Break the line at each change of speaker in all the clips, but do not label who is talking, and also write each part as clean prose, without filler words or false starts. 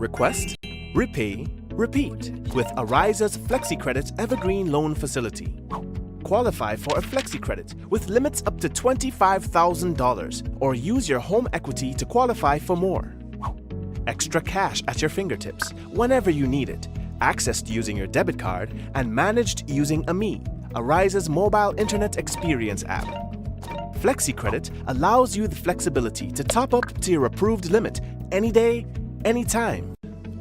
Request, repay, repeat with Ariza's Flexi Credit Evergreen Loan Facility. Qualify for a Flexi Credit with limits up to $25,000 or use your home equity to qualify for more. Extra cash at your fingertips whenever you need it, accessed using your debit card and managed using Ariza's mobile internet experience app. Flexi Credit allows you the flexibility to top up to your approved limit any day, anytime.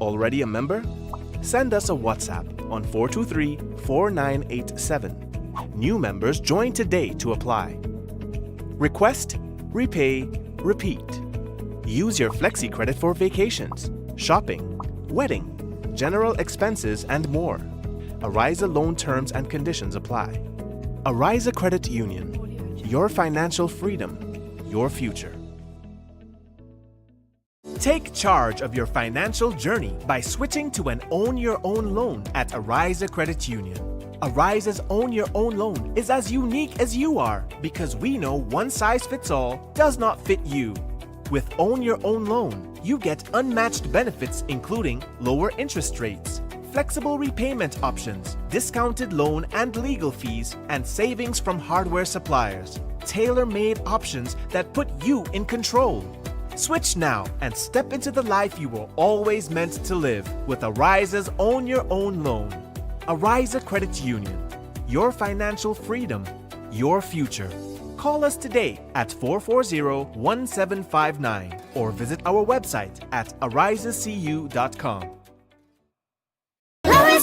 Already a member? Send us a WhatsApp on 423-4987. New members join today to apply. Request, repay, repeat. Use your Flexi Credit for vacations, shopping, wedding, general expenses, and more. Ariza loan terms and conditions apply. Ariza Credit Union. Your financial freedom, your future. Take charge of your financial journey by switching to an Own Your Own loan at Ariza Credit Union. Ariza's Own Your Own loan is as unique as you are because we know one size fits all does not fit you. With Own Your Own loan, you get unmatched benefits including lower interest rates, flexible repayment options, discounted loan and legal fees, and savings from hardware suppliers. Tailor-made options that put you in control. Switch now and step into the life you were always meant to live with Ariza's Own Your Own loan. Ariza Credit Union. Your financial freedom, your future. Call us today at 440-1759 or visit our website at arizacu.com.
Love we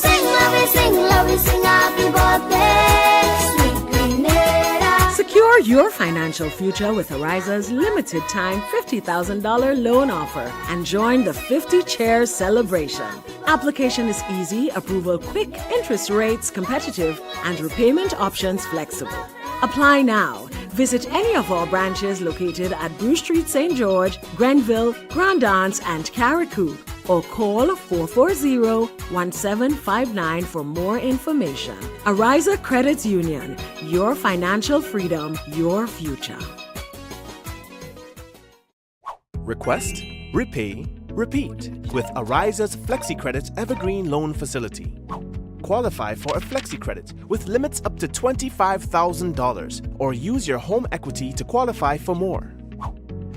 sing, happy birthday, sweet Grenada.
Secure your financial future with Ariza's limited time $50,000 loan offer and join the 50 Chairs celebration. Application is easy, approval quick, interest rates competitive, and repayment options flexible. Apply now. Visit any of our branches located at Bruce Street, St. George, Grenville, Grand Anse, and Carriacou, or call 440-1759 for more information. Ariza Credit Union. Your financial freedom, your future.
Request, repay, repeat with Ariza's Flexi Credit Evergreen Loan Facility. Qualify for a Flexi Credit with limits up to $25,000 or use your home equity to qualify for more.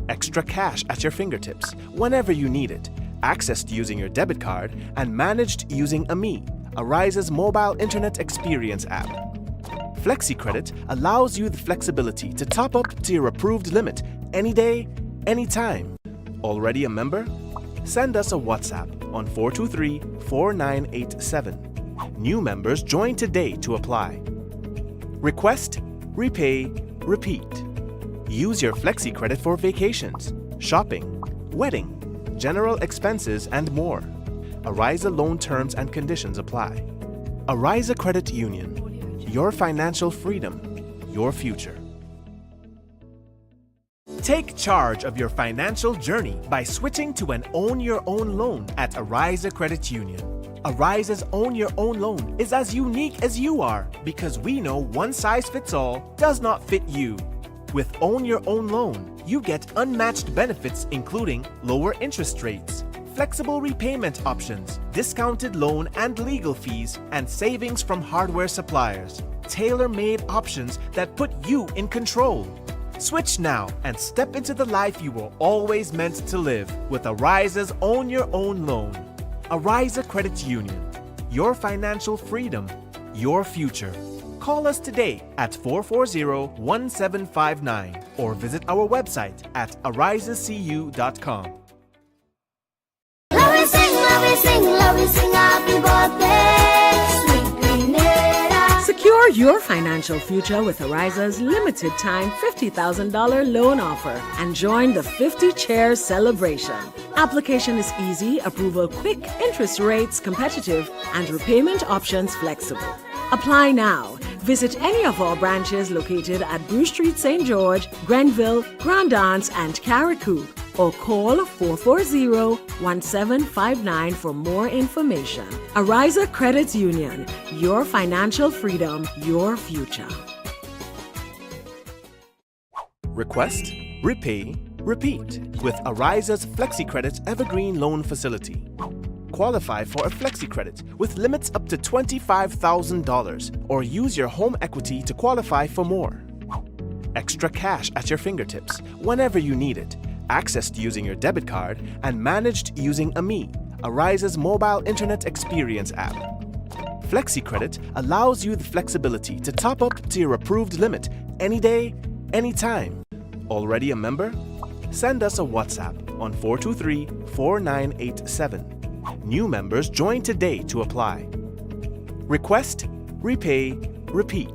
Extra cash at your fingertips whenever you need it, accessed using your debit card and managed using Ariza's mobile internet experience app. Flexi Credit allows you the flexibility to top up to your approved limit any day, anytime. Already a member? Send us a WhatsApp on 423-4987. New members join today to apply. Request, repay, repeat. Use your Flexi Credit for vacations, shopping, wedding, general expenses, and more. Ariza loan terms and conditions apply. Ariza Credit Union. Your financial freedom, your future. Take charge of your financial journey by switching to an Own Your Own loan at Ariza Credit Union. Ariza's Own Your Own loan is as unique as you are because we know one size fits all does not fit you. With Own Your Own loan, you get unmatched benefits including lower interest rates, flexible repayment options, discounted loan and legal fees, and savings from hardware suppliers. Tailor-made options that put you in control. Switch now and step into the life you were always meant to live with Ariza's Own Your Own loan. Ariza Credit Union. Your financial freedom, your future. Call us today at 440-1759 or visit our website at arizacu.com.
Love we sing, happy birthday, sweet Grenada.
Secure your financial future with Ariza's limited time $50,000 loan offer and join the 50 Chairs celebration. Application is easy, approval quick, interest rates competitive, and repayment options flexible. Apply now. Visit any of our branches located at Bruce Street, St. George, Grenville, Grand Anse, and Carriacou, or call 440-1759 for more information. Ariza Credit Union. Your financial freedom, your future.
Request, repay, Repeat with Ariza's Flexi Credit Evergreen Loan Facility. Qualify for a Flexi Credit with limits up to $25,000 or use your home equity to qualify for more. Extra cash at your fingertips whenever you need it, accessed using your debit card and managed using Ariza's mobile internet experience app. Flexi Credit allows you the flexibility to top up to your approved limit any day, anytime. Already a member? Send us a WhatsApp on 423-4987. New members join today to apply. Request, repay, repeat.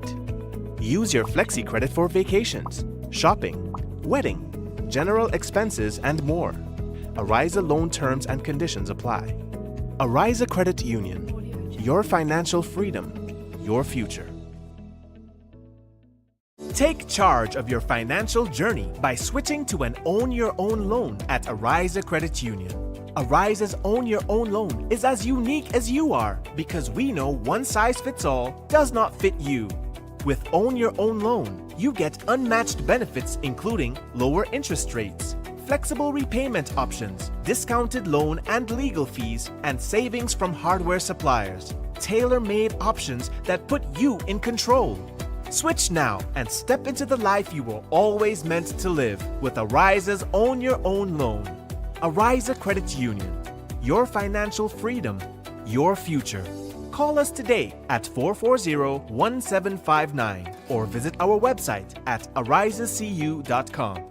Use your Flexi Credit for vacations, shopping, wedding, general expenses, and more. Ariza loan terms and conditions apply. Ariza Credit Union. Your financial freedom, your future. Take charge of your financial journey by switching to an Own Your Own loan at Ariza Credit Union. Ariza's Own Your Own loan is as unique as you are because we know one size fits all does not fit you. With Own Your Own loan, you get unmatched benefits including lower interest rates, flexible repayment options, discounted loan and legal fees, and savings from hardware suppliers. Tailor-made options that put you in control. Switch now and step into the life you were always meant to live with Ariza's Own Your Own loan. Ariza Credit Union. Your financial freedom, your future. Call us today at 440-1759 or visit our website at arizacu.com.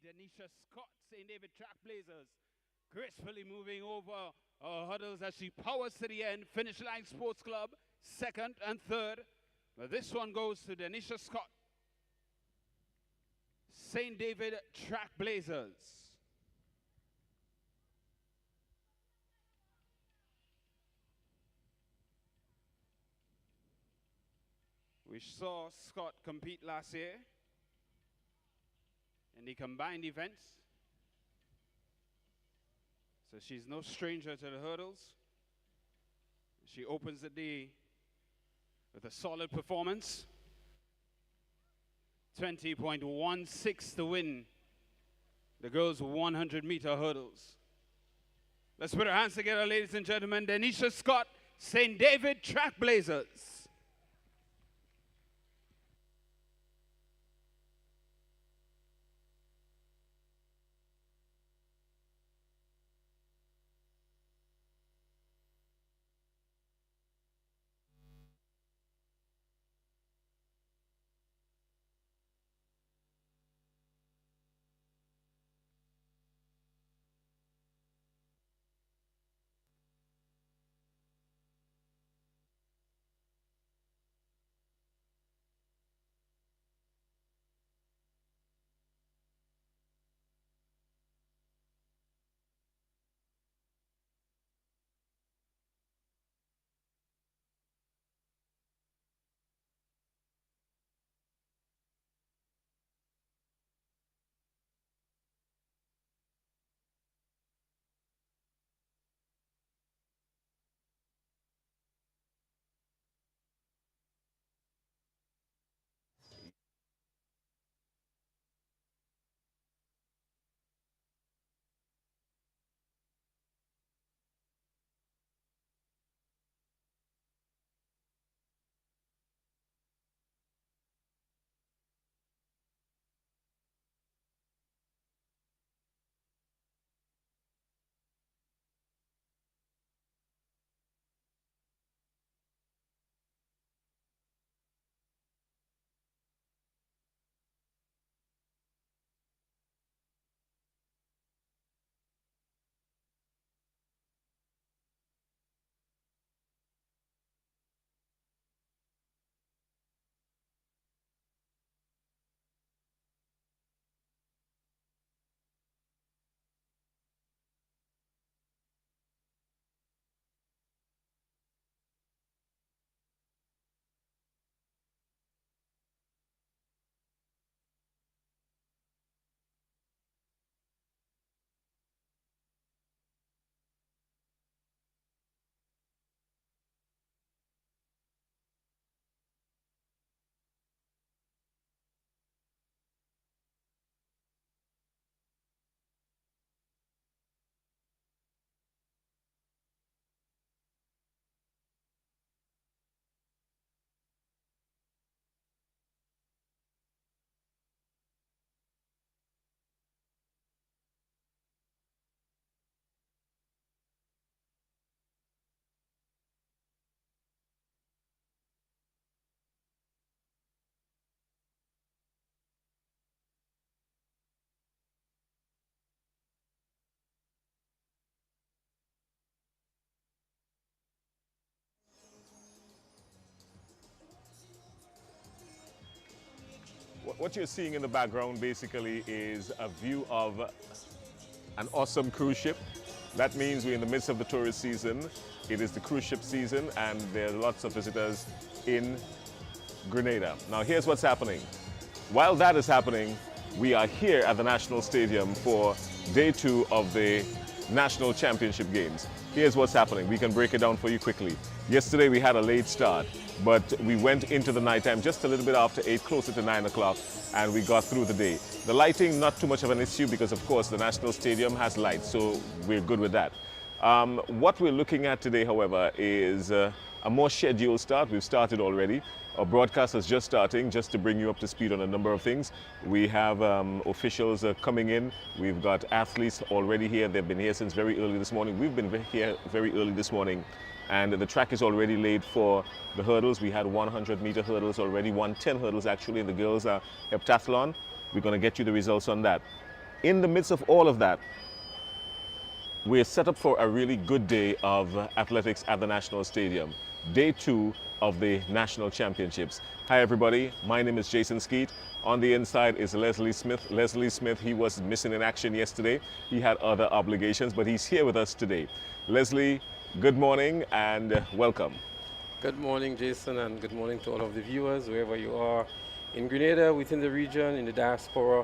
Denisha Scott, St. David Trailblazers, gracefully moving over hurdles as she powers to the end. Finish Line Sports Club, second and third. But this one goes to Denisha Scott, St. David Trailblazers. We saw Scott compete last year in the combined events. So she's no stranger to the hurdles. She opens the day with a solid performance. 20.16 to win the girls' 100-meter hurdles. Let's put our hands together, ladies and gentlemen. Denisha Scott, St. David Trailblazers.
What you're seeing in the background basically is a view of an awesome cruise ship. That means we're in the midst of the tourist season. It is the cruise ship season and there are lots of visitors in Grenada. Now here's what's happening. While that is happening, we are here at the National Stadium for day 2 of the National Championship Games. Here's what's happening. We can break it down for you quickly. Yesterday we had a late start, but we went into the nighttime just a little bit after 8, closer to 9 o'clock, and we got through the day. The lighting, not too much of an issue because, of course, the National Stadium has lights, so we're good with that. What we're looking at today, however, is a more scheduled start. We've started already. Our broadcast is just starting, just to bring you up to speed on a number of things. We have officials coming in. We've got athletes already here. They've been here since very early this morning. We've been here very early this morning. And the track is already laid for the hurdles. We had 100-meter hurdles already, 110 hurdles actually, and the girls are heptathlon. We're going to get you the results on that. in the midst of all of that, we're set up for a really good day of athletics at the National Stadium. Day 2 of the National Championships. Hi everybody, my name is Jason Skeet. On the inside is Leslie Smith. Leslie Smith, he was missing in action yesterday. He had other obligations, but he's here with us today. Leslie, good morning and welcome.
Good morning, Jason, and good morning to all of the viewers, wherever you are in Grenada, within the region, in the diaspora,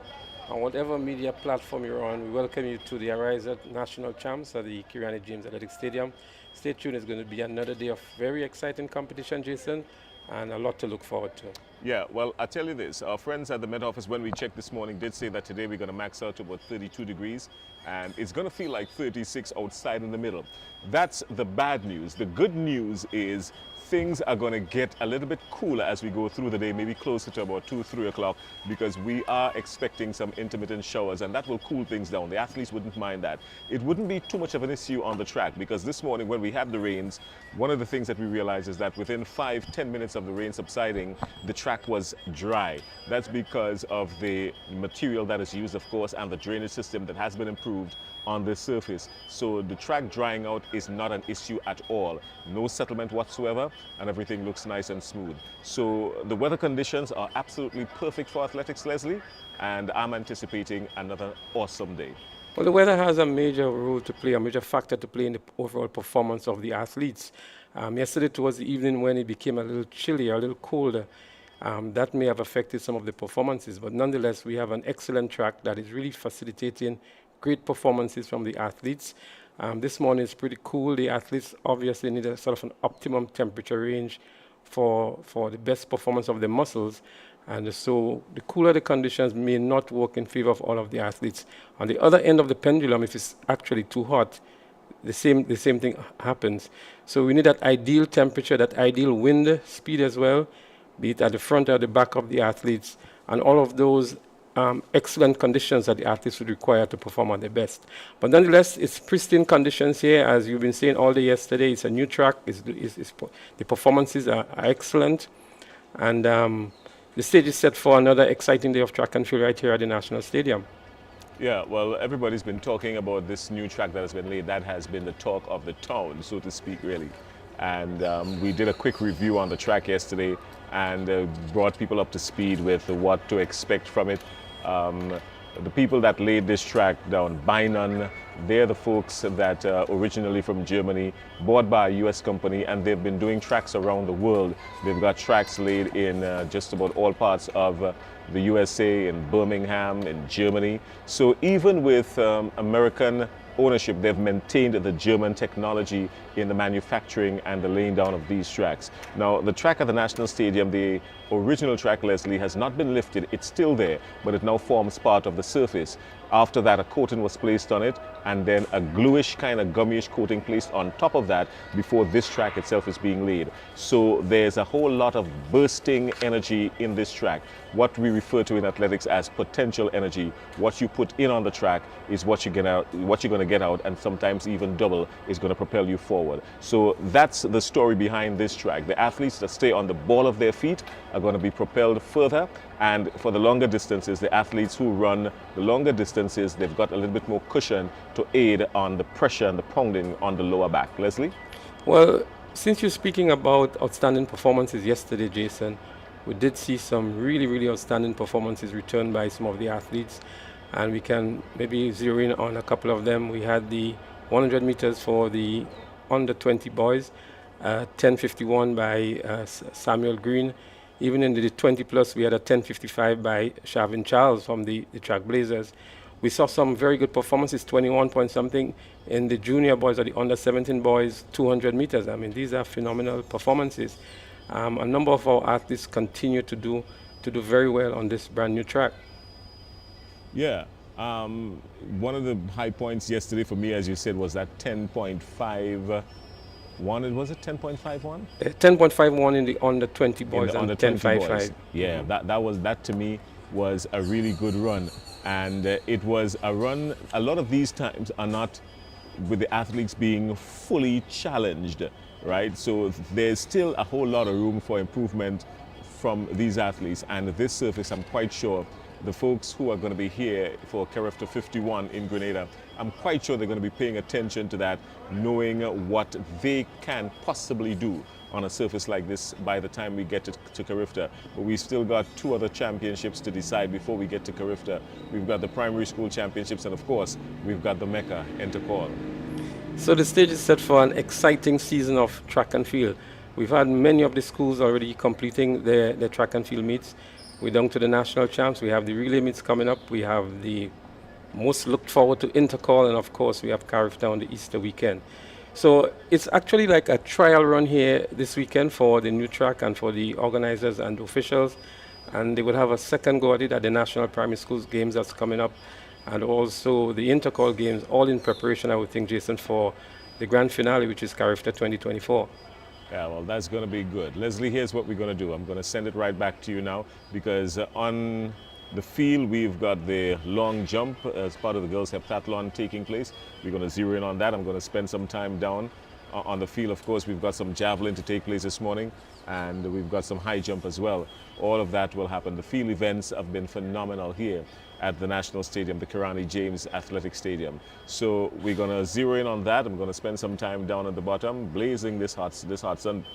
on whatever media platform you're on. We welcome you to the Ariza National Champs at the Kiriani James Athletic Stadium. Stay tuned, it's going to be another day of very exciting competition, Jason, and a lot to look forward to.
Yeah, well, I tell you this, our friends at the Met Office, when we checked this morning, did say that today we're going to max out to about 32 degrees, and it's going to feel like 36 outside in the middle. That's the bad news. The good news is things are going to get a little bit cooler as we go through the day, maybe closer to about 2, 3 o'clock, because we are expecting some intermittent showers, and that will cool things down. The athletes wouldn't mind that. It wouldn't be too much of an issue on the track, because this morning when we had the rains, one of the things that we realized is that within 5-10 minutes of the rain subsiding, the track was dry. That's because of the material that is used, of course, and the drainage system that has been improved on this surface. So the track drying out is not an issue at all. No settlement whatsoever, and everything looks nice and smooth. So the weather conditions are absolutely perfect for athletics, Leslie, and I'm anticipating another awesome day.
Well, the weather has a major role to play, a major factor to play in the overall performance of the athletes. Yesterday towards the evening, when it became a little chillier, a little colder, that may have affected some of the performances, but nonetheless, we have an excellent track that is really facilitating great performances from the athletes. This morning is pretty cool. The athletes obviously need a sort of an optimum temperature range for the best performance of the muscles. And so the cooler the conditions may not work in favor of all of the athletes. On the other end of the pendulum, if it's actually too hot, the same thing happens. So we need that ideal temperature, that ideal wind speed as well, be it at the front or the back of the athletes, and all of those excellent conditions that the athletes would require to perform at their best. But nonetheless, it's pristine conditions here, as you've been saying all day yesterday. It's a new track. The performances are excellent. And the stage is set for another exciting day of track and field right here at the National Stadium.
Yeah, well, everybody's been talking about this new track that has been laid. That has been the talk of the town, so to speak, really. And we did a quick review on the track yesterday and brought people up to speed with what to expect from it. The people that laid this track down, Binon, they're the folks that originally from Germany, bought by a US company, and they've been doing tracks around the world. They've got tracks laid in just about all parts of the USA, in Birmingham, in Germany. So even with American ownership, they've maintained the German technology in the manufacturing and the laying down of these tracks. Now, the track at the National Stadium, the original track, Leslie, has not been lifted. It's still there, but it now forms part of the surface. After that, a coating was placed on it, and then a gluish kind of gummyish coating placed on top of that before this track itself is being laid. So there's a whole lot of bursting energy in this track, what we refer to in athletics as potential energy. What you put in on the track is what you're going to get out, and sometimes even double is going to propel you forward. So that's the story behind this track. The athletes that stay on the ball of their feet are going to be propelled further, and for the longer distances, the athletes who run the longer distances, they've got a little bit more cushion to aid on the pressure and the pounding on the lower back. Leslie?
Well, since you're speaking about outstanding performances yesterday, Jason, we did see some really, really outstanding performances returned by some of the athletes, and we can maybe zero in on a couple of them. We had the 100 meters for the under 20 boys, 10:51 by Samuel Green. Even in the 20 plus, we had a 10:55 by Shavin Charles from the Track Blazers. We saw some very good performances, 21 point something in the junior boys or the under 17 boys, 200 meters. I mean, these are phenomenal performances. A number of our athletes continue to do very well on this brand new track.
Yeah. One of the high points yesterday for me, as you said, was that 10.51. Was it 10.51?
10.51 in the under 20 boys and 10.55.
Yeah, that to me was a really good run, and it was a run. A lot of these times are not with the athletes being fully challenged, right? So there's still a whole lot of room for improvement from these athletes, and this surface, I'm quite sure, the folks who are going to be here for Carifta 51 in Grenada, I'm quite sure they're going to be paying attention to that, knowing what they can possibly do on a surface like this by the time we get to Carifta. But we've still got 2 other championships to decide before we get to Carifta. We've got the primary school championships, and of course, we've got the Mecca Intercall.
So the stage is set for an exciting season of track and field. We've had many of the schools already completing their track and field meets. We're down to the national champs. We have the relay meets coming up. We have the most looked forward to Intercall, and of course, we have Carifta on the Easter weekend. So it's actually like a trial run here this weekend for the new track and for the organizers and officials. And they will have a second go at it at the National Primary Schools Games that's coming up, and also the Intercall Games, all in preparation, I would think, Jason, for the grand finale, which is Carifta 2024.
Yeah, well, that's going to be good. Leslie, here's what we're going to do. I'm going to send it right back to you now, because on the field, we've got the long jump as part of the girls' heptathlon taking place. We're going to zero in on that. I'm going to spend some time down on the field. Of course, we've got some javelin to take place this morning, and we've got some high jump as well. All of that will happen. The field events have been phenomenal here at the National Stadium, the Kirani James Athletic Stadium. So we're going to zero in on that. I'm going to spend some time down at the bottom, blazing this hot sun,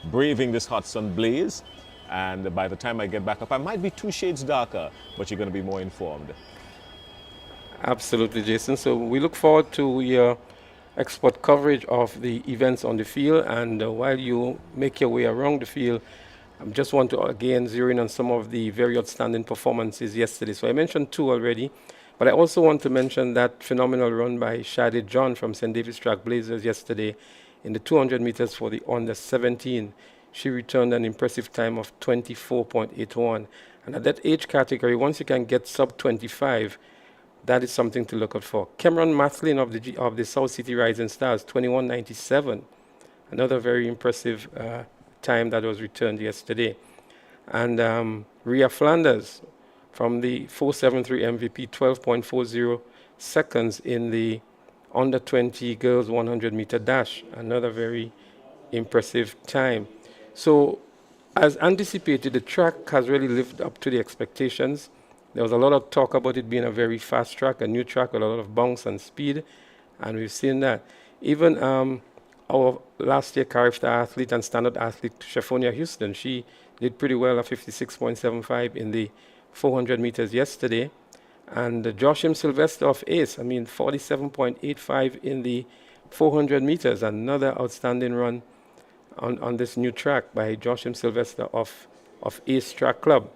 braving this hot sun blaze. And by the time I get back up, I might be 2 shades darker, but you're going to be more informed.
Absolutely, Jason. So we look forward to your expert coverage of the events on the field. And while you make your way around the field, I just want to again zero in on some of the very outstanding performances yesterday. So I mentioned 2 already, but I also want to mention that phenomenal run by Shadi John from St. David's Track Blazers yesterday in the 200 meters for the under 17. She returned an impressive time of 24.81. And at that age category, once you can get sub 25, that is something to look out for. Cameron Mathlin of the South City Rising Stars, 21.97. Another very impressive time that was returned yesterday. And Rhea Flanders from the 473 MVP, 12.40 seconds in the under 20 girls 100 meter dash. Another very impressive time. So, as anticipated, the track has really lived up to the expectations. There was a lot of talk about it being a very fast track, a new track with a lot of bounce and speed, and we've seen that. Even our last year Carifta athlete and standard athlete, Shephonia Houston, she did pretty well at 56.75 in the 400 meters yesterday. And Joshim Sylvester of ACE, 47.85 in the 400 meters, another outstanding run on this new track by Joshim Sylvester of ACE Track Club.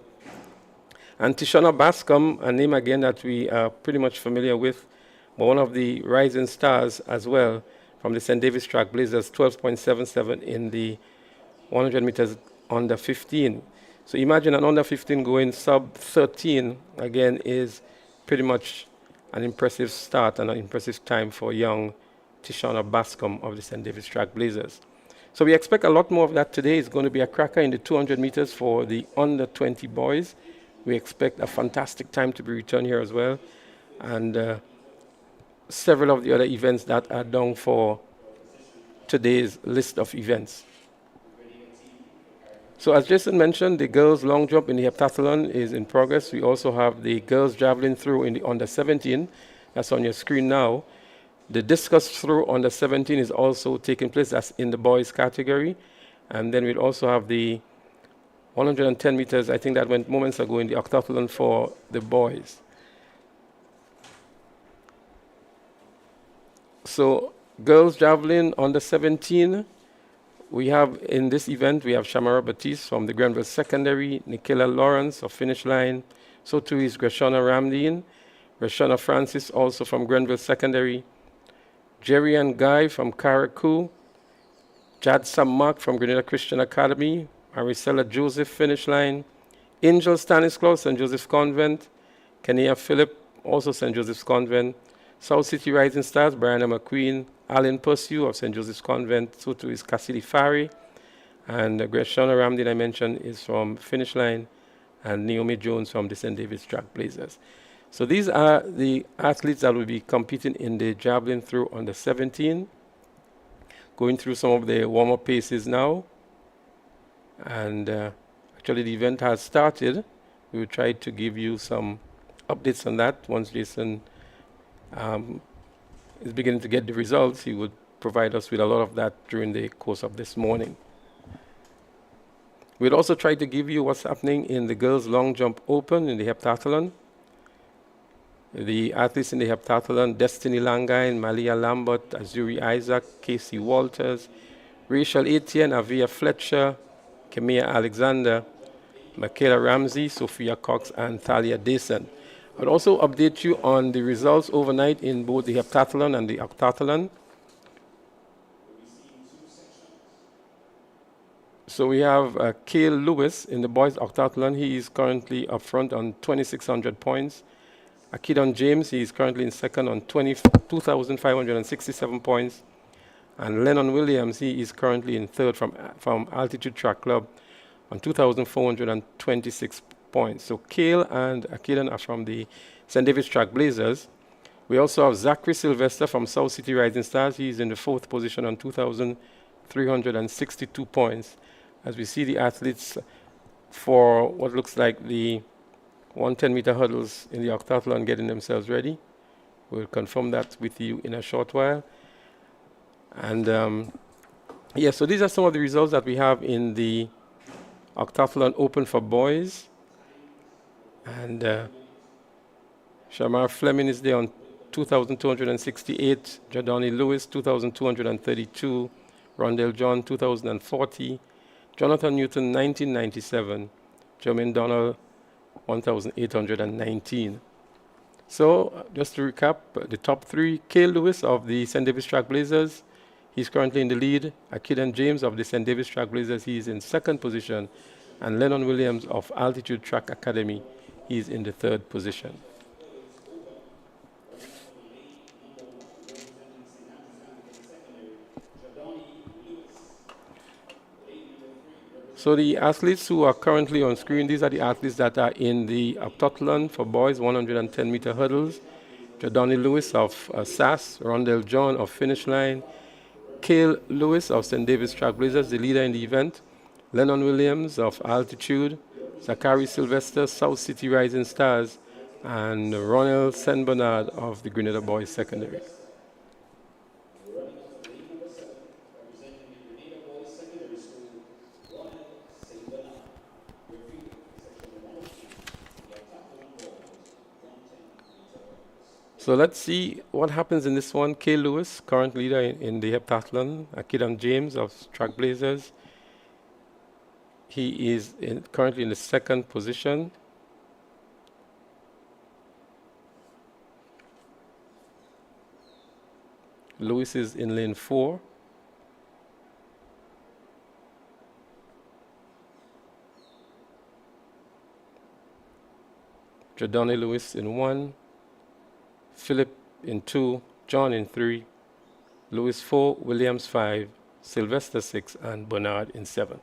And Tishana Bascom, a name again that we are pretty much familiar with, but one of the rising stars as well from the St. David's Track Blazers, 12.77 in the 100 meters under 15. So imagine an under 15 going sub 13, again, is pretty much an impressive start and an impressive time for young Tishana Bascom of the St. David's Track Blazers. So we expect a lot more of that today. It's going to be a cracker in the 200 meters for the under 20 boys. We expect a fantastic time to be returned here as well. And several of the other events that are down for today's list of events. So as Jason mentioned, the girls' long jump in the heptathlon is in progress. We also have the girls' javelin throw in the under 17. That's on your screen now. The discus throw under 17 is also taking place. That's in the boys' category. And then we'll also have the 110 meters, I think that went moments ago, in the octathlon for the boys. So girls javelin under 17, we have in this event, we have Shamara Batiste from the Grenville Secondary, Nikela Lawrence of Finish Line, so too is Greshana Ramdeen, Greshana Francis also from Grenville Secondary, Jerry and Guy from carriacou, Jadsa Mark from Grenada Christian Academy, Arisa Joseph Finish Line, Angel Stanislaus, St. Joseph's Convent, Kenia Philip, also St. Joseph's Convent, South City Rising Stars, Brianna McQueen, Alan Pursu of St. Joseph's Convent, so too is Cassidy Fari, and Greshana Ramdeen I mentioned is from Finish Line, and Naomi Jones from the St. David's Track Blazers. So these are the athletes that will be competing in the javelin throw under 17. Going through some of the warm-up paces now. And actually the event has started. We will try to give you some updates on that. Once Jason is beginning to get the results, he would provide us with a lot of that during the course of this morning. We'll also try to give you what's happening in the girls' long jump open in the heptathlon. The athletes in the heptathlon: Destiny Langain, Malia Lambert, Azuri Isaac, Casey Walters, Rachel Etienne, Avia Fletcher, Kemia Alexander, Michaela Ramsey, Sophia Cox, and Thalia Dason. I'll also update you on the results overnight in both the heptathlon and the octathlon. So we have Cale Lewis in the boys octathlon. He is currently up front on 2,600 points. Akidon James, he is currently in second on 2,567 points. And Lennon Williams, he is currently in third from Altitude Track Club on 2,426 points. So Cale and Akidon are from the St. David's Track Blazers. We also have Zachary Sylvester from South City Rising Stars. He is in the fourth position on 2,362 points. As we see the athletes for what looks like the 110-meter hurdles in the octathlon getting themselves ready. We'll confirm that with you in a short while. And yeah, so these are some of the results that we have in the Octathlon Open for boys. And Shamar Fleming is there on 2,268, Jordani Lewis 2,232, Rondell John 2,040, Jonathan Newton 1997, Jermaine Donald 1,819. So just to recap, the top three: Cale Lewis of the St. David's Track Blazers, he's currently in the lead. Akidon James of the St. David's Track Blazers, he's in second position. And Lennon Williams of Altitude Track Academy, he's in the third position. So the athletes who are currently on screen, these are the athletes that are in the Octathlon for boys 110-meter hurdles. Jordani Lewis of SAS, Rondell John of Finish Line, Cale Lewis of St. David's Track Blazers, the leader in the event, Lennon Williams of Altitude, Zachary Sylvester, South City Rising Stars, and Ronald St. Bernard of the Grenada Boys Secondary. So let's see what happens in this one. Cale Lewis, current leader in the heptathlon. Akidon James of Track Blazers. He is currently in the second position. Lewis is in lane 4. Jordani Lewis in 1. Philip in 2, John in 3, Lewis 4, Williams 5, Sylvester 6, and Bernard in 7.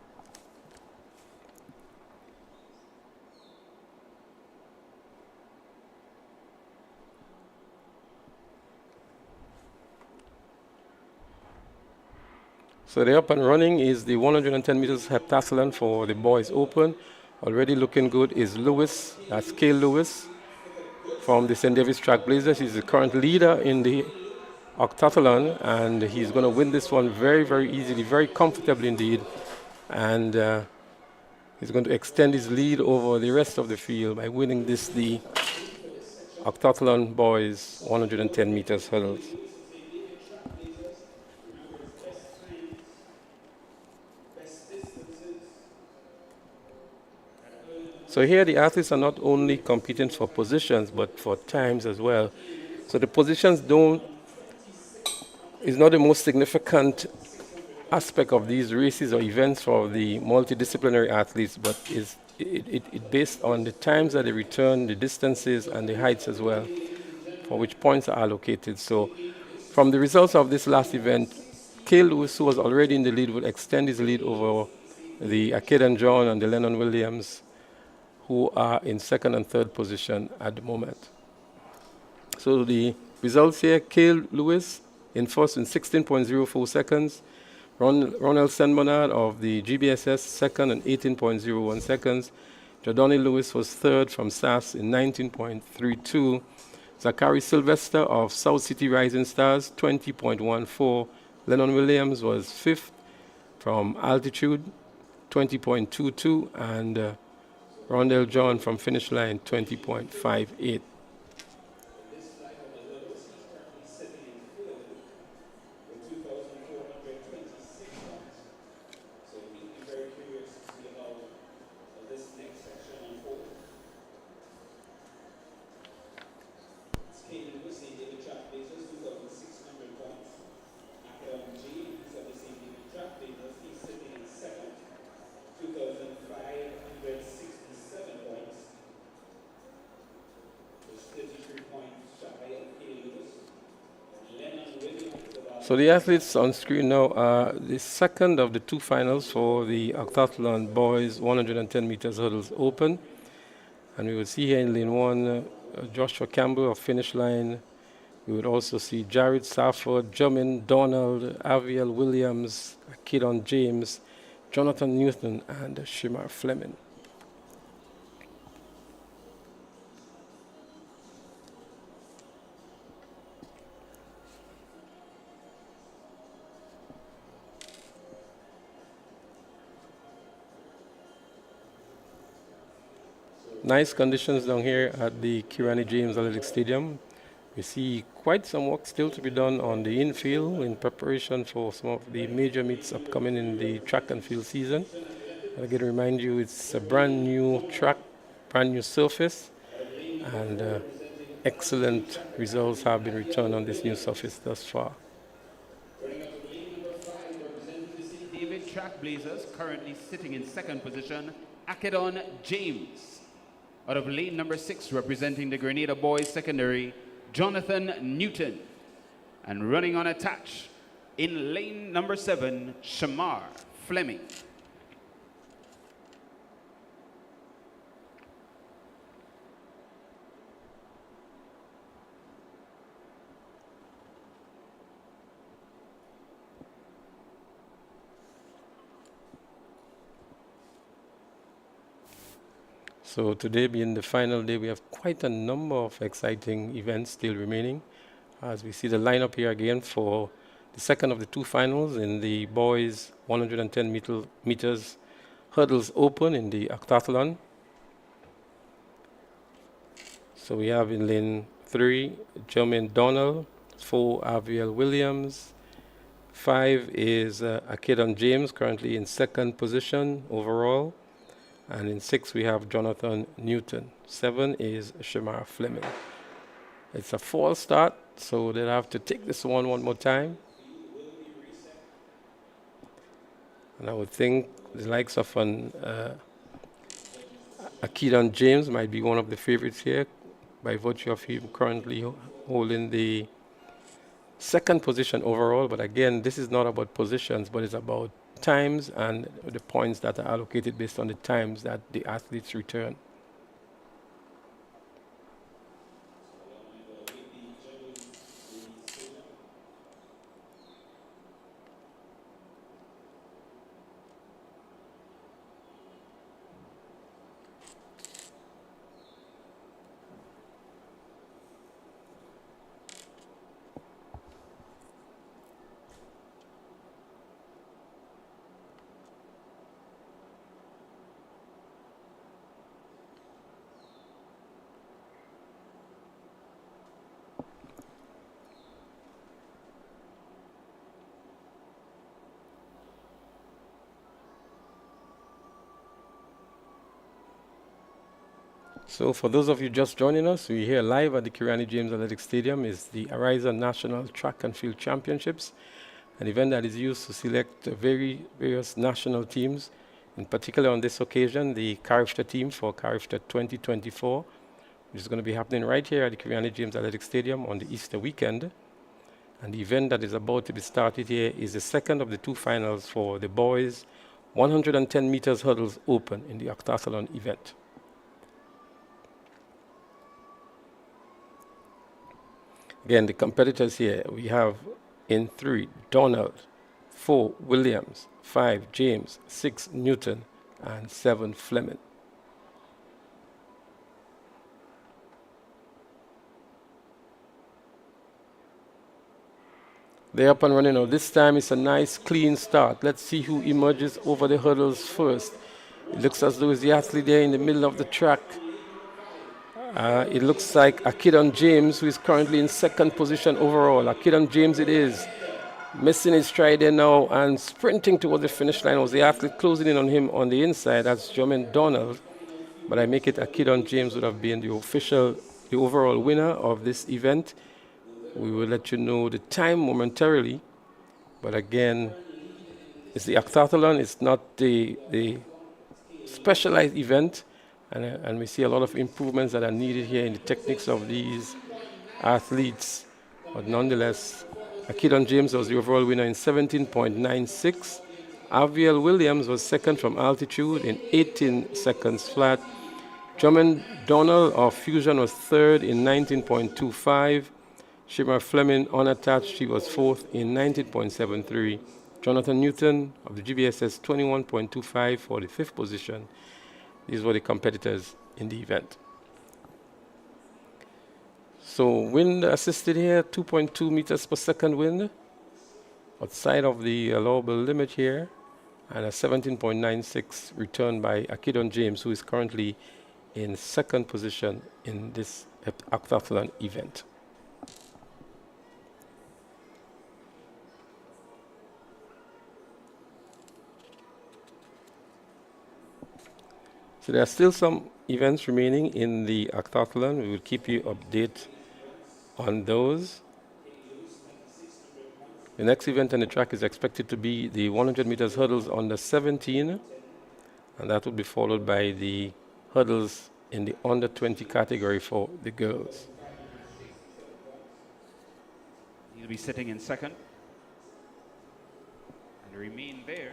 So the up and running is the 110 meters heptathlon for the boys open. Already looking good is Lewis, that's Cale Lewis from the St. David's Track Blazers. He's the current leader in the octathlon, and he's going to win this one very, very easily, very comfortably indeed. And he's going to extend his lead over the rest of the field by winning the octathlon boys 110 meters hurdles. So here the athletes are not only competing for positions, but for times as well. So the positions is not the most significant aspect of these races or events for the multidisciplinary athletes, but it's based on the times that they return, the distances, and the heights as well, for which points are allocated. So from the results of this last event, Cale Lewis, who was already in the lead, will extend his lead over the Akidon John and the Lennon Williams, who are in second and third position at the moment. So the results here: Cale Lewis in first in 16.04 seconds, Ronald St. Bernard of the GBSS second in 18.01 seconds, Jordani Lewis was third from SAS in 19.32. Zachary Sylvester of South City Rising Stars, 20.14. Lennon Williams was fifth from Altitude, 20.22. And Rondell John from Finish Line, 20.58. So the athletes on screen now are the second of the two finals for the Octathlon boys 110 meters hurdles open. And we will see here in lane one, Joshua Campbell of Finish Line. We would also see Jared Safford, Jumin Donald, Aviel Williams, Kidon James, Jonathan Newton, and Shimar Fleming. Nice conditions down here at the Kirani James Athletic Stadium. We see quite some work still to be done on the infield in preparation for some of the major meets upcoming in the track and field season. And again, remind you, it's a brand new track, brand new surface, and excellent results have been returned on this new surface thus far.
David Trackblazers currently sitting in second position, Akedon James. Out of lane number 6, representing the Grenada boys secondary, Jonathan Newton. And running on attach in lane number 7, Shamar Fleming.
So today being the final day, we have quite a number of exciting events still remaining. As we see the lineup here again for the second of the two finals in the boys 110 meters hurdles open in the Octathlon. So we have in lane 3, Jermaine Donald, 4, Aviel Williams, 5 is Akedon James, currently in second position overall. And in 6, we have Jonathan Newton. 7 is Shamar Fleming. It's a false start, so they'll have to take this one more time. And I would think the likes of Akedon James might be one of the favorites here by virtue of him currently holding the second position overall. But again, this is not about positions, but it's about times and the points that are allocated based on the times that the athletes return. So for those of you just joining us, we're here live at the Kirani James Athletic Stadium. It's the Ariza National Track and Field Championships, an event that is used to select various national teams. In particular on this occasion, the Carriacou team for Carriacou 2024, which is going to be happening right here at the Kirani James Athletic Stadium on the Easter weekend. And the event that is about to be started here is the second of the two finals for the boys 110 meters hurdles open in the Octathlon event. Again, the competitors here, we have in 3, Donald, 4, Williams, 5, James, 6, Newton, and 7, Fleming. They're up and running now. This time it's a nice clean start. Let's see who emerges over the hurdles first. It looks as though it's the athlete there in the middle of the track. It looks like Akidon James, who is currently in second position overall. Akidon James it is. Missing his stride there now and sprinting towards the finish line was the athlete closing in on him on the inside. That's Jermaine Donald. But I make it Akidon James would have been the overall winner of this event. We will let you know the time momentarily. But again, it's the Octathlon. It's not the specialized event. And we see a lot of improvements that are needed here in the techniques of these athletes. But nonetheless, Akidon James was the overall winner in 17.96. Aviel Williams was second from altitude in 18 seconds flat. Drummond Donald of Fusion was third in 19.25. Shimmer Fleming unattached, she was fourth in 19.73. Jonathan Newton of the GBSS 21.25 for the fifth position. These were the competitors in the event. So wind assisted here, 2.2 meters per second wind, outside of the allowable limit here, and a 17.96 return by Akidon James, who is currently in second position in this Octathlon event. So there are still some events remaining in the Octathlon. We will keep you updated on those. The next event on the track is expected to be the 100 meters hurdles under 17, and that will be followed by the hurdles in the under 20 category for the girls.
He'll be sitting in second and remain there.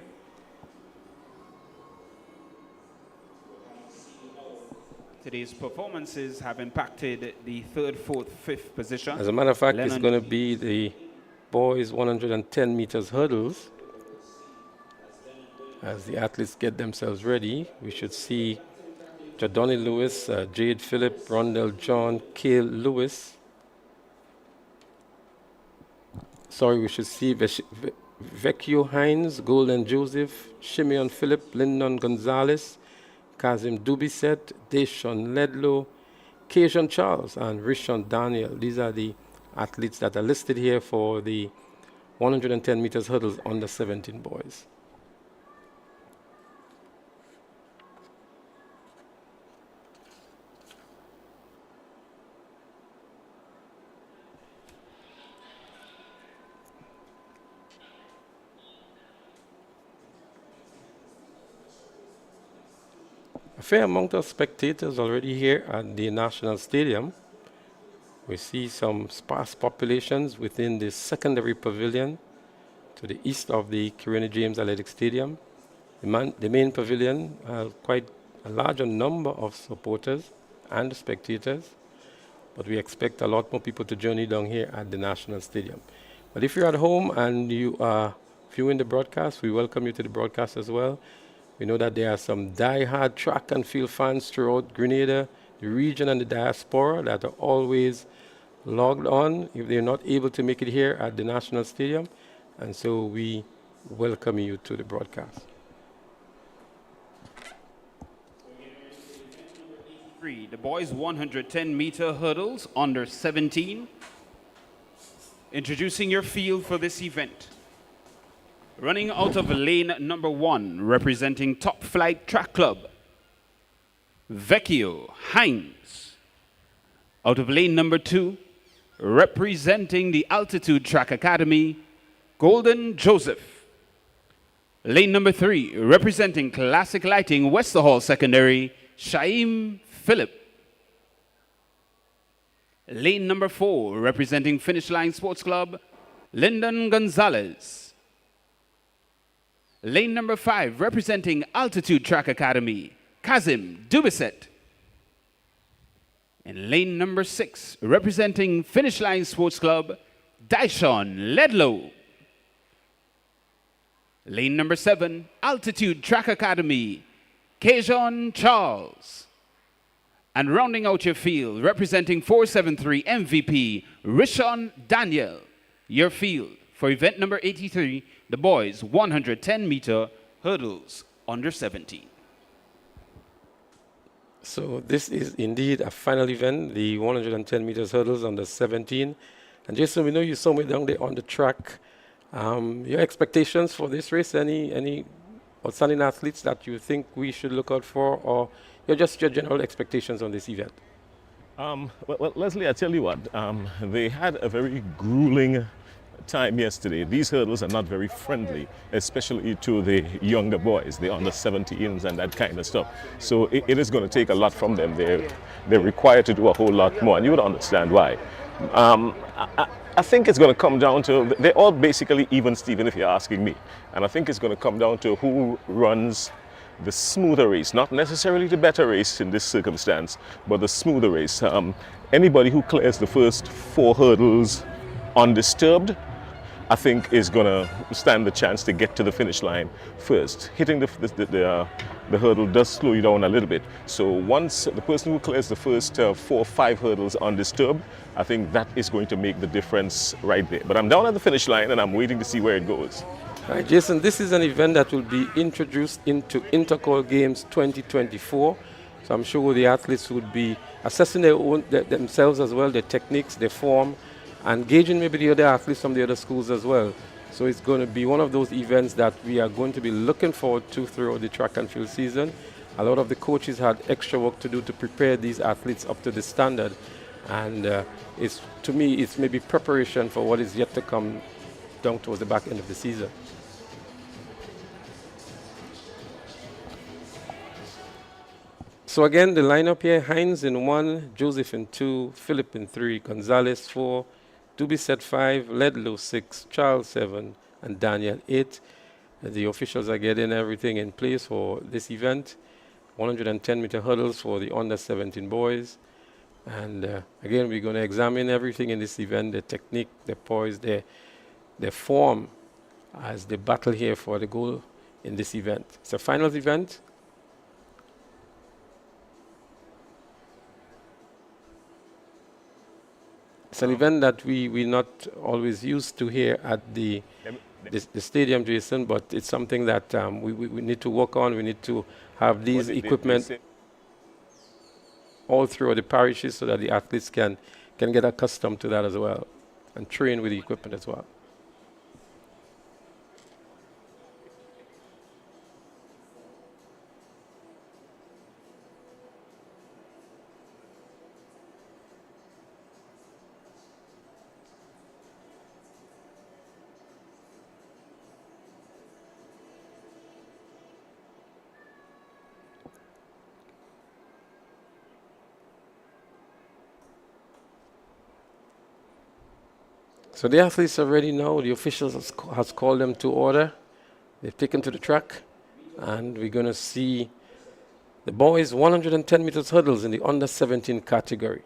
Today's performances have impacted the third, fourth, fifth position.
As a matter of fact, it's going to be the boys 110 meters hurdles. As the athletes get themselves ready, we should see Jadoni Lewis, Jade Phillip, Rondell John, Kale Lewis. Sorry, we should see Vecchio Hines, Golden Joseph, Shimeon Phillip, Lyndon Gonzalez, Kazim Dubiset, Deshaun Ledlow, Keishon Charles, and Rishon Daniel. These are the athletes that are listed here for the 110 meters hurdles under 17 boys. A fair amount of spectators already here at the National Stadium. We see some sparse populations within the secondary pavilion to the east of the Kirene James Athletic Stadium. The main pavilion has quite a larger number of supporters and spectators, but we expect a lot more people to journey down here at the National Stadium. But if you're at home and you are viewing the broadcast, we welcome you to the broadcast as well. We know that there are some die-hard track and field fans throughout Grenada, the region and the diaspora that are always logged on if they're not able to make it here at the National Stadium. And so we welcome you to the broadcast.
The boys 110 meter hurdles under 17. Introducing your field for this event. Running out of lane number 1, representing Top Flight Track Club, Vecchio Hines. Out of lane number 2, representing the Altitude Track Academy, Golden Joseph. Lane number 3, representing Classic Lighting Westerhall Secondary, Shaim Phillip. Lane number 4, representing Finish Line Sports Club, Lyndon Gonzalez. Lane number 5, representing Altitude Track Academy, Kazim Dubiset. And lane number 6, representing Finish Line Sports Club, Daishon Ledlow. Lane number 7, Altitude Track Academy, Keishon Charles. And rounding out your field, representing 473 MVP, Rishon Daniel. Your field For event number 83, the boys 110-meter hurdles under 17.
So this is indeed a final event, the 110 meters hurdles under 17. And Jason, we know you somewhere down there on the track. Your expectations for this race, any outstanding athletes that you think we should look out for, or just your general expectations on this event?
Well, Leslie, I tell you what, they had a very grueling time yesterday. These hurdles are not very friendly, especially to the younger boys, the under 17s and that kind of stuff. So it is going to take a lot from them. They're required to do a whole lot more, and you would understand why. I think it's going to come down to, they're all basically even Steven, if you're asking me. And I think it's going to come down to who runs the smoother race, not necessarily the better race in this circumstance, but the smoother race. Anybody who clears the first 4 hurdles undisturbed, I think is going to stand the chance to get to the finish line first. Hitting the hurdle does slow you down a little bit. So once the person who clears the first 4 or 5 hurdles undisturbed, I think that is going to make the difference right there. But I'm down at the finish line and I'm waiting to see where it goes.
All right, Jason, this is an event that will be introduced into Intercol Games 2024. So I'm sure the athletes would be assessing themselves as well, their techniques, their form, and gauging maybe the other athletes from the other schools as well. So it's going to be one of those events that we are going to be looking forward to throughout the track and field season. A lot of the coaches had extra work to do to prepare these athletes up to the standard. And to me, it's maybe preparation for what is yet to come down towards the back end of the season. So again, the lineup here: Hines in 1, Joseph in 2, Philip in 3, Gonzalez 4, Dubisset 5, Ledlow 6, Charles 7, and Daniel 8. The officials are getting everything in place for this event. 110-meter hurdles for the under 17 boys. And again, we're going to examine everything in this event: the technique, the poise, their form, as they battle here for the goal in this event. It's a finals event. It's an event that we're not always used to here at the stadium, Jason, but it's something that we need to work on. We need to have these equipment all through the parishes so that the athletes can get accustomed to that as well and train with the equipment as well. So the athletes are ready now. The officials has called them to order. They've taken to the track, and we're going to see the boys 110 meters hurdles in the under 17 category.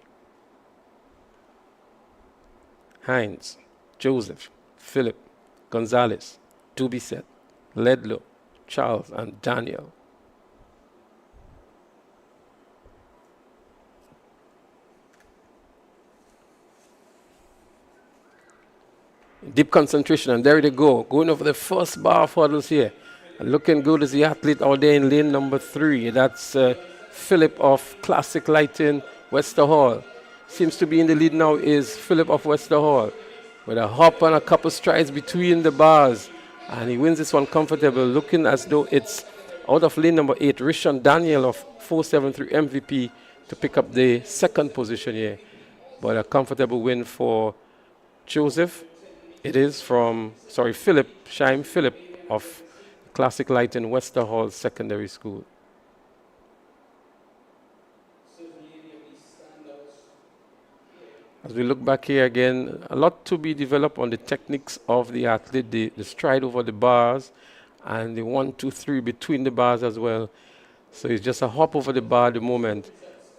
Hines, Joseph, Philip, Gonzalez, Dubisset, Ledlow, Charles, and Daniel. Deep concentration, and there they go, going over the first bar of hurdles here. And looking good is the athlete out there in lane number 3. That's Philip of Classic Lighting, Wester Hall. Seems to be in the lead now is Philip of Wester Hall, with a hop and a couple strides between the bars. And he wins this one comfortable, looking as though it's out of lane number 8, Rishon Daniel of 473 MVP to pick up the second position here. But a comfortable win for Joseph. It is from, Philip, Shaim Philip of Classic Light in Wester Hall Secondary School. As we look back here again, a lot to be developed on the techniques of the athlete, the stride over the bars, and the 1, 2, 3 between the bars as well. So it's just a hop over the bar at the moment.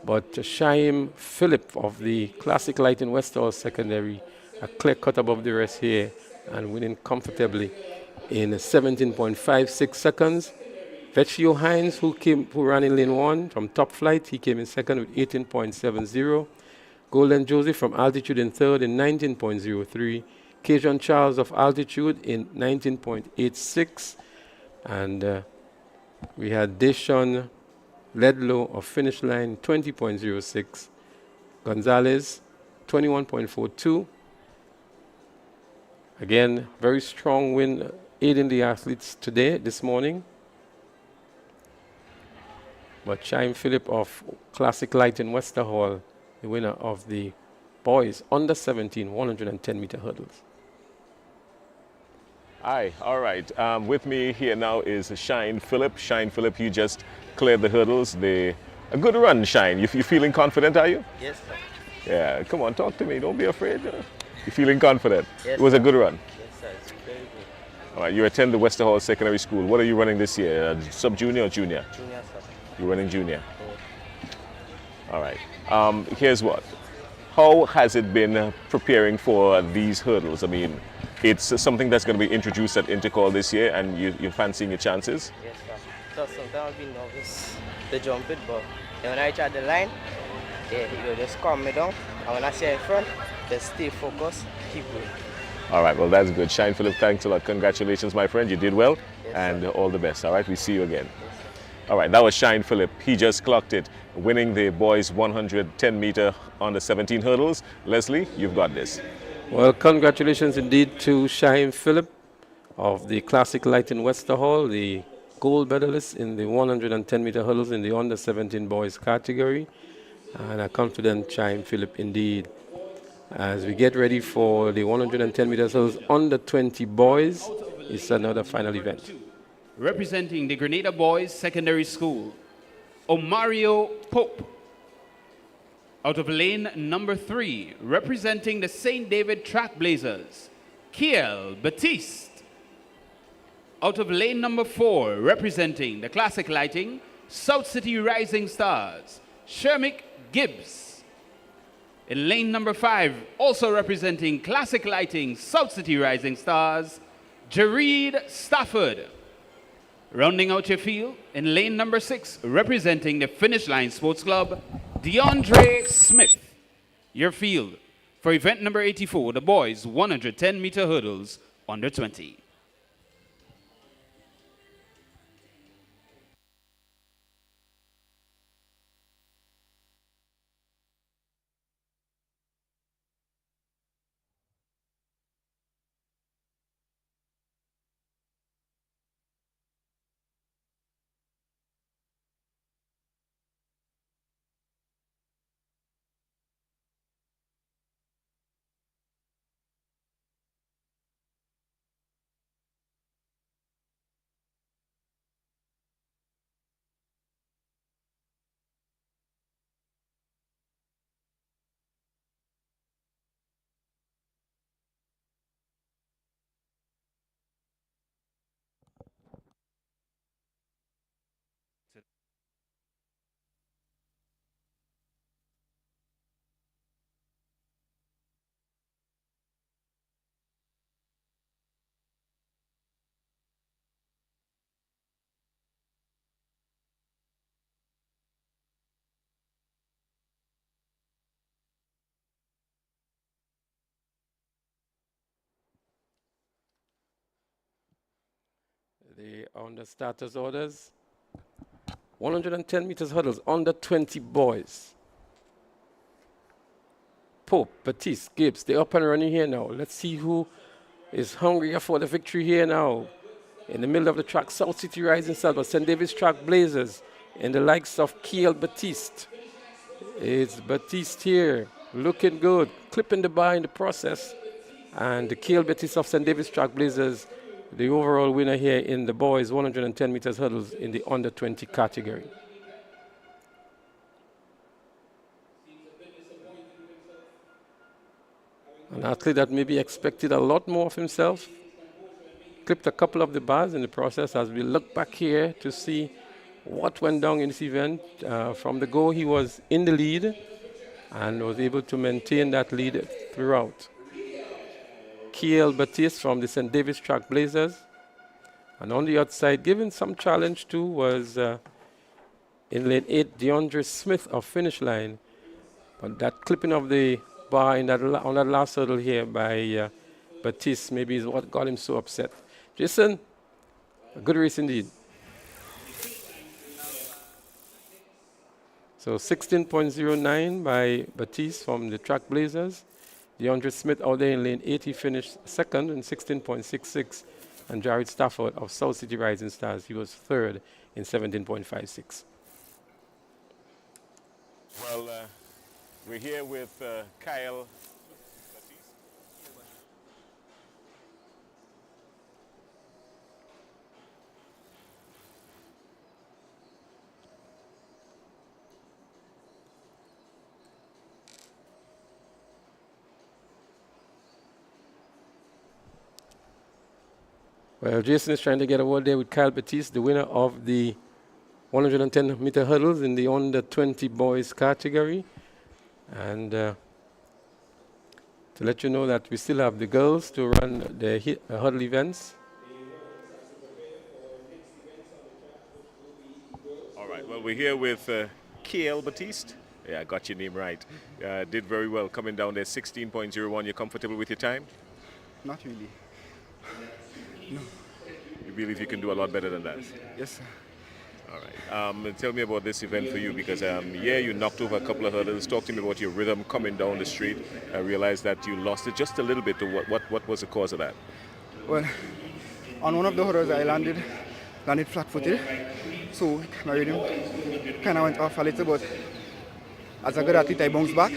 But Shaim Philip of the Classic Light in Wester Hall Secondary, a clear cut above the rest here and winning comfortably in 17.56 seconds. Vecchio Hines, who ran in lane 1 from top flight, he came in second with 18.70. Golden Joseph from altitude in third in 19.03. Cajun Charles of altitude in 19.86. And we had Deshaun Ledlow of finish line 20.06. Gonzalez 21.42. Again, very strong win aiding the athletes today, this morning. But Chaim Phillip of Classic Light in Wester Hall, the winner of the boys under 17 110-meter hurdles.
Aye, all right. With me here now is Shine Phillip. Shine Phillip, you just cleared the hurdles. A good run, Shine. You feeling confident, are you?
Yes, sir.
Yeah, come on, talk to me. Don't be afraid. You feeling confident?
Yes,
it was
sir.
a good run.
Yes, sir. It's very good.
All right, you attend the Wester Hall Secondary School. What are you running this year? Sub-junior or junior?
Junior, sir.
You're running junior.
Oh.
All right. Here's what. How has it been preparing for these hurdles? I mean, it's something that's going to be introduced at Intercall this year, and you're fancying your chances?
Yes, sir. So sometimes I'll be nervous to jump it, but when I reach at the line, you just calm me down. And when I see in front, just stay focused, keep going.
All right, well, that's good. Shine Phillip, thanks a lot. Congratulations, my friend. You did well,
Yes,
and
sir.
all the best. All right, we see you again.
Yes, sir.
All right, that was Shine Phillip. He just clocked it, winning the boys 110-meter under 17 hurdles. Leslie, you've got this.
Well, congratulations indeed to Chaim Phillip of the Classic Light in Wester Hall, the gold medalist in the 110-meter hurdles in the under 17 boys category. And a confident Chaim Phillip indeed. As we get ready for the 110-meter hurdles under 20 boys, it's another final event.
Representing the Grenada Boys Secondary School, Omario Pope. Out of lane number 3, representing the St. David Trackblazers, Kiel Batiste. Out of lane number 4, representing the Classic Lighting, South City Rising Stars, Shermick Gibbs. In lane number 5, also representing Classic Lighting, South City Rising Stars, Jareed Stafford. Rounding out your field, in lane number 6, representing the Finish Line Sports Club, DeAndre Smith. Your field for event number 84, the boys 110-meter hurdles under 20.
The on the starters orders, 110 meters hurdles under 20 boys. Pope, Batiste, Gibbs, they're up and running here now. Let's see who is hungrier for the victory here now. In the middle of the track, South City Rising Stars, St. David's Trackblazers, and the likes of Kiel Batiste. It's Batiste here, looking good, clipping the bar in the process. And the Kiel Batiste of St. David's Trackblazers, the overall winner here in the boys 110 meters hurdles in the under 20 category. An athlete that maybe expected a lot more of himself, clipped a couple of the bars in the process as we look back here to see what went down in this event. From the go, he was in the lead and was able to maintain that lead throughout. Kiel Batiste from the St. David's Trackblazers. And on the outside, given some challenge too, was in lane 8, DeAndre Smith of Finish Line. But that clipping of the bar in that on that last hurdle here by Batiste maybe is what got him so upset. Jason, a good race indeed. So 16.09 by Batiste from the Track Blazers. DeAndre Smith out there in lane 8, he finished second in 16.66. And Jared Stafford of South City Rising Stars, he was third in 17.56.
Well, we're here with Kyle.
Well, Jason is trying to get a word there with Kyle Batiste, the winner of the 110-meter hurdles in the under 20 boys category. And to let you know that we still have the girls to run the hurdle events.
All right, well, we're here with Kyle Batiste. Yeah, I got your name right. Did very well coming down there, 16.01. You're comfortable with your time?
Not really. No.
You believe you can do a lot better than that?
Yes, sir.
All right. Tell me about this event for you, because yeah, you knocked over a couple of hurdles. Talk to me about your rhythm coming down the street. I realized that you lost it just a little bit. What was the cause of that?
Well, on one of the hurdles I landed flat-footed, so my rhythm kind of went off a little, but as a good athlete I bounced back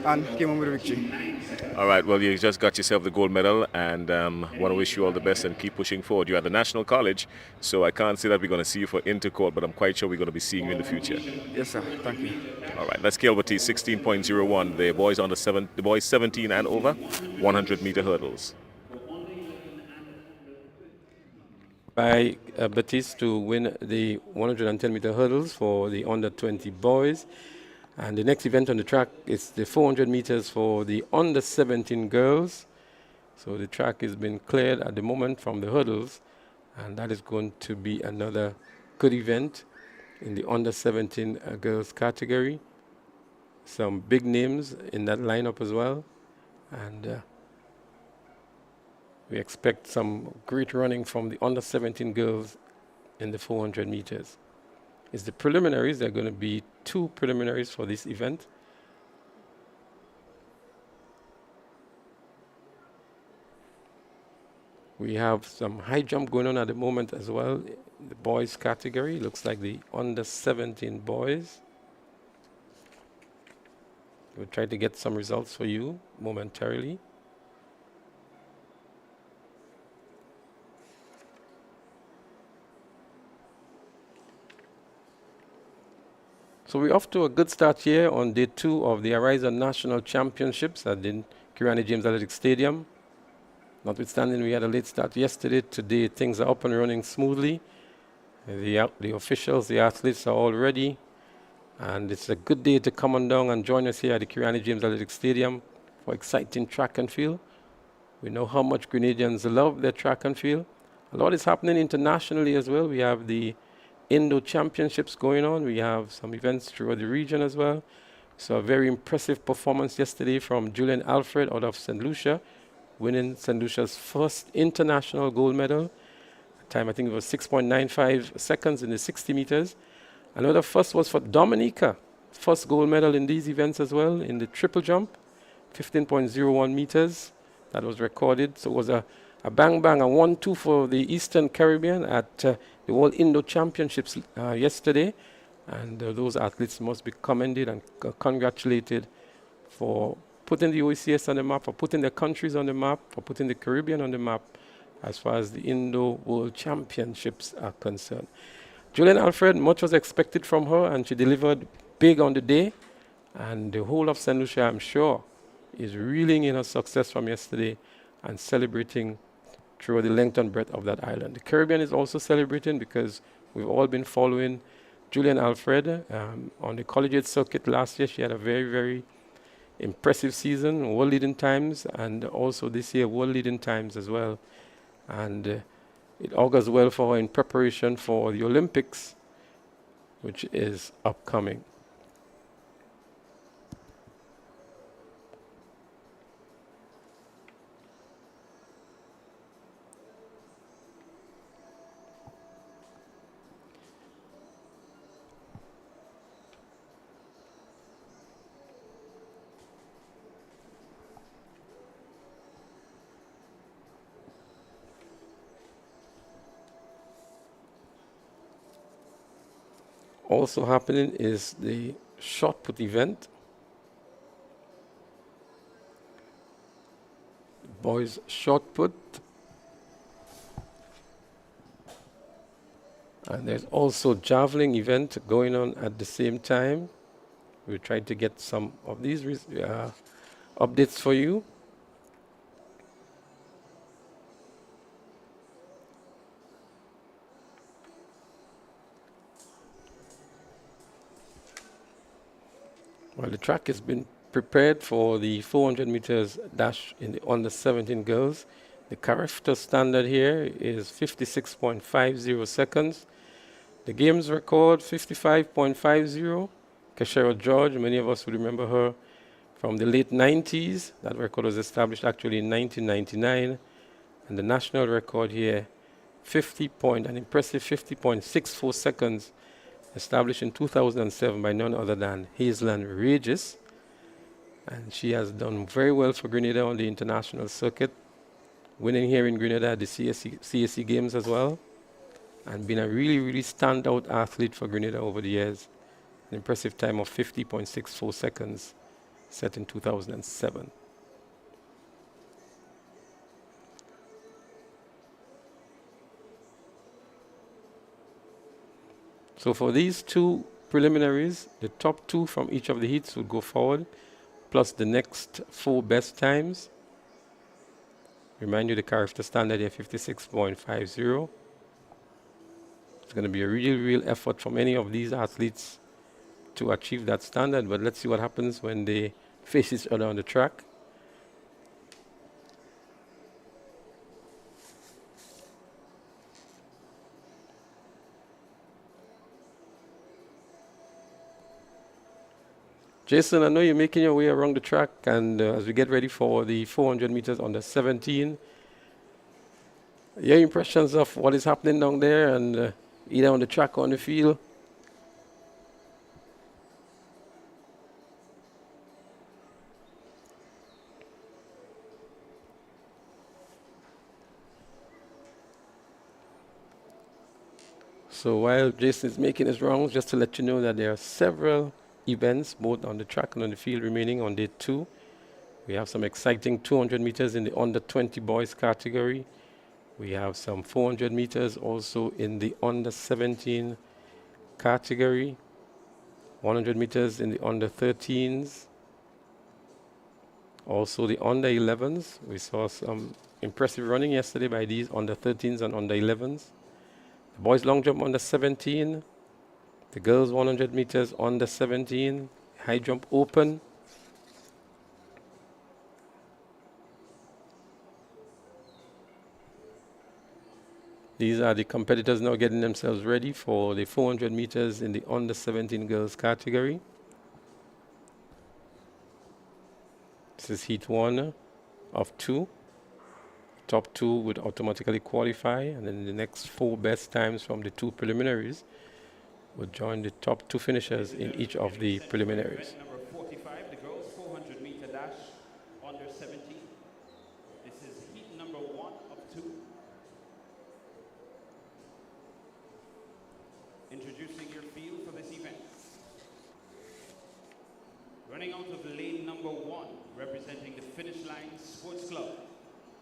and came home with a victory.
All right, well, you just got yourself the gold medal, and want to wish you all the best and keep pushing forward. You're at the National College, so I can't say that we're going to see you for Intercourt, but I'm quite sure we're going to be seeing you in the future.
Yes, sir. Thank you.
All right, let's Kyle Batiste, 16.01. The boys under the boys 17 and over, 100-meter hurdles.
By Batiste to win the 110-meter hurdles for the under 20 boys. And the next event on the track is the 400 meters for the under 17 girls. So the track has been cleared at the moment from the hurdles, and that is going to be another good event in the under 17 girls category. Some big names in that lineup as well, and we expect some great running from the under 17 girls in the 400 meters. It's the preliminaries. There are going to be 2 preliminaries for this event. We have some high jump going on at the moment as well. The boys category looks like the under 17 boys. We'll try to get some results for you momentarily. So we're off to a good start here on day 2 of the Ariza National Championships at the Kirani James Athletic Stadium. Notwithstanding we had a late start yesterday, today things are up and running smoothly. The officials, the athletes are all ready. And it's a good day to come on down and join us here at the Kirani James Athletic Stadium for exciting track and field. We know how much Grenadians love their track and field. A lot is happening internationally as well. We have the Indo Championships going on. We have some events throughout the region as well. So a very impressive performance yesterday from Julian Alfred out of St. Lucia, winning St. Lucia's first international gold medal. Time I think it was 6.95 seconds in the 60 meters. Another first was for Dominica, first gold medal in these events as well in the triple jump, 15.01 meters. That was recorded. So it was a bang bang, a 1-2 for the Eastern Caribbean at the World Indo Championships yesterday. And those athletes must be commended and congratulated for putting the OECS on the map, for putting their countries on the map, for putting the Caribbean on the map as far as the Indo World Championships are concerned. Julian Alfred, much was expected from her, and she delivered big on the day. And the whole of St. Lucia, I'm sure, is reeling in her success from yesterday and celebrating through the length and breadth of that island. The Caribbean is also celebrating because we've all been following Julian Alfred on the collegiate circuit last year. She had a very, very impressive season, world leading times, and also this year world leading times as well. And it augurs well for her in preparation for the Olympics, which is upcoming. Also happening is the shot put event. Boys shot put. And there's also javelin event going on at the same time. We'll try to get some of these updates for you. Well, the track has been prepared for the 400 meters dash in the under 17 girls. The character standard here is 56.50 seconds. The games record 55.50. Kashera George, many of us would remember her from the late 90s. That record was established actually in 1999. And the national record here, an impressive 50.64 seconds, established in 2007 by none other than Hazeland Regis. And she has done very well for Grenada on the international circuit, winning here in Grenada at the CSC Games as well, and been a really, really standout athlete for Grenada over the years. An impressive time of 50.64 seconds set in 2007. So for these two preliminaries, the top two from each of the heats would go forward, plus the next 4 best times. Remind you the character standard here, 56.50. It's going to be a real effort from any of these athletes to achieve that standard, but let's see what happens when they face each other on the track. Jason, I know you're making your way around the track, and as we get ready for the 400 meters under 17, your impressions of what is happening down there, and either on the track or on the field? So while Jason is making his rounds, just to let you know that there are several events, both on the track and on the field, remaining on day 2. We have some exciting 200 meters in the under 20 boys category. We have some 400 meters also in the under 17 category. 100 meters in the under 13s. Also the under 11s. We saw some impressive running yesterday by these under 13s and under 11s. The boys long jump under 17. The girls 100 meters under 17, high jump open. These are the competitors now getting themselves ready for the 400 meters in the under 17 girls category. This is heat 1 of 2. Top 2 would automatically qualify, and then the next 4 best times from the 2 preliminaries would join the top 2 finishers in each of the preliminaries.
Number 45, the girls 400 meter dash under 17. This is heat number 1 of 2. Introducing your field for this event. Running out of lane number 1, representing the Finish Line Sports Club,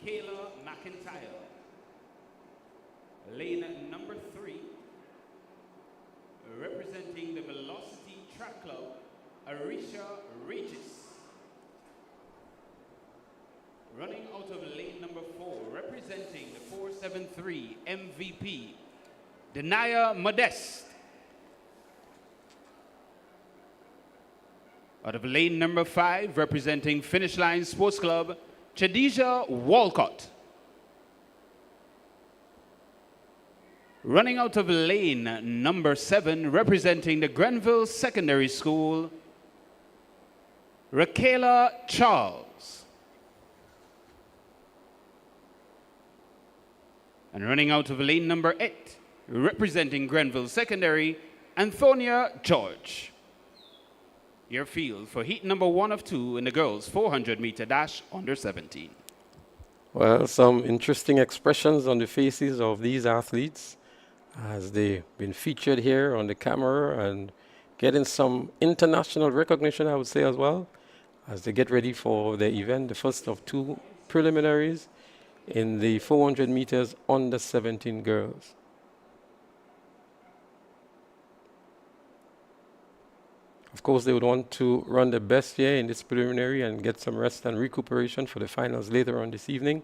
Kayla McIntyre. Lane number 3, representing the Velocity Track Club, Arisa Regis. Running out of lane number 4, representing the 473 MVP, Denaya Modeste. Out of lane number 5, representing Finish Line Sports Club, Chadija Walcott. Running out of lane number 7, representing the Grenville Secondary School, Raquela Charles. And running out of lane number 8, representing Grenville Secondary, Antonia George. Your field for heat number 1 of 2 in the girls 400 meter dash under 17.
Well, some interesting expressions on the faces of these athletes as they've been featured here on the camera and getting some international recognition, I would say, as well, as they get ready for the event, the first of two preliminaries in the 400 meters under 17 girls. Of course, they would want to run the best here in this preliminary and get some rest and recuperation for the finals later on this evening.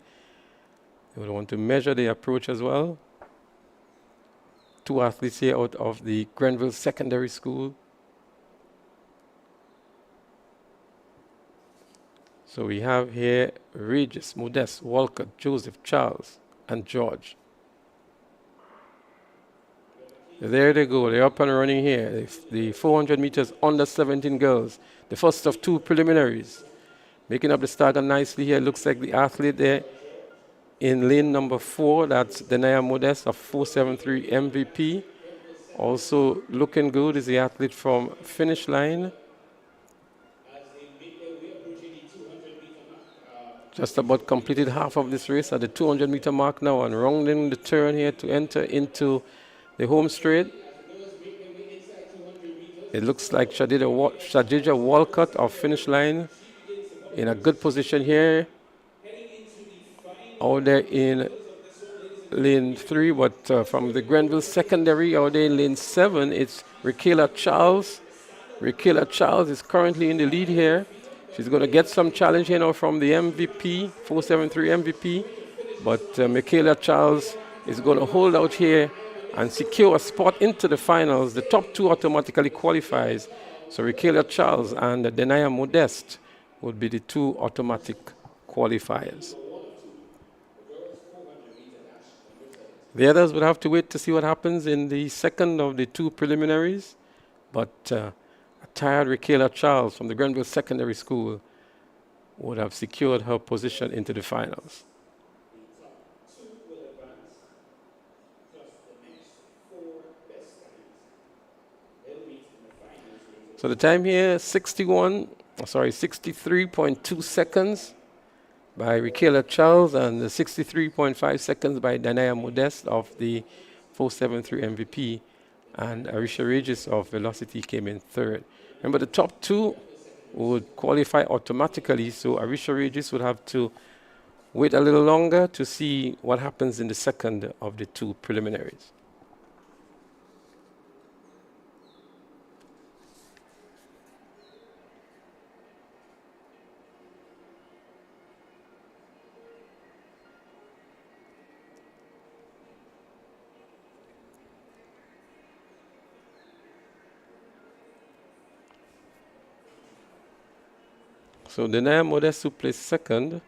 They would want to measure the approach as well. Two athletes here out of the Grenville Secondary School. So we have here Regis, Modeste, Walcott, Joseph, Charles, and George. There they go, they're up and running here. It's the 400 meters under 17 girls, the first of two preliminaries. Making up the stagger nicely here, looks like the athlete there in lane number 4, that's Denaya Modeste of 473 MVP. Also looking good is the athlete from Finish Line. Just about completed half of this race at the 200 meter mark now and rounding the turn here to enter into the home straight. It looks like Shadija Walcott of Finish Line in a good position here. Out there in lane 3, but from the Grenville Secondary, out there in lane 7, it's Rakela Charles. Rakela Charles is currently in the lead here. She's going to get some challenge here now from the MVP, 473 MVP. But Michaela Charles is going to hold out here and secure a spot into the finals. The top two automatically qualifies. So Rakela Charles and Denaya Modeste would be the two automatic qualifiers. The others would have to wait to see what happens in the second of the two preliminaries. But a tired Rakela Charles from the Grenville Secondary School would have secured her position into the finals. So the time here, 63.2 seconds by Rakela Charles and 63.5 seconds by Denaya Modeste of the 473 MVP, and Arisa Regis of Velocity came in third. Remember, the top two would qualify automatically, so Arisa Regis would have to wait a little longer to see what happens in the second of the two preliminaries. So Denaya Modeste, who placed second,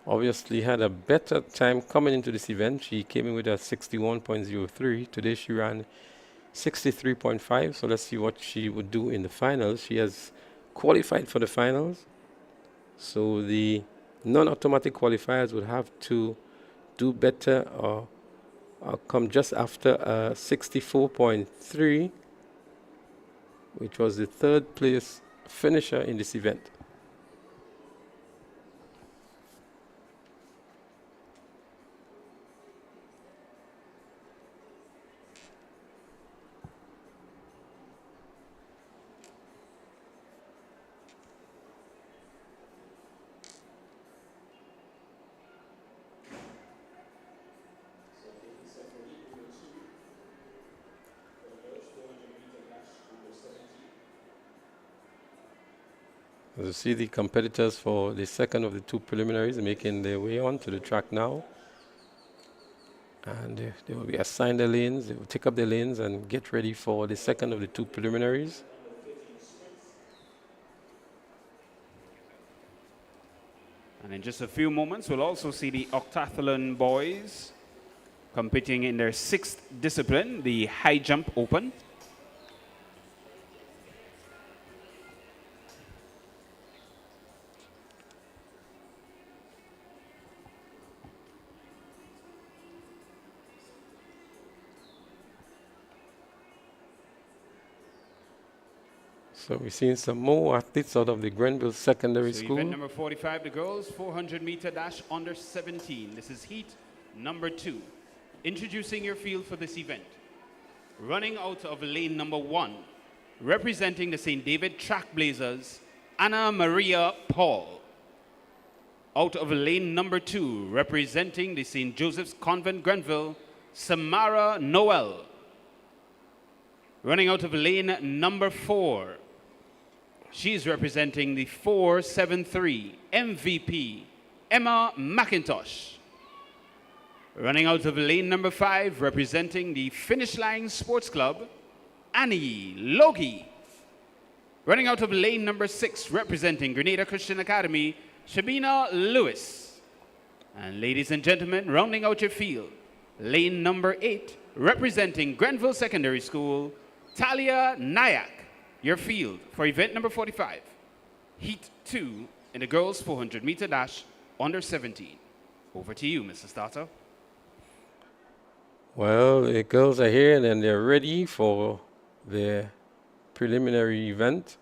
obviously had a better time coming into this event. She came in with a 61.03. Today she ran 63.5. So let's see what she would do in the finals. She has qualified for the finals. So the non-automatic qualifiers would have to do better or come just after 64.3, which was the third place finisher in this event. As you see, the competitors for the second of the two preliminaries making their way onto the track now. And they will be assigned their lanes. They will take up their lanes and get ready for the second of the two preliminaries.
And in just a few moments, we'll also see the Octathlon boys competing in their sixth discipline, the high jump open.
So we've seen some more athletes out of the Grenville Secondary School.
Event number 45, the girls, 400 meter dash under 17. This is heat number 2. Introducing your field for this event. Running out of lane number 1, representing the St. David Trackblazers, Anna Maria Paul. Out of lane number 2, representing the St. Joseph's Convent Grenville, Samara Noel. Running out of lane number 4, she's representing the 473 MVP, Emma McIntosh. Running out of lane number 5, representing the Finish Line Sports Club, Annie Logie. Running out of lane number 6, representing Grenada Christian Academy, Shabina Lewis. And ladies and gentlemen, rounding out your field, lane number 8, representing Grenville Secondary School, Talia Nayak. Your field for event number 45, Heat 2 in the girls 400-meter dash under 17. Over to you, Mr. Starter.
Well, the girls are here and they're ready for the preliminary event.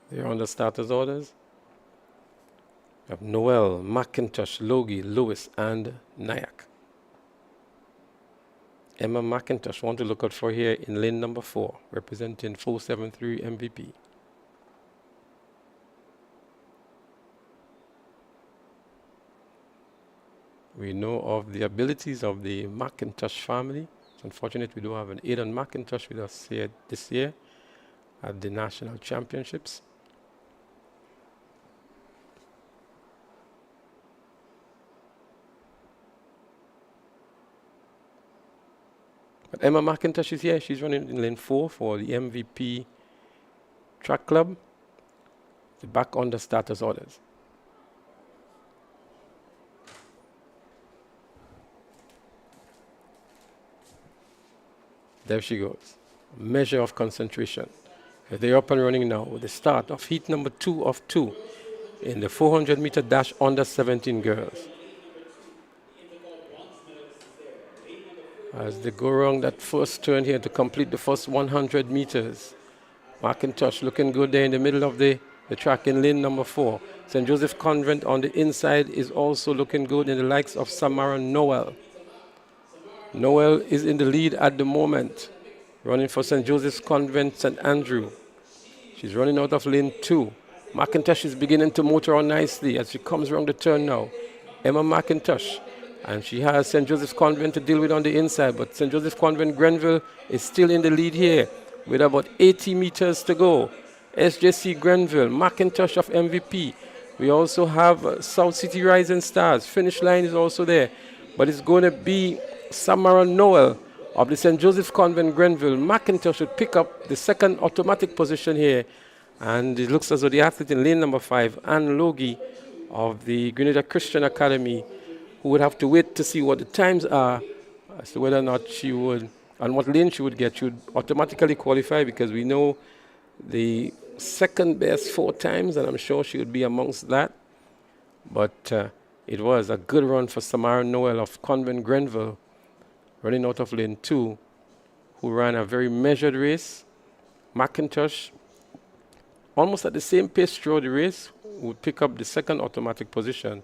They're on the starters' orders. We have Noel, McIntosh, Logie, Lewis, and Nayak. Emma McIntosh, want to look out for here in lane number 4, representing 473 MVP. We know of the abilities of the McIntosh family. It's unfortunate we don't have an Aidan McIntosh with us here this year at the national championships. But Emma McIntosh is here. She's running in lane 4 for the MVP track club. The back on the starters' orders. There she goes. Measure of concentration. They're up and running now with the start of heat number 2 of 2 in the 400-meter dash under 17 girls. As they go around that first turn here to complete the first 100 meters. McIntosh looking good there in the middle of the track in lane number 4. St. Joseph Convent on the inside is also looking good in the likes of Samara Noel. Noel is in the lead at the moment, running for St. Joseph's Convent, St. Andrew. She's running out of lane 2. McIntosh is beginning to motor on nicely as she comes around the turn now. Emma McIntosh. And she has St. Joseph's Convent to deal with on the inside, but St. Joseph's Convent Grenville is still in the lead here with about 80 meters to go. SJC Grenville, McIntosh of MVP. We also have South City Rising Stars. Finish line is also there, but it's going to be Samara Noel of the St. Joseph's Convent Grenville. McIntosh should pick up the second automatic position here. And it looks as though the athlete in lane number 5, Anne Logie of the Grenada Christian Academy, who would have to wait to see what the times are as to whether or not she would, and what lane she would get. She would automatically qualify because we know the second best 4 times, and I'm sure she would be amongst that. But it was a good run for Samara Noel of Convent Grenville, running out of lane 2, who ran a very measured race. McIntosh, almost at the same pace throughout the race, would pick up the second automatic position.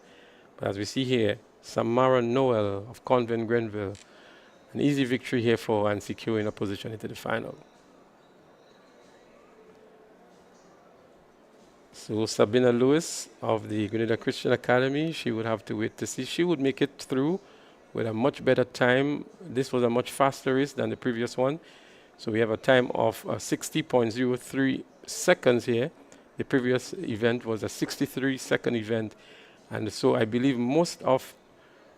But as we see here, Samara Noel of Convent Grenville, an easy victory here for and securing a position into the final. So Sabina Lewis of the Grenada Christian Academy, she would have to wait to see. She would make it through with a much better time. This was a much faster race than the previous one. So we have a time of 60.03 seconds here. The previous event was a 63-second event. And so I believe most of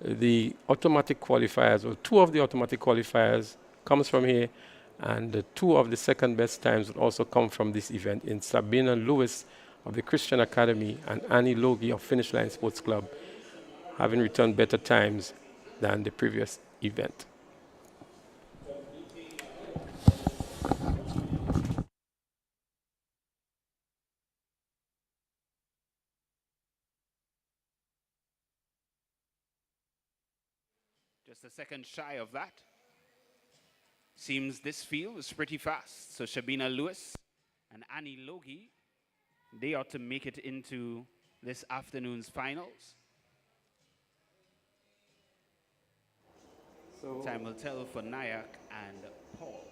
the automatic qualifiers, or 2 of the automatic qualifiers, comes from here. And 2 of the second best times would also come from this event in Sabina Lewis of the Christian Academy and Annie Logie of Finish Line Sports Club, having returned better times than the previous event.
Just a second shy of that. Seems this field is pretty fast. So Shabina Lewis and Annie Logie, they ought to make it into this afternoon's finals.
So
Time will tell for Nayak and Paul.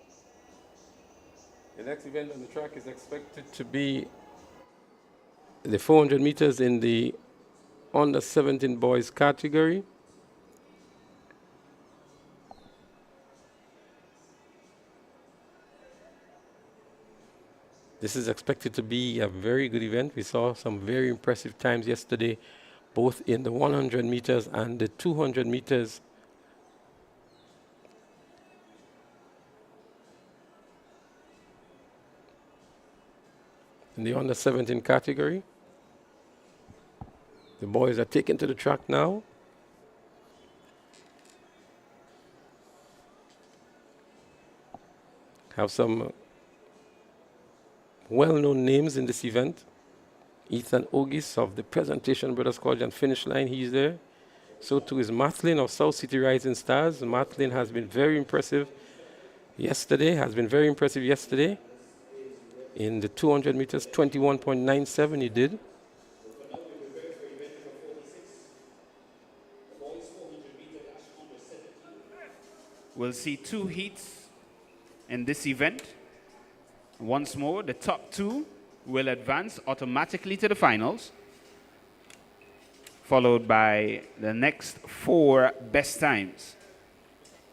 the next event on the track is expected to be the 400 meters in the under 17 boys category. This is expected to be a very good event. We saw some very impressive times yesterday, both in the 100 meters and the 200 meters. In the under 17 category. The boys are taken to the track now. Have some well-known names in this event. Ethan Ogis of the Presentation Brothers College and Finish Line, he's there. So too is Mathlin of South City Rising Stars. Mathlin has been very impressive yesterday, In the 200 meters, 21.97 he did.
We'll see 2 heats in this event. Once more, the top 2 will advance automatically to the finals, followed by the next 4 best times.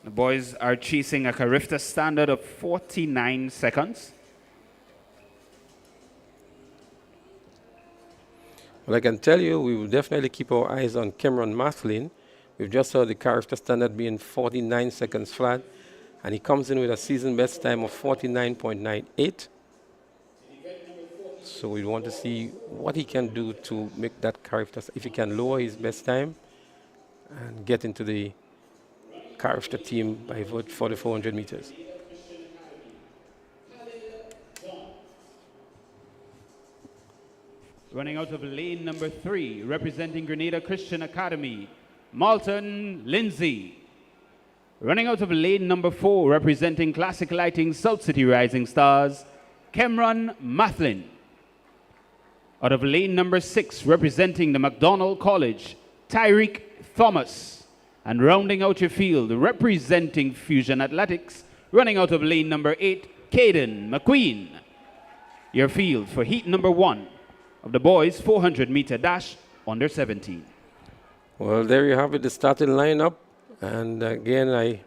The boys are chasing a Carifta standard of 49 seconds.
Well, I can tell you, we will definitely keep our eyes on Cameron Mathlin. We've just saw the Carifta standard being 49 seconds flat, and he comes in with a season best time of 49.98. So we want to see what he can do to make that Carifta, if he can lower his best time and get into the Carifta team by vote for the 400 meters.
Running out of lane number 3, representing Grenada Christian Academy, Malton Lindsay. Running out of lane number 4, representing Classic Lighting South City Rising Stars, Cameron Mathlin. Out of lane number 6, representing the McDonald College, Tyreek Thomas. And rounding out your field, representing Fusion Athletics, running out of lane number 8, Caden McQueen. Your field for heat number 1 of the boys 400-meter dash under 17.
Well, there you have it, the starting lineup. And again, I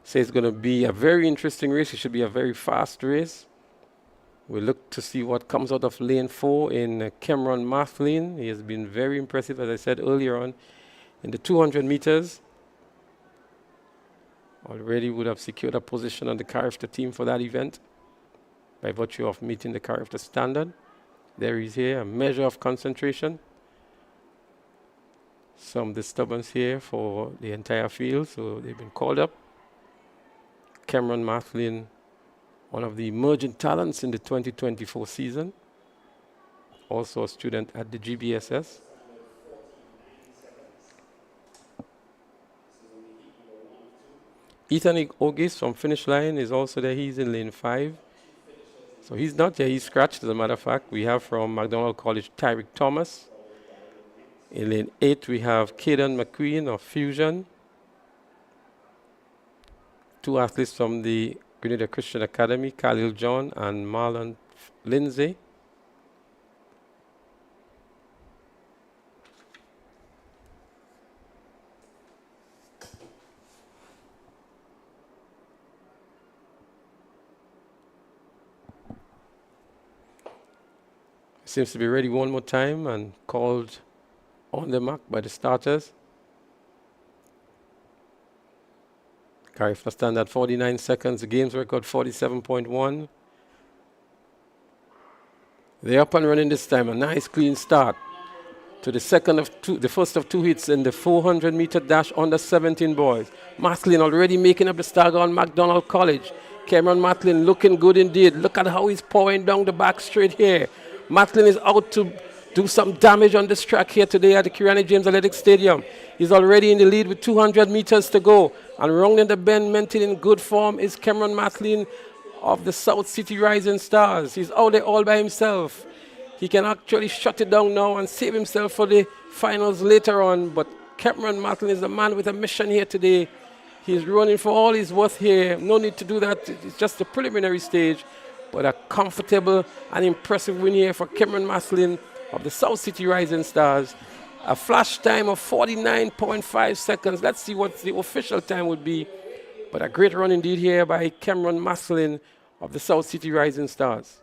say it's going to be a very interesting race. It should be a very fast race. We look to see what comes out of lane 4 in Cameron Mathlin. He has been very impressive, as I said earlier on, in the 200 meters. Already would have secured a position on the Carifta team for that event by virtue of meeting the Carifta standard. There he's here, a measure of concentration. Some disturbance here for the entire field, so they've been called up. Cameron Mathlin, one of the emerging talents in the 2024 season. Also a student at the GBSS. Ethan Ogis from Finish Line is also there. He's in lane 5. So he's not there, he's scratched, as a matter of fact. We have from McDonald College, Tyreek Thomas. In lane 8, we have Caden McQueen of Fusion. 2 athletes from the Grenada Christian Academy, Khalil John and Marlon Lindsay. Seems to be ready one more time and called on the mark by the starters. Carifta standard 49 seconds, the games record 47.1. They're up and running this time, a nice clean start to the first of 2 hits in the 400-meter dash under 17 boys. Mathlin already making up the stagger on McDonald College. Cameron Mathlin looking good indeed. Look at how he's pouring down the back straight here. Mathlin is out to do some damage on this track here today at the Kirani James Athletic Stadium. He's already in the lead with 200 meters to go. And rounding the bend, maintaining good form, is Cameron Mathlin of the South City Rising Stars. He's out there all by himself. he can actually shut it down now and save himself for the finals later on. But Cameron Martin is the man with a mission here today. He's running for all he's worth here. No need to do that. It's just the preliminary stage. But a comfortable and impressive win here for Cameron Maslin of the South City Rising Stars. A flash time of 49.5 seconds. Let's see what the official time would be. But a great run indeed here by Cameron Maslin of the South City Rising Stars.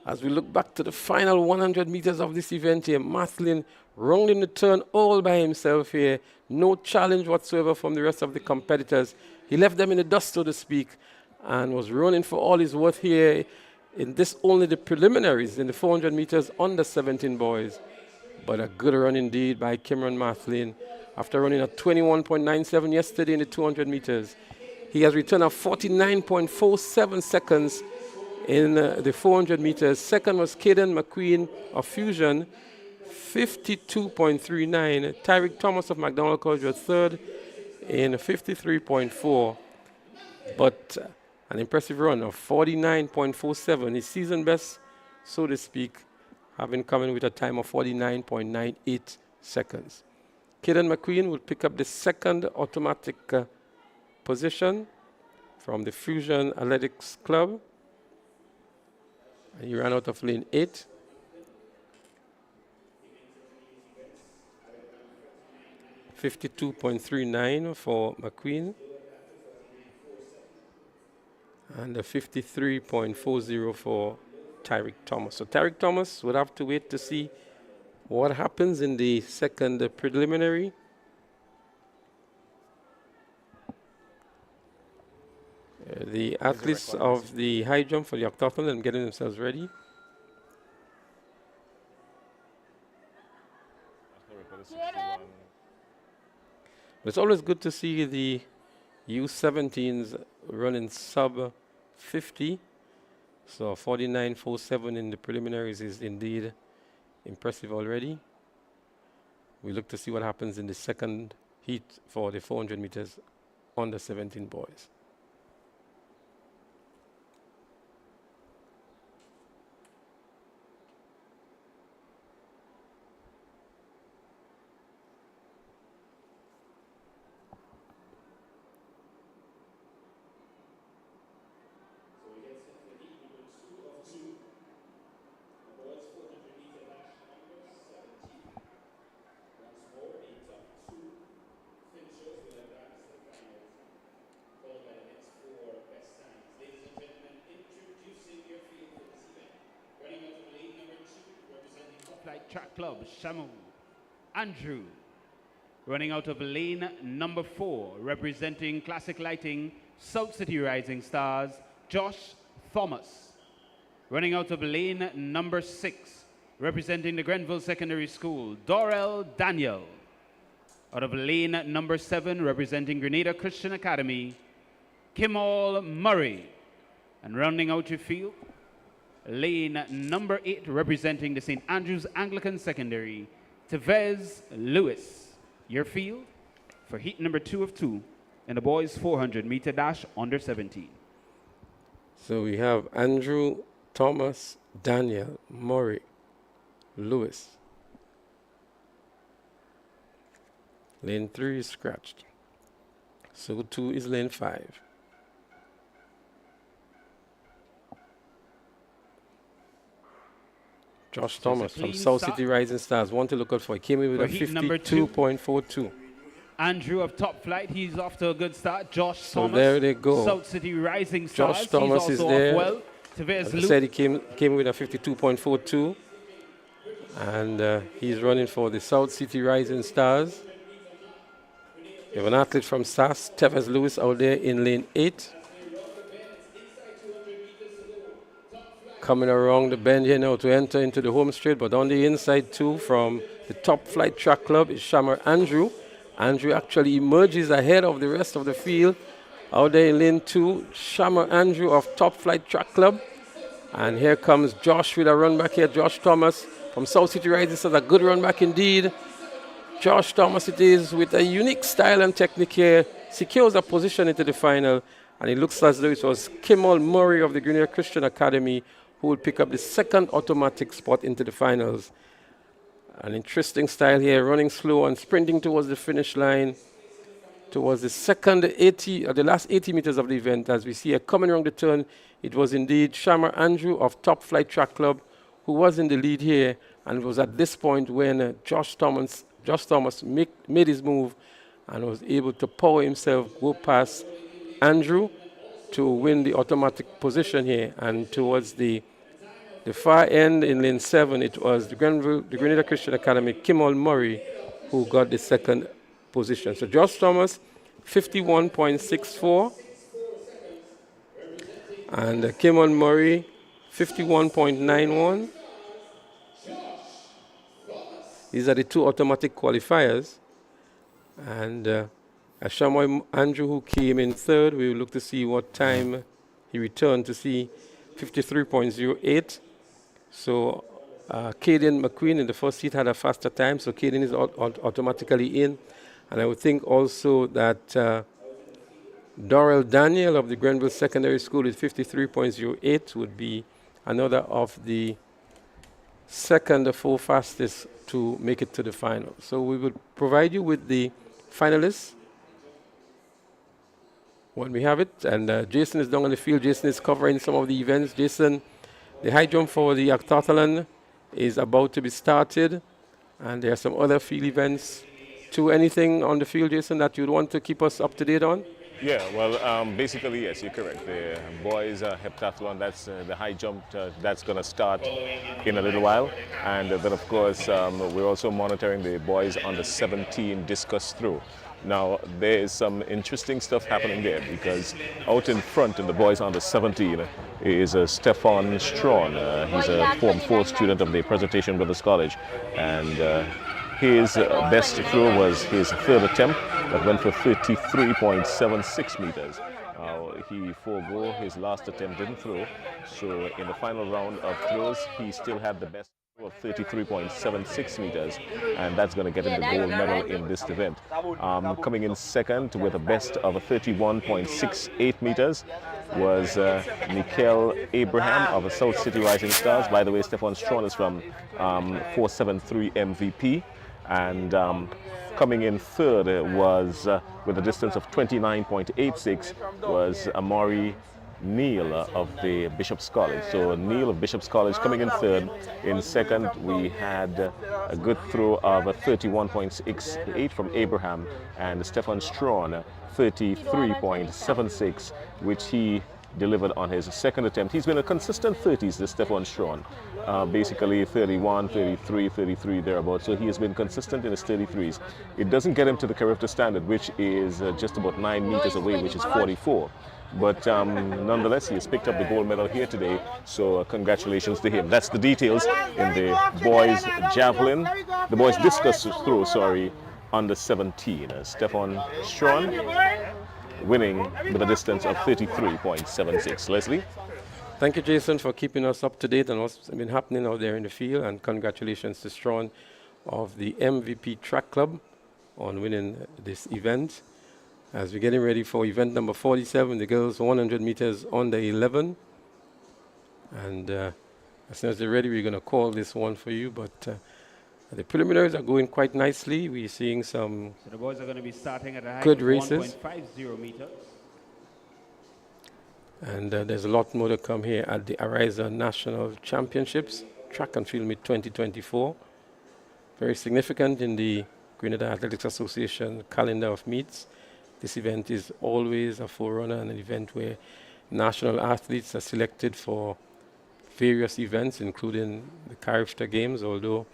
As we look back to the final 100 meters of this event here, Maslin rounding the turn all by himself here. No challenge whatsoever from the rest of the competitors. He left them in the dust, so to speak, and was running for all his worth here in this only the preliminaries in the 400 meters under 17 boys. But a good run indeed by Cameron Maslin. After running at 21.97 yesterday in the 200 meters, he has returned at 49.47 seconds in the 400 meters. Second was Caden McQueen of Fusion, 52.39. Tyreek Thomas of McDonald College was third in 53.4. But an impressive run of 49.47, his season best, so to speak, having come in with a time of 49.98 seconds. Caden McQueen will pick up the second automatic position from the Fusion Athletics Club. And he ran out of lane 8. .39 for McQueen. And a 53.40 for Tyreek Thomas. So Tyreek Thomas would have to wait to see what happens in the second preliminary. The athletes of the high jump for the Octathlon and getting themselves ready. It's always good to see the U17s running sub 50. So 49.47 in the preliminaries is indeed impressive already. We look to see what happens in the second heat for the 400 meters under 17 boys.
Track Club, Shamu. Andrew, running out of lane number 4, representing Classic Lighting, South City Rising Stars, Josh Thomas. Running out of lane number 6, representing the Grenville Secondary School, Dorel Daniel. Out of lane number 7, representing Grenada Christian Academy, Kimal Murray. And rounding out your field, lane number 8, representing the St. Andrews Anglican Secondary, Tevez Lewis. Your field for heat number 2 of 2 in the boys 400 meter dash under 17.
So we have Andrew, Thomas, Daniel, Murray, Lewis. Lane 3 is scratched. So 2 is lane 5. Josh Thomas from South City Rising Stars. Want to look out for. He came in with a 52.42.
Andrew of Top Flight, he's off to a good start. Josh
so
Thomas,
there they go.
South City Rising Stars.
Josh Thomas is there.
Well.
As I said, he came with a 52.42. And he's running for the South City Rising Stars. We have an athlete from SAS, Tevez Lewis, out there in lane 8. Coming around the bend here now to enter into the home straight, but on the inside too from the Top Flight Track Club is Shamar Andrew. Andrew actually emerges ahead of the rest of the field. Out there in lane 2, Shamar Andrew of Top Flight Track Club. And here comes Josh with a run back here. Josh Thomas from South City Rising Stars, a good run back indeed. Josh Thomas it is with a unique style and technique here. Secures a position into the final. And it looks as though it was Kimmel Murray of the Grenada Christian Academy who will pick up the second automatic spot into the finals. An interesting style here, running slow and sprinting towards the finish line, towards the the last 80 meters of the event. As we see her coming around the turn, it was indeed Shamar Andrew of Top Flight Track Club who was in the lead here, and it was at this point when Josh Thomas made his move and was able to power himself, go past Andrew to win the automatic position here. And towards the far end in lane 7, it was the Grenada Christian Academy, Kimmel Murray, who got the second position. So Josh Thomas, 51.64, and Kimmel Murray, 51.91. These are the two automatic qualifiers. And Ashamoy Andrew, who came in third, we will look to see what time he returned to see 53.08. So Caden McQueen in the first seat had a faster time, so Caden is automatically in. And I would think also that Dorrell Daniel of the Grenville Secondary School with 53.08 would be another of the second or four fastest to make it to the final. So we will provide you with the finalists when we have it. And Jason is down on the field. Jason is covering some of the events. Jason, the high jump for the Octathlon is about to be started, and there are some other field events. To anything on the field, Jason, that you'd want to keep us up to date on?
Yeah, well, basically, yes, you're correct. The boys heptathlon, that's the high jump, that's going to start in a little while. And then, of course, we're also monitoring the boys under 17 discus throw. Now, there is some interesting stuff happening there, because out in front in the boys under 17 is Stefan Strawn. He's a Form 4 student of the Presentation Brothers College. And his best throw was his third attempt that went for 33.76 meters. He forego his last attempt, didn't throw. So in the final round of throws, he still had the best throw of 33.76 meters, and that's going to get him the gold medal in this event. Coming in second with a best of 31.68 meters was Mikel Abraham of South City Rising Stars. By the way, Stefan Strawn is from 473 MVP. And coming in third was, with a distance of 29.86, was Amari Neal of the Bishop's College. So Neal of Bishop's College coming in third. In second, we had a good throw of 31.68 from Abraham, and Stefan Strawn 33.76, which he delivered on his second attempt. He's been a consistent 30s, this Stefan Strawn. Basically 31, 33, 33, thereabouts. So he has been consistent in his 33s. It doesn't get him to the character standard, which is just about 9 meters away, which is 44. But nonetheless, he has picked up the gold medal here today. So congratulations to him. That's the details in the boys javelin, the boys discus throw, sorry, under 17. Stefan Strawn winning with a distance of 33.76. Leslie?
Thank you, Jason, for keeping us up to date on what's been happening out there in the field, and congratulations to Strawn of the MVP Track Club on winning this event. As we're getting ready for event number 47, the girls 100 meters under 11. And as soon as they're ready, we're going to call this one for you. But the preliminaries are going quite nicely. We're seeing some
So the boys are going to be starting at a height
good
of
races.
1.50 meters.
And there's a lot more to come here at the Ariza National Championships, Track and Field Meet 2024. Very significant in the Grenada Athletics Association calendar of meets. This event is always a forerunner and an event where national athletes are selected for various events, including the Carriacou Games, although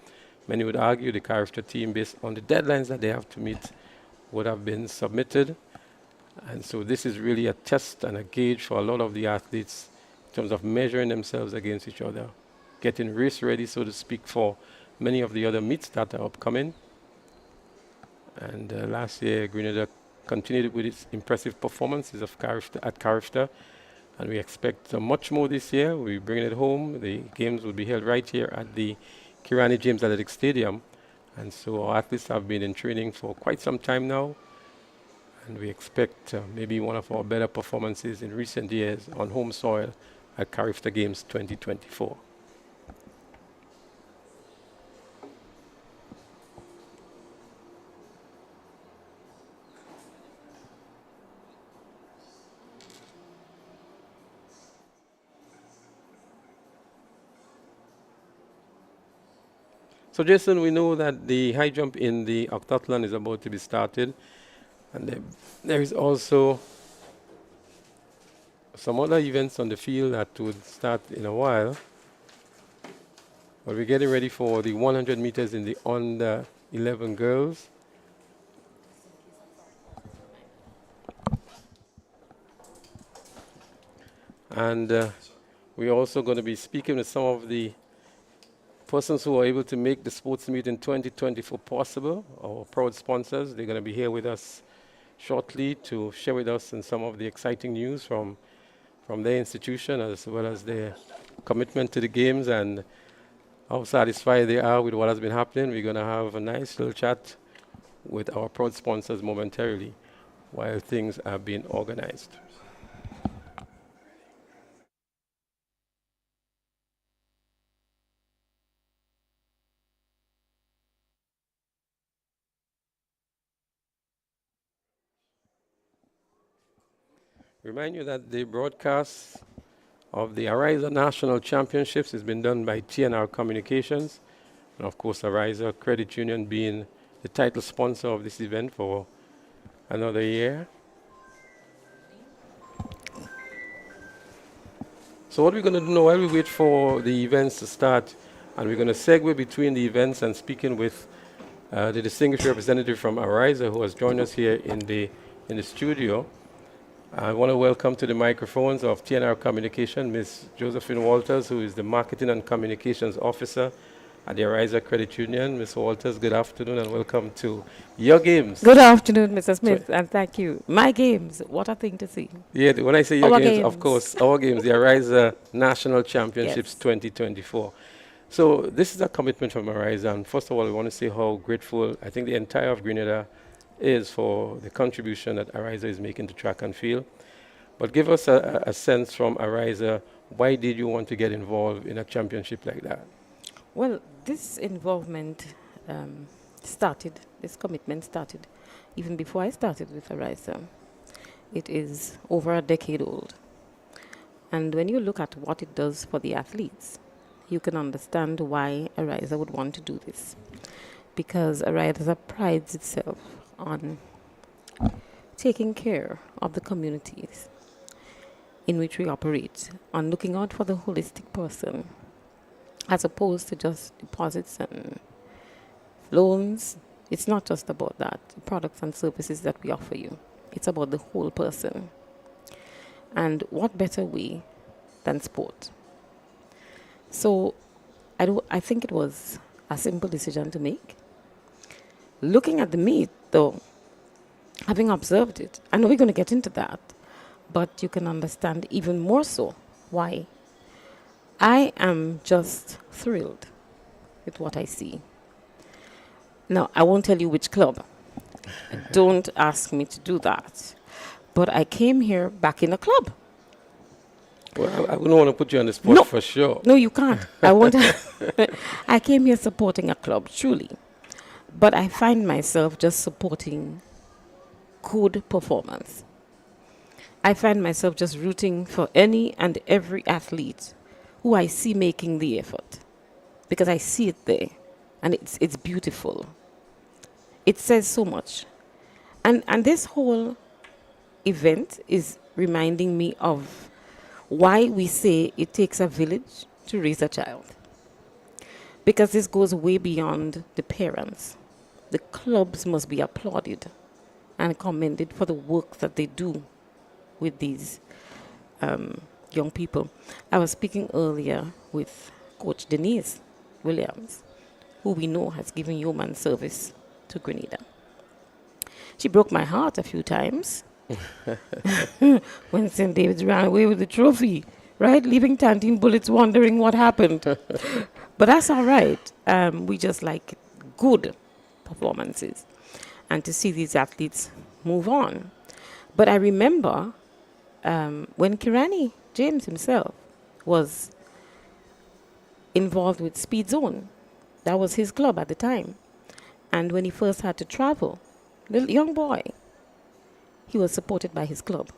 many would argue the Carriacou team, based on the deadlines that they have to meet, would have been submitted. And so this is really a test and a gauge for a lot of the athletes in terms of measuring themselves against each other, getting race ready, so to speak, for many of the other meets that are upcoming. And last year, Grenada continued with its impressive performances at Carriacou, and we expect much more this year. We're bringing it home. The games will be held right here at the Kirani James Athletic Stadium. And so our athletes have been in training for quite some time now. and we expect maybe one of our better performances in recent years on home soil at Carriacou Games 2024. So Jason, we know that the high jump in the Octathlon is about to be started, and there is also some other events on the field that would start in a while. But we're getting ready for the 100 meters in the under 11 girls. And we're also going to be speaking with some of the persons who are able to make the sports meet in 2024 possible, our proud sponsors. They're going to be here with us shortly to share with us some of the exciting news from their institution, as well as their commitment to the games and how satisfied they are with what has been happening. We're going to have a nice little chat with our proud sponsors momentarily while things are being organized. Remind you that the broadcast of the Ariza National Championships has been done by TNR Communications, and of course Ariza Credit Union being the title sponsor of this event for another year. So what we're going to do now, while we wait for the events to start, and we're going to segue between the events and speaking with the distinguished representative from Ariza who has joined us here in the studio. I want to welcome to the microphones of TNR Communication, Ms. Josephine Walters, who is the Marketing and Communications Officer at the Ariza Credit Union. Ms. Walters, good afternoon and welcome to your games.
Good afternoon, Mr. Smith, and thank you. My games, what a thing to see.
Yeah, when I say your games, of course, our games, the Ariza National Championships 2024. So this is a commitment from Ariza, and first of all, I want to say how grateful I think the entire of Grenada is for the contribution that Ariza is making to track and field. But give us a sense from Ariza, why did you want to get involved in a championship like that?
Well, this involvement this commitment started even before I started with Ariza. It is over a decade old. And when you look at what it does for the athletes, you can understand why Ariza would want to do this. Because Ariza prides itself on taking care of the communities in which we operate, on looking out for the holistic person, as opposed to just deposits and loans. It's not just about that, the products and services that we offer you. It's about the whole person. And what better way than sport? So I think it was a simple decision to make. Looking at the meet, though, having observed it, I know we're going to get into that, but you can understand even more so why. I am just thrilled with what I see. Now, I won't tell you which club. Don't ask me to do that. But I came here back in a club.
Well, I wouldn't want to put you on the spot for sure.
No, you can't. I won't. I came here supporting a club, truly. But I find myself just supporting good performance. I find myself just rooting for any and every athlete who I see making the effort, because I see it there, and it's beautiful. It says so much. And this whole event is reminding me of why we say it takes a village to raise a child. Because this goes way beyond the parents. The clubs must be applauded and commended for the work that they do with these young people. I was speaking earlier with Coach Denise Williams, who we know has given yeoman service to Grenada. She broke my heart a few times when St. David's ran away with the trophy, right? Leaving Tantine Bullets wondering what happened. But that's all right. We just like good performances. And to see these athletes move on. But I remember when Kirani James himself was involved with Speed Zone. That was his club at the time. And when he first had to travel, little young boy, he was supported by his club.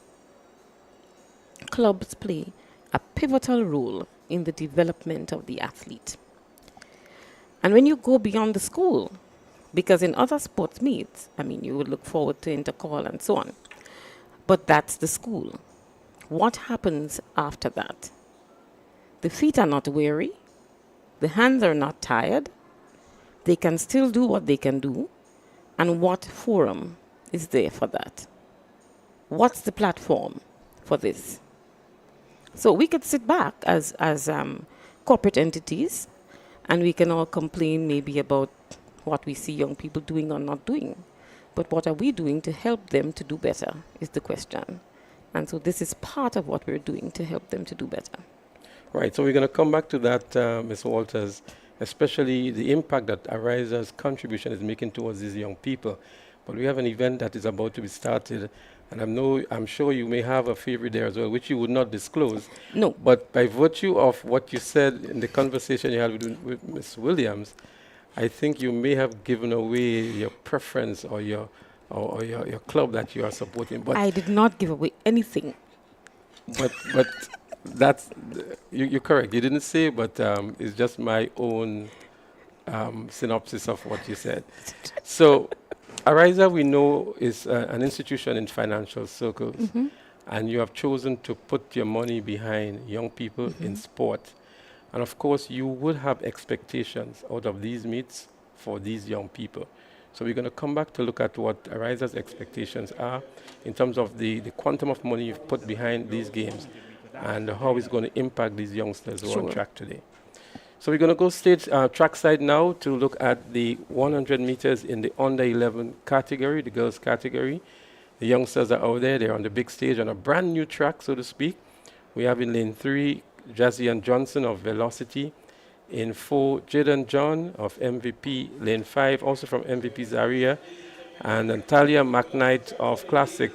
Clubs play a pivotal role in the development of the athlete. And when you go beyond the school, because in other sports meets, I mean, you would look forward to intercall and so on, but that's the school. What happens after that? The feet are not weary, the hands are not tired, they can still do what they can do, and what forum is there for that? What's the platform for this? So we could sit back as corporate entities, and we can all complain maybe about what we see young people doing or not doing. But what are we doing to help them to do better is the question. And so this is part of what we're doing to help them to do better.
Right, so we're going to come back to that, Ms. Walters, especially the impact that Ariza's contribution is making towards these young people. But we have an event that is about to be started, and I'm sure you may have a favorite there as well, which you would not disclose.
No.
But by virtue of what you said in the conversation you had with Ms. Williams, I think you may have given away your preference or your club that you are supporting. But
I did not give away anything.
But that's you're correct. You didn't say, but it's just my own synopsis of what you said. So, Ariza, we know, is an institution in financial circles, and you have chosen to put your money behind young people in sport. And of course, you would have expectations out of these meets for these young people. So we're going to come back to look at what Ariza's expectations are in terms of the quantum of money you've put behind these games and how it's going to impact these youngsters who are on track today. So we're going to go trackside now to look at the 100 meters in the under 11 category, the girls category. The youngsters are out there. They're on the big stage on a brand new track, so to speak. We have in lane 3, Jazzy and Johnson of Velocity. In 4, Jaden John of MVP. Lane 5, also from MVP Zaria. And Natalia McKnight of Classic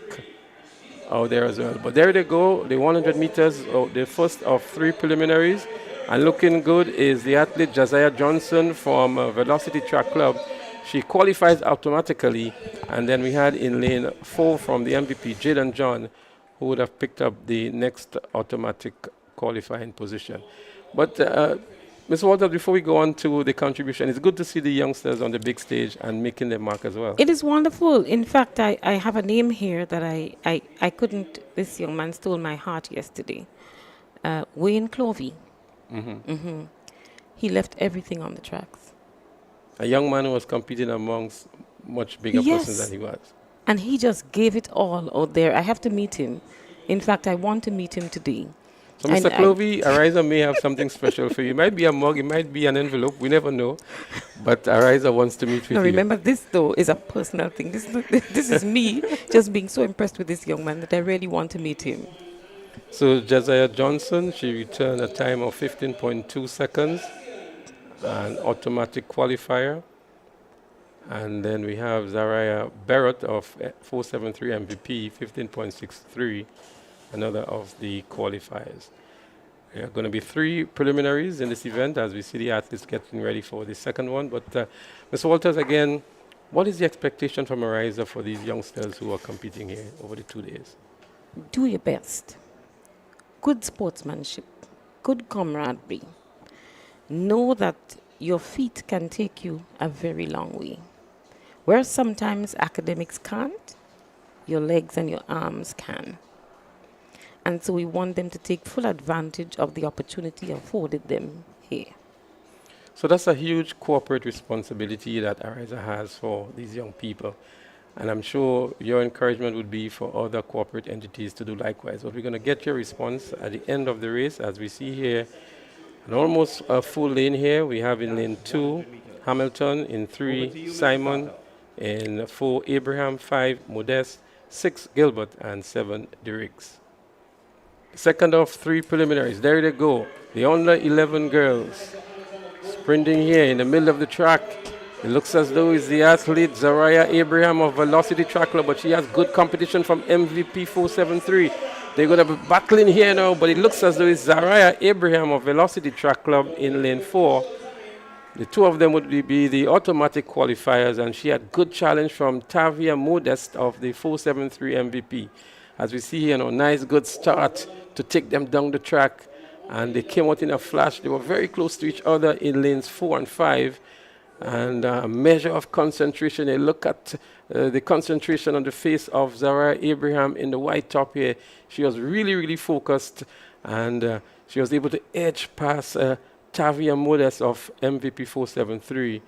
out there as well. But there they go, the 100 meters, the first of 3 preliminaries. And looking good is the athlete Jazaya Johnson from Velocity Track Club. She qualifies automatically. And then we had in lane 4 from the MVP, Jaden John, who would have picked up the next automatic qualifying position. But Ms. Walters, before we go on to the contribution, it's good to see the youngsters on the big stage and making their mark as well.
It is wonderful. In fact, I have a name here that I couldn't, this young man stole my heart yesterday. Wayne Clovey. He left everything on the tracks.
A young man who was competing amongst much bigger persons than he was.
And he just gave it all out there. I have to meet him. In fact, I want to meet him today.
So, Mr. Clovey, Ariza may have something special for you. It might be a mug, it might be an envelope, we never know. But Ariza wants to meet with you.
Remember, this, though, is a personal thing. This is me just being so impressed with this young man that I really want to meet him.
So, Jazaya Johnson, she returned a time of 15.2 seconds, an automatic qualifier. And then we have Zaria Barrett of 473 MVP, 15.63. Another of the qualifiers. There are going to be 3 preliminaries in this event as we see the athletes getting ready for the second one. But Ms. Walters, again, what is the expectation from Ariza for these youngsters who are competing here over the 2 days?
Do your best. Good sportsmanship, good camaraderie. Know that your feet can take you a very long way. Where sometimes academics can't, your legs and your arms can. And so we want them to take full advantage of the opportunity afforded them here.
So that's a huge corporate responsibility that Ariza has for these young people. And I'm sure your encouragement would be for other corporate entities to do likewise. But we're going to get your response at the end of the race. As we see here, an almost a full lane here. We have in lane 2, Hamilton, in 3, Simon, in 4, Abraham, 5, Modest, 6, Gilbert, and 7, Derricks. Second of 3 preliminaries. There they go. The under 11 girls sprinting here in the middle of the track. It looks as though it's the athlete Zariah Abraham of Velocity Track Club, but she has good competition from MVP 473. They're going to be battling here now, but it looks as though it's Zariah Abraham of Velocity Track Club in lane 4. The two of them would be the automatic qualifiers, and she had good challenge from Tavia Modest of the 473 MVP. As we see here, nice good start to take them down the track, and they came out in a flash. They were very close to each other in lanes 4 and 5. And a measure of concentration. They look at the concentration on the face of Zara Abraham in the white top here. She was really, really focused, and she was able to edge past Tavia Modest of MVP 473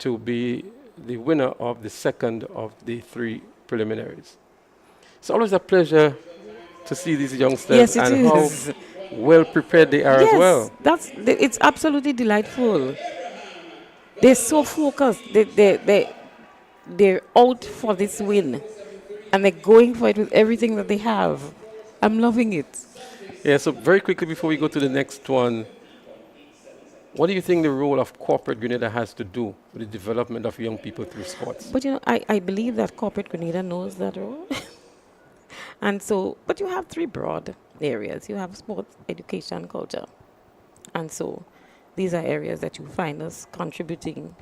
to be the winner of the second of the 3 preliminaries. It's always a pleasure to see these youngsters and how well prepared they are as well.
It's absolutely delightful. They're so focused. They're out for this win, and they're going for it with everything that they have. I'm loving it.
Yeah, so very quickly before we go to the next one, what do you think the role of corporate Grenada has to do with the development of young people through sports?
But I believe that corporate Grenada knows that role. And so, but you have 3 broad areas. You have sports, education, culture. And so these are areas that you find us contributing.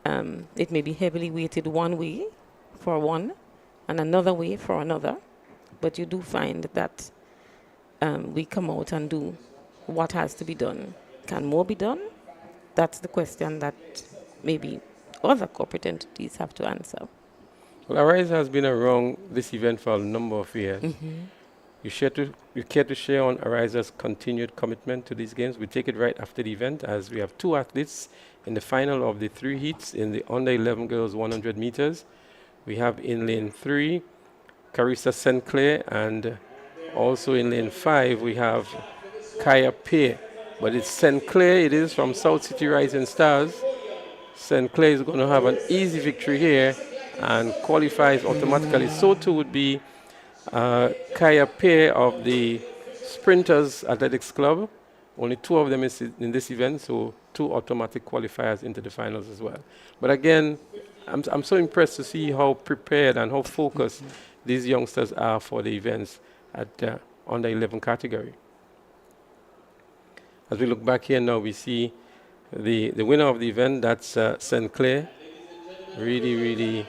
It may be heavily weighted one way for one and another way for another, but you do find that we come out and do what has to be done. Can more be done? That's the question that maybe other corporate entities have to answer.
Well, Arisa has been around this event for a number of years. You care to share on Ariza's continued commitment to these games? We take it right after the event, as we have 2 athletes in the final of the 3 heats in the under 11 girls 100 meters. We have in lane 3 Carissa St. Clair, and also in lane 5 we have Kaya Pei. But it's St. Clair, it is from South City Rising Stars. St. Clair is going to have an easy victory here and qualifies automatically. So too would be Kaya Pei of the Sprinters Athletics Club. Only 2 of them is in this event, so 2 automatic qualifiers into the finals as well. But again, I'm so impressed to see how prepared and how focused these youngsters are for the events at the under 11 category. As we look back here now, we see the winner of the event, that's St. Clair, really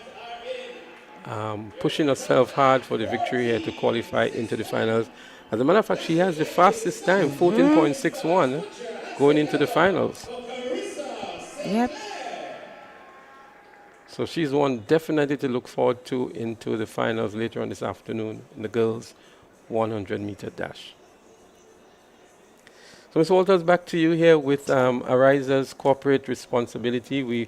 pushing herself hard for the victory here to qualify into the finals. As a matter of fact, she has the fastest time, 14.61, going into the finals.
Yep.
So she's one definitely to look forward to into the finals later on this afternoon in the girls' 100-meter dash. So, Ms. Walters, back to you here with Ariza's corporate responsibility. We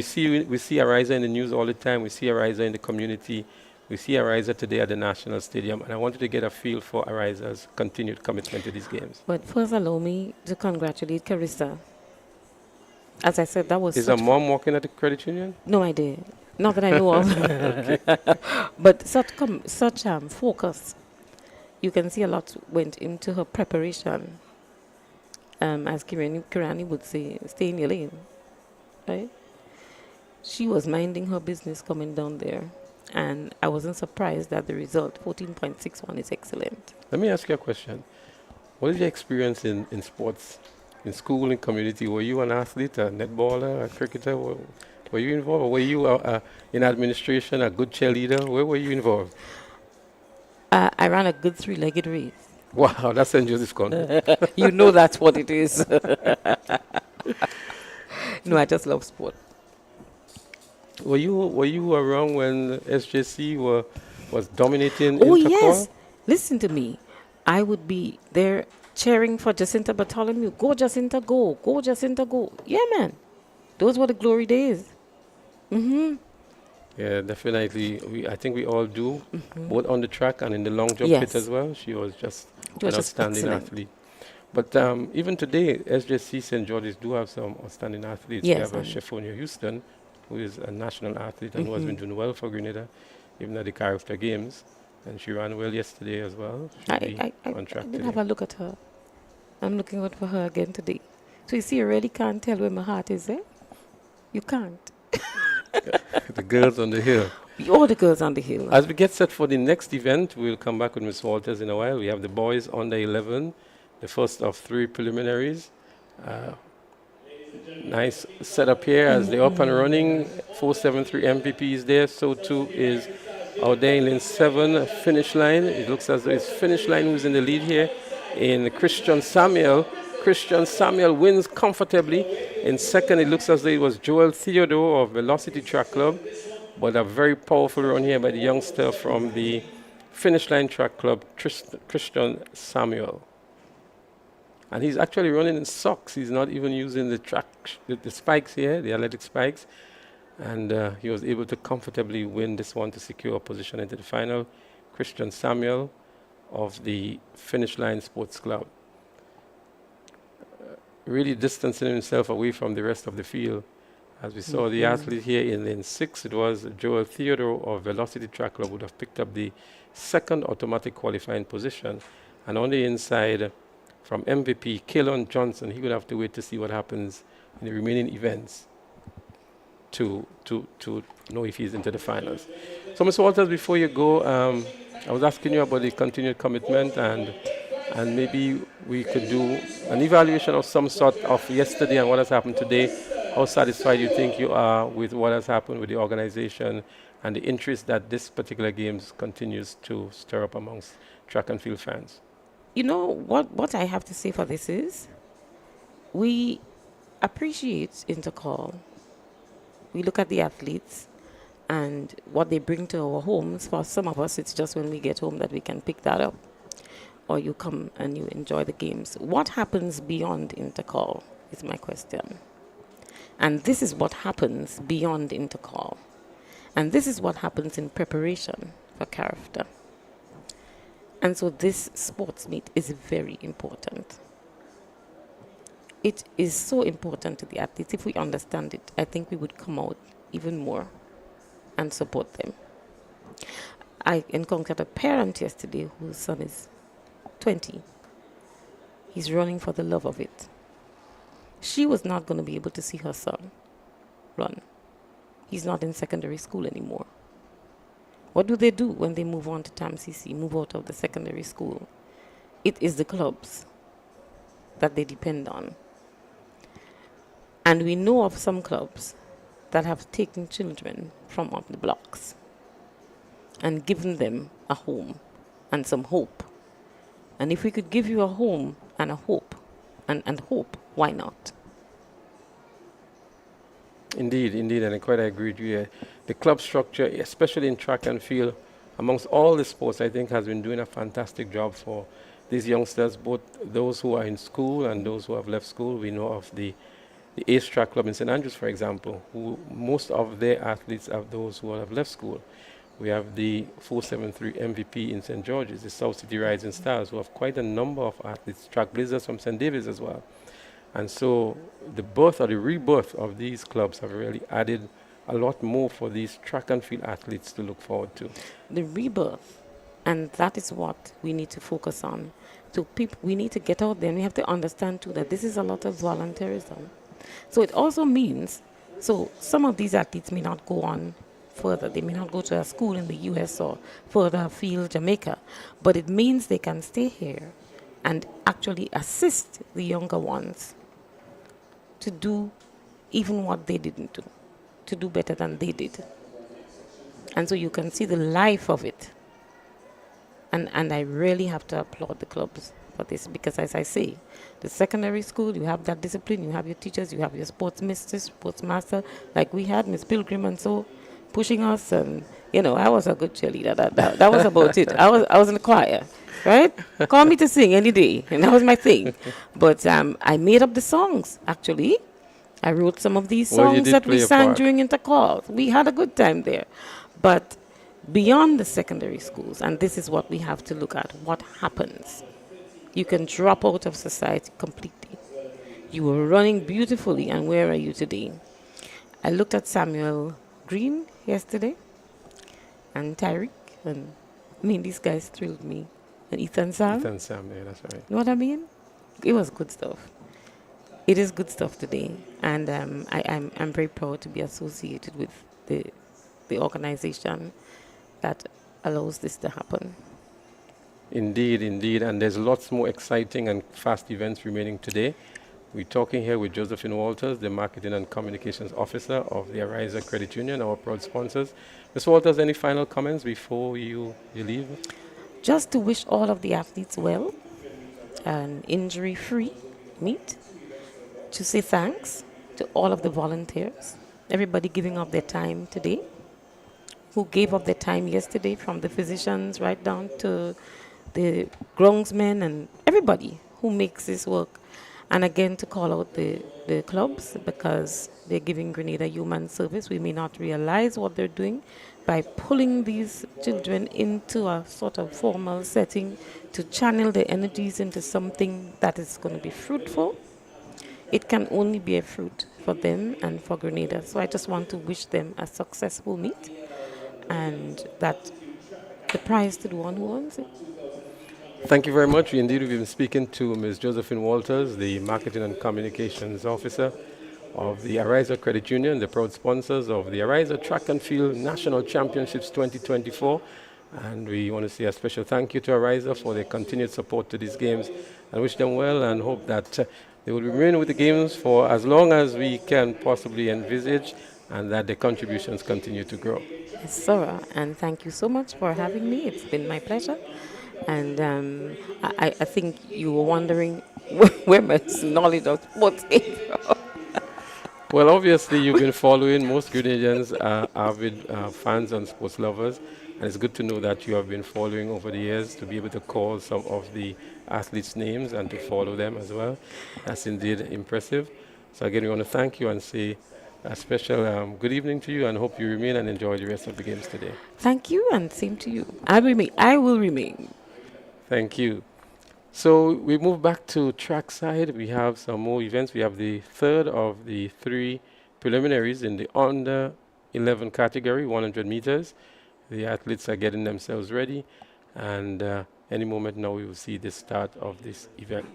see Ariza in the news all the time. We see Ariza in the community. We see Ariza today at the National Stadium. And I wanted to get a feel for Ariza's continued commitment to these games.
But first, allow me to congratulate Carissa. As I said, that was
Is her mom working at the credit union?
No idea. Not that I know of. But such focus. You can see a lot went into her preparation. As Kirani would say, stay in your lane. Right? She was minding her business coming down there. And I wasn't surprised that the result, 14.61, is excellent.
Let me ask you a question. What is your experience in sports, in school, in community? Were you an athlete, a netballer, a cricketer? Were you involved? Or were you in administration, a good cheerleader? Where were you involved?
I ran a good 3-legged race.
Wow, that's St. Joseph's County.
You know that's what it is. No, I just love sport.
Were you around when SJC was dominating?
Oh,
in
yes. Listen to me. I would be there cheering for Jacinta Bartholomew. Go, Jacinta, go. Go, Jacinta, go. Yeah, man. Those were the glory days.
Yeah, definitely. I think we all do, both on the track and in the long jump pit as well. She was just an outstanding athlete. But even today, SJC St. George's do have some outstanding athletes.
Yes,
we have Chefonia Houston, who is a national athlete and who has been doing well for Grenada, even at the Character Games. And she ran well yesterday as well.
I didn't have a look at her. I'm looking out for her again today. So you see, I really can't tell where my heart is, eh? You can't.
The girls on the hill.
All the girls on the hill.
As we get set for the next event, we'll come back with Ms. Walters in a while. We have the boys under 11, the first of 3 preliminaries. Nice setup here as they're up and running. 473 MVP is there, so too is out there in lane 7, finish line. It looks as though it's finish line who's in the lead here in Christian Samuel. Christian Samuel wins comfortably. In second, it looks as though it was Joel Theodore of Velocity Track Club, but a very powerful run here by the youngster from the Finish Line Track Club, Christian Samuel. And he's actually running in socks. He's not even using the spikes here, the athletic spikes. And he was able to comfortably win this one to secure a position into the final. Christian Samuel of the Finish Line Sports Club. Really distancing himself away from the rest of the field. As we saw the athlete here in lane 6, it was Joel Theodore of Velocity Track Club would have picked up the second automatic qualifying position. And on the inside, from MVP, Kalon Johnson, he would have to wait to see what happens in the remaining events to know if he's into the finals. So, Mr. Walters, before you go, I was asking you about the continued commitment, and maybe we could do an evaluation of some sort of yesterday and what has happened today. How satisfied you think you are with what has happened with the organization and the interest that this particular games continues to stir up amongst track and field fans?
You know, what I have to say for this is, we appreciate Intercall. We look at the athletes and what they bring to our homes. For some of us, it's just when we get home that we can pick that up. Or you come and you enjoy the games. What happens beyond Intercall is my question. And this is what happens beyond Intercall. And this is what happens in preparation for character. And so this sports meet is very important. It is so important to the athletes. If we understand it, I think we would come out even more and support them. I encountered a parent yesterday whose son is 20. He's running for the love of it. She was not going to be able to see her son run. He's not in secondary school anymore. What do they do when they move on to TAMCC, move out of the secondary school? It is the clubs that they depend on. And we know of some clubs that have taken children from off the blocks and given them a home and some hope. And if we could give you a home and a hope, and hope, why not?
Indeed, and I quite agree with you. The club structure, especially in track and field, amongst all the sports, I think has been doing a fantastic job for these youngsters, both those who are in school and those who have left school. We know of the Ace Track Club in St. Andrews, for example, who most of their athletes are those who have left school. We have the 473 MVP in St. George's, the South City Rising Stars, who have quite a number of athletes, track blazers from St. David's as well. And so the birth or the rebirth of these clubs have really added a lot more for these track and field athletes to look forward to.
The rebirth, and that is what we need to focus on. So we need to get out there, and we have to understand too that this is a lot of volunteerism. So it also means, so some of these athletes may not go on further. They may not go to a school in the US or further afield, Jamaica, but it means they can stay here and actually assist the younger ones to do even what they didn't do, to do better than they did. And so you can see the life of it. And I really have to applaud the clubs for this, because as I say, the secondary school, you have that discipline, you have your teachers, you have your sports mistress, sports master, like we had Miss Pilgrim and so pushing us, and you know, I was a good cheerleader. That was about it. I was in the choir, right? Call me to sing any day, and that was my thing. But I made up the songs, actually. I wrote some of these songs that we sang during Intercall. We had a good time there. But beyond the secondary schools, and this is what we have to look at, what happens? You can drop out of society completely. You were running beautifully, and where are you today? I looked at Samuel Green yesterday, and Tyreek, and I mean, these guys thrilled me. And Ethan Sam.
Ethan Sam, yeah, that's right.
You know what I mean? It was good stuff. it is good stuff today, and I'm very proud to be associated with the organization that allows this to happen.
Indeed, indeed, and there's lots more exciting and fast events remaining today. We're talking here with Josephine Walters, the Marketing and Communications Officer of the Ariza Credit Union, our proud sponsors. Ms. Walters, any final comments before you leave?
Just to wish all of the athletes well, an injury-free meet, to say thanks to all of the volunteers, everybody giving up their time today, who gave up their time yesterday, from the physicians right down to the groundsmen and everybody who makes this work. And again, to call out the clubs, because they're giving Grenada human service. We may not realize what they're doing by pulling these children into a sort of formal setting to channel their energies into something that is going to be fruitful. It can only be a fruit for them and for Grenada. So I just want to wish them a successful meet, and that the prize to the one who wants it.
Thank you very much. Indeed, we've been speaking to Ms. Josephine Walters, the Marketing and Communications Officer of the Ariza Credit Union, the proud sponsors of the Ariza Track and Field National Championships 2024. And we want to say a special thank you to Ariza for their continued support to these games, and wish them well and hope that they will remain with the games for as long as we can possibly envisage, and that their contributions continue to grow.
Yes, sir. And thank you so much for having me. It's been my pleasure. And I think you were wondering where my knowledge of sports came from.
Well, obviously, you've been following. Most Grenadians are avid fans and sports lovers. And it's good to know that you have been following over the years, to be able to call some of the athletes' names and to follow them as well. That's indeed impressive. So again, we want to thank you and say a special good evening to you, and hope you remain and enjoy the rest of the games today.
Thank you, and same to you. I will remain.
Thank you. So we move back to track side. We have some more events. We have the third of the three preliminaries in the under 11 category, 100 meters. The athletes are getting themselves ready, and any moment now we will see the start of this event.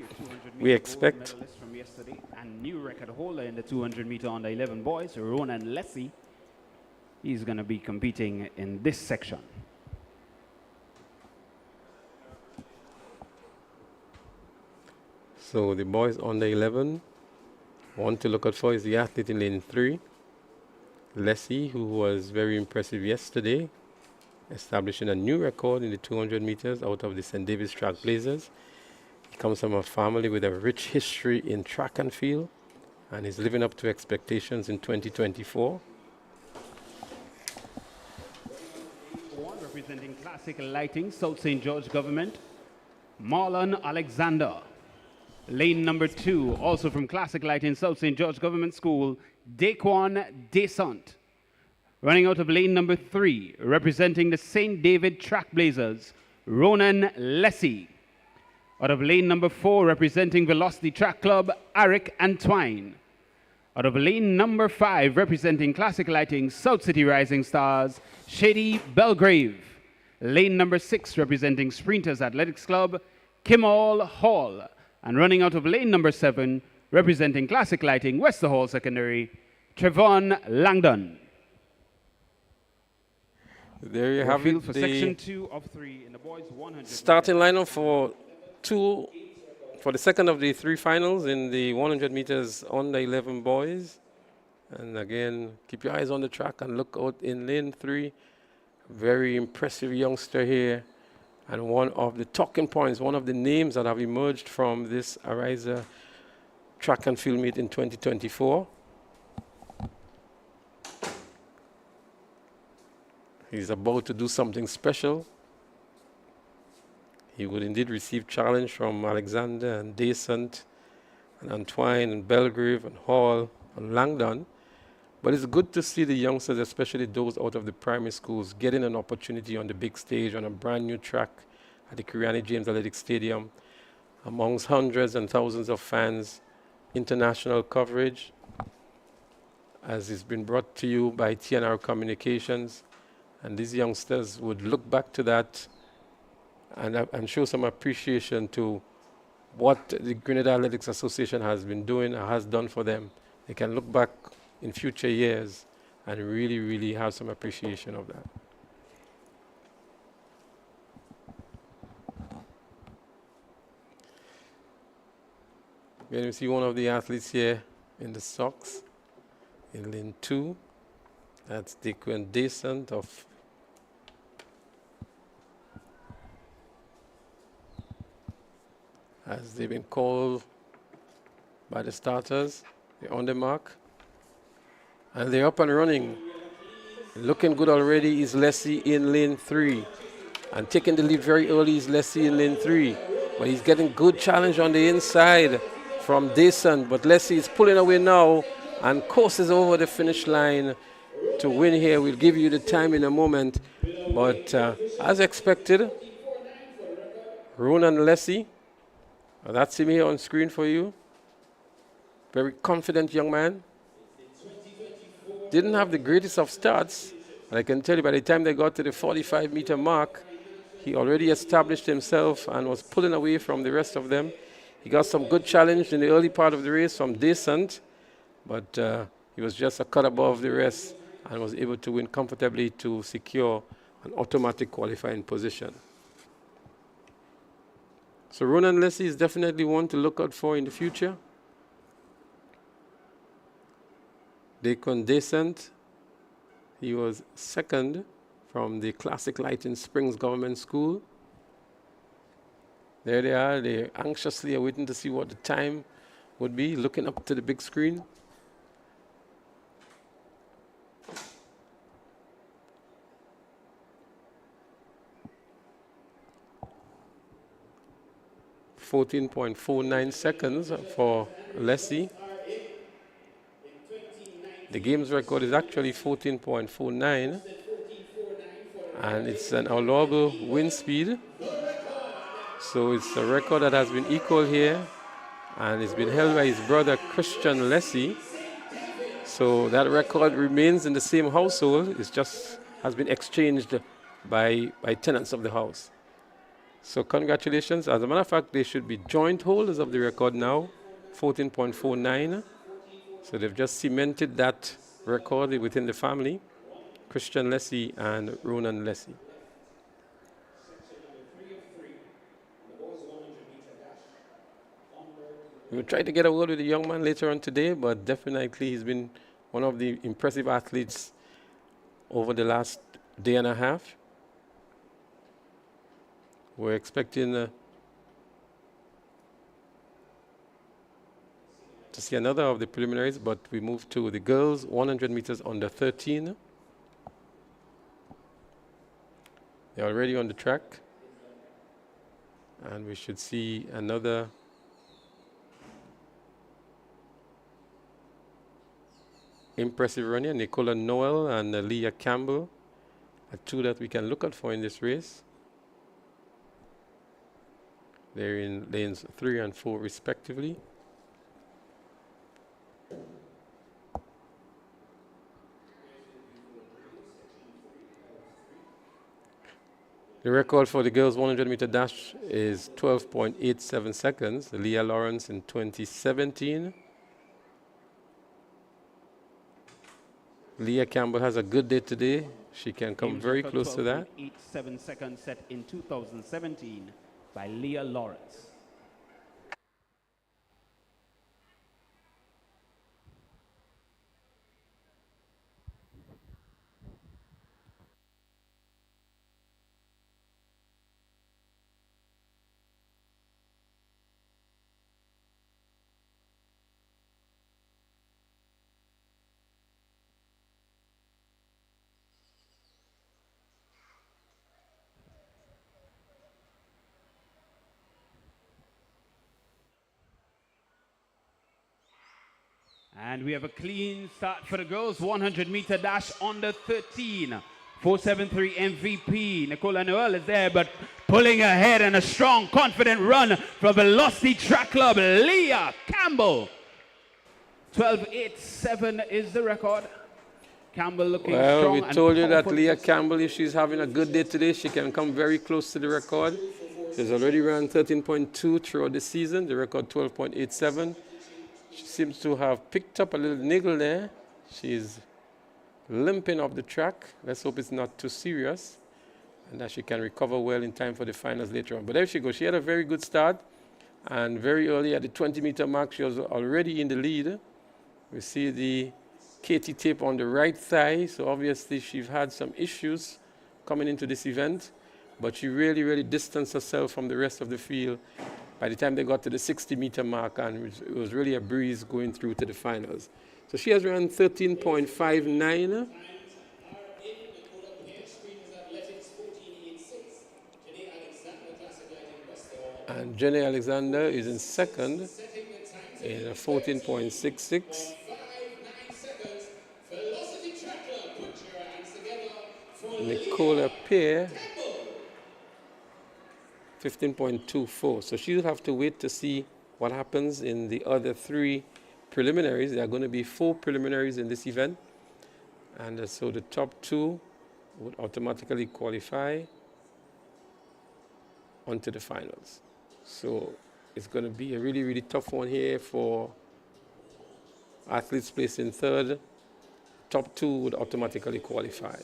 We expect
from yesterday and new record holder in the 200 meter under 11 boys, Ronan Lessie. He's going to be competing in this section.
So the boys under 11, one to look out for is the athlete in lane 3, Lessie, who was very impressive yesterday, establishing a new record in the 200 meters out of the St. David's Track Blazers. He comes from a family with a rich history in track and field, and is living up to expectations in 2024.
Representing Classic Lighting, South St. George Government, Marlon Alexander. Lane number 2, also from Classic Lighting, South St. George Government School, Daquan Desant. Running out of lane number 3, representing the St. David Track Blazers, Ronan Lessie. Out of lane number 4, representing Velocity Track Club, Eric Antwine. Out of lane number 5, representing Classic Lighting, South City Rising Stars, Shady Belgrave. Lane number 6, representing Sprinters Athletics Club, Kimmall Hall. And running out of lane number 7, representing Classic Lighting, Wester Hall Secondary, Trevon Langdon.
There you have it.
For section 2 of 3 in the boys 100.
Starting lineup for the second of the 3 finals in the 100 meters under 11 boys. And again, keep your eyes on the track and look out in lane 3. Very impressive youngster here. And one of the talking points, one of the names that have emerged from this Ariza track and field meet in 2024. He's about to do something special. He would indeed receive challenge from Alexander and Desant and Antwine and Belgrave and Hall and Langdon. But it's good to see the youngsters, especially those out of the primary schools, getting an opportunity on the big stage on a brand new track at the Kuriani James Athletic Stadium, amongst hundreds and thousands of fans, international coverage, as it's been brought to you by TNR Communications. And these youngsters would look back to that and show some appreciation to what the Grenada Athletics Association has been doing or has done for them. They can look back in future years and really, really have some appreciation of that. When you see one of the athletes here in the socks, in lane 2, that's Dequan Descent of as they've been called by the starters. They're on the mark. And they're up and running. Looking good already is Leslie in lane 3. And taking the lead very early is Leslie in lane 3. But he's getting good challenge on the inside from Deson. But Leslie is pulling away now and courses over the finish line to win here. We'll give you the time in a moment. But as expected, Ronan Leslie, that's him here on screen for you. Very confident young man. Didn't have the greatest of starts. And I can tell you by the time they got to the 45-meter mark, he already established himself and was pulling away from the rest of them. He got some good challenge in the early part of the race from Descent, but he was just a cut above the rest and was able to win comfortably to secure an automatic qualifying position. So Ronan Leslie is definitely one to look out for in the future. Deacon Descent, he was second from the Classic Lighting Springs Government School. There they are. They're anxiously waiting to see what the time would be, looking up to the big screen. .49 seconds for Leslie. The game's record is actually 14.49, and it's an allowable wind speed. So it's a record that has been equal here, and it's been held by his brother Christian Leslie. So that record remains in the same household. It just has been exchanged by tenants of the house. So congratulations. As a matter of fact, they should be joint holders of the record now, 14.49. So they've just cemented that record within the family, Christian Leslie and Ronan Leslie. We'll try to get a word with the young man later on today, but definitely he's been one of the impressive athletes over the last day and a half. We're expecting to see another of the preliminaries, but we move to the girls 100 meters under 13. They're already on the track, and we should see another impressive run here. Nicola Noel and Leah Campbell are two that we can look out for in this race. They're in lanes 3 and 4 respectively. The record for the girls 100-meter dash is 12.87 seconds. Leah Lawrence in 2017. Leah Campbell has a good day today. She can come very close to that.
12.87 seconds set in 2017 by Leah Lawrence. And we have a clean start for the girls. 100-meter dash under 13. 473 MVP. Nicola Noel is there, but pulling ahead and a strong, confident run from Velocity Track Club. Leah Campbell. 12.87 is the record. Campbell looking strong.
Well, we told you that Leah Campbell, if she's having a good day today, she can come very close to the record. She's already run 13.2 throughout the season, the record 12.87. She seems to have picked up a little niggle there. She's limping off the track. Let's hope it's not too serious and that she can recover well in time for the finals later on. But there she goes. She had a very good start, and very early at the 20-meter mark, she was already in the lead. We see the KT tape on the right thigh, so obviously she's had some issues coming into this event, but she really, really distanced herself from the rest of the field by the time they got to the 60-meter mark, and it was really a breeze going through to the finals. So she has run 13.59. And Jenny Alexander is in second in a 14.66. Nicola Pear, 15.24. So she'll have to wait to see what happens in the other three preliminaries. There are going to be 4 preliminaries in this event. And so the top 2 would automatically qualify onto the finals. So it's going to be a really, really tough one here for athletes placed in third. Top 2 would automatically qualify.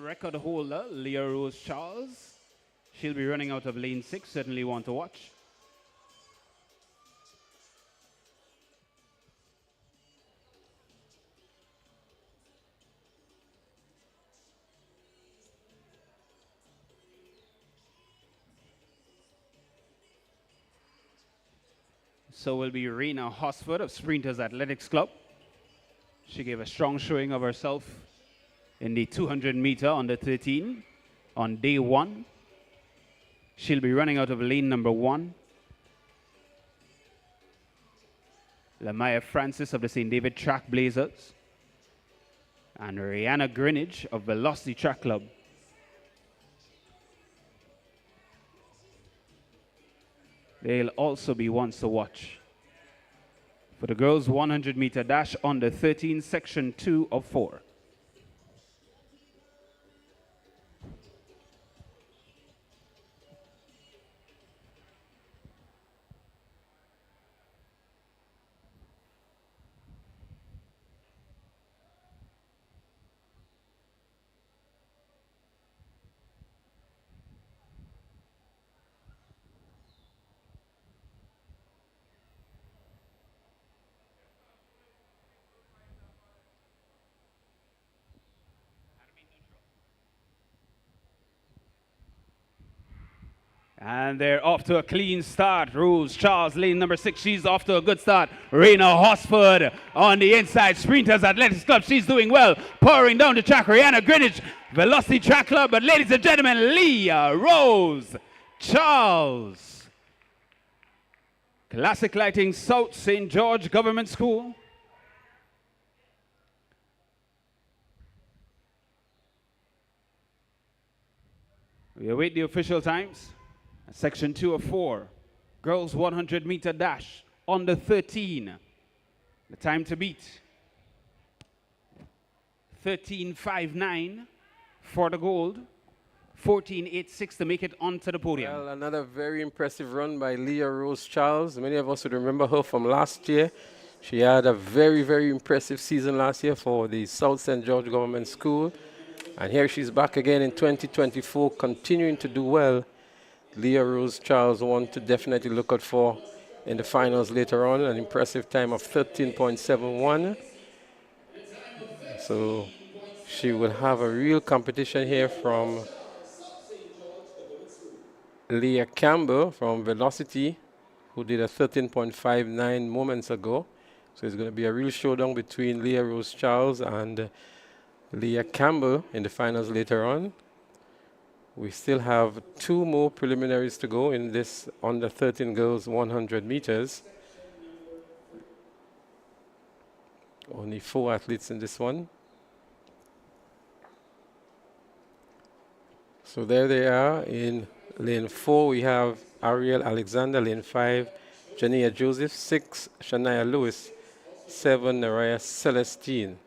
Record holder Leah Rose Charles. She'll be running out of lane 6. Certainly want to watch. So will be Rena Hosford of Sprinters Athletics Club. She gave a strong showing of herself in the 200 meter under 13 on day 1. She'll be running out of lane number 1. Lamaya Francis of the St. David Track Blazers and Rihanna Greenidge of Velocity Track Club. They'll also be ones to watch. For the girls 100 meter dash under 13, section 2 of 4. And they're off to a clean start. Rose Charles, lane number 6. She's off to a good start. Rena Hosford on the inside. Sprinters Athletics Club. She's doing well. Pouring down the track. Rihanna Greenidge, Velocity Track Club. But ladies and gentlemen, Leah Rose Charles. Classic Lighting South St. George Government School. We await the official times. Section 2 of 4, girls 100 meter dash, under 13. The time to beat, 13.59 for the gold, 14.86 to make it onto the podium.
Well, another very impressive run by Leah Rose Charles. Many of us would remember her from last year. She had a very, very impressive season last year for the South St. George Government School. And here she's back again in 2024, continuing to do well. Leah Rose Charles, one to definitely look out for in the finals later on. An impressive time of 13.71. So she will have a real competition here from Leah Campbell from Velocity, who did a 13.59 moments ago. So it's going to be a real showdown between Leah Rose Charles and Leah Campbell in the finals later on. We still have 2 more preliminaries to go in this under 13 girls 100 meters. Only 4 athletes in this one. So there they are. In lane 4 we have Ariel Alexander, lane 5 Jania Joseph, 6 Shania Lewis, 7 Naraya Celestine.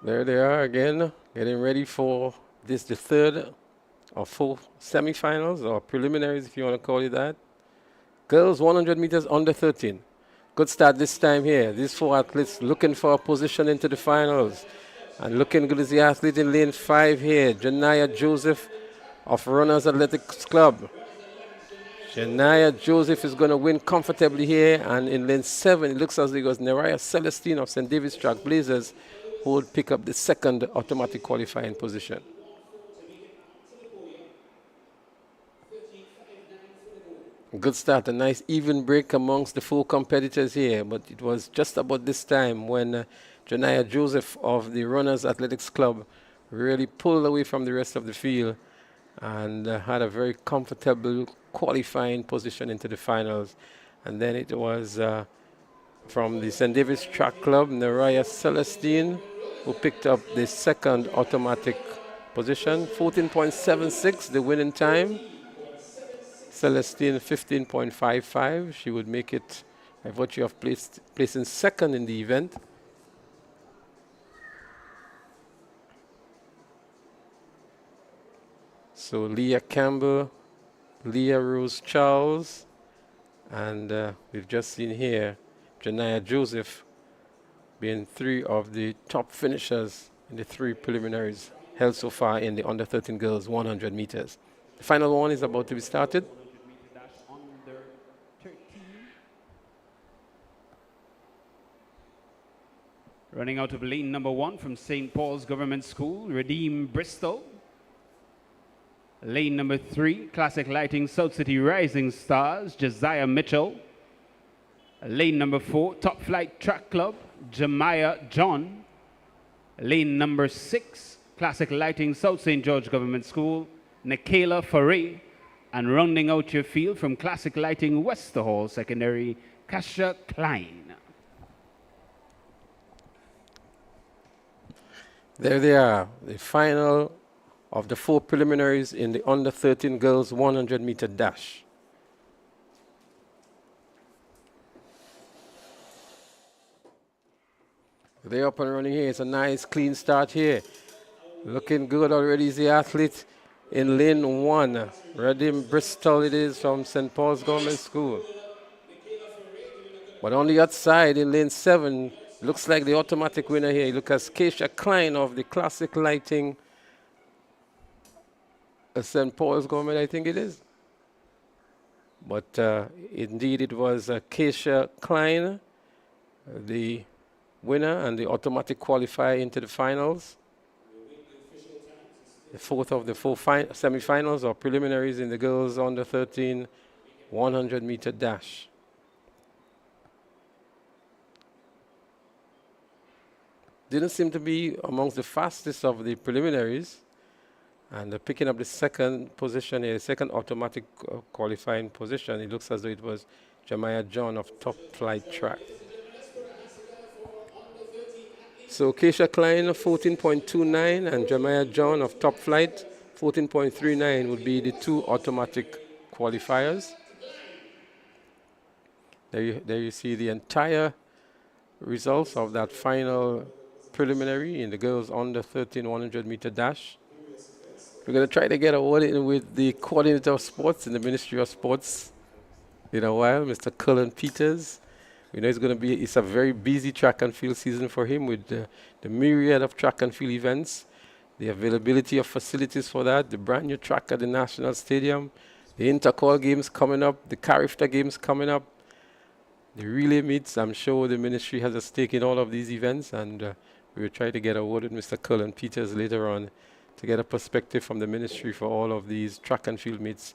There they are again, getting ready for this, the third or fourth semifinals or preliminaries, if you want to call it that. Girls 100 meters under 13. Good start this time here. These four athletes looking for a position into the finals. And looking good is the athlete in lane 5 here, Janaya Joseph of Runners Athletics Club. Janaya Joseph is going to win comfortably here. And in lane 7, it looks as though it was Neraya Celestine of St. David's Track Blazers who would pick up the second automatic qualifying position. Good start, a nice even break amongst the four competitors here, but it was just about this time when Janaya Joseph of the Runners Athletics Club really pulled away from the rest of the field and had a very comfortable qualifying position into the finals. And then it was from the St. David's Track Club, Neraya Celestine, who picked up the second automatic position, 14.76, the winning time. Celestine 15.55. She would make it by virtue of placing second in the event. So Leah Campbell, Leah Rose Charles, and we've just seen here Janaya Joseph being three of the top finishers in the three preliminaries held so far in the under 13 girls 100 meters. The final one is about to be started.
Running out of lane number 1 from St. Paul's Government School, Redeem Bristol. Lane number 3, Classic Lighting South City Rising Stars, Josiah Mitchell. Lane number 4, Top Flight Track Club, Jemiah John. Lane number 6, Classic Lighting South St. George Government School, Nikayla Foray. And rounding out your field from Classic Lighting Westerhall Secondary, Kasia Klein.
There they are, the final of the four preliminaries in the under 13 girls 100 meter dash. They're up and running here. It's a nice clean start here. Looking good already is the athlete in lane 1. Redeem Bristol it is from St. Paul's Government School. But on the outside in lane 7, looks like the automatic winner here. Look at Kasia Klein of the Classic Lighting St. Paul's Government, I think it is. But indeed it was Kasia Klein, the winner and the automatic qualifier into the finals. The fourth of the four semifinals or preliminaries in the girls under 13 100 meter dash. Didn't seem to be amongst the fastest of the preliminaries, and picking up the second position here, the second automatic qualifying position. It looks as though it was Jemiah John of Top Flight Track. So Kasia Klein 14.29 and Jemiah John of Top Flight 14.39 would be the two automatic qualifiers. There you see the entire results of that final preliminary in the girls under 13 100 meter dash. We're going to try to get a word in with the coordinator of sports in the Ministry of Sports in a while, Mr. Cullen Peters. We know it's a very busy track and field season for him with the myriad of track and field events, the availability of facilities for that, the brand new track at the National Stadium, the Intercall games coming up, the Carifta games coming up, the relay meets. I'm sure the ministry has a stake in all of these events, and we will try to get a word with Mr. Cullen Peters later on to get a perspective from the ministry for all of these track and field meets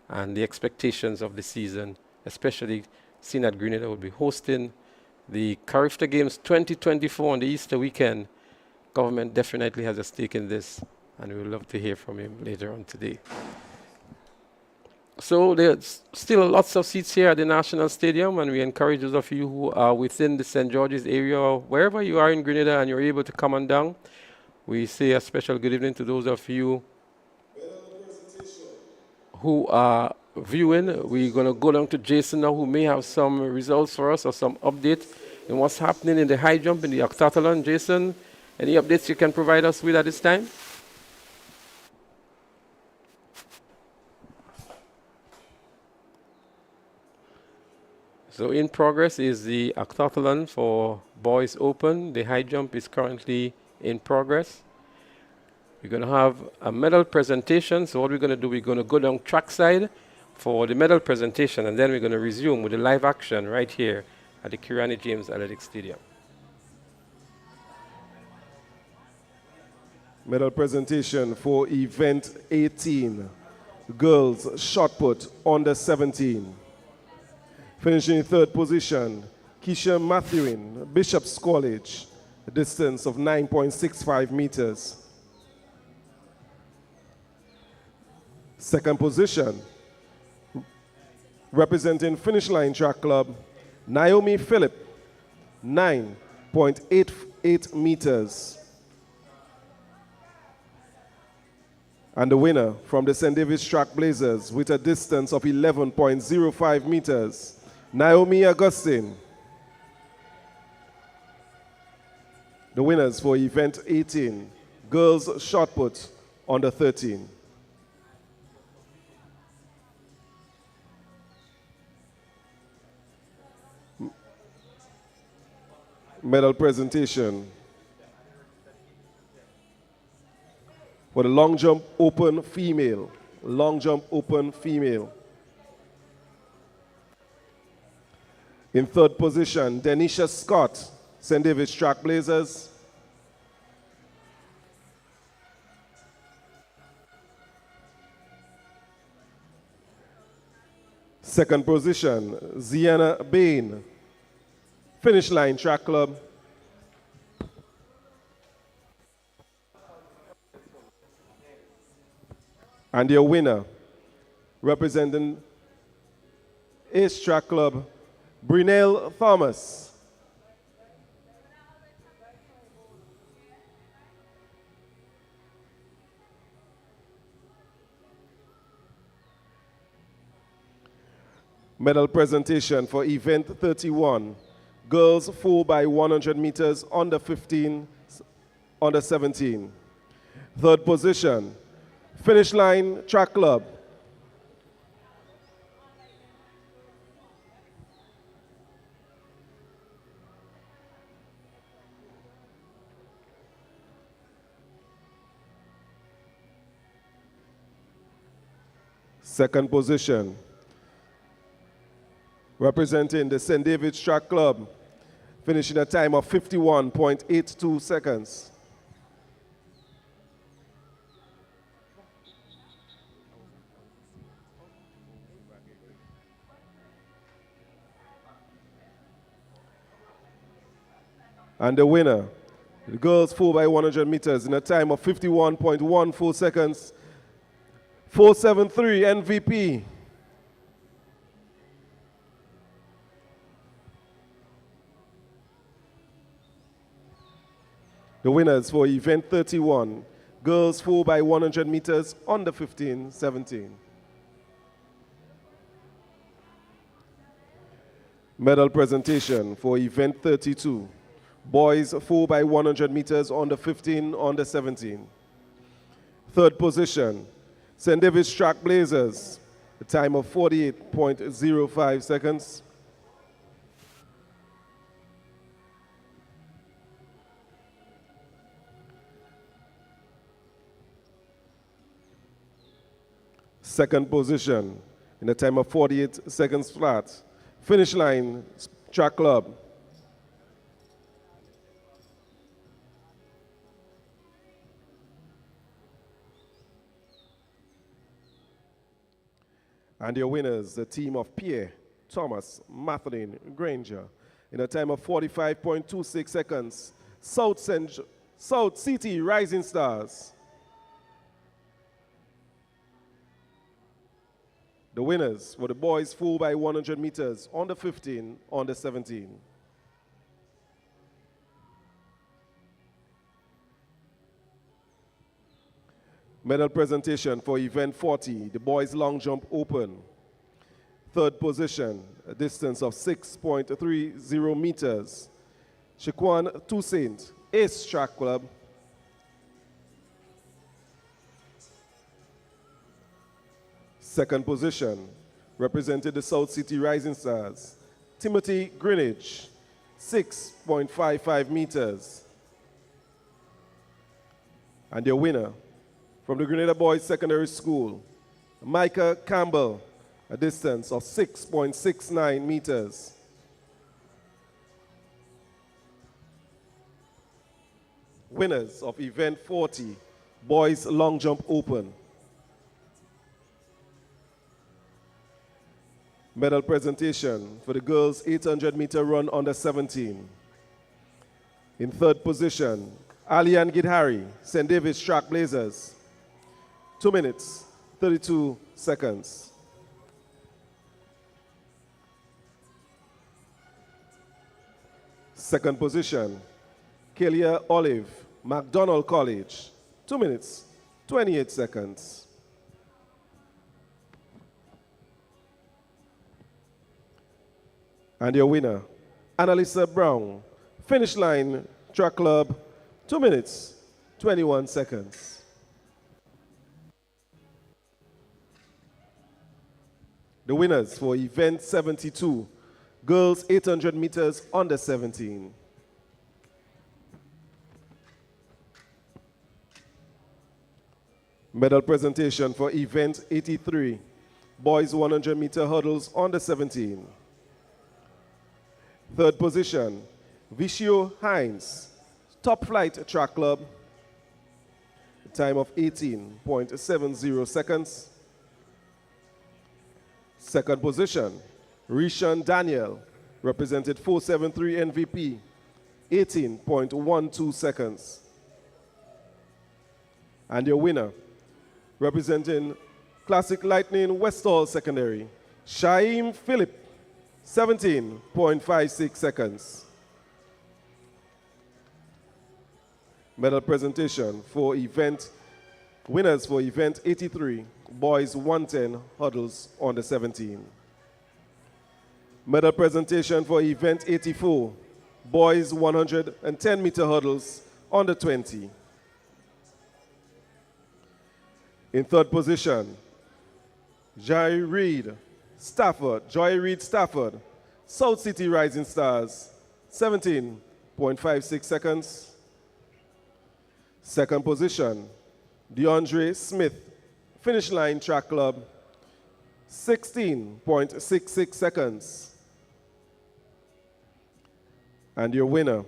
and the expectations of the season, especially seeing that Grenada will be hosting the Carifta Games 2024 on the Easter weekend. Government definitely has a stake in this, and we would love to hear from him later on today. So there's still lots of seats here at the National Stadium, and we encourage those of you who are within the St. George's area or wherever you are in Grenada and you're able to come on down. We say a special good evening to those of you who are viewing. We're going to go down to Jason now, who may have some results for us or some update in what's happening in the high jump in the Octathlon. Jason, Any updates you can provide us with at this time? So in progress is the Octathlon for Boys Open. The high jump is currently in progress. We're going to have a medal presentation. So what we're going to do, we're going to go down trackside for the medal presentation, and then we're going to resume with the live action right here at the Kirani James Athletic Stadium.
Medal presentation for event 18, girls shot put under 17. Finishing in third position, Keisha Matthewin, Bishop's College, a distance of 9.65 meters. Second position, representing Finish Line Track Club, Naomi Phillip, 9.88 meters. And the winner from the St. David's Track Blazers with a distance of 11.05 meters, Naomi Augustine. The winners for event 18, girls shot put under 13. Medal presentation for the long jump open female. Long jump open female. In third position, Denisha Scott, St. David's Track Blazers. Second position, Ziana Bain, Finish Line Track Club. And your winner, representing Ace Track Club, Brunel Thomas. Medal presentation for event 31, girls 4x100 meters under 15, under 17. Third position, Finish Line Track Club. Second position, representing the St. David's Track Club, finishing a time of 51.82 seconds. And the winner, the girls 4x100 meters in a time of 51.14 seconds, 473 MVP. The winners for event 31, girls 4x100 meters under 15, 17. Medal presentation for event 32, boys 4x100 meters under 15, under 17. Third position, St. David's Track Blazers, a time of 48.05 seconds. Second position, in a time of 48 seconds flat, Finish Line Track Club. And your winners, the team of Pierre, Thomas, Matheline, Granger, in a time of 45.26 seconds, South City Rising Stars. The winners were the boys 4x100 meters, under 15, under 17. Medal presentation for event 40, the boys long jump open. Third position, a distance of 6.30 meters. Shaquan Toussaint, Ace Track Club. Second position, represented the South City Rising Stars, Timothy Greenwich, 6.55 meters. And your winner from the Grenada Boys Secondary School, Micah Campbell, a distance of 6.69 meters. Winners of Event 40, Boys Long Jump Open. Medal presentation for the girls 800-meter run under 17. In third position, Alian Gidhari, St. David's Trailblazers, 2 minutes, 32 seconds. Second position, Kelia Olive, McDonald College, 2 minutes, 28 seconds. And your winner, Annalisa Brown, Finish Line Track Club, 2 minutes, 21 seconds. The winners for Event 72, girls 800 meters under 17. Medal presentation for Event 83, boys 100-meter hurdles under 17. Third position, Vicio Hines, Top Flight Track Club, a time of 18.70 seconds. Second position, Rishan Daniel, represented 473 MVP, 18.12 seconds. And your winner, representing Classic Lightning Westall Secondary, Shaim Philip, 17.56 seconds. Medal presentation for winners for Event 83, boys 110 hurdles under 17. Medal presentation for Event 84, boys 110-meter hurdles under 20. In third position, Joy Reed Stafford, South City Rising Stars, 17.56 seconds. Second position, DeAndre Smith, Finish Line Track Club, 16.66 seconds. And your winner,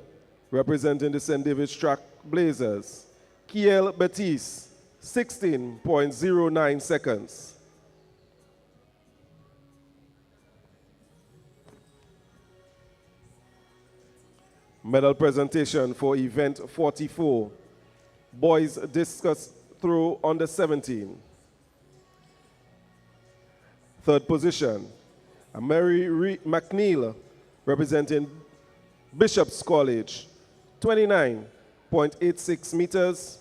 representing the St. David's Trailblazers, Kiel Batiste, 16.09 seconds. Medal presentation for Event 44, boys discus throw under 17. Third position, Mary McNeil, representing Bishop's College, 29.86 meters.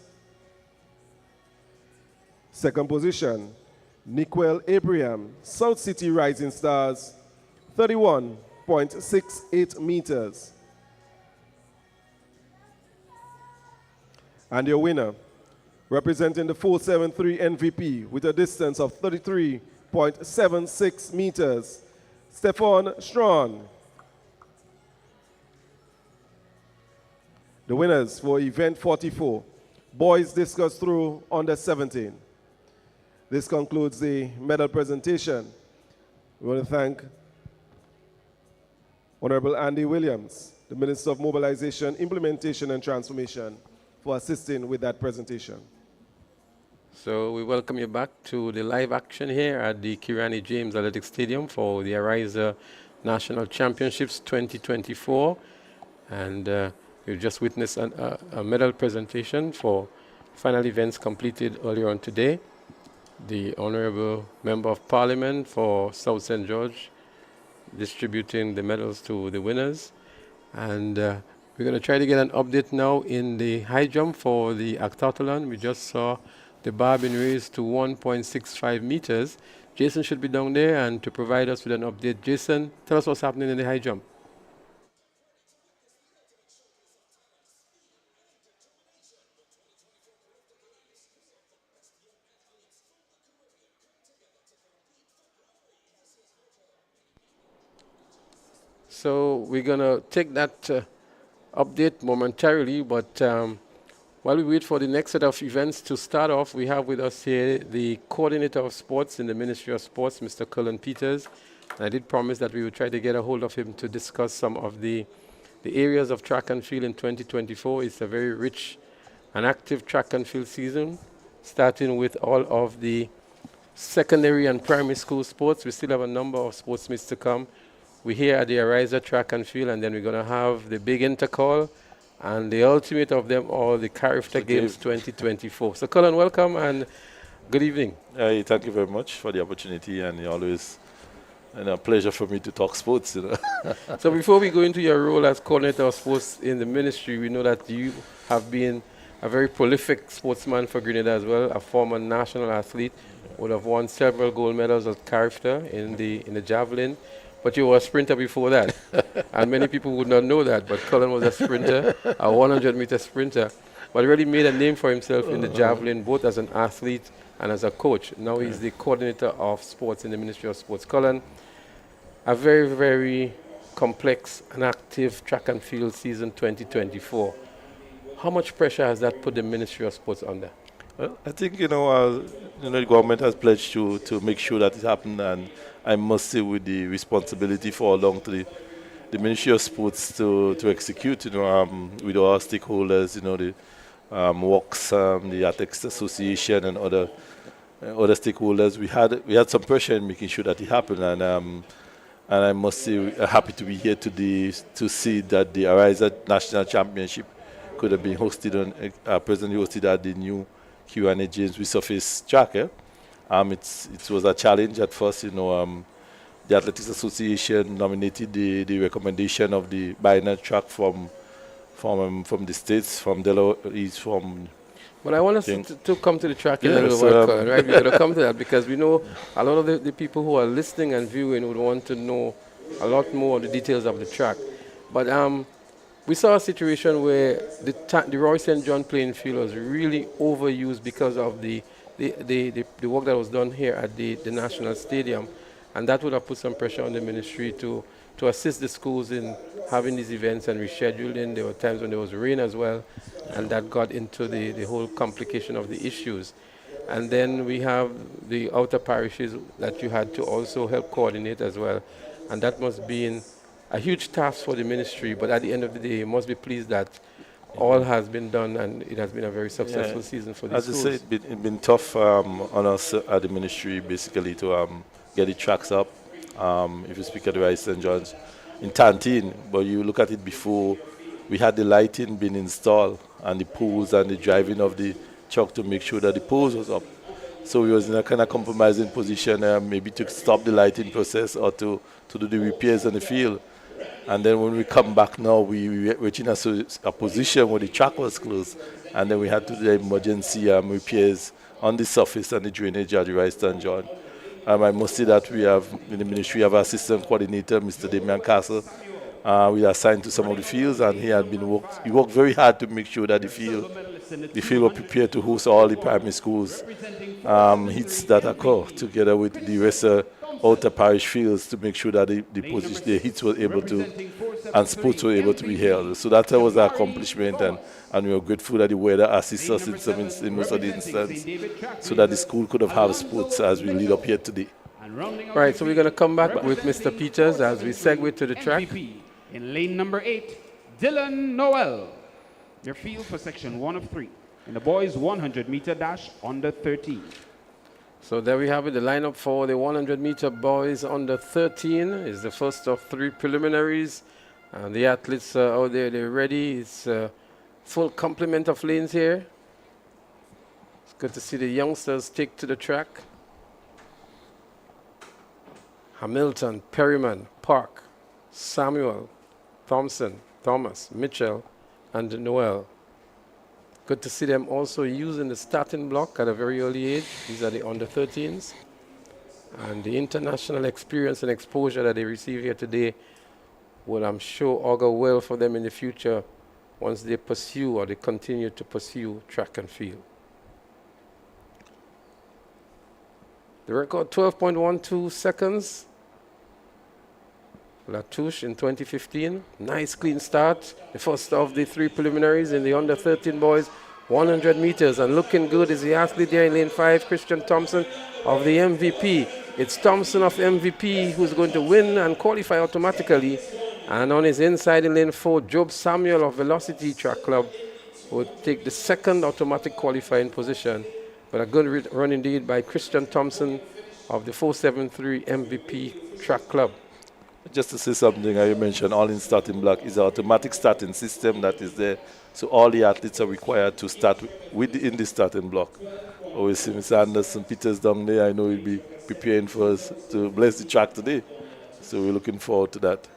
Second position, Niquel Abraham, South City Rising Stars, 31.68 meters. And your winner, representing the 473 MVP with a distance of 33.76 meters, Stefan Strawn. The winners for Event 44, boys discus throw under 17. This concludes the medal presentation. We want to thank Honorable Andy Williams, the Minister of Mobilization, Implementation and Transformation, for assisting with that presentation.
So we welcome you back to the live action here at the Kirani James Athletic Stadium for the Ariza National Championships 2024. And you just witnessed a medal presentation for final events completed earlier on today. The Honorable Member of Parliament for South St. George distributing the medals to the winners. And we're going to try to get an update now in the high jump for the Octathlon. We just saw the bar being raised to 1.65 meters. Jason should be down there and to provide us with an update. Jason, tell us what's happening in the high jump. So we're going to take that update momentarily, but while we wait for the next set of events to start off, we have with us here the coordinator of sports in the Ministry of Sports, Mr. Cullen Peters. I did promise that we would try to get a hold of him to discuss some of the areas of track and field in 2024. It's a very rich and active track and field season, starting with all of the secondary and primary school sports. We still have a number of sports meets to come. We're here at the Ariza track and field, and then we're going to have the big intercall and the ultimate of them all, the Carriacou Games 2024. So, Cullen, welcome and good evening.
Thank you very much for the opportunity, and always a pleasure for me to talk sports.
So before we go into your role as coordinator of sports in the ministry, we know that you have been a very prolific sportsman for Grenada as well, a former national athlete, would have won several gold medals at Carriacou in the javelin. But you were a sprinter before that. And many people would not know that, but Cullen was a sprinter, a 100-meter sprinter, but really made a name for himself in the javelin, both as an athlete and as a coach. Now he's the coordinator of sports in the Ministry of Sports. Cullen, a very, very complex and active track and field season 2024. How much pressure has that put the Ministry of Sports under?
Well, I think, the government has pledged to make sure that it happened, and I must say with the responsibility for along to the Ministry of Sports to execute, with our stakeholders, the WOCs, the Athletics Association and other stakeholders. We had some pressure in making sure that it happened, and I must say we're happy to be here today to see that the Ariza National Championship could have been hosted presently hosted at the new carriacou James resurface track. It was a challenge at first. The Athletics Association nominated the recommendation of the binary track from the states, from Delaware, from.
But I want us to come to the track in a little while, right? We're going to come to that because we know a lot of the people who are listening and viewing would want to know a lot more of the details of the track. But we saw a situation where the Roy St. John playing field was really overused because of the work that was done here at the National Stadium, and that would have put some pressure on the ministry to assist the schools in having these events and rescheduling. There were times when there was rain as well, and that got into the whole complication of the issues. And then we have the outer parishes that you had to also help coordinate as well, and that must be a huge task for the ministry, but at the end of the day, you must be pleased that all has been done and it has been a very successful season for the schools.
As I say, it's been tough on us at the ministry basically to get the tracks up. If you speak at the Rice St. John's in Tantine, but you look at it before, we had the lighting being installed and the poles and the driving of the truck to make sure that the poles was up. So we was in a kind of compromising position, maybe to stop the lighting process or to do the repairs on the field. And then when we come back now, we were in a position where the track was closed, and then we had to do the emergency repairs on the surface and the drainage at the Rice St. John. I must say that we have, in the ministry, have an assistant coordinator, Mr. Damian Castle. We are assigned to some of the fields, and he worked very hard to make sure that the field were prepared to host all the primary schools hits that occur, together with the rest of outer parish fields, to make sure that the hits were able to, and sports were able to be held. So that was our accomplishment, and we are grateful that the weather assisted us in most of the instances, so that the school could have sports as we lead up here today.
Right, so we're going to come back with Mr. Peters as we segue to the track.
In lane number 8, Dylan Noel. Your field for section 1 of 3 in the boys 100-meter dash under 13.
So there we have it, the lineup for the 100-meter boys under 13 is the first of 3 preliminaries. And the athletes are out there, they're ready. It's a full complement of lanes here. It's good to see the youngsters take to the track. Hamilton, Perryman, Park, Samuel, Thompson, Thomas, Mitchell, and Noel. Good to see them also using the starting block at a very early age. These are the under 13s. And the international experience and exposure that they receive here today will, I'm sure, augur well for them in the future once they pursue or they continue to pursue track and field. The record, 12.12 seconds. Latouche in 2015. Nice clean start. The first of the 3 preliminaries in the under 13 boys 100 meters. And looking good is the athlete there in lane 5, Christian Thompson of the MVP. It's Thompson of MVP who's going to win and qualify automatically. And on his inside in lane 4, Job Samuel of Velocity Track Club would take the second automatic qualifying position. But a good run indeed by Christian Thompson of the 473 MVP Track Club.
Just to say something, I mentioned all in starting block is an automatic starting system that is there. So all the athletes are required to start in the starting block. Always see Mr. Anderson Peters down there. I know he'll be preparing for us to bless the track today. So we're looking forward to that.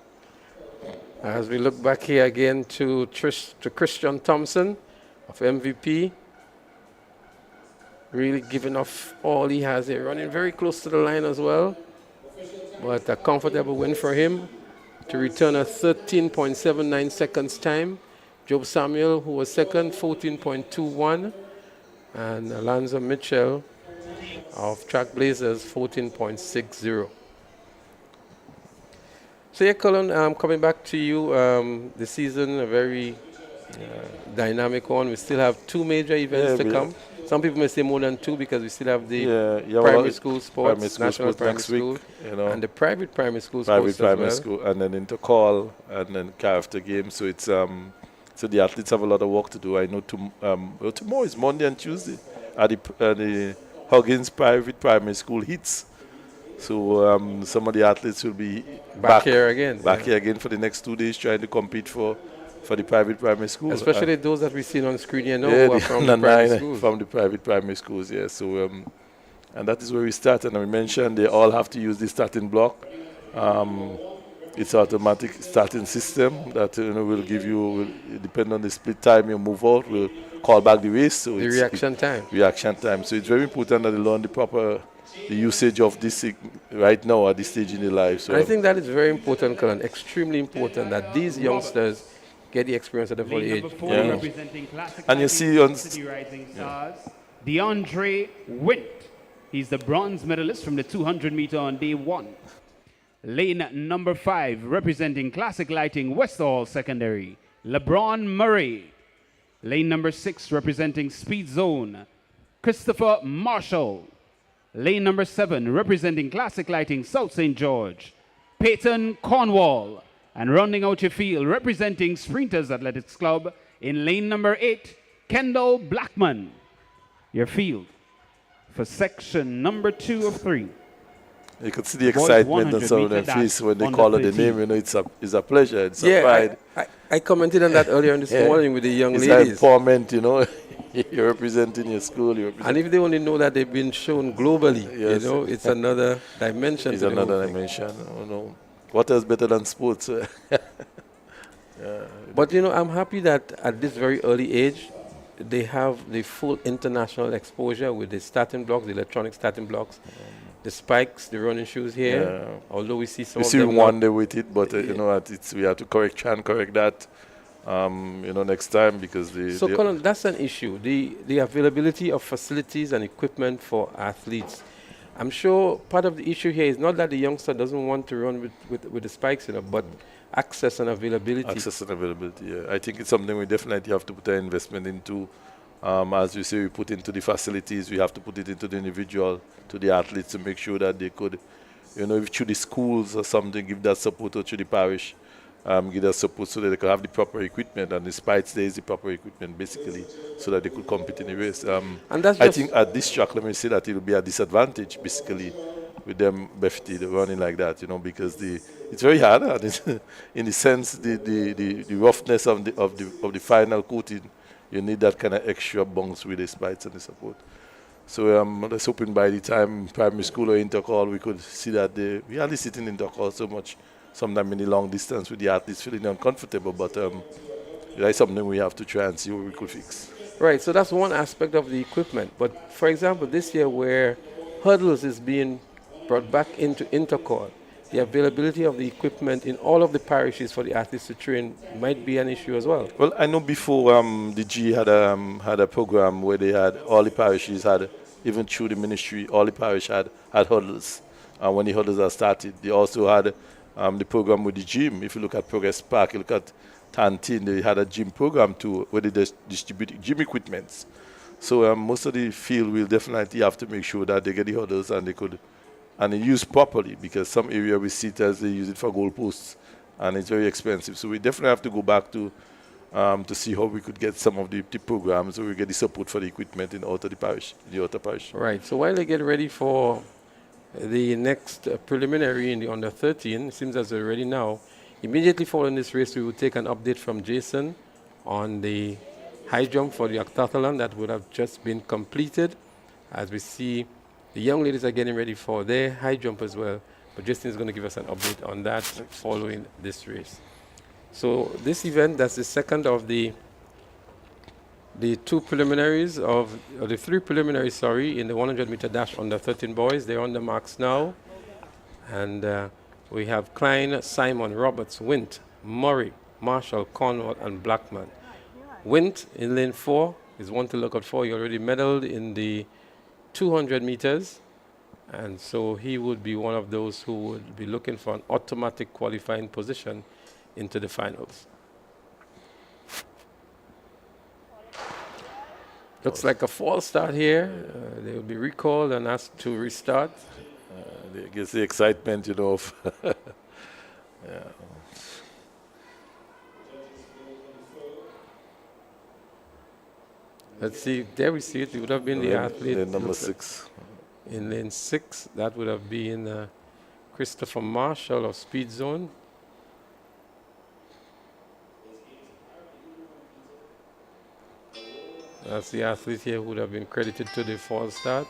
As we look back here again to Christian Thompson of MVP, really giving off all he has here, running very close to the line as well. But a comfortable win for him to return a 13.79 seconds time. Job Samuel, who was second, 14.21. And Alonzo Mitchell of Trackblazers, 14.60. So yeah, Colin, coming back to you, the season, a very dynamic one. We still have 2 major events to come. Some people may say more than 2 because we still have the primary school sports, national primary school, and the private primary school sports as well.
School, and then intercall, and then character games. So it's so the athletes have a lot of work to do. I know tomorrow is Monday and Tuesday at the Huggins Private Primary School hits. So some of the athletes will be back
here again.
Here again for the next 2 days, trying to compete for the private primary schools.
Especially those that we've seen on screen here now who are from the private schools.
From the private primary schools, yeah. So, and that is where we start. And we mentioned they all have to use the starting block. It's automatic starting system that will give you, depending on the split time you move out, will call back the race. So
the reaction time.
Reaction time. So it's very important that they learn the usage of this right now at this stage in their life. So
I think that is very important, Colin, extremely important that these youngsters get the experience at a early age.
Representing classic
and you see on
City Rising Stars, DeAndre Wint. He's the bronze medalist from the 200 meter on day 1. Lane number 5, representing Classic Lighting Westall Secondary, LeBron Murray. Lane number 6, representing Speed Zone, Christopher Marshall. Lane number 7, representing Classic Lighting South St. George, Peyton Cornwall. And rounding out your field, representing Sprinters Athletics Club, in lane number 8, Kendall Blackman. Your field for section number 2 of 3.
You could see the excitement on some of their face when they call it the name. It's a pleasure. It's a pride.
I commented on that earlier this morning with the young ladies.
It's empowerment, You're representing your school.
And if they only know that they've been shown globally, it's another dimension.
It's another dimension. Oh, no. What else better than sports?
But, I'm happy that at this very early age, they have the full international exposure with the starting blocks, the electronic starting blocks, the spikes, the running shoes here. Yeah. Although we see some of them.
We see one day with it, but, we have to correct that, next time because
So, Colin, that's an issue, the availability of facilities and equipment for athletes. I'm sure part of the issue here is not that the youngster doesn't want to run with the spikes, but access and availability.
Access and availability, yeah. I think it's something we definitely have to put our investment into. As we say, we put into the facilities, we have to put it into the individual, to the athletes to make sure that they could, if through the schools or something, give that support, or through the parish, give that support so that they could have the proper equipment, and despite there is the proper equipment basically so that they could compete in the race.
And that's
I think at this track, let me say that it will be a disadvantage basically with them running like that, because it's very hard, and in the sense the roughness of the final coating, you need that kind of extra bounce with the spikes and the support. So let's hoping by the time primary school or intercall we could see that we hardly sit in intercall so much. Sometimes in the long distance with the athletes feeling uncomfortable, but that's something we have to try and see what we could fix.
Right, so that's one aspect of the equipment. But for example, this year where hurdles is being brought back into intercall, the availability of the equipment in all of the parishes for the athletes to train might be an issue as well.
Well, I know before the G had a program where they had all the parishes had, even through the ministry, all the parish had hurdles. And when the hurdles are started, they also had the program with the gym. If you look at Progress Park, you look at Tantin, they had a gym program too, where they distribute gym equipments. So most of the field will definitely have to make sure that they get the hurdles and they use properly, because some area we see it as they use it for goalposts and it's very expensive. So we definitely have to go back to see how we could get some of the programs where we get the support for the equipment in outer parish.
Right. So while they get ready for the next preliminary in the under 13, it seems as they're ready now. Immediately following this race, we will take an update from Jason on the high jump for the Octathlon that would have just been completed. As we see, the young ladies are getting ready for their high jump as well. But Jason is going to give us an update on that following this race. So this event, that's the second of the two preliminaries or the three preliminaries, in the 100-meter dash under 13 boys. They're on the marks now. And we have Klein, Simon, Roberts, Wint, Murray, Marshall, Cornwall, and Blackman. Wint in lane 4 is one to look out for. He already medaled in the 200 meters. And so he would be one of those who would be looking for an automatic qualifying position into the finals. Looks like a false start here. They will be recalled and asked to restart.
I guess the excitement, of yeah.
Let's see, there we see it. It would have been the athlete.
Lane number 6.
In lane 6, that would have been Christopher Marshall of Speed Zone. That's the athlete here who would have been credited to the false start.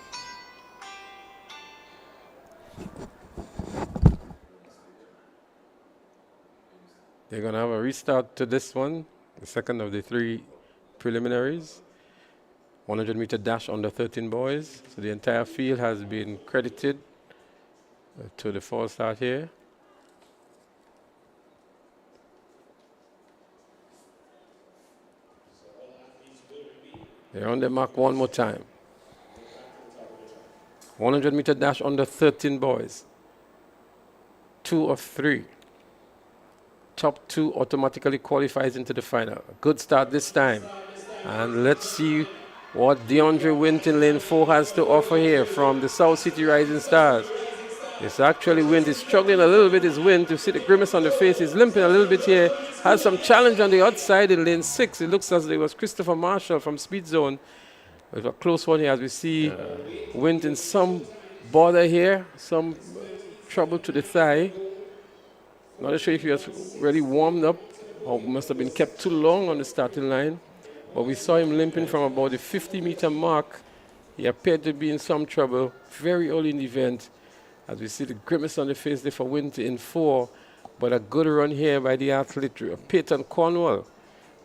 They're going to have a restart to this one, the second of the 3 preliminaries. 100-meter dash under 13 boys. So the entire field has been credited to the false start here. They're on the mark one more time. 100-meter dash under 13 boys. 2 of 3. Top 2 automatically qualifies into the final. A good start this time. And let's see what DeAndre Wint in lane 4 has to offer here from the South City Rising Stars. It's actually Wint is struggling a little bit. His Wint, you see the grimace on the face. He's limping a little bit here. Has some challenge on the outside in lane 6. It looks as though it was Christopher Marshall from Speed Zone. With a close one here as we see Wint in some bother here. Some trouble to the thigh. Not sure if he was really warmed up or must have been kept too long on the starting line. But we saw him limping from about the 50-meter mark. He appeared to be in some trouble very early in the event. As we see the grimace on the face there for Wint in 4. But a good run here by the athlete, Peyton Cornwall.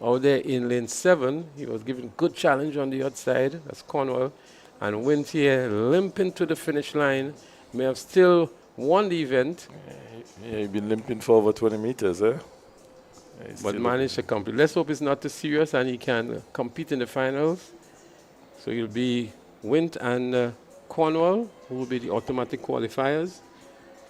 Out there in lane 7, he was given good challenge on the outside. That's Cornwall. And Wint here limping to the finish line. May have still won the event.
Yeah, he's been limping for over 20 meters, eh?
But managed to complete. Let's hope it's not too serious and he can compete in the finals. So it'll be Wint and Cornwall, who will be the automatic qualifiers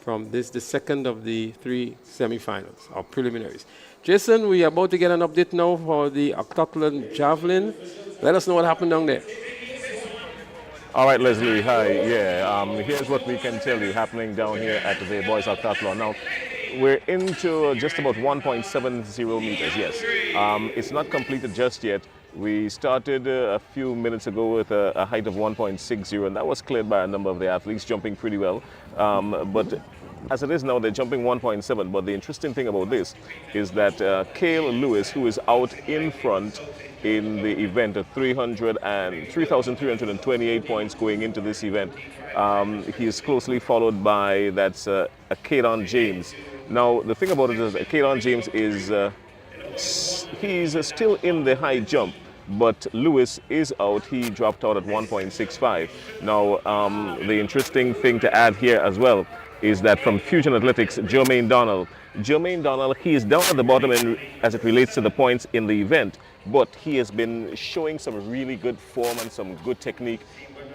from this, the second of the 3 semi-finals, or preliminaries. Jason, we are about to get an update now for the Octathlon Javelin. Let us know what happened down there.
All right, Leslie, hi. Yeah, here's what we can tell you happening down here at the Boys Octathlon. Now, we're into just about 1.70 meters, yes. It's not completed just yet. We started a few minutes ago with a height of 1.60, and that was cleared by a number of the athletes, jumping pretty well. But as it is now, they're jumping 1.7. But the interesting thing about this is that Cale Lewis, who is out in front in the event at 3,328 points going into this event, he is closely followed by that's a Kaden James. Now, the thing about it is that Kaden James is he's still in the high jump, but Lewis is out. He dropped out at 1.65. Now, the interesting thing to add here as well is that from Fusion Athletics, Jermaine Donald, he is down at the bottom as it relates to the points in the event, but he has been showing some really good form and some good technique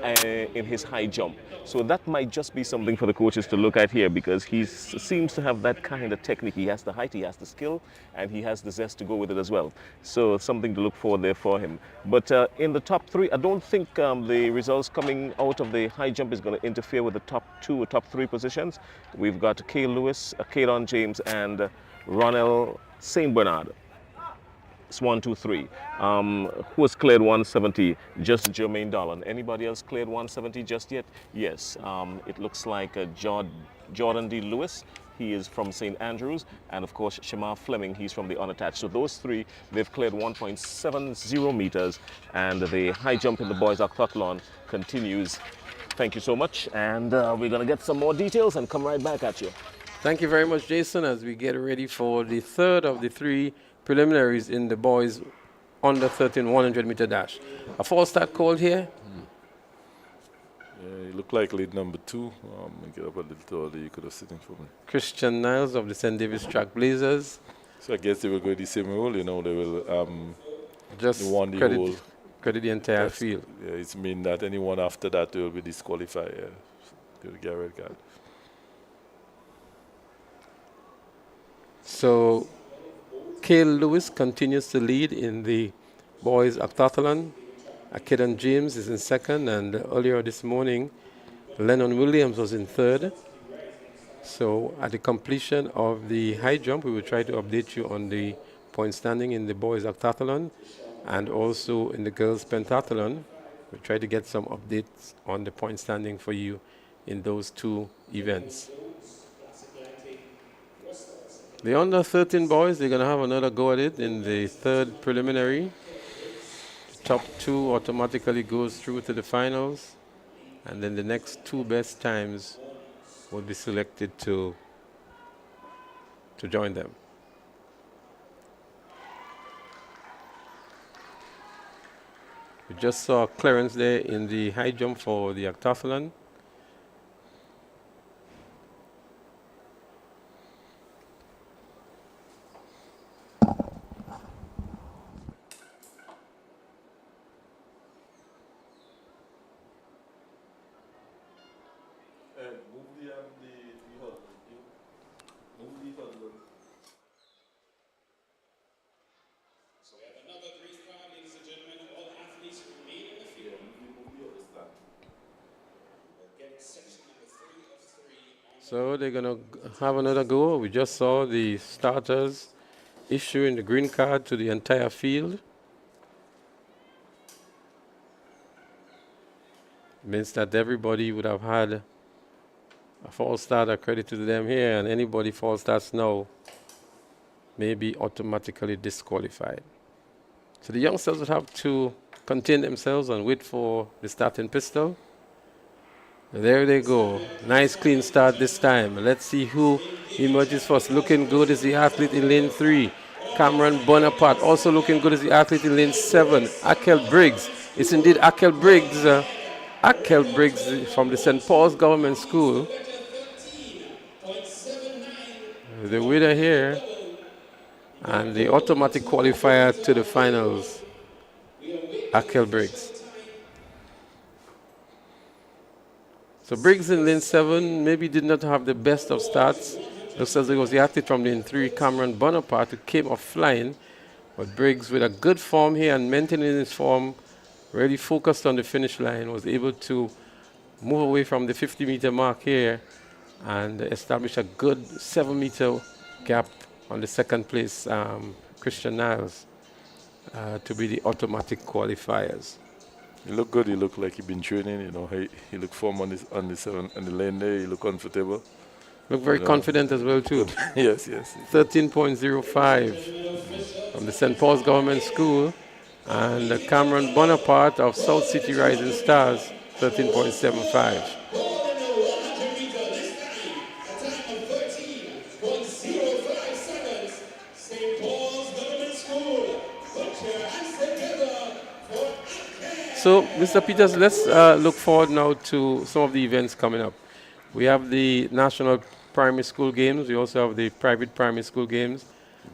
in his high jump. So that might just be something for the coaches to look at here, because he seems to have that kind of technique. He has the height, he has the skill, and he has the zest to go with it as well. So something to look for there for him. But in the top three, I don't think the results coming out of the high jump is going to interfere with the top two or top three positions. We've got Kay Lewis, Kaylon James, and Ronell St. Bernard. It's 1, 2, 3. Who has cleared 170? Just Jermaine Dolan. Anybody else cleared 170 just yet? Yes. It looks like Jordan D. Lewis. He is from St. Andrews. And of course, Shamar Fleming, he's from the unattached. So those three, they've cleared 1.70 meters. And the high jump in the boys' octathlon continues. Thank you so much. And we're going to get some more details and come right back at you.
Thank you very much, Jason, as we get ready for the third of the three preliminaries in the boys under 13 100-meter dash. A false start called here.
Yeah, you look like lead number 2. Get up a little taller, you could have sitting for me.
Christian Niles of the St. David's Track Blazers.
So I guess they will go the same role, you know, they will
just credit the entire field.
Yeah, it's mean that anyone after that will be disqualified. Yeah. They will get a red card.
So Cale Lewis continues to lead in the boys' octathlon. Akadan James is in second, and earlier this morning, Lennon Williams was in third. So at the completion of the high jump, we will try to update you on the point standing in the boys' octathlon and also in the girls' pentathlon. We'll try to get some updates on the point standing for you in those two events. The under 13 boys, they're going to have another go at it in the third preliminary. Top 2 automatically goes through to the finals, and then the next 2 best times will be selected to join them. We just saw clearance there in the high jump for the octathlon. So they're going to have another go. We just saw the starters issuing the green card to the entire field. Means that everybody would have had a false start accredited to them here, and anybody false starts now may be automatically disqualified. So the youngsters would have to contain themselves and wait for the starting pistol. There they go. Nice clean start this time. Let's see who emerges first. Looking good is the athlete in lane 3. Cameron Bonaparte. Also looking good is the athlete in lane 7. Akel Briggs. It's indeed Akel Briggs. Akel Briggs from the St. Paul's Government School. The winner here. And the automatic qualifier to the finals. Akel Briggs. So Briggs in lane 7 maybe did not have the best of starts. Looks as it was the athlete from lane 3, Cameron Bonaparte, who came off flying. But Briggs, with a good form here and maintaining his form, really focused on the finish line, was able to move away from the 50-meter mark here and establish a good 7-meter gap on the second place, Christian Niles, to be the automatic qualifiers.
You look good. You look like you've been training. You know, he look firm on the lane there. You look comfortable.
Look very confident as well too.
Yes, yes.
13.05 from the St. Paul's Government School, and Cameron Bonaparte of South City Rising Stars, 13.75. So, Mr. Peters, let's look forward now to some of the events coming up. We have the National Primary School Games. We also have the Private Primary School Games.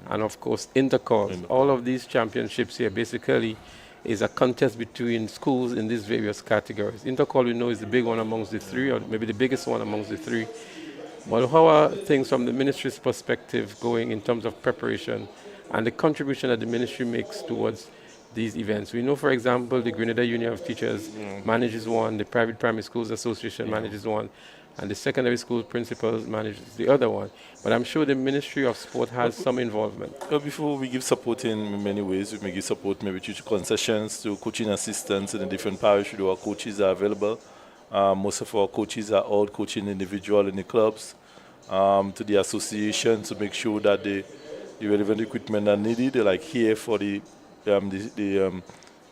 and of course intercalls. All of these championships here basically is a contest between schools in these various categories. Intercall, we know, is the big one amongst the three, or maybe the biggest one amongst the three. But how are things from the ministry's perspective going in terms of preparation and the contribution that the ministry makes towards these events? We know, for example, the Grenada Union of Teachers manages one, the Private Primary Schools Association manages one, and the Secondary School Principals manages the other one. But I'm sure the Ministry of Sport has some involvement.
Before we give support in many ways, we may give support maybe to concessions, to coaching assistants in the different parishes where our coaches are available. Most of our coaches are all coaching individual in the clubs, to the association to make sure that the relevant equipment are needed. Like here for the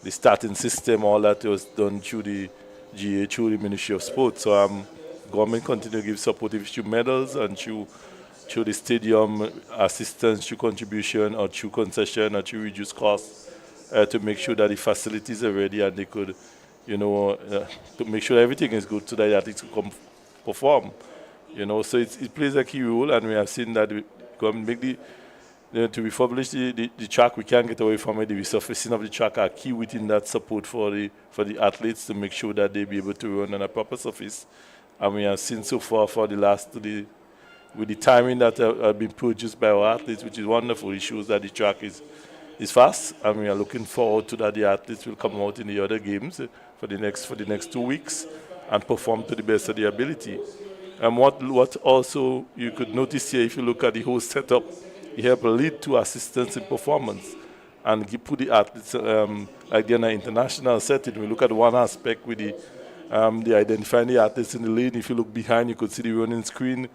starting system, all that was done through the GA, through the Ministry of Sport. So government continue to give support through medals and through the stadium assistance, through contribution or through concession or through reduced costs to make sure that the facilities are ready and they could, to make sure everything is good so that the athletes can come perform. So it plays a key role, and we have seen that the government make to refurbish the track. We can't get away from it. The resurfacing of the track are key within that support for the athletes to make sure that they be able to run on a proper surface. And we have seen so far for with the timing that have been produced by our athletes, which is wonderful. It shows that the track is fast, and we are looking forward to that the athletes will come out in the other games for the next 2 weeks and perform to the best of their ability. And what also you could notice here, if you look at the whole setup, you have a lead to assistance in performance and you put the athletes like they're in an international setting. We look at one aspect with the identifying the athletes in the lead. If you look behind, you could see the running screen,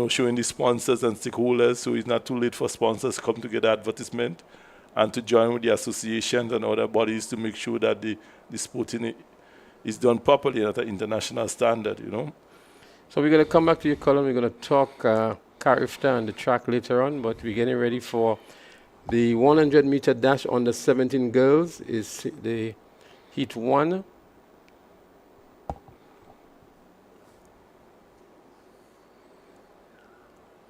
showing the sponsors and stakeholders. So it's not too late for sponsors to come to get advertisement and to join with the associations and other bodies to make sure that the sporting is done properly at an international standard,
So we're going to come back to your column. We're going to talk carriacou and the track later on, but we're getting ready for the 100-meter dash on the 17 girls. Is the heat 1.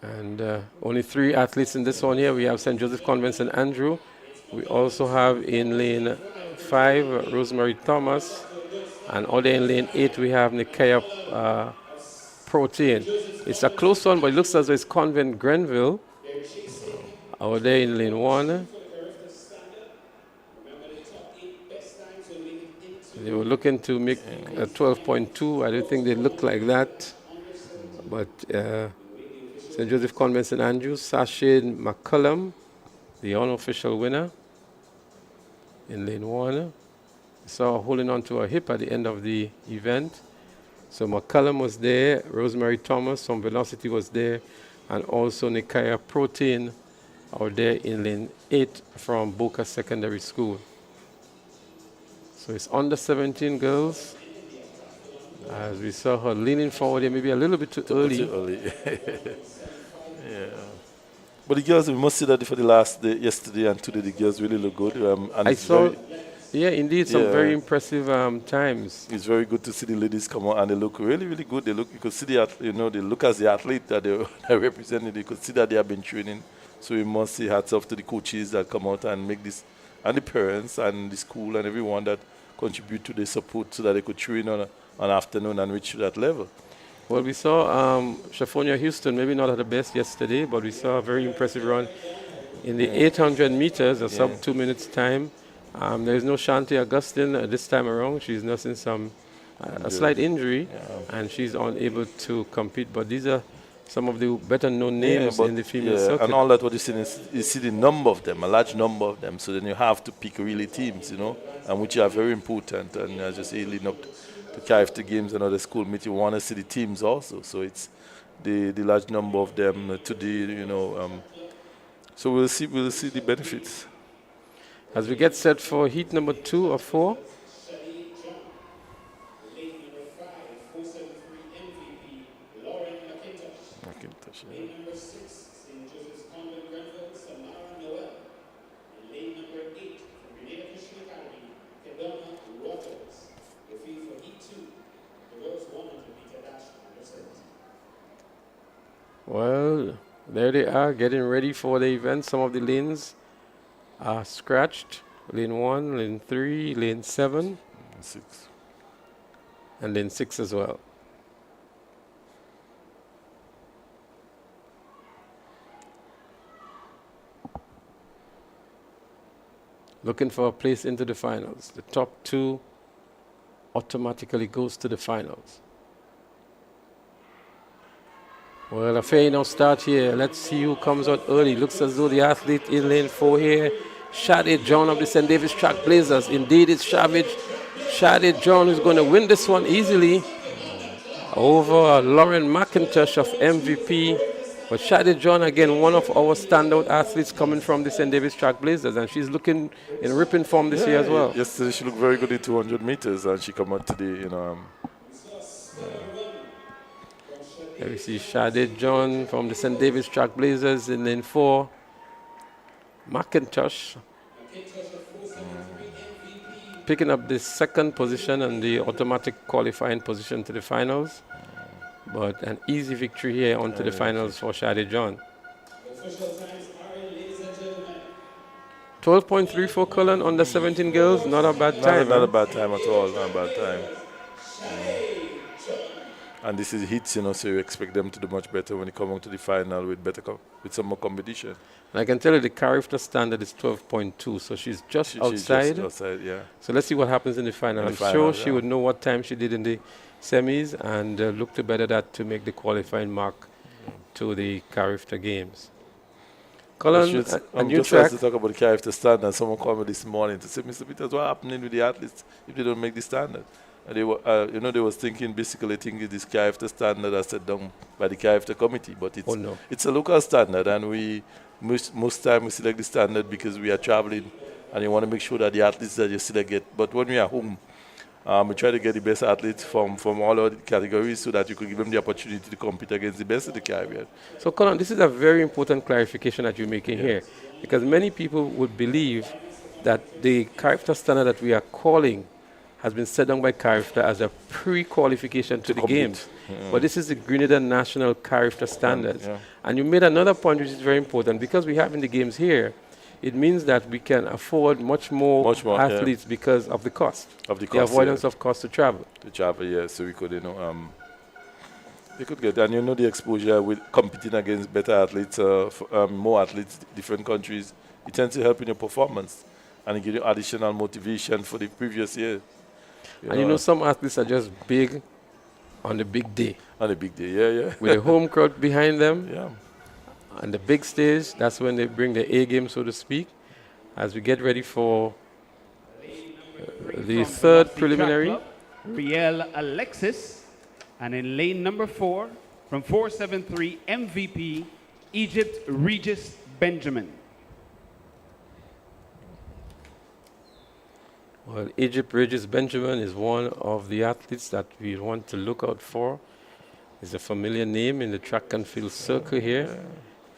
And only 3 athletes in this one here. We have St. Joseph Convent St. Andrew. We also have in lane 5, Rosemary Thomas. And other in lane 8, we have Nikaya Protein. It's a close one, but it looks as though it's Convent Grenville. Over there in lane 1. They were looking to make a 12.2. I don't think they look like that. But St. Joseph Convent St. Andrews, Sashade McCullum, the unofficial winner in lane 1. So holding on to her hip at the end of the event. So McCullum was there, Rosemary Thomas from Velocity was there, and also Nikaya Protein out there in lane 8 from Boca Secondary School. So it's under 17 girls. As we saw her leaning forward here, maybe a little bit too early.
Yeah. But the girls, we must say that for the last day, yesterday and today, the girls really look good. And
I saw, yeah, indeed, some very impressive times.
It's very good to see the ladies come out and they look really, really good. They look, you could see they look as the athlete that they're representing. You could see that they have been training. So we must say hats off to the coaches that come out and make this, and the parents and the school and everyone that contribute to the support so that they could train on an afternoon and reach to that level.
Well, we saw Shaffonia Houston, maybe not at the best yesterday, but we saw a very impressive run in the 800 meters, a sub 2 minutes time. There is no Shanti Augustine this time around. She's nursing a slight injury, and she's unable to compete. But these are some of the better known names in the female circuit.
And all that what you see is you see the number of them, a large number of them. So then you have to pick really teams, and which are very important. And as you say, leading up to KFT games and other school meet, you want to see the teams also. So it's the large number of them today, so we'll see the benefits.
As we get set for heat number 2 or 4. Well, There they are, getting ready for the event. Some of the lanes are scratched. Lane 1, lane 3, lane 7.
6.
And lane 6 as well. Looking for a place into the finals. The top 2 automatically goes to the finals. Well, a fair enough start here. Let's see who comes out early. Looks as though the athlete in lane 4 here, Shade John of the St. David's Track Blazers. Indeed, it's Shade John who's going to win this one easily over Lauren McIntosh of MVP. But Shade John, again, one of our standout athletes coming from the St. David's Track Blazers, and she's looking in ripping form this year as well.
Yesterday she looked very good in 200 meters, and she come out today,
There we see Shade John from the St. David's Track Blazers in lane 4. McIntosh picking up the 2nd position and the automatic qualifying position to the finals. But an easy victory here onto the finals for Shade John. 12.34 Cullen under 17 girls, not a bad time.
Not a bad time at all, not a bad time. And this is hits, so you expect them to do much better when you come on to the final with with some more competition.
And I can tell you the character standard is 12.2, so she's just outside.
She's just outside, yeah.
So let's see what happens in the final. I'm sure she would know what time she did in the semis and look to better that to make the qualifying mark to the Carifta Games. Colin,
I'm just trying to talk about the Carifta standard. Someone called me this morning to say, Mr. Peters, what's happening with the athletes if they don't make the standard? And they were, they was thinking this Carifta standard is set down by the Carifta committee, but it's a local standard, and we most time we select the standard because we are traveling, and you want to make sure that the athletes that you select get. But when we are home, we try to get the best athletes from all other categories so that you could give them the opportunity to compete against the best of the Caribbean.
So, Colin, this is a very important clarification that you're making here, because many people would believe that the Carifta standard that we are calling has been set down by Carifta as a pre-qualification to the Games. But this is the Grenada National Carifta Standards. And you made another point which is very important. Because we have in the Games here, it means that we can afford much more athletes because of the cost. The avoidance of cost to travel.
To travel, yeah. So we could, they could get, and the exposure with competing against better athletes, more athletes, different countries, it tends to help in your performance and give you additional motivation for the previous year.
And some athletes are just big on the big day.
On the big day, yeah.
With a home crowd behind them.
Yeah.
And the big stage, that's when they bring the A game, so to speak, as we get ready for the 3rd preliminary.
Riel Alexis, and in lane number 4, from 473 MVP, Egypt Regis Benjamin.
Well, Egypt Regis Benjamin is one of the athletes that we want to look out for. It's a familiar name in the track and field circle here.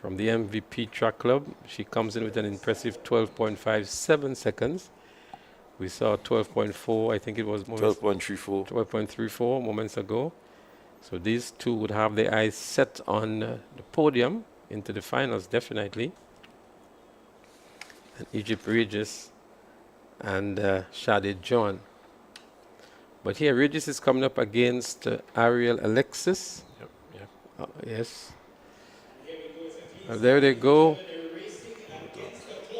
From the MVP Track Club, she comes in with an impressive 12.57 seconds. We saw 12.4, I think it was
12.34.
12.34 moments ago. So these two would have their eyes set on the podium into the finals, definitely. And Egypt Regis and Shade John. But here, Regis is coming up against Ariel Alexis. Yes. There they go.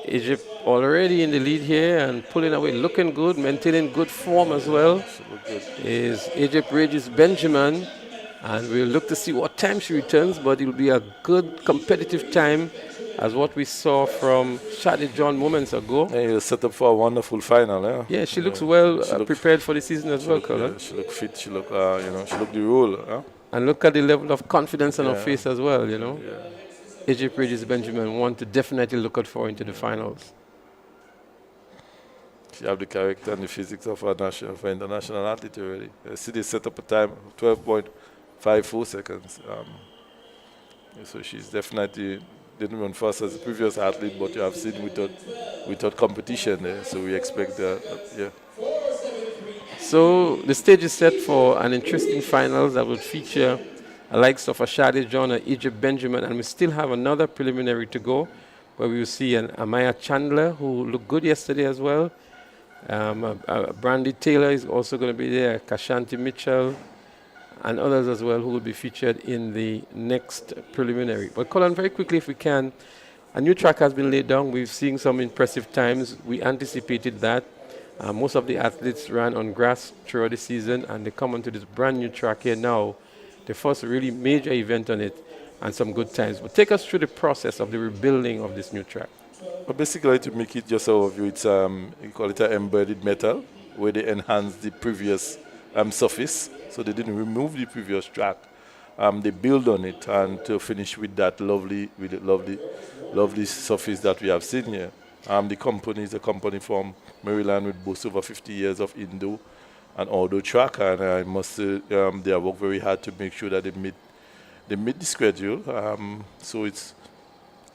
Egypt already in the lead here and pulling away, looking good, maintaining good form as well. Is Egypt Regis Benjamin. And we'll look to see what time she returns, but it'll be a good competitive time as what we saw from Shade John moments ago.
And you're set up for a wonderful final, yeah.
Yeah, she looks well prepared for the season as well, Colin.
Yeah, she looked fit, she looked, she looked the role. Yeah?
And look at the level of confidence on her face as well, Yeah. Egypt Regis Benjamin want to definitely look out for into the finals.
She have the character and the physics of an international athlete already. See, they set up a time of 12.54 seconds. So she's definitely didn't run fast as the previous athlete, but you have seen without competition there. So we expect that,
So the stage is set for an interesting finals that will feature likes of Ashadi John and Egypt Benjamin, and we still have another preliminary to go, where we will see an Amaya Chandler, who looked good yesterday as well. Brandy Taylor is also going to be there, Kashanti Mitchell, and others as well who will be featured in the next preliminary. But Colin, very quickly if we can, a new track has been laid down. We've seen some impressive times. We anticipated that. Most of the athletes ran on grass throughout the season, and they come onto this brand new track here now, the first really major event on it, and some good times. But take us through the process of the rebuilding of this new track.
Well, basically, to make it just overview, it's you call it an embedded metal, where they enhance the previous surface. So they didn't remove the previous track. They build on it, and to finish with that lovely surface that we have seen here. The company is a company from Maryland with boasts over 50 years of indoor and outdoor track, and I must say they have worked very hard to make sure that they meet the schedule.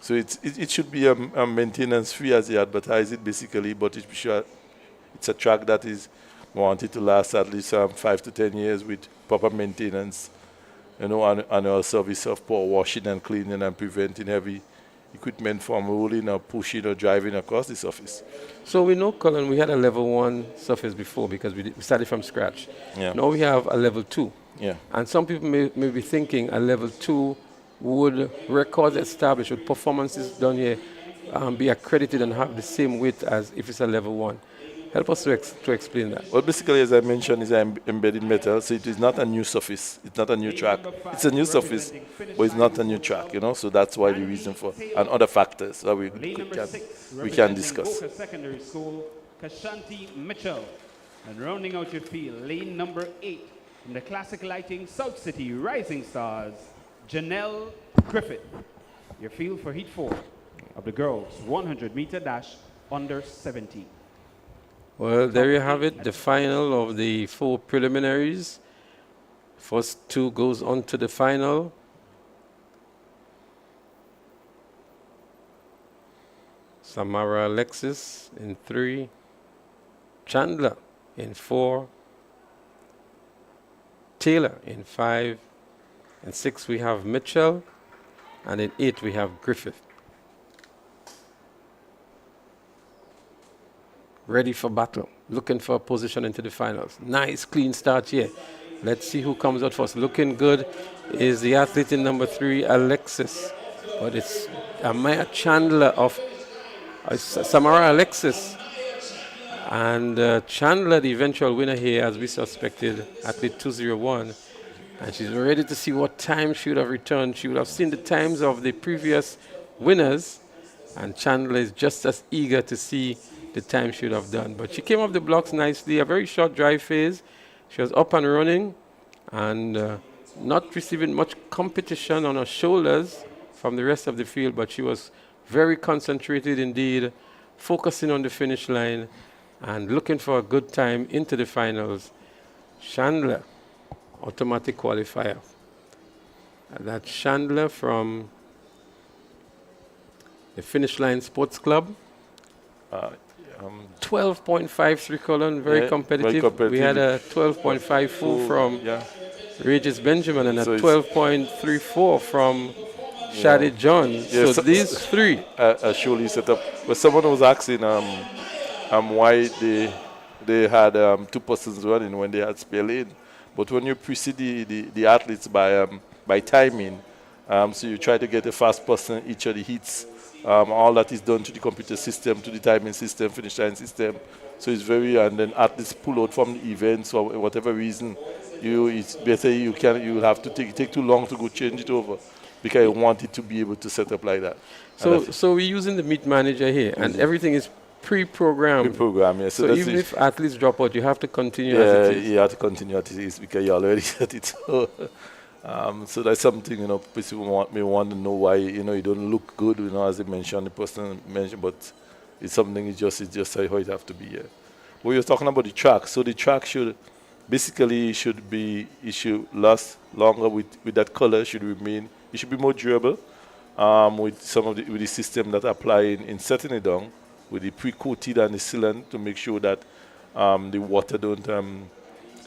It should be maintenance free as they advertise it basically, but it's a track that is wanted to last at least 5 to 10 years with proper maintenance, annual service of power washing and cleaning and preventing heavy equipment from rolling or pushing or driving across the surface.
So we know, Colin, we had a level 1 surface before because we started from scratch.
Yeah.
Now we have a level 2.
Yeah.
And some people may be thinking a level 2 would records established, with performances done here, be accredited and have the same weight as if it's a level 1. Help us to explain that.
Well, basically, as I mentioned, it's an embedded metal, so it is not a new surface. It's not a new track. It's a new surface, but it's not a new track, So that's why the reason for, and other factors that we can discuss.
Boca Secondary School, Kashanti Mitchell. And rounding out your field, lane number 8 from the Classic Lighting South City Rising Stars, Janelle Griffith. Your field for Heat 4 of the girls' 100-meter dash under 17.
Well, there you have it, the final of the 4 preliminaries. First 2 goes on to the final. Samara Alexis in 3. Chandler in 4. Taylor in 5. In 6 we have Mitchell. And in 8 we have Griffith. Ready for battle, looking for a position into the finals. Nice clean start here. Let's see who comes out first. Looking good is the athlete in number 3, Alexis. But it's Amaya Chandler of Samara Alexis. And Chandler, the eventual winner here, as we suspected, athlete 201. And she's ready to see what time she would have returned. She would have seen the times of the previous winners. And Chandler is just as eager to see the time she would have done. But she came off the blocks nicely, a very short drive phase. She was up and running and not receiving much competition on her shoulders from the rest of the field, but she was very concentrated indeed, focusing on the finish line and looking for a good time into the finals. Chandler, automatic qualifier. That's Chandler from the Finish Line Sports Club. 12.53 Colin, very competitive. We had a 12.54 from Regis Benjamin and a 12.34 from Shadi John.
Yeah,
so these 3
surely set up. But someone was asking why they had 2 persons running when they had spare lane. But when you precede the athletes by timing, so you try to get a fast person each of the heats. All that is done to the computer system, to the timing system, finish line system. So it's and then athletes pull out from the events for whatever reason. It's better you will have to take too long to go change it over, because I want it to be able to set up like that.
So we're using the meet manager here, and everything is pre-programmed.
Pre-programmed, yes.
So even if athletes drop out, you have to continue as it is.
You have to continue as it is because you already set it. So that's something, people may want to know why, you don't look good, as they mentioned, the person mentioned, but it's something, it's just how it have to be, yeah. We were talking about the track. So the track should last longer with that color, it should be more durable, with the system that apply in setting it down, with the pre-coated and the sealant to make sure that the water don't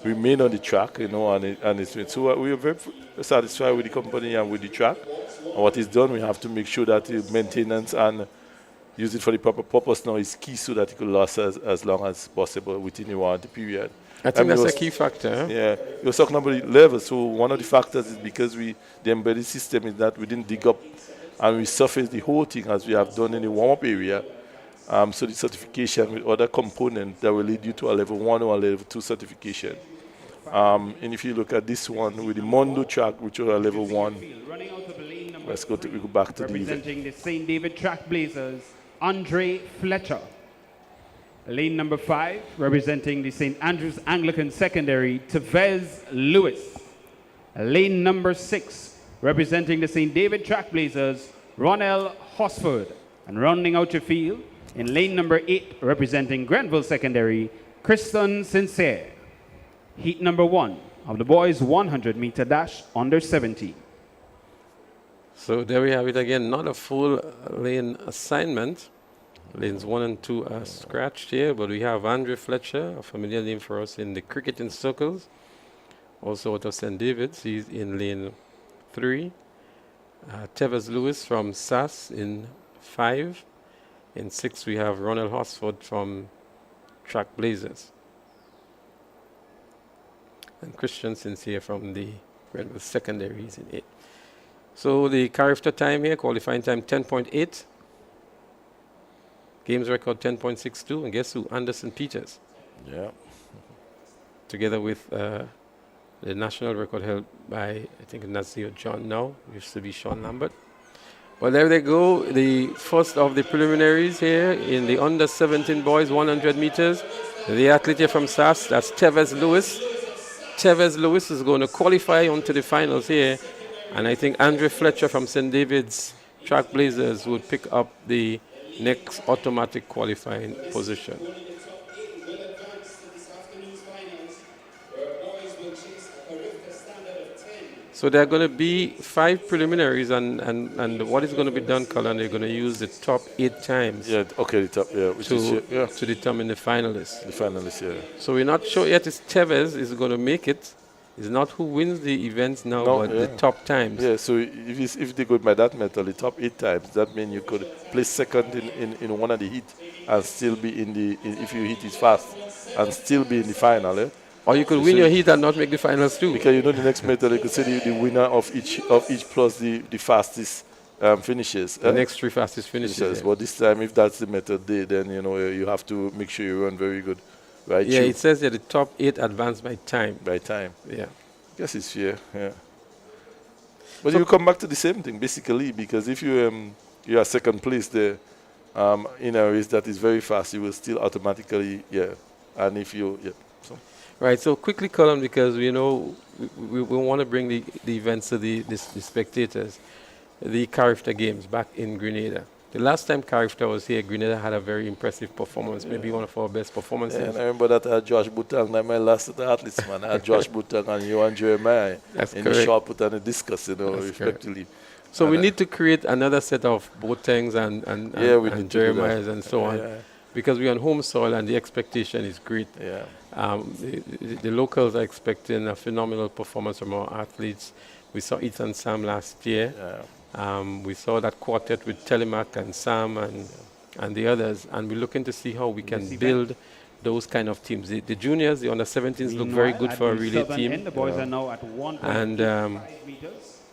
remain on the track, you know, and it's so we are very satisfied with the company and with the track. And what is done, we have to make sure that the maintenance and use it for the proper purpose now is key, so that it could last as long as possible within the warranty period.
I think that's a key factor. Huh?
Yeah, you were talking about the level. So one of the factors is because the embedded system is that we didn't dig up and we surface the whole thing as we have done in the warm-up area. So the certification with other components that will lead you to a level 1 or a level 2 certification. And if you look at this one with the Mondo track, which was a level 1, we go back to
representing the St. David Trailblazers, Andre Fletcher. Lane number 5, representing the St. Andrews Anglican Secondary, Tevez Lewis. Lane number 6, representing the St. David Trailblazers, Ronell Hosford. And rounding out your field, in lane number 8, representing Grenville Secondary, Kristen Sincere. Heat number 1 of the boys 100-meter dash under 17.
So there we have it again, not a full lane assignment. Lanes 1 and 2 are scratched here, but we have Andre Fletcher, a familiar name for us in the cricketing circles. Also out of St. David's, he's in lane 3. Tevez Lewis from SAS in 5. In 6, we have Ronald Hosford from Trailblazers. And Christian Sincere from the Grenville Secondary is in 8. So the character time here, qualifying time 10.8. Games record 10.62. And guess who? Anderson Peters.
Yeah.
Together with the national record held by, I think, Nazir John now. Used to be Sean Lambert. Well, there they go. The first of the preliminaries here in the under 17 boys, 100 meters. The athlete here from SAS, that's Tevez Lewis. Tevez Lewis is going to qualify onto the finals here. And I think Andre Fletcher from St. David's Trailblazers would pick up the next automatic qualifying position. So there are going to be 5 preliminaries, and what is going to be done, Colin, they're going to use the top 8 times.
Yeah, okay, the top, yeah.
To determine the finalists.
The finalists, yeah.
So we're not sure yet if Tevez is going to make it. It's not who wins the events now, but the top times.
Yeah, so if they go by that method, the top 8 times, that means you could place second in one of the heat and still be in the, if your heat is fast, and still be in the final, eh?
Or you could win your heat and not make the finals too.
Because you know the next method, you could say the winner of each plus the fastest finishes.
The next 3 fastest finishes.
But this time, if that's the method, then you know you have to make sure you run very good. Right?
Yeah, it says that the top 8 advance by time.
By time.
Yeah.
I guess it's fair, yeah. But so you come back to the same thing, basically, because if you are second place there in a race that is very fast, you will still automatically, and if you, so.
Right, so quickly, Colin, because we know we want to bring the events to the spectators. The Carifta Games back in Grenada. The last time Carifta was here, Grenada had a very impressive performance, maybe one of our best performances.
Yeah, and I remember that I had Josh Butang, like my last athletes, man. I had Josh Butang and you and Jeremiah in the short put and the discus, you know, respectively.
So and we need to create another set of Botangs and Jeremiahs and so on, because we're on home soil and the expectation is great.
Yeah.
The locals are expecting a phenomenal performance from our athletes. We saw Ethan Sam last year.
Yeah.
We saw that quartet with Telemac and Sam and the others, and we're looking to see how we can build those kind of teams. The juniors, the under-17s look very good for a relay team.
The boys are now at 1.5
and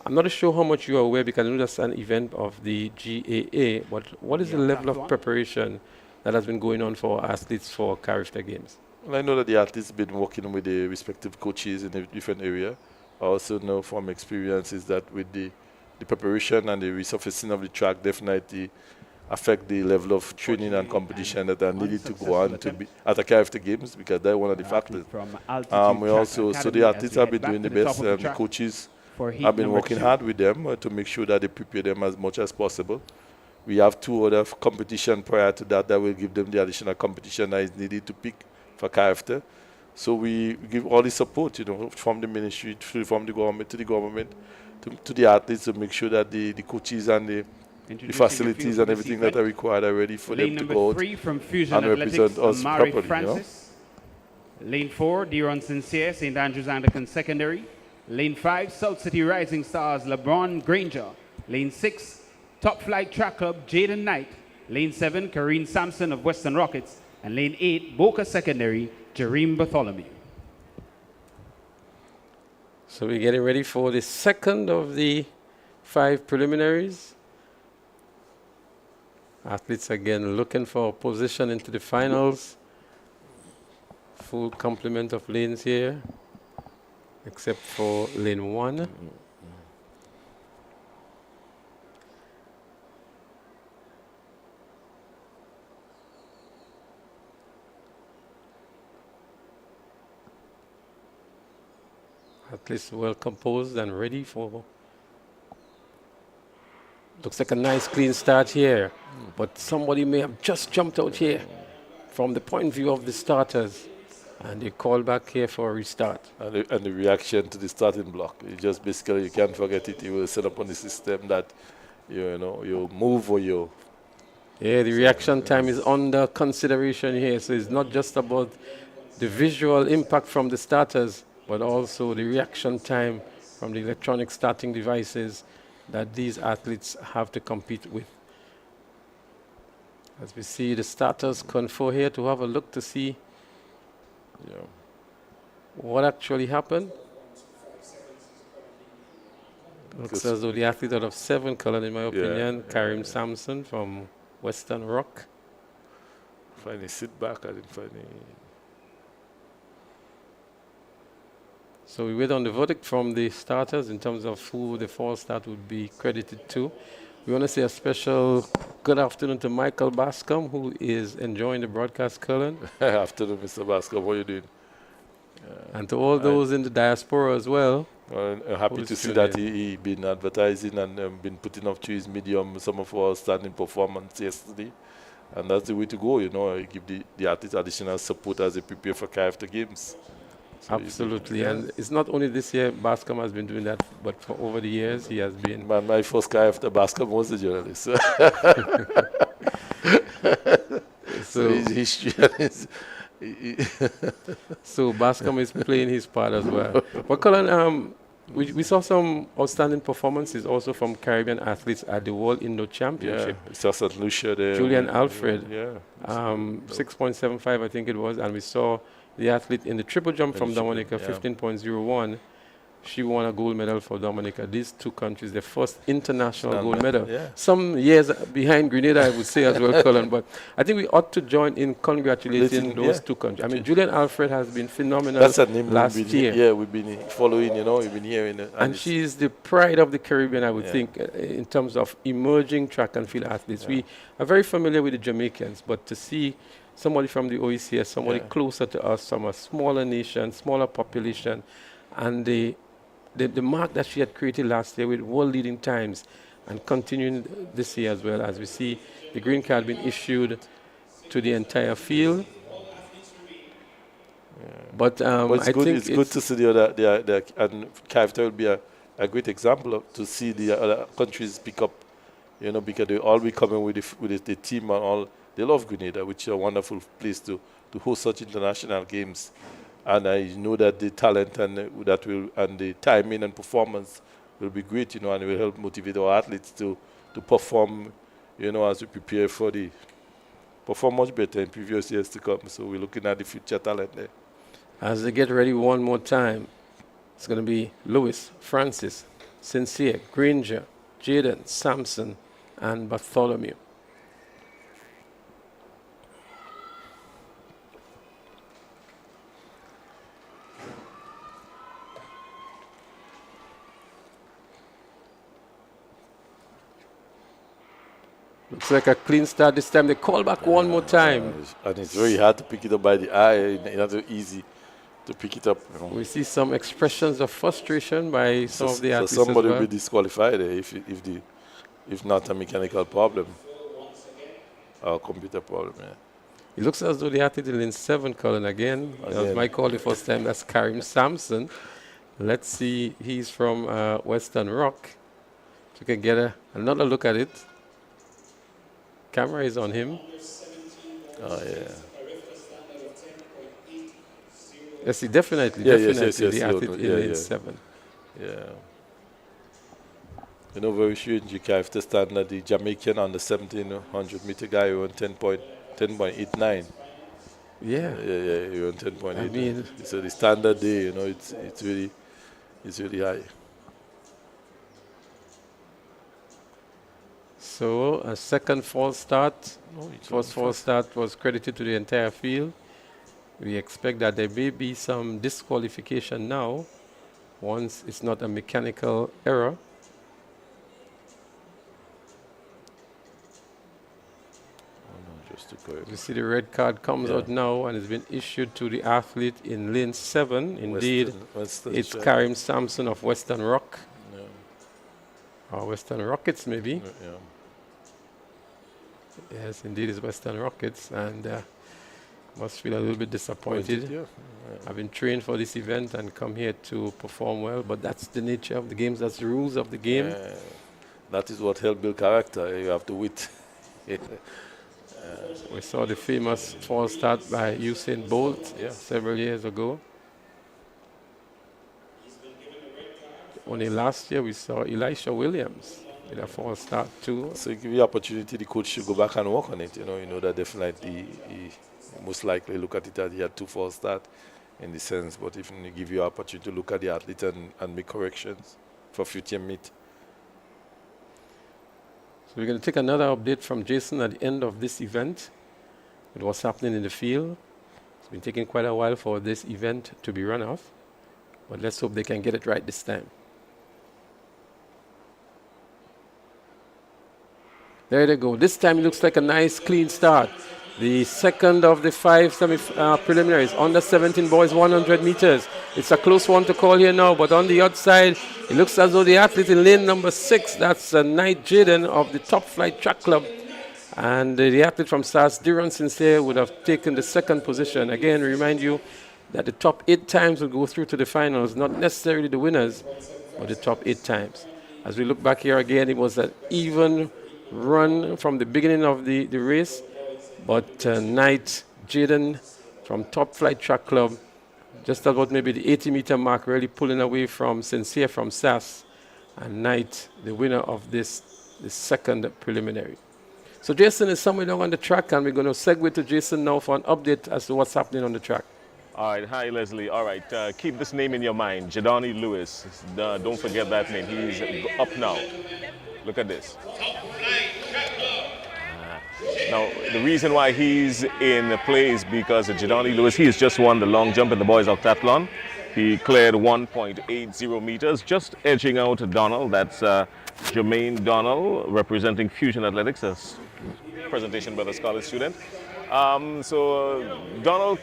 I'm not sure how much you are aware, because I know that's an event of the GAA, but what is the level of preparation that has been going on for athletes for Carifta Games?
Well, I know that the athletes have been working with the respective coaches in a different area. I also know from experience is that with the preparation and the resurfacing of the track definitely affect the level of training and competition that are needed to go on to be at the Carifta Games, because they're one of the factors. We also, so the athletes have been doing the best, and the coaches have been working hard with them to make sure that they prepare them as much as possible. We have 2 other competition prior to that will give them the additional competition that is needed to pick for Carifta. So we give all the support, you know, from the ministry, from the government to the government, to the athletes, to make sure that the coaches and the facilities and everything that are required are ready for them to go out and represent us properly. You know?
Lane 4, Deron Sincere, St. Andrews Anglican Secondary. Lane 5, South City Rising Stars, LeBron Granger. Lane 6, Top Flight Track Club, Jaden Knight. Lane 7, Kareen Sampson of Western Rockets. And Lane 8, Boca Secondary, Jareem Bartholomew.
So we're getting ready for the second of the 5 preliminaries. Athletes again looking for position into the finals. Full complement of lanes here, except for lane 1. At least well composed and ready for. Looks like a nice clean start here, but somebody may have just jumped out here from the point of view of the starters, and they call back here for a restart.
And the reaction to the starting block, you just basically, you can't forget it. You will set up on the system that you move or you.
Yeah, the reaction time is under consideration here, so it's not just about the visual impact from the starters, but also the reaction time from the electronic starting devices that these athletes have to compete with. As we see the starters confer here to have a look to see what actually happened. Looks as though the athlete out of 7 color, in my opinion, Karim Sampson from Western Rock.
Finally sit back, I didn't find any.
So we wait on the verdict from the starters in terms of who the false start would be credited to. We want to say a special good afternoon to Michael Bascom, who is enjoying the broadcast, Cullen.
Afternoon, Mr. Bascom, what are you doing?
And to all those in the diaspora as well.
I'm happy to see that he been advertising and been putting up to his medium some of our standing performance yesterday. And that's the way to go, give the athletes additional support as they prepare for CAF Games. So
absolutely, and it's not only this year Bascom has been doing that, but for over the years he has been.
Man, my first guy after Bascom was a journalist. So his history.
So Bascom is playing his part as well. But Colin, we saw some outstanding performances also from Caribbean athletes at the World Indoor Championship.
Yeah, saw St. Lucia there.
Julian Alfred,
6.75
I think it was, and we saw the athlete in the triple jump from Dominica, 15.01. She won a gold medal for Dominica. These 2 countries, their first international gold medal.
Yeah.
Some years behind Grenada, I would say as well, Colin. But I think we ought to join in congratulating those 2 countries. I mean, Julian Alfred has been phenomenal.
That's a name
last year.
Yeah, we've been following, we've been hearing it.
And she is the pride of the Caribbean, I would think, in terms of emerging track and field athletes. We are very familiar with the Jamaicans, but to see somebody from the OECS, somebody closer to us, from a smaller nation, smaller population, and the mark that she had created last year with world-leading times and continuing this year as well, as we see the green card being issued to the entire field. But
it's
I
good,
think
it's good to see the other, and CAF will be a great example to see the other countries pick up, because they all be coming with the team and all. They love Grenada, which is a wonderful place to host such international games. And I know that the talent and the timing and performance will be great, and it will help motivate our athletes to perform, as we prepare for perform much better in previous years to come. So we're looking at the future talent there.
As they get ready one more time, it's going to be Lewis, Francis, Sincere, Granger, Jaden, Sampson, and Bartholomew. Looks like a clean start this time. They call back one more time.
And it's very hard to pick it up by the eye. It's not so easy to pick it up.
We see some expressions of frustration by some of the athletes.
So somebody
as well.
will be disqualified if not a mechanical problem or computer problem. Yeah.
It looks as though the athlete in lane 7, Colin, again. That was my call the first time. That's Karim Sampson. Let's see. He's from Western Rock. So we can get another look at it. Camera is on him.
Oh, yeah.
Yes, definitely.
Yeah,
Definitely.
yes,
The athlete in lane 7.
Yeah. You know, very strange. You have to stand at the Jamaican on the 1700 meter guy who won 10.89.
Yeah.
Yeah, he won 10.8.
I mean,
so the standard day, you know, it's really high.
So a second false start. First false start was credited to the entire field. We expect that there may be some disqualification now, once it's not a mechanical error. You see the red card comes out now and has been issued to the athlete in lane 7. Indeed,
Western
it's
Shire.
Karim Sampson of Western Rock. Or Western Rockets, maybe. Yes, indeed, it's Western Rockets, and must feel a little bit disappointed. I've been trained for this event and come here to perform well, but that's the nature of the games, that's the rules of the game.
That is what helps build character. You have to wit.
We saw the famous false start by Usain Bolt several years ago. Only last year we saw Elisha Williams with a false start too.
So give you opportunity, the coach should go back and work on it. You know that definitely he most likely look at it that he had 2 false starts in the sense, but if you give you opportunity to look at the athlete and make corrections for future meet.
So we're going to take another update from Jason at the end of this event with what's happening in the field. It's been taking quite a while for this event to be run off, but let's hope they can get it right this time. There they go. This time it looks like a nice clean start. The second of the 5 preliminaries, under 17 boys, 100 meters. It's a close one to call here now, but on the outside, it looks as though the athlete in lane number 6, that's Knight Jaden of the Top Flight Track Club, and the athlete from SAS, Diron Sincere, would have taken the second position. Again, remind you that the top 8 times will go through to the finals, not necessarily the winners, but the top 8 times. As we look back here again, it was an even run from the beginning of the race. But Knight Jaden from Top Flight Track Club, just about maybe the 80-meter mark, really pulling away from Sincere from SAS, and Knight, the winner of the second preliminary. So Jason is somewhere down on the track, and we're going to segue to Jason now for an update as to what's happening on the track.
All right, hi Leslie. All right, keep this name in your mind, Jadani Lewis. Don't forget that name. He's up now. Look at this. Now, the reason why he's in play is because Jadani Lewis, he has just won the long jump in the boys Octathlon. He cleared 1.80 meters, just edging out Donald. That's Jermaine Donald, representing Fusion Athletics, a presentation by the Scottish student. So Donald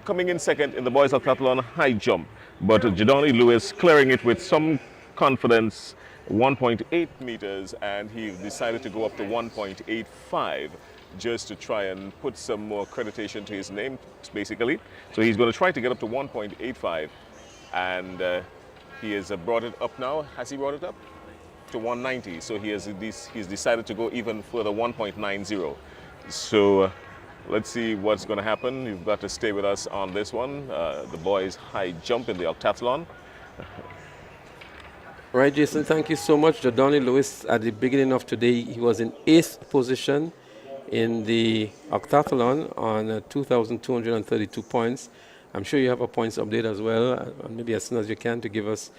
coming in second in the boys Octathlon high jump, but Jadani Lewis clearing it with some confidence, 1.8 meters, and he decided to go up to 1.85 just to try and put some more accreditation to his name, basically. So he's going to try to get up to 1.85, and he has brought it up now. Has he brought it up? To 190. So he's decided to go even further, 1.90. So let's see what's going to happen. You've got to stay with us on this one. The boys high jump in the Octathlon.
Right, Jason, thank you so much. Jadani Lewis, at the beginning of today, he was in 8th position in the Octathlon on 2,232 points. I'm sure you have a points update as well, maybe as soon as you can, to give us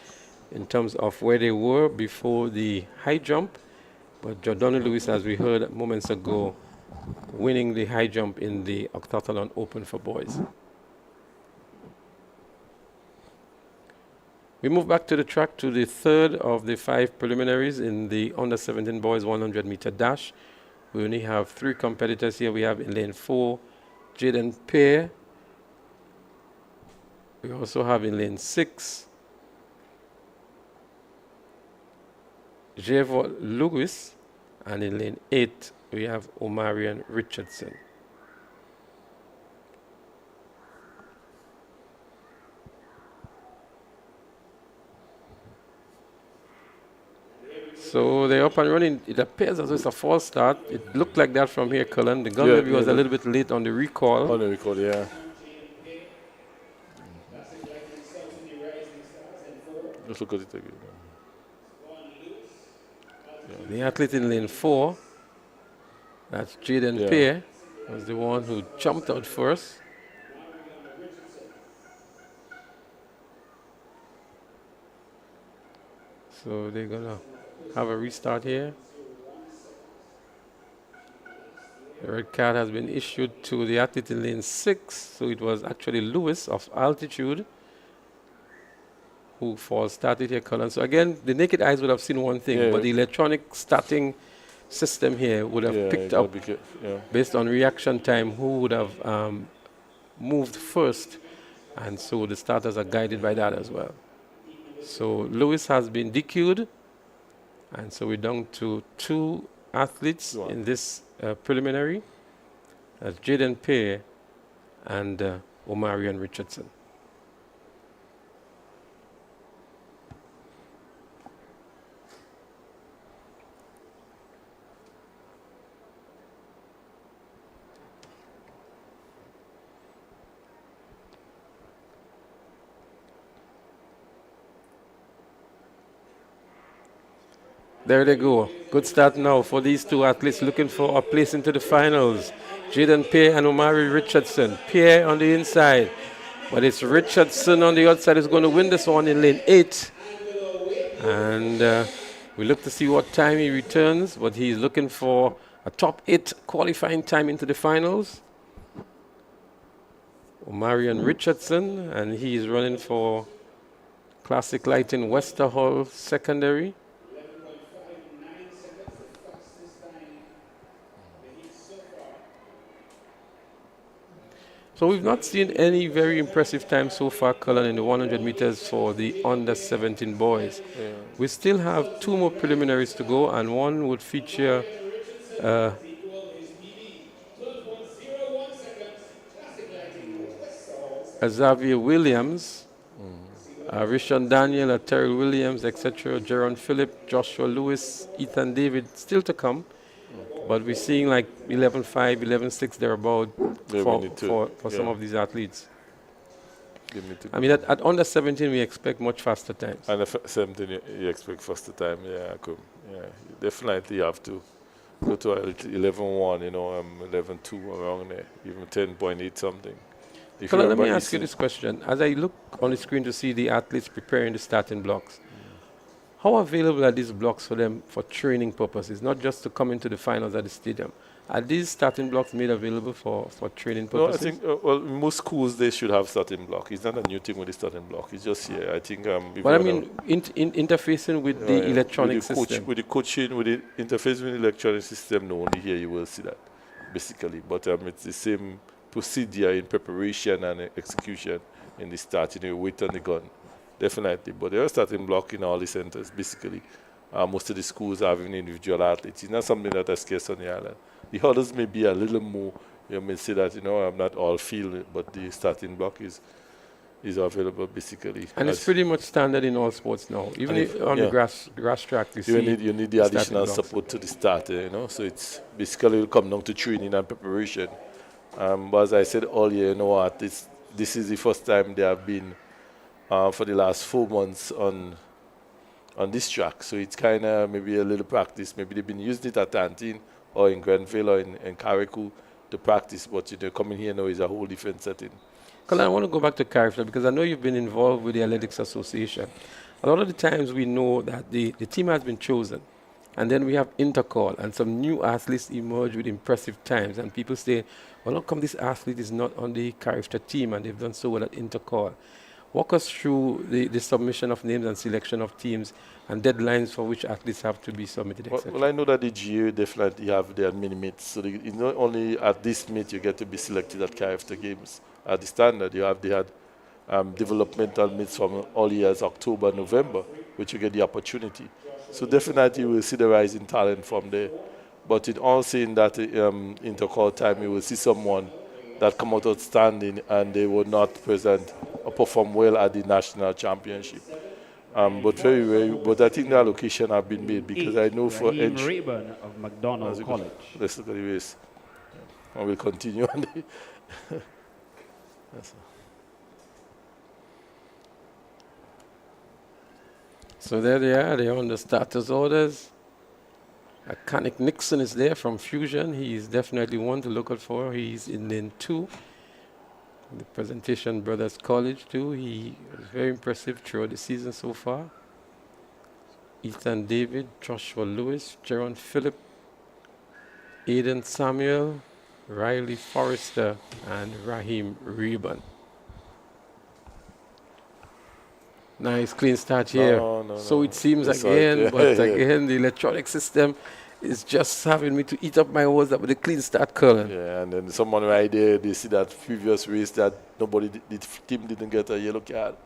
in terms of where they were before the high jump. But Jadani Lewis, as we heard moments ago, winning the high jump in the Octathlon Open for boys. We move back to the track to the third of the 5 preliminaries in the under 17 boys 100 meter dash. We only have 3 competitors here. We have in lane 4, Jaden Pear. We also have in lane 6, Jevo Lewis. And in lane 8, we have Omarion Richardson. So they're up and running. It appears as though it's a false start. It looked like that from here, Cullen. The gun maybe was a little bit late on the recall.
On the recall, yeah. Let's look at it again.
The athlete in lane 4, that's Jaden Pear, was the one who jumped out first. So they're going to have a restart here. The red card has been issued to the athlete in lane 6, so it was actually Lewis of Altitude who started here, Colin. So again, the naked eyes would have seen one thing, but the electronic starting system here would have picked up, based on reaction time, who would have moved first, and so the starters are guided by that as well. So Lewis has been DQ'd, and so we're down to 2 athletes in this preliminary. That's Jaden Pear and Omarion Richardson. There they go. Good start now for these 2 athletes looking for a place into the finals. Jaden Pear and Omari Richardson. Pear on the inside, but it's Richardson on the outside who's going to win this one in lane 8. And we look to see what time he returns, but he's looking for a top 8 qualifying time into the finals. Omarion Richardson, and he's running for Classic Lighting Westerhall Secondary. So we've not seen any very impressive time so far, Cullen, in the 100 meters for the under 17 boys. We still have 2 more preliminaries to go, and one would feature Xavier Williams, Rishon Daniel, Terrell Williams, etc., Jaron Phillip, Joshua Lewis, Ethan David, still to come. But we're seeing like 11.5, 11.6 thereabout for some of these athletes. I mean, at under 17, we expect much faster times.
And at 17, you expect faster time, you definitely have to go to 11.1, 11.2 around there, even 10.8 something.
Colin, let me ask you this question. As I look on the screen to see the athletes preparing the starting blocks, how available are these blocks for them for training purposes, not just to come into the finals at the stadium? Are these starting blocks made available for training purposes?
No, I think, well, most schools, they should have starting block. It's not a new thing with the starting block. It's just here. I think...
But I mean, interfacing with the electronic system.
With the coaching, with the interface with the electronic system, no, only here you will see that, basically. But it's the same procedure in preparation and execution in the start. You wait on the gun. Definitely, but there are starting block in all the centers, basically. Most of the schools have even individual athletes. It's not something that is scarce on the island. The others may be a little more, you may say that, I'm not all field, but the starting block is available, basically.
And it's pretty much standard in all sports now. Even on the grass track,
you need the additional support to the starter, So it's basically will come down to training and preparation. But as I said earlier, this is the first time they have been for the last 4 months on this track. So it's kind of maybe a little practice. Maybe they've been using it at Tantine or in Grenville or in carriacou to practice. But coming here now is a whole different setting.
Colin, I want to go back to carriacou because I know you've been involved with the Athletics Association. A lot of the times we know that the team has been chosen. And then we have intercall, and some new athletes emerge with impressive times. And people say, well, how come this athlete is not on the carriacou team and they've done so well at intercall? Walk us through the submission of names and selection of teams and deadlines for which athletes have to be submitted, etc.
Well, I know that the GA definitely have their mini meets. So it's not only at this meet you get to be selected at carriacou games. At the standard, they had developmental meets from all years, October, November, which you get the opportunity. So definitely we'll see the rise in talent from there. But in all saying that intercall time, you will see someone that come out outstanding and they will not present or perform well at the national championship. But I think the allocation have been made because I know for
Rayburn of McDonald College.
Let's look at the race. And we'll continue on the yes,
So there they are. They're on the starters orders. Kanik Nixon is there from Fusion. He's definitely one to look out for. He's in lane 2. The Presentation Brothers College too. He was very impressive throughout the season so far. Ethan David, Joshua Lewis, Jaron Phillip, Aiden Samuel, Riley Forrester, and Raheem Reuben. Nice clean start here. So it seems again, but again the electronic system is just having me to eat up my words with a clean start, Colin.
Yeah, and then someone right there, they see that previous race that nobody, the team didn't get a yellow card.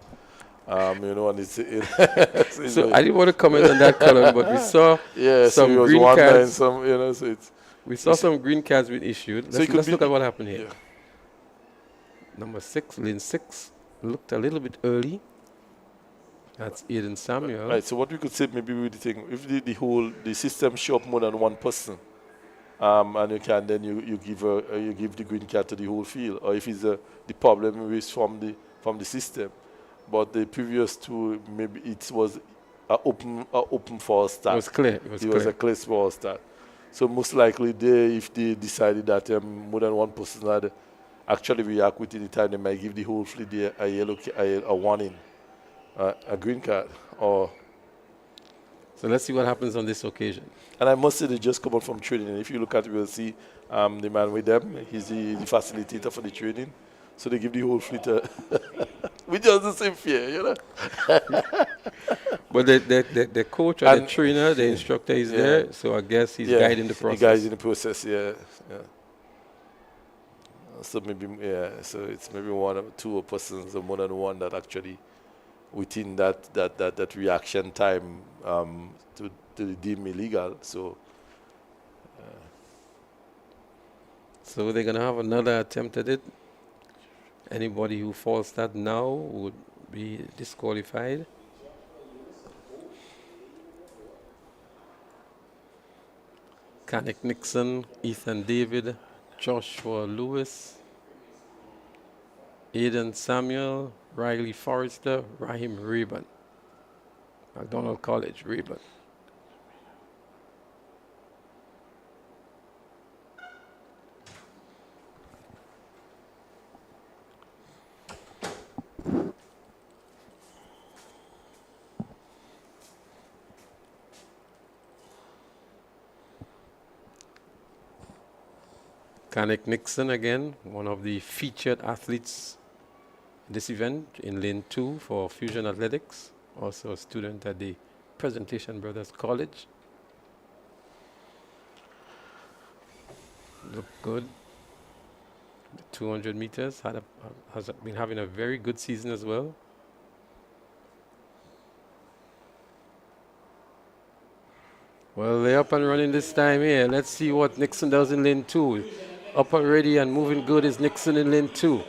You know, and it's
so I didn't want to comment on that, Colin, but we saw some green cards.
Some, you know, so
we saw some green cards being issued. Let's look at what happened here. Number 6, lane 6, looked a little bit early. That's Aiden Samuel.
Right, so what we could say maybe with the thing, if the system show up more than one person, and you can then you give the green card to the whole field, or if it's the problem is from the system, but the previous two maybe it was a open false start.
It was clear.
It was a clear false start. So most likely if they decided that more than one person had actually react within the time, they might give the whole fleet a warning. A green card, or
so let's see what happens on this occasion.
And I must say they just come out from training. And if you look at it, you'll see the man with them. He's the facilitator for the training, so they give the whole fleet we just the same fear, you know.
But the coach and the trainer, the instructor is there, so I guess he's guiding the process.
He guides in the process, So maybe so it's maybe one or two persons or more than one that actually within that reaction time to the deem illegal. So
they're gonna have another attempt at it. Anybody who falls that now would be disqualified. Kanik Nixon, Ethan David, Joshua Lewis, Aiden Samuel, Riley Forrester, Raheem Reuben. McDonald College, Reuben. Kanik Nixon again, one of the featured athletes this event in lane 2 for Fusion Athletics, also a student at the Presentation Brothers College. Look good. 200 meters, has been having a very good season as well. Well, they're up and running this time here. Let's see what Nixon does in lane 2. Up already and moving good is Nixon in lane 2.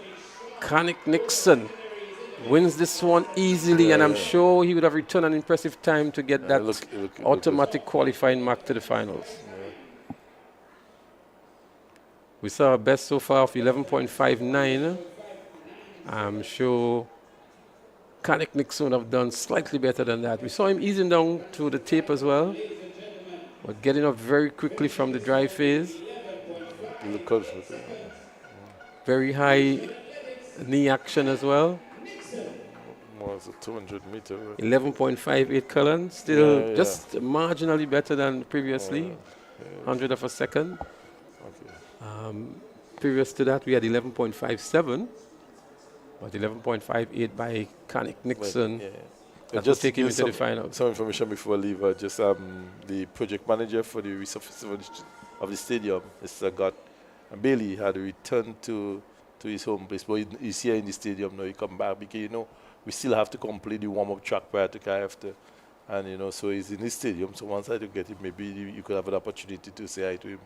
Kanik Nixon wins this one easily, and I'm sure he would have returned an impressive time to get that automatic qualifying mark to the finals. We saw a best so far of 11.59. I'm sure Kanik Nixon would have done slightly better than that. We saw him easing down to the tape as well, but getting up very quickly from the dry phase. Very high knee action as well.
Was a 200 meter.
11.58 Cullen, still just marginally better than previously, 100 of a second. Previous to that, we had 11.57, but 11.58 by Kanik Nixon. That will take him into the final.
Some information before I leave. Just the project manager for the resurfacing of the stadium, Mr. Gott Bailey, had returned to his home place, but he's here in the stadium now. He come back because we still have to complete the warm-up track prior to KFT, and so he's in the stadium. So once I do get him, maybe you could have an opportunity to say hi to him.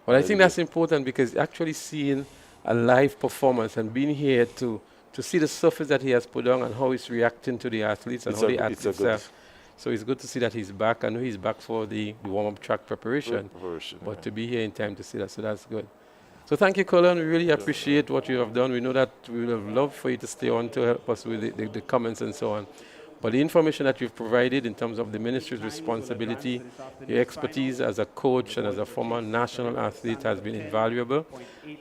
Well, I think that's important because actually seeing a live performance and being here to see the surface that he has put on and how he's reacting to the athletes and how the athletes are. So it's good to see that he's back. I know he's back for the warm-up track preparation, but to be here in time to see that, so that's good. So thank you, Colin. We really appreciate what you have done. We know that we would have loved for you to stay on to help us with the comments and so on. But the information that you've provided in terms of the ministry's responsibility, your expertise as a coach and as a former national athlete has been invaluable.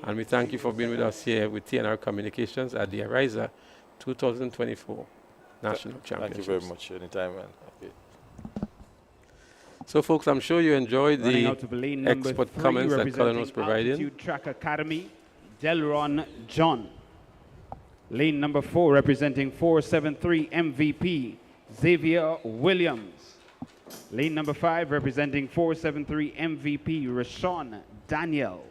And we thank you for being with us here with TNR Communications at the Ariza 2024 National Championships.
Thank you very much. Anytime, man. Okay.
So, folks, I'm sure you enjoyed
Running
the
out of lane number
expert
3,
comments that Colin was
representing
providing.
Altitude Track Academy, Delron John. Lane number 4, representing 473 MVP, Xavier Williams. Lane number 5, representing 473 MVP, Rashawn Daniel.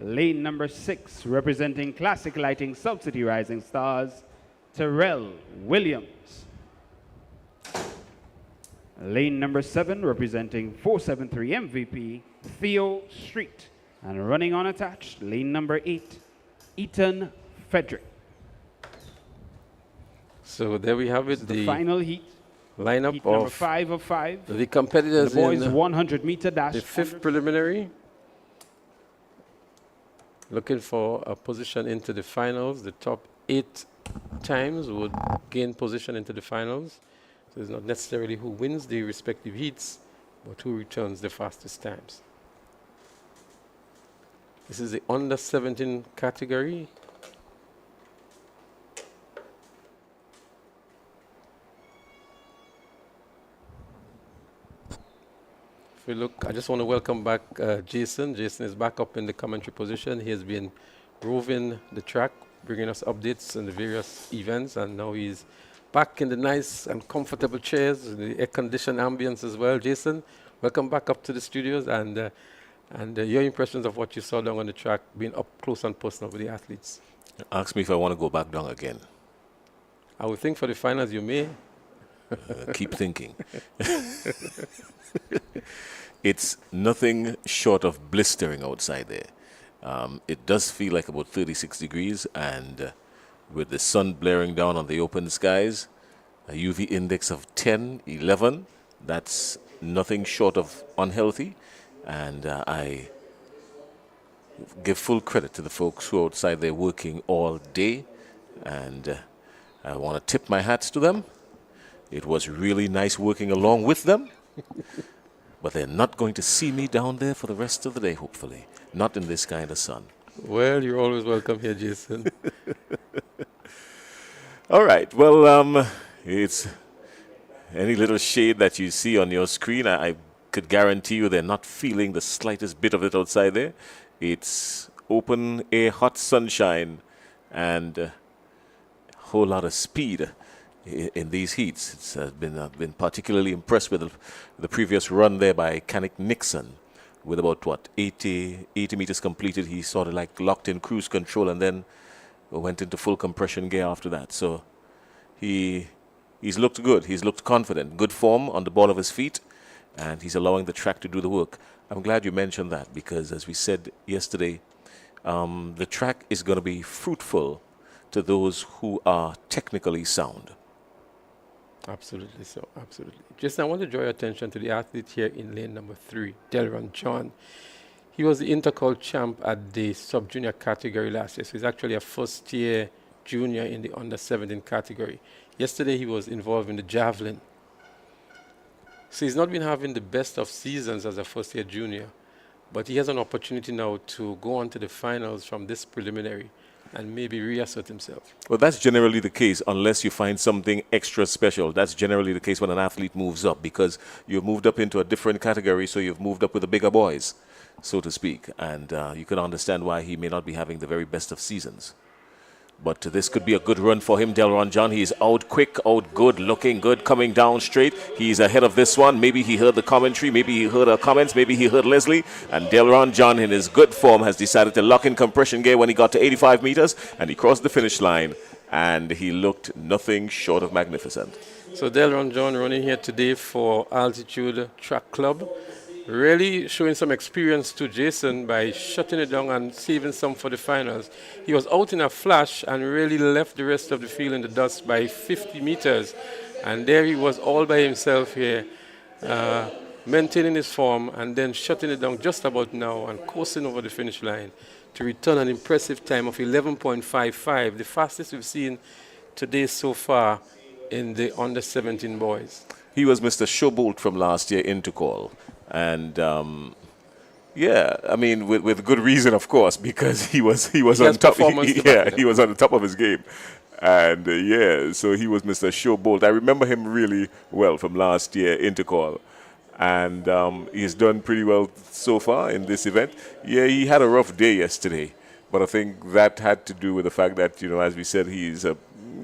Lane number 6, representing Classic Lighting South City Rising Stars, Terrell Williams. Lane number 7, representing 473 MVP, Theo Street. And running unattached, lane number 8, Ethan Frederick.
So there we have it,
the final heat.
Lineup
Heat number
of
5 of 5.
the competitors
The boys
in
100-meter dash.
the 5th preliminary. Looking for a position into the finals. The top 8 times would gain position into the finals. So it's not necessarily who wins the respective heats, but who returns the fastest times. This is the under 17 category. If we look, I just want to welcome back Jason. Jason is back up in the commentary position. He has been roving the track, bringing us updates on the various events, and now he's back in the nice and comfortable chairs, the air-conditioned ambience as well. Jason, welcome back up to the studios, and your impressions of what you saw down on the track, being up close and personal with the athletes.
Ask me if I want to go back down again.
I would think for the finals you may.
Keep thinking. It's nothing short of blistering outside there. It does feel like about 36 degrees, and with the sun blaring down on the open skies, a UV index of 10, 11, that's nothing short of unhealthy. And I give full credit to the folks who are outside there working all day, and I want to tip my hats to them. It was really nice working along with them, but they're not going to see me down there for the rest of the day, hopefully. Not in this kind of sun.
Well, you're always welcome here, Jason.
All right. Well, it's any little shade that you see on your screen, I could guarantee you they're not feeling the slightest bit of it outside there. It's open air, hot sunshine, and a whole lot of speed in these heats. It's I've been particularly impressed with the previous run there by Canik Nixon, with about, what, 80 meters completed. He sort of like locked in cruise control and then went into full compression gear after that. So he's looked good. He's looked confident. Good form on the ball of his feet, and he's allowing the track to do the work. I'm glad you mentioned that, because as we said yesterday, the track is going to be fruitful to those who are technically sound.
Absolutely so, absolutely. Jason, I want to draw your attention to the athlete here in lane number 3, Delron John. He was the intercol champ at the sub-junior category last year, so he's actually a first-year junior in the under-17 category. Yesterday, he was involved in the javelin. So he's not been having the best of seasons as a first-year junior, but he has an opportunity now to go on to the finals from this preliminary and maybe reassert himself.
Well, that's generally the case unless you find something extra special. That's generally the case when an athlete moves up, because you've moved up into a different category, so you've moved up with the bigger boys, so to speak. And you can understand why he may not be having the very best of seasons. But this could be a good run for him, Delron John. He's out quick, out good, looking good, coming down straight. He's ahead of this one. Maybe he heard the commentary, maybe he heard our comments, maybe he heard Leslie. And Delron John, in his good form, has decided to lock in compression gear when he got to 85 meters, and he crossed the finish line, and he looked nothing short of magnificent.
So Delron John running here today for Altitude Track Club. Really showing some experience to Jason by shutting it down and saving some for the finals. He was out in a flash and really left the rest of the field in the dust by 50 meters. And there he was all by himself here, maintaining his form and then shutting it down just about now and coasting over the finish line to return an impressive time of 11.55, the fastest we've seen today so far in the under 17 boys?
He was Mr. Showbolt from last year into call. And yeah, I mean, with good reason, of course, because he was on top. He was on the top of his game. And yeah, so he was Mr. Showbolt. I remember him really well from last year into call. And he's done pretty well so far in this event. Yeah, he had a rough day yesterday. But I think that had to do with the fact that, you know, as we said, he's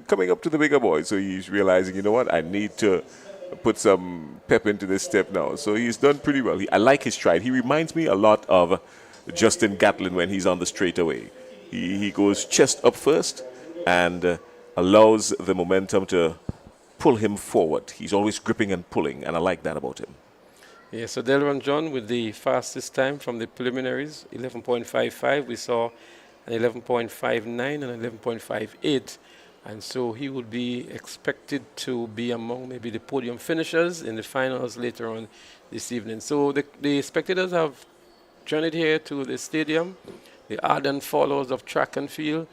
coming up to the bigger boys. So he's realizing, you know what, I need to put some pep into this step now. So he's done pretty well. I like his stride. He reminds me a lot of Justin Gatlin when he's on the straightaway. He goes chest up first and allows the momentum to pull him forward. He's always gripping and pulling, and I like that about him.
Yeah, so Delron John with the fastest time from the preliminaries, 11.55. We saw an 11.59 and 11.58. And so he would be expected to be among maybe the podium finishers in the finals later on this evening. So the spectators have journeyed here to the stadium, the ardent followers of track and field.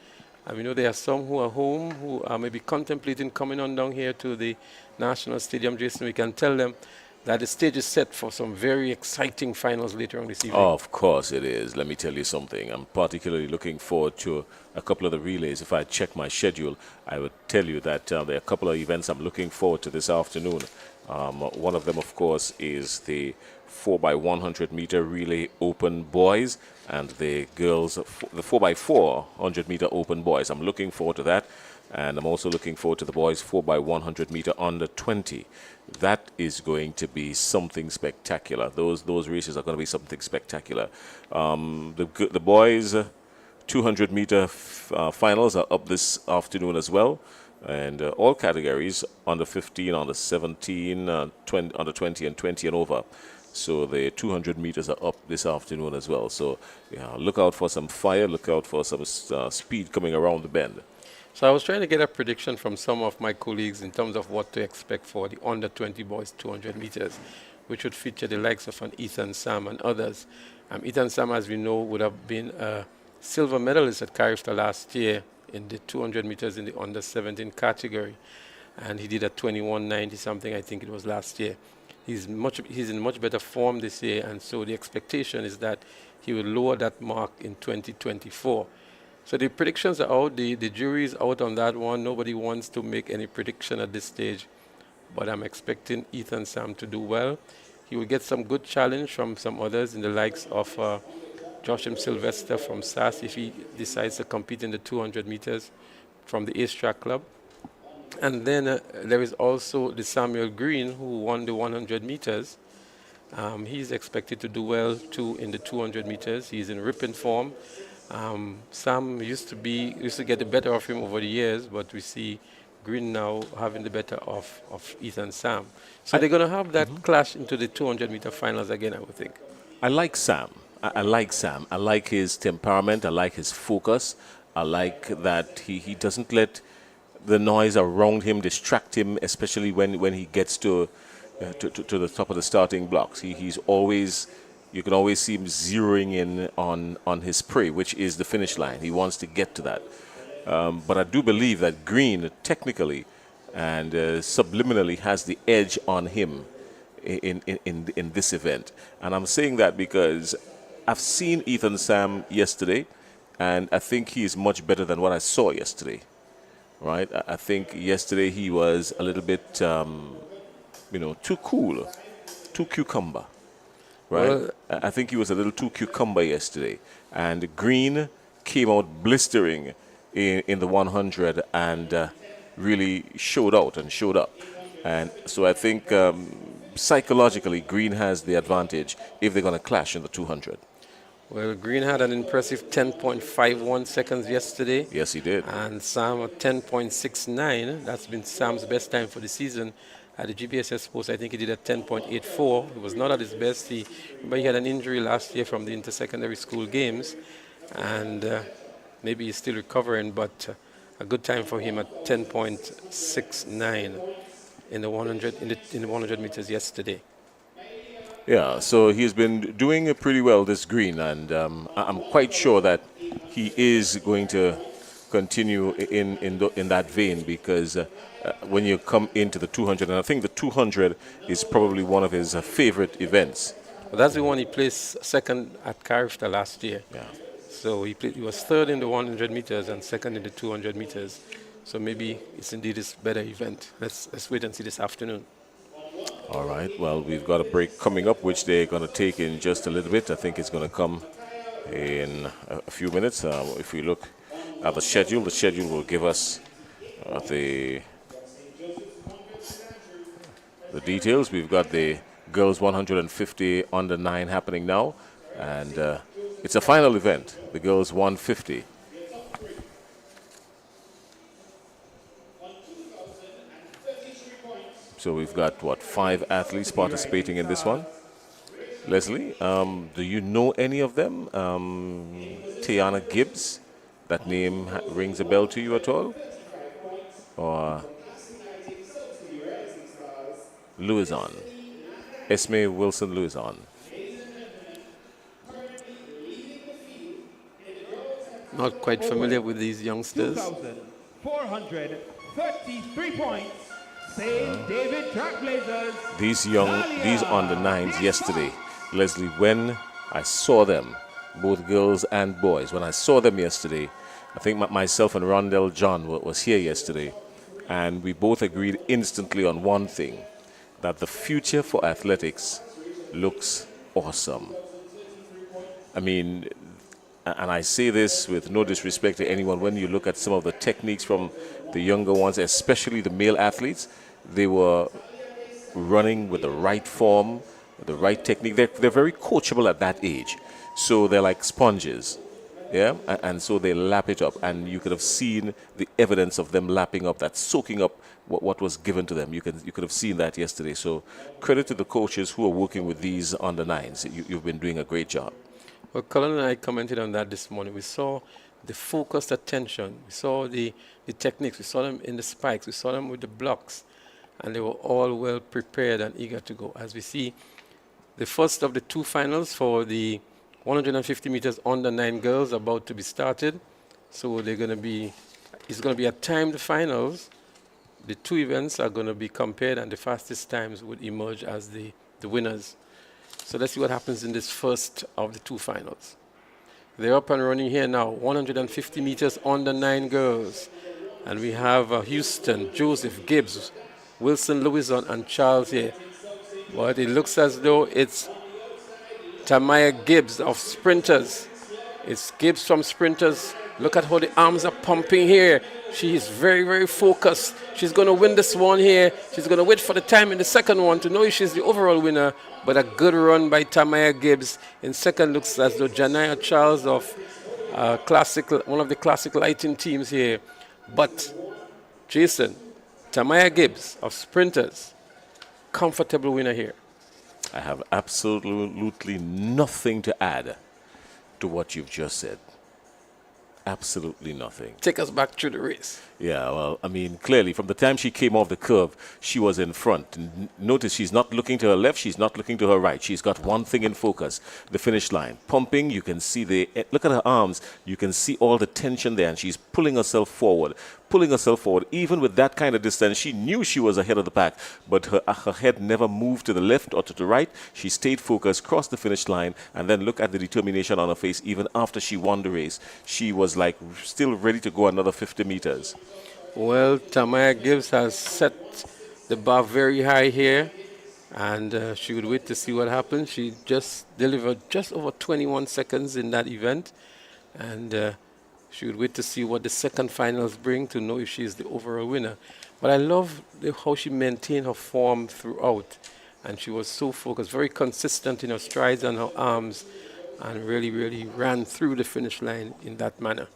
And we know there are some who are home who are maybe contemplating coming on down here to the National Stadium. Jason, we can tell them that the stage is set for some very exciting finals later on this evening.
Oh, of course it is. Let me tell you something. I'm particularly looking forward to a couple of the relays. If I check my schedule, I would tell you that there are a couple of events I'm looking forward to this afternoon. One of them, of course, is the 4x100 meter relay open boys and the girls, the 4x4 100 meter open boys. I'm looking forward to that. And I'm also looking forward to the boys 4x100 meter under 20. That is going to be something spectacular. Those races are going to be something spectacular. The boys 200 meter finals are up this afternoon as well. And all categories, under 15, under 17, under 20 and 20 and over. So the 200 meters are up this afternoon as well. So yeah, look out for some fire, look out for some speed coming around the bend.
So I was trying to get a prediction from some of my colleagues in terms of what to expect for the under 20 boys 200 meters, which would feature the likes of an Ethan Sam and others. Ethan Sam, as we know, would have been a silver medalist at Carriacou last year in the 200 meters in the under 17 category. And he did a 21.90 something, I think it was last year. He's in much better form this year, and so the expectation is that he will lower that mark in 2024. So the predictions are out, the jury is out on that one. Nobody wants to make any prediction at this stage, but I'm expecting Ethan Sam to do well. He will get some good challenge from some others in the likes of Joshua Sylvester from SAS if he decides to compete in the 200 meters from the Ace Track Club. And then there is also the Samuel Green who won the 100 meters. He's expected to do well too in the 200 meters. He's in ripping form. Sam used to get the better of him over the years, but we see Green now having the better of Ethan Sam. So they're going to have that clash into the 200 meter finals again, I would think.
I like Sam. I like Sam. I like his temperament. I like his focus. I like that he doesn't let the noise around him distract him, especially when he gets to the top of the starting blocks. He's always, you can always see him zeroing in on his prey, which is the finish line. He wants to get to that. But I do believe that Green, technically and subliminally, has the edge on him in this event. And I'm saying that because I've seen Ethan Sam yesterday, and I think he is much better than what I saw yesterday. Right? I think yesterday he was a little bit, too cool, too cucumber. Right? Well, I think he was a little too cucumber yesterday. And Green came out blistering in the 100 and really showed out and showed up. And so I think psychologically Green has the advantage if they're going to clash in the 200.
Well, Green had an impressive 10.51 seconds yesterday.
Yes, he did.
And Sam at 10.69. That's been Sam's best time for the season. At the GBSS post, I think he did a 10.84. He was not at his best. But he had an injury last year from the intersecondary school games. And maybe he's still recovering, but a good time for him at 10.69 in the 100 meters yesterday.
Yeah, so he's been doing pretty well, this Green, and I'm quite sure that he is going to continue in that vein because when you come into the 200, and I think the 200 is probably one of his favorite events.
Well, that's the one he placed second at Carriacou last year.
Yeah.
So he was third in the 100 meters and second in the 200 meters. So maybe it's indeed his better event. Let's wait and see this afternoon.
All right. Well, we've got a break coming up, which they're going to take in just a little bit. I think it's going to come in a few minutes. If we look at the schedule will give us the details. We've got the girls 150 under 9 happening now, and it's a final event, the girls 150. So we've got, what, 5 athletes participating in this one. Leslie, do you know any of them? Tiana Gibbs, that name rings a bell to you at all? Or Louison, Esme Wilson Louison.
Not quite familiar with these youngsters.
2,433 points. St. David Trailblazers.
These under 9s yesterday, Leslie, when I saw them, both girls and boys, when I saw them yesterday, I think myself and Rondell John was here yesterday, and we both agreed instantly on one thing, that the future for athletics looks awesome. I mean, and I say this with no disrespect to anyone, when you look at some of the techniques from the younger ones, especially the male athletes, they were running with the right form, the right technique. They're very coachable at that age. So they're like sponges. Yeah, and so they lap it up, and you could have seen the evidence of them lapping up, that soaking up what was given to them. You could have seen that yesterday. So credit to the coaches who are working with these under 9s. You've been doing a great job.
Well, Colin and I commented on that this morning. We saw the focused attention. We saw the techniques. We saw them in the spikes. We saw them with the blocks, and they were all well prepared and eager to go. As we see, the first of the 2 finals for the 150 meters under 9 girls about to be started. So it's going to be a timed finals. The 2 events are going to be compared, and the fastest times would emerge as the winners. So let's see what happens in this first of the 2 finals. They're up and running here now, 150 meters under 9 girls. And we have Houston, Joseph, Gibbs, Wilson, Louison, and Charles here. But it looks as though it's Tamaya Gibbs of sprinters. It's Gibbs from sprinters. Look at how the arms are pumping here. She is very, very focused. She's going to win this one here. She's going to wait for the time in the second one to know if she's the overall winner. But a good run by Tamaya Gibbs. In second, looks as though Janaya Charles of one of the classic lighting teams here. But Jason, Tamaya Gibbs of sprinters, comfortable winner here.
I have absolutely nothing to add to what you've just said. Absolutely nothing.
Take us back through the race.
Yeah, well, I mean, clearly, from the time she came off the curve, she was in front. Notice she's not looking to her left, she's not looking to her right. She's got one thing in focus, the finish line. Pumping, you can see look at her arms, you can see all the tension there, and she's pulling herself forward. Even with that kind of distance, she knew she was ahead of the pack, but her head never moved to the left or to the right. She stayed focused, crossed the finish line, and then look at the determination on her face. Even after she won the race, she was like still ready to go another 50 meters.
Well, Tamaya Gibbs has set the bar very high here, and she would wait to see what happens. She just delivered just over 21 seconds in that event, and she would wait to see what the second finals bring to know if she's the overall winner. But I love how she maintained her form throughout, and she was so focused, very consistent in her strides and her arms, and really, really ran through the finish line in that manner.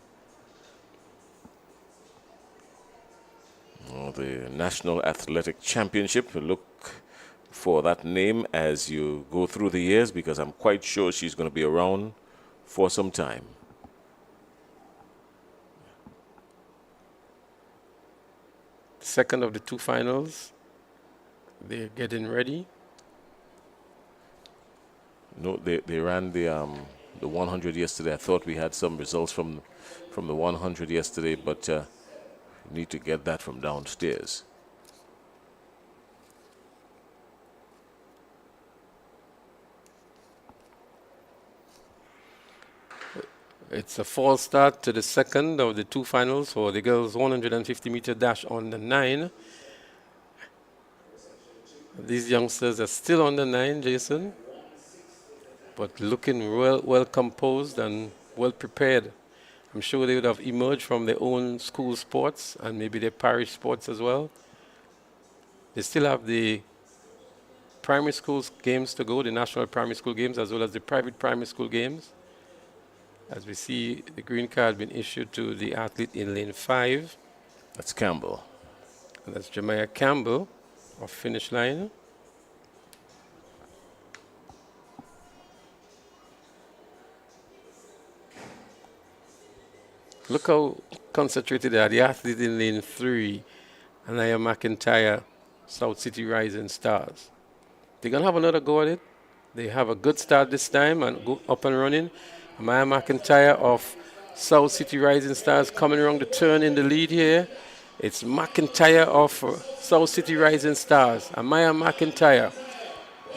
The National Athletic Championship, look for that name as you go through the years, because I'm quite sure she's going to be around for some time.
Second of the 2 finals, they're getting ready.
No, they ran the 100 yesterday. I thought we had some results from the 100 yesterday, but need to get that from downstairs.
It's a false start to the second of the two finals for the girls' 150-meter dash on the 9. These youngsters are still on the 9, Jason, but looking well composed and well prepared. I'm sure they would have emerged from their own school sports and maybe their parish sports as well. They still have the primary school games to go, the national primary school games, as well as the private primary school games. As we see, the green card being issued to the athlete in lane 5.
That's Campbell.
And that's Jemiah Campbell of finish line. Look how concentrated they are. The athlete in lane 3, Anaya McIntyre, South City Rising Stars. They're going to have another go at it. They have a good start this time and go up and running. Amaya McIntyre of South City Rising Stars coming around the turn in the lead here. It's McIntyre of South City Rising Stars. Amaya McIntyre.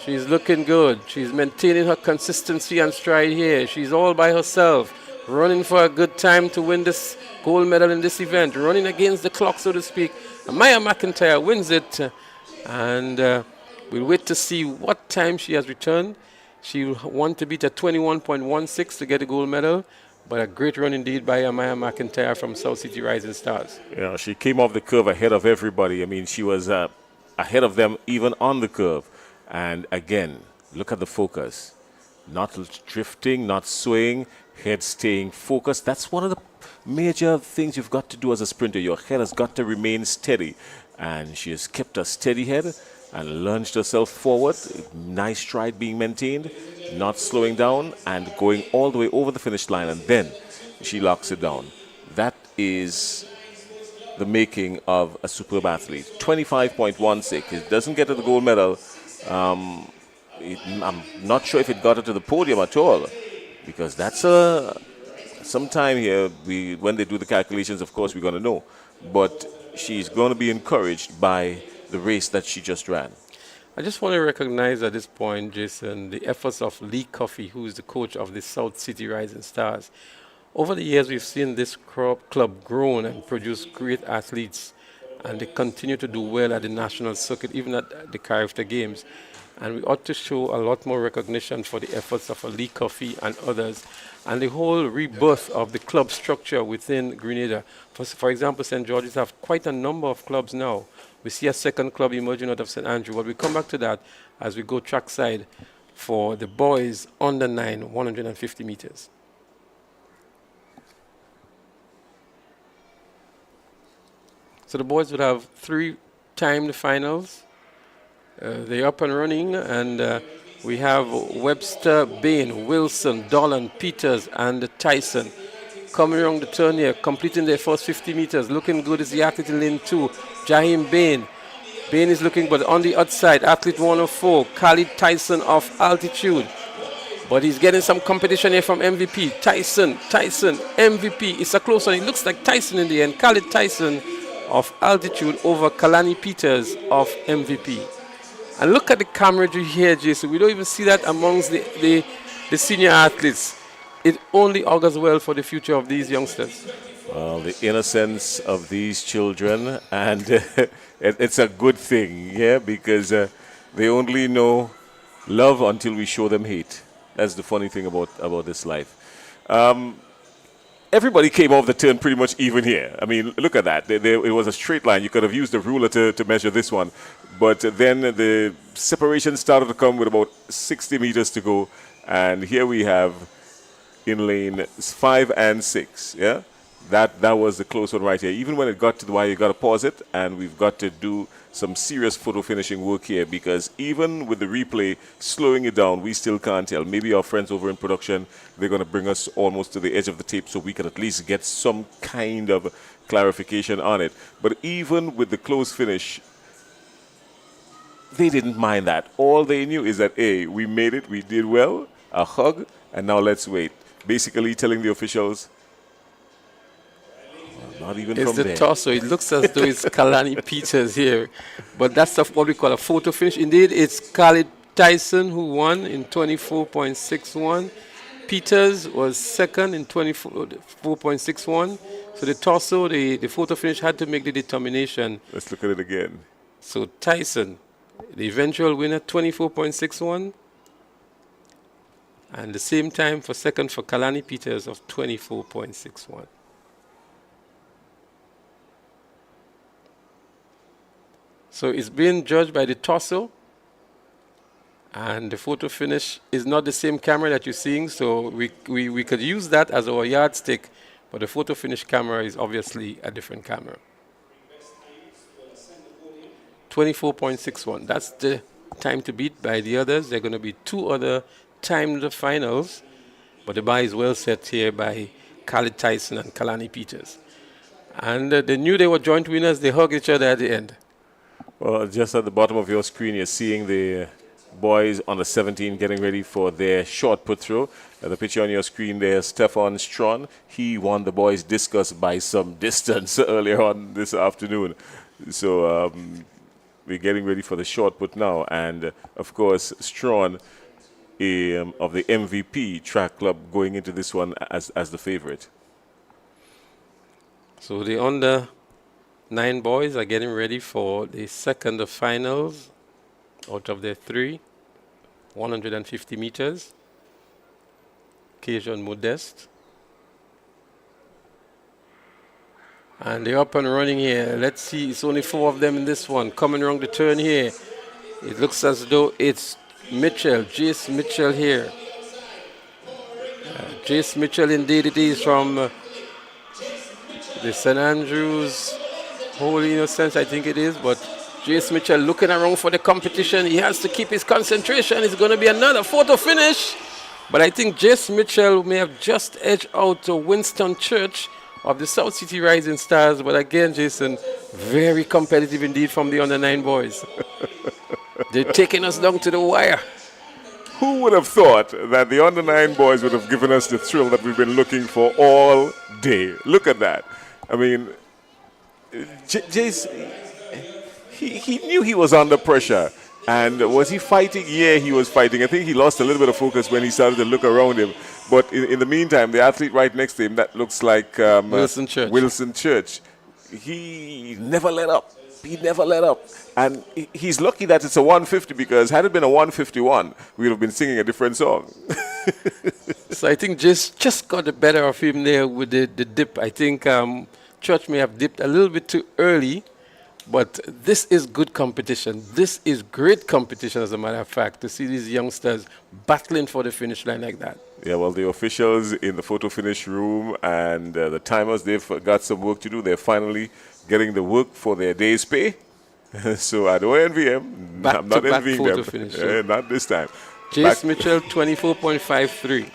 She's looking good. She's maintaining her consistency and stride here. She's all by herself, running for a good time to win this gold medal in this event, running against the clock, so to speak. Amaya McIntyre wins it, and we'll wait to see what time she has returned. She will want to beat a 21.16 to get a gold medal, but a great run indeed by Amaya McIntyre from South City Rising Stars.
Yeah, she came off the curve ahead of everybody. I mean, she was ahead of them even on the curve. And again, look at the focus. Not drifting, not swaying, head staying focused. That's one of the major things you've got to do as a sprinter. Your head has got to remain steady. And she has kept a steady head and lunged herself forward. Nice stride being maintained, not slowing down, and going all the way over the finish line, and then she locks it down. That is the making of a superb athlete. 25.16. It doesn't get her the gold medal. I'm not sure if it got her to the podium at all, because that's some time here. When they do the calculations, of course, we're going to know. But she's going to be encouraged by the race that she just ran.
I just want to recognize at this point, Jason, the efforts of Lee Coffey, who is the coach of the South City Rising Stars. Over the years, we've seen this club grown and produce great athletes, and they continue to do well at the national circuit, even at the Carriacou Games. And we ought to show a lot more recognition for the efforts of Lee Coffey and others, and the whole rebirth of the club structure within Grenada. For example, St. George's have quite a number of clubs now. We see a second club emerging out of St. Andrew, but we come back to that as we go trackside for the boys under 9, 150 meters. So the boys would have 3 timed finals. They're up and running, and we have Webster, Bain, Wilson, Dolan, Peters, and Tyson coming around the turn here, completing their first 50 meters. Looking good is the athlete in lane 2, Jaheim Bain. Bain is looking good on the outside. Athlete 104, Khalid Tyson of Altitude. But he's getting some competition here from MVP. Tyson, MVP. It's a close one. It looks like Tyson in the end. Khalid Tyson of Altitude over Kalani Peters of MVP. And look at the camaraderie here, Jason. We don't even see that amongst the senior athletes. It only augurs well for the future of these youngsters.
Well, the innocence of these children, and it's a good thing, yeah, because they only know love until we show them hate. That's the funny thing about this life. Everybody came off the turn pretty much even here. I mean, look at that. It was a straight line. You could have used a ruler to measure this one. But then the separation started to come with about 60 meters to go. And here we have in lane 5 and 6, yeah? That was the close one right here. Even when it got to the wire, you got to pause it, and we've got to do some serious photo finishing work here, because even with the replay slowing it down, we still can't tell. Maybe our friends over in production, they're going to bring us almost to the edge of the tape so we can at least get some kind of clarification on it. But even with the close finish, they didn't mind that. All they knew is that, hey, we made it, we did well, a hug, and now let's wait. Basically telling the officials, not even
it's
from
the
there.
torso. It looks as though it's Kalani Peters here. But that's what we call a photo finish. Indeed, it's Khalid Tyson who won in 24.61. Peters was second in 24.61. So the torso, the photo finish had to make the determination.
Let's look at it again.
So Tyson, the eventual winner, 24.61. And the same time for second for Kalani Peters of 24.61. So it's being judged by the torso. And the photo finish is not the same camera that you're seeing, so we could use that as our yardstick, but the photo finish camera is obviously a different camera. 24.61, that's the time to beat by the others. There are going to be two other timed finals, but the bar is well set here by Khalid Tyson and Kalani Peters. And they knew they were joint winners, they hugged each other at the end.
Well, just at the bottom of your screen, you're seeing the boys under 17 getting ready for their short put throw. The picture on your screen there, Stefan Strawn. He won the boys discus by some distance earlier on this afternoon. So we're getting ready for the short put now. And of course, Strawn of the MVP track club going into this one as the favorite.
So the under 9 boys are getting ready for the second of finals out of their 3, 150 meters. Occasion modest. And they're up and running here. Let's see, it's only 4 of them in this one. Coming around the turn here. It looks as though it's Mitchell, Jace Mitchell here. Jace Mitchell indeed it is from the St. Andrews Holy Innocents, I think it is, but Jace Mitchell looking around for the competition. He has to keep his concentration. It's going to be another photo finish. But I think Jace Mitchell may have just edged out to Winston Church of the South City Rising Stars. But again, Jason, very competitive indeed from the under 9 boys. They're taking us down to the wire.
Who would have thought that the under 9 boys would have given us the thrill that we've been looking for all day? Look at that. I mean, Jace, he knew he was under pressure. And was he fighting? Yeah, he was fighting. I think he lost a little bit of focus when he started to look around him. But in the meantime, the athlete right next to him, that looks like
Wilson Church.
Wilson Church. He never let up. He never let up. And he's lucky that it's a 150, because had it been a 151, we would have been singing a different song.
So I think just got the better of him there with the dip. I think Church may have dipped a little bit too early. But this is good competition. This is great competition, as a matter of fact, to see these youngsters battling for the finish line like that.
Yeah, well, the officials in the photo finish room and the timers, they've got some work to do. They're finally getting the work for their day's pay. So I don't envy them. I'm not envying them.
Finish,
not this time.
Jace Mitchell, 24.53.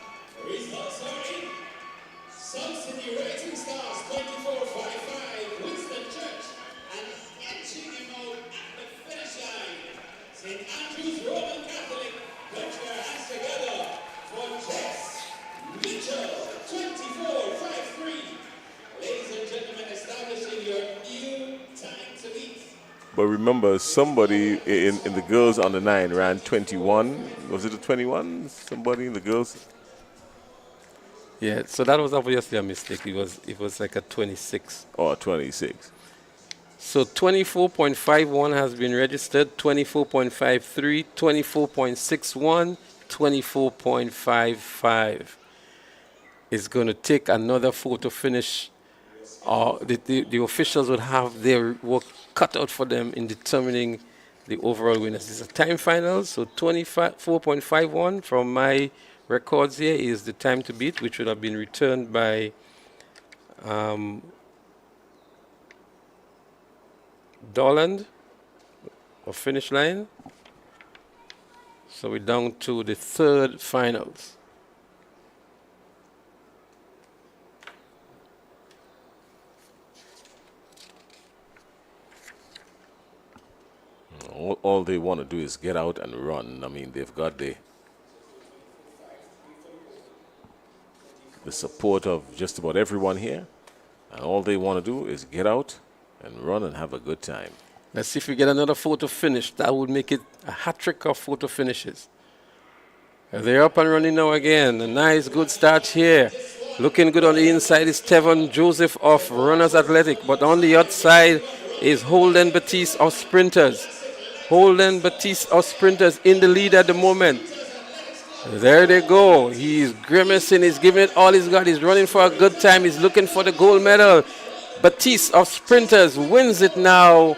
But remember, somebody in the girls under 9 ran 21. Was it a 21? Somebody in the girls?
Yeah, so that was obviously a mistake. It was like a 26.
Or 26.
So 24.51 has been registered, 24.53, 24.61, 24.55. It's going to take another photo finish. The officials would have their work cut out for them in determining the overall winners. It's a time final, so 24.51 from my records here is the time to beat, which would have been returned by Dorland of finish line. So we're down to the third finals.
All they want to do is get out and run. I mean, they've got the support of just about everyone here. And all they want to do is get out and run and have a good time.
Let's see if we get another photo finish. That would make it a hat trick of photo finishes. They're up and running now again. A nice, good start here. Looking good on the inside is Tevon Joseph of Runners Athletic, but on the outside is Holden Batiste of Sprinters. Holden Batiste of Sprinters in the lead at the moment. There they go. He's grimacing. He's giving it all he's got. He's running for a good time. He's looking for the gold medal. Batiste of Sprinters wins it now.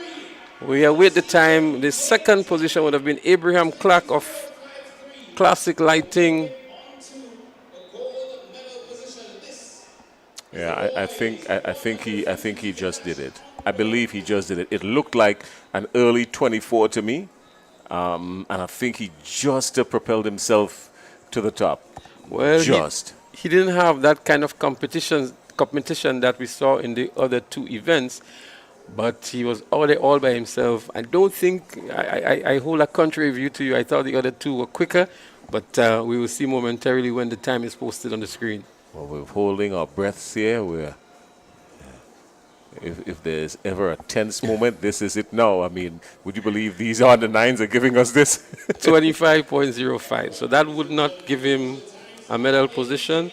We await the time. The second position would have been Abraham Clark of Classic Lighting.
Yeah, I think he just did it. I believe he just did it. It looked like an early 24 to me, and I think he just propelled himself to the top.
Well,
just
he didn't have that kind of competition that we saw in the other two events, but he was out there all by himself. I don't think I hold a contrary view to you. I thought the other two were quicker, but we will see momentarily when the time is posted on the screen.
Well, we're holding our breaths here. If there's ever a tense moment, this is it now. I mean, would you believe these on the nines are giving us this?
25.05. So that would not give him a medal position.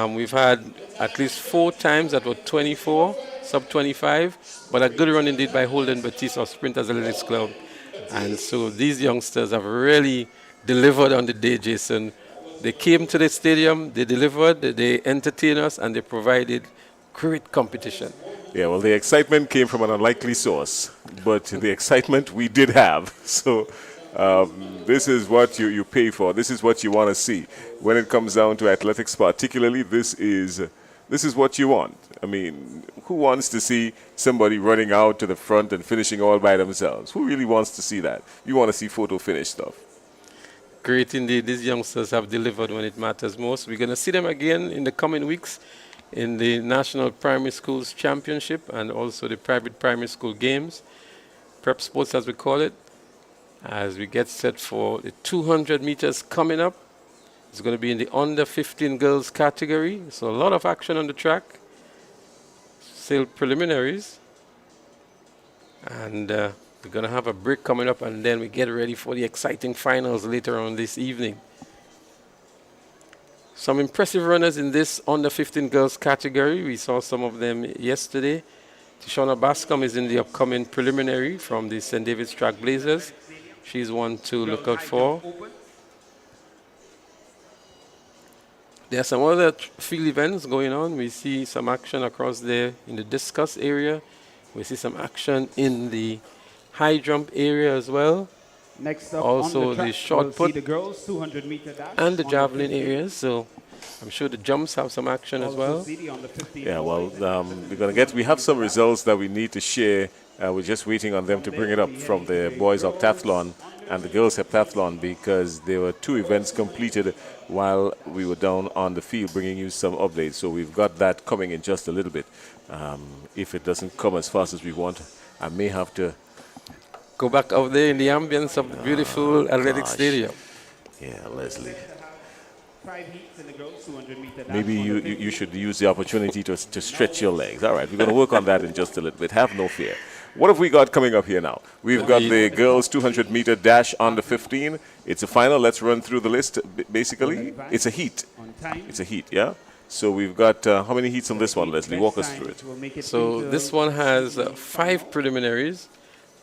We've had at least 4 times that were 24, sub 25, but a good run indeed by Holden Batiste of Sprinters Athletics Club. And so these youngsters have really delivered on the day, Jason. They came to the stadium, they delivered, they entertained us, and they provided great competition.
Yeah, well, the excitement came from an unlikely source, but the excitement we did have. So this is what you pay for. This is what you want to see. When it comes down to athletics particularly, this is what you want. I mean, who wants to see somebody running out to the front and finishing all by themselves? Who really wants to see that? You want to see photo finish stuff.
Great indeed. These youngsters have delivered when it matters most. We're going to see them again in the coming weeks in the National Primary Schools Championship and also the Private Primary School Games, Prep Sports as we call it, as we get set for the 200 meters coming up. It's going to be in the under 15 girls category, so a lot of action on the track. Still preliminaries. And we're going to have a break coming up, and then we get ready for the exciting finals later on this evening. Some impressive runners in this under 15 girls category. We saw some of them yesterday. Tishona Bascom is in the upcoming preliminary from the St. David's Track Blazers. She's one to look out for. There are some other field events going on. We see some action across there in the discus area. We see some action in the high jump area as well.
Next up
also
on the
short put
the girls 200 meter dash
and the javelin areas. So I'm sure the jumps have some action as well.
Yeah, well, we have some results that we need to share. We're just waiting on them to bring it up from the boys Octathlon and the girls heptathlon, because there were 2 events completed while we were down on the field bringing you some updates. So we've got that coming in just a little bit. If it doesn't come as fast as we want, I may have to
go back out there in the ambience of the beautiful athletic stadium.
Yeah, Leslie. Maybe you should use the opportunity to stretch your legs. All right, we're going to work on that in just a little bit. Have no fear. What have we got coming up here now? We've got the girls 200 meter dash under 15. It's a final. Let's run through the list. Basically, it's a heat. It's a heat, yeah? So we've got, how many heats on this one, Leslie? Walk us through it.
So this one has 5 preliminaries.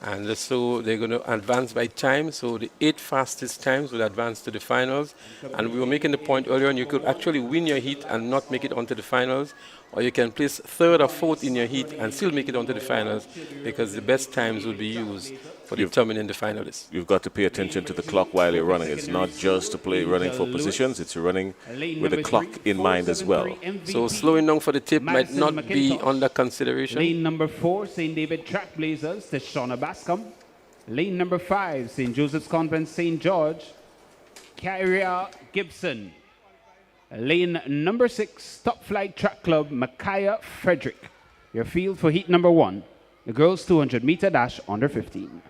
And so they're going to advance by time. So the 8 fastest times will advance to the finals. And we were making the point earlier on, you could actually win your heat and not make it onto the finals. Or you can place 3rd or 4th in your heat and still make it onto the finals, because the best times will be used for determining the finalists.
You've got to pay attention to the clock while you're running. It's not just to play running for positions, it's running with the clock in mind as well.
So slowing down for the tip might not be under consideration.
Lane number 4, St. David Track Blazers, Tishona Bascom. Lane number 5, St. Joseph's Convent, St. George, Carriacou Gibson. Lane number 6, Top Flight Track Club, Micaiah Frederick. Your field for heat number 1, the girls 200 meter dash under 15.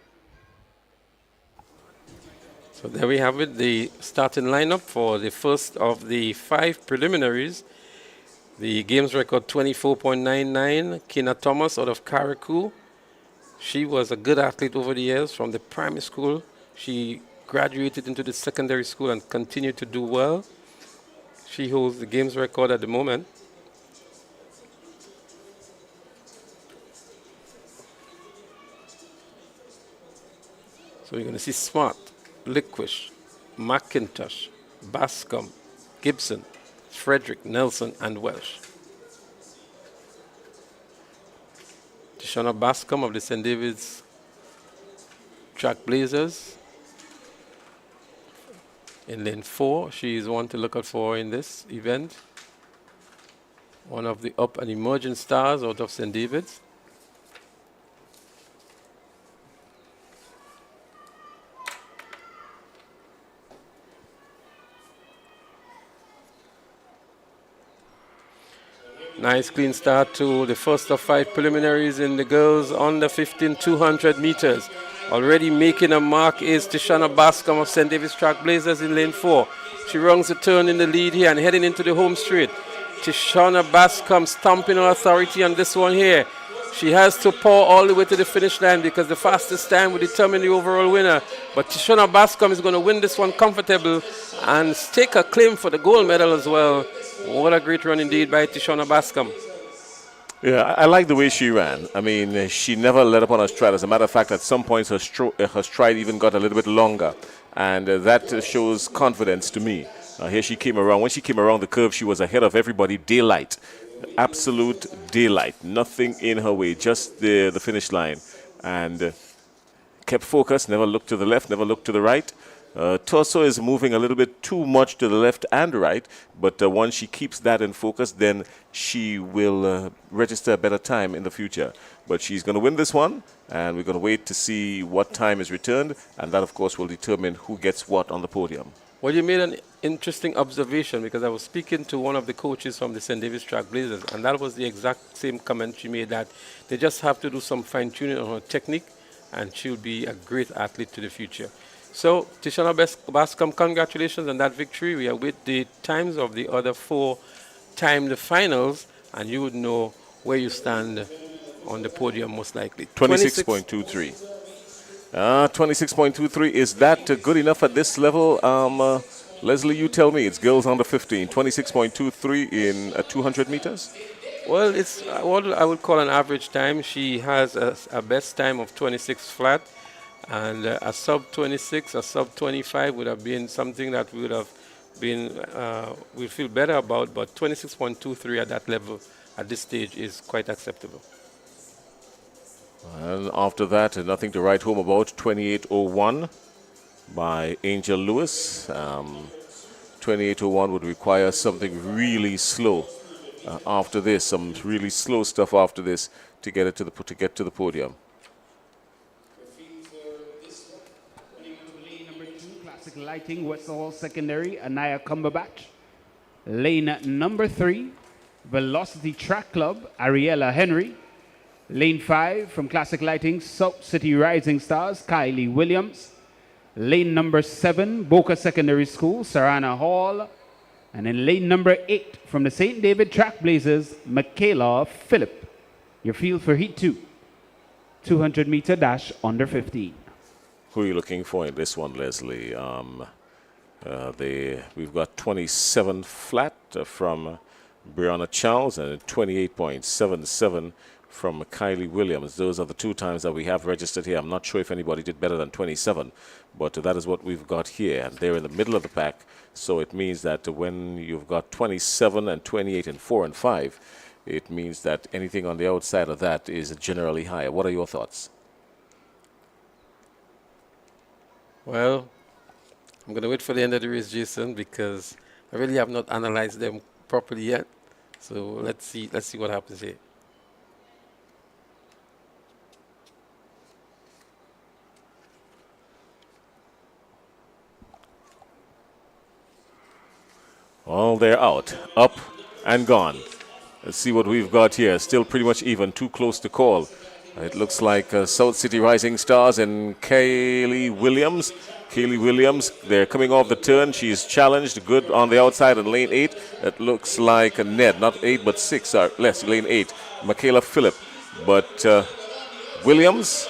So there we have it, the starting lineup for the first of the 5 preliminaries. The games record 24.99, Kina Thomas out of Carriacou. She was a good athlete over the years from the primary school. She graduated into the secondary school and continued to do well. She holds the games record at the moment. So you're going to see Smart, Liquish, McIntosh, Bascom, Gibson, Frederick, Nelson, and Welsh. Tishana Bascom of the St. David's Trailblazers in lane 4. She is one to look out for in this event. One of the up and emerging stars out of St. David's. Nice clean start to the first of 5 preliminaries in the girls under 15 200 meters. Already making a mark is Tishana Bascom of St. David's Trailblazers in lane 4. She runs the turn in the lead here and heading into the home straight. Tishana Bascom stamping her authority on this one here. She has to pour all the way to the finish line because the fastest time will determine the overall winner. But Tishana Bascom is going to win this one comfortable and stake a claim for the gold medal as well. What a great run indeed by Tishana Bascom.
Yeah, I like the way she ran. I mean, she never let up on her stride. As a matter of fact, at some points her stride even got a little bit longer. And that shows confidence to me. Here she came around. When she came around the curve, she was ahead of everybody. Daylight. Absolute daylight. Nothing in her way. Just the finish line. And kept focused. Never looked to the left. Never looked to the right. Torso is moving a little bit too much to the left and right, but once she keeps that in focus, then she will register a better time in the future. But she's going to win this one, and we're going to wait to see what time is returned, and that, of course, will determine who gets what on the podium.
Well, you made an interesting observation because I was speaking to one of the coaches from the St. David's Trailblazers, and that was the exact same comment she made, that they just have to do some fine-tuning on her technique, and she'll be a great athlete to the future. So, Tishana Bascom, congratulations on that victory. We are with the times of the other 4 timed finals, and you would know where you stand on the podium most likely.
26.23. 26.23. Is that good enough at this level? Leslie, you tell me. It's girls under 15. 26.23 in 200 meters?
Well, it's what I would call an average time. She has a best time of 26 flat. And a sub 26, a sub 25 would have been something that would have been, we feel better about, but 26.23 at that level at this stage is quite acceptable.
And after that, nothing to write home about. 28.01 by Angel Lewis. 28.01 would require something really slow after this, some really slow stuff after this to get it to the podium.
Lighting, Western Hall Secondary, Anaya Cumberbatch. Lane number 3, Velocity Track Club, Ariella Henry. Lane 5, from Classic Lighting, South City Rising Stars, Kylie Williams. Lane number 7, Boca Secondary School, Sarana Hall. And in lane number 8, from the St. David Trailblazers, Michaela Phillip. Your field for Heat 2, 200 meter dash under 15.
Who are you looking for in this one, Leslie? We've got 27 flat from Brianna Charles and 28.77 from Kylie Williams. Those are the 2 times that we have registered here. I'm not sure if anybody did better than 27, but that is what we've got here. And they're in the middle of the pack, so it means that when you've got 27 and 28 and 4 and 5, it means that anything on the outside of that is generally higher. What are your thoughts?
Well, I'm going to wait for the end of the race, Jason, because I really have not analyzed them properly yet. So let's see what happens here.
Well, they're out, up and gone. Let's see what we've got here. Still pretty much even, too close to call. It looks like South City Rising Stars and Kaylee Williams. Kaylee Williams, they're coming off the turn. She's challenged, good on the outside in lane 8. It looks like a Ned, not 8 but 6, or less, lane 8. Michaela Phillip. But Williams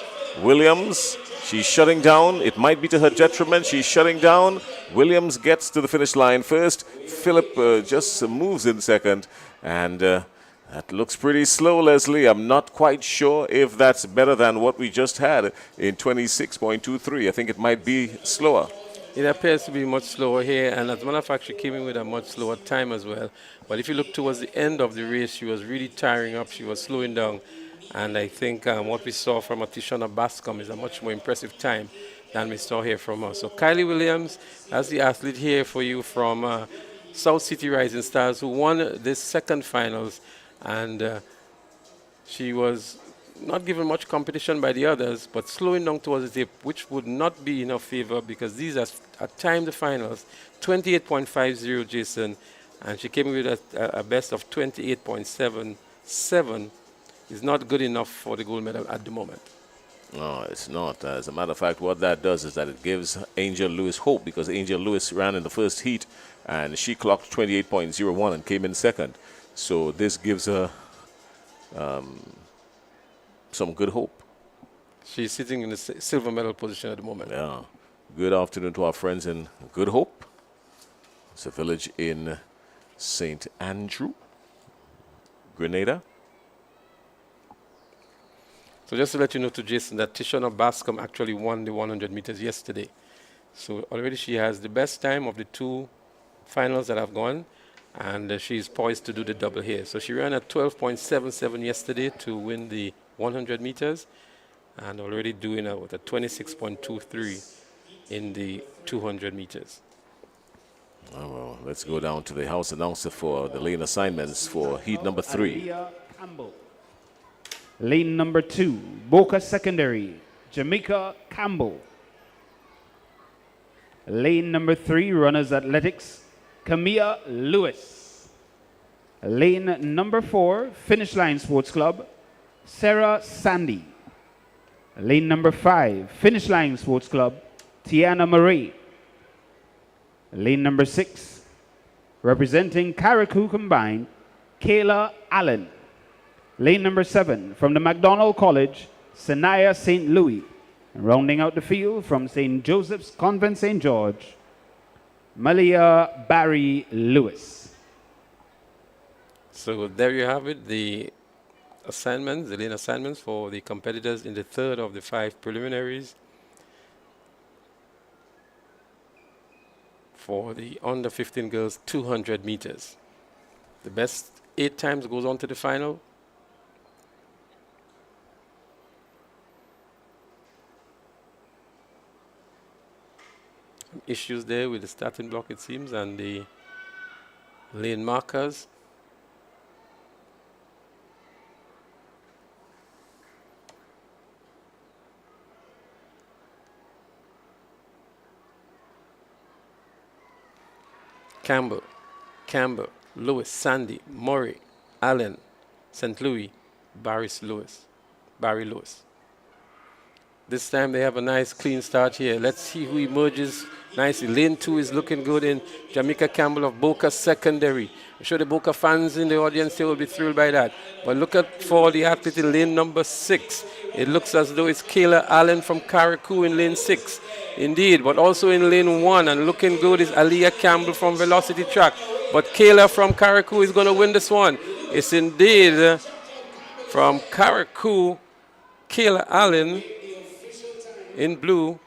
She's shutting down. It might be to her detriment. She's shutting down. Williams gets to the finish line first. Phillip just moves in second. And that looks pretty slow, Leslie. I'm not quite sure if that's better than what we just had in 26.23. I think it might be slower.
It appears to be much slower here, and as a matter of fact, she came in with a much slower time as well. But if you look towards the end of the race, she was really tiring up. She was slowing down. And I think what we saw from Tishona Bascom is a much more impressive time than we saw here from her. So Kylie Williams, that's the athlete here for you from South City Rising Stars, who won this second finals. And she was not given much competition by the others, but slowing down towards the tip, which would not be in her favor because these are at time the finals. 28.50, Jason, and she came with a best of 28.77. Is not good enough for the gold medal at the moment.
No, it's not. As a matter of fact, what that does is that it gives Angel Lewis hope, because Angel Lewis ran in the first heat and she clocked 28.01 and came in second. So this gives her some good hope.
She's sitting in the silver medal position at the moment.
Yeah. Good afternoon to our friends in Good Hope. It's a village in St. Andrew, Grenada.
So just to let you know, to Jason, that Tishona Bascom actually won the 100 meters yesterday. So already she has the best time of the two finals that have gone, and she's poised to do the double here. So she ran at 12.77 yesterday to win the 100 meters, and already doing a 26.23 in the 200 meters.
Oh, well, let's go down to the house announcer for the lane assignments for heat number 3.
Lane number 2, Boca Secondary, Jamaica Campbell. Lane number 3, Runners Athletics, Camilla Lewis. Lane number 4, Finish Line Sports Club, Sarah Sandy. Lane number 5, Finish Line Sports Club, Tiana Marie. Lane number 6, representing carriacou combined, Kayla Allen. Lane number 7, from the McDonald College, Sanaya St. Louis. And rounding out the field from St. Joseph's Convent St. George, Malia Barry Lewis.
So there you have it, the assignments, the lane assignments for the competitors in the third of the 5 preliminaries for the under 15 girls 200 meters. The best 8 times goes on to the final. Issues there with the starting block, it seems, and the lane markers. Campbell, Lewis, Sandy, Murray, Allen, St. Louis, Barry Lewis. This time they have a nice clean start here. Let's see who emerges nicely. Lane 2 is looking good in Jamaica Campbell of Boca Secondary. I'm sure the Boca fans in the audience here will be thrilled by that. But look at for the athlete in lane number 6. It looks as though it's Kayla Allen from carriacou in lane 6. Indeed, but also in lane 1 and looking good is Aliyah Campbell from Velocity Track. But Kayla from carriacou is going to win this one. It's indeed from carriacou, Kayla Allen in blue.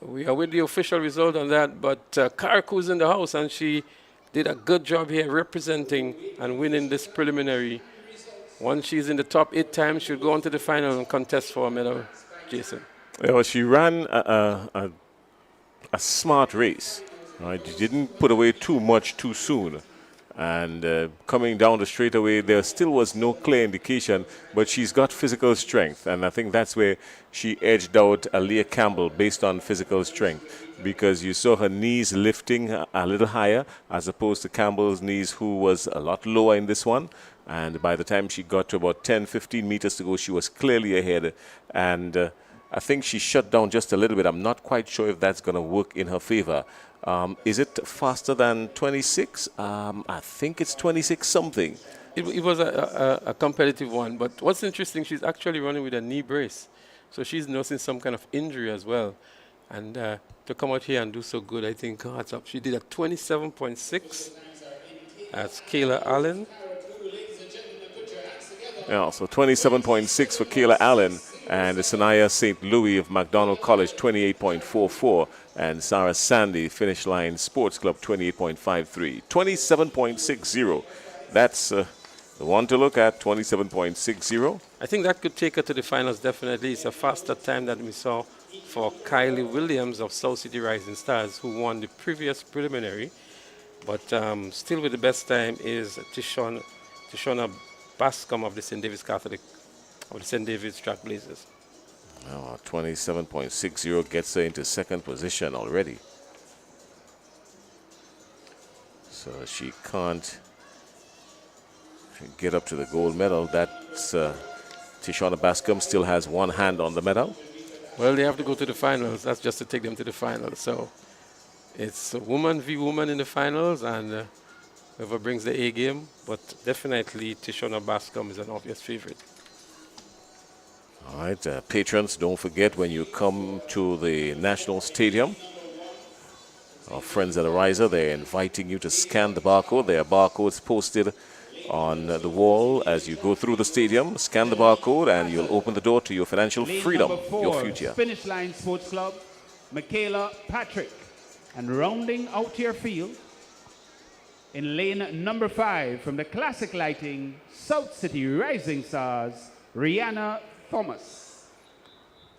We are with the official result on that, but carriacou's in the house, and she did a good job here representing and winning this preliminary. Once she's in the top 8 times, she'll go on to the final and contest for a medal. Jason.
Well, she ran a smart race. Right? She didn't put away too much too soon. And coming down the straightaway, there still was no clear indication, but she's got physical strength. And I think that's where she edged out Aliyah Campbell based on physical strength, because you saw her knees lifting a little higher as opposed to Campbell's knees, who was a lot lower in this one. And by the time she got to about 10, 15 meters to go, she was clearly ahead. And I think she shut down just a little bit. I'm not quite sure if that's going to work in her favor. Is it faster than 26? I think it's 26 something.
It was a competitive one, but what's interesting, she's actually running with a knee brace. So she's nursing some kind of injury as well. And to come out here and do so good, I think hats up. She did a 27.6. That's Kayla Allen.
Yeah, so 27.6 for Kayla Allen, and Sanaya St. Louis of McDonald College 28.44, and Sarah Sandy Finish Line Sports Club 28.53. 27.60. That's the one to look at, 27.60.
I think that could take her to the finals, definitely. It's a faster time that we saw for Kylie Williams of South City Rising Stars, who won the previous preliminary. But still with the best time is Tishona Bascom of the St. David's Catholic, of the St. David's Trailblazers.
Oh, 27.60 gets her into second position already. So she can't get up to the gold medal. That's Tishona Bascom still has one hand on the medal.
Well, they have to go to the finals. That's just to take them to the finals. So it's a woman v. woman in the finals, and whoever brings the A game. But definitely Tishona Bascom is an obvious favorite.
All right, patrons, don't forget when you come to the National Stadium, our friends at Ariza, they're inviting you to scan the barcode. There are barcodes posted on the wall as you go through the stadium. Scan the barcode and you'll open the door to your financial freedom, your future.
Finish Line Sports Club, Michaela Patrick. And rounding out your field, in lane number 5 from the Classic Lighting, South City Rising Stars, Rihanna Thomas.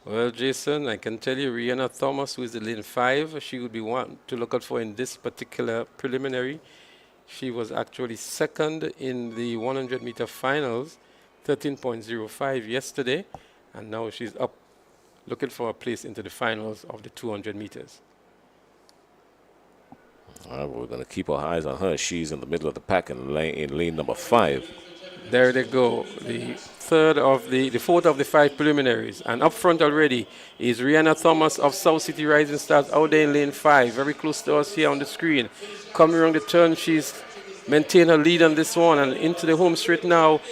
Well, Jason, I can tell you Rihanna Thomas, who is in lane 5, she would be one to look out for in this particular preliminary. She was actually second in the 100-meter finals, 13.05 yesterday, and now she's up looking for a place into the finals of the 200 meters.
All right, we're going to keep our eyes on her. She's in the middle of the pack in lane number 5.
There they go, the fourth of the 5 preliminaries. And up front already is Rihanna Thomas of South City Rising Stars out there in lane 5, very close to us here on the screen. Coming around the turn, she's maintained her lead on this one, and into the home straight now,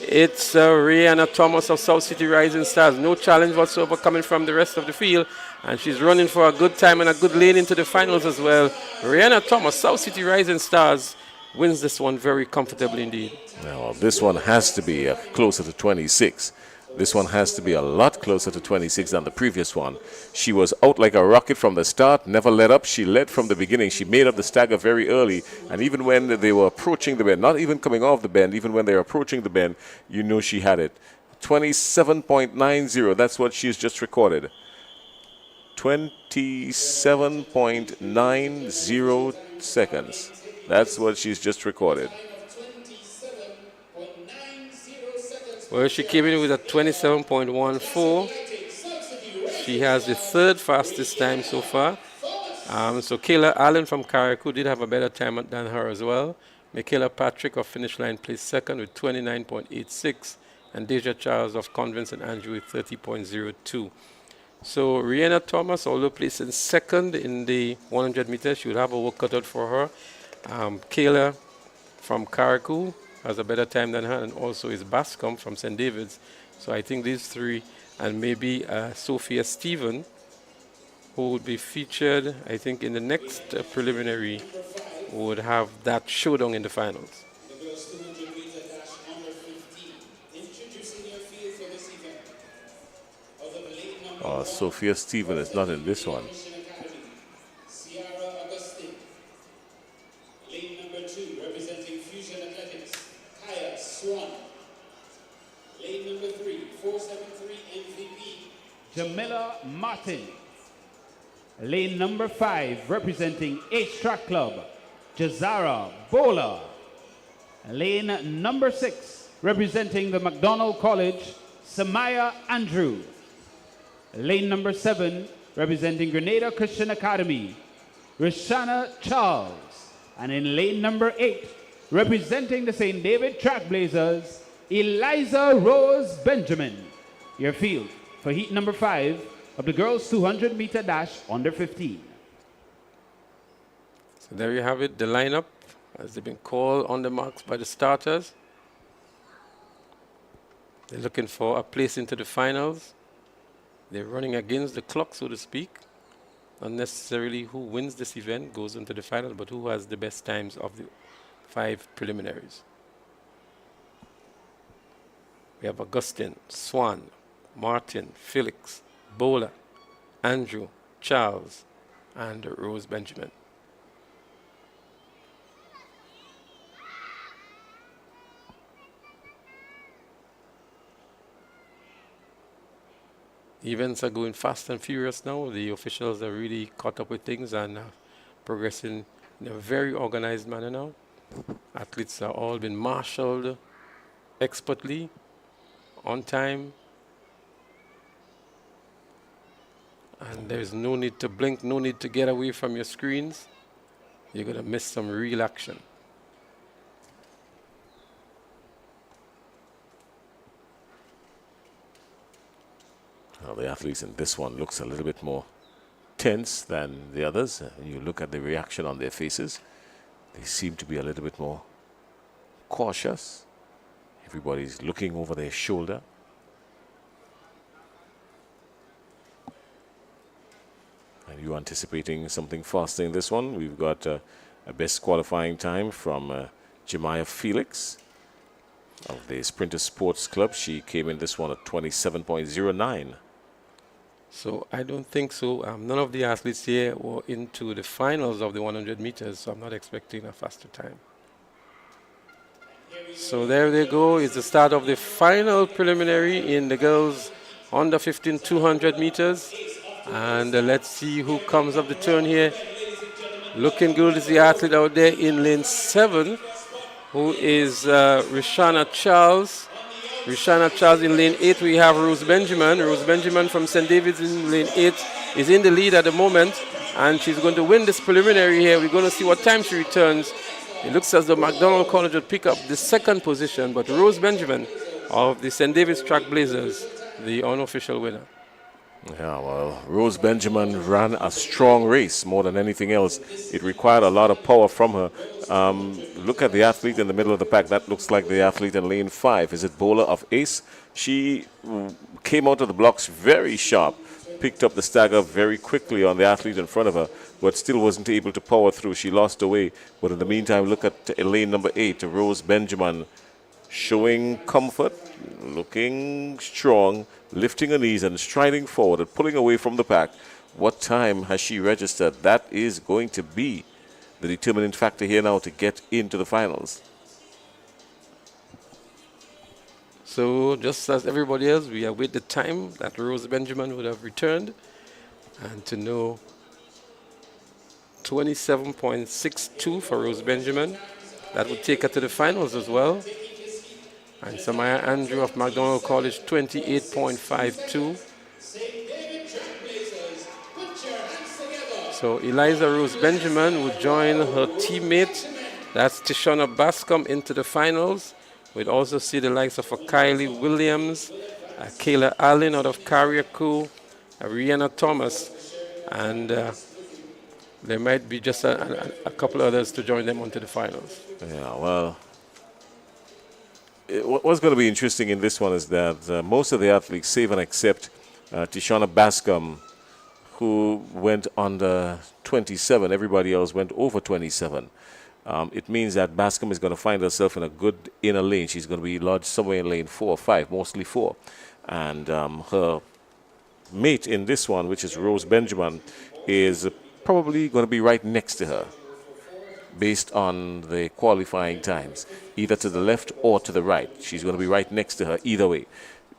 it's Rihanna Thomas of South City Rising Stars. No challenge whatsoever coming from the rest of the field, and she's running for a good time and a good lane into the finals as well. Rihanna Thomas, South City Rising Stars, wins this one very comfortably indeed.
Now, this one has to be closer to 26. This one has to be a lot closer to 26 than the previous one. She was out like a rocket from the start, never let up. She led from the beginning. She made up the stagger very early. And even when they were approaching the bend, not even coming off the bend, even when they were approaching the bend, you knew she had it. 27.90, that's what she's just recorded. 27.90 seconds. That's what she's just recorded.
Well, she came in with a 27.14. She has the 3rd fastest time so far. So Kayla Allen from Carriacou did have a better time than her as well. Michaela Patrick of Finish Line placed 2nd with 29.86. And Deja Charles of Convent St. Andrew with 30.02. So Rihanna Thomas, although placed in 2nd in the 100 meters, she will have a work cut out for her. Kayla from Carriacou has a better time than her, and also is Bascom from St. David's. So I think these 3, and maybe Sophia Stephen, who would be featured, I think, in the next preliminary, would have that showdown in the finals.
Sophia Stephen is not in this one.
Jamila Martin. Lane number 5, representing H Track Club, Jazara Bola. Lane number 6, representing the McDonald College, Samaya Andrew. Lane number 7, representing Grenada Christian Academy, Rishana Charles. And in lane number 8, representing the St. David Trailblazers, Eliza Rose Benjamin. Your field for heat number 5 of the girls 200-meter dash under 15.
So there you have it, the lineup as they've been called on the marks by the starters. They're looking for a place into the finals. They're running against the clock, so to speak. Not necessarily who wins this event goes into the final, but who has the best times of the 5 preliminaries. We have Augustine, Swan, Martin, Felix, Bola, Andrew, Charles, and Rose Benjamin. Events are going fast and furious now. The officials are really caught up with things and progressing in a very organized manner now. Athletes are all been marshaled expertly, on time. And there's no need to blink, no need to get away from your screens. You're going to miss some real action.
Well, the athletes in this one looks a little bit more tense than the others. You look at the reaction on their faces. They seem to be a little bit more cautious. Everybody's looking over their shoulder. Are you anticipating something faster in this one? We've got a best qualifying time from Jemiah Felix of the Sprinter Sports Club. She came in this one at 27.09.
So I don't think so. None of the athletes here were into the finals of the 100 meters, so I'm not expecting a faster time. So there they go. It's the start of the final preliminary in the girls under 15 200 meters. And let's see who comes up the turn here. Looking good is the athlete out there in lane 7, who is Rishana Charles. Rishana Charles in lane 8. We have Rose Benjamin. Rose Benjamin from St. David's in lane 8 is in the lead at the moment. And she's going to win this preliminary here. We're going to see what time she returns. It looks as though McDonald College would pick up the 2nd position. But Rose Benjamin of the St. David's Trailblazers, the unofficial winner.
Yeah, well, Rose Benjamin ran a strong race more than anything else. It required a lot of power from her. Look at the athlete in the middle of the pack. That looks like the athlete in lane 5. Is it Bola of Ace? She came out of the blocks very sharp, picked up the stagger very quickly on the athlete in front of her, but still wasn't able to power through. She lost away. But in the meantime, look at lane number 8, Rose Benjamin, showing comfort, looking strong, lifting her knees and striding forward and pulling away from the pack. What time has she registered? That is going to be the determining factor here now to get into the finals.
So just as everybody else, we await the time that Rose Benjamin would have returned. And to know 27.62 for Rose Benjamin. That would take her to the finals as well. And Samaya Andrew of McDonald College, 28.52. So Eliza Rose Benjamin would join her teammate, that's Tishona Bascom, into the finals. We'd also see the likes of Kylie Williams, Kayla Allen out of Carriacou, Rihanna Thomas, and there might be just a couple others to join them onto the finals.
Yeah, well, what's going to be interesting in this one is that most of the athletes, save and except Tishona Bascom, who went under 27, everybody else went over 27. It means that Bascom is going to find herself in a good inner lane. She's going to be lodged somewhere in lane 4 or 5, mostly 4. And her mate in this one, which is Rose Benjamin, is probably going to be right next to her, based on the qualifying times, either to the left or to the right. She's going to be right next to her either way.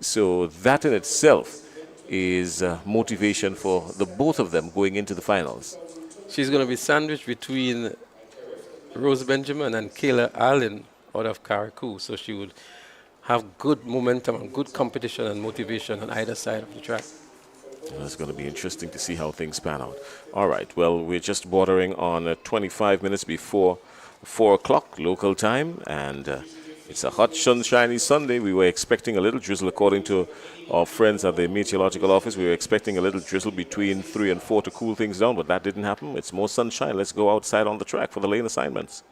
So that in itself is motivation for the both of them going into the finals.
She's going to be sandwiched between Rose Benjamin and Kayla Allen out of Carriacou, so she would have good momentum and good competition and motivation on either side of the track.
It's going to be interesting to see how things pan out. All right, well, we're just bordering on 25 minutes before 4 o'clock local time, and it's a hot, sunshiny Sunday. We were expecting a little drizzle, according to our friends at the meteorological office. We were expecting a little drizzle between 3 and 4 to cool things down, but that didn't happen. It's more sunshine. Let's go outside on the track for the lane assignments.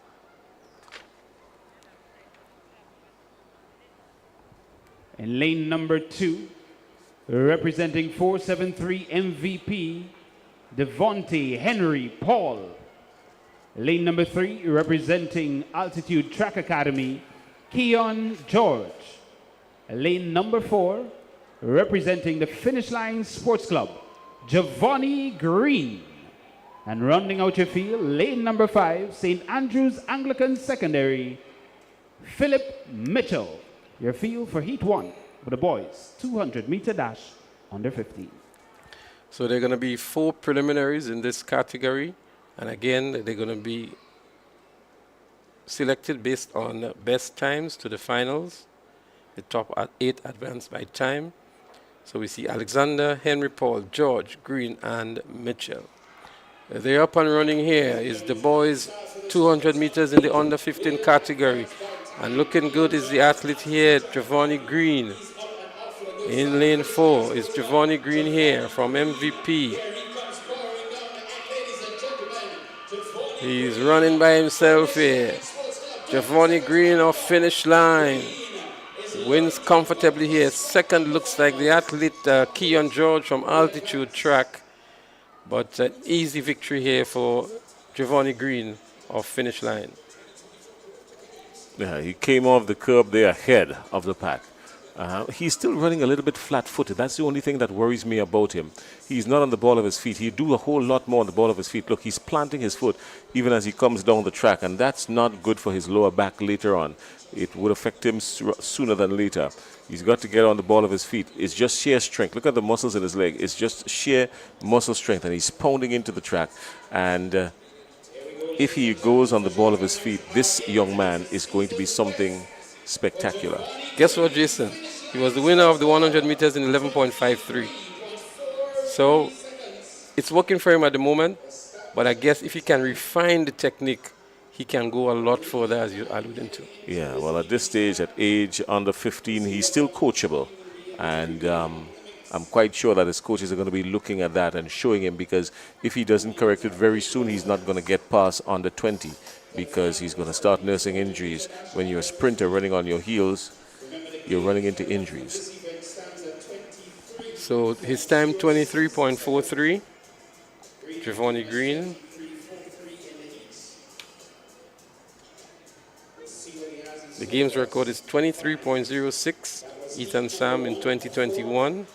In lane number 2, representing 473 MVP, Devontae Henry Paul. Lane number 3, representing Altitude Track Academy, Keon George. Lane number 4, representing the Finish Line Sports Club, Giovanni Green. And rounding out your field, lane number 5, St. Andrew's Anglican Secondary, Philip Mitchell. Your field for Heat 1 for the boys, 200-meter dash under 15.
So there are going to be 4 preliminaries in this category. And again, they're going to be selected based on best times to the finals. The top 8 advance by time. So we see Alexander, Henry Paul, George, Green, and Mitchell. They're up and running here is the boys 200 meters in the under 15 category. And looking good is the athlete here, Giovanni Green. In lane 4 is Giovanni Green here from MVP. He's running by himself here. Giovanni Green off finish line. Wins comfortably here. Second looks like the athlete Keon George from Altitude Track. But an easy victory here for Giovanni Green off finish line.
Yeah, he came off the curb there ahead of the pack. He's still running a little bit flat-footed. That's the only thing that worries me about him. He's not on the ball of his feet. He'd do a whole lot more on the ball of his feet. Look, he's planting his foot even as he comes down the track, and that's not good for his lower back later on. It would affect him sooner than later. He's got to get on the ball of his feet. It's just sheer strength. Look at the muscles in his leg. It's just sheer muscle strength, and he's pounding into the track. And if he goes on the ball of his feet, this young man is going to be something spectacular.
Guess what, Jason? He was the winner of the 100 meters in 11.53. So it's working for him at the moment, but I guess if he can refine the technique, he can go a lot further, as you alluded to.
Yeah, well, at this stage, at age under 15, he's still coachable. And I'm quite sure that his coaches are going to be looking at that and showing him, because if he doesn't correct it very soon, he's not going to get past under 20, because he's going to start nursing injuries. When you're a sprinter running on your heels, you're running into injuries.
So his time 23.43. Giovanni Green. The game's record is 23.06. Ethan Sam in 2021.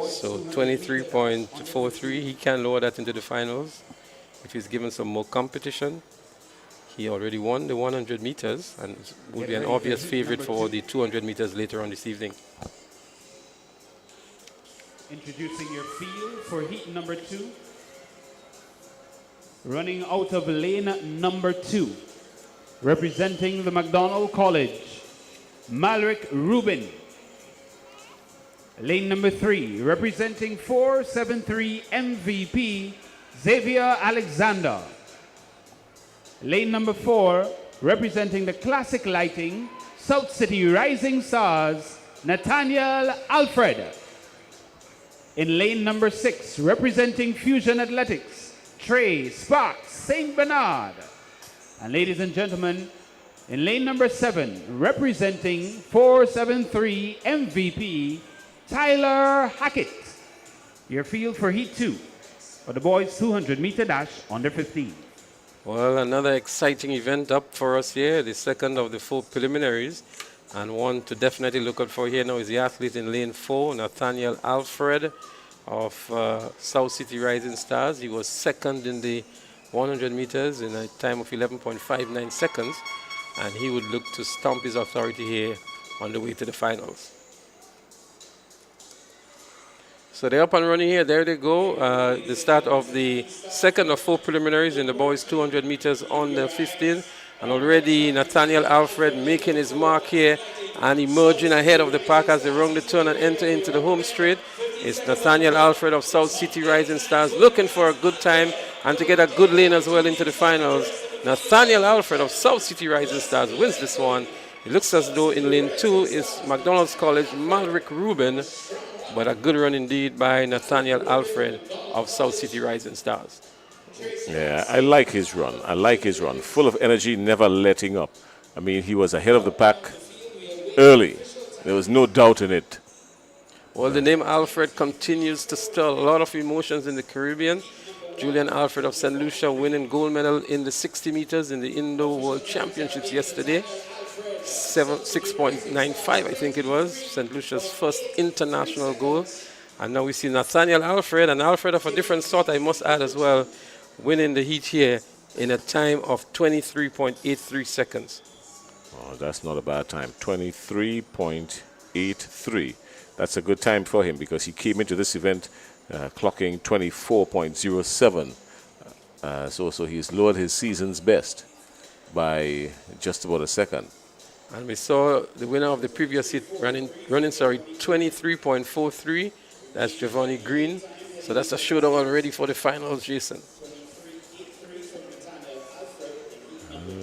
So 23.43. He can lower that into the finals if he's given some more competition. He already won the 100 meters and would be an obvious favorite for the 200 meters later on this evening.
Introducing your field for heat number 2. Running out of lane number 2, representing the McDonald College, Malric Rubin. Lane number 3, representing 473 MVP, Xavier Alexander. Lane number 4, representing the Classic Lighting, South City Rising Stars, Nathaniel Alfred. In lane number 6, representing Fusion Athletics, Trey Sparks St. Bernard. And ladies and gentlemen, in lane number 7, representing 473 MVP, Tyler Hackett. Your field for Heat 2 for the boys 200-meter dash under 15.
Well, another exciting event up for us here, the second of the 4 preliminaries. And one to definitely look out for here now is the athlete in lane 4, Nathaniel Alfred of South City Rising Stars. He was second in the 100 meters in a time of 11.59 seconds. And he would look to stamp his authority here on the way to the finals. So they're up and running here. There they go. The start of the second of 4 preliminaries in the boys 200 meters on the 15. And already Nathaniel Alfred making his mark here and emerging ahead of the pack as they run the turn and enter into the home straight. It's Nathaniel Alfred of South City Rising Stars looking for a good time and to get a good lane as well into the finals. Nathaniel Alfred of South City Rising Stars wins this one. It looks as though in lane 2 is McDonald's College Malric Rubin. But a good run indeed by Nathaniel Alfred of South City Rising Stars.
Yeah, I like his run. I like his run. Full of energy, never letting up. I mean, he was ahead of the pack early. There was no doubt in it.
Well, the name Alfred continues to stir a lot of emotions in the Caribbean. Julian Alfred of St. Lucia winning gold medal in the 60 meters in the Indo World Championships yesterday. 6.95, I think it was. St. Lucia's first international goal. And now we see Nathaniel Alfred, and Alfred of a different sort, I must add as well, winning the heat here in a time of 23.83 seconds.
Oh, that's not a bad time. 23.83. That's a good time for him because he came into this event clocking 24.07. So he's lowered his season's best by just about a second.
And we saw the winner of the previous heat running 23.43. That's Giovanni Green. So that's a showdown already for the finals, Jason.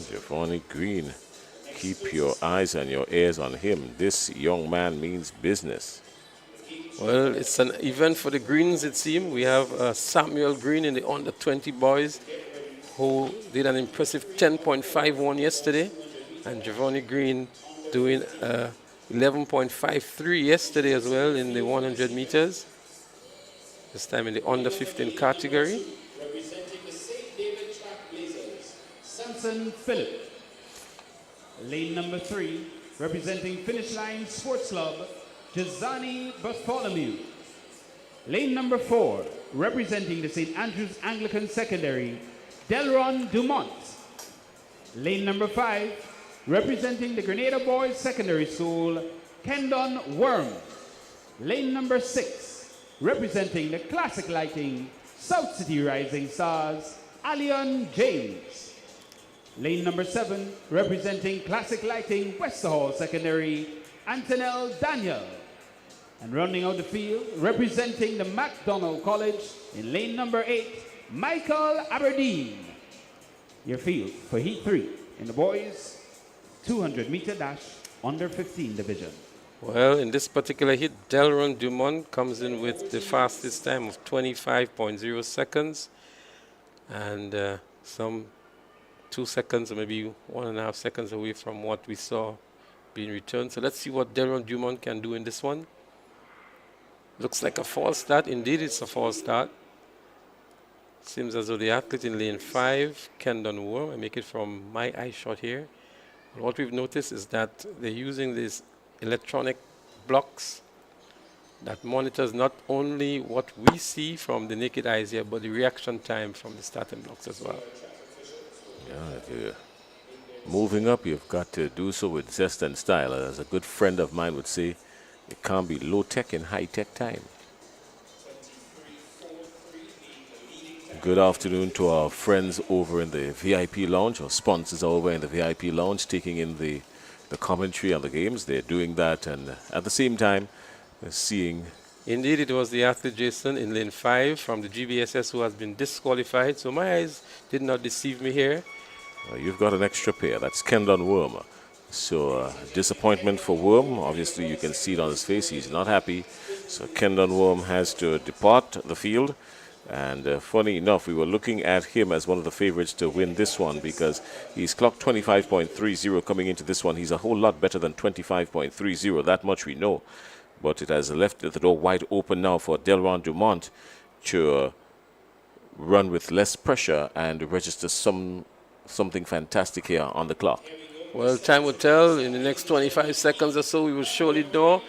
Giovanni Green. Keep your eyes and your ears on him. This young man means business.
Well, it's an event for the Greens, it seems. We have Samuel Green in the under-20 boys who did an impressive 10.51 yesterday. And Giovanni Green doing 11.53 yesterday as well in the 100 meters. This time in the under-15 category.
Samson Phillip. Lane number 3, representing Finish Line Sports Club, Jazani Bartholomew. Lane number 4, representing the St. Andrews Anglican Secondary, Delron Dumont. Lane number 5, representing the Grenada Boys Secondary School, Kendon Worm. Lane number 6, representing the Classic Lighting, South City Rising Stars, Alion James. Lane number 7, representing Classic Lighting, Westerhall Secondary, Antonel Daniel. And rounding out the field, representing the MacDonald College in lane number 8, Michael Aberdeen. Your field for Heat 3 in the boys 200-meter dash under 15 division.
Well, in this particular heat, Delron Dumont comes in with the fastest time of 25.0 seconds. And some 2 seconds or maybe 1.5 seconds away from what we saw being returned. So let's see what Delron Dumont can do in this one. Looks like a false start. Indeed, it's a false start. Seems as though the athlete in lane 5, Kendon Worm, I make it from my eye shot here. And what we've noticed is that they're using these electronic blocks that monitors not only what we see from the naked eyes here, but the reaction time from the starting blocks as well.
Yeah, if you're moving up, you've got to do so with zest and style. As a good friend of mine would say, it can't be low-tech in high-tech time. Good afternoon to our friends over in the VIP lounge. Our sponsors are over in the VIP lounge taking in the commentary on the games. They're doing that, and at the same time, seeing...
Indeed, it was the athlete Jason in lane 5 from the GBSS who has been disqualified. So my eyes did not deceive me here.
You've got an extra pair. That's Kendon Worm. So disappointment for Worm. Obviously, you can see it on his face. He's not happy. So Kendon Worm has to depart the field. And funny enough, we were looking at him as one of the favorites to win this one because he's clocked 25.30 coming into this one. He's a whole lot better than 25.30. That much we know. But it has left the door wide open now for Delron Dumont to run with less pressure and register something fantastic here on the clock.
Well, time will tell. In the next 25 seconds or so, we will surely know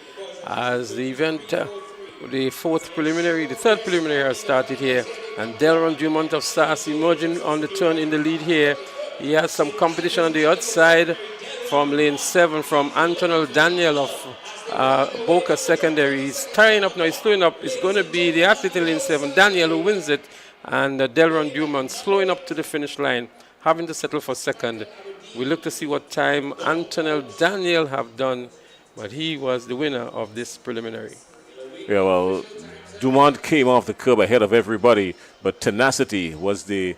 as the event, the third preliminary has started here. And Delron Dumont of Stars emerging on the turn in the lead here. He has some competition on the outside from lane 7 from Antonel Daniel of Boca Secondary. He's tying up now, he's slowing up. It's going to be the athlete in lane 7, Daniel, who wins it. And Delron Dumont slowing up to the finish line, having to settle for second. We look to see what time Antonel Daniel have done, but he was the winner of this preliminary.
Yeah, well, Dumont came off the curb ahead of everybody, but tenacity was the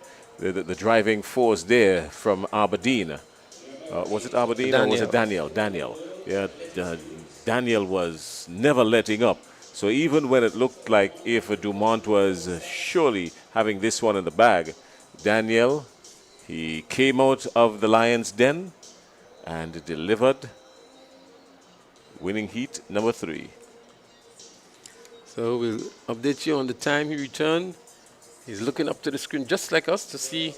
driving force there from Aberdeen. Was it Aberdeen or was it Daniel? Daniel. Yeah, Daniel was never letting up. So even when it looked like if Dumont was surely having this one in the bag, Daniel, he came out of the lion's den and delivered winning heat number 3.
So we'll update you on the time he returned. He's looking up to the screen just like us to see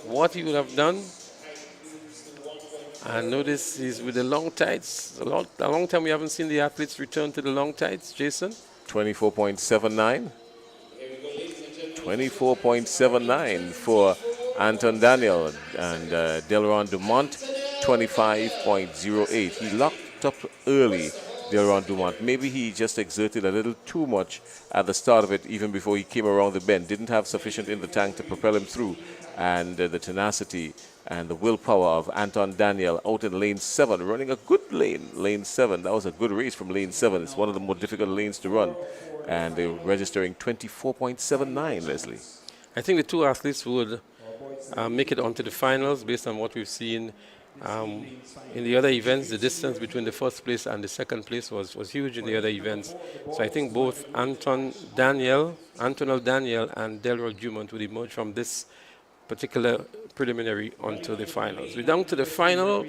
what he would have done. And notice he's with the long tights. A long time we haven't seen the athletes return to the long tights. Jason?
24.79. 24.79 for Anton Daniel, and Delron Dumont 25.08. He locked up early, Delron Dumont. Maybe he just exerted a little too much at the start of it, even before he came around the bend. Didn't have sufficient in the tank to propel him through, and the tenacity and the willpower of Anton Daniel out in lane 7, running a good lane, lane 7. That was a good race from lane 7. It's one of the more difficult lanes to run. And they're registering 24.79, Leslie.
I think the two athletes would make it onto the finals based on what we've seen in the other events. The distance between the first place and the second place was huge in the other events. So I think both Antonel Daniel and Delroy Dumont would emerge from this particular preliminary onto the finals. We're down to the final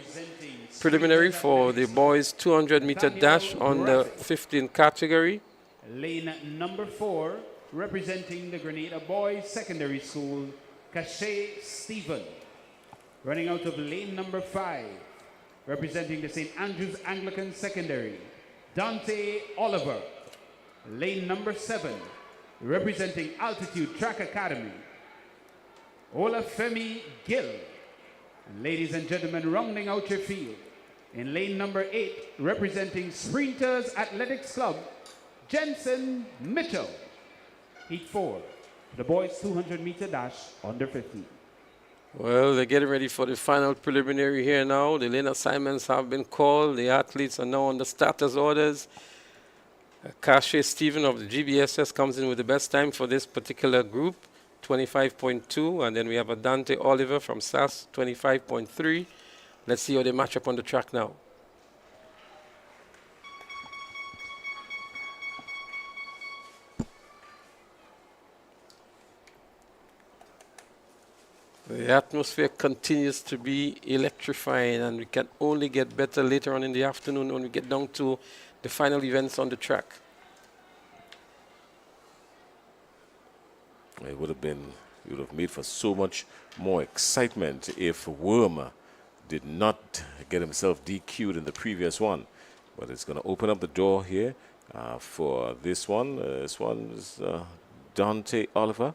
preliminary for the boys 200-meter dash on the 15 category.
Lane number 4, representing the Grenada Boys Secondary School, Cache Stephen. Running out of lane number 5, representing the St. Andrews Anglican Secondary, Dante Oliver. Lane number 7, representing Altitude Track Academy, Olafemi Gill. And ladies and gentlemen, rounding out your field, in lane number 8, representing Sprinters Athletics Club, Jensen Mitchell. Heat 4, the boys 200-meter dash under 15.
Well, they're getting ready for the final preliminary here now. The lane assignments have been called. The athletes are now on the starters orders. Cache Stephen of the GBSS comes in with the best time for this particular group, 25.2. And then we have a Dante Oliver from SAS, 25.3. Let's see how they match up on the track now. The atmosphere continues to be electrifying, and we can only get better later on in the afternoon when we get down to the final events on the track.
It would have made for so much more excitement if Wormer did not get himself DQ'd in the previous one. But it's going to open up the door here for this one. This one is Dante Oliver.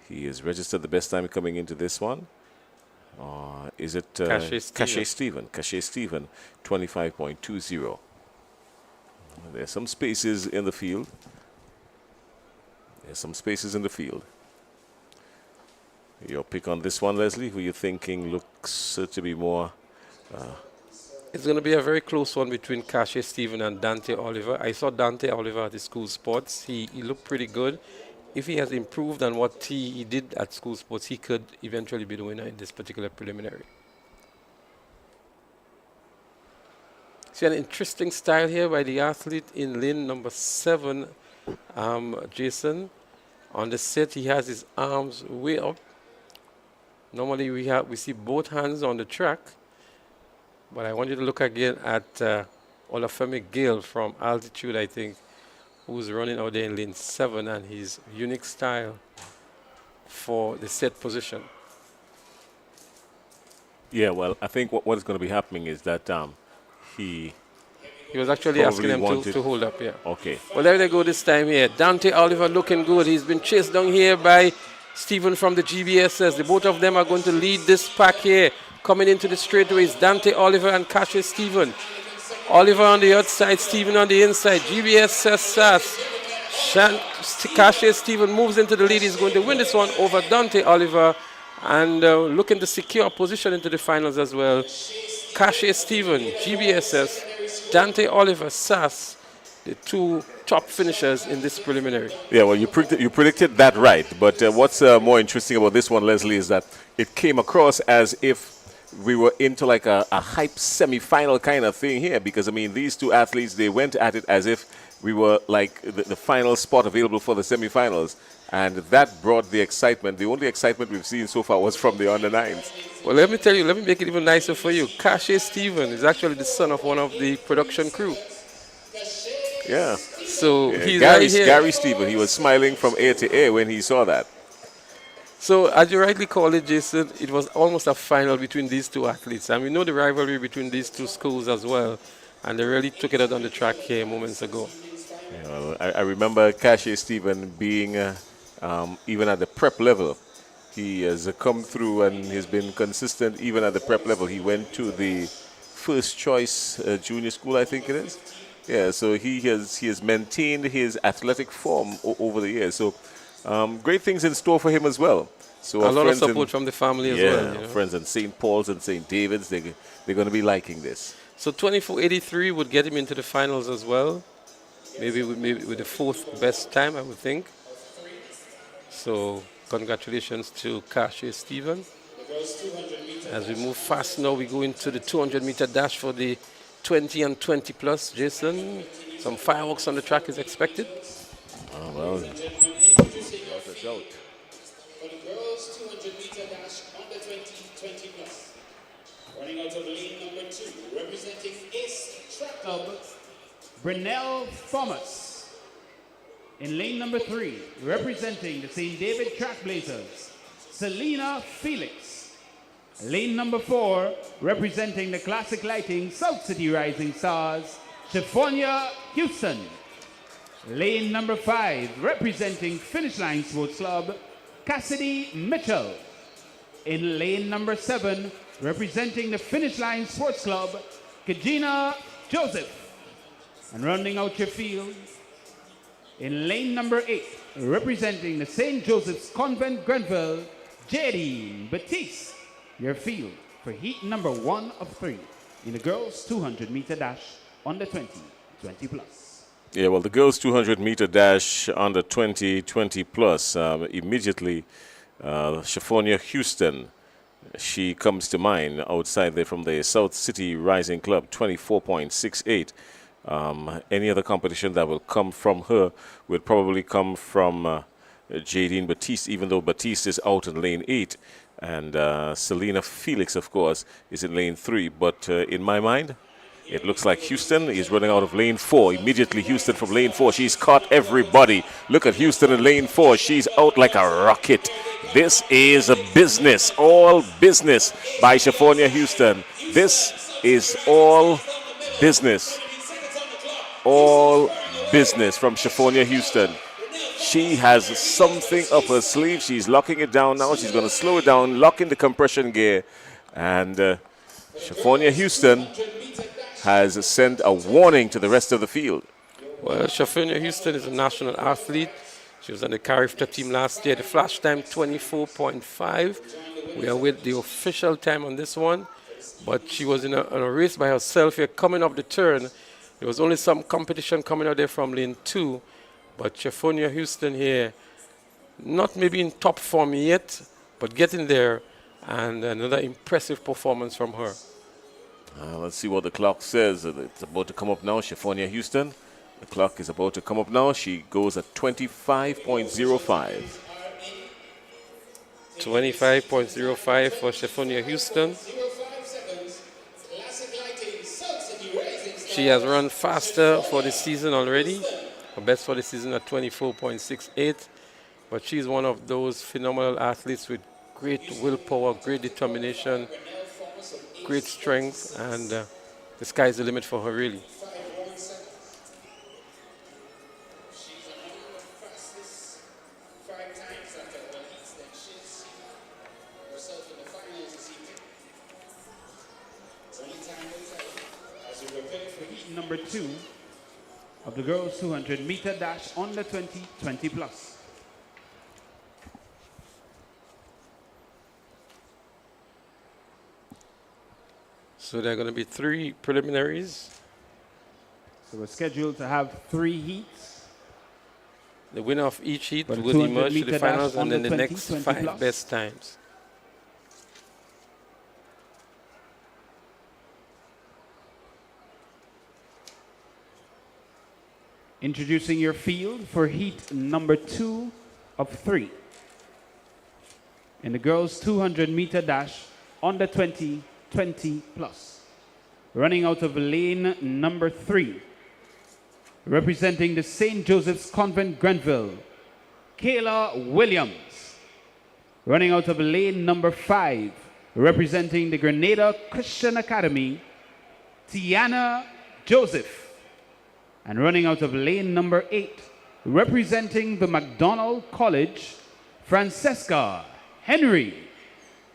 He is registered the best time coming into this one. Is it Cache Stephen? Cache Stephen, 25.20. There's some spaces in the field. There's some spaces in the field. Your pick on this one, Leslie, who you're thinking looks to be more...
It's going to be a very close one between Cache Stephen and Dante Oliver. I saw Dante Oliver at the school sports. He looked pretty good. If he has improved on what he did at school sports, he could eventually be the winner in this particular preliminary. See an interesting style here by the athlete in lane number 7, Jason. On the set, he has his arms way up. Normally, we see both hands on the track. But I want you to look again at Olafemi Gill from Altitude, I think, who's running out there in lane 7, and his unique style for the set position.
Yeah, well, I think what is going to be happening is that he
was actually asking them to hold up, yeah.
Okay.
Well, there they go this time here. Dante Oliver looking good. He's been chased down here by Stephen from the GBSS. The both of them are going to lead this pack here. Coming into the straightaways, Dante Oliver and Cache Stephen. Oliver on the outside, Stephen on the inside. GBSS SAS. Cache Stephen moves into the lead. He's going to win this one over Dante Oliver and looking to secure a position into the finals as well. Cache Stephen, GBSS, Dante Oliver, SAS, the two top finishers in this preliminary.
Yeah, well, you predicted that right. But what's more interesting about this one, Leslie, is that it came across as if we were into like a hype semi-final kind of thing here, because, I mean, these two athletes, they went at it as if we were like the final spot available for the semi-finals, and that brought the excitement. The only excitement we've seen so far was from the under-9s.
Well, let me tell you, let me make it even nicer for you. Cache Stephen is actually the son of one of the production crew.
Yeah.
So
Yeah,
he's
Gary,
right here.
Gary Stephen, he was smiling from ear to ear when he saw that.
So as you rightly call it, Jason, it was almost a final between these two athletes. And we know the rivalry between these two schools as well. And they really took it out on the track here moments ago.
Yeah, well, I remember Cassius Stephen being, even at the prep level, he has come through and has been consistent even at the prep level. He went to the first choice junior school, I think it is. Yeah, so he has maintained his athletic form over the years. So great things in store for him as well. So
a lot of support from the family as well.
Yeah, friends in St. Paul's and St. David's, they're going to be liking this.
So 24.83 would get him into the finals as well. Maybe with the fourth best time, I would think. So congratulations to Cassius Stephen. As we move fast now, we go into the 200-meter dash for the 20 and 20 plus. Jason, some fireworks on the track is expected.
Oh, well, without a doubt.
For the girls 200-meter dash under 20 plus. Running out of lane number 2, representing Ace Track Club, Brunel Thomas. In lane number 3, representing the St. David Trailblazers, Selena Felix. Lane number 4, representing the Classic Lighting South City Rising Stars, Shiffonia Houston. Lane number 5, representing Finish Line Sports Club, Cassidy Mitchell. In lane number 7, representing the Finish Line Sports Club, Kajina Joseph. And rounding out your field, in lane number 8, representing the St. Joseph's Convent Grenville, Jadine Batiste. Your field for heat number 1 of 3 in the girls 200-meter dash under 20 plus.
Yeah, well, the girls 200-meter dash under 20 plus, immediately Shiffonia Houston, she comes to mind outside there from the South City Rising Club, 24.68. Any other competition that will come from her will probably come from Jadine Batiste, even though Batiste is out in lane 8. And Selena Felix, of course, is in lane 3. But in my mind, it looks like Houston is running out of lane 4. Immediately, Houston from lane 4. She's caught everybody. Look at Houston in lane 4. She's out like a rocket. This is a business, all business by Shiffonia Houston. This is all business. All business from Shiffonia Houston. She has something up her sleeve. She's locking it down now. She's going to slow it down, lock in the compression gear. And Shiffonia Houston has sent a warning to the rest of the field.
Well, Shiffonia Houston is a national athlete. She was on the carriacou team last year. The flash time, 24.5. We are with the official time on this one. But she was in a race by herself here, coming off the turn. There was only some competition coming out there from lane 2. But Shiffonia Houston here, not maybe in top form yet, but getting there. And another impressive performance from her.
Let's see what the clock says. It's about to come up now, Shiffonia Houston. The clock is about to come up now. She goes at 25.05.
25.05 for Shiffonia Houston. She has run faster for the season already. Her best for the season at 24.68. But she's one of those phenomenal athletes with great willpower, great determination, great strength, and the sky's the limit for her, really.
Number 2 of the girls 200-meter dash under 20 plus.
So there are going to be 3 preliminaries.
So we're scheduled to have 3 heats.
The winner of each heat
But
will emerge to the
200-meter
finals,
dash
and then the
under
next
20
5
plus.
best times.
Introducing your field for heat number 2 of 3. In the girls 200-meter dash under 20 plus. Running out of lane number 3.
representing the St. Joseph's Convent, Grenville, Kayla Williams. Running out of lane number 5, representing the Grenada Christian Academy, Tiana Joseph. And running out of lane number 8, representing the McDonald College, Francesca Henry.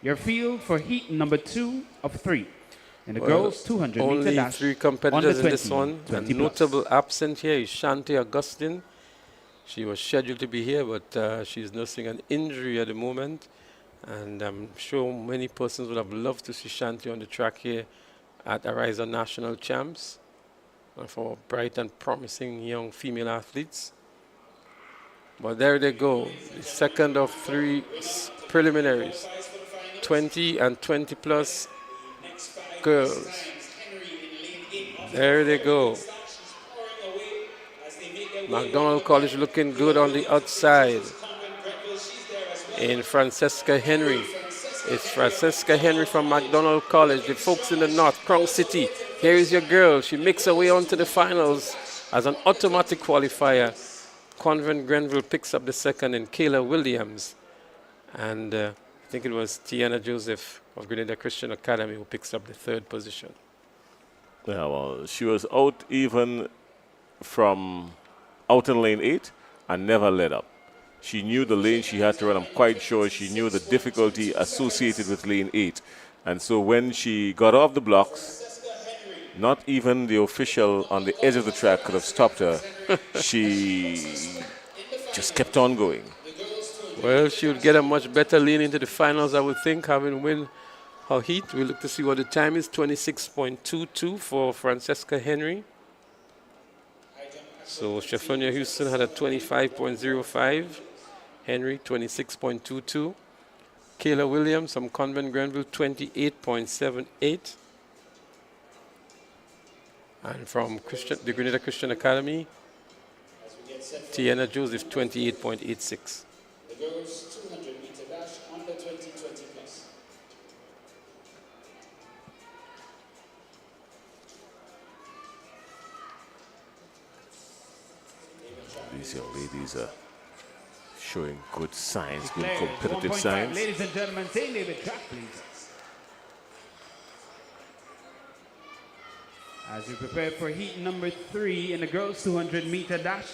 Your field for heat number 2 of 3. In the girls 200 meter
only
dash.
3 competitors in this one. A
20
notable absent here is Shanti Augustine. She was scheduled to be here, but she's nursing an injury at the moment. And I'm sure many persons would have loved to see Shanti on the track here at Ariza National Champs for bright and promising young female athletes. But there they go, the second of 3 preliminaries, 20 and 20 plus girls. There they go. McDonald College looking good on the outside. In Francesca Henry. It's Francesca Henry from McDonald College, the folks in the north, Crown City. Here is your girl. She makes her way onto the finals as an automatic qualifier. Convent Grenville picks up the second, and Kayla Williams. And I think it was Tiana Joseph of Grenada Christian Academy who picks up the 3rd position.
Yeah, well, she was out even from out in lane 8 and never let up. She knew the lane she had to run. I'm quite sure she knew the difficulty associated with lane 8. And so when she got off the blocks, not even the official on the edge of the track could have stopped her. She just kept on going.
Well, she would get a much better lean into the finals, I would think, having win her heat. We look to see what the time is, 26.22 for Francesca Henry. So Shafania Houston had a 25.05. Henry, 26.22. Kayla Williams from Convent Grenville, 28.78. And from the Grenada Christian Academy, Tiana Joseph, 28.86.
The girls 200 meter dash under 20 plus.
These young ladies are showing good signs, good
Declared
competitive
1.5.
signs.
Ladies and gentlemen, St. David track, please. As you prepare for heat number 3 in the girls 200 meter dash,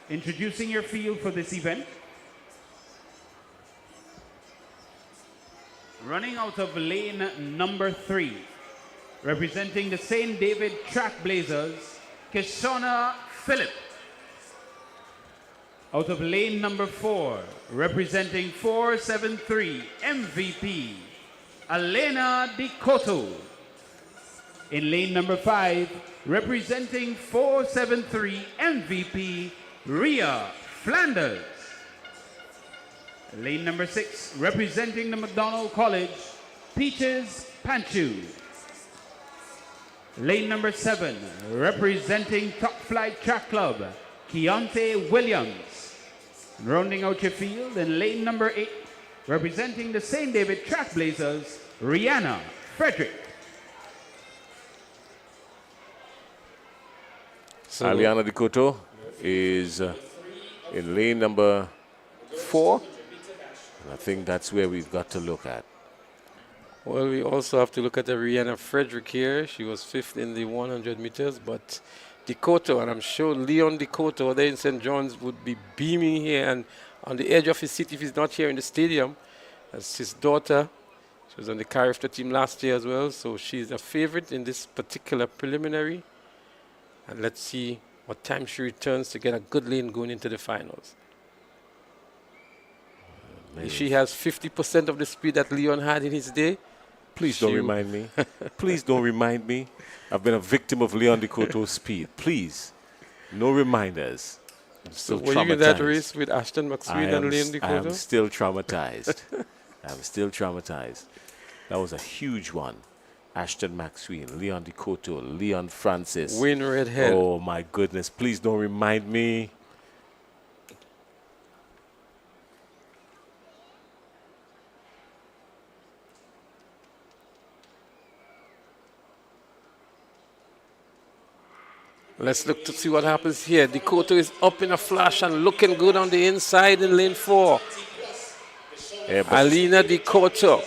introducing your field for this event. Running out of lane number 3, representing the St. David Track Blazers, Kishona Phillip. Out of lane number 4, representing 473 MVP, Elena Dicoto. In lane number 5, representing 473 MVP, Ria Flanders. Lane number 6, representing the McDonald College, Peaches Panchu. Lane number 7, representing Top Flight Track Club, Keontae Williams. Rounding out your field in lane number 8, representing the St. David Track Blazers, Rihanna Frederick.
So Aliana Dicoto is in lane number 4. And I think that's where we've got to look at.
Well, we also have to look at the Rihanna Frederick here. She was 5th in the 100 meters, but Dicoto, and I'm sure Leon Dicoto there in St. John's would be beaming here and on the edge of his seat if he's not here in the stadium. That's his daughter. She was on the carriacou team last year as well, so she's a favorite in this particular preliminary. And let's see what time she returns to get a good lane going into the finals. She has 50% of the speed that Leon had in his day.
Please don't remind me. Please don't remind me. I've been a victim of Leon Dicoto's speed. Please, no reminders. I'm still
so were you in that race with Ashton McSween and Leon Dicoto?
I'm still traumatized. I'm still traumatized. That was a huge one. Ashton McSween, Leon Dicoto, Leon Francis.
Win Redhead.
Oh, my goodness. Please don't remind me.
Let's look to see what happens here. Dakota is up in a flash and looking good on the inside in lane 4.
Yeah,
Alina Dakota.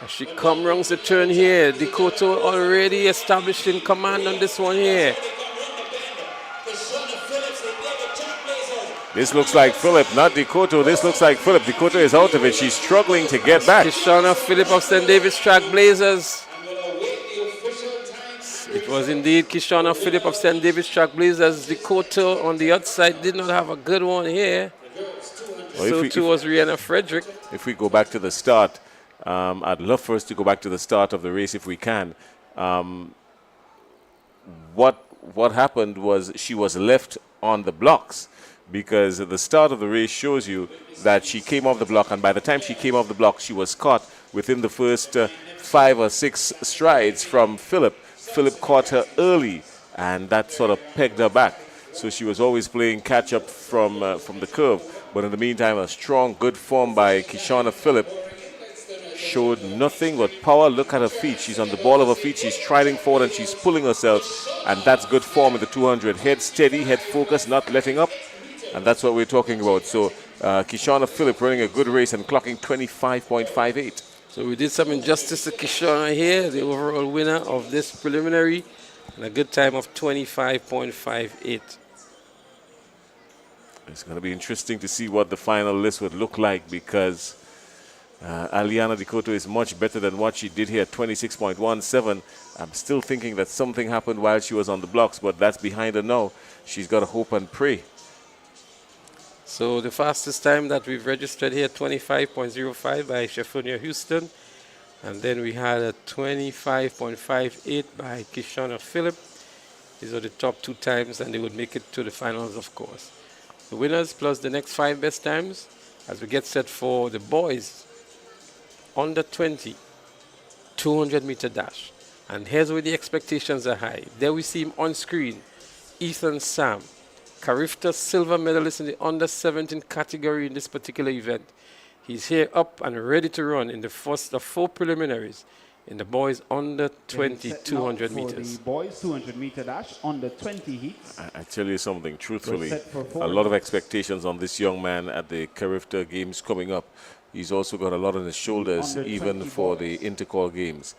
As she comes round the turn here, Dakota already established in command on this one here.
This looks like Philip, not Dakota. This looks like Philip. Dakota is out of it. She's struggling to get back.
Kishonna Phillip of St. David's Trailblazers. It was indeed Kishonna Phillip of St. David's Trailblazers. Dakota on the outside did not have a good one here.
Well,
so too was Rihanna Frederick.
If we go back to the start, I'd love for us to go back to the start of the race if we can. What happened was she was left on the blocks, because the start of the race shows you that she came off the block, and by the time she came off the block, she was caught within the first 5 or 6 strides from Philip. Philip caught her early, and that sort of pegged her back. So she was always playing catch-up from the curve. But in the meantime, a strong, good form by Kishonna Phillip showed nothing but power. Look at her feet. She's on the ball of her feet. She's striding forward, and she's pulling herself. And that's good form in the 200. Head steady, head focused, not letting up. And that's what we're talking about. So Kishonna Phillip running a good race and clocking 25.58.
So we did some injustice to Kishonna here, the overall winner of this preliminary, and a good time of 25.58.
It's going to be interesting to see what the final list would look like, because Aliana Dakota is much better than what she did here, 26.17. I'm still thinking that something happened while she was on the blocks, but that's behind her now. She's got to hope and pray.
So the fastest time that we've registered here, 25.05 by Shaffunia Houston. And then we had a 25.58 by Kishonna Phillip. These are the top 2 times, and they would make it to the finals, of course. The winners plus the next 5 best times as we get set for the boys under 20 200-meter dash. And here's where the expectations are high. There we see him on screen, Ethan Sam, Carifta silver medalist in the under 17 category in this particular event. He's here up and ready to run in the first of 4 preliminaries in the boys under 20 200 meters.
The boys 200-meter dash under 20 heats.
I tell you something, truthfully, a lot of expectations on this young man at the Carifta Games coming up. He's also got a lot on his shoulders, even for the Intercall Games.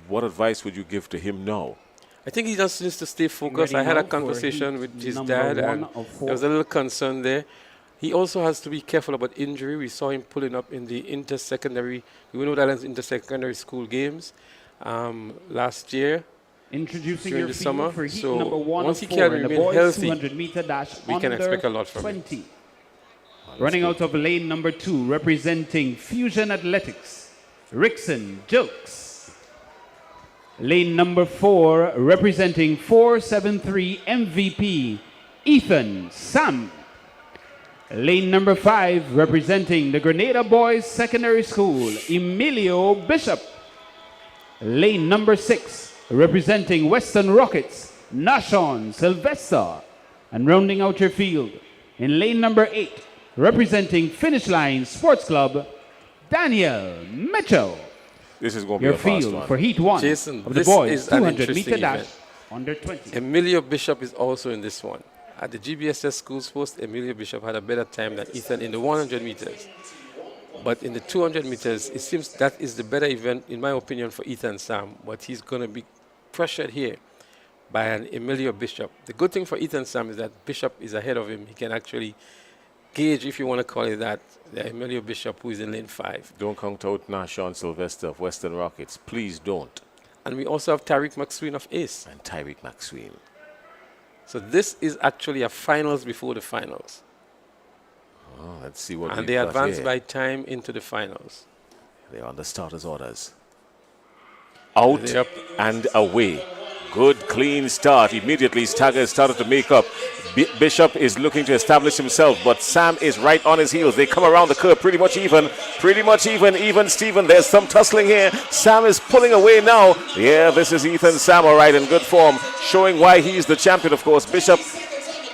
What advice would you give to him now?
I think he just needs to stay focused. I had a conversation with his dad, and there was a little concern there. He also has to be careful about injury. We saw him pulling up in the intersecondary, the Winwood Islands intersecondary school games last year.
Introducing
during
your
the summer.
for heat
So
number 1
once he
of
can
4 in the
remain
boys
healthy,
200-meter dash
we can expect a lot from
20.
him.
Running out of lane number 2, representing Fusion Athletics, Rickson Jokes. Lane number 4, representing 473 MVP, Ethan Sam. Lane number 5, representing the Grenada Boys Secondary School, Emilio Bishop. Lane number 6, representing Western Rockets, Nashon Sylvester. And rounding out your field, in lane number 8, representing Finish Line Sports Club, Daniel Mitchell.
This is going to be
Your
a fast
field
one.
for Heat 1
Jason,
of the
this
boys
is an
200-meter
interesting
dash
event.
under 20.
Emilio Bishop is also in this one. At the GBSS Schools Post, Emilio Bishop had a better time than Ethan in the 100 meters. But in the 200 meters, it seems that is the better event, in my opinion, for Ethan Sam. But he's going to be pressured here by an Emilio Bishop. The good thing for Ethan Sam is that Bishop is ahead of him. He can actually gauge, if you want to call it that, the Emilio Bishop, who is in lane 5.
Don't count out Nashon Sylvester of Western Rockets. Please don't.
And we also have Tyreek McSween of ACE.
And Tyreek McSween.
So this is actually a finals before the finals.
Oh, let's see what
and they advance by time into the finals.
They're on the starters' orders. Out and away. Good, clean start. Immediately, Stagger started to make up. Bishop is looking to establish himself, but Sam is right on his heels. They come around the curve pretty much even. Even Stephen. There's some tussling here. Sam is pulling away now. Yeah, this is Ethan Sam, all right, in good form, showing why he's the champion, of course. Bishop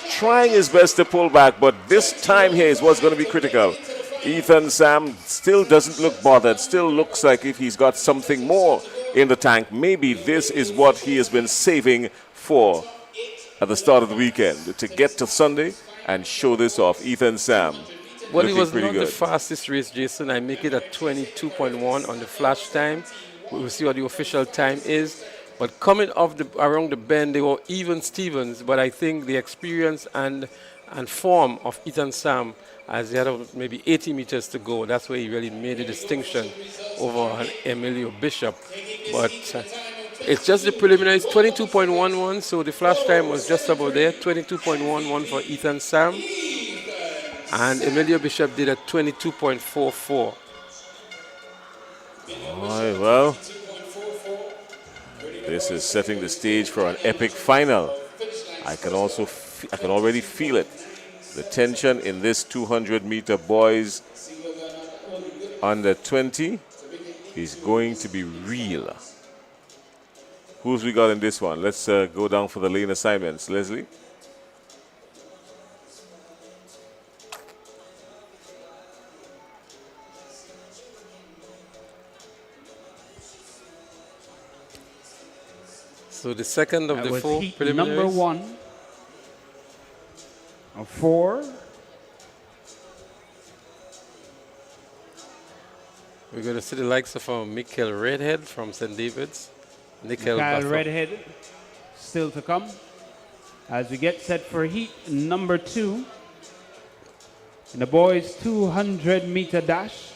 trying his best to pull back, but this time here is what's going to be critical. Ethan Sam still doesn't look bothered, still looks like if he's got something more in the tank. Maybe this is what he has been saving 4 at the start of the weekend to get to Sunday and show this off. Ethan Sam.
Well, it
looking
was
pretty
not
good.
the fastest race, Jason. I make it at 22.1 on the flash time. We will see what the official time is. But coming off around the bend, they were even Stevens. But I think the experience and form of Ethan Sam, as he had maybe 80 meters to go, that's where he really made a distinction over Emilio Bishop. But it's just the preliminaries, 22.11, so the flash time was just about there, 22.11 for Ethan Sam. And Emilio Bishop did a 22.44.
All right, well, this is setting the stage for an epic final. I can already feel it. The tension in this 200-meter boys under 20 is going to be real. Who's we got in this one? Let's go down for the lane assignments. Leslie?
So the second of
That
the
was
4
heat
preliminaries.
number 1 of 4.
We're going to see the likes of Michael Redhead from St. David's.
Kyle Redhead still to come as we get set for heat number 2 in the boys 200-meter dash.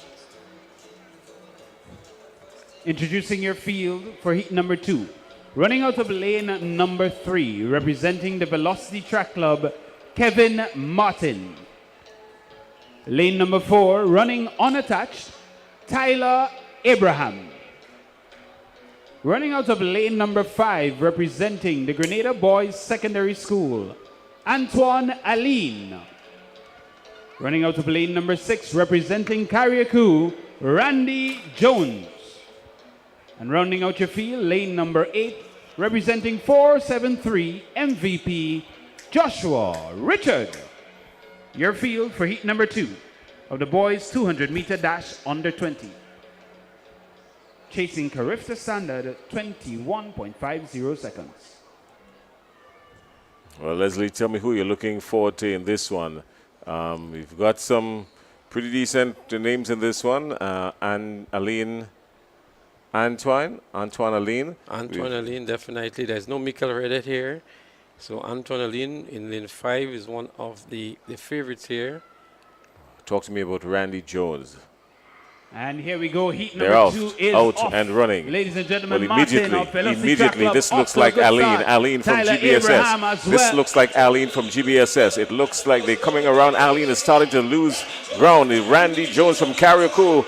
Introducing your field for heat number 2. Running out of lane number 3, representing the Velocity Track Club, Kevin Martin. Lane number 4, running unattached, Tyler Abraham. Running out of lane number 5, representing the Grenada Boys Secondary School, Antoine Aline. Running out of lane number 6, representing Carriacou, Randy Jones. And rounding out your field, lane number 8, representing 473 MVP, Joshua Richard. Your field for heat number 2 of the boys 200-meter dash under 20. Chasing Carifta standard at 21.50 seconds.
Well, Leslie, tell me who you're looking forward to in this one. We've got some pretty decent names in this one. And Antoine Aline.
Antoine Aline, definitely. There's no Michael Redhead here. So Antoine Aline in lane 5 is one of the favorites here.
Talk to me about Randy Jones.
And here we go. Heat
They're
number
out,
2 is
out
off.
and running.
Ladies and gentlemen,
well, immediately, this looks like Aline from
Tyler
GBSS. This looks like Aline from GBSS. It looks like they're coming around. Aline is starting to lose ground. Randy Jones from Carriacou.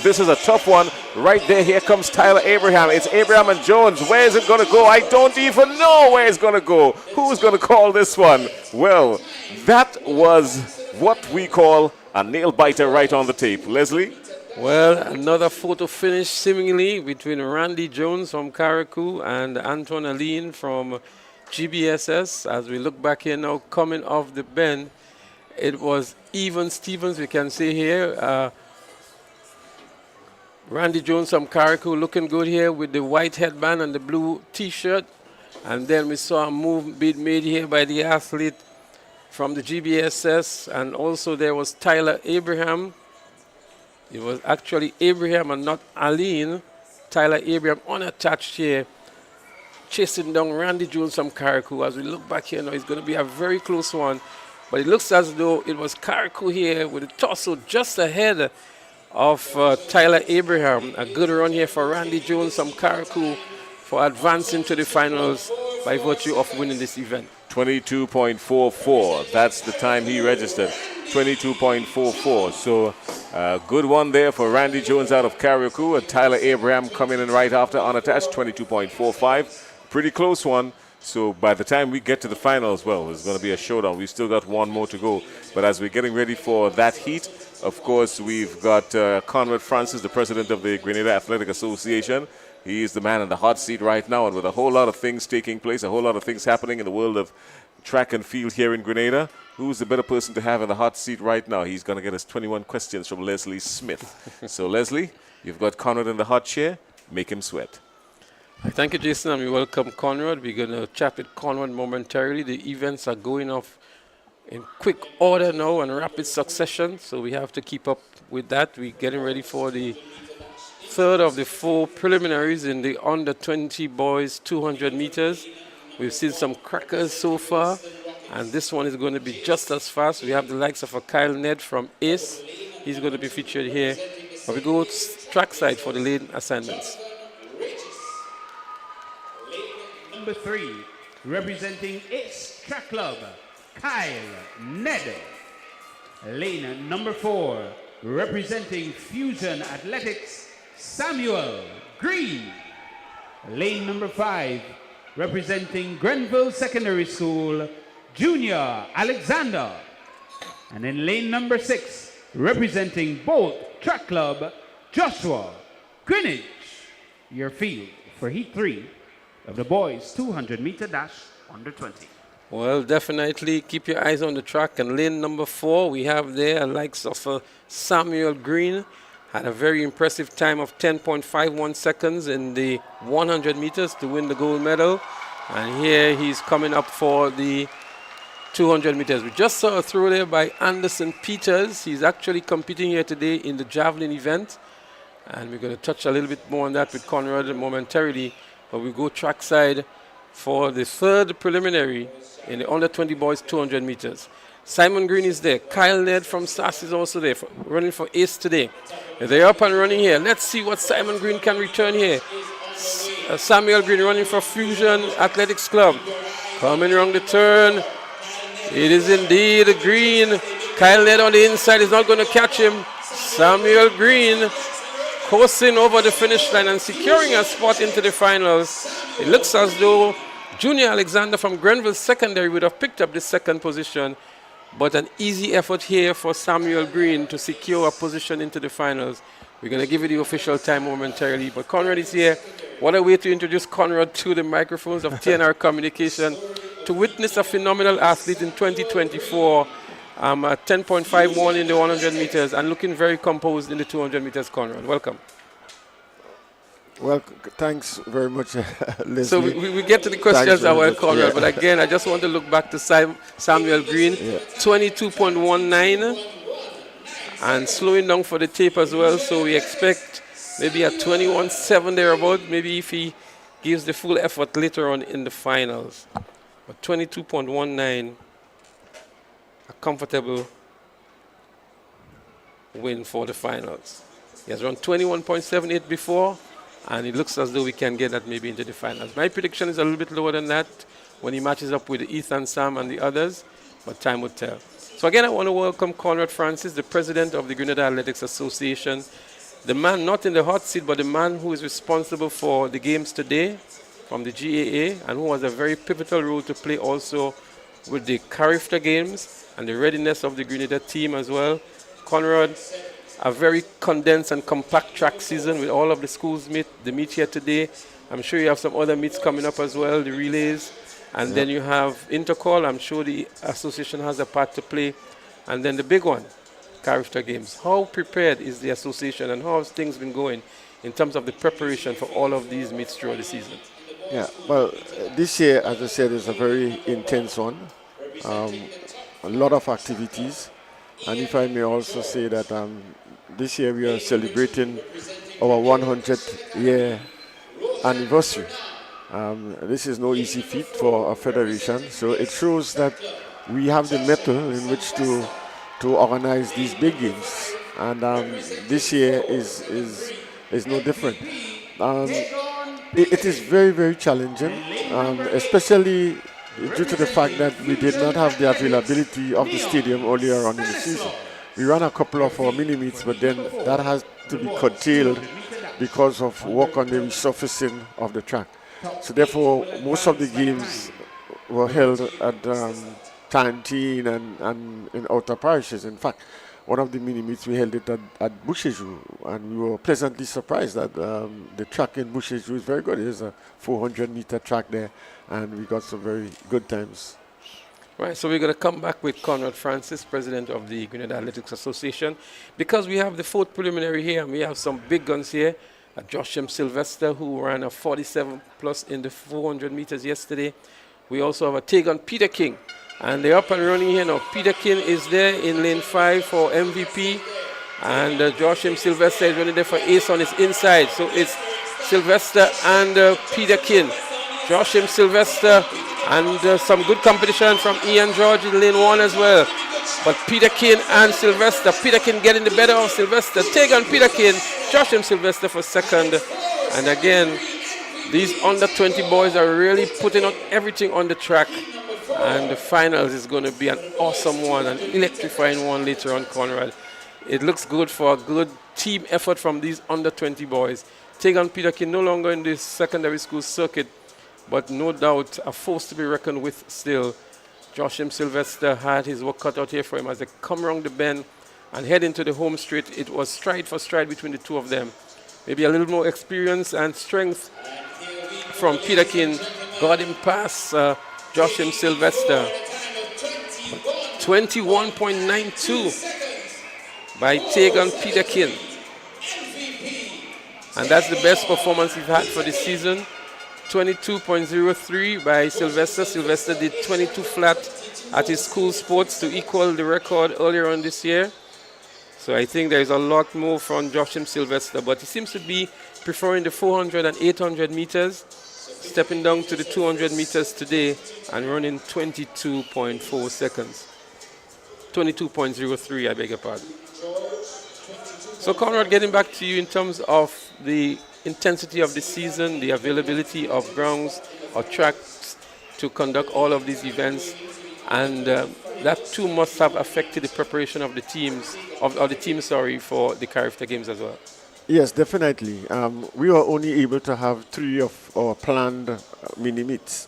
This is a tough one. Right there, here comes Tyler Abraham. It's Abraham and Jones. Where is it going to go? I don't even know where it's going to go. Who's going to call this one? Well, that was what we call a nail biter right on the tape. Leslie?
Well, another photo finish seemingly between Randy Jones from Carriacou and Antoine Aline from GBSS. As we look back here now, coming off the bend, it was even Stevens, we can see here. Randy Jones from Carriacou looking good here with the white headband and the blue T-shirt. And then we saw a move being made here by the athlete from the GBSS, and also there was Tyler Abraham. It was actually Abraham and not Aline. Tyler Abraham unattached here, chasing down Randy Jones from Carriacou. As we look back here now, it's going to be a very close one. But it looks as though it was Carriacou here with the torso just ahead of Tyler Abraham. A good run here for Randy Jones from Carriacou for advancing to the finals by virtue of winning this event.
22.44. That's the time he registered. 22.44. So good one there for Randy Jones out of Carriacou. And Tyler Abraham coming in right after unattached. 22.45. Pretty close one. So by the time we get to the finals, well, it's going to be a showdown. We've still got one more to go. But as we're getting ready for that heat, of course, we've got Conrad Francis, the president of the Grenada Athletic Association. He is the man in the hot seat right now, and with a whole lot of things taking place, a whole lot of things happening in the world of track and field here in Grenada. Who's the better person to have in the hot seat right now? He's going to get us 21 questions from Leslie Smith. So, Leslie, you've got Conrad in the hot chair. Make him sweat.
Thank you, Jason, and we welcome Conrad. We're going to chat with Conrad momentarily. The events are going off in quick order now and rapid succession, so we have to keep up with that. We're getting ready for the third of the 4 preliminaries in the under 20 boys 200 meters. We've seen some crackers so far, and this one is going to be just as fast. We have the likes of a Kyle Ned from ACE. He's going to be featured here. But we go trackside for the lane assignments.
Number 3, representing ACE Track Club, Kyle Ned. Lane number 4, representing Fusion Athletics, Samuel Green. Lane number 5, representing Grenville Secondary School, Junior Alexander. And in lane number 6, representing both Track Club, Joshua Greenwich. Your field for Heat 3 of the boys 200 meter dash under 20.
Well, definitely keep your eyes on the track. And lane number 4, we have there the likes of Samuel Green. Had a very impressive time of 10.51 seconds in the 100 meters to win the gold medal. And here he's coming up for the 200 meters. We just saw a throw there by Anderson Peters. He's actually competing here today in the javelin event. And we're going to touch a little bit more on that with Conrad momentarily. But we go trackside for the 3rd preliminary in the under 20 boys 200 meters. Simon Green is there. Kyle Ned from SAS is also there, running for ACE today. They're up and running here. Let's see what Simon Green can return here. Samuel Green running for Fusion Athletics Club. Coming around the turn. It is indeed Green. Kyle Ned on the inside is not going to catch him. Samuel Green coursing over the finish line and securing a spot into the finals. It looks as though Junior Alexander from Grenville Secondary would have picked up the 2nd position, but an easy effort here for Samuel Green to secure a position into the finals. We're going to give you the official time momentarily, but Conrad is here. What a way to introduce Conrad to the microphones of TNR Communication to witness a phenomenal athlete in 2024. At 10.51 in the 100 meters and looking very composed in the 200 meters, Conrad. Welcome.
Well, thanks very much, Leslie.
So we get to the questions now, Conrad, yeah. But again, I just want to look back to Samuel Green, 22.19, and slowing down for the tape as well. So we expect maybe a 21.7 thereabout, maybe if he gives the full effort later on in the finals. But 22.19. A comfortable win for the finals. He has run 21.78 before, and it looks as though we can get that maybe into the finals. My prediction is a little bit lower than that when he matches up with Ethan, Sam, and the others, but time will tell. So again, I want to welcome Conrad Francis, the president of the Grenada Athletics Association, the man not in the hot seat, but the man who is responsible for the games today from the GAA, and who has a very pivotal role to play also with the Carriacou games and the readiness of the Grenada team as well. Conrad, a very condensed and compact track season with all of the schools the meet here today. I'm sure you have some other meets coming up as well, the relays. And then you have Intercall. I'm sure the association has a part to play. And then the big one, Carriacou games. How prepared is the association and how has things been going in terms of the preparation for all of these meets throughout the season?
Yeah, well, this year, as I said, is a very intense one. A lot of activities, and if I may also say that this year we are celebrating our 100th year anniversary. This is no easy feat for a federation, so it shows that we have the mettle in which to organize these big games, and this year is no different. It is very, very challenging, especially due to the fact that we did not have the availability of the stadium earlier on in the season. We ran a couple of our mini-meets, but then that has to be curtailed because of work on the resurfacing of the track. So therefore, most of the games were held at Tantine and in outer parishes. In fact, one of the mini-meets, we held it at Bouchejou, and we were pleasantly surprised that the track in Bouchejou is very good. There's a 400-meter track there, and we got some very good times.
Right, so we're going to come back with Conrad Francis, president of the Grenada Athletics Association, because we have the 4th preliminary here, and we have some big guns here. Josham Sylvester, who ran a 47 plus in the 400 meters yesterday. We also have a Tegan Peter King, and they're up and running here now. Peter King is there in lane 5 for MVP, and Josham Sylvester is running there for ace on his inside. So it's Sylvester and Peter King. Josham Sylvester, and some good competition from Ian George in lane 1 as well. But Peter King and Sylvester, Peter King getting the better of Sylvester. Tegan Peter King, Josham Sylvester for second. And again, these under 20 boys are really putting on everything on the track. And the finals is going to be an awesome one, an electrifying one later on, Conrad. It looks good for a good team effort from these under 20 boys. Tegan Peter King no longer in the secondary school circuit, but no doubt a force to be reckoned with still. Josham Sylvester had his work cut out here for him as they come around the bend and head into the home straight. It was stride for stride between the two of them. Maybe a little more experience and strength from Peter King got him past Josham Sylvester. 21.92 by Tegan Peter King. And that's the best performance he's had for the season. 22.03 by Sylvester. Sylvester did 22 flat at his school sports to equal the record earlier on this year. So I think there's a lot more from Josham Sylvester, but he seems to be preferring the 400 and 800 meters, stepping down to the 200 meters today and running 22.4 seconds. 22.03, I beg your pardon. So Conrad, getting back to you in terms of the intensity of the season, the availability of grounds or tracks to conduct all of these events, and that too must have affected the preparation of the teams, for the Carriacou Games as well.
Yes, definitely. We were only able to have 3 of our planned mini meets,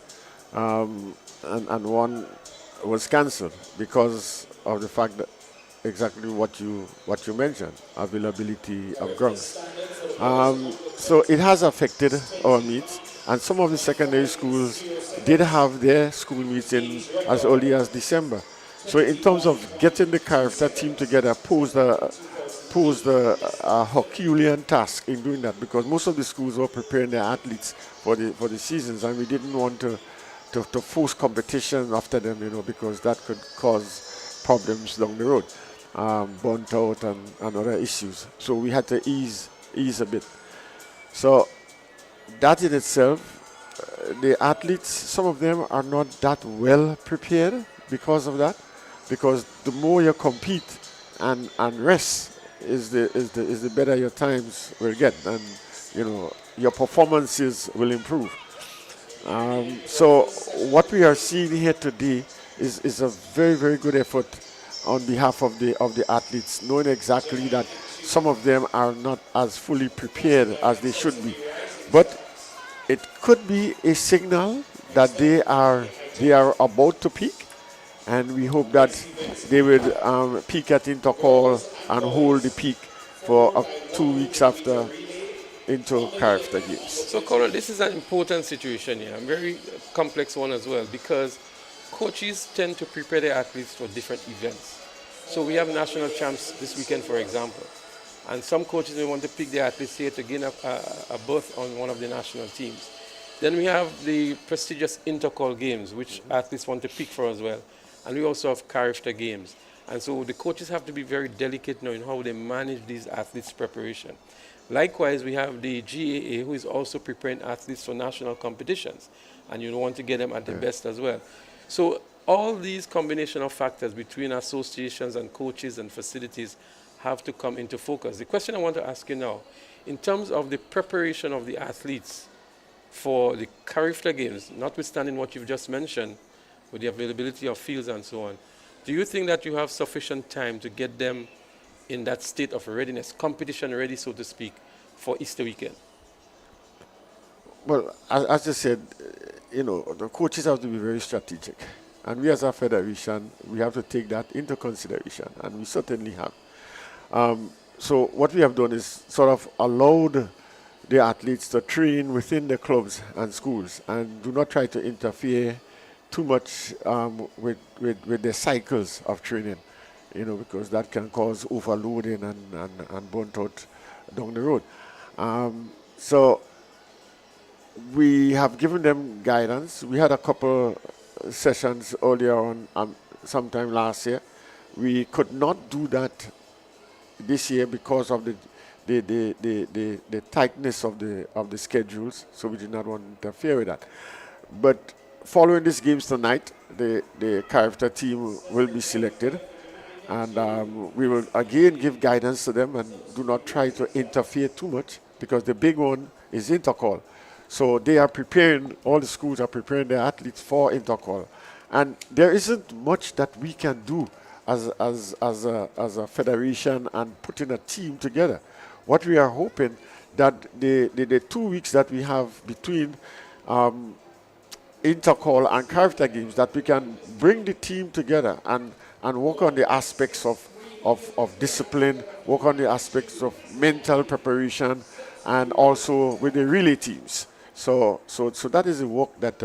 and one was cancelled because of the fact that exactly what you mentioned, availability of grounds. So it has affected our meets, and some of the secondary schools did have their school meets in as early as December. So in terms of getting the Carriacou team together posed a Herculean task in doing that, because most of the schools were preparing their athletes for the seasons, and we didn't want to force competition after them, because that could cause problems down the road, burnt out and other issues. So we had to ease a bit. So that in itself, the athletes, some of them are not that well prepared because of that, because the more you compete and rest is the better your times will get, and your performances will improve. So what we are seeing here today is a very, very good effort on behalf of the athletes, knowing exactly that some of them are not as fully prepared as they should be, but it could be a signal that they are about to peak, and we hope that they will peak at Intercall and hold the peak for 2 weeks after into Carriacou Games.
So, Colin, this is an important situation here, a very complex one as well, because coaches tend to prepare their athletes for different events. So we have national champs this weekend, for example, and some coaches may want to pick their athletes here to gain a berth on one of the national teams. Then we have the prestigious Intercall Games, which athletes want to pick for as well. And we also have Carriacou Games. And so the coaches have to be very delicate now in how they manage these athletes' preparation. Likewise, we have the GAA, who is also preparing athletes for national competitions. And you want to get them at the best as well. So all these combination of factors between associations and coaches and facilities have to come into focus. The question I want to ask you now, in terms of the preparation of the athletes for the Carriacou Games, notwithstanding what you've just mentioned, with the availability of fields and so on, do you think that you have sufficient time to get them in that state of readiness, competition ready, so to speak, for Easter weekend?
Well, as I said, the coaches have to be very strategic. And we as a federation, we have to take that into consideration, and we certainly have. So what we have done is sort of allowed the athletes to train within the clubs and schools and do not try to interfere too much with the cycles of training, because that can cause overloading and burnt out down the road. So we have given them guidance. We had a couple sessions earlier on, sometime last year. We could not do that this year because of the tightness of the schedules, so we did not want to interfere with that. But following these games tonight, the character team will be selected, and we will again give guidance to them and do not try to interfere too much, because the big one is intercall. So they are preparing, all the schools are preparing their athletes for intercall. And there isn't much that we can do as a federation and putting a team together. What we are hoping that the 2 weeks that we have between intercall and character games, that we can bring the team together and work on the aspects of discipline, work on the aspects of mental preparation, and also with the relay teams. So that is the work that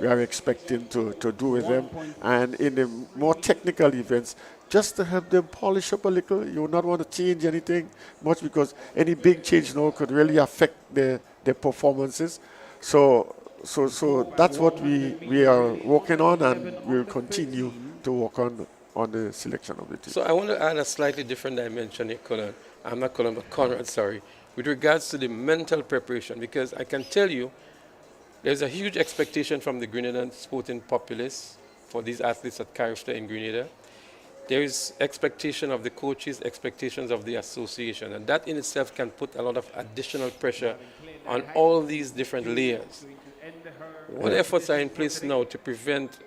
we are expecting to do with them. And in the more technical events, just to help them polish up a little. You would not want to change anything much, because any big change now could really affect their performances. So that's what we are working on, and we'll continue to work on the selection of the team.
So I want to add a slightly different dimension here, Colin. I'm not Colin, but Conrad, sorry. With regards to the mental preparation, because I can tell you there's a huge expectation from the Grenadian sporting populace for these athletes at Carriacou in Grenada. There is expectation of the coaches, expectations of the association, and that in itself can put a lot of additional pressure on all these different layers. What efforts are in place now to prevent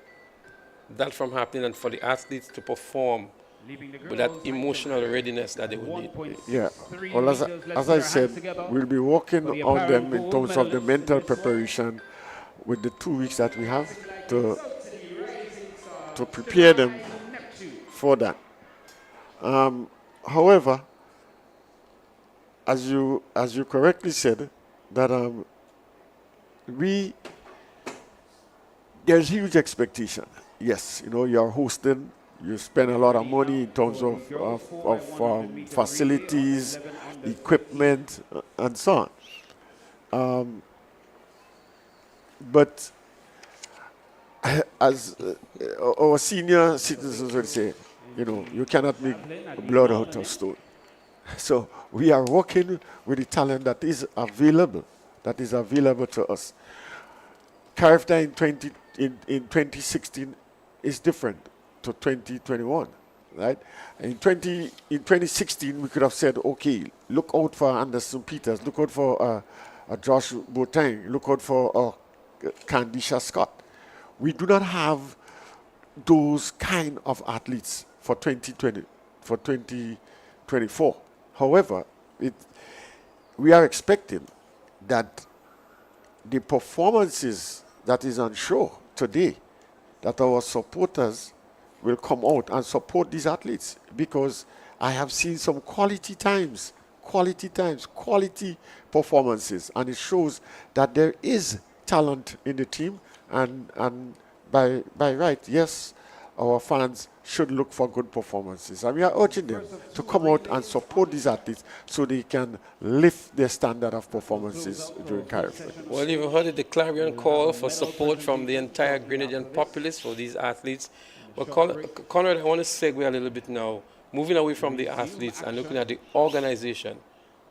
that from happening and for the athletes to perform with that emotional readiness that they would need?
Yeah, well, as I said, we'll be working on them in terms of the mental preparation with the 2 weeks that we have to prepare them for that. However, as you correctly said, that there's huge expectation. Yes, you're hosting. You spend a lot of money in terms of facilities, equipment, and so on. But as our senior citizens would say, you cannot make blood out of stone. So we are working with the talent that is available to us. Character in 2016 is different to 2021, right? In 2016, we could have said, okay, look out for Anderson Peters, look out for Josh Boateng, look out for Candisha Scott. We do not have those kind of athletes for 2020, for 2024. However, we are expecting that the performances that is on show today, that our supporters will come out and support these athletes, because I have seen some quality performances, and it shows that there is talent in the team, and by right, yes, our fans should look for good performances. And we are urging them to come out and support these athletes so they can lift their standard of performances during Carriacou.
Well, you've heard the clarion call for support from the entire Grenadian populace for these athletes. Well, Conrad, I want to segue a little bit now, moving away from the athletes and looking at the organization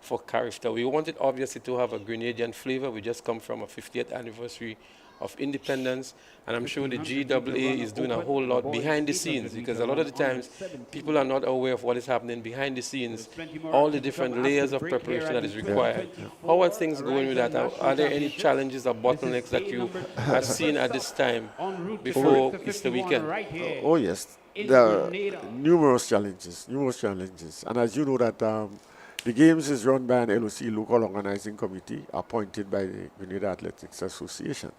for Carriacou. We wanted obviously to have a Grenadian flavor. We just come from a 50th anniversary of independence, and I'm sure the GAA is doing a whole lot behind the scenes, because a lot of the times people are not aware of what is happening behind the scenes, all the different layers of preparation that is required. How are things going with that? Are there any challenges or bottlenecks that you have seen at this time before Easter weekend?
Oh yes, there are numerous challenges, and as you know that the Games is run by an LOC, local organizing committee, appointed by the Grenada Athletics Association.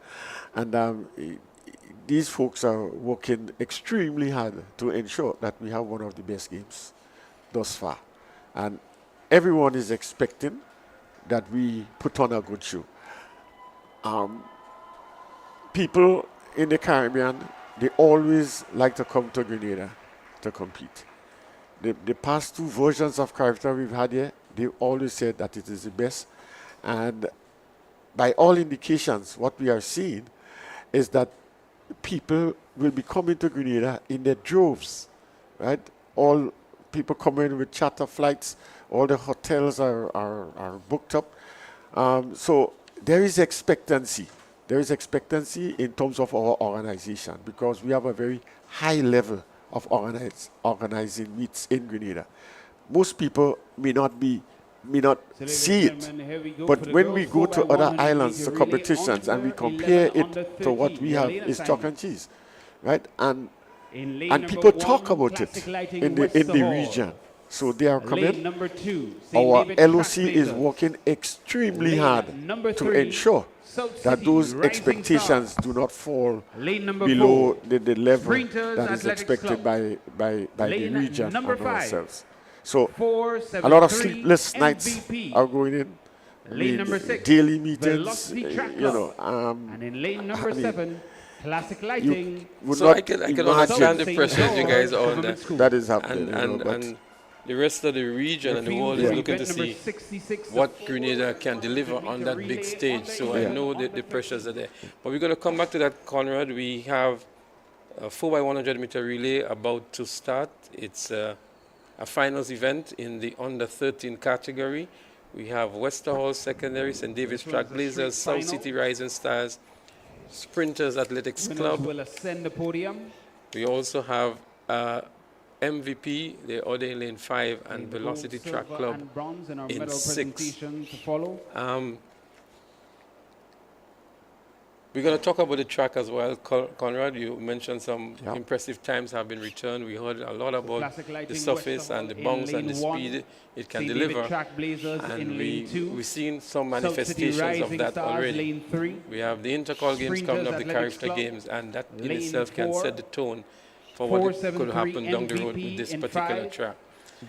And these folks are working extremely hard to ensure that we have one of the best games thus far. And everyone is expecting that we put on a good show. People in the Caribbean, they always like to come to Grenada to compete. The past two versions of Carriacou we've had here, they always said that it is the best. And by all indications, what we are seeing is that people will be coming to Grenada in their droves, right? All people coming with charter flights, all the hotels are booked up. So there is expectancy. There is expectancy in terms of our organization because we have a very high level of organizing meets in Grenada. Most people may not see it, but when we go to other islands to competitions and we compare it to what we have, is chalk and cheese, right? And people talk about it in the region. So they are coming. Our LOC is working extremely hard to ensure that those expectations do not fall below the level that is expected by the region and ourselves. So a lot of sleepless nights are going in. I mean, daily meetings,
and in lane number 7, classic lighting.
So I can understand the pressures you guys are under.
That is happening.
And the rest of the region and the world is looking to see what Grenada can deliver on that big stage. So I know that the pressures are there. But we're going to come back to that, Conrad. We have a 4x100 meter relay about to start. It's a finals event in the under 13 category. We have Westerhall Secondary, St. David's Trailblazers, South City Rising Stars, Sprinters Athletics Club.
Will ascend the podium.
We also have MVP, the order in lane 5, and Velocity Track Club in 6. We're going to talk about the track as well. Conrad, you mentioned some impressive times have been returned. We heard a lot about the surface and the bounce and the speed it can deliver. And we've seen some manifestations of that already. We have the Intercall Games coming up, the Carriacou Games, and that in itself can set the tone for what could happen down the road with this particular track.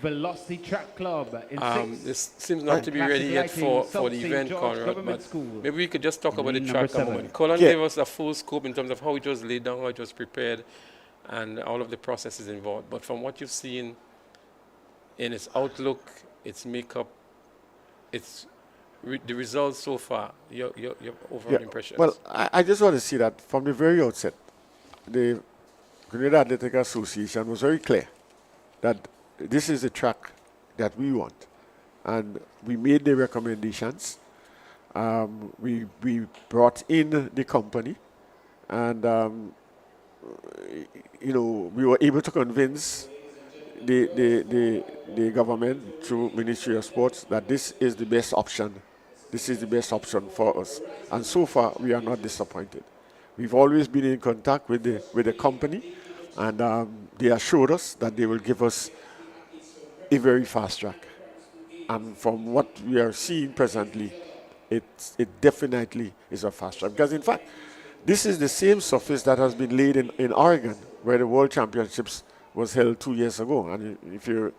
Velocity Track Club in 6.
This seems not to be ready yet for the event, Conrad, but maybe we could just talk about the track a moment. Colin gave us a full scope in terms of how it was laid down, how it was prepared, and all of the processes involved. But from what you've seen in its outlook, its makeup, the results so far, your overall impressions.
Well, I just want to see that from the very outset, the Grenada Athletic Association was very clear that this is the track that we want, and we made the recommendations. We brought in the company, and we were able to convince the government through Ministry of Sports that this is the best option. This is the best option for us, and so far we are not disappointed. We've always been in contact with the company, and they assured us that they will give us a very fast track. And from what we are seeing presently, it definitely is a fast track. Because in fact, this is the same surface that has been laid in Oregon, where the World Championships was held 2 years ago. And if you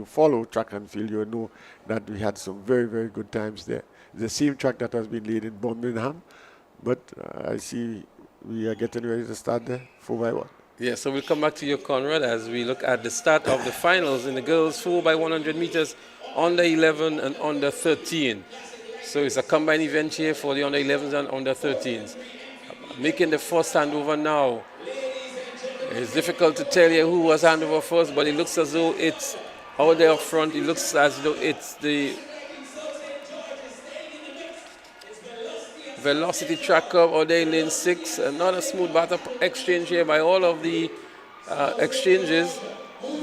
follow track and field, you know that we had some very, very good times there. The same track that has been laid in Birmingham, but I see we are getting ready to start there 4x1.
Yeah, so we'll come back to you, Conrad, as we look at the start of the finals in the girls 4x100 meters, under 11 and under 13. So it's a combined event here for the under 11s and under 13s. Making the first handover now. It's difficult to tell you who was handover first, but it looks as though it's out there up front. It looks as though it's the Velocity Track Club out there in lane 6. Not a smooth battle exchange here by all of the exchanges,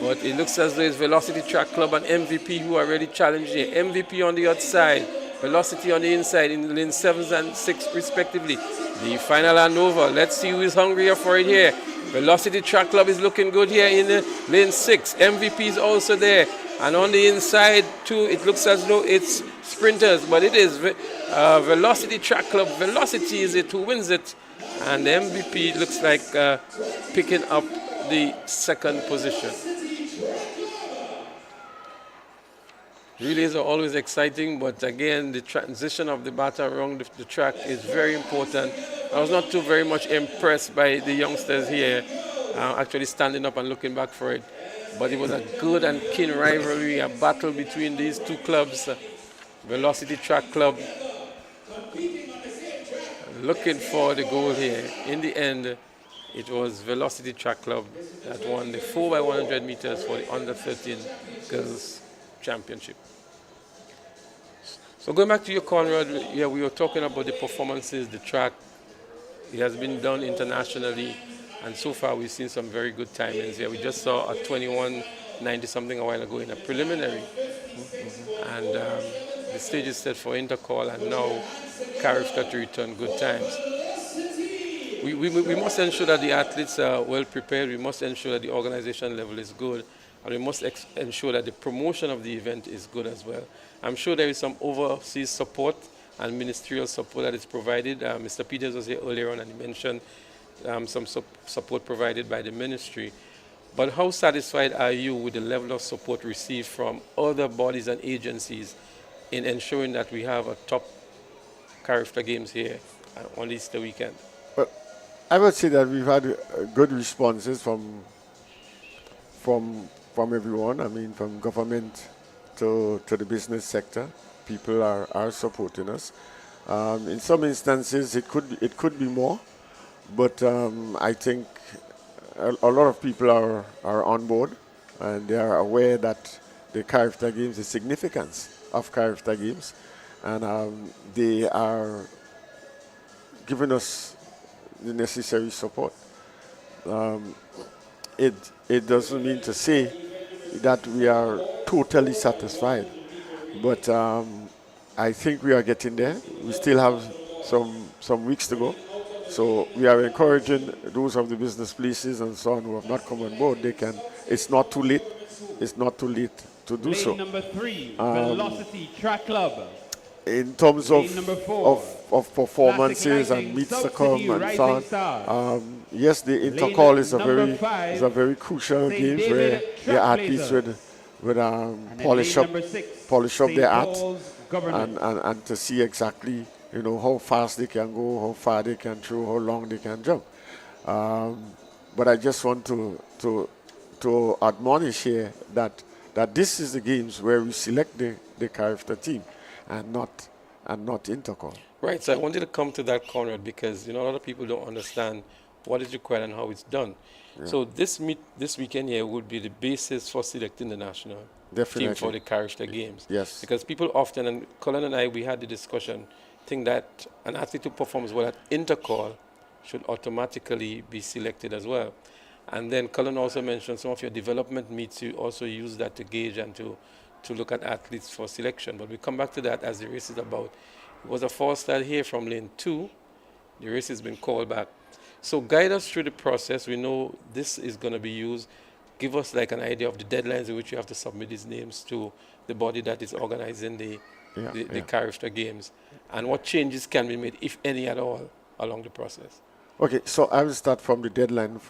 but it looks as though it's Velocity Track Club and MVP who are really challenging. MVP on the outside, Velocity on the inside in lane 7s and 6 respectively. The final handover. Let's see who is hungrier for it here. Velocity Track Club is looking good here in lane 6. MVP is also there. And on the inside too, it looks as though it's Sprinters, but it is Velocity Track Club. Velocity is it who wins it. And the MVP looks like picking up the second position. Relays are always exciting, but again, the transition of the batter around the track is very important. I was not too very much impressed by the youngsters here, actually standing up and looking back for it. But it was a good and keen rivalry, a battle between these two clubs. Velocity Track Club looking for the goal here. In the end, it was Velocity Track Club that won the 4x100 meters for the under 13 girls championship. So going back to you, Conrad, yeah, we were talking about the performances, the track. It has been done internationally, and so far we've seen some very good timings here. We just saw a 21:90 something a while ago in a preliminary, and the stage is set for intercall, and now Carriacou to return good times. We must ensure that the athletes are well prepared. We must ensure that the organization level is good, and we must ensure that the promotion of the event is good as well. I'm sure there is some overseas support and ministerial support that is provided. Mr. Peters was here earlier on and he mentioned some support provided by the ministry. But how satisfied are you with the level of support received from other bodies and agencies in ensuring that we have a top Carriacou Games here on Easter weekend?
Well, I would say that we've had good responses from everyone. I mean, from government to the business sector. People are supporting us. In some instances, it could be more, but I think a lot of people are on board, and they are aware that the Carriacou Games, the significance of Carriacou Games, and they are giving us the necessary support. It doesn't mean to say that we are totally satisfied, but I think we are getting there. We still have some weeks to go. So we are encouraging those of the business places and so on who have not come on board. It's not too late. It's not too late to do so.
Number 3, Velocity Track Club.
In terms of performances and meets to come and so on, yes, the intercall is a very crucial game where the athletes would polish up their art and to see exactly how fast they can go, how far they can throw, how long they can jump. But I just want to admonish here that this is the games where we select the Carriacou team and not intercall.
Right, so I wanted to come to that, Conrad, because a lot of people don't understand what is required and how it's done. Yeah. So this weekend here would be the basis for selecting the national team for the Carriacou Games.
Yes.
Because people often, and Colin and I, we had the discussion, think that an athlete who performs well at intercall should automatically be selected as well. And then Colin also mentioned some of your development meets, you also use that to gauge and to look at athletes for selection. But we come back to that as the race is about. It was a false start here from lane 2. The race has been called back. So guide us through the process. We know this is going to be used. Give us like an idea of the deadlines in which you have to submit these names to the body that is organizing the Carriacou Games, and what changes can be made, if any at all, along the process.
Okay, so I will start from the deadline,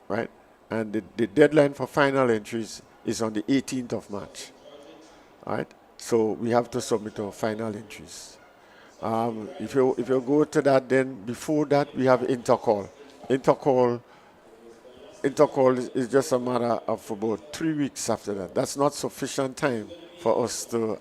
right? And the deadline for final entries is on the 18th of March, right? So we have to submit our final entries. If you go to that, then before that we have intercall. Intercall is just a matter of about 3 weeks after that. That's not sufficient time for us to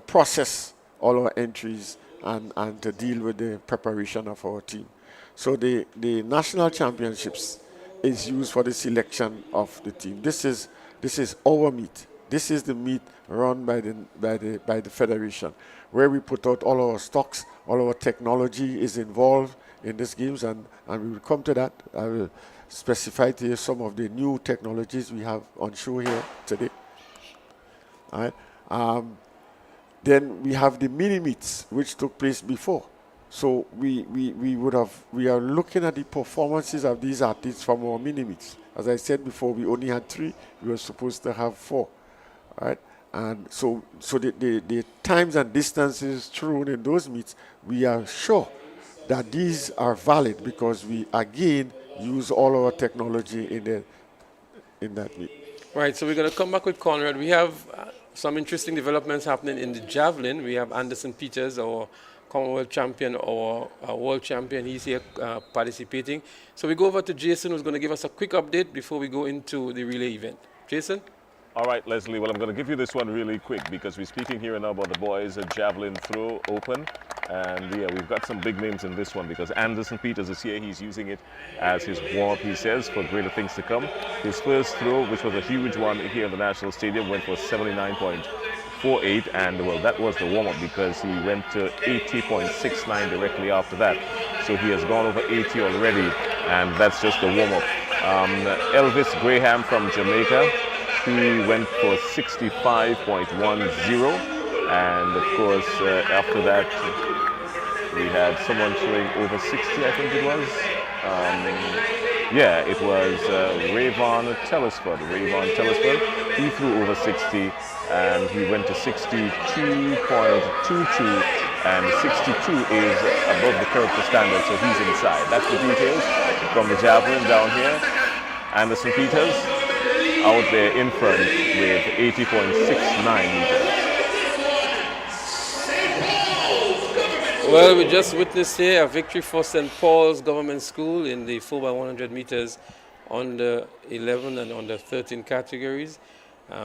process all our entries and to deal with the preparation of our team. So the national championships is used for the selection of the team. This is our meet. This is the meet run by the federation, where we put out all our stocks, all our technology is involved in these games, and we will come to that. I will specify to you some of the new technologies we have on show here today. All right. Then we have the mini meets, which took place before. So we are looking at the performances of these athletes from our mini meets. As I said before, we only had 3. We were supposed to have 4. All right. And so the times and distances thrown in those meets, we are sure that these are valid because we again use all our technology in that meet.
Right, so we're going to come back with Conrad. We have some interesting developments happening in the javelin. We have Anderson Peters, our Commonwealth champion or world champion. He's here participating. So we go over to Jason, who's going to give us a quick update before we go into the relay event. Jason?
All right, Leslie, well, I'm going to give you this one really quick because we're speaking here now about the boys' javelin throw open. And yeah, we've got some big names in this one because Anderson Peters is here. He's using it as his warm-up, he says, for greater things to come. His first throw, which was a huge one here in the National Stadium, went for 79.48. And well, that was the warm-up because he went to 80.69 directly after that. So he has gone over 80 already, and that's just the warm-up. Elvis Graham from Jamaica, he went for 65.10, and of course after that we had someone showing over 60, I think it was. Yeah, it was Rayvon Telesford. He threw over 60 and he went to 62.22, and 62 is above the character standard, so he's inside. That's the details from the javelin down here. Anderson Peters out there in front with 80.69 meters.
Well, we just witnessed here a victory for St. Paul's Government School in the 4x100 meters under 11 and under 13 categories.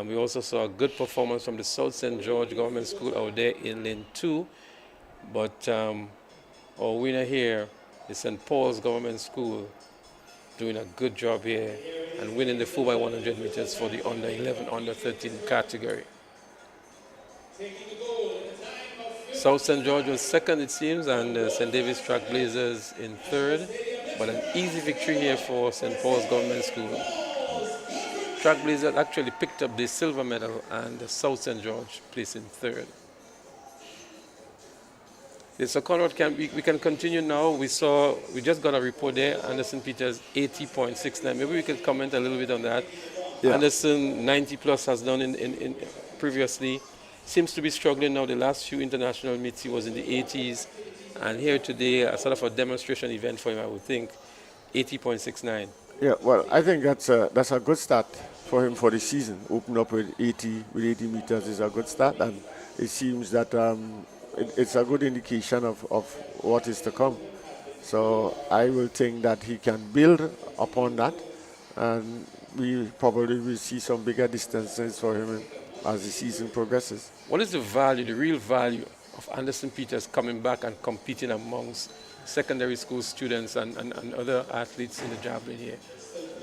We also saw a good performance from the South St. George Government School out there in lane 2. But our winner here is St. Paul's Government School, doing a good job here and winning the 4x100 meters for the under 11, under 13 category. South St. George was second, it seems, and St. David's Trailblazers in third. But an easy victory here for St. Paul's Government School. Trailblazers actually picked up the silver medal, and the South St. George placed in third. Yes, so Conrad, we can continue now. We just got a report there, Anderson Peters 80.69. Maybe we could comment a little bit on that. Yeah. Anderson 90 plus has done in previously. Seems to be struggling now. The last few international meets he was in the 80s, and here today a sort of a demonstration event for him, I would think. 80.69.
Yeah, well, I think that's a good start for him for the season. Open up with 80 meters is a good start, and it seems that it's a good indication of what is to come. So I will think that he can build upon that, and we probably will see some bigger distances for him as the season progresses.
What is the real value of Anderson Peters coming back and competing amongst secondary school students and other athletes in the javelin here?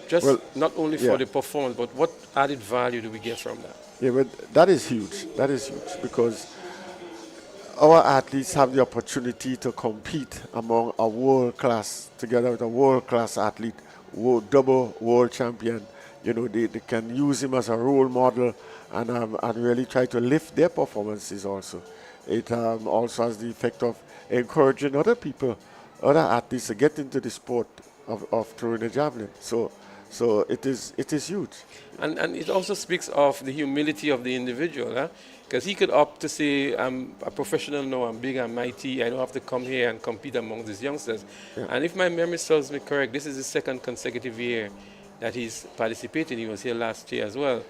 Just not only for the performance, but what added value do we get from that? Yeah,
but that is huge. That is huge because our athletes have the opportunity to compete among a world-class, together with a world-class athlete, double world champion. You know, they can use him as a role model and really try to lift their performances also. It also has the effect of encouraging other people, other athletes to get into the sport of throwing a javelin. So it is huge.
And it also speaks of the humility of the individual, because he could opt to say, I'm a professional now, I'm big, I'm mighty, I don't have to come here and compete among these youngsters. Yeah. And if my memory serves me correct, this is the second consecutive year that he's participating. He was here last year as well.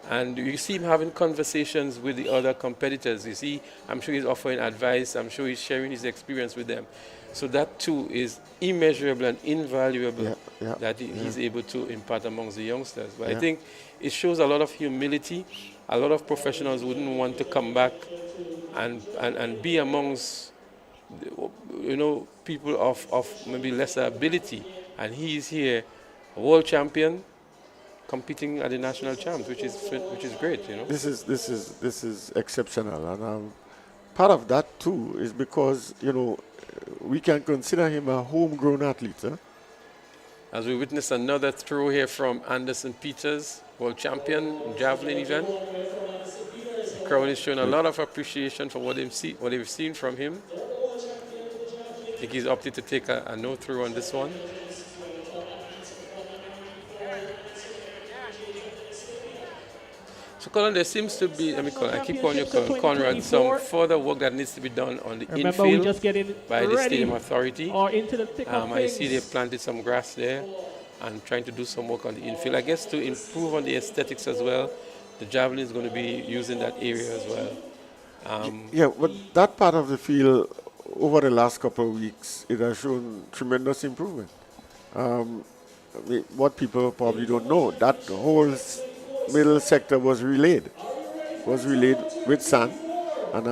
And you see him having conversations with the other competitors. You see, I'm sure he's offering advice. I'm sure he's sharing his experience with them. So that too is immeasurable and invaluable that he's able to impart amongst the youngsters. But I think it shows a lot of humility. A lot of professionals wouldn't want to come back and be amongst, people of maybe lesser ability. And he's here, a world champion, competing at the national champs, which is great,
This is exceptional, and part of that too is because we can consider him a homegrown athlete.
As we witness another throw here from Anderson Peters, world champion javelin event. The crowd is showing a lot of appreciation for what they've seen from him. I think he's opted to take a no throw on this one. So, Colin, there seems to be, I keep calling you Conrad, some further work that needs to be done on the infield by the Stadium Authority. I see they've planted some grass there and trying to do some work on the infield. I guess to improve on the aesthetics as well, the javelin is going to be using that area as well.
But that part of the field, over the last couple of weeks, it has shown tremendous improvement. What people probably don't know, that whole middle sector was relayed with sand, and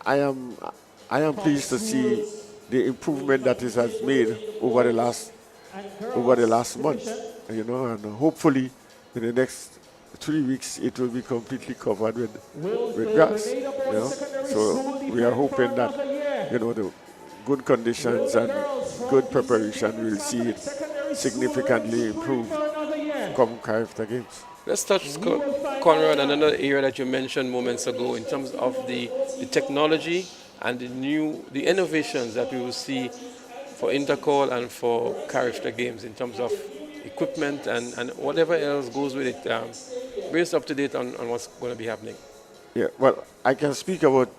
I am pleased to see the improvement that it has made over the last month, you know, and hopefully in the next 3 weeks it will be completely covered with grass, you know. So we are hoping that, you know, the good conditions and good preparation will see it significantly improve come Carriacou Games.
Let's touch, Conrad, another area that you mentioned moments ago in terms of the technology and the innovations that we will see for Intercall and for Carriacou Games in terms of equipment and whatever else goes with it. Bring us up to date on what's going to be happening.
Yeah, well, I can speak about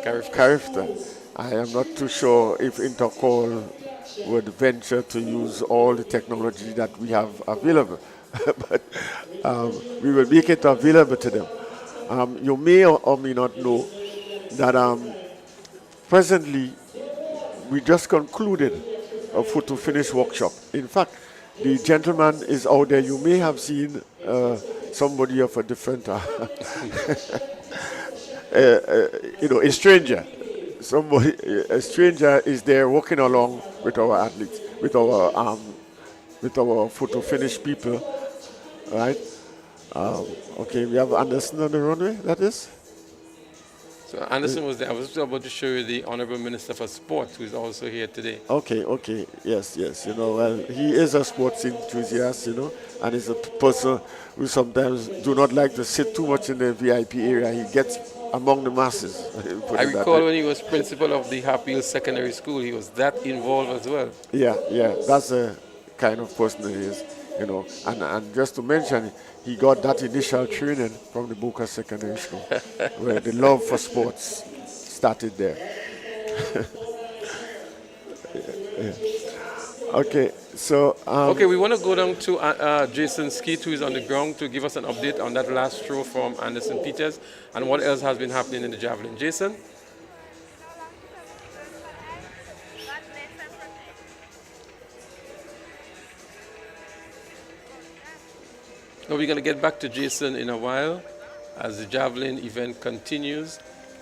Carriacou. I am not too sure if Intercall would venture to use all the technology that we have available, but we will make it available to them. You may or may not know that presently we just concluded a photo finish workshop. In fact, the gentleman is out there. You may have seen somebody of a different, you know, a stranger. A stranger is there walking along with our athletes, with our photo finish people, right? Okay, we have Anderson on the runway. That is.
So Anderson was there. I was about to show you the Honorable Minister for Sport, who is also here today.
Okay, yes. You know, well, he is a sports enthusiast, you know, and he's a person who sometimes do not like to sit too much in the VIP area. He gets among the masses.
I recall when he was principal of the Hartfield Secondary School, he was that involved as well.
Yeah, that's the kind of person he is, you know. And just to mention, he got that initial training from the Boca Secondary School, where the love for sports started there. Yeah. Okay, so...
okay, we want to go down to Jason Skeet, who is on the ground, to give us an update on that last throw from Anderson Peters and what else has been happening in the javelin. Jason? Now we're going to get back to Jason in a while as the javelin event continues.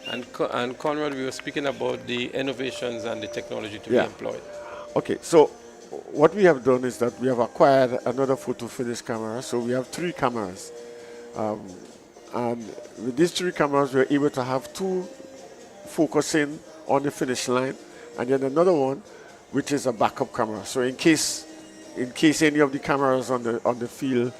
And Conrad, we were speaking about the innovations and the technology to be employed.
Okay, so what we have done is that we have acquired another photo finish camera. So we have 3 cameras. And with these 3 cameras, we're able to have 2 focusing on the finish line, and then another one, which is a backup camera. So in case any of the cameras on the field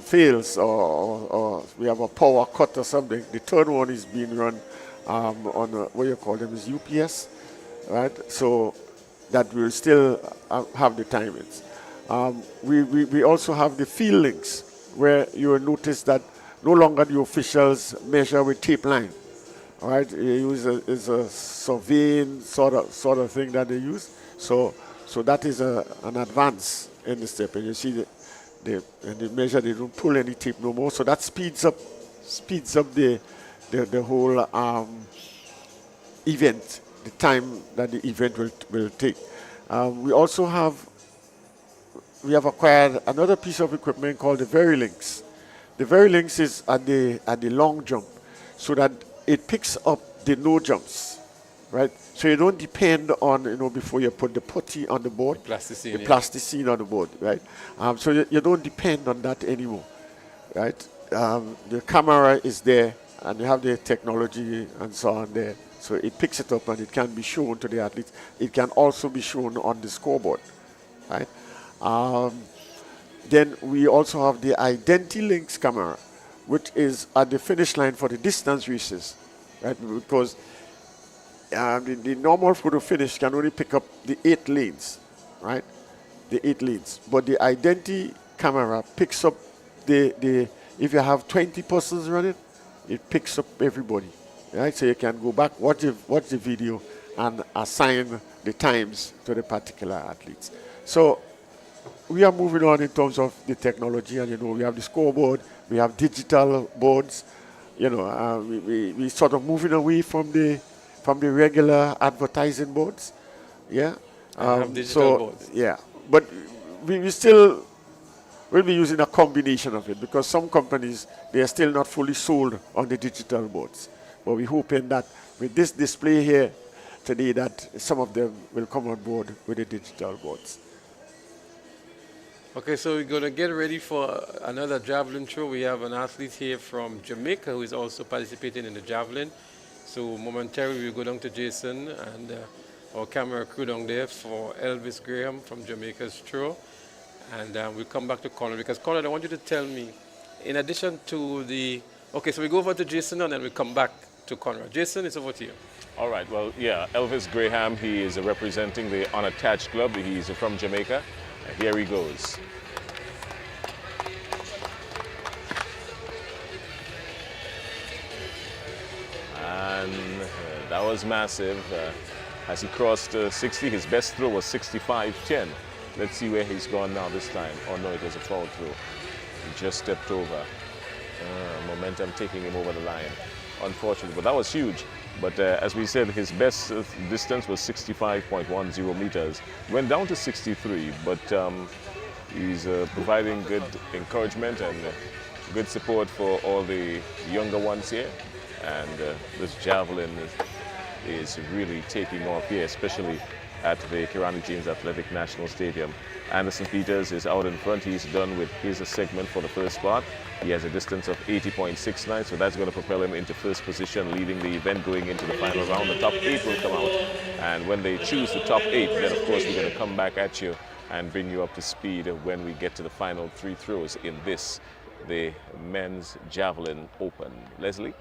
fails or we have a power cut or something, the third one is being run on what you call them is UPS, right? So that will still have the timings. We also have the field links, where you will notice that no longer the officials measure with tape line, right? You use a surveying sort of thing that they use. So that is an advance in the step, and you see and they measure. They don't pull any tape no more. So that speeds up the whole event, the time that the event will take. We have acquired another piece of equipment called the VeriLinks. The VeriLinks is at the long jump, so that it picks up the no jumps, right? So you don't depend on, before you put the putty on the board, plasticine on the board, right? So you don't depend on that anymore, right? The camera is there, and you have the technology and so on there. So it picks it up and it can be shown to the athletes. It can also be shown on the scoreboard, right? Then we also have the IdentiLinks camera, which is at the finish line for the distance races, right? Because the normal photo finish can only pick up the 8 lanes, right? The 8 lanes. But the Identi camera picks up if you have 20 persons running, it picks up everybody, right? So you can go back, watch the video, and assign the times to the particular athletes. So we are moving on in terms of the technology, and we have the scoreboard, we have digital boards. We sort of moving away from the regular advertising boards, yeah.
Have digital boards.
Yeah, but we still we'll be using a combination of it because some companies, they are still not fully sold on the digital boards. But we're hoping that with this display here today that some of them will come on board with the digital boards.
Okay, so we're going to get ready for another javelin throw. We have an athlete here from Jamaica who is also participating in the javelin. So momentarily we'll go down to Jason and our camera crew down there for Elvis Graham from Jamaica's throw. And we'll come back to Conrad because Conrad, I want you to tell me, in addition to the... Okay, so we go over to Jason and then we come back to Conrad. Jason, it's over to you.
All right, well, yeah, Elvis Graham, he is representing the Unattached Club. He's from Jamaica. Here he goes. And that was massive. As he crossed 60, his best throw was 65.10. Let's see where he's gone now this time. Oh no, it was a foul throw. He just stepped over. Momentum taking him over the line. Unfortunately, but that was huge. But as we said, his best distance was 65.10 meters. Went down to 63, but he's providing good encouragement and good support for all the younger ones here. And this javelin is really taking off here, especially at the Kirani James Athletic National Stadium. Anderson Peters is out in front. He's done with his segment for the first part. He has a distance of 80.69, so that's going to propel him into first position, leading the event going into the final round. The top 8 will come out, and when they choose the top 8, then of course we're going to come back at you and bring you up to speed when we get to the final 3 throws in this, the men's javelin open. Leslie?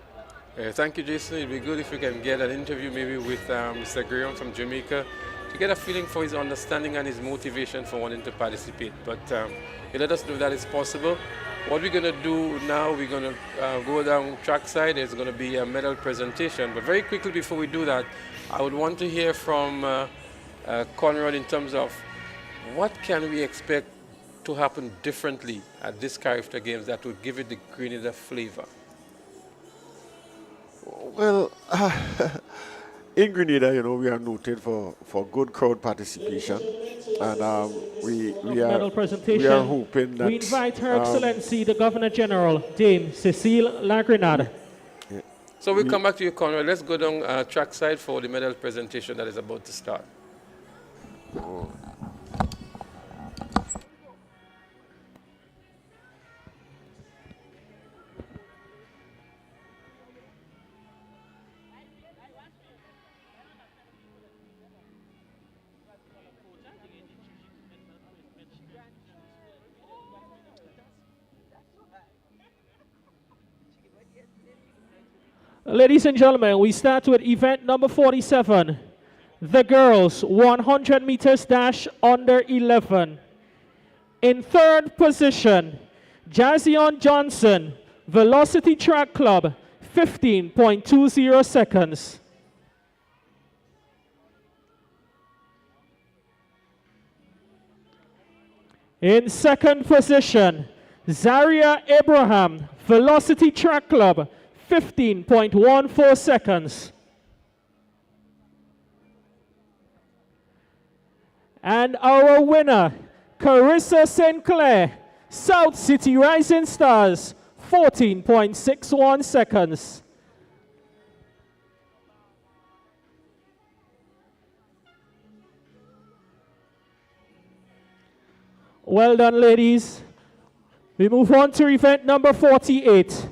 Thank you, Jason. It'd be good if we can get an interview maybe with Mr. Graham from Jamaica to get a feeling for his understanding and his motivation for wanting to participate. But he let us know that it's possible. What we're going to do now, we're going to go down trackside. There's going to be a medal presentation. But very quickly before we do that, I would want to hear from Conrad in terms of what can we expect to happen differently at this Carifta Games that would give it the Grenada flavor?
Well, in Grenada, you know, we are noted for good crowd participation, and we are hoping that
we invite Her Excellency the Governor General, Dame Cecile Lagrenade.
Yeah. So we'll come back to you, Conrad. Let's go down trackside for the medal presentation that is about to start.
Oh.
Ladies and gentlemen, we start with event number 47, the girls 100 meters dash under 11. In third position, Jazion Johnson, Velocity Track Club, 15.20 seconds. In second position, Zaria Abraham, Velocity Track Club, 15.14 seconds. And our winner, Carissa St. Clair, South City Rising Stars, 14.61 seconds. Well done, ladies. We move on to event number 48.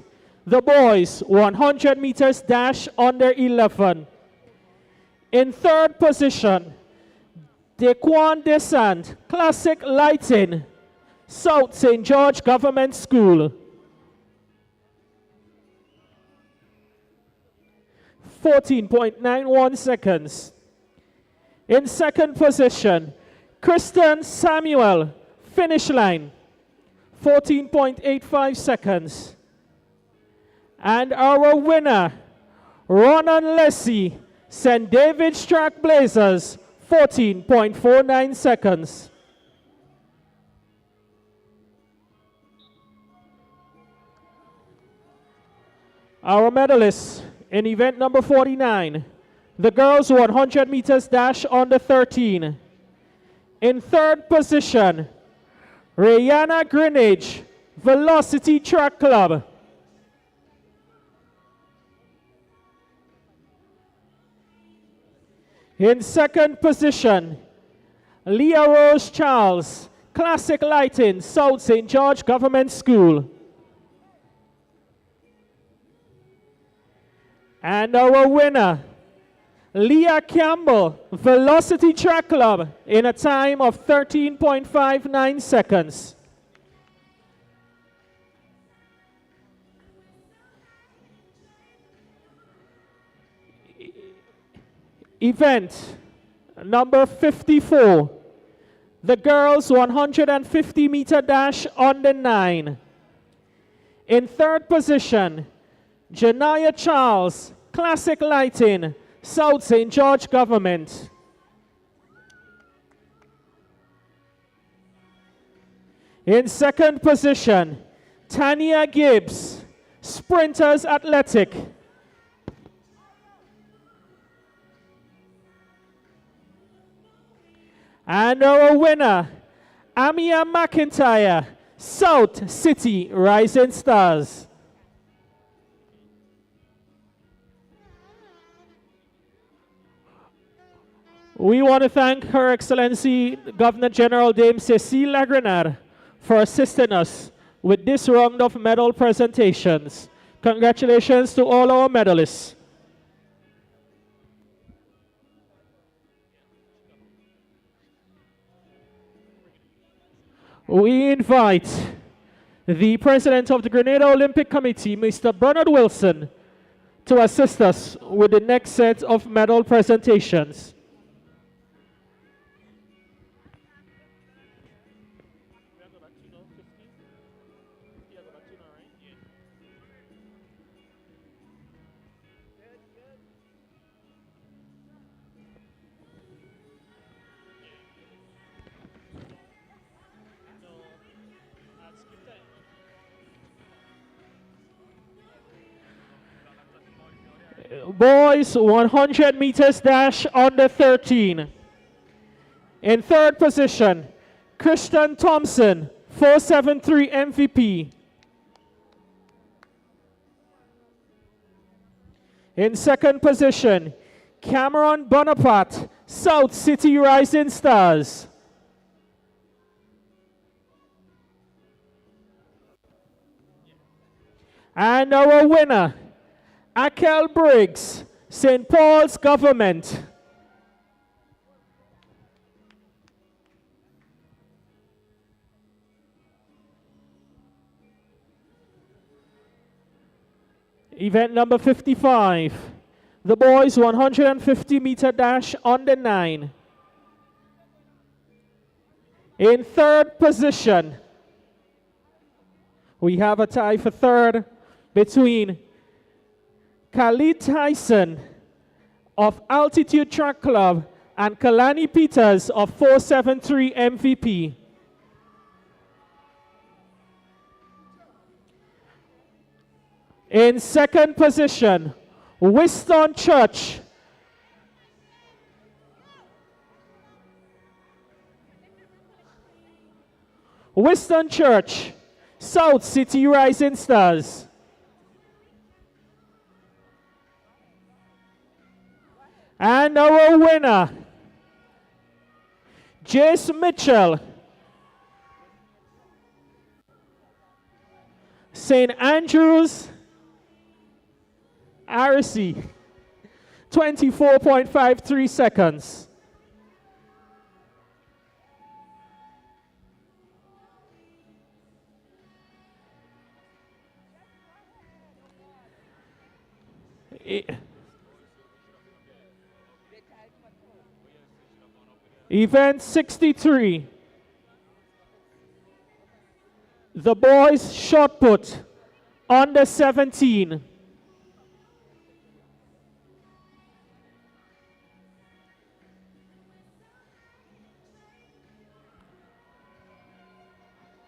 The boys, 100 meters dash under 11. In third position, Dequan Desant, Classic Lighting, South St. George Government School. 14.91 seconds. In second position, Kristen Samuel, Finish Line, 14.85 seconds. And our winner, Ronan Lessie, St. David's Track Blazers, 14.49 seconds. Our medalists in event number 49, the girls 100 meters dash under 13. In third position, Rihanna Greenwich, Velocity Track Club. In second position, Leah Rose Charles, Classic Lighting, South St. George Government School. And our winner, Leah Campbell, Velocity Track Club, in a time of 13.59 seconds. Event number 54, the girls 150 meter dash on the 9. In third position, Janaya Charles, Classic Lighting, South St. George Government. In second position, Tania Gibbs, Sprinters Athletic. And our winner, Amia McIntyre, South City Rising Stars. We want to thank Her Excellency Governor General Dame Cécile Lagrenade for assisting us with this round of medal presentations. Congratulations to all our medalists. We invite the President of the Grenada Olympic Committee, Mr. Bernard Wilson, to assist us with the next set of medal presentations. Boys 100 meters dash under 13. In third position, Christian Thompson, 473 MVP. In second position, Cameron Bonaparte, South City Rising Stars. And our winner, Akel Briggs, St. Paul's Government. Event number 55, the boys 150 meter dash on the 9. In third position, we have a tie for third between Khalid Tyson of Altitude Track Club and Kalani Peters of 473 MVP. In second position, Winston Church. Winston Church, South City Rising Stars. And our winner, Jace Mitchell, St. Andrews, Arisa, 24.53 seconds. Event 63, the boys shot put, under 17.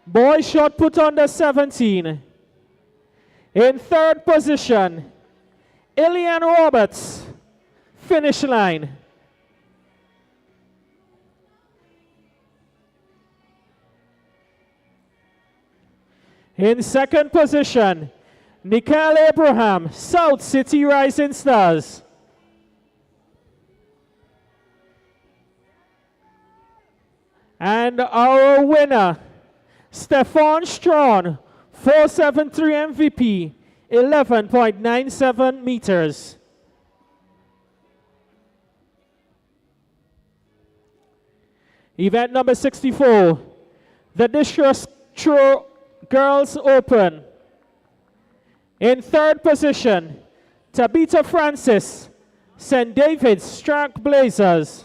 Boys shot put under 17. In third position, Ilian Roberts, finish line. In second position, Nicole Abraham, South City Rising Stars. And our winner, Stefan Strawn, 473 MVP, 11.97 meters. Event number 64, the District Girls Open. In third position, Tabitha Francis, St. David's Trailblazers.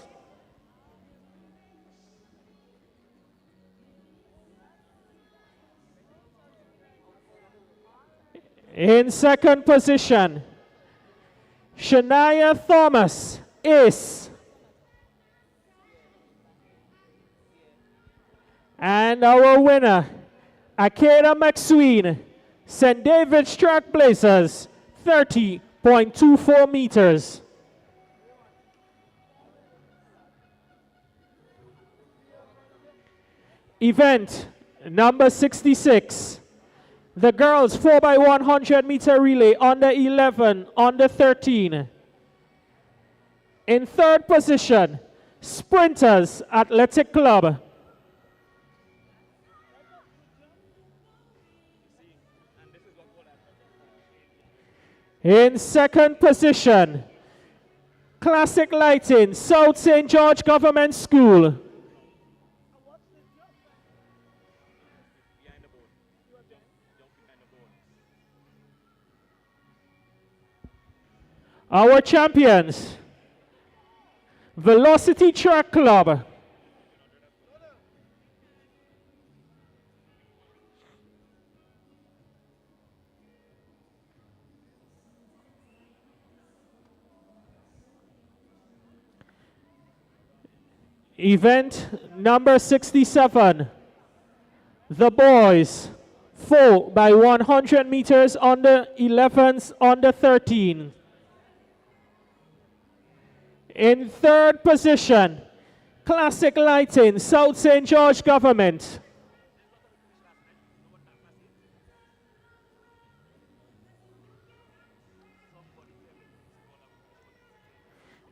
In second position, Shania Thomas, Ace. And our winner, Akeda McSween, St. David's Trailblazers, 30.24 meters. Event number 66. The girls 4x100 meter relay under 11, under 13. In third position, Sprinters Athletic Club. In second position, Classic Lighting, South St. George Government School. Our champions, Velocity Track Club. Event number 67, the boys, 4x100 meters under 11s, under 13. In third position, Classic Lighting, South St. George Government.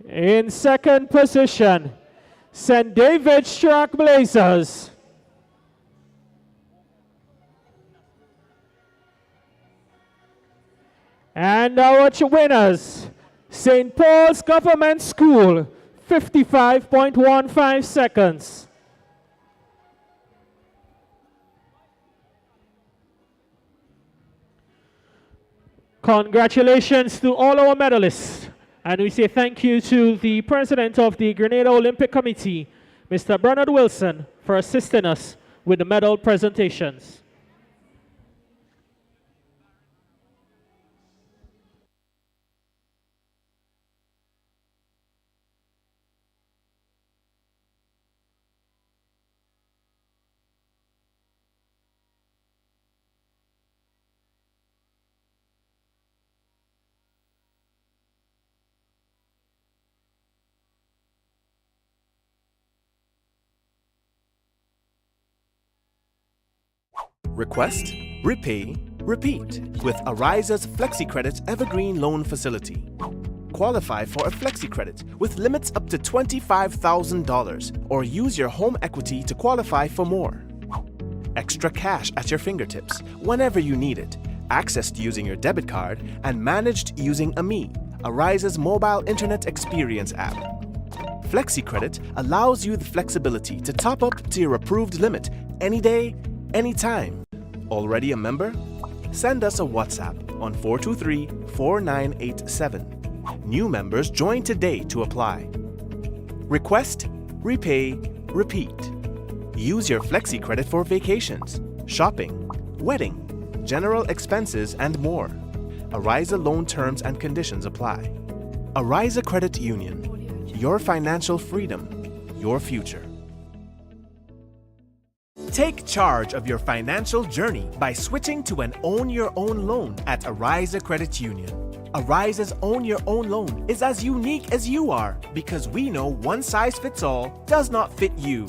In second position, St. David's Trailblazers. And our winners, St. Paul's Government School, 55.15 seconds. Congratulations to all our medalists. And we say thank you to the president of the Grenada Olympic Committee, Mr. Bernard Wilson, for assisting us with the medal presentations.
Request, repay, repeat with Ariza's Flexi Credit Evergreen Loan Facility. Qualify for a Flexi Credit with limits up to $25,000 or use your home equity to qualify for more. Extra cash at your fingertips whenever you need it, accessed using your debit card and managed using AMI, Ariza's mobile internet experience app. Flexi Credit allows you the flexibility to top up to your approved limit any day, anytime. Already a member? Send us a WhatsApp on 423-4987. New members join today to apply. Request, repay, repeat. Use your Flexi Credit for vacations, shopping, wedding, general expenses, and more. Ariza loan terms and conditions apply. Ariza Credit Union. Your financial freedom, your future. Take charge of your financial journey by switching to an Own Your Own loan at Ariza Credit Union. Ariza's Own Your Own loan is as unique as you are because we know one size fits all does not fit you.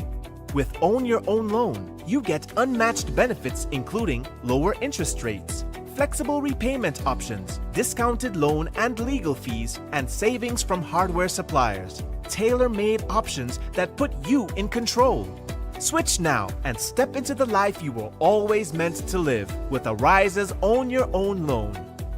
With Own Your Own Loan, you get unmatched benefits including lower interest rates, flexible repayment options, discounted loan and legal fees, and savings from hardware suppliers. Tailor-made options that put you in control. Switch now and step into the life you were always meant to live with Ariza's Own Your Own Loan.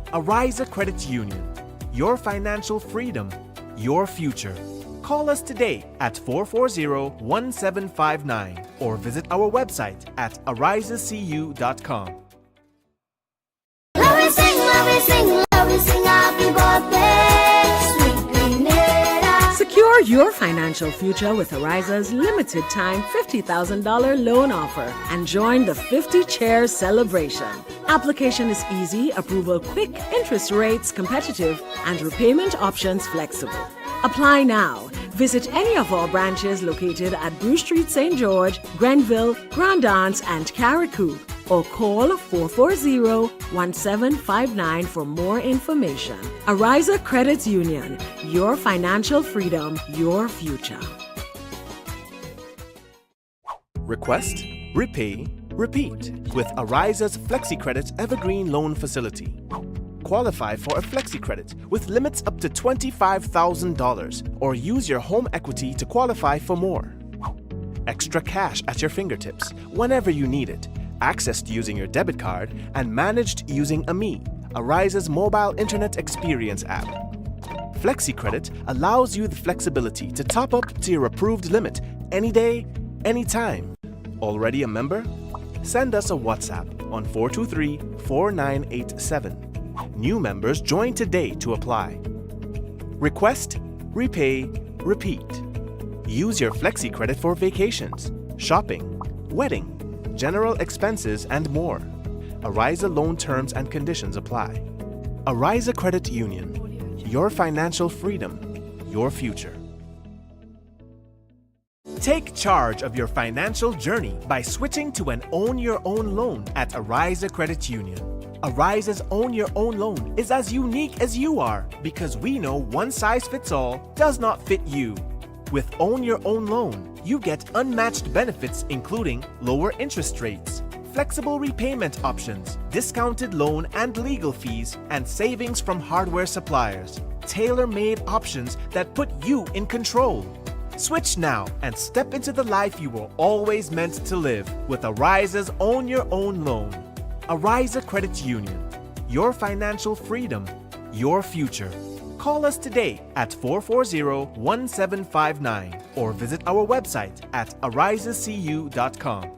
Ariza Credit Union. Your financial freedom, your future. Call us today at 440-1759 or visit our website at arizacu.com.
Love we sing, love we sing, love we sing happy birthday, sweet Grenada.
Secure your financial future with Ariza's limited time $50,000 loan offer and join the 50 Chairs celebration. Application is easy, approval quick, interest rates competitive, and repayment options flexible. Apply now. Visit any of our branches located at Bruce Street, St. George, Grenville, Grand Anse, and Carriacou, or call 440-1759 for more information. Ariza Credit Union. Your financial freedom, your future.
Request, repay, repeat with Ariza's Flexi Credit Evergreen Loan Facility. Qualify for a Flexi Credit with limits up to $25,000 or use your home equity to qualify for more. Extra cash at your fingertips whenever you need it, accessed using your debit card and managed using AMI, Ariza's mobile internet experience app. Flexi Credit allows you the flexibility to top up to your approved limit any day, anytime. Already a member? Send us a WhatsApp on 423-4987. New members join today to apply. Request, repay, repeat. Use your Flexi Credit for vacations, shopping, wedding, general expenses, and more. Ariza loan terms and conditions apply. Ariza Credit Union. Your financial freedom, your future. Take charge of your financial journey by switching to an Own Your Own Loan at Ariza Credit Union. Ariza's Own Your Own Loan is as unique as you are because we know one size fits all does not fit you. With Own Your Own Loan, you get unmatched benefits including lower interest rates, flexible repayment options, discounted loan and legal fees, and savings from hardware suppliers. Tailor-made options that put you in control. Switch now and step into the life you were always meant to live with Ariza's Own Your Own Loan. Ariza Credit Union. Your financial freedom, your future. Call us today at 440-1759 or visit our website at arizacu.com.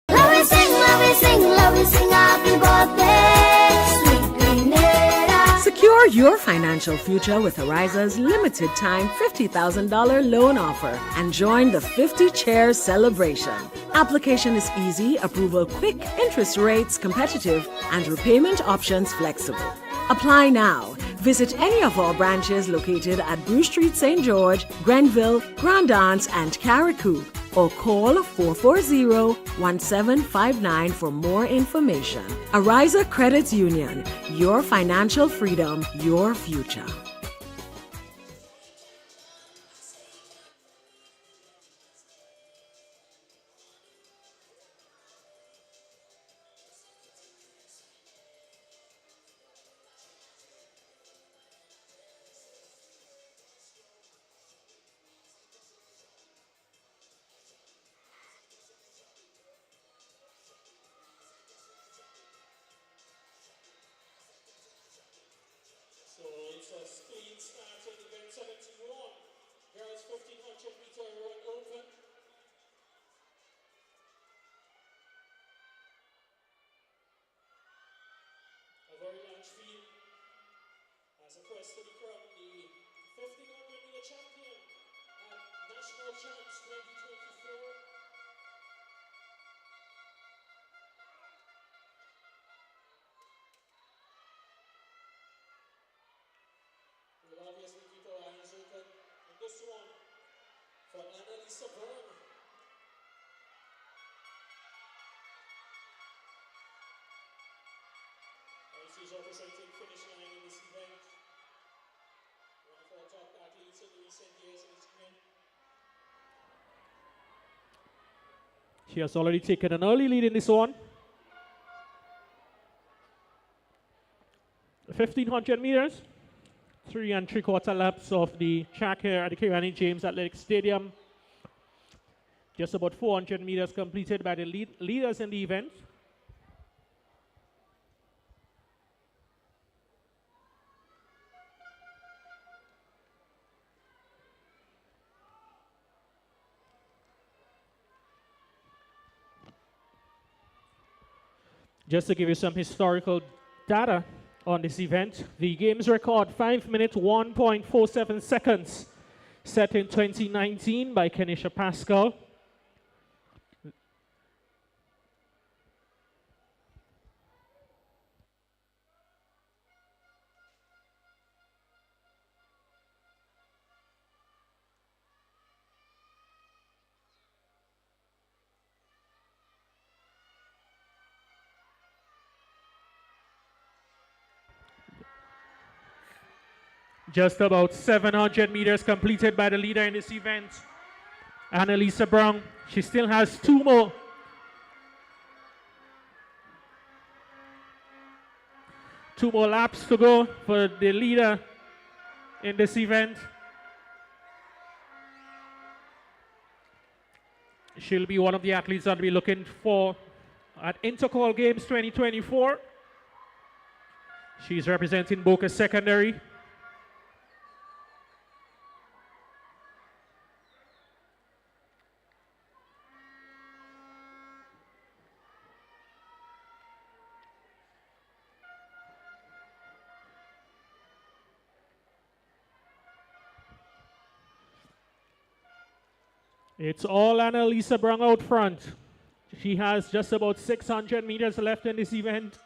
Love we sing, love we sing, love we sing happy birthday, sweet Grenada.
Secure your financial future with Ariza's limited time $50,000 loan offer and join the 50 Chairs celebration. Application is easy, approval quick, interest rates competitive, and repayment options flexible. Apply now. Visit any of our branches located at Bruce Street, St. George, Grenville, Grand Anse, and Carriacou, or call 440-1759 for more information. Ariza Credit Union. Your financial freedom, your future.
So it's a clean start in event 71. Girls 1500 meter run open. A very large field as a quest to become the 1500 meter champion at National Champs 2024. We'll obviously keep our eyes open in this one for Arisa. Arisa is representing finish line in this event. One of our top athletes in the recent years in this event. She has already taken an early lead in this one. 1,500 meters, 3 3/4 laps of the track here at the Kirani James Athletic Stadium. Just about 400 meters completed by the leaders in the event. Just to give you some historical data on this event, the games record 5 minutes 1.47 seconds, set in 2019 by Kenisha Pascal. Just about 700 meters completed by the leader in this event, Annalisa Brown. She still has 2 more. 2 more laps to go for the leader in this event. She'll be one of the athletes that we're looking for at Intercall Games 2024. She's representing Boca Secondary. It's all Annalisa Brown out front. She has just about 600 meters left in this event.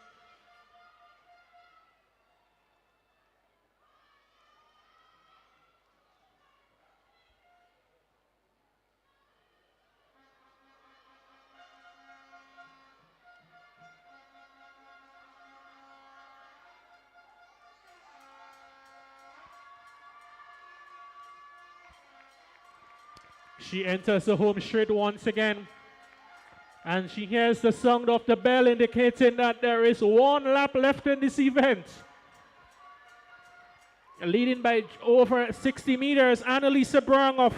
She enters the home straight once again, and she hears the sound of the bell indicating that there is 1 lap left in this event. Leading by over 60 meters, Annalisa Brown of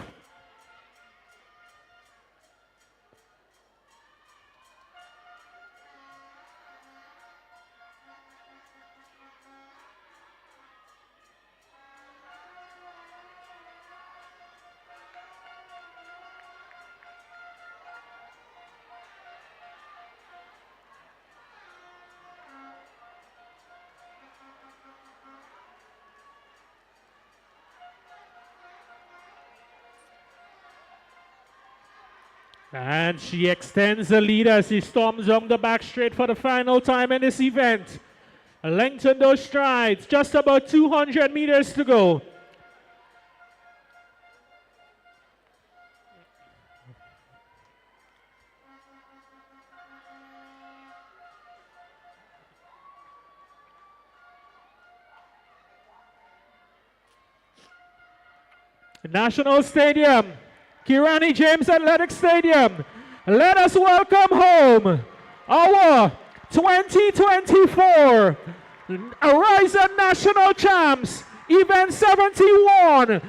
and she extends the lead as she storms on the back straight for the final time in this event. Lengthen those strides, just about 200 meters to go. National Stadium, Kirani James Athletic Stadium. Let us welcome home our 2024 Ariza National Champs, Event 71,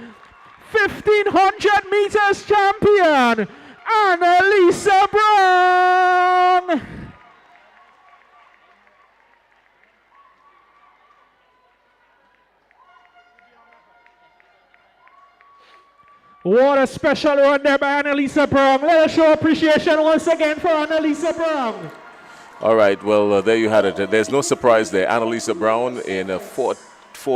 1,500 meters champion, Annalisa Brown. What a special run there by Annalisa Brown. Let us show appreciation once again for Annalisa Brown.
All right, well, there you had it. There's no surprise there. Annalisa Brown in 4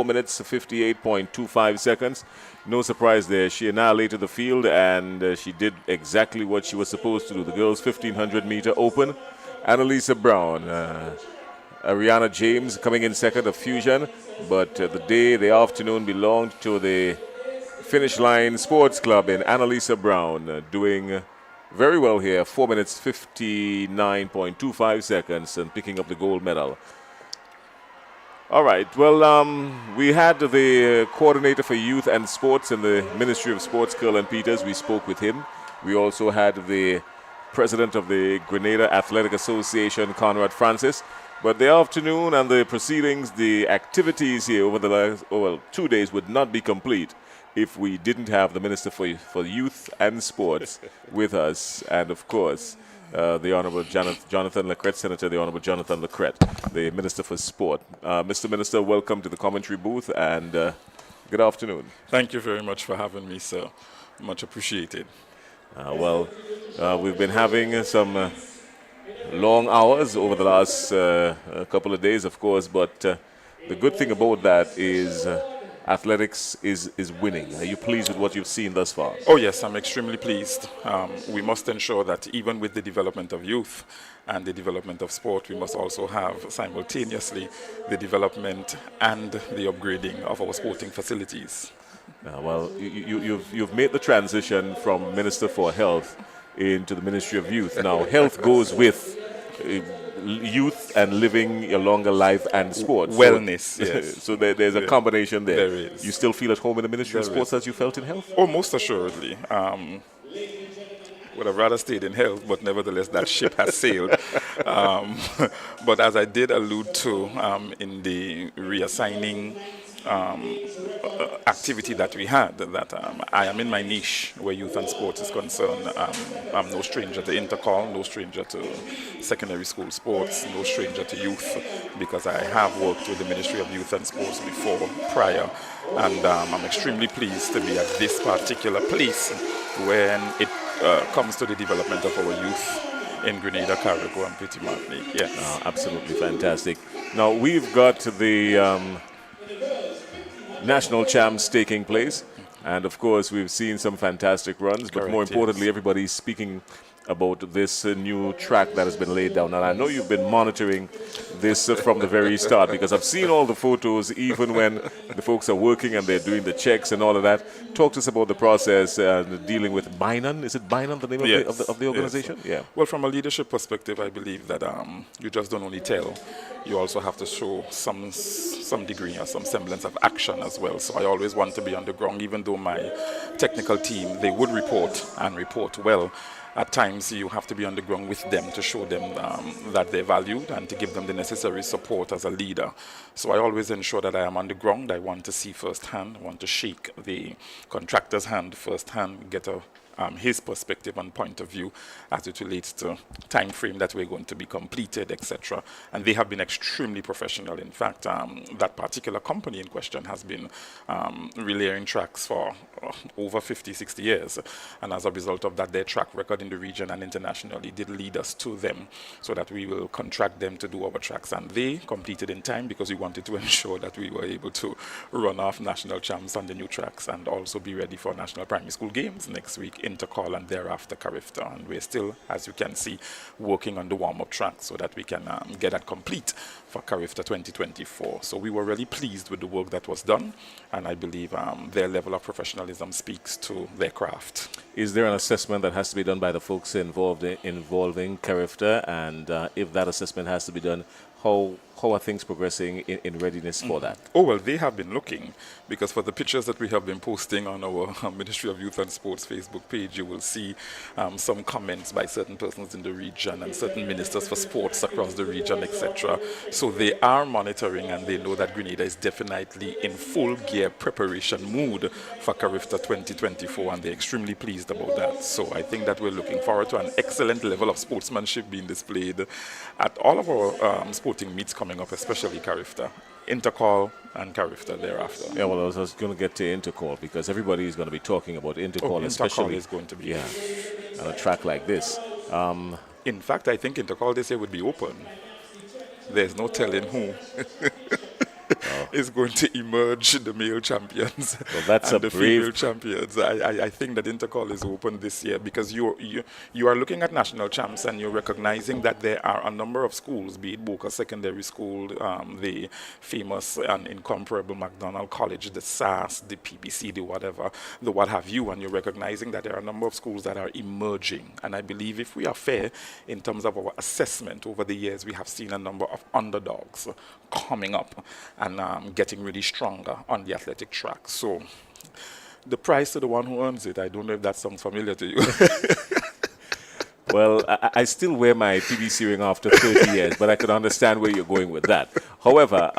minutes, 58.25 seconds. No surprise there. She annihilated the field, and she did exactly what she was supposed to do. The girls' 1,500 meter open. Annalisa Brown. Ariana James coming in second of Fusion, but the afternoon belonged to the Finish Line Sports Club in Annalisa Brown, doing very well here, 4 minutes 59.25 seconds, and picking up the gold medal. All right, well, we had the coordinator for youth and sports in the Ministry of Sports, Curlin Peters. We spoke with him. We also had the President of the Grenada Athletic Association, Conrad Francis. But the afternoon and the proceedings, the activities here over the last 2 days would not be complete if we didn't have the Minister for Youth and Sports with us. And of course, the Honorable Jonathan Lecret, Senator the Honorable Jonathan Lecret, the Minister for Sport. Mr. Minister, welcome to the commentary booth and good afternoon.
Thank you very much for having me, sir. Much appreciated.
We've been having some long hours over the last couple of days, of course, but the good thing about that is athletics is winning. Are you pleased with what you've seen thus far?
Oh yes, I'm extremely pleased. We must ensure that even with the development of youth and the development of sport, we must also have simultaneously the development and the upgrading of our sporting facilities.
You've made the transition from Minister for Health into the Ministry of Youth. Now, health goes with youth and living a longer life and sports.
Wellness, yes.
So there's a combination there.
There is.
You still feel at home in the Ministry of Sports as you felt in health?
Oh, most assuredly. Would have rather stayed in health, but nevertheless that ship has sailed. But as I did allude to in the reassigning activity that we had, that I am in my niche where youth and sports is concerned. I'm no stranger to intercall, no stranger to secondary school sports, no stranger to youth, because I have worked with the Ministry of Youth and Sports before, prior, and I'm extremely pleased to be at this particular place when it comes to the development of our youth in Grenada, Carriacou, and Petit Martinique. Yes.
Absolutely fantastic. Now, we've got the national champs taking place, and of course we've seen some fantastic runs, but more importantly, everybody's speaking about this new track that has been laid down. And I know you've been monitoring this from the very start, because I've seen all the photos, even when the folks are working and they're doing the checks and all of that. Talk to us about the process dealing with BGH'n. Is it BGH'n, the name of the organization?
Yes. Well, from a leadership perspective, I believe that you just don't only tell, you also have to show some degree or some semblance of action as well. So I always want to be on the ground, even though my technical team, they would report and report well. At times you have to be on the ground with them to show them that they're valued and to give them the necessary support as a leader. So I always ensure that I am on the ground. I want to see firsthand, I want to shake the contractor's hand firsthand, get his perspective and point of view as it relates to time frame that we're going to be completed, etc. And they have been extremely professional. In fact, that particular company in question has been relaying tracks for over 50, 60 years. And as a result of that, their track record in the region and internationally did lead us to them so that we will contract them to do our tracks. And they completed in time because we wanted to ensure that we were able to run off national champs on the new tracks and also be ready for national primary school games next week, intercall, and thereafter Carifta. And we're still, as you can see, working on the warm-up track so that we can get that complete for Carifta 2024. So we were really pleased with the work that was done, and I believe their level of professionalism speaks to their craft.
Is there an assessment that has to be done by the folks involving Carifta, and if that assessment has to be done, how are things progressing in readiness for that?
Oh, well, they have been looking, because for the pictures that we have been posting on our Ministry of Youth and Sports Facebook page, you will see some comments by certain persons in the region and certain ministers for sports across the region, etc. So they are monitoring, and they know that Grenada is definitely in full gear preparation mood for Carifta 2024, and they're extremely pleased about that. So I think that we're looking forward to an excellent level of sportsmanship being displayed at all of our sporting meets coming up, especially Carifta, intercall, and Carifta thereafter.
Yeah, well, I was going to get to intercall because everybody is going to be talking about intercall, especially
is going to be
on a track like this.
In fact, I think intercall this year would be open. There's no telling who is going to emerge, the male champions and the female champions. I think that intercall is open this year because you are looking at national champs and you're recognizing that there are a number of schools, be it Boca Secondary School, the famous and incomparable McDonald College, the SAS, the PBC, the whatever, the what have you, and you're recognizing that there are a number of schools that are emerging. And I believe if we are fair in terms of our assessment over the years, we have seen a number of underdogs coming up and getting really stronger on the athletic track. So the prize to the one who earns it, I don't know if that sounds familiar to you.
Well, I still wear my PVC ring after 30 years, but I could understand where you're going with that. However,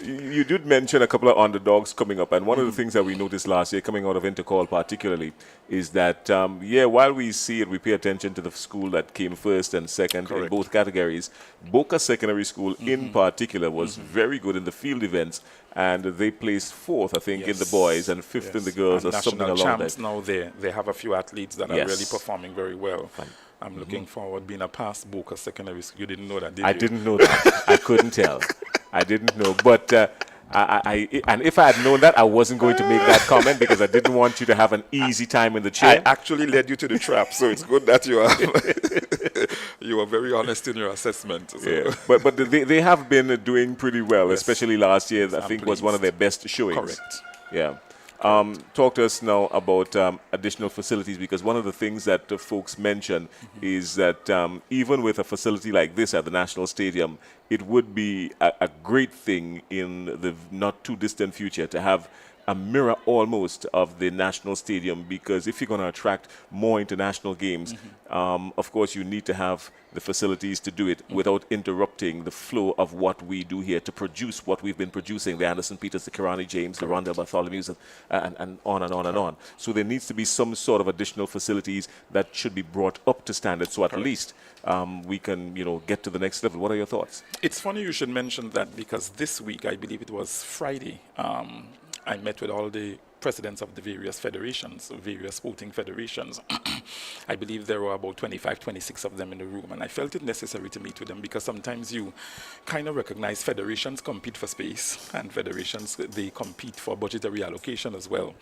you did mention a couple of underdogs coming up, and one of the things that we noticed last year, coming out of Intercall particularly, is that, while we see it, we pay attention to the school that came first and second in both categories. Boca Secondary School in particular was very good in the field events, and they placed fourth, I think, in the boys and fifth in the girls,
and
or something
national
along
champs
that.
now they have a few athletes that are really performing very well. I'm looking forward being a past Boca Secondary School. You didn't know that, did you?
I didn't know that. I couldn't tell. I didn't know. But and if I had known that, I wasn't going to make that comment because I didn't want you to have an easy time in the chair.
I actually led you to the trap, so it's good that you are you are very honest in your assessment. So.
Yeah. But they have been doing pretty well, especially last year. I think was one of their best showings.
Correct.
Yeah. Talk to us now about additional facilities, because one of the things that folks mention is that even with a facility like this at the National Stadium, it would be a great thing in the not too distant future to have a mirror almost of the National Stadium, because if you're going to attract more international games, of course you need to have the facilities to do it without interrupting the flow of what we do here to produce what we've been producing, the Anderson Peters, the Kirani James, the Rondell Bartholomew's, and on and on and on. So there needs to be some sort of additional facilities that should be brought up to standard, so at least we can, get to the next level. What are your thoughts?
It's funny you should mention that, because this week, I believe it was Friday, I met with all the presidents of the various federations, various sporting federations. I believe there were about 25, 26 of them in the room, and I felt it necessary to meet with them because sometimes you kind of recognize federations compete for space, and federations, they compete for budgetary allocation as well.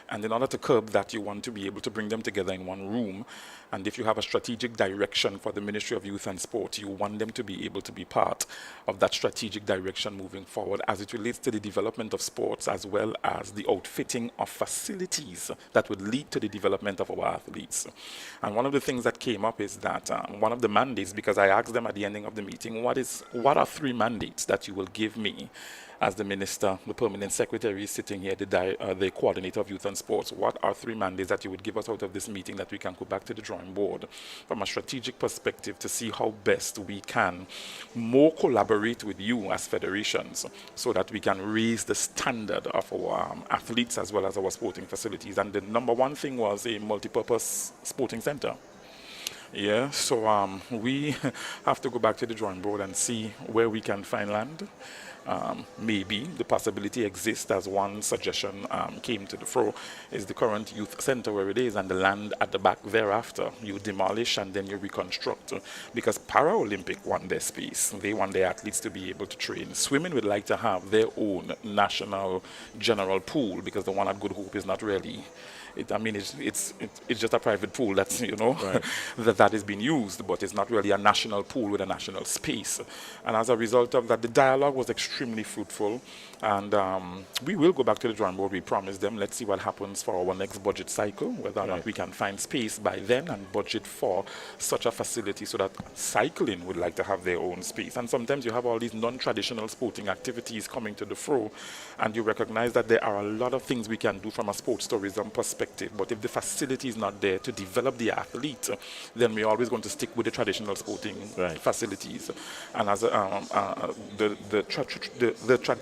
And in order to curb that, you want to be able to bring them together in one room. And if you have a strategic direction for the Ministry of Youth and Sport, you want them to be able to be part of that strategic direction moving forward as it relates to the development of sports, as well as the outfitting of facilities that would lead to the development of our athletes. And one of the things that came up is that one of the mandates, because I asked them at the ending of the meeting, what are 3 mandates that you will give me as the minister, the permanent secretary is sitting here, the coordinator of youth and sports? What are 3 mandates that you would give us out of this meeting that we can go back to the drawing board from a strategic perspective to see how best we can more collaborate with you as federations so that we can raise the standard of our athletes as well as our sporting facilities? And the number one thing was a multi-purpose sporting center. Yeah, so we have to go back to the drawing board and see where we can find land. Maybe the possibility exists, as one suggestion came to the fore, is the current youth center where it is, and the land at the back thereafter you demolish and then you reconstruct, because Paralympic want their space. They want their athletes to be able to train. Swimming would like to have their own national general pool, because the one at Good Hope is not really. It's just a private pool that's, right. that is being used, but it's not really a national pool with a national space. And as a result of that, the dialogue was extremely fruitful. And we will go back to the drawing board. We promised them. Let's see what happens for our next budget cycle, whether or not we can find space by then and budget for such a facility, so that cycling would like to have their own space. And sometimes you have all these non-traditional sporting activities coming to the fore, and you recognize that there are a lot of things we can do from a sports tourism perspective. But if the facility is not there to develop the athlete, then we're always going to stick with the traditional sporting facilities. And as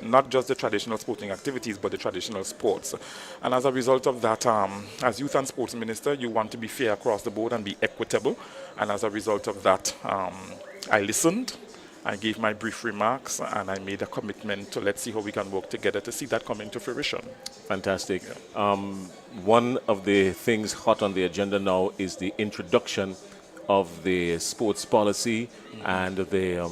not just the traditional sporting activities, but the traditional sports. And as a result of that, as Youth and Sports Minister, you want to be fair across the board and be equitable. And as a result of that, I listened. I gave my brief remarks, and I made a commitment to let's see how we can work together to see that come into fruition.
Fantastic. Yeah. One of the things hot on the agenda now is the introduction of the sports policy and the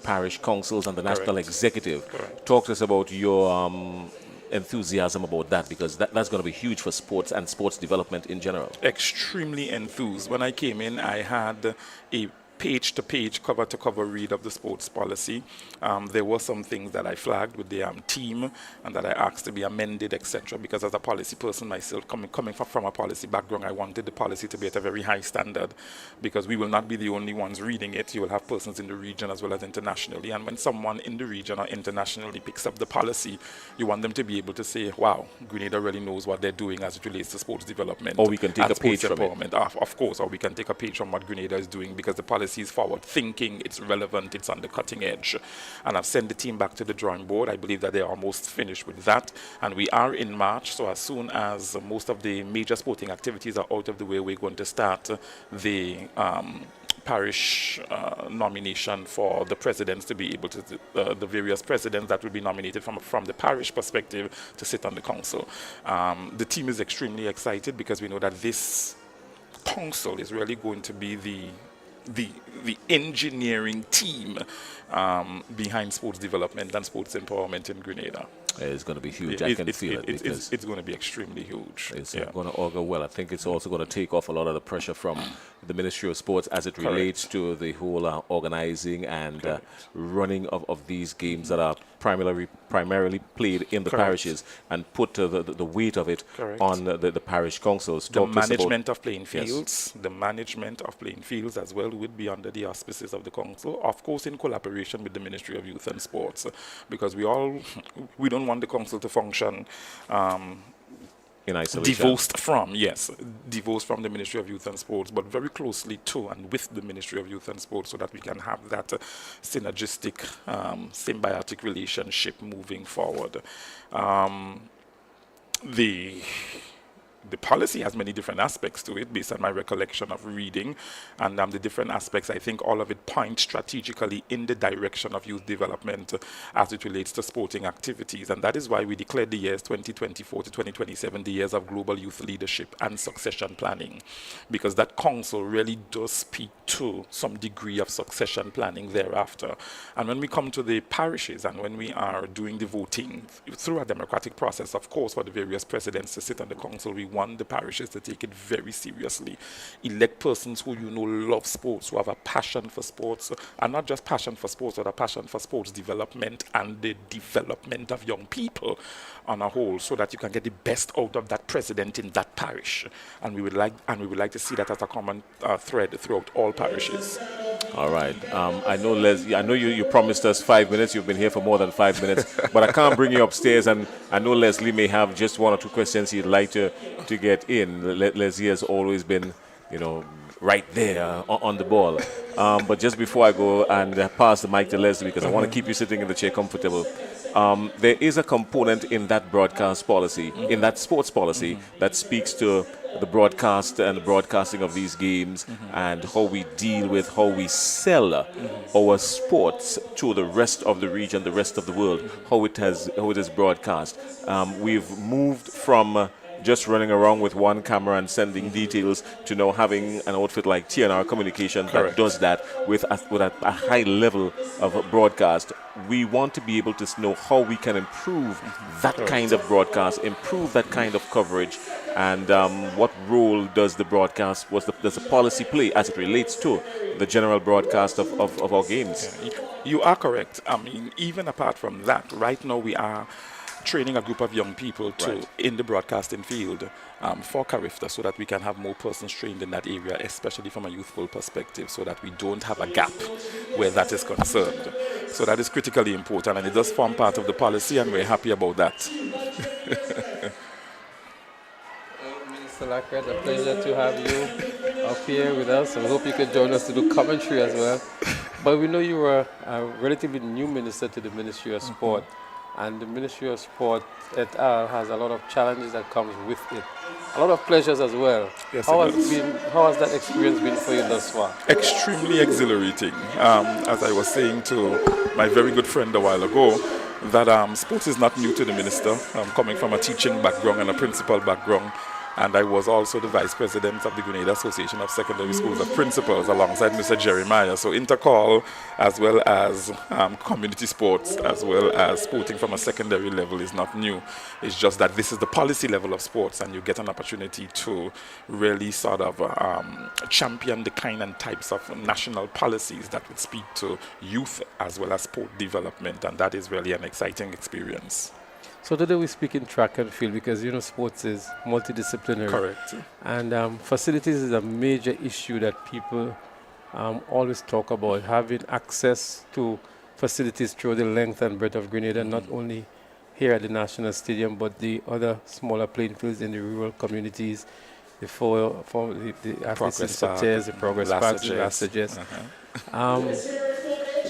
parish councils and the national executive.
Correct.
Talk to us about your enthusiasm about that, because that's going to be huge for sports and sports development in general.
Extremely enthused. When I came in, I had a page-to-page, cover-to-cover read of the sports policy, there were some things that I flagged with the team and that I asked to be amended, etc. Because as a policy person myself, coming from a policy background, I wanted the policy to be at a very high standard, because we will not be the only ones reading it. You will have persons in the region as well as internationally. And when someone in the region or internationally picks up the policy, you want them to be able to say, wow, Grenada really knows what they're doing as it relates to sports development.
Or we can take a page from it.
Of course, or we can take a page from what Grenada is doing, because the policy is forward-thinking, it's relevant, it's on the cutting edge. And I've sent the team back to the drawing board. I believe that they're almost finished with that. And we are in March, so as soon as most of the major sporting activities are out of the way, we're going to start the parish nomination for the presidents to be able to, the various presidents that will be nominated from the parish perspective to sit on the council. The team is extremely excited because we know that this council is really going to be the engineering team behind sports development and sports empowerment in Grenada.
It's going to be huge. I can feel it.
It's going to be extremely huge.
It's going to augur well. I think it's also going to take off a lot of the pressure from the Ministry of Sports as it relates to the whole organizing and running of these games that are primarily played in the parishes, and put the weight of it on the parish councils.
The management of playing fields, the management of playing fields as well would be under the auspices of the council, of course in collaboration with the Ministry of Youth and Sports, because we don't want the council to function
in isolation.
Divorced from the Ministry of Youth and Sports, but very closely to and with the Ministry of Youth and Sports, so that we can have that synergistic, symbiotic relationship moving forward. The policy has many different aspects to it based on my recollection of reading, and the different aspects, I think all of it points strategically in the direction of youth development as it relates to sporting activities. And that is why we declared the years 2024 to 2027 the years of global youth leadership and succession planning, because that council really does speak to some degree of succession planning thereafter. And when we come to the parishes and when we are doing the voting through a democratic process, of course, for the various presidents to sit on the council, we want the parishes to take it very seriously. Elect persons who love sports, who have a passion for sports, and not just passion for sports, but a passion for sports development and the development of young people on a whole, so that you can get the best out of that president in that parish. And we would like to see that as a common thread throughout all parishes.
All right. I know, Leslie, I know you promised us 5 minutes. You've been here for more than 5 minutes, but I can't bring you upstairs. And I know Leslie may have just one or two questions he'd like to get in. Leslie has always been, right there on the ball. But just before I go and pass the mic to Leslie, because I want to keep you sitting in the chair comfortable, there is a component in that broadcast policy, in that sports policy, that speaks to the broadcast and the broadcasting of these games and how we deal with, how we sell our sports to the rest of the region, the rest of the world, how it is broadcast. We've moved from just running around with one camera and sending details to now having an outfit like TNR Communication that does that with a high level of broadcast. We want to be able to know how we can improve that kind of broadcast, improve that kind of coverage, and what role does the broadcast, does the policy play as it relates to the general broadcast of our games?
You are correct. I mean, even apart from that, right now we are training a group of young people in the broadcasting field for Carifta, so that we can have more persons trained in that area, especially from a youthful perspective, so that we don't have a gap where that is concerned. So that is critically important, and it does form part of the policy, and we're happy about that.
Mr. Lacquer, it's a pleasure to have you up here with us, and we hope you can join us to do commentary as well. But we know you are a relatively new minister to the Ministry of Sport. And the Ministry of Sport et al. Has a lot of challenges that comes with it. A lot of pleasures as well.
Yes,
how has that experience been for you thus far?
Extremely exhilarating. As I was saying to my very good friend a while ago, that sports is not new to the minister. Coming from a teaching background and a principal background, and I was also the Vice President of the Grenada Association of Secondary Schools of Principals alongside Mr. Jeremiah. So intercall, as well as community sports, as well as sporting from a secondary level is not new. It's just that this is the policy level of sports, and you get an opportunity to really sort of champion the kind and types of national policies that would speak to youth as well as sport development, and that is really an exciting experience.
So today we speak in track and field because, you know, sports is multidisciplinary.
Correct.
And facilities is a major issue that people always talk about, having access to facilities through the length and breadth of Grenada, not only here at the National Stadium, but the other smaller playing fields in the rural communities, the athletes in Sauters, the Progress Parks, the Lasages.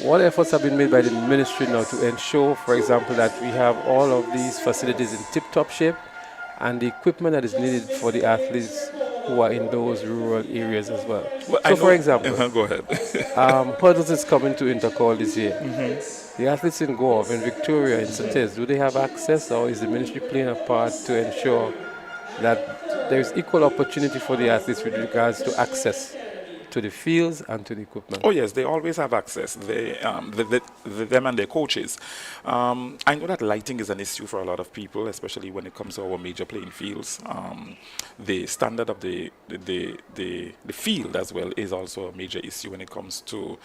What efforts have been made by the ministry now to ensure, for example, that we have all of these facilities in tip-top shape and the equipment that is needed for the athletes who are in those rural areas as well? So, for example,
go ahead.
hurdles is coming to Intercall this year. The athletes in Goa, in Victoria, in Sauters, do they have access, or is the ministry playing a part to ensure that there is equal opportunity for the athletes with regards to access to the fields and to the equipment?
Oh yes, they always have access. Them and their coaches. I know that lighting is an issue for a lot of people, especially when it comes to our major playing fields. The standard of the field as well is also a major issue when it comes to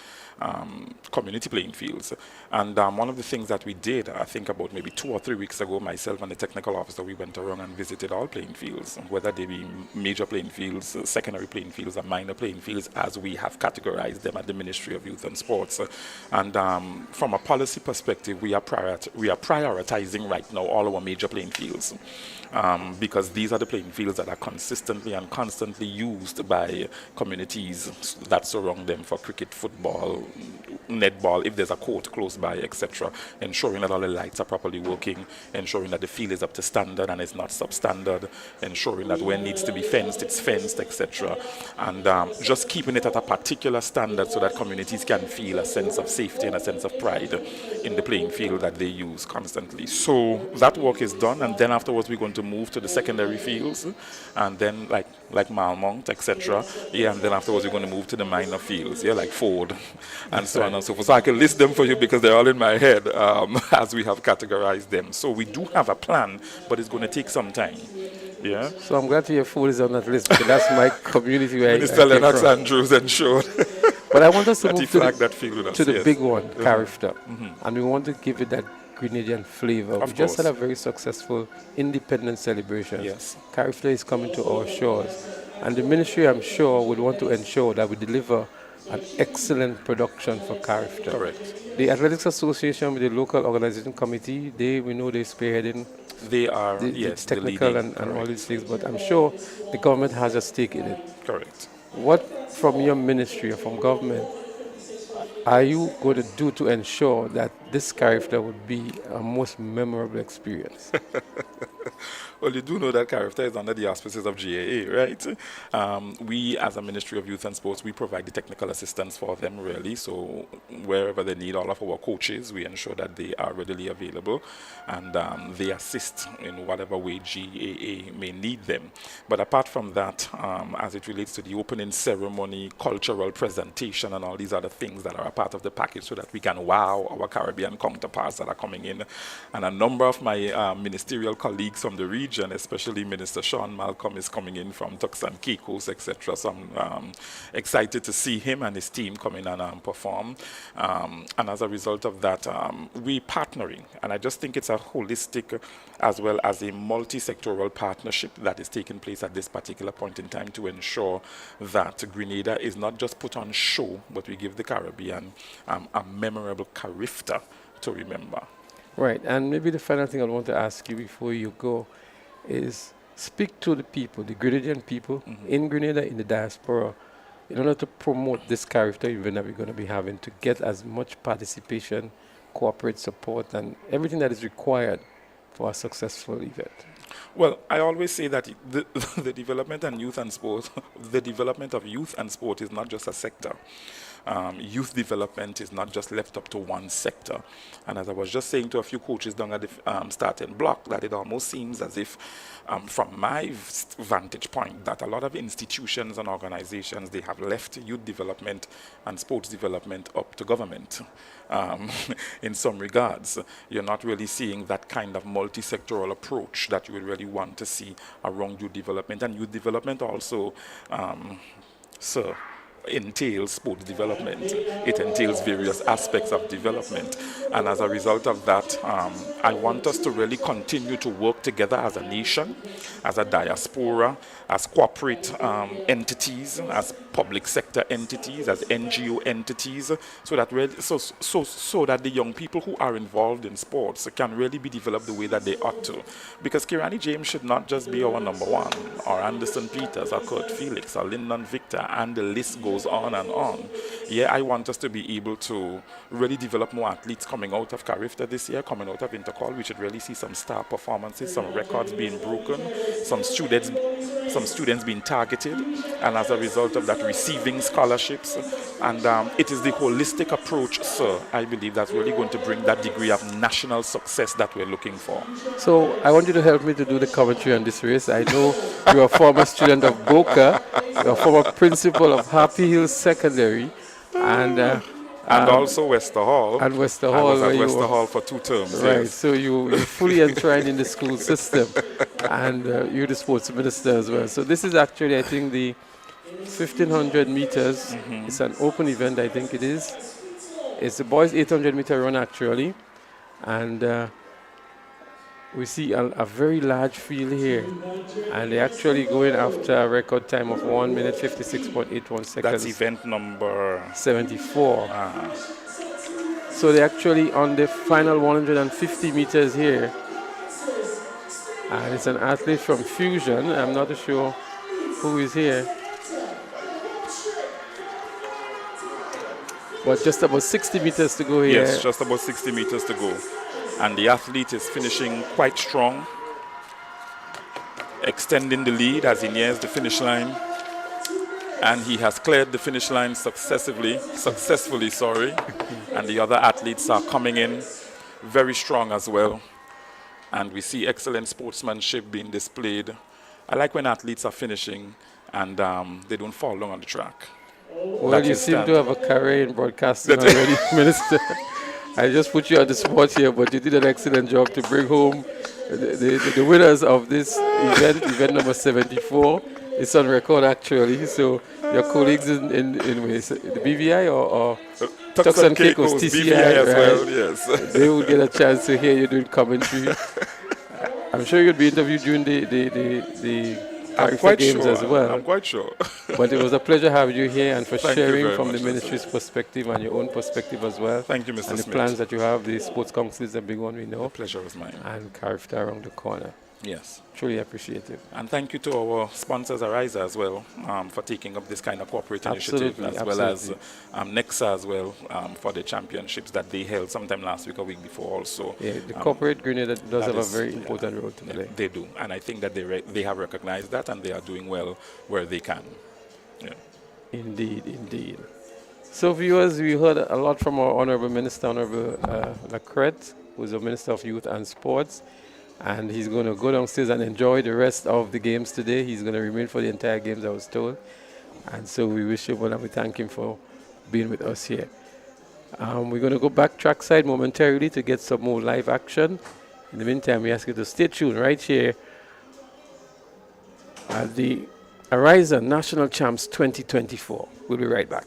community playing fields. And one of the things that we did, I think about maybe 2 or 3 weeks ago, myself and the technical officer, we went around and visited all playing fields, whether they be major playing fields, secondary playing fields, or minor playing fields, as we have categorized them at the Ministry of Youth and Sports. And from a policy perspective, we are prioritizing right now all our major playing fields, because these are the playing fields that are consistently and constantly used by communities that surround them for cricket, football, netball, if there's a court close by, etc. Ensuring that all the lights are properly working, ensuring that the field is up to standard and it's not substandard, ensuring that when it needs to be fenced, it's fenced, etc. And just keeping it at a particular standard so that communities can feel a sense of safety and a sense of pride in the playing field that they use constantly. So that work is done, and then afterwards we're going to move to the secondary fields, and then like Malmont, etc. Yeah, and then afterwards we're going to move to the minor fields, yeah, like Ford, and so on and so forth. So I can list them for you because they're all in my head as we have categorized them. So we do have a plan, but it's going to take some time. Yeah.
So I'm glad to hear Ford is on that list because that's my community where
Minister Lennox Andrews ensured.
But I want us to move to the
yes.
big one, Carifta, and we want to give it that Grenadian flavor. We just had a very successful independence celebration.
Yes.
Carifta is coming to our shores, and the ministry, I'm sure, would want to ensure that we deliver an excellent production for Carifta.
Correct.
The Athletics Association with the local organization committee, we know they're spearheading.
They are,
the technical and all these things, but I'm sure the government has a stake in it.
Correct.
What from your ministry or from government are you going to do to ensure that this Carifta would be a most memorable experience?
Well, you do know that Carifta is under the auspices of GAA, right? We, as a Ministry of Youth and Sports, we provide the technical assistance for them, really. So wherever they need all of our coaches, we ensure that they are readily available, and they assist in whatever way GAA may need them. But apart from that, as it relates to the opening ceremony, cultural presentation, and all these other things that are a part of the package so that we can wow our Caribbean counterparts that are coming in, and a number of my ministerial colleagues from the region, especially Minister Sean Malcolm, is coming in from Tucson, Caicos, etc. So I'm excited to see him and his team come in and perform. And as a result of that, we're partnering. And I just think it's a holistic as well as a multi-sectoral partnership that is taking place at this particular point in time to ensure that Grenada is not just put on show, but we give the Caribbean a memorable Carifta to remember.
Right, and maybe the final thing I want to ask you before you go is speak to the people, the Grenadian people in Grenada, in the diaspora, in order to promote this Carifta event that we're going to be having, to get as much participation, corporate support, and everything that is required for a successful event.
Well, I always say that the development and youth and sport, the development of youth and sport is not just a sector. youth development is not just left up to one sector. And as I was just saying to a few coaches down at the starting block, that it almost seems as if, from my vantage point, that a lot of institutions and organizations, they have left youth development and sports development up to government. In some regards, you're not really seeing that kind of multi-sectoral approach that you would really want to see around youth development. And youth development also, entails sports development. It entails various aspects of development. And as a result of that, I want us to really continue to work together as a nation, as a diaspora, as corporate entities, as public sector entities, as NGO entities, so that so that the young people who are involved in sports can really be developed the way that they ought to. Because Kirani James should not just be our number one, or Anderson Peters, or Kurt Felix, or Lyndon Victor, and the list goes on and on. Yeah, I want us to be able to really develop more athletes coming out of Carifta this year, coming out of Intercol. We should really see some star performances, some records being broken, some students being targeted, and as a result of that, receiving scholarships. And it is the holistic approach, sir, I believe, that's really going to bring that degree of national success that we're looking for.
So I want you to help me to do the commentary on this race. I know you're a former student of Boca, you're a former principal of Happy Hills Secondary, and
also Wester Hall.
And Wester Hall.
I was at Wester Hall for 2 terms.
Right,
yes.
so you're fully enshrined in the school system, and you're the sports minister as well. So this is actually, I think, the 1,500 meters. It's an open event, I think it is. It's the boys' 800-meter run, actually. And we see a very large field here. And they're actually going after a record time of 1 minute 56.81 seconds.
That's event number
74. So they're actually on the final 150 meters here. And it's an athlete from Fusion. I'm not sure who is here. But just about 60 meters to go here.
Yes, just about 60 meters to go. And the athlete is finishing quite strong, extending the lead as he nears the finish line. And he has cleared the finish line successfully, and the other athletes are coming in very strong as well. And we see excellent sportsmanship being displayed. I like when athletes are finishing and they don't fall down on the track.
Well, you seem to have a career in broadcasting already, Minister. I just put you on the spot here, but you did an excellent job to bring home the winners of this event number 74. It's on record, actually. So your colleagues in the BVI or Tux and Caicos, TCI,
as
right?
well, yes.
They will get a chance to hear you doing commentary. I'm sure you'll be interviewed during the games as well.
I'm quite sure.
But it was a pleasure having you here and for
Thank you
sharing
very
from
much,
the ministry's perspective and your own perspective as well.
Thank you, Mr.
And the
Smith.
plans that you have, the sports council is a big one, we know.
The pleasure was mine.
And Carifta around the corner.
Yes.
Truly appreciate it.
And thank you to our sponsors, Ariza, as well, for taking up this kind of corporate initiative, as well as Nexa as well, for the championships that they held sometime last week or week before also.
Yeah, the corporate Grenada does have a very important role to play.
They do, and I think that they have recognized that, and they are doing well where they can. Yeah.
Indeed, indeed. So viewers, we heard a lot from our Honorable Minister, Honorable Lacrette, who is the Minister of Youth and Sports. And he's going to go downstairs and enjoy the rest of the games today. He's going to remain for the entire games, I was told. And so we wish him well and we thank him for being with us here. We're going to go back trackside momentarily to get some more live action. In the meantime, we ask you to stay tuned right here at the Ariza National Champs 2024. We'll be right back.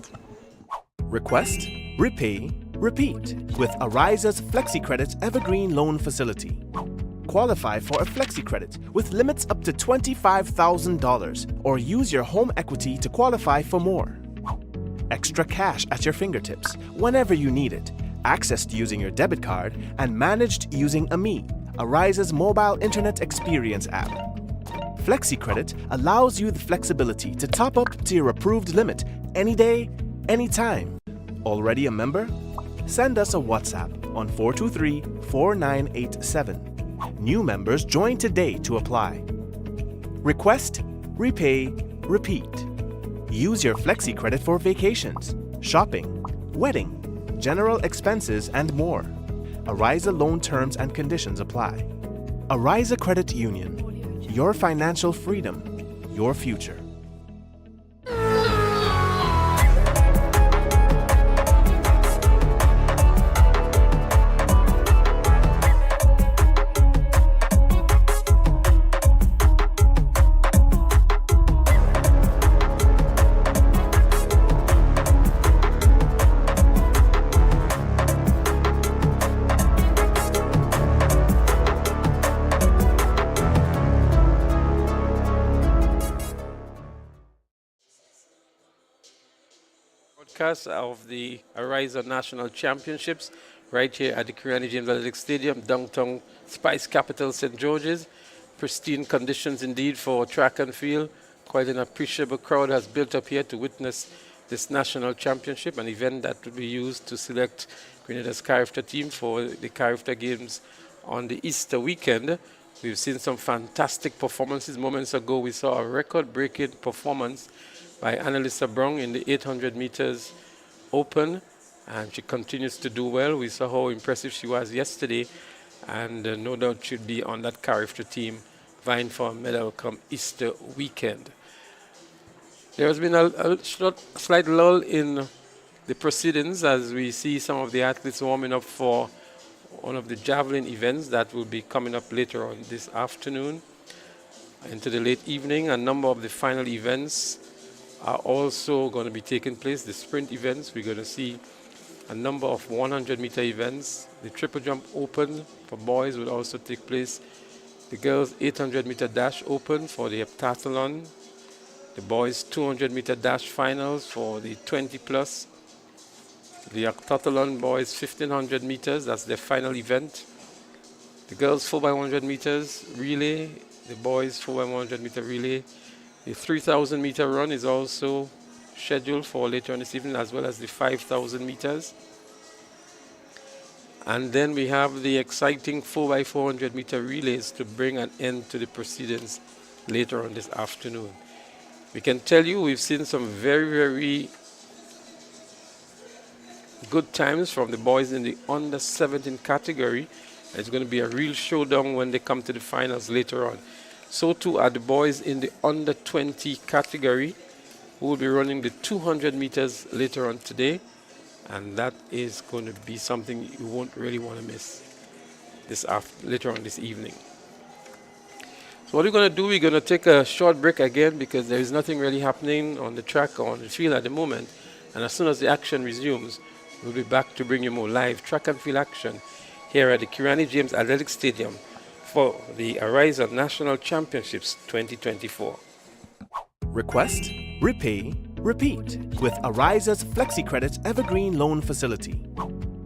Request, repay, repeat with Ariza's Flexi Credit Evergreen Loan Facility. Qualify for a Flexi Credit with limits up to $25,000 or use your home equity to qualify for more. Extra cash at your fingertips whenever you need it, accessed using your debit card and managed using AMI, Ariza's mobile internet experience app. Flexi Credit allows you the flexibility to top up to your approved limit any day, anytime. Already a member? Send us a WhatsApp on 423-4987. New members join today to apply. Request, repay, repeat. Use your Flexi Credit for vacations, shopping, wedding, general expenses, and more. Ariza loan terms and conditions apply. Ariza Credit Union. Your financial freedom, your future.
Of the Ariza National Championships right here at the Carriacou James Athletic Stadium, downtown Spice Capital, St. George's. Pristine conditions indeed for track and field. Quite an appreciable crowd has built up here to witness this national championship, an event that will be used to select Grenada's carriacou team for the carriacou games on the Easter weekend. We've seen some fantastic performances. Moments ago, we saw a record-breaking performance by Annalisa Brown in the 800 meters open, and she continues to do well. We saw how impressive she was yesterday, and no doubt she'll be on that carriacou team vying for a medal come Easter weekend. There has been a slight lull in the proceedings as we see some of the athletes warming up for one of the javelin events that will be coming up later on this afternoon into the late evening. A number of the final events are also going to be taking place. The sprint events, we're going to see a number of 100-meter events. The triple jump open for boys will also take place. The girls 800-meter dash open for the heptathlon. The boys 200-meter dash finals for the 20+. The Octathlon boys 1500 meters, that's their final event. The girls 4x100 meters relay. The boys 4x100 meter relay. The 3,000 meter run is also scheduled for later on this evening, as well as the 5,000 meters. And then we have the exciting 4x400 meter relays to bring an end to the proceedings later on this afternoon. We can tell you we've seen some very, very good times from the boys in the under 17 category. It's going to be a real showdown when they come to the finals later on. So too are the boys in the under 20 category, who will be running the 200 meters later on today, and that is going to be something you won't really want to miss later on this evening. So what we're going to do, we're going to take a short break again because there is nothing really happening on the track or on the field at the moment, and as soon as the action resumes, we'll be back to bring you more live track and field action here at the Carriacou James Athletic Stadium for the Ariza National Championships 2024.
Request, repay, repeat with Ariza's Flexi Credit Evergreen Loan Facility.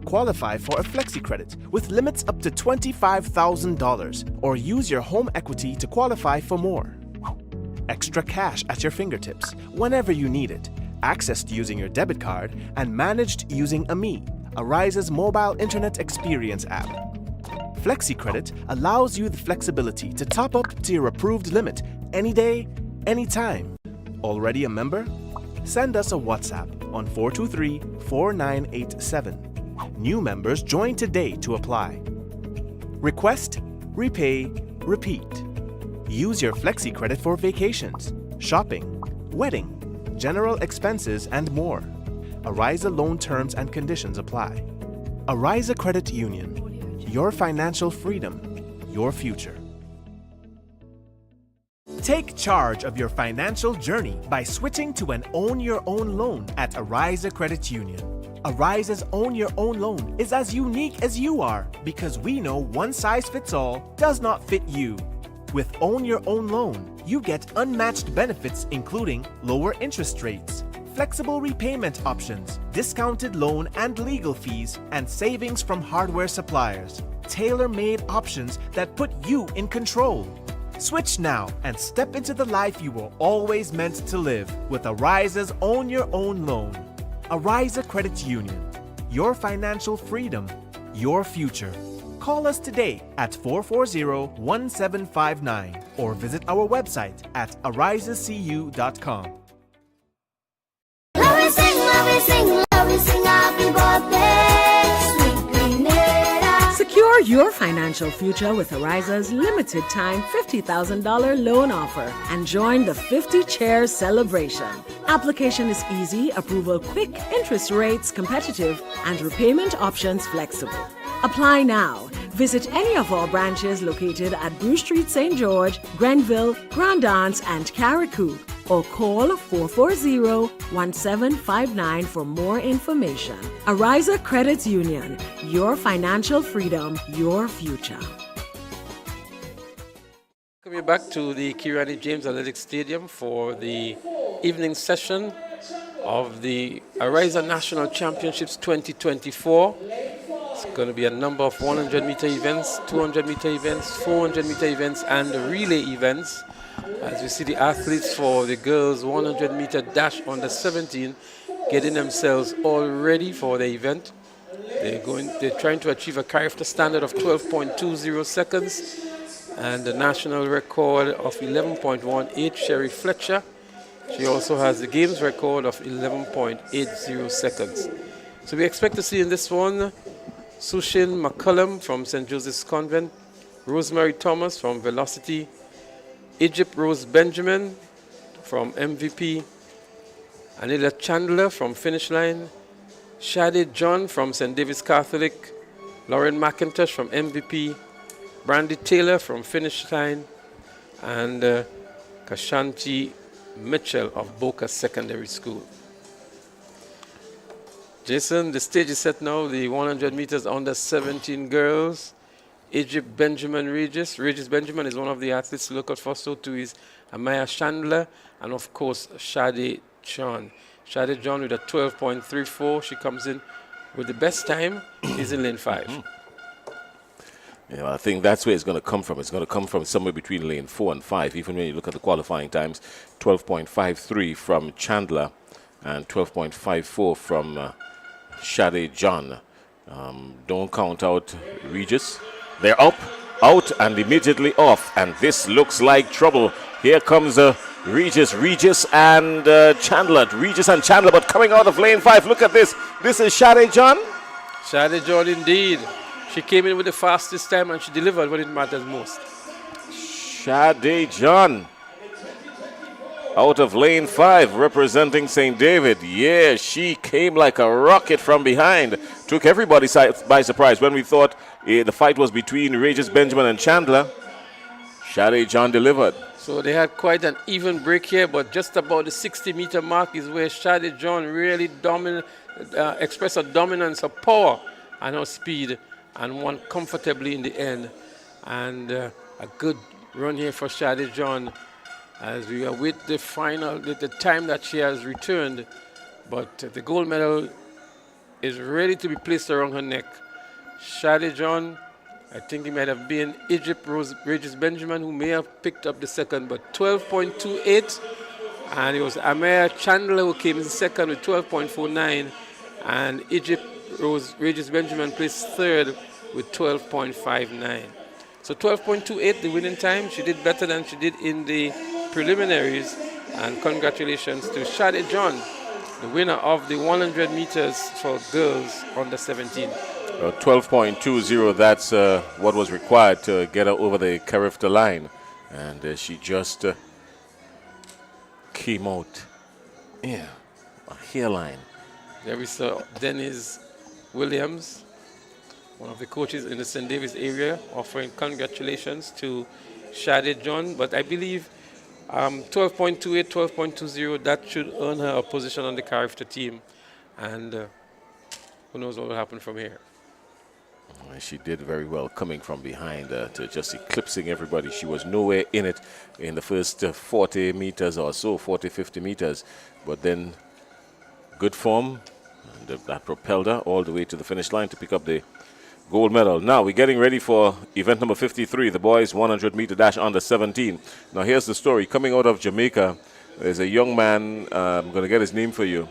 Qualify for a Flexi Credit with limits up to $25,000 or use your home equity to qualify for more. Extra cash at your fingertips whenever you need it, accessed using your debit card and managed using AMI, Ariza's mobile internet experience app. Flexi Credit allows you the flexibility to top up to your approved limit any day, anytime. Already a member? Send us a WhatsApp on 423-4987. New members join today to apply. Request, repay, repeat. Use your Flexi Credit for vacations, shopping, wedding, general expenses, and more. Ariza loan terms and conditions apply. Ariza Credit Union. Your financial freedom, your future. Take charge of your financial journey by switching to an Own Your Own loan at Ariza Credit Union. Ariza's Own Your Own loan is as unique as you are because we know one size fits all does not fit you. With Own Your Own loan, you get unmatched benefits including lower interest rates, flexible repayment options, discounted loan and legal fees, and savings from hardware suppliers. Tailor-made options that put you in control. Switch now and step into the life you were always meant to live with Ariza's Own Your Own loan. Ariza Credit Union. Your financial freedom, your future. Call us today at 440-1759 or visit our website at arizacu.com.
Love we sing, love we sing happy birthday, sweet Grenada.
Secure your financial future with Ariza's limited time $50,000 loan offer and join the 50 Chairs celebration. Application is easy, approval quick, interest rates competitive, and repayment options flexible. Apply now. Visit any of our branches located at Bruce Street, St. George, Grenville, Grand Anse, and Carriacou, or call 440-1759 for more information. Ariza Credit Union, your financial freedom, your future.
Coming back to the Kirani James Athletic Stadium for the evening session of the Ariza National Championships 2024. It's going to be a number of 100-meter events, 200-meter events, 400-meter events, and relay events. As we see the athletes for the girls 100-meter dash under 17 getting themselves all ready for the event. They're trying to achieve a character standard of 12.20 seconds and the national record of 11.18. Sherry Fletcher. She also has the games record of 11.80 seconds. So we expect to see in this one Sushin McCullum from St. Joseph's Convent, Rosemary Thomas from Velocity, Egypt Rose Benjamin from MVP, Anila Chandler from Finish Line, Shade John from St. David's Catholic, Lauren McIntosh from MVP, Brandy Taylor from Finish Line, and Kashanti Mitchell of Boca Secondary School. Jason, the stage is set now. The 100 meters under 17 girls. Egypt Benjamin Regis. Regis Benjamin is one of the athletes to look out for. So too is Amaya Chandler. And of course, Shade John. Shade John with a 12.34. She comes in with the best time. She's in lane 5.
Yeah, I think that's where it's going to come from. It's going to come from somewhere between lane 4 and 5. Even when you look at the qualifying times, 12.53 from Chandler and 12.54 from Shade John. Don't count out Regis. They're up, out, and immediately off. And this looks like trouble. Here comes Regis and Chandler. Regis and Chandler, but coming out of lane 5. Look at this. This is Shade John.
Shade John, indeed. She came in with the fastest time and she delivered when it matters most.
Shade John. Out of lane 5, representing St. David. Yeah, she came like a rocket from behind. Took everybody by surprise when we thought the fight was between Regis Benjamin and Chandler. Shade John delivered.
So they had quite an even break here, but just about the 60-meter mark is where Shade John really expressed her dominance, her power, and her speed, and won comfortably in the end. And a good run here for Shade John, as we are with the final, the time that she has returned. But the gold medal is ready to be placed around her neck. Shade John, I think it might have been Egypt Regis Benjamin who may have picked up the second, but 12.28. And it was Amaya Chandler who came in second with 12.49. And Egypt Regis Benjamin placed third with 12.59. So 12.28, the winning time. She did better than she did in the preliminaries. And congratulations to Shade John, the winner of the 100 meters for girls under 17.
12.20, that's what was required to get her over the character line. And she just came out. Yeah, a hairline.
There we saw Dennis Williams, one of the coaches in the St. David's area, offering congratulations to Shade John. But I believe 12.28, 12.20, that should earn her a position on the character team. And who knows what will happen from here.
She did very well coming from behind to just eclipsing everybody. She was nowhere in it in the first 40 meters or so, 40, 50 meters. But then good form, and that propelled her all the way to the finish line to pick up the gold medal. Now we're getting ready for event number 53, the boys 100-meter dash under 17. Now here's the story. Coming out of Jamaica, there's a young man, I'm going to get his name for you.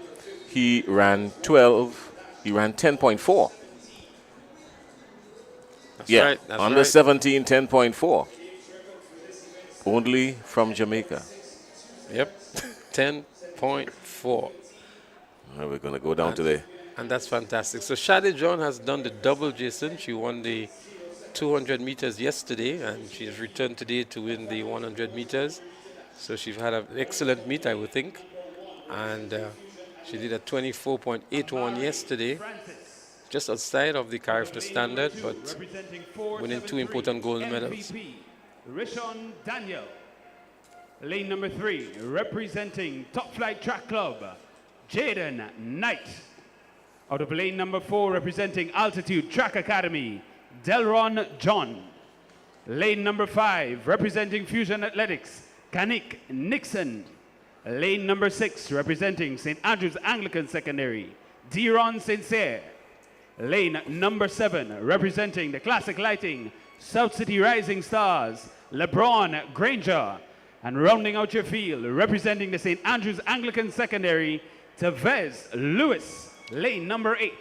He ran 10.4. Yeah,
right, that's
under
right.
17, 10.4. Only from Jamaica.
Yep, 10.4.
Well, we're going to go down to the
And that's fantastic. So Shade John has done the double, Jason. She won the 200 meters yesterday, and she's returned today to win the 100 meters. So she's had an excellent meet, I would think. And she did a 24.81 yesterday, just outside of the character standard, but winning 2 important gold medals.
Rishon Daniel. Lane number 3, representing Top Flight Track Club, Jaden Knight. Out of lane number 4, representing Altitude Track Academy, Delron John. Lane number 5, representing Fusion Athletics, Kanik Nixon. Lane number 6, representing St. Andrew's Anglican Secondary, Deron Sincere. Lane number 7, representing the Classic Lighting, South City Rising Stars, LeBron Granger. And rounding out your field, representing the St. Andrew's Anglican Secondary, Tevez Lewis. Lane number 8,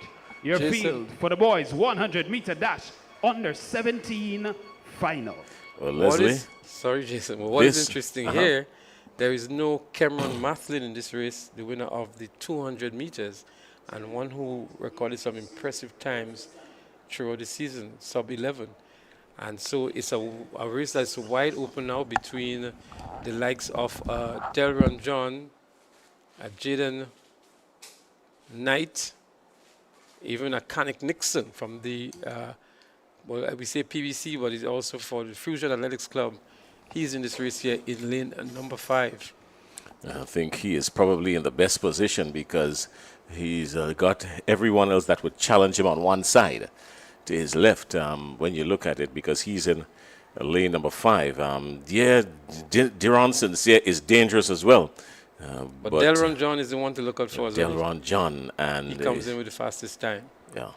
your
Jason.
field for the boys 100-meter dash under 17 final.
Well, Leslie.
Sorry, Jason. Well, what is interesting here, there is no Cameron Mathlin in this race, the winner of the 200 meters, and one who recorded some impressive times throughout the season, sub-11. And so it's a race that's wide open now between the likes of Delron John, Jaden Knight, even a Kanik Nixon from the, well, we say PBC, but it's also for the Fusion Athletics Club. He's in this race here in lane number 5.
I think he is probably in the best position because he's got everyone else that would challenge him on one side to his left when you look at it, because he's in lane number 5. Yeah, Deron Sincere is dangerous as well.
But Delron John is the one to look out for as well.
Delron John, and
he comes in with the fastest time.
Yeah.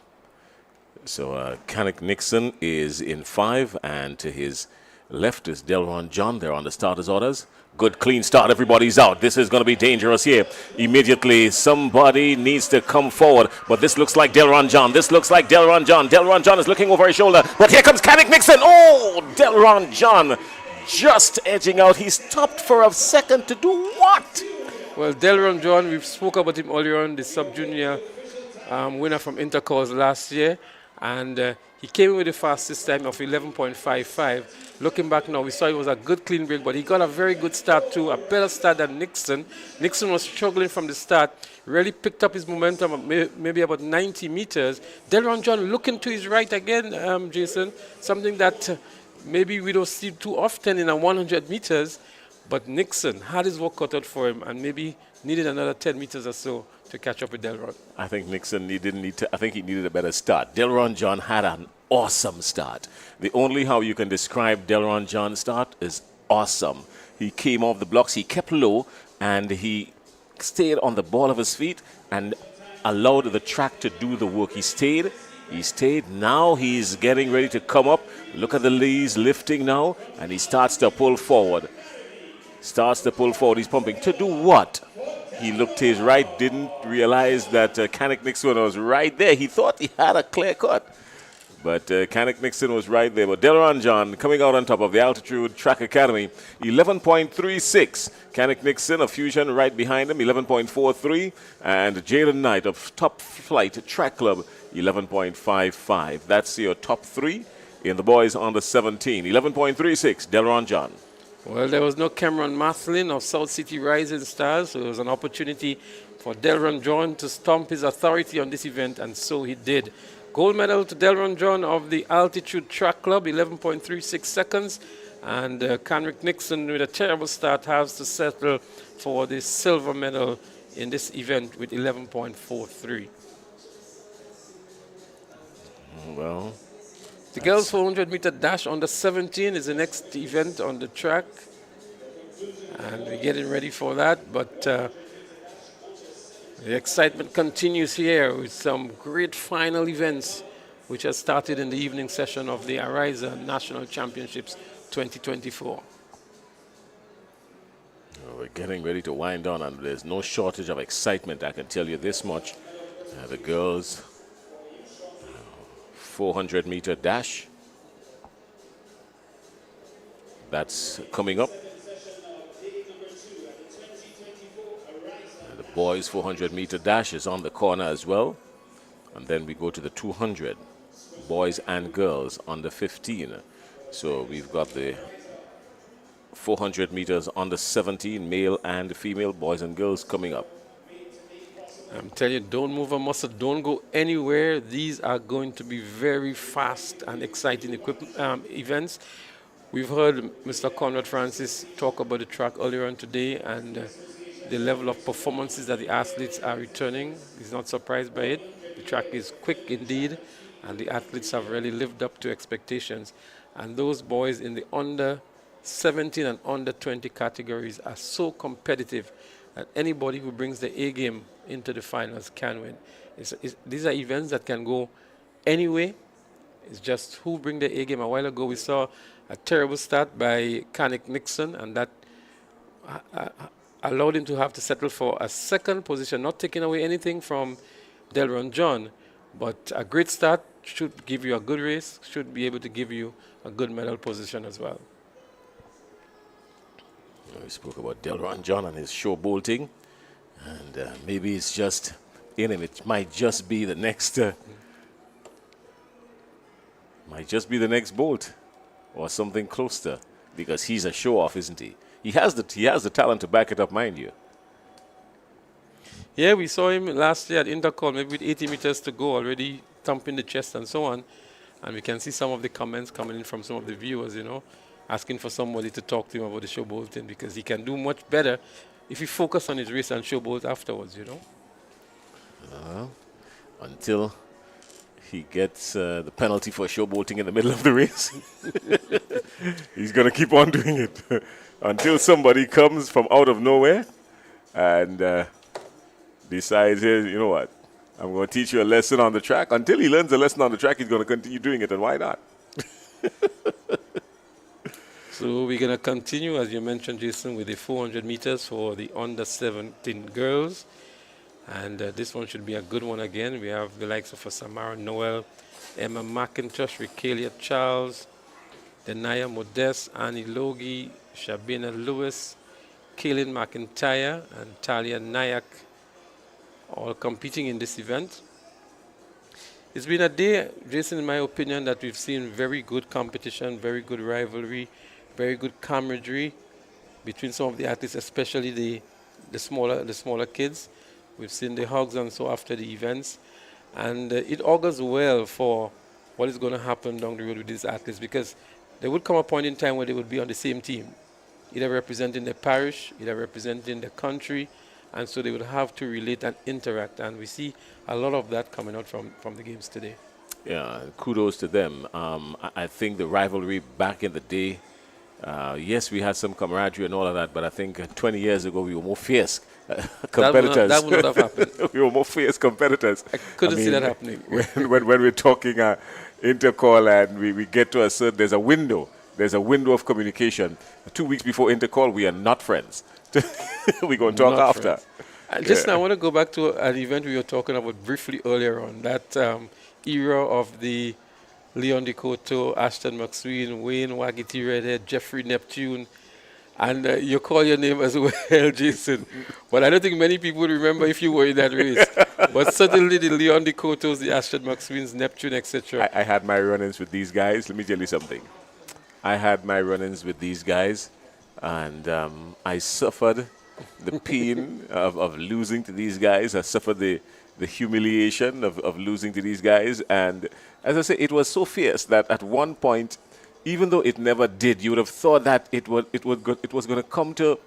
So Kanik Nixon is in 5, and to his left is Delron John. They're on the starters' orders. Good clean start. Everybody's out. This is going to be dangerous here. Immediately, somebody needs to come forward. But this looks like Delron John. This looks like Delron John. Delron John is looking over his shoulder. But here comes Kanik Nixon. Oh, Delron John just edging out. He stopped for a second to do what?
Well, Delron John, we've spoke about him earlier on, the sub-junior winner from Intercourse last year. And he came in with the fastest time of 11.55. Looking back now, we saw it was a good clean break, but he got a very good start too, a better start than Nixon. Nixon was struggling from the start, really picked up his momentum maybe about 90 meters. Delron John looking to his right again, Jason, something that maybe we don't see too often in a 100 meters, but Nixon had his work cut out for him and maybe needed another 10 meters or so to catch up with Delron.
I think Nixon didn't need to. I think he needed a better start. Delron John had an awesome start. The only how you can describe Delron John's start is awesome. He came off the blocks, he kept low, and he stayed on the ball of his feet and allowed the track to do the work. He stayed. Now he's getting ready to come up. Look at the knees lifting now, and he starts to pull forward. He's pumping. To do what? He looked to his right, didn't realize that Kanik Nixon was right there. He thought he had a clear cut. But Kanik Nixon was right there. But Delron John coming out on top of the Altitude Track Academy, 11.36. Kanik Nixon of Fusion right behind him, 11.43. And Jaden Knight of Top Flight Track Club, 11.55. That's your top 3 in the boys under 17. 11.36, Delron John.
Well, there was no Cameron Mathlin of South City Rising Stars, so it was an opportunity for Delron John to stomp his authority on this event, and so he did. Gold medal to Delron John of the Altitude Track Club, 11.36 seconds, and Kanik Nixon with a terrible start has to settle for the silver medal in this event with 11.43.
Well,
the girls' 400-meter dash under 17 is the next event on the track, and we're getting ready for that. But the excitement continues here with some great final events, which has started in the evening session of the Ariza National Championships 2024.
We're getting ready to wind down, and there's no shortage of excitement, I can tell you this much. The girls' 400-meter dash. That's coming up. The boys' 400-meter dash is on the corner as well. And then we go to the 200, boys and girls under 15. So we've got the 400 meters under 17, male and female, boys and girls coming up.
I'm telling you, don't move a muscle, don't go anywhere. These are going to be very fast and exciting events. We've heard Mr. Conrad Francis talk about the track earlier on today, and the level of performances that the athletes are returning. He's not surprised by it. The track is quick indeed, and the athletes have really lived up to expectations. And those boys in the under 17 and under 20 categories are so competitive that anybody who brings the A game into the finals can win. These are events that can go anyway. It's just who bring the A game. A while ago we saw a terrible start by Kanik Nixon, and that allowed him to have to settle for a second position, not taking away anything from Delron John, but a great start should give you a good race, should be able to give you a good medal position as well.
We spoke about Delron John and his showbolting, and maybe it's just in him. It might just be the next, Bolt, or something close to, because he's a show-off, isn't he? He has the talent to back it up, mind you.
Yeah, we saw him last year at Intercol, maybe with 80 meters to go, already thumping the chest and so on. And we can see some of the comments coming in from some of the viewers, asking for somebody to talk to him about the showbolting, because he can do much better if he focus on his race and showbolt afterwards,
Until he gets the penalty for showbolting in the middle of the race. He's going to keep on doing it until somebody comes from out of nowhere and decides, hey, you know what, I'm going to teach you a lesson on the track. Until he learns a lesson on the track, he's going to continue doing it, and why not?
So we're going to continue, as you mentioned, Jason, with the 400 meters for the under 17 girls. And this one should be a good one again. We have the likes of Samara Noel, Emma McIntosh, Rikalia Charles, Denaya Modest, Annie Logie, Shabina Lewis, Kaylin McIntyre, and Talia Nayak, all competing in this event. It's been a day, Jason, in my opinion, that we've seen very good competition, very good rivalry, very good camaraderie between some of the athletes, especially the smaller kids. We've seen the hugs and so after the events, and it augurs well for what is going to happen down the road with these athletes, because there would come a point in time where they would be on the same team, either representing their parish, either representing the country, and so they would have to relate and interact, and we see a lot of that coming out from the games today.
Yeah, kudos to them. I think the rivalry back in the day, yes, we had some camaraderie and all of that, but I think 20 years ago we were more fierce competitors.
That would not have happened.
We were more fierce competitors.
I couldn't see that happening.
When we're talking intercall and we get to a certain, there's a window of communication. 2 weeks before intercall, we are not friends. We're going to talk
Not
after.
Just now, I want to go back to an event we were talking about briefly earlier on, that era of the Leon DeCoto, Ashton McSween, Wayne Wagiti Redhead, Jeffrey Neptune, and you call your name as well, Jason. But I don't think many people would remember if you were in that race. But certainly the Leon DeCotos, the Ashton McSweens, Neptune, etc.
I had my run-ins with these guys. Let me tell you something. I had my run-ins with these guys, and I suffered the pain of losing to these guys. I suffered the humiliation of losing to these guys. And as I say, it was so fierce that at one point, even though it never did, you would have thought that it was going to come to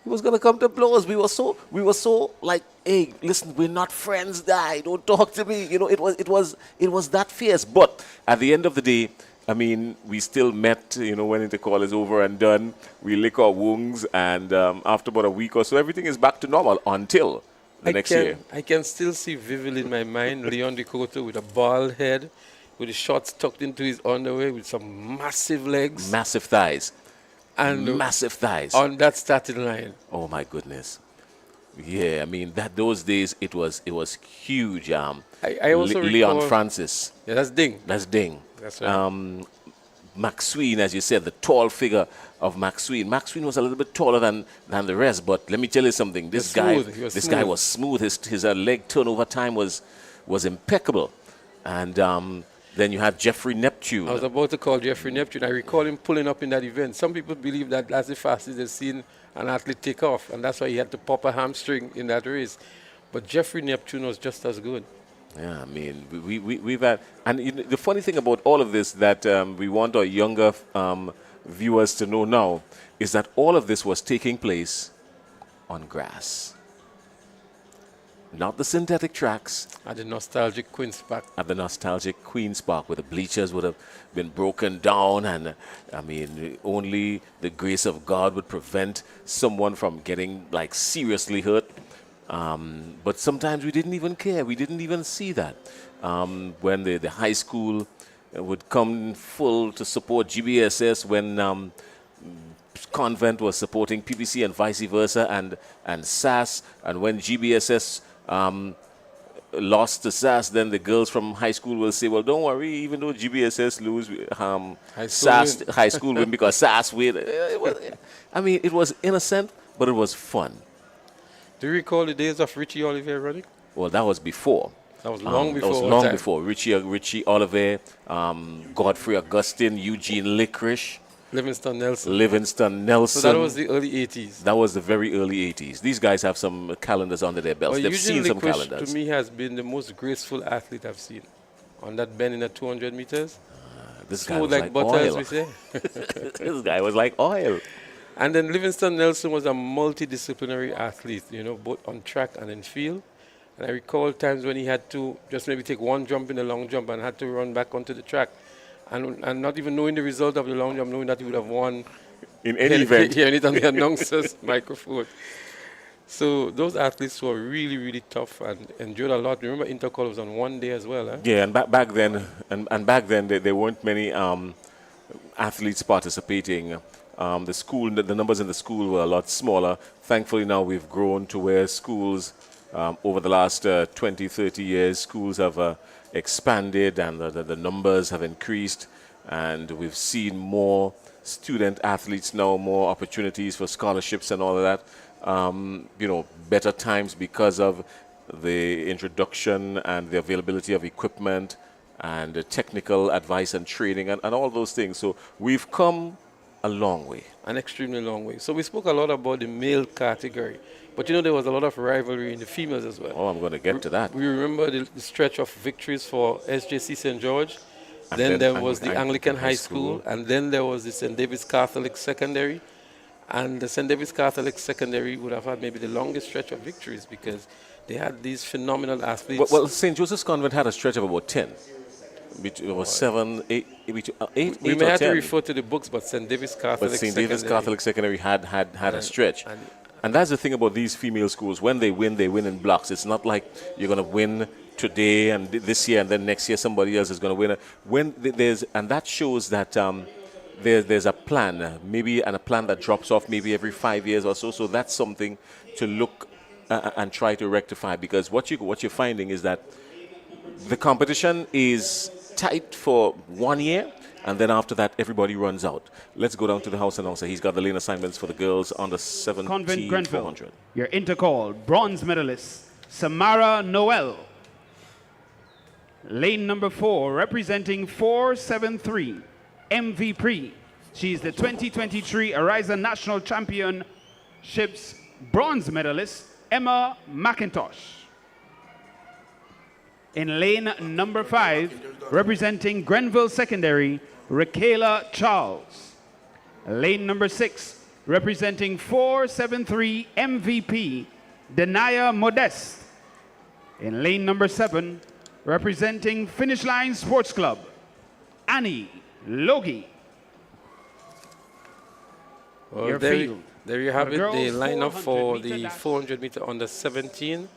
blows. We were so like, hey, listen, we're not friends, die, don't talk to me. It was that fierce. But at the end of the day, I mean, we still met, when intercall is over and done. We lick our wounds, and after about a week or so, everything is back to normal until the next year.
I can still see vividly in my mind Leon DeCoto with a bald head, with his shorts tucked into his underwear, with some massive legs.
Massive thighs.
And
massive thighs.
On that starting line.
Oh, my goodness. Yeah, I mean, those days, it was huge.
I also
Leon
recall,
Francis.
Yeah, that's Ding.
That's Ding.
That's right.
McSween, as you said, the tall figure of McSween. McSween was a little bit taller than the rest, but let me tell you something. This guy was smooth. His leg turnover time was was impeccable. And then you had Jeffrey Neptune.
I was about to call Jeffrey Neptune. I recall him pulling up in that event. Some people believe that that's the fastest they've seen an athlete take off, and that's why he had to pop a hamstring in that race. But Jeffrey Neptune was just as good.
Yeah, I mean, we've had, and the funny thing about all of this that we want our younger viewers to know now is that all of this was taking place on grass. Not the synthetic tracks.
At the nostalgic Queen's Park.
At the nostalgic Queen's Park, where the bleachers would have been broken down, and I mean, only the grace of God would prevent someone from getting like seriously hurt. But sometimes we didn't even care. We didn't even see that. When the high school would come full to support GBSS, when Convent was supporting PPC and vice versa, and SAS, and when GBSS lost to SAS, then the girls from high school will say, well, don't worry, even though GBSS lose, high school win because SAS win. I mean, it was innocent, but it was fun.
Do you recall the days of Richie Oliver running?
Well, that was before.
That was long before.
That was long before. Richie Oliver, Godfrey Augustine, Eugene Licorice.
Livingston
Nelson.
So that was the early 80s.
That was the very early 80s. These guys have some calendars under their belts.
Well,
They've seen some
Licorice,
calendars.
to me, has been the most graceful athlete I've seen. On that bend in the 200 meters.
This guy was like butter,
butter,
oil.
as we say.
This guy was like oil.
And then Livingston Nelson was a multidisciplinary athlete, you know, both on track and in field. And I recall times when he had to just maybe take one jump in the long jump and had to run back onto the track. And not even knowing the result of the long jump, knowing that he would have won
in any event.
Hearing it on the announcer's microphone. So those athletes were really, really tough and endured a lot. Remember, Intercol was on one day as well. Eh?
Yeah, and back then, there weren't many athletes participating. The numbers in the school were a lot smaller. Thankfully, now we've grown to where schools, over the last 20, 30 years, schools have expanded and the numbers have increased, and we've seen more student athletes now, more opportunities for scholarships and all of that. You know, better times because of the introduction and the availability of equipment and the technical advice and training and all those things. So we've come a long way.
An extremely long way. So we spoke a lot about the male category, but you know there was a lot of rivalry in the females as well.
Oh, I'm going to get to that.
We remember the stretch of victories for SJC St. George. Then there was the Anglican High School, and then there was the St. David's Catholic Secondary. And the St. David's Catholic Secondary would have had maybe the longest stretch of victories because they had these phenomenal athletes.
Well, St. Joseph's Convent had a stretch of about 10. It was 7, 8, 8
we may have to refer to the books, but St. David's Catholic
But St. David's Catholic Secondary had a stretch. And that's the thing about these female schools. When they win in blocks. It's not like you're going to win today and this year and then next year somebody else is going to win. And that shows that there's a plan, maybe, and a plan that drops off maybe every 5 years or so. So that's something to look and try to rectify, because what you're finding is that the competition is tight for 1 year, and then after that everybody runs out. Let's go down to the house announcer. He's got the lane assignments for the girls under 17
Convent Grenville,
400.
your intercall bronze medalist Samara Noel. Lane number 4, representing 473 MVP. She's the 2023 Ariza National Championships bronze medalist Emma McIntosh. In lane number 5, representing Grenville Secondary, Rakayla Charles. Lane number 6, representing 473 MVP, Denaya Modeste. In lane number 7, representing Finish Line Sports Club, Annie Logie.
Well, there you have it, the lineup for the 400 meter under 17.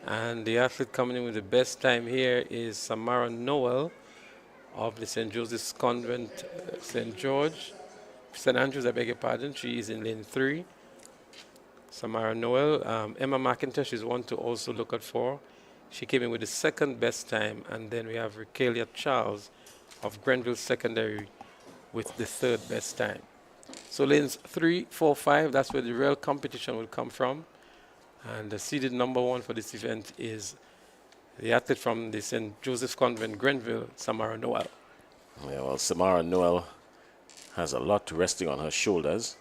And the athlete coming in with the best time here is Samara Noel of the St. Joseph's Convent, St. Andrews, I beg your pardon. She is in lane 3. Samara Noel. Emma McIntosh is one to also look out for. She came in with the second best time. And then we have Rakayla Charles of Grenville Secondary with the third best time. So lanes 3, 4, 5, that's where the real competition will come from. And the seeded number 1 for this event is the athlete from the St. Joseph's Convent, Grenville, Samara Noel.
Yeah, well, Samara Noel has a lot resting on her shoulders.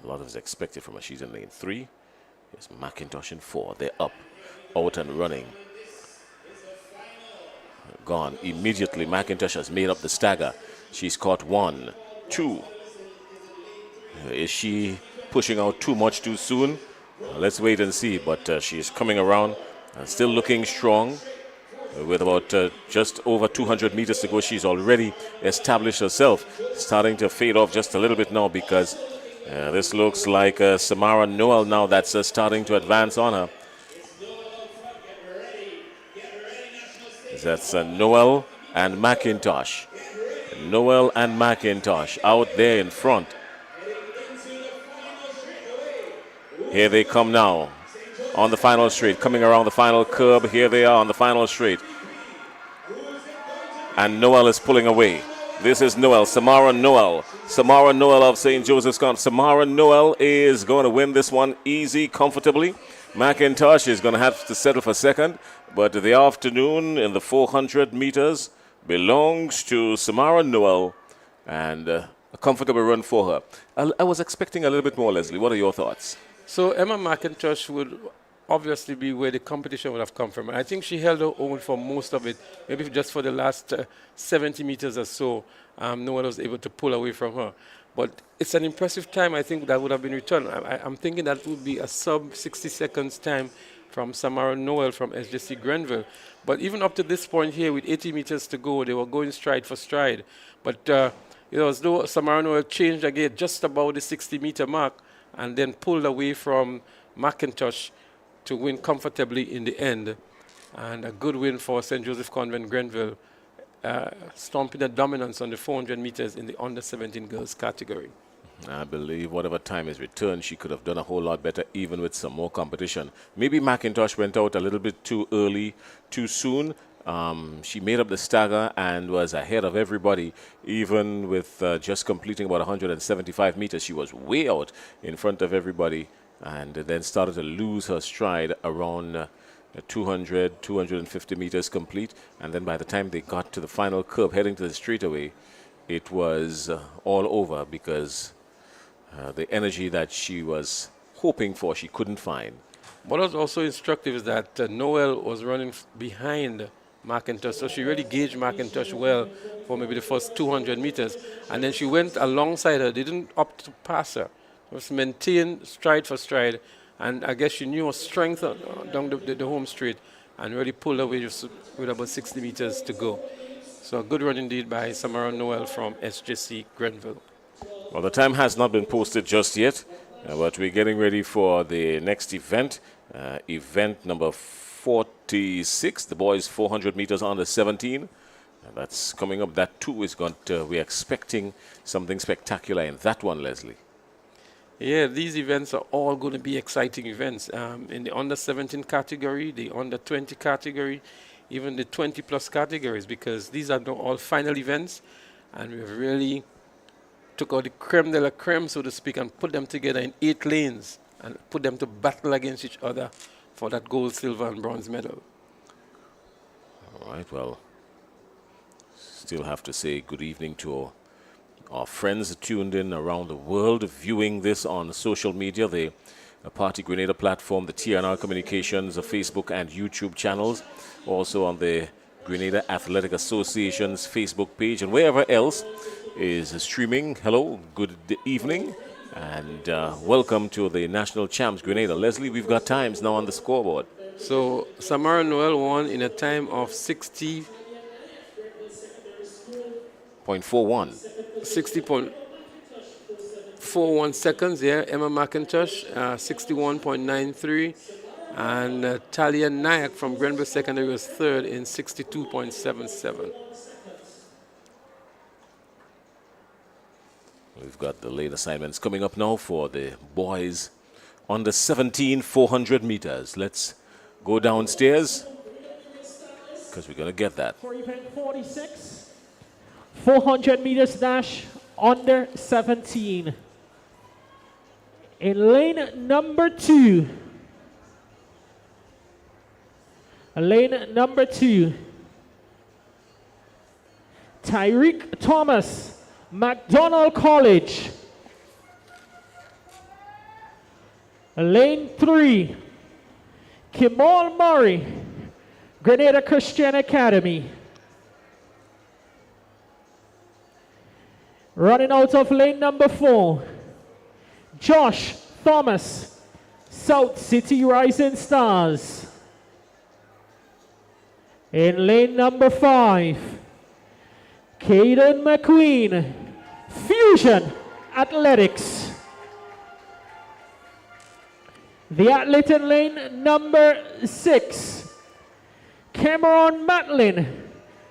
A lot is expected from her. She's in lane 3. Here's McIntosh in 4. They're up, out and running. Gone immediately. McIntosh has made up the stagger. She's caught 1, 2. Is she pushing out too much too soon? Let's wait and see. But she's coming around and still looking strong. With about just over 200 meters to go, she's already established herself. Starting to fade off just a little bit now because this looks like Samara Noel now that's starting to advance on her. That's Noel and McIntosh. Noel and McIntosh out there in front. Here they come now on the final straight, coming around the final curb. Here they are on the final straight. And Noel is pulling away. This is Noel, Samara Noel. Samara Noel of St. Joseph's Convent. Samara Noel is going to win this one easy, comfortably. McIntosh is going to have to settle for second. But the afternoon in the 400 meters belongs to Samara Noel. And a comfortable run for her. I was expecting a little bit more, Leslie. What are your thoughts?
So Emma McIntosh would obviously be where the competition would have come from. And I think she held her own for most of it, maybe just for the last 70 meters or so. No one was able to pull away from her. But it's an impressive time, I think, that would have been returned. I'm thinking that would be a sub 60 seconds time from Samara Noel from SJC Grenville. But even up to this point here, with 80 meters to go, they were going stride for stride. But as though Samara Noel changed again just about the 60-meter mark and then pulled away from McIntosh to win comfortably in the end. And a good win for St. Joseph Convent Grenville, stomping the dominance on the 400 meters in the under-17 girls category.
I believe whatever time is returned, she could have done a whole lot better, even with some more competition. Maybe McIntosh went out a little bit too early, too soon. She made up the stagger and was ahead of everybody, even with just completing about 175 meters. She was way out in front of everybody and then started to lose her stride around 200, 250 meters complete. And then by the time they got to the final curb heading to the straightaway, it was all over because the energy that she was hoping for, she couldn't find.
What was also instructive is that Noel was running behind McIntosh, so she really gauged McIntosh well for maybe the first 200 meters. And then she went alongside her, didn't opt to pass her. It was maintained stride for stride. And I guess she knew her strength down the home straight and really pulled away just with about 60 meters to go. So a good run indeed by Samara Noel from SJC Grenville.
Well, the time has not been posted just yet, but we're getting ready for the next event, event number 46, the boys 400 meters under 17. And that's coming up. That too is going to, we're expecting something spectacular in that one, Leslie.
Yeah, these events are all going to be exciting events. In the under 17 category, the under 20 category, even the 20 plus categories, because these are all final events, and we've really took out the creme de la creme, so to speak, and put them together in 8 lanes and put them to battle against each other for that gold, silver, and bronze medal.
All right, well, still have to say good evening to our friends tuned in around the world, viewing this on social media, the Partygrenada platform, the TNR Communications, the Facebook and YouTube channels, also on the Grenada Athletic Association's Facebook page, and wherever else is streaming. Hello, good evening, and welcome to the National Champs Grenada. Leslie, we've got times now on the scoreboard.
So Samara Noel won in a time of 60.41. 60.41 seconds, yeah. Emma McIntosh, 61.93. And Talia Nayak from Grenville Secondary was third in 62.77.
We've got the late assignments coming up now for the boys under 17 400 meters. Let's go downstairs because we're going to get that.
For event 46, 400 meters dash under 17. In lane number 2, Lane number 2. Tyreek Thomas, McDonald College. Lane 3. Kimal Murray, Grenada Christian Academy. Running out of lane number 4. Josh Thomas, South City Rising Stars. In lane number 5, Caden McQueen, Fusion Athletics. The athlete in lane number 6, Cameron Matlin,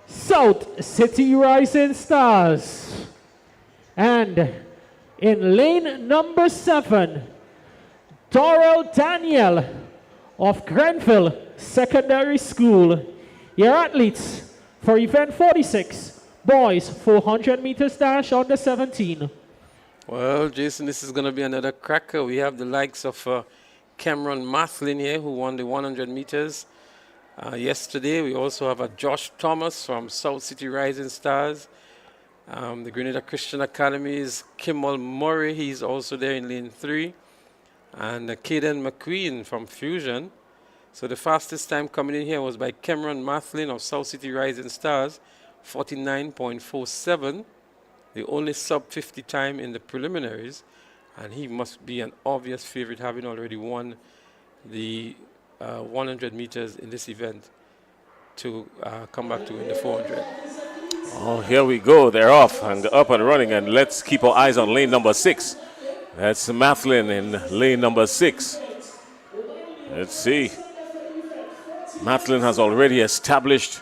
South City Rising Stars. And in lane number 7, Dorrell Daniel of Grenville Secondary School. Your athletes for event 46, boys 400 meters dash under 17.
Well, Jason, this is going to be another cracker. We have the likes of Cameron Mathlin here, who won the 100 meters yesterday. We also have a Josh Thomas from South City Rising Stars. The Grenada Christian Academy's Kimmel Murray, he's also there in lane 3. And Caden McQueen from Fusion. So the fastest time coming in here was by Cameron Mathlin of South City Rising Stars, 49.47. The only sub-50 time in the preliminaries. And he must be an obvious favorite, having already won the 100 meters in this event to come back to win the 400.
Oh, here we go. They're off and up and running. And let's keep our eyes on lane number 6. That's Mathlin in lane number 6. Let's see. Mathlin has already established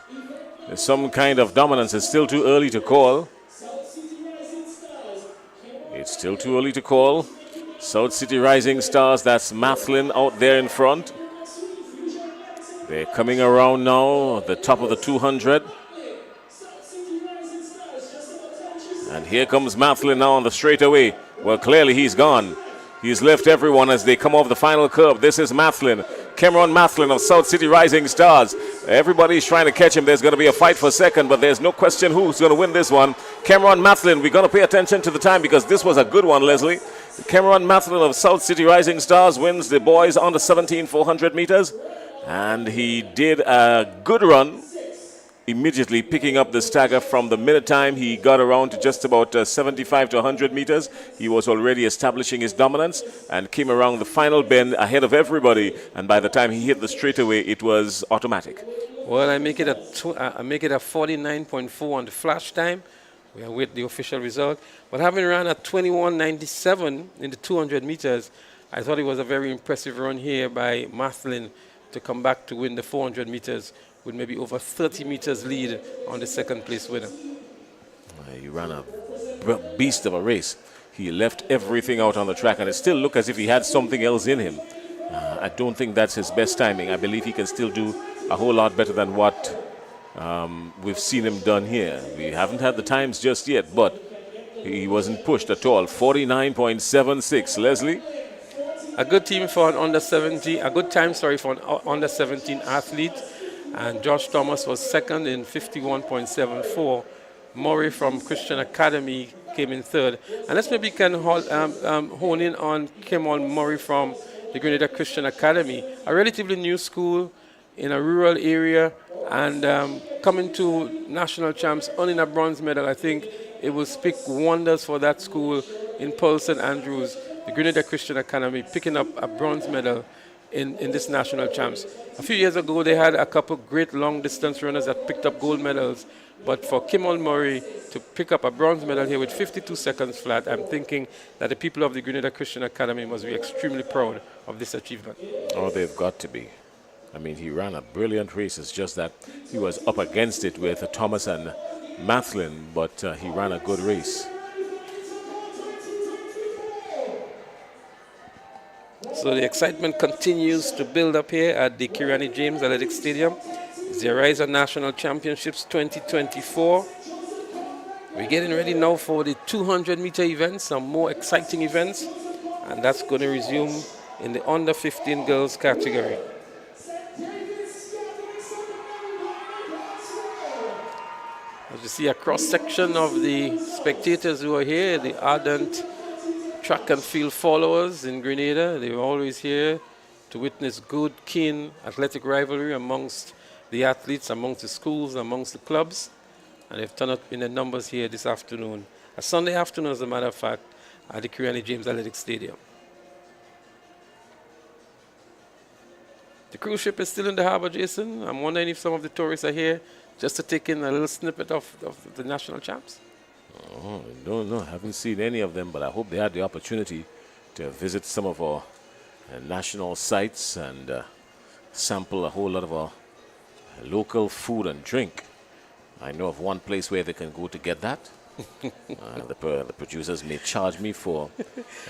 some kind of dominance. It's still too early to call. It's still too early to call. South City Rising Stars, that's Mathlin out there in front. They're coming around now, the top of the 200. And here comes Mathlin now on the straightaway. Well, clearly he's gone. He's left everyone as they come off the final curve. This is Mathlin. Cameron Mathlin of South City Rising Stars. Everybody's trying to catch him. There's going to be a fight for second, but there's no question who's going to win this one. Cameron Mathlin, we're going to pay attention to the time because this was a good one, Leslie. Cameron Mathlin of South City Rising Stars wins the boys under 17 400 meters. And he did a good run, immediately picking up the stagger from the minute time he got around to just about 75 to 100 meters. He was already essitablishing his dominance and came around the final bend ahead of everybody. And by the time he hit the straightaway, it was automatic.
Well, I make it a 49.4 on the flash time. We await the official result. But having run at 21.97 in the 200 meters, I thought it was a very impressive run here by Mathlin to come back to win the 400 meters with maybe over 30 meters lead on the second place winner.
He ran a beast of a race. He left everything out on the track, and it still looked as if he had something else in him. I don't think that's his best timing. I believe he can still do a whole lot better than what we've seen him done here. We haven't had the times just yet, but he wasn't pushed at all. 49.76. Leslie?
A good team for an under 17, a good time, sorry, for an under 17 athlete. And Josh Thomas was second in 51.74. Murray from Christian Academy came in third. And let's maybe can hone in on Kimon Murray from the Grenada Christian Academy, a relatively new school in a rural area, and coming to national champs, earning a bronze medal. I think it will speak wonders for that school in Pearl St. Andrews. The Grenada Christian Academy picking up a bronze medal in this national champs. A few years ago, they had a couple great long-distance runners that picked up gold medals. But for Kimmel Murray to pick up a bronze medal here with 52 seconds flat, I'm thinking that the people of the Grenada Christian Academy must be extremely proud of this achievement.
Oh, they've got to be. I mean, he ran a brilliant race. It's just that he was up against it with Thomas and Mathlin, but he ran a good race.
So the excitement continues to build up here at the Kirani James Athletic Stadium. It's the Ariza National Championships 2024. We're getting ready now for the 200-meter events, some more exciting events, and that's going to resume in the under 15 girls category. As you see a cross-section of the spectators who are here, the ardent track and field followers in Grenada. They're always here to witness good, keen athletic rivalry amongst the athletes, amongst the schools, amongst the clubs. And they've turned up in the numbers here this afternoon. A Sunday afternoon, as a matter of fact, at the Kirini James Athletic Stadium. The cruise ship is still in the harbor, Jason. I'm wondering if some of the tourists are here just to take in a little snippet of the national champs.
Oh, no, I haven't seen any of them, but I hope they had the opportunity to visit some of our national sites and sample a whole lot of our local food and drink. I know of one place where they can go to get that. The producers may charge me for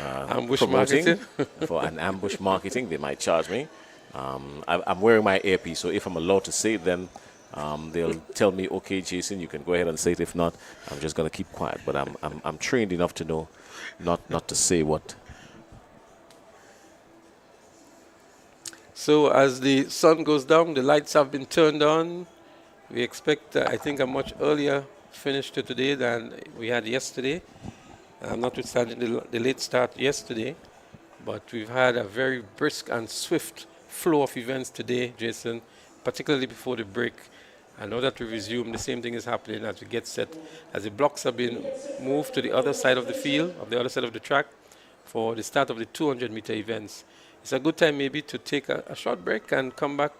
ambush
promoting,
marketing.
for an ambush marketing. They might charge me. I'm wearing my earpiece, so if I'm allowed to say it, then they'll tell me, okay, Jason, you can go ahead and say it. If not, I'm just going to keep quiet. But I'm trained enough to know not to say what.
So as the sun goes down, the lights have been turned on. We expect, I think, a much earlier finish to today than we had yesterday. Notwithstanding the late start yesterday, but we've had a very brisk and swift flow of events today, Jason, particularly before the break. I know that we resume, the same thing is happening as we get set, as the blocks have been moved to the other side of the field, of the other side of the track, for the start of the 200-meter events. It's a good time maybe to take a short break and come back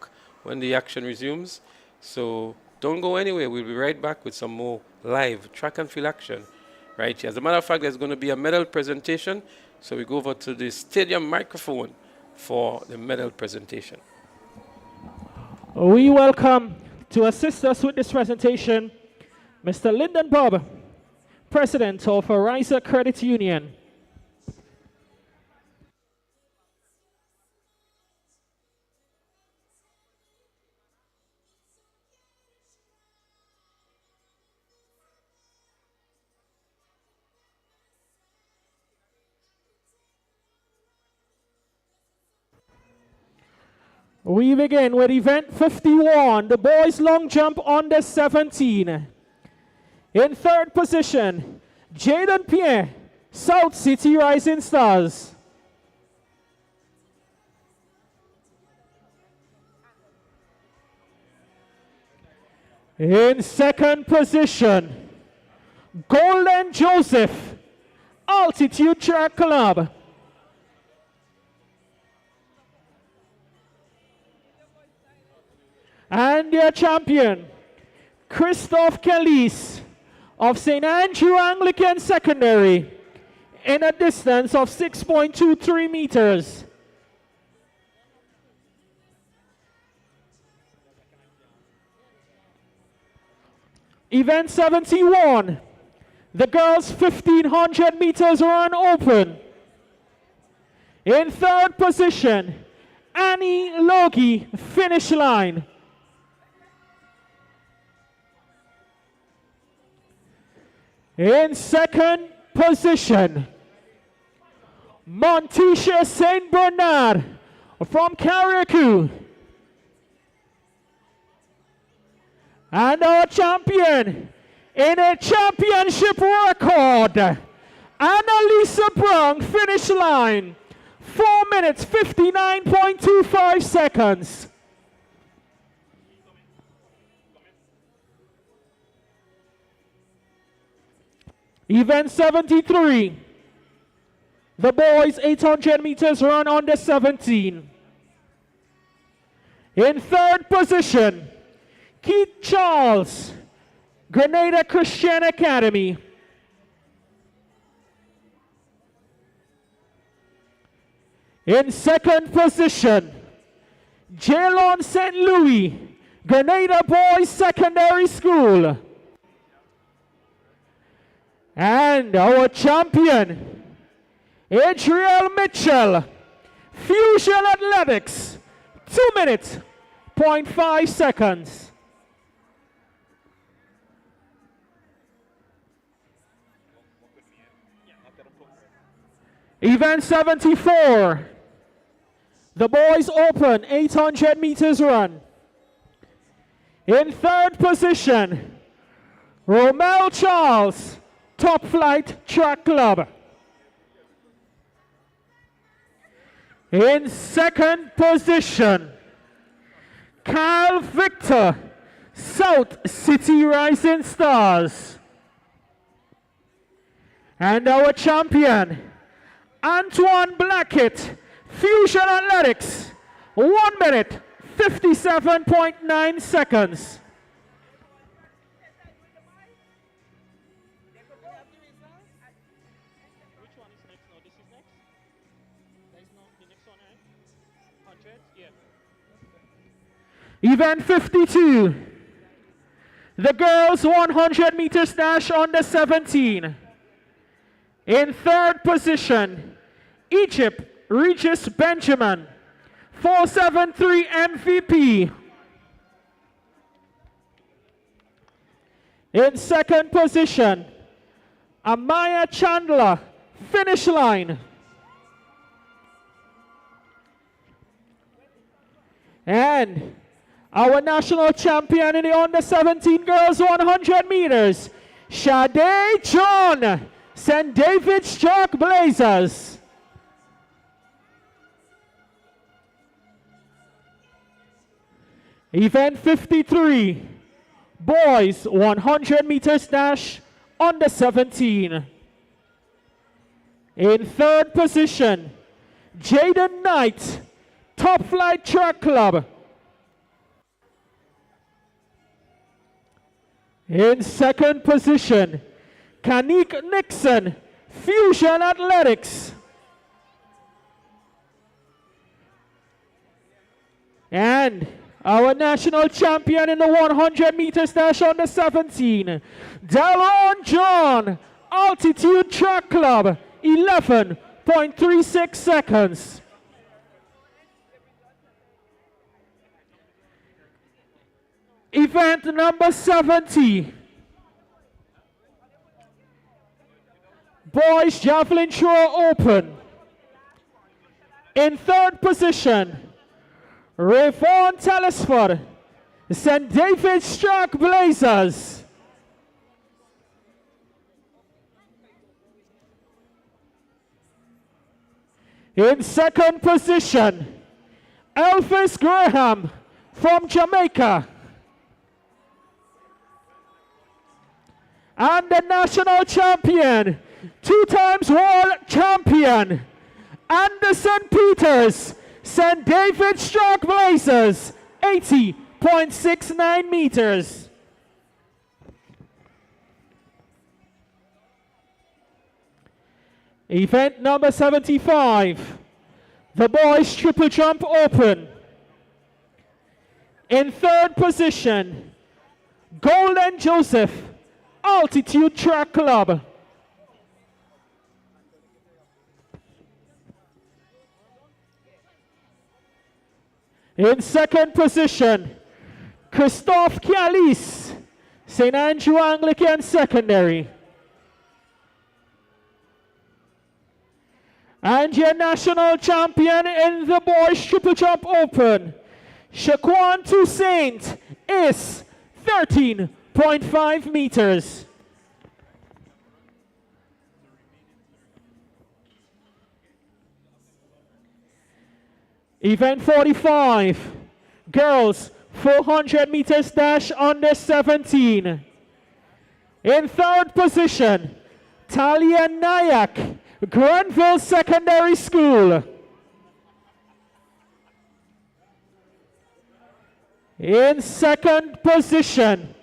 when the action resumes. So don't go anywhere. We'll be right back with some more live track and field action right here. As a matter of fact, there's going to be a medal presentation. So we go over to the stadium microphone for the medal presentation.
We welcome to assist us with this presentation, Mr. Lyndon Bob, President of Ariza Credit Union. We begin with event 51, the boys long jump under 17. In third position, Jaden Pierre, South City Rising Stars. In second position, Golden Joseph, Altitude Track Club. And their champion, Christophe Calise of St. Andrew Anglican Secondary in a distance of 6.23 meters. Event 71, the girls' 1500 meters run open. In third position, Annie Logie, finish line. In second position, Montisha St. Bernard from Carriacou. And our champion in a championship record, Annalisa Brown, finish line, 4 minutes, 59.25 seconds. Event 73, the boys 800 meters run under 17. In third position, Keith Charles, Grenada Christian Academy. In second position, Jaylon St. Louis, Grenada Boys Secondary School. And our champion, Adriel Mitchell, Fusion Athletics, 2 minutes, 0.5 seconds. Event 74, the boys open 800 meters run. In third position, Romel Charles, Top Flight Track Club. In second position, Kyle Victor, South City Rising Stars. And our champion, Antoine Blackett, Fusion Athletics, 1 minute, 57.9 seconds. Event 52, the girls 100 meters dash under 17. In third position, Egypt, Regis Benjamin, 473 MVP. In second position, Amaya Chandler, finish line. And our national champion in the under 17 girls 100 meters, Sade John, St. David's Chalk Blazers. Event 53, boys 100 meters dash under 17. In third position, Jaden Knight, Top Flight Track Club. In second position, Kanik Nixon, Fusion Athletics. And our national champion in the 100 meters dash under 17, Delon John, Altitude Track Club, 11.36 seconds. Event number 70, boys javelin throw open. In third position, Rayvon Telesford, St. David's Track Blazers. In second position, Elvis Graham from Jamaica. And the national champion, 2-time world champion, Anderson Peters, St. David's Track Blazers, 80.69 meters. Event number 75, the boys triple jump open. In third position, Golden Joseph, Altitude Track Club. In second position, Christophe Kialis, St. Andrew Anglican Secondary. And your national champion in the boys triple jump open, Shaquan Toussaint, is 13.5 meters. Event 45, girls 400 meters dash under 17. In third position, Talia Nayak, Granville Secondary School. In second position,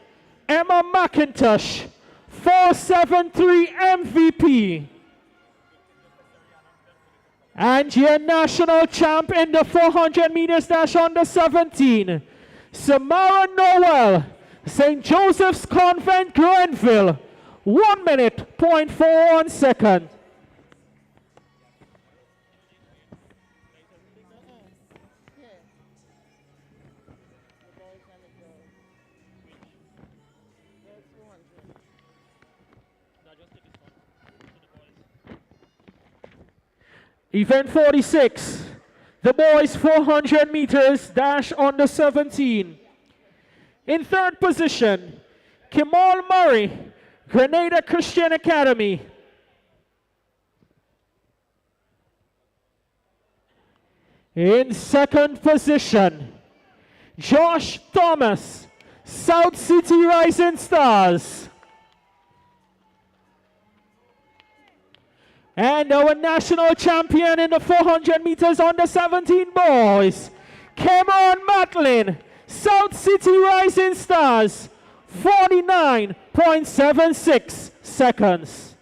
Emma McIntosh, 473 MVP. And your national champ in the 400 meters dash under 17, Samara Noel, St. Joseph's Convent, Granville, 1 minute, 0.41 second. Event 46, the boys 400 meters dash under 17. In third position, Kimal Murray, Grenada Christian Academy. In second position, Josh Thomas, South City Rising Stars. And our national champion in the 400 meters under 17 boys, Cameron Matlin, South City Rising Stars, 49.76 seconds.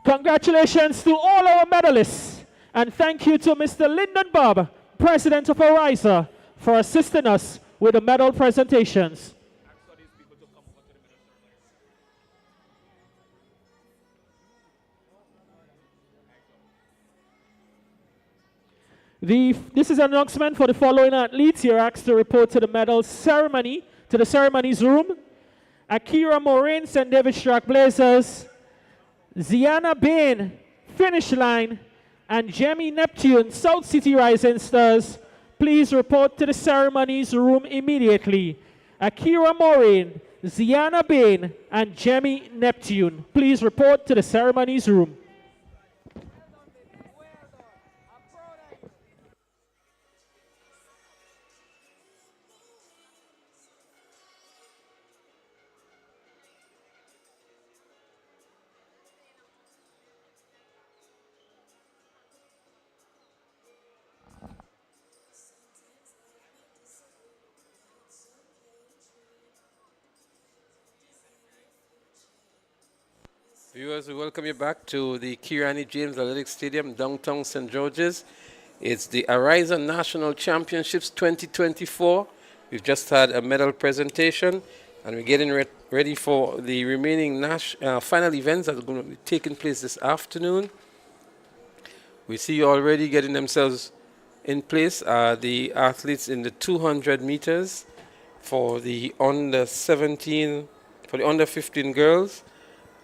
Congratulations to all our medalists, and thank you to Mr. Lyndon Bob, President of Ariza, for assisting us with the medal presentations. This is an announcement for the following athletes. You're asked to report to the medal ceremony, to the ceremonies room. Akira Morin, St. David's Trailblazers. Ziana Bain, Finish Line. And Jemmy Neptune, South City Rising Stars. Please report to the ceremonies room immediately. Akira Morin, Ziana Bain, and Jemmy Neptune. Please report to the ceremonies room.
Viewers, we welcome you back to the Kirani James Athletic Stadium, downtown St. George's. It's the Ariza National Championships 2024. We've just had a medal presentation, and we're getting ready for the remaining final events that are going to be taking place this afternoon. We see you already getting themselves in place. The athletes in the 200 meters for the under 17, for the under 15 girls.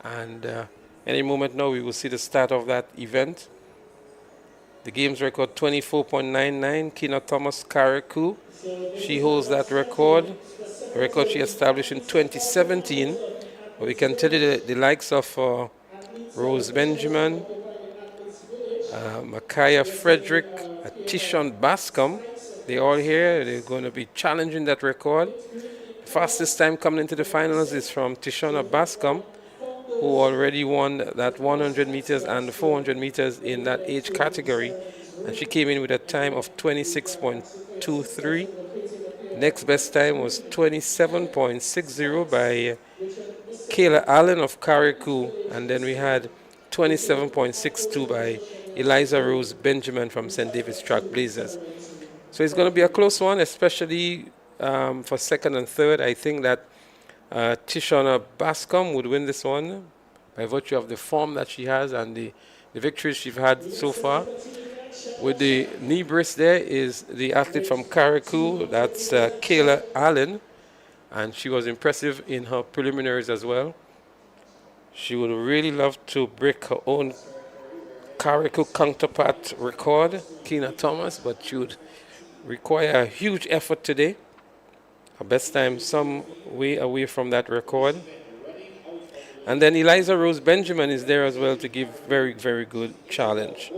And any moment now we will see the start of that event. The games record 24.99, Kina Thomas carriacou. She holds that record, a record she established in 2017. But we can tell you the likes of Rose Benjamin, Makaya Frederick, Tishon Bascom, they're all here. They're going to be challenging that record. The fastest time coming into the finals is from Tishona Bascom, who already won that 100 meters and 400 meters in that age category. And she came in with a time of 26.23. Next best time was 27.60 by Kayla Allen of carriacou. And then we had 27.62 by Eliza Rose Benjamin from St. David's Trailblazers. So it's going to be a close one, especially for second and third. I think that Tishona Bascom would win this one by virtue of the form that she has and the victories she's had so far. With the knee brace there is the athlete from carriacou, that's Kayla Allen, and she was impressive in her preliminaries as well. She would really love to break her own carriacou counterpart record, Kina Thomas, but she would require a huge effort today. Her best time some way away from that record. And then Eliza Rose Benjamin is there as well to give very, very good challenge.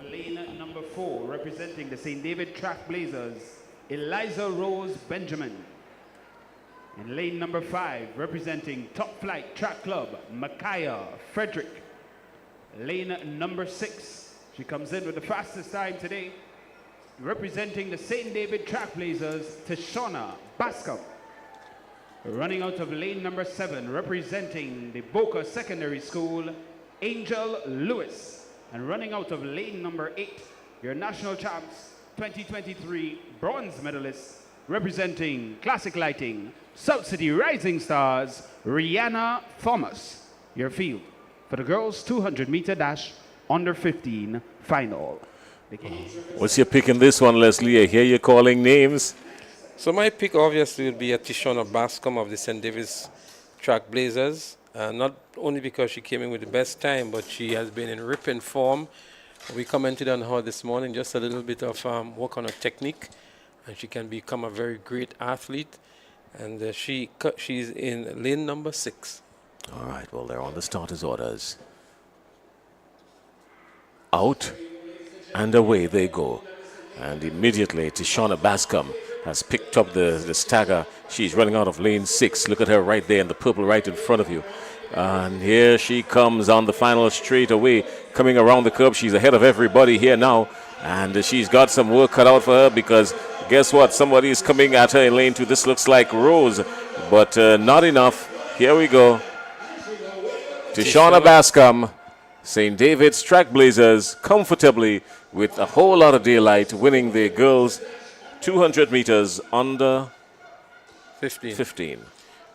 Lane number 4, representing the St. David Trailblazers, Eliza Rose Benjamin. In lane number 5, representing Top Flight Track Club, Makaya Frederick. Lane number 6, she comes in with the fastest time today, representing the St. David Trailblazers, Tishona Bascom. Running out of lane number 7, representing the Boca Secondary School, Angel Lewis. And running out of lane number 8, your national champs, 2023 bronze medalists, representing Classic Lighting, South City Rising Stars, Rihanna Thomas. Your field for the girls 200 meter dash under 15 final.
What's your pick in this one, Leslie? I hear you calling names.
So my pick obviously would be a Tishona Bascom of the St. David's Trailblazers. Not only because she came in with the best time, but she has been in ripping form. We commented on her this morning, just a little bit of work on her technique. and she can become a very great athlete. And she's in lane number 6.
All right, well, they're on the starters' orders. Out and away they go. And immediately, Tishana Bascom has picked up the stagger. She's running out of lane 6. Look at her right there in the purple right in front of you. And here she comes on the final straightaway, coming around the curve. She's ahead of everybody here now. And she's got some work cut out for her because guess what? Somebody is coming at her in lane 2. This looks like Rose, but not enough. Here we go. Tishana Bascom, St. David's Trailblazers, comfortably with a whole lot of daylight, winning the girls 200 meters under 15.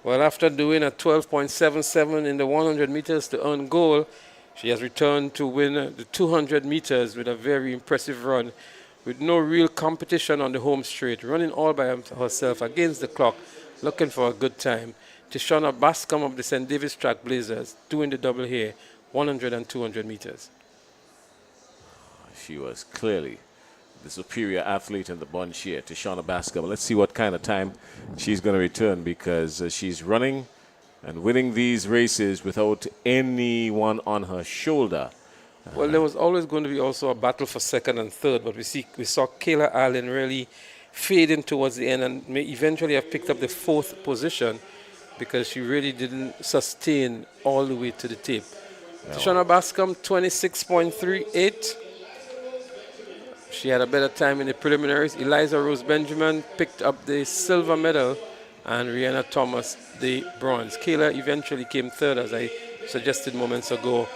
Well, after doing a 12.77 in the 100 meters to earn gold, she has returned to win the 200 meters with a very impressive run, with no real competition on the home straight, running all by herself against the clock, looking for a good time. Tishana Bascom of the St. David's Trailblazers doing the double here, 100 and 200 meters.
She was clearly the superior athlete in the bunch here, Tishana Bascom. Let's see what kind of time she's going to return, because she's running and winning these races without anyone on her shoulder.
Well, there was always going to be also a battle for second and third, but we saw Kayla Allen really fading towards the end and may eventually have picked up the 4th position because she really didn't sustain all the way to the tape. No. Tishana Bascom, 26.38. She had a better time in the preliminaries. Eliza Rose Benjamin picked up the silver medal and Rihanna Thomas the bronze. Kayla eventually came 3rd, as I suggested moments ago.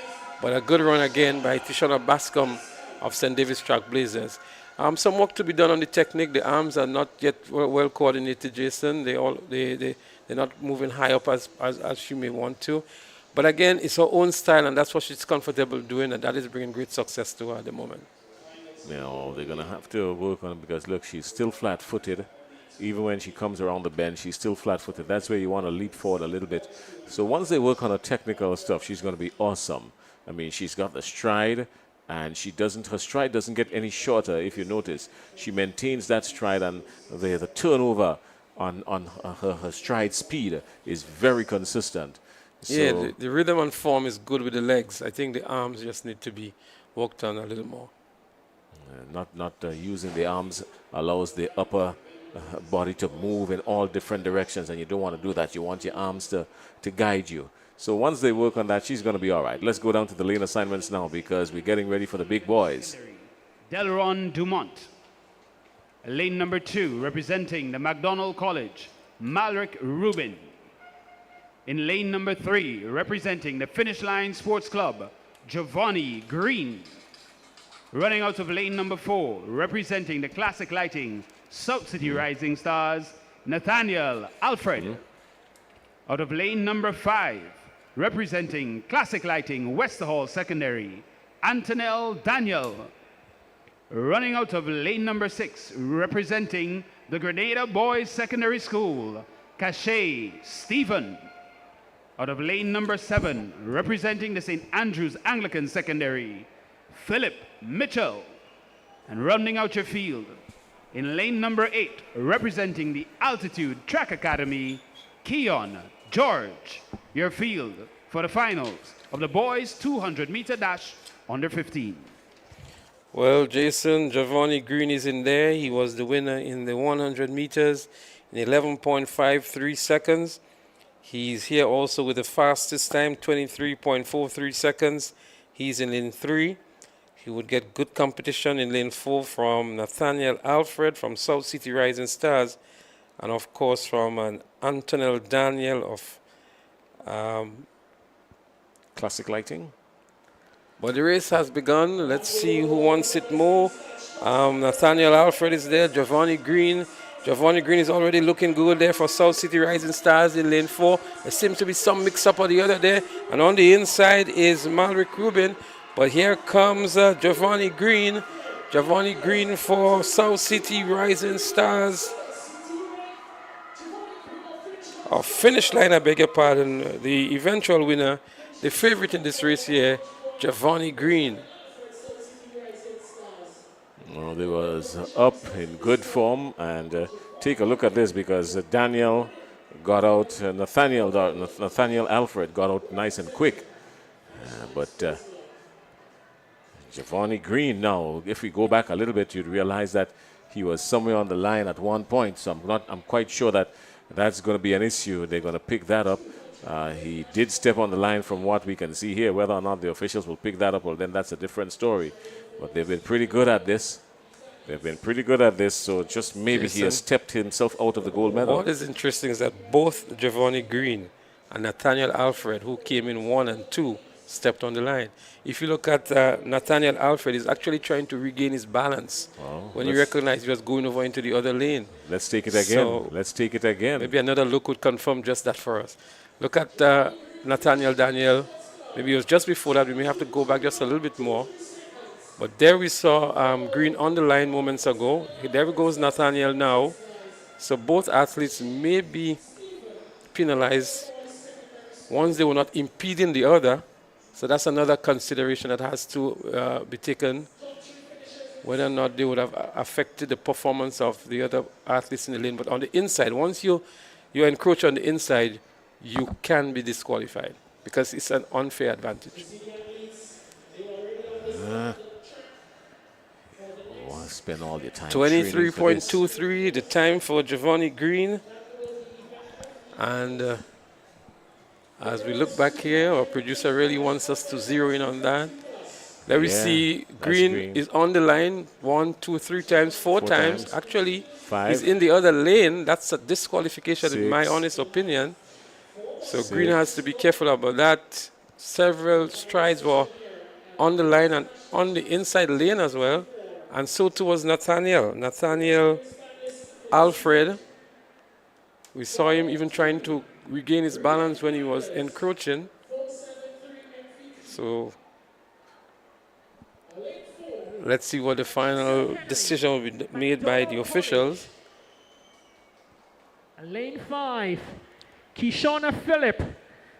But a good run again by Tishana Bascom of St. David's Trailblazers. Some work to be done on the technique. The arms are not yet well coordinated, Jason. They're not moving high up as she may want to. But again, it's her own style, and that's what she's comfortable doing, and that is bringing great success to her at the moment.
You know, they're going to have to work on it because, look, she's still flat-footed. Even when she comes around the bend, she's still flat-footed. That's where you want to leap forward a little bit. So once they work on her technical stuff, she's going to be awesome. I mean, she's got the stride, and her stride doesn't get any shorter, if you notice. She maintains that stride, and the turnover on her stride speed is very consistent. So
yeah, the rhythm and form is good with the legs. I think the arms just need to be worked on a little more.
Not using the arms allows the upper body to move in all different directions, and you don't want to do that. You want your arms to guide you. So once they work on that, she's going to be all right. Let's go down to the lane assignments now because we're getting ready for the big boys.
Delron Dumont. Lane number 2, representing the McDonald College, Malric Rubin. In lane number 3, representing the Finish Line Sports Club, Giovanni Green. Running out of lane number 4, representing the Classic Lighting, South City Rising Stars, Nathaniel Alfred. Out of lane number 5, representing Classic Lighting, Westerhall Secondary, Antonel Daniel. Running out of lane number 6, representing the Grenada Boys Secondary School, Cache Stephen. Out of lane number 7, representing the St. Andrews Anglican Secondary, Philip Mitchell. And rounding out your field, in lane number 8, representing the Altitude Track Academy, Keon George. Your field for the finals of the boys 200-meter dash under 15.
Well, Jason, Giovanni Green is in there. He was the winner in the 100 meters in 11.53 seconds. He's here also with the fastest time, 23.43 seconds. He's in lane 3. He would get good competition in lane 4 from Nathaniel Alfred from South City Rising Stars, and of course from an Antonel Daniel of
Classic Lighting.
But the race has begun. Let's see who wants it more. Nathaniel Alfred is there. Giovanni Green. Giovanni Green is already looking good there for South City Rising Stars in lane 4. There seems to be some mix-up on the other there. And on the inside is Malric Rubin. But here comes Giovanni Green. Giovanni Green for South City Rising Stars. Our finish line, I beg your pardon. The eventual winner, the favorite in this race here, Giovanni Green.
Well, they was up in good form, and take a look at this because Daniel got out, Nathaniel Alfred got out nice and quick. But Giovanni Green now, if we go back a little bit, you'd realize that he was somewhere on the line at one point. So I'm quite sure that that's going to be an issue. They're going to pick that up. He did step on the line from what we can see here. Whether or not the officials will pick that up, well, then that's a different story. But they've been pretty good at this. So just maybe he has stepped himself out of the gold medal.
What is interesting is that both Giovanni Green and Nathaniel Alfred, who came in 1 and 2, stepped on the line. If you look at Nathaniel Alfred, he's actually trying to regain his balance when you recognize he was going over into the other lane.
Let's take it again. Let's take it again.
Maybe another look would confirm just that for us. Look at Nathaniel Daniel. Maybe it was just before that. We may have to go back just a little bit more. But there we saw Green on the line moments ago. There goes Nathaniel now. So both athletes may be penalized once they were not impeding the other. So that's another consideration that has to be taken, whether or not they would have affected the performance of the other athletes in the lane. But on the inside, once you encroach on the inside, you can be disqualified because it's an unfair advantage.
Spend all your time.
23.23, the time for Giovanni Green. And as we look back here, our producer really wants us to zero in on that. There we see Green is on the line 1, 2, 3 times, 4 times. Actually,
5.
He's in the other lane. That's a disqualification 6. In my honest opinion. So 6. Green has to be careful about that. Several strides were on the line and on the inside lane as well. And so too was Nathaniel Alfred. We saw him even trying to regain his balance when he was encroaching. So let's see what the final decision will be made by the officials.
Lane 5, Kishona Phillip,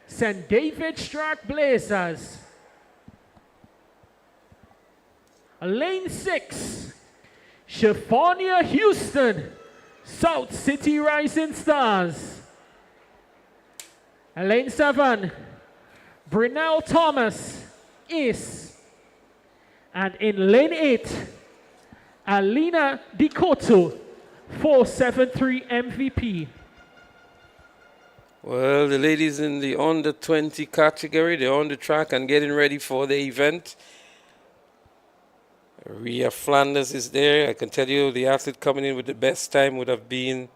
St. David's Trailblazers. Lane 6, Shafania Houston, South City Rising Stars. Lane 7, Brunel Thomas, Ace. And in lane 8, Alina Dikoto, 473 MVP.
Well, the ladies in the under 20 category, they're on the track and getting ready for the event. Rhea Flanders is there. I can tell you the athlete coming in with the best time would have been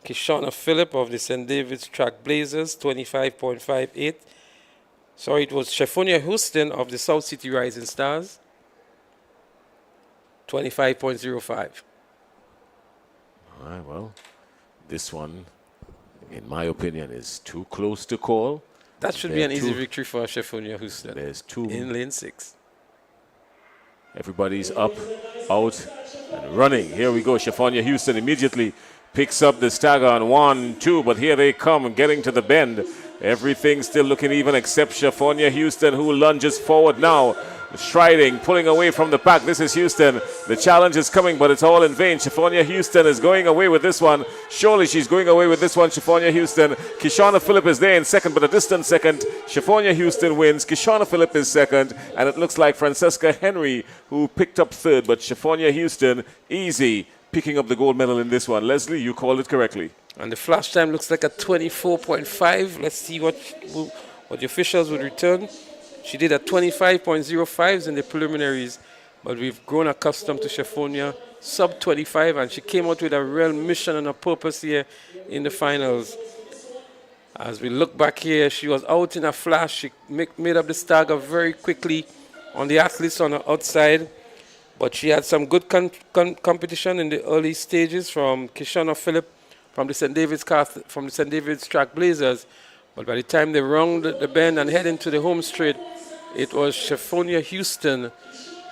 Kishona Phillip of the St. David's Trailblazers, 25.58. Sorry, it was Shafania Houston of the South City Rising Stars, 25.05.
All right, well, this one, in my opinion, is too close to call.
That should be an easy victory for Shafania Houston.
There's 2
in lane 6.
Everybody's up, out, and running. Here we go. Shafania Houston immediately picks up the stagger on 1, 2, but here they come, getting to the bend. Everything still looking even except Shafania Houston, who lunges forward now, striding, pulling away from the pack. This is Houston. The challenge is coming, but it's all in vain. Shafania Houston is going away with this one. Surely she's going away with this one, Shafania Houston. Kishona Phillip is there in second, but a distant second. Shafania Houston wins. Kishona Phillip is second, and it looks like Francesca Henry, who picked up third, but Shafania Houston, easy, picking up the gold medal in this one. Leslie, you called it correctly.
And the flash time looks like a 24.5. Let's see what the officials would return. She did a 25.05s in the preliminaries, but we've grown accustomed to Shafania sub 25, and she came out with a real mission and a purpose here in the finals. As we look back here, she was out in a flash. She made up the stagger very quickly on the athletes on the outside, but she had some good competition in the early stages from Kishona Phillip from the St. David's Trailblazers. But by the time they rounded the bend and head into the home straight, it was Shafania Houston,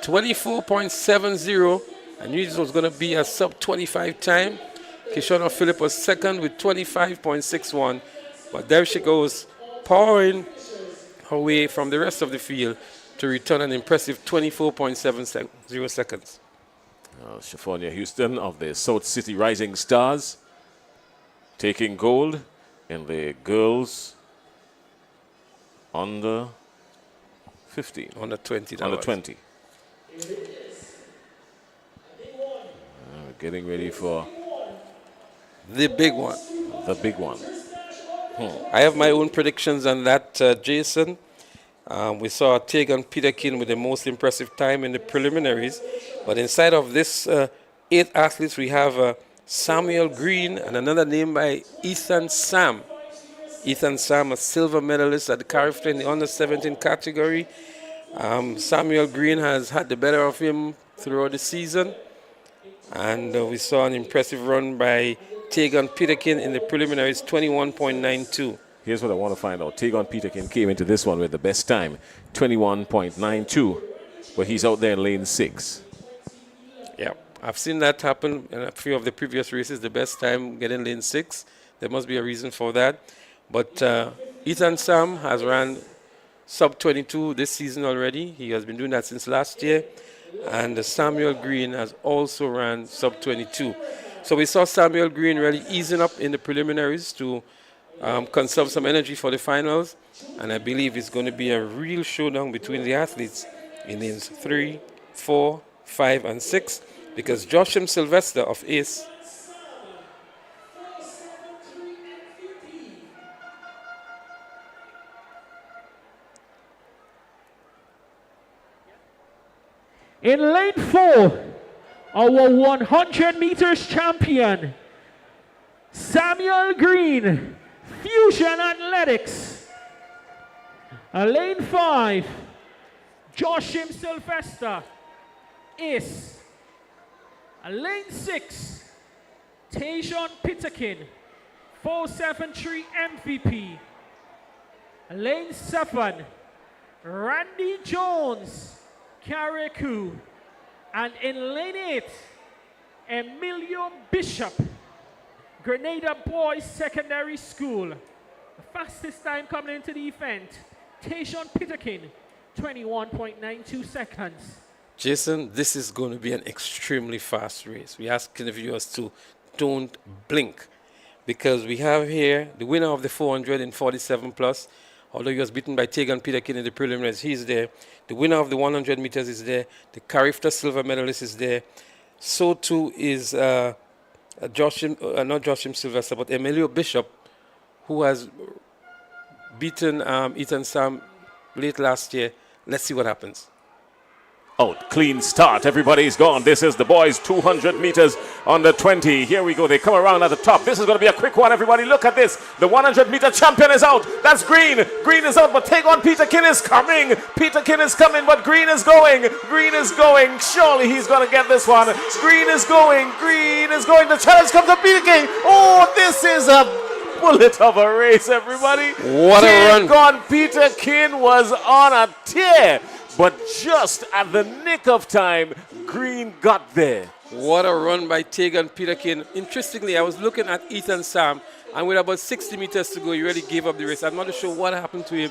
24.70. I knew this was going to be a sub-25 time. Kishona Phillip was second with 25.61. But there she goes, powering her way from the rest of the field to return an impressive 24.70 seconds.
Shaffonia Houston of the South City Rising Stars taking gold in the girls under 15.
Under 20.
Under 20. Getting ready for
the big one.
The big one.
I have my own predictions on that, Jason. We saw Tegan Peterkin with the most impressive time in the preliminaries. But inside of this 8 athletes, we have Samuel Green and another name by Ethan Sam. Ethan Sam, a silver medalist at the Carriacou in the under 17 category. Samuel Green has had the better of him throughout the season. And we saw an impressive run by Tegan Peterkin in the preliminaries, 21.92.
Here's what I want to find out. Tegan Peterkin came into this one with the best time, 21.92, but he's out there in lane 6.
Yeah, I've seen that happen in a few of the previous races, the best time getting lane 6. There must be a reason for that. But Ethan Sam has ran sub 22 this season already. He has been doing that since last year. And Samuel Green has also ran sub 22. So we saw Samuel Green really easing up in the preliminaries to conserve some energy for the finals. And I believe it's going to be a real showdown between the athletes in lanes 3, 4, 5, and 6. Because Joshim Sylvester of ACE
in lane 4, our 100 meters champion, Samuel Green, Fusion Athletics. Lane 5, Joshim Sylvester, Ace. Lane 6, Tajon Peterkin, 473 MVP. Lane 7, Randy Jones, carriacou. And in lane 8, Emilio Bishop, Grenada Boys Secondary School. The fastest time coming into the event, Tajon Peterkin, 21.92 seconds.
Jason, this is going to be an extremely fast race. We ask the viewers to don't blink, because we have here the winner of the 400 in 47 plus. Although he was beaten by Tegan Peterkin in the preliminaries, he's there. The winner of the 100 meters is there. The Carriacou silver medalist is there. So too is not Joshim Sylvester, but Emilio Bishop, who has beaten Ethan Sam late last year. Let's see what happens.
Out, clean start. Everybody's gone. This is the boys' 200 meters under 20. Here we go. They come around at the top. This is going to be a quick one. Everybody, look at this. The 100-meter champion is out. That's Green. Green is out, but Tegan Peterkin is coming. Peterkin is coming, but Green is going. Green is going. Surely he's going to get this one. Green is going. Green is going. The challenge comes to Peterkin. Oh, this is a bullet of a race, everybody.
What a run.
Tegan Peterkin was on a tear. But just at the nick of time, Green got there.
What a run by Tegan Peterkin. Interestingly, I was looking at Ethan Sam, and with about 60 meters to go, he really gave up the race. I'm not sure what happened to him,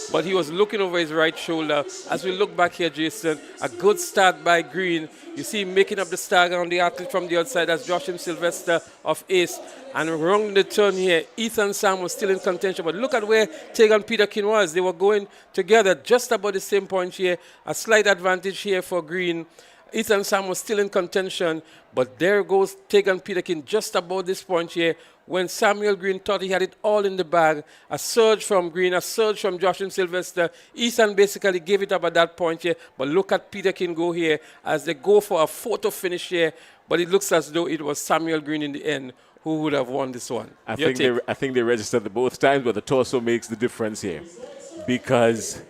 but he was looking over his right shoulder. As we look back here, Jason, a good start by Green. You see him making up the stagger on the athlete from the outside. That's Joshim Sylvester of ACE. And around the turn here, Ethan Sam was still in contention. But look at where Tegan Peterkin was. They were going together just about the same point here. A slight advantage here for Green. Ethan Sam was still in contention. But there goes Tegan Peterkin just about this point here, when Samuel Green thought he had it all in the bag. A surge from Green, a surge from Joshim Sylvester. Ethan basically gave it up at that point here. But look at Peterkin go here as they go for a photo finish here. But it looks as though it was Samuel Green in the end who would have won this one.
I think they registered both times, but the torso makes the difference here. Because,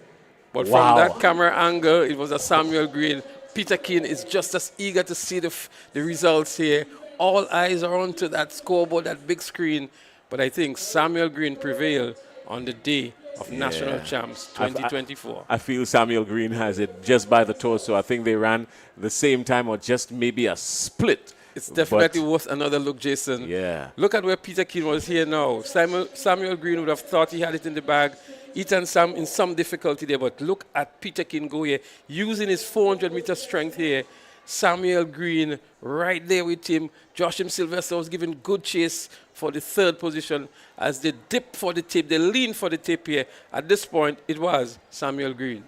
but from that camera angle, it was a Samuel Green. Peterkin is just as eager to see the results here. All eyes are onto that scoreboard, that big screen. But I think Samuel Green prevailed on the day of National Champs 2024.
I feel Samuel Green has it just by the torso. I think they ran the same time or just maybe a split.
It's definitely worth another look, Jason.
Yeah.
Look at where Peterkin was here now. Samuel Green would have thought he had it in the bag. Ethan Sam in some difficulty there, but look at Peterkin go here, using his 400-meter strength here Samuel Green right there with him. Joshim Sylvester was giving good chase for the third position as they dip for the tip, they lean for the tip here. At this point, it was Samuel Green.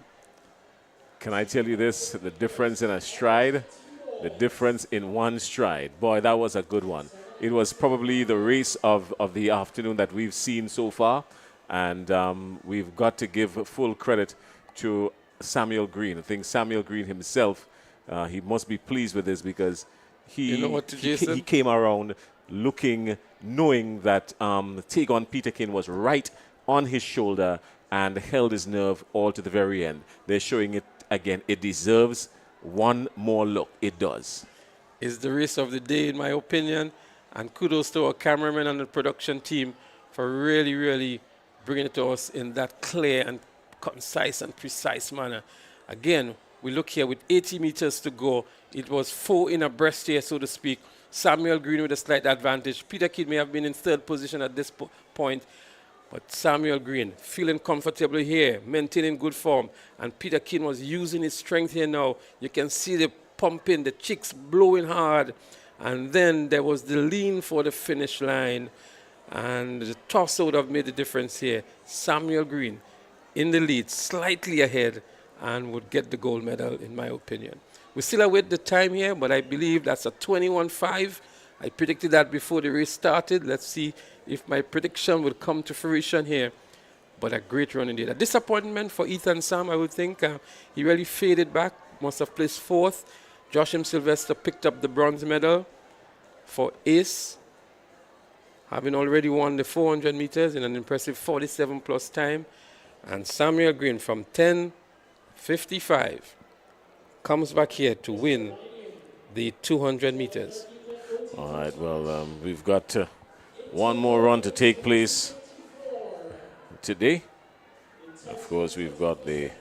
Can I tell you this? The difference in a stride, the difference in one stride. Boy, that was a good one. It was probably the race of the afternoon that we've seen so far. And we've got to give full credit to Samuel Green. I think Samuel Green himself, he must be pleased with this because
You know what, Jason?
he came around looking, knowing that Tegon Peterkin was right on his shoulder and held his nerve all to the very end. They're showing it again. It deserves one more look. It does.
It's the race of the day, in my opinion. And kudos to our cameraman and the production team for really, really bringing it to us in that clear and concise and precise manner. Again, we look here with 80 meters to go. It was 4 in a breast here, so to speak. Samuel Green with a slight advantage. Peter Kidd may have been in third position at this point, but Samuel Green feeling comfortable here, maintaining good form. And Peter Kidd was using his strength here now. You can see the pumping, the cheeks blowing hard. And then there was the lean for the finish line. And the toss would have made the difference here. Samuel Green in the lead, slightly ahead, and would get the gold medal, in my opinion. We still await the time here, but I believe that's a 21.5. I predicted that before the race started. Let's see if my prediction will come to fruition here. But a great run indeed. A disappointment for Ethan Sam, I would think. He really faded back, must have placed fourth. Joshim Sylvester picked up the bronze medal for Ace, having already won the 400 meters in an impressive 47+ time. And Samuel Green from 10:55 comes back here to win the 200 meters.
All right, well, we've got one more run to take place today. Of course, we've got the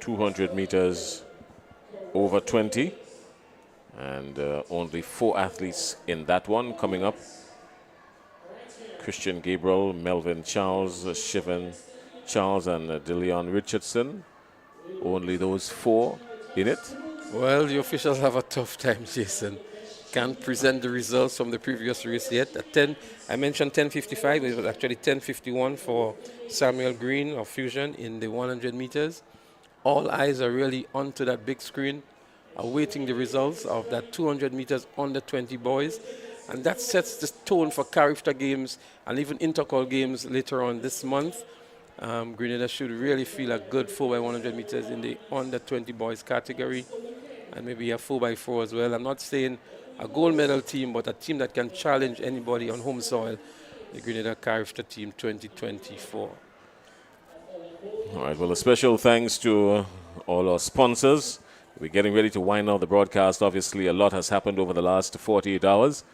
200 meters over 20, and only 4 athletes in that one coming up. Christian Gabriel, Melvin Charles, Shivan Charles, and DeLeon Richardson. Only those 4 in it.
Well, the officials have a tough time, Jason. Can't present the results from the previous race yet. At 10, I mentioned 10:55. It was actually 10:51 for Samuel Green of Fusion in the 100 meters. All eyes are really onto that big screen, awaiting the results of that 200 meters under 20 boys. And that sets the tone for Carifta Games and even Intercol Games later on this month. Grenada should really feel a good 4x100 meters in the under 20 boys category, and maybe a 4x4 as well. I'm not saying a gold medal team, but a team that can challenge anybody on home soil, the Grenada Carifta team 2024.
All right, well, a special thanks to all our sponsors. We're getting ready to wind up the broadcast. Obviously, a lot has happened over the last 48 hours.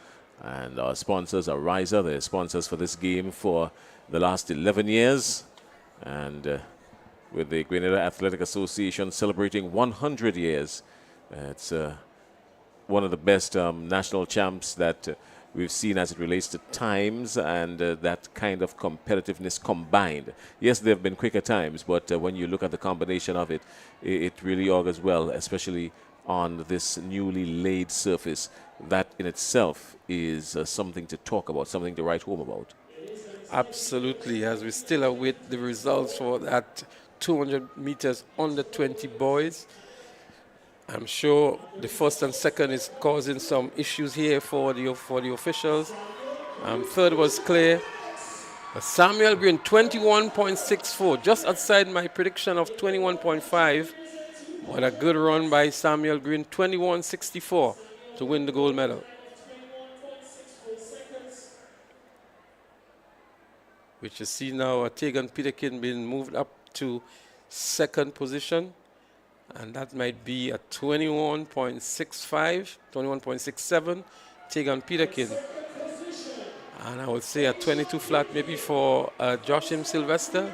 And our sponsors are Ariza. They're sponsors for this game for the last 11 years. And with the Grenada Athletic Association celebrating 100 years, it's one of the best national champs that we've seen as it relates to times and that kind of competitiveness combined. Yes, there have been quicker times, but when you look at the combination of it, it really augurs well, especially on this newly laid surface. That in itself is something to talk about, something to write home about.
Absolutely, as we still await the results for that 200 meters under 20 boys. I'm sure the first and second is causing some issues here for the officials. Third was clear. Samuel Green, 21.64, just outside my prediction of 21.5. What a good run by Samuel Green, 21.64 to win the gold medal. Which you see now, Tegan Peterkin being moved up to second position. And that might be a 21.65, 21.67, Tegan Peterkin. And I would say a 22 flat maybe for Joshim Sylvester.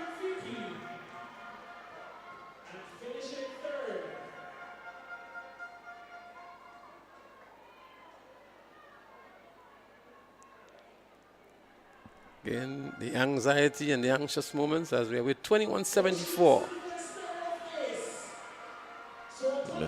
Again, the anxiety and the anxious moments as we are with 21.74.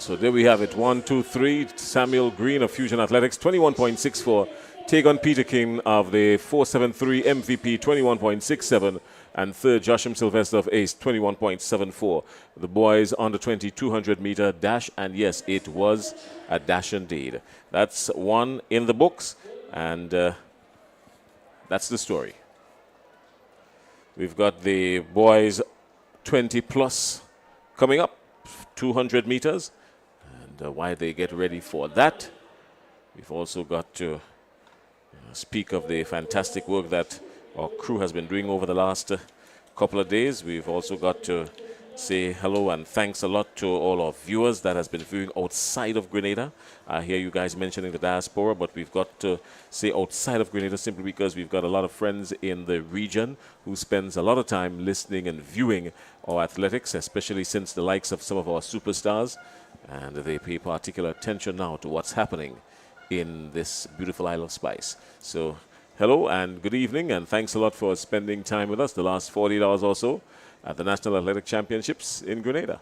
So there we have it. 1, 2, 3. Samuel Green of Fusion Athletics, 21.64. Tagon Peter King of the 473 MVP, 21.67. And third, Joshua Sylvester of Ace, 21.74. The boys under 20 200 meter dash, and yes, it was a dash indeed. That's one in the books, and that's the story. We've got the boys 20 plus coming up, 200 meters, and while they get ready for that, we've also got to speak of the fantastic work that our crew has been doing over the last couple of days. We've also got to say hello and thanks a lot to all our viewers that has been viewing outside of Grenada. I hear you guys mentioning the diaspora, but we've got to say outside of Grenada simply because we've got a lot of friends in the region who spends a lot of time listening and viewing our athletics, especially since the likes of some of our superstars, and they pay particular attention now to what's happening in this beautiful Isle of Spice. So hello and good evening, and thanks a lot for spending time with us the last 48 hours or so at the National Athletic Championships in Grenada.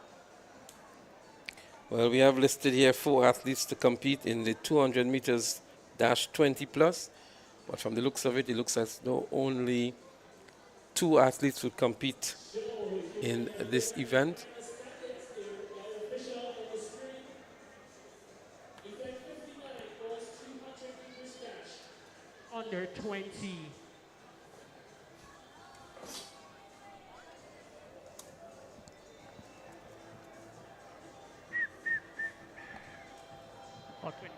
Well, we have listed here 4 athletes to compete in the 200 meters dash 20 plus, but from the looks of it looks as though only 2 athletes would compete in this event.
Under 20. Or 20.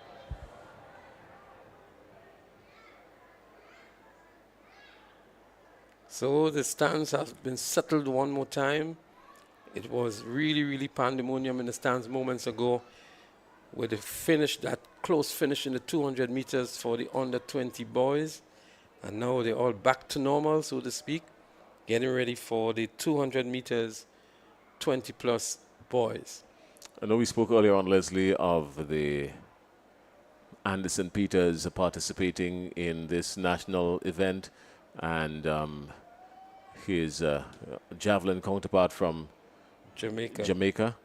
So the stands have been settled one more time. It was really pandemonium in the stands moments ago with the finish, that close finish in the 200 meters for the under 20 boys. And now they're all back to normal, so to speak, getting ready for the 200 meters 20 plus boys.
I know we spoke earlier on, Leslie, of the Anderson Peters participating in this national event, and his javelin counterpart from Jamaica.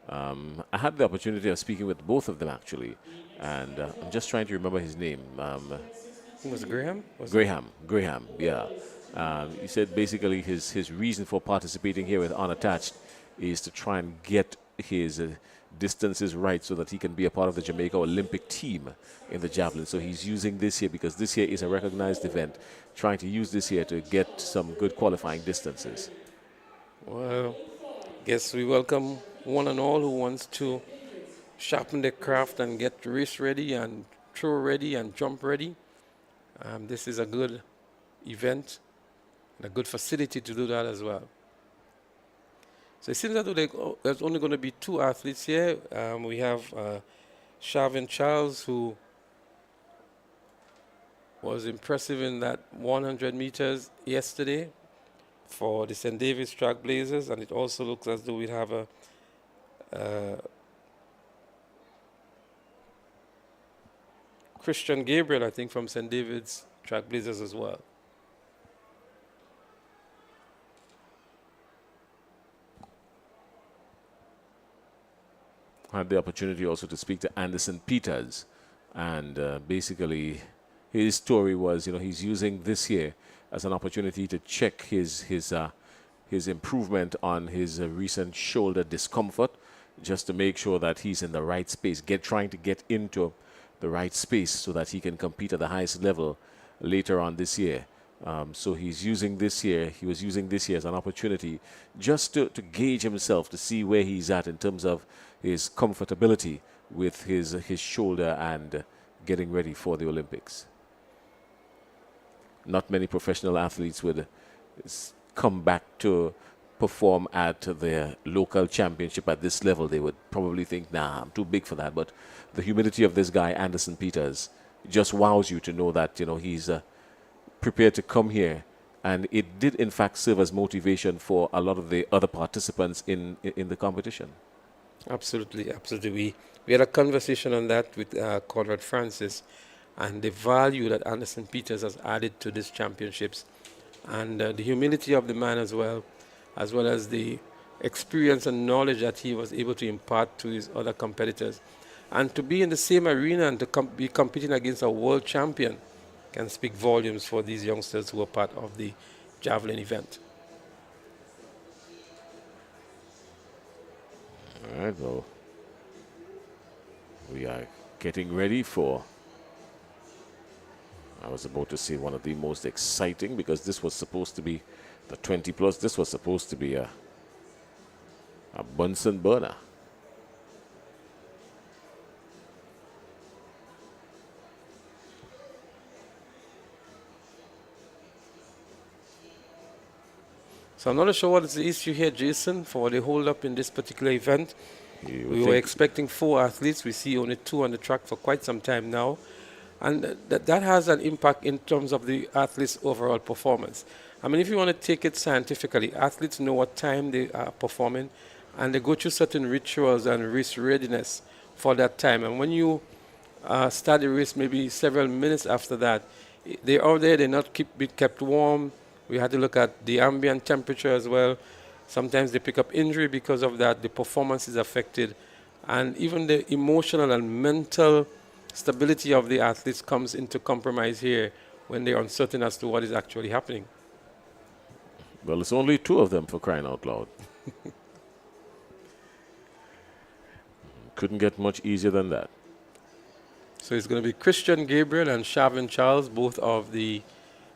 I had the opportunity of speaking with both of them, actually, and I'm just trying to remember his name.
Was it Graham?
Graham, yeah. He said basically his reason for participating here with Unattached is to try and get his distances right so that he can be a part of the Jamaica Olympic team in the javelin. So he's using this year, because this year is a recognized event, trying to use this year to get some good qualifying distances.
Well, guess we welcome one and all who wants to sharpen their craft and get race ready and throw ready and jump ready. This is a good event and a good facility to do that as well. So it seems that there's only going to be 2 athletes here. We have Shavin Charles, who was impressive in that 100 meters yesterday for the St. David's Trailblazers, and it also looks as though we'd have a Christian Gabriel, I think, from St. David's Trailblazers as well.
I had the opportunity also to speak to Anderson Peters, and basically his story was, he's using this year as an opportunity to check his improvement on his recent shoulder discomfort, just to make sure that he's in the right space, trying to get into the right space so that he can compete at the highest level later on this year. So he was using this year as an opportunity just to gauge himself, to see where he's at in terms of his comfortability with his shoulder and getting ready for the Olympics. Not many professional athletes would come back to perform at their local championship at this level. They would probably think, nah, I'm too big for that. But the humility of this guy, Anderson Peters, just wows you to know that, he's prepared to come here. And it did, in fact, serve as motivation for a lot of the other participants in the competition.
Absolutely. We had a conversation on that with Conrad Francis, and the value that Anderson Peters has added to these championships, and the humility of the man as well as the
experience and knowledge that he was able to impart to his other competitors. And to be in the same arena and to be competing against a world champion can speak volumes for these youngsters who are part of the javelin event.
All right, well, we are getting ready for, I was about to say one of the most exciting, because this was supposed to be the 20 plus, this was supposed to be a Bunsen burner.
So I'm not sure what is the issue here, Jason, for the hold up in this particular event. We were expecting 4 athletes. We see only 2 on the track for quite some time now. And that has an impact in terms of the athletes' overall performance. I mean, if you want to take it scientifically, athletes know what time they are performing, and they go through certain rituals and race readiness for that time. And when you start the race maybe several minutes after that, they're out there, they're not being kept warm. We had to look at the ambient temperature as well. Sometimes they pick up injury because of that. The performance is affected. And even the emotional and mental stability of the athletes comes into compromise here when they're uncertain as to what is actually happening.
Well, it's only 2 of them, for crying out loud. Couldn't get much easier than that.
So it's going to be Christian Gabriel and Shavin Charles, both of the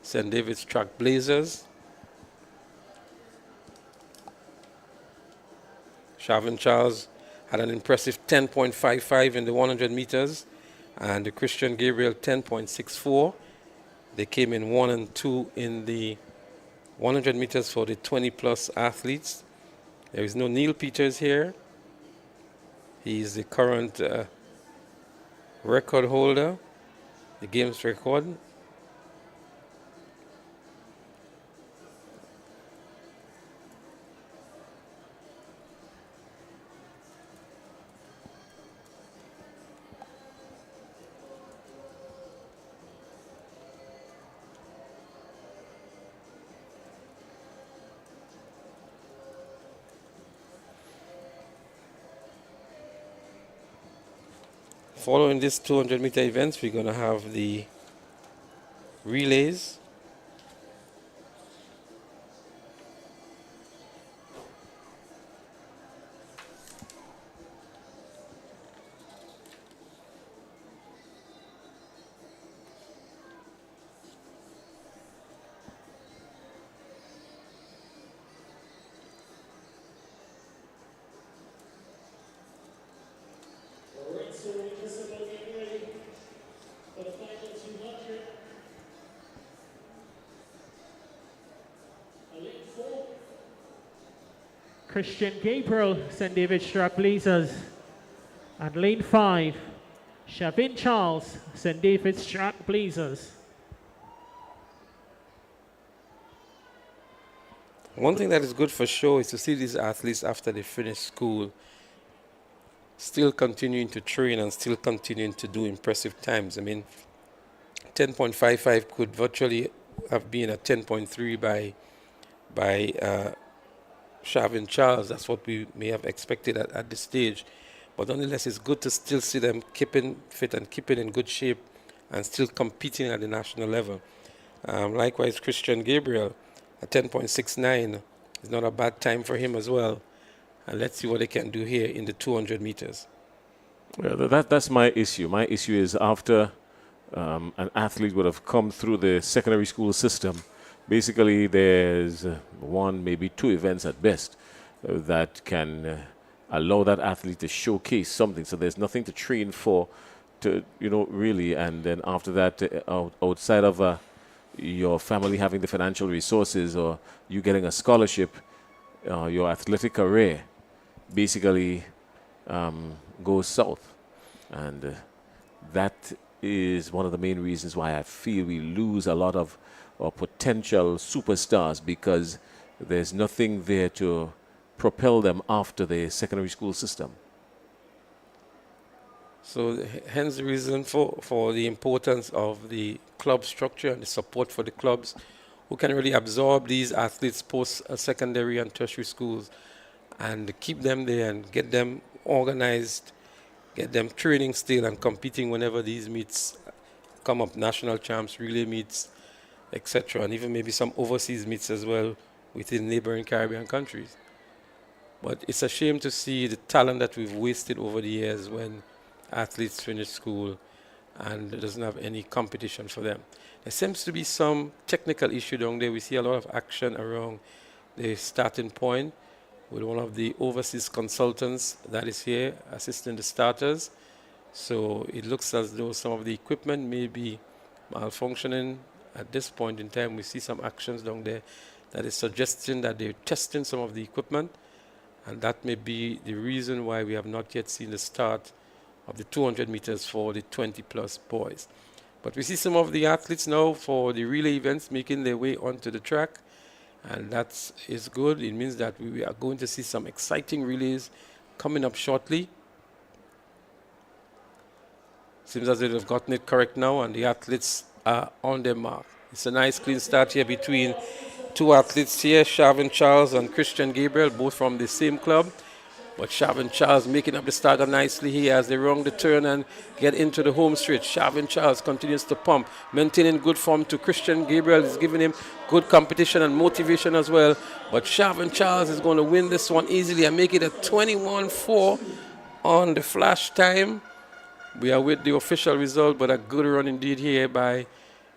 St. David's Track Blazers. Shavin Charles had an impressive 10.55 in the 100 meters, and the Christian Gabriel 10.64. They came in 1 and 2 in the 100 meters for the 20-plus athletes. There is no Neil Peters here. He is the current record holder, the game's record. Following this 200-meter events, we're going to have the relays.
Christian Gabriel, St. David's Track Blazers. And lane 5, Shavin Charles, St. David's Track Blazers.
One thing that is good for sure is to see these athletes after they finish school still continuing to train and still continuing to do impressive times. I mean, 10.55 could virtually have been a 10.3 by Shavin Charles. That's what we may have expected at this stage. But nonetheless, it's good to still see them keeping fit and keeping in good shape and still competing at the national level. Likewise, Christian Gabriel at 10.69 is not a bad time for him as well. And let's see what they can do here in the 200 meters.
Well, that's my issue. My issue is after an athlete would have come through the secondary school system, basically there's 1, maybe 2 events at best that can allow that athlete to showcase something. So there's nothing to train for, really. And then after that, outside of your family having the financial resources or you getting a scholarship, your athletic career basically goes south. And that is one of the main reasons why I feel we lose a lot of potential superstars, because there's nothing there to propel them after the secondary school system.
So hence the reason for the importance of the club structure and the support for the clubs who can really absorb these athletes post secondary and tertiary schools and keep them there and get them organized, get them training still and competing whenever these meets come up, national champs, relay meets, etc., and even maybe some overseas meets as well within neighboring Caribbean countries. But it's a shame to see the talent that we've wasted over the years when athletes finish school and there doesn't have any competition for them. There seems to be some technical issue down there. We see a lot of action around the starting point with one of the overseas consultants that is here assisting the starters. So it looks as though some of the equipment may be malfunctioning at this point in time. We see some actions down there that is suggesting that they're testing some of the equipment, and that may be the reason why we have not yet seen the start of the 200 meters for the 20-plus boys. But we see some of the athletes now for the relay events making their way onto the track, and that is good. It means that we are going to see some exciting relays coming up shortly. Seems as if they've gotten it correct now, and the athletes are on their mark. It's a nice clean start here between two athletes here, Shavin Charles and Christian Gabriel, both from the same club. But Shavin Charles making up the starter nicely here as they round the turn and get into the home stretch. Shavin Charles continues to pump, maintaining good form to Christian Gabriel. Is giving him good competition and motivation as well. But Shavin Charles is going to win this one easily and make it a 21-4 on the flash time. We are with the official result, but a good run indeed here by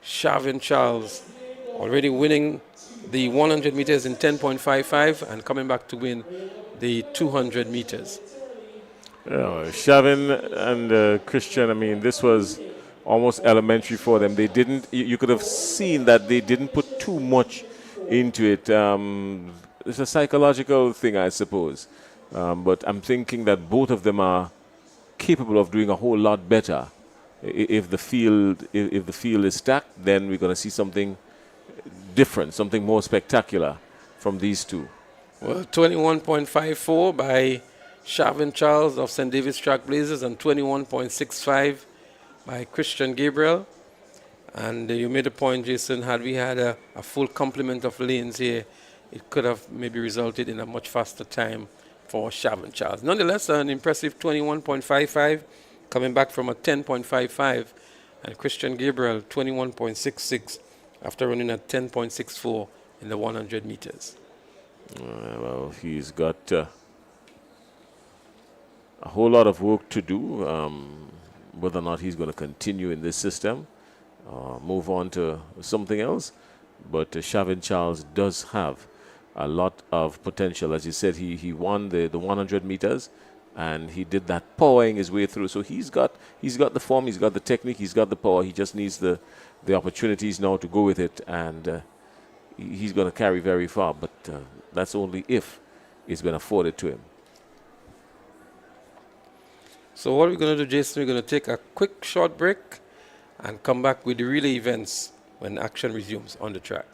Shavin Charles. Already winning the 100 meters in 10.55 and coming back to win the 200 meters.
Shavin and Christian, I mean, this was almost elementary for them. They didn't, you could have seen that they didn't put too much into it. It's a psychological thing, I suppose. But I'm thinking that both of them are capable of doing a whole lot better. If the field is stacked, then we're going to see something different, something more spectacular from these two.
Well, 21.54 by Shavin Charles of St. David's Trailblazers and 21.65 by Christian Gabriel. And you made a point, Jason, had we had a full complement of lanes here, it could have maybe resulted in a much faster time for Shavin Charles. Nonetheless, an impressive 21.55, coming back from a 10.55, and Christian Gabriel 21.66 after running at 10.64 in the 100 meters.
Well, he's got a whole lot of work to do, whether or not he's going to continue in this system, move on to something else. But Shavin Charles does have a lot of potential. As you said, he won the 100 meters, and he did that powering his way through. So he's got the form, he's got the technique, he's got the power. He just needs the opportunities now to go with it, and he's going to carry very far. But that's only if it's been afforded to him.
So what we're going to do, Jason, we're going to take a quick short break and come back with the relay events when action resumes on the track.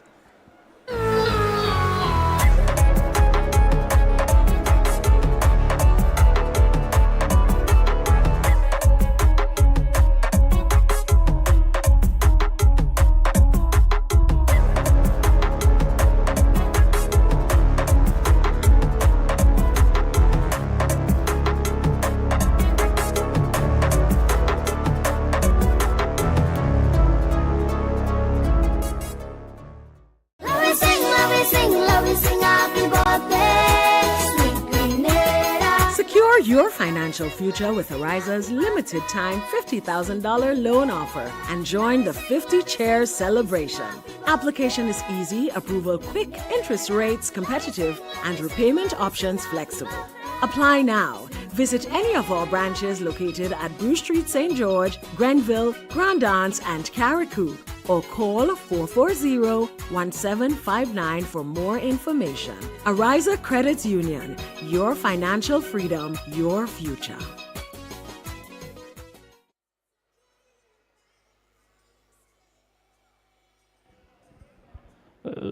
Your financial future with Ariza's limited time $50,000 loan offer and join the 50 Chairs celebration. Application is easy, approval quick, interest rates competitive, and repayment options flexible. Apply now. Visit any of our branches located at Bruce Street, St. George, Grenville, Grand Anse, and Carriacou, or call 440-1759 for more information. Ariza Credit Union, your financial freedom, your future.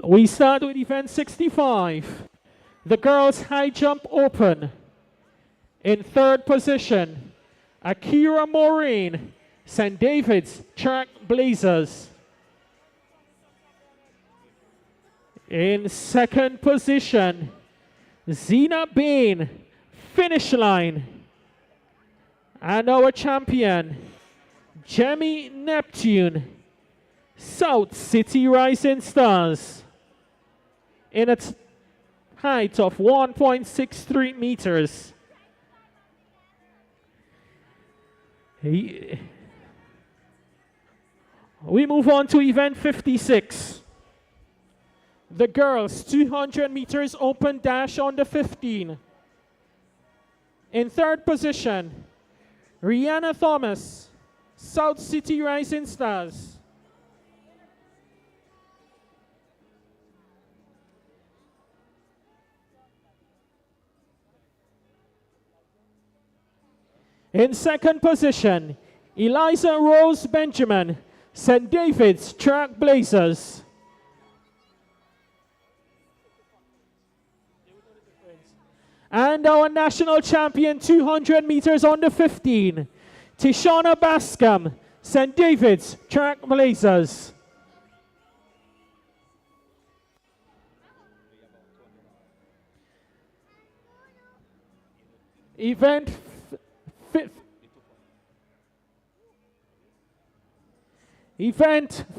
We start with event 65, the girls high jump open. In third position, Akira Maureen, St. David's Trailblazers. In second position, Zena Bain, finish line. And our champion, Jemmy Neptune, South City Rising Stars, in a height of 1.63 meters. We move on to event 56. The girls 200 meters open dash on the 15. In third position, Rihanna Thomas, South City Rising Stars. In second position, Eliza Rose Benjamin, St. David's Trailblazers. And our national champion, 200 meters on the 15, Tishana Bascom, St. David's Trailblazers. Event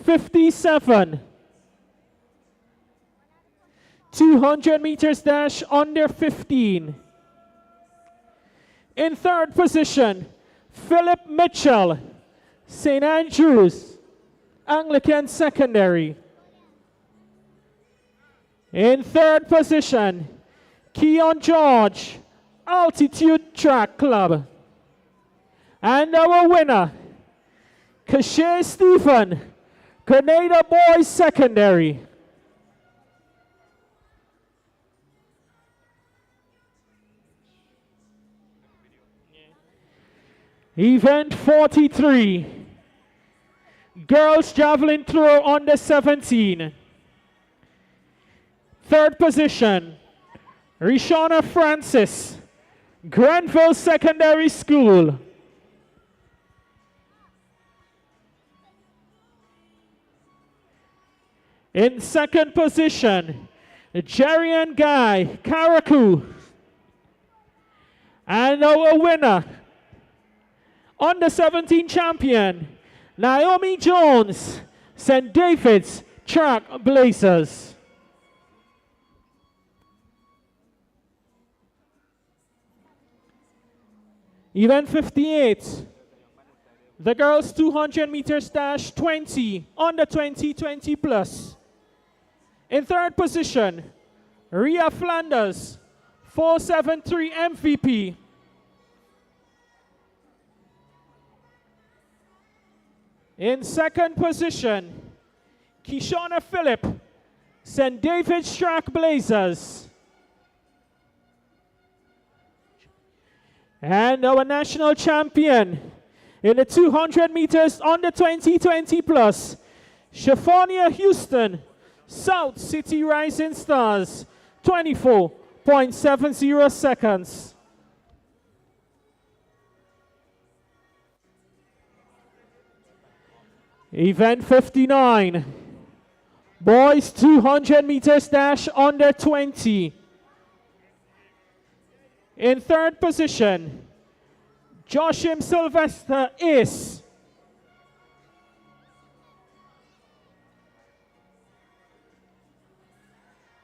57. 200 meters dash under 15. In third position, Philip Mitchell, St. Andrews Anglican Secondary. In third position, Keon George, Altitude Track Club. And our winner, Kashay Stephen, Grenada Boys Secondary. Event 43. Girls Javelin Throw under 17. Third position, Rishona Francis, Grenville Secondary School. In second position, Jerry and Guy, carriacou. And our winner, under 17 champion, Naomi Jones, St. David's Trailblazers. Event 58. The girls 200 meters dash 20, under 20, 20 plus. In third position, Rhea Flanders, 473 MVP. In second position, Kishona Phillip, St. David's Trailblazers. And our national champion in the 200 meters under 20, 20 plus, Shafania Houston, South City Rising Stars, 24.70 seconds. Event 59. Boys 200 meters dash under 20. In third position, Joshim Sylvester Ace.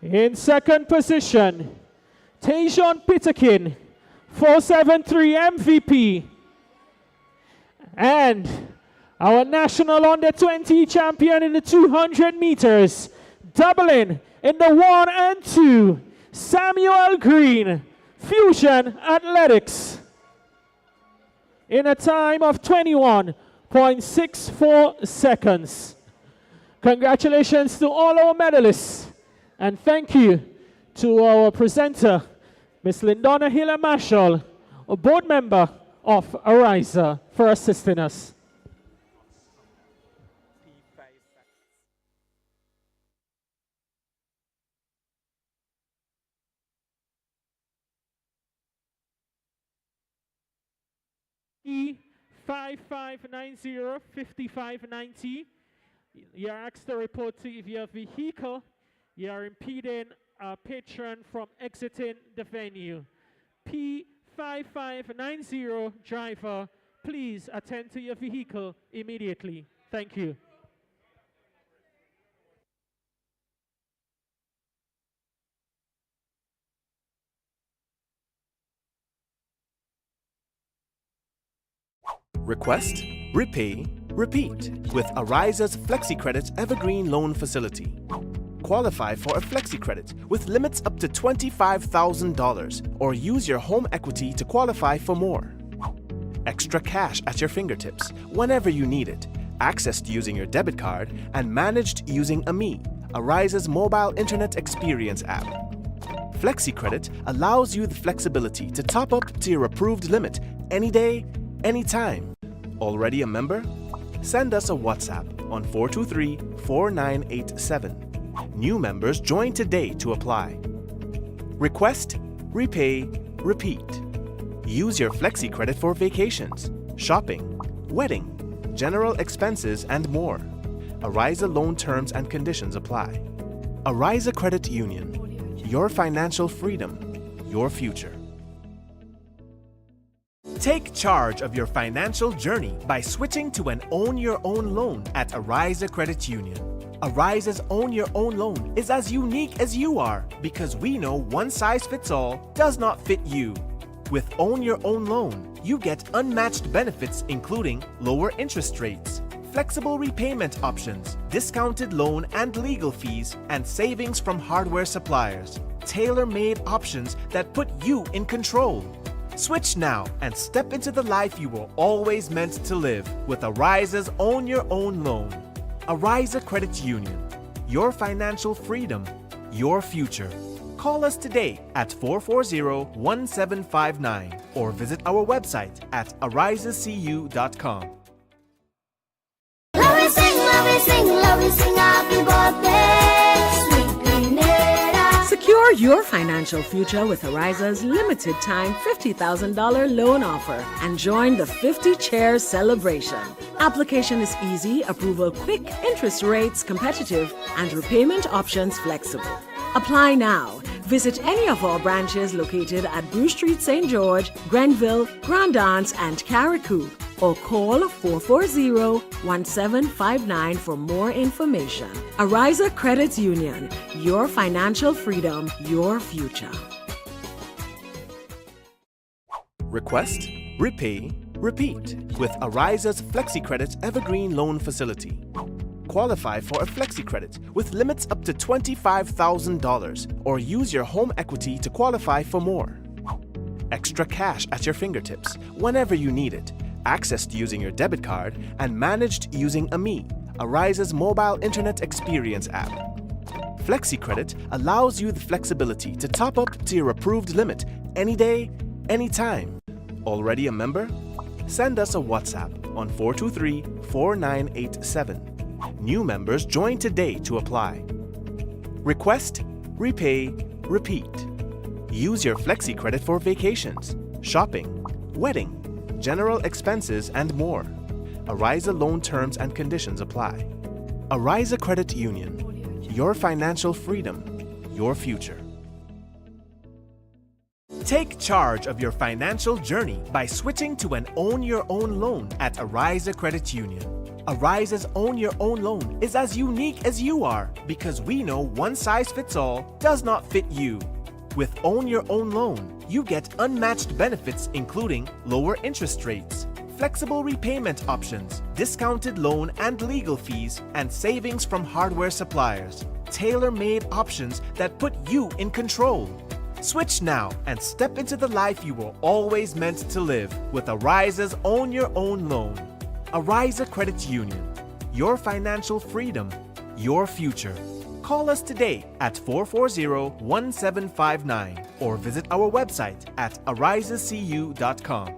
In second position, Tajon Pitterkin, 473 MVP. And our national under 20 champion in the 200 meters, doubling in the 1 and 2, Samuel Green, Fusion Athletics, in a time of 21.64 seconds. Congratulations to all our medalists, and thank you to our presenter, Ms. Lindona Hiller Marshall, a board member of Ariza, for assisting us. E5590-5590. You're asked to report to if your vehicle, you're impeding patron from exiting the venue. P5590 driver, please attend to your vehicle immediately. Thank you.
Request, repay, repeat with Ariza's Flexi Credit Evergreen Loan Facility. Qualify for a Flexi Credit with limits up to $25,000 or use your home equity to qualify for more. Extra cash at your fingertips whenever you need it, accessed using your debit card and managed using AMI, Ariza's mobile internet experience app. Flexi Credit allows you the flexibility to top up to your approved limit any day, anytime. Already a member? Send us a WhatsApp on 423-4987. New members join today to apply. Request, repay, repeat. Use your Flexi Credit for vacations, shopping, wedding, general expenses, and more. Ariza loan terms and conditions apply. Ariza Credit Union. Your financial freedom, your future. Take charge of your financial journey by switching to an Own Your Own loan at Ariza Credit Union. Ariza's Own Your Own loan is as unique as you are because we know one size fits all does not fit you. With Own Your Own loan, you get unmatched benefits including lower interest rates, flexible repayment options, discounted loan and legal fees, and savings from hardware suppliers. Tailor-made options that put you in control. Switch now and step into the life you were always meant to live with Ariza's Own Your Own loan. Ariza Credit Union. Your financial freedom, your future. Call us today at 440-1759 or visit our website at arizacu.com.
Love we sing happy birthday, sweet Grenada.
Secure your financial future with Ariza's limited time $50,000 loan offer and join the 50 Chairs celebration. Application is easy, approval quick, interest rates competitive, and repayment options flexible. Apply now. Visit any of our branches located at Bruce Street, St. George, Grenville, Grand Anse, and Carriacou, or call 440-1759 for more information. Ariza Credit Union. Your financial freedom, your future.
Request, repay, repeat with Ariza's Flexi Credit Evergreen Loan Facility. Qualify for a Flexi Credit with limits up to $25,000 or use your home equity to qualify for more. Extra cash at your fingertips whenever you need it, accessed using your debit card and managed using AMI, Ariza's mobile internet experience app. Flexi Credit allows you the flexibility to top up to your approved limit any day, anytime. Already a member? Send us a WhatsApp on 423-4987. New members join today to apply. Request, repay, repeat. Use your Flexi Credit for vacations, shopping, wedding, general expenses, and more. Ariza loan terms and conditions apply. Ariza Credit Union. Your financial freedom, your future. Take charge of your financial journey by switching to an Own Your Own loan at Ariza Credit Union. Ariza's Own Your Own loan is as unique as you are because we know one size fits all does not fit you. With Own Your Own loan, you get unmatched benefits including lower interest rates, flexible repayment options, discounted loan and legal fees, and savings from hardware suppliers. Tailor-made options that put you in control. Switch now and step into the life you were always meant to live with Ariza's Own Your Own loan. Ariza Credit Union. Your financial freedom, your future. Call us today at 440-1759 or visit our website at arizacu.com.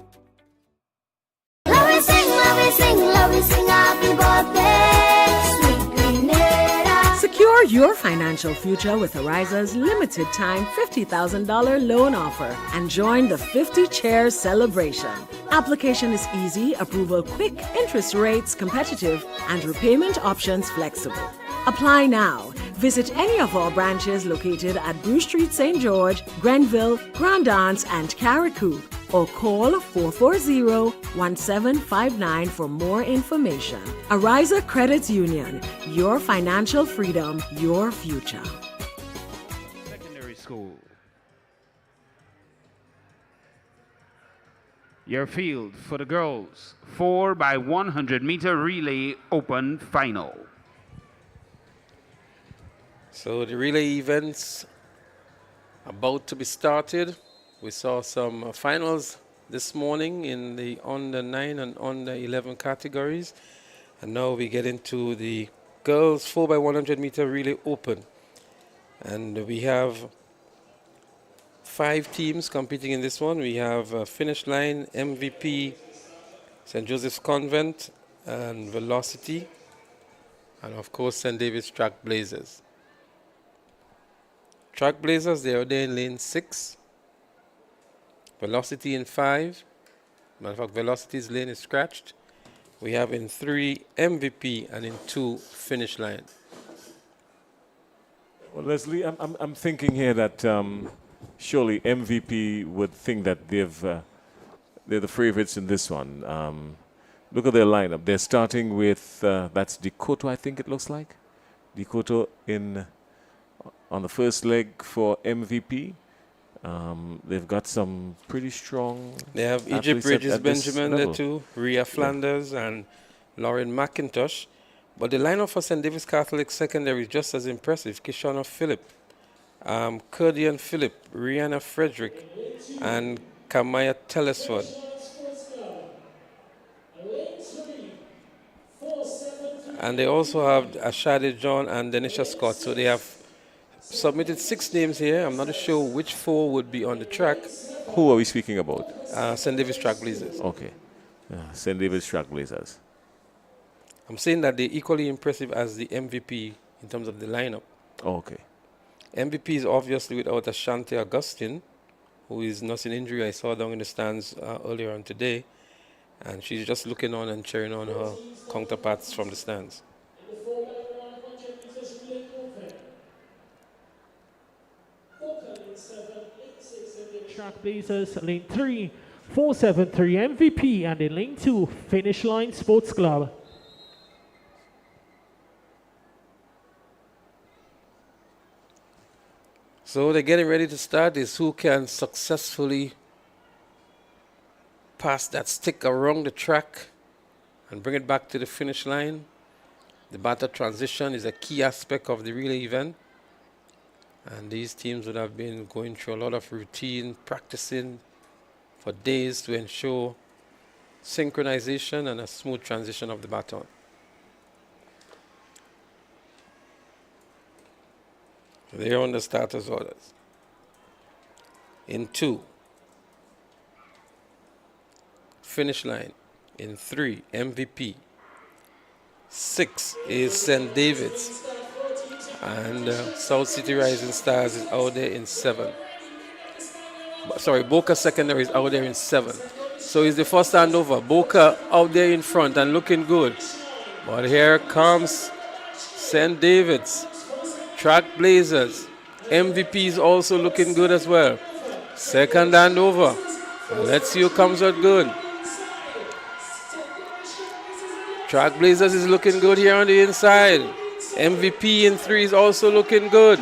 Love we sing happy birthday, sweet Grenada.
Secure your financial future with Ariza's limited time $50,000 loan offer and join the 50 Chairs celebration. Application is easy, approval quick, interest rates competitive, and repayment options flexible. Apply now. Visit any of our branches located at Bruce Street, St. George, Grenville, Grand Anse, and Carriacou, or call 440-1759 for more information. Ariza Credit Union, your financial freedom, your future.
Secondary school. Your field for the girls, 4 by 100 meter relay open final.
So the relay events about to be started. We saw some finals this morning in the under 9 and under 11 categories. And now we get into the girls 4 by 100 meter relay open. And we have 5 teams competing in this one. We have Finish Line, MVP, St. Joseph's Convent, and Velocity, and of course St. David's Trailblazers. Trailblazers, they are there in lane 6. Velocity in 5. Matter of fact, Velocity's lane is scratched. We have in 3 MVP and in 2 Finish Line.
Well, Leslie, I'm thinking here that surely MVP would think that they're the favorites in this one. Look at their lineup. They're starting with that's Dakota, I think it looks like. Dakota on the first leg for MVP. They've got some pretty strong.
They have Egypt Bridges Benjamin there too, Rhea Flanders and Lauren McIntosh. But the lineup for St. David's Catholic Secondary is just as impressive. Kishana Phillip, Kurdian Phillip, Rihanna Frederick, and Kamaya Telesford. And they also have Ashade John and Denisha Scott. So they have submitted 6 names here. I'm not sure which 4 would be on the track.
Who are we speaking about?
St. David's Trailblazers.
Okay. St. David's Trailblazers.
I'm saying that they're equally impressive as the MVP in terms of the lineup.
Okay.
MVP is obviously without Ashanti Augustine, who is nursing injury. I saw down in the stands earlier on today. And she's just looking on and cheering on her counterparts from the stands.
Trailblazers, lane 3, 473 MVP, and in lane 2, Finish Line Sports Club.
So they're getting ready to start. Is who can successfully pass that stick around the track and bring it back to the finish line. The batter transition is a key aspect of the relay event. And these teams would have been going through a lot of routine, practicing for days to ensure synchronization and a smooth transition of the baton. They're on the starters' orders. In 2, Finish Line. In 3, MVP. 6 is St. David's. And South City Rising Stars is out there in 7. Sorry, Boca Secondary is out there in 7. So it's the first handover. Boca out there in front and looking good. But here comes St. David's. Trailblazers. MVP is also looking good as well. Second handover. Let's see who comes out good. Trailblazers is looking good here on the inside. MVP in 3 is also looking good.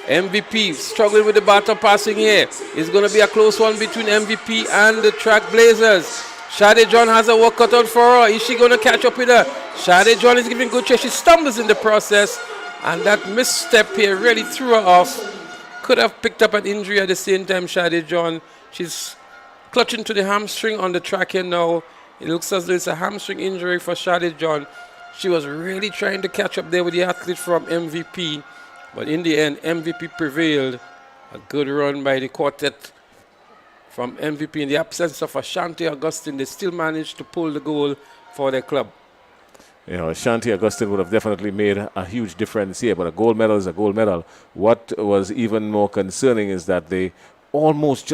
MVP struggling with the batter passing here. It's going to be a close one between MVP and the Trailblazers. Shade John has a work cut out for her. Is she going to catch up with her? Shade John is giving good chase. She stumbles in the process. And that misstep here really threw her off. Could have picked up an injury at the same time, Shade John. She's clutching to the hamstring on the track here now. It looks as though it's a hamstring injury for Shade John. She was really trying to catch up there with the athlete from MVP. But in the end, MVP prevailed. A good run by the quartet from MVP. In the absence of Ashanti Augustine, they still managed to pull the goal for their club.
You know, Ashanti Augustine would have definitely made a huge difference here, but a gold medal is a gold medal. What was even more concerning is that they almost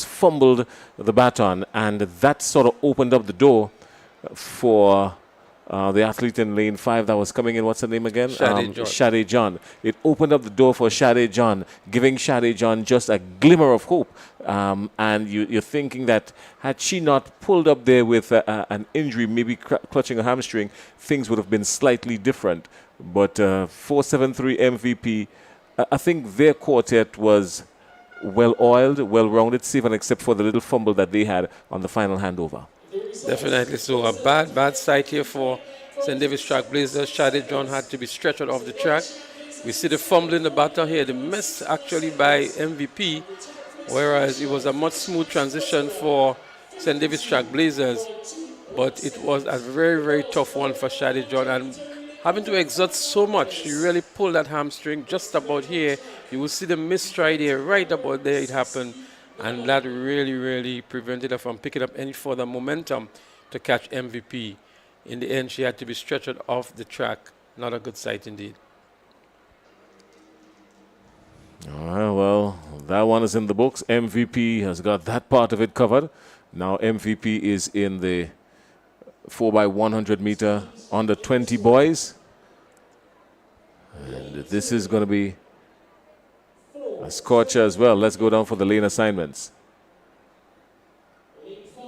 fumbled the baton, and that sort of opened up the door for the athlete in lane 5 that was coming in. What's her name again?
Shade John.
Shade John. It opened up the door for Shade John, giving Shade John just a glimmer of hope. And you're thinking that had she not pulled up there with an injury, maybe clutching a hamstring, things would have been slightly different. But 473 MVP, I think their quartet was well-oiled, well-rounded, save and except for the little fumble that they had on the final handover.
Definitely so. A bad sight here for St. David's Trailblazers. Shade John had to be stretched out of the track. We see the fumble in the battle here. The miss actually by MVP, whereas it was a much smooth transition for St. David's Trailblazers. But it was a very, very tough one for Shade John. And having to exert so much, he really pulled that hamstring just about here. You will see the mistride here, right about there it happened. And that really, really prevented her from picking up any further momentum to catch MVP. In the end, she had to be stretched off the track. Not a good sight indeed.
All right, well, that one is in the books. MVP has got that part of it covered. Now MVP is in the 4x100 meter under 20 boys. And this is going to be a scorcher as well. Let's go down for the lane assignments.
Lane 5,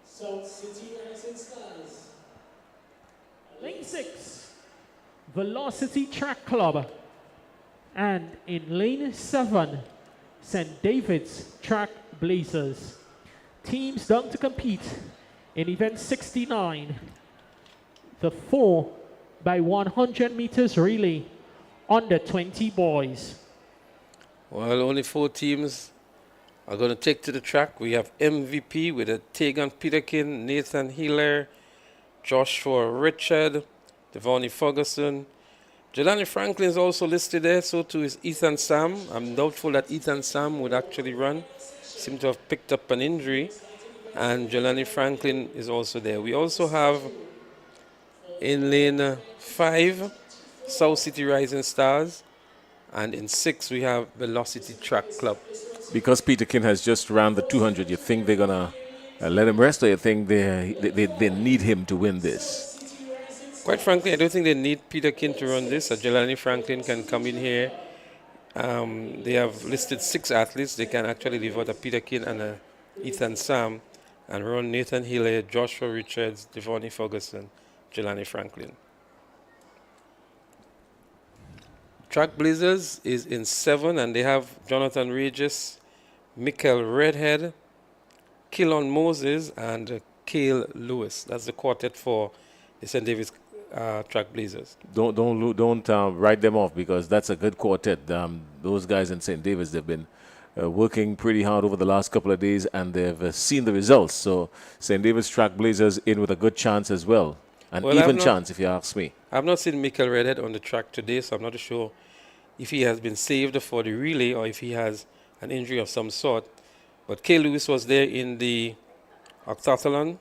South City Rising Stars. Lane 6, Velocity Track Club. And in lane 7, St. David's Track Blazers. Teams done to compete in event 69, the 4x100 meters relay under 20 boys.
Well, only 4 teams are going to take to the track. We have MVP with a Tegan Peterkin, Nathan Hiller, Joshua Richard, Devonnie Ferguson. Jelani Franklin is also listed there, so too is Ethan Sam. I'm doubtful that Ethan Sam would actually run. Seem to have picked up an injury. And Jelani Franklin is also there. We also have in lane 5, South City Rising Stars. And in 6, we have Velocity Track Club.
Because Peterkin has just ran the 200, you think they're going to let him rest, or you think they need him to win this?
Quite frankly, I don't think they need Peterkin to run this. Jelani Franklin can come in here. They have listed 6 athletes. They can actually leave out a Peterkin and a Ethan Sam and run Nathan Hiller, Joshua Richards, Devonnie Ferguson, Jelani Franklin. Track Blazers is in 7, and they have Jonathan Regis, Michael Redhead, Killon Moses, and Cale Lewis. That's the quartet for the St. David's Track Blazers.
Don't write them off, because that's a good quartet. Those guys in St. David's, they've been working pretty hard over the last couple of days, and they've seen the results. So St. David's Track Blazers in with a good chance as well. An even chance, if you ask me.
I've not seen Michael Redhead on the track today, so I'm not sure if he has been saved for the relay or if he has an injury of some sort. But Cale Lewis was there in the Octathlon,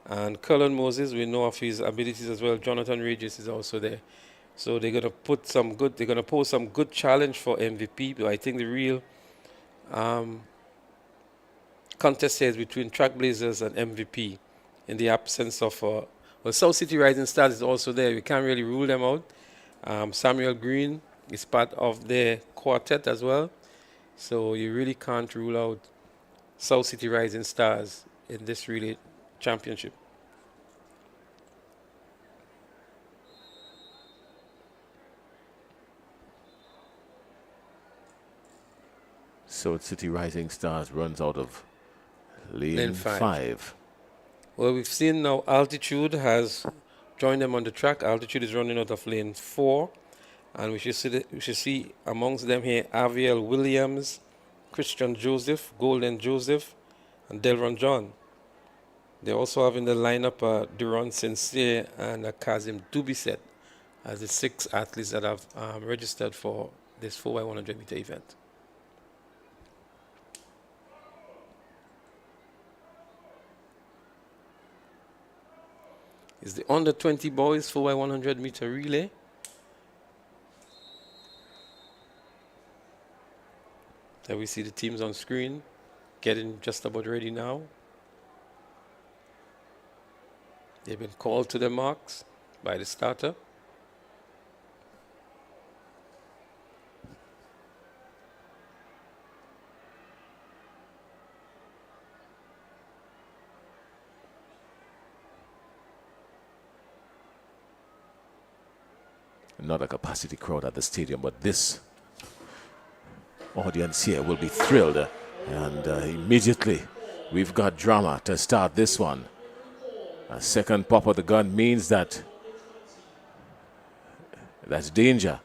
and Cullen Moses, we know of his abilities as well. Jonathan Regis is also there. So they're gonna pose some good challenge for MVP. But I think the real contest here is between Track Blazers and MVP, in the absence of well, South City Rising Stars is also there. We can't really rule them out. Samuel Green is part of their quartet as well. So you really can't rule out South City Rising Stars in this relay championship.
South City Rising Stars runs out of lane 5.
Well, we've seen now Altitude has joined them on the track. Altitude is running out of lane 4. And we should see amongst them here Aviel Williams, Christian Joseph, Golden Joseph, and Delron John. They also have in the lineup Duron Sincere and Kazim Dubiset as the 6 athletes that have registered for this 4x100 meter event. It's the under 20 boys 4x100 meter relay. There we see the teams on screen getting just about ready now. They've been called to the marks by the starter.
Not a capacity crowd at the stadium, but this audience here will be thrilled. And immediately we've got drama to start this one. A second pop of the gun means that that's danger.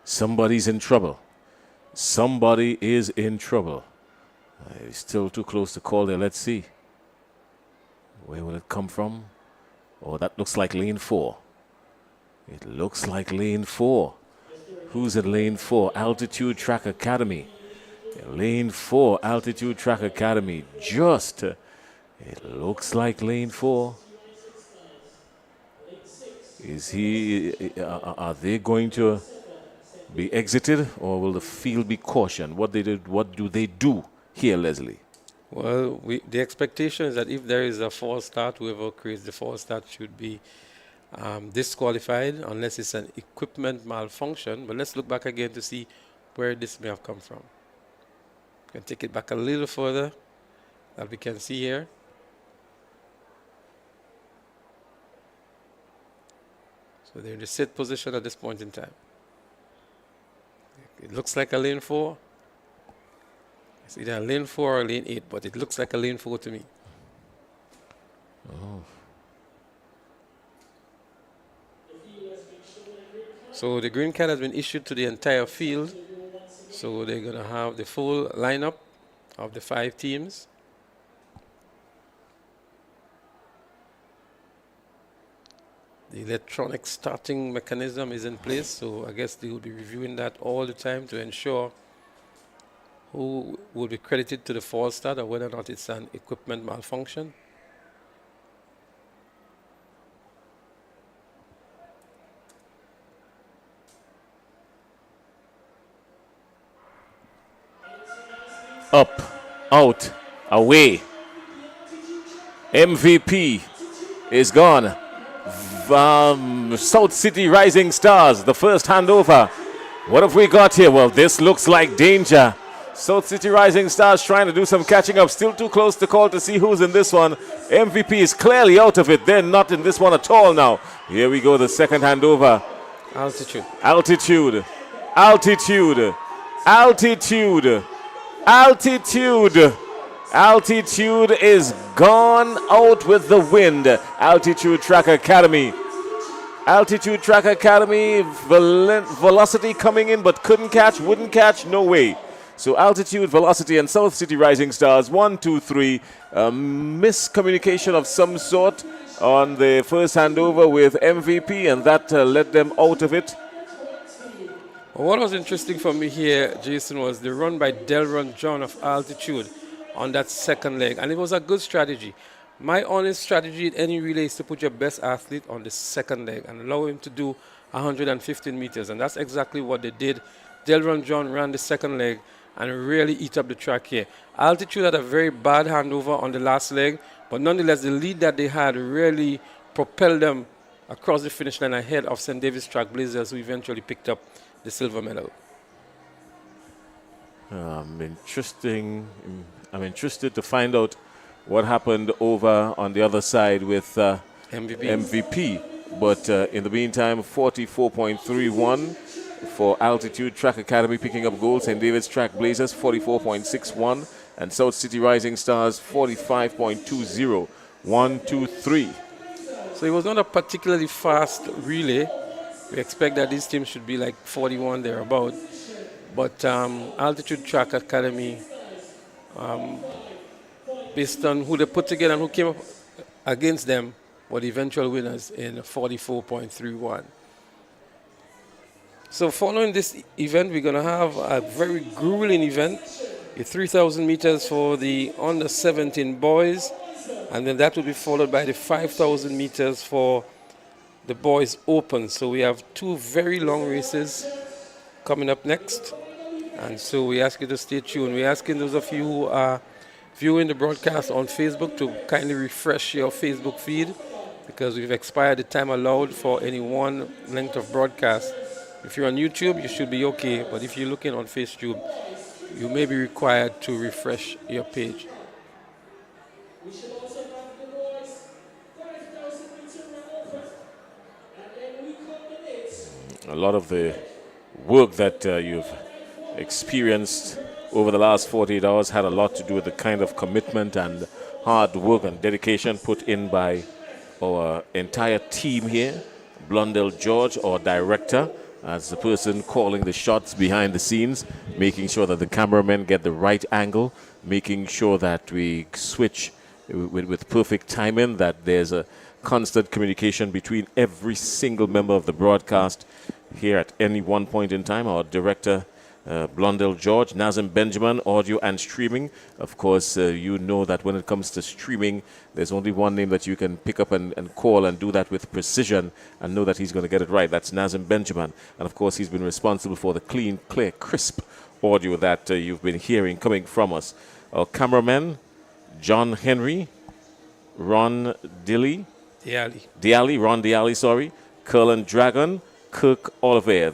Somebody's in trouble. Somebody is in trouble. It's still too close to call there. Let's see. Where will it come from? Oh, that looks like lane 4. It looks like lane 4. Who's in lane 4? Altitude Track Academy. Lane 4, Altitude Track Academy. It looks like lane 4. Are they going to be exited, or will the field be cautioned? What do they do here, Leslie?
Well, the expectation is that if there is a false start, whoever creates the false start should be disqualified unless it's an equipment malfunction. But let's look back again to see where this may have come from. We can take it back a little further, that we can see here. So they're in the sit position at this point in time. It looks like a lane 4. It's either a lane 4 or a lane 8, but it looks like a lane 4 to me.
Oh.
So the green card has been issued to the entire field. So they're going to have the full lineup of the 5 teams. The electronic starting mechanism is in place, so I guess they will be reviewing that all the time to ensure who will be credited to the false start or whether or not it's an equipment malfunction.
Up, out, away. MVP is gone. South City Rising Stars, the first handover. What have we got here? Well, this looks like danger. South City Rising Stars trying to do some catching up. Still too close to call to see who's in this one. MVP is clearly out of it. They're not in this one at all now. Here we go, the second handover.
Altitude.
Altitude. Altitude. Altitude. Altitude. Altitude is gone out with the wind. Altitude Track Academy. Altitude Track Academy. Velocity coming in but couldn't catch, wouldn't catch, no way. So Altitude, Velocity, and South City Rising Stars, 1, 2, 3. Miscommunication of some sort on the first handover with MVP, and that led them out of it.
Well, what was interesting for me here, Jason, was the run by Delron John of Altitude on that second leg, and it was a good strategy. My honest strategy in any relay is to put your best athlete on the second leg and allow him to do 115 meters, and that's exactly what they did. Delron John ran the second leg and really eat up the track here. Altitude had a very bad handover on the last leg, but nonetheless, the lead that they had really propelled them across the finish line ahead of St. David's Trailblazers, who eventually picked up the silver medal.
I'm interested to find out what happened over on the other side with MVP. But in the meantime, 44.31 for Altitude Track Academy picking up gold. St. David's Trailblazers 44.61 and South City Rising Stars 45.20. 1, 2, 3.
So it was not a particularly fast relay. We expect that these teams should be like 41 thereabout. But Altitude Track Academy, based on who they put together and who came up against them, were the eventual winners in 44.31. So following this event, we're going to have a very grueling event, the 3,000 meters for the under 17 boys, and then that will be followed by the 5,000 meters for the boys open. So we have 2 very long races coming up next, and so we ask you to stay tuned. We're asking those of you who are viewing the broadcast on Facebook to kindly refresh your Facebook feed because we've expired the time allowed for any one length of broadcast. If you're on YouTube, you should be okay, but if you're looking on FaceTube, you may be required to refresh your page.
A lot of the work that you've experienced over the last 48 hours had a lot to do with the kind of commitment and hard work and dedication put in by our entire team here. Blundell George, our director, as the person calling the shots behind the scenes, making sure that the cameramen get the right angle, making sure that we switch with perfect timing, that there's a constant communication between every single member of the broadcast here at any one point in time. Our director, Blundell George, Nazim Benjamin, audio and streaming. Of course, you know that when it comes to streaming, there's only one name that you can pick up and call and do that with precision and know that he's going to get it right. That's Nazim Benjamin. And of course, he's been responsible for the clean, clear, crisp audio that you've been hearing coming from us. Our cameraman, John Henry, Ron Ron Diali, Curlin Dragon, Kirk Oliver.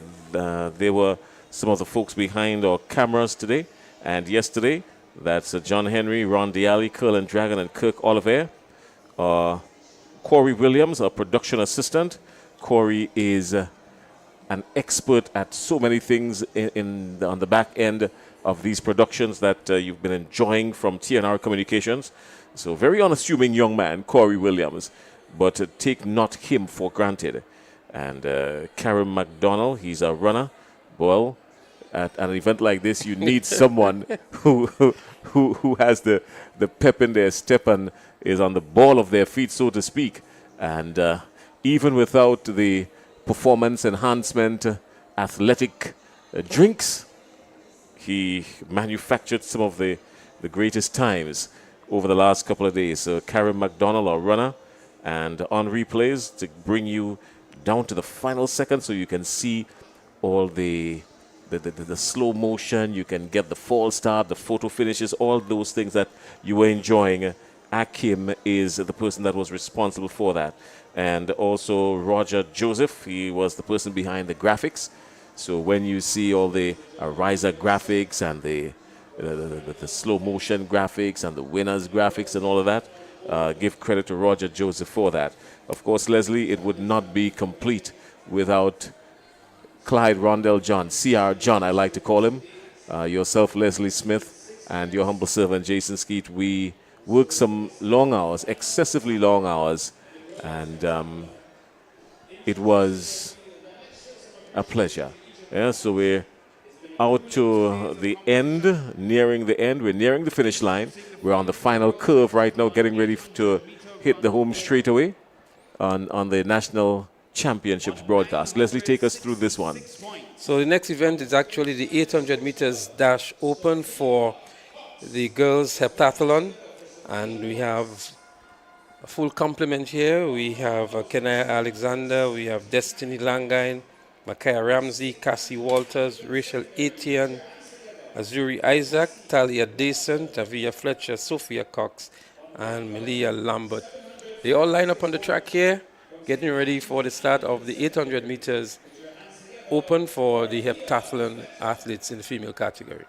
They were some of the folks behind our cameras today and yesterday. That's John Henry, Ron Diali, Curlin Dragon, and Kirk Oliver. Corey Williams, our production assistant. Corey is an expert at so many things on the back end of these productions that you've been enjoying from TNR Communications. So very unassuming young man, Corey Williams, but take not him for granted. And Karen McDonald, he's a runner. Well, at an event like this, you need someone who has the pep in their step and is on the ball of their feet, so to speak. And even without the performance enhancement athletic drinks, he manufactured some of the greatest times over the last couple of days. So Karen McDonald, our runner, and on replays to bring you down to the final second so you can see all the slow motion, you can get the false start, the photo finishes, all those things that you were enjoying. Akim is the person that was responsible for that. And also Roger Joseph, he was the person behind the graphics. So when you see all the Ariza graphics and the slow motion graphics and the winners graphics and all of that, give credit to Roger Joseph for that. Of course, Leslie, it would not be complete without Clyde Rondell John, CR John, I like to call him, yourself, Leslie Smith, and your humble servant, Jason Skeet. We worked some long hours, excessively long hours, and it was a pleasure. Yeah, so we're out to the end, nearing the end. We're nearing the finish line. We're on the final curve right now, getting ready to hit the home straightaway on the National Championships broadcast. Leslie, take us through this one.
So the next event is actually the 800 meters dash open for the girls heptathlon, and we have a full complement here. We have Kenaya Alexander, we have Destiny Langine, Makaya Ramsey, Cassie Walters, Rachel Etienne, Azuri Isaac, Talia Dason, Tavia Fletcher, Sophia Cox, and Melia Lambert. They all line up on the track here, getting ready for the start of the 800 meters open for the heptathlon athletes in the female category.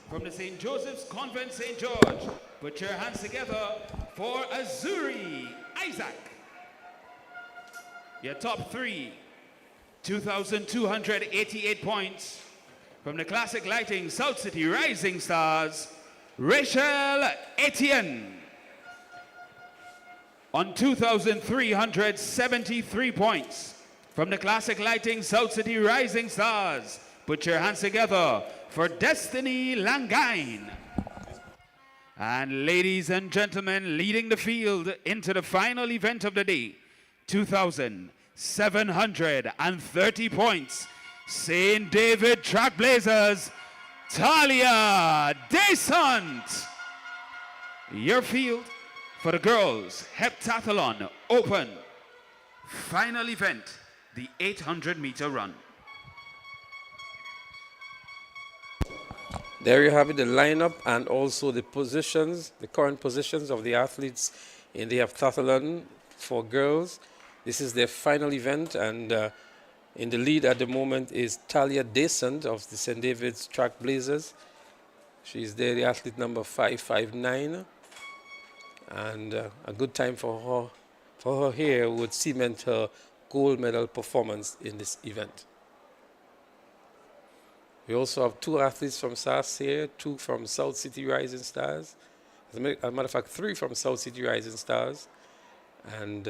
From the St. Joseph's Convent, St. George, put your hands together for Azuri Isaac. Your top three, 2,288 points. From the Classic Lighting South City Rising Stars, Rachel Etienne. On 2,373 points. From the Classic Lighting South City Rising Stars, put your hands together for Destiny Langain. And ladies and gentlemen, leading the field into the final event of the day, 2,730 points, St. David Trailblazers, Talia Desant. Your field for the girls' heptathlon open. Final event, the 800-meter run.
There you have it, the lineup and also the positions, the current positions of the athletes in the heptathlon for girls. This is their final event, and in the lead at the moment is Talia Desant of the St. David's Trailblazers. She's there, the athlete number 559, and a good time for her here would cement her gold medal performance in this event. We also have two athletes from SAS here, two from South City Rising Stars. As a matter of fact, three from South City Rising Stars, and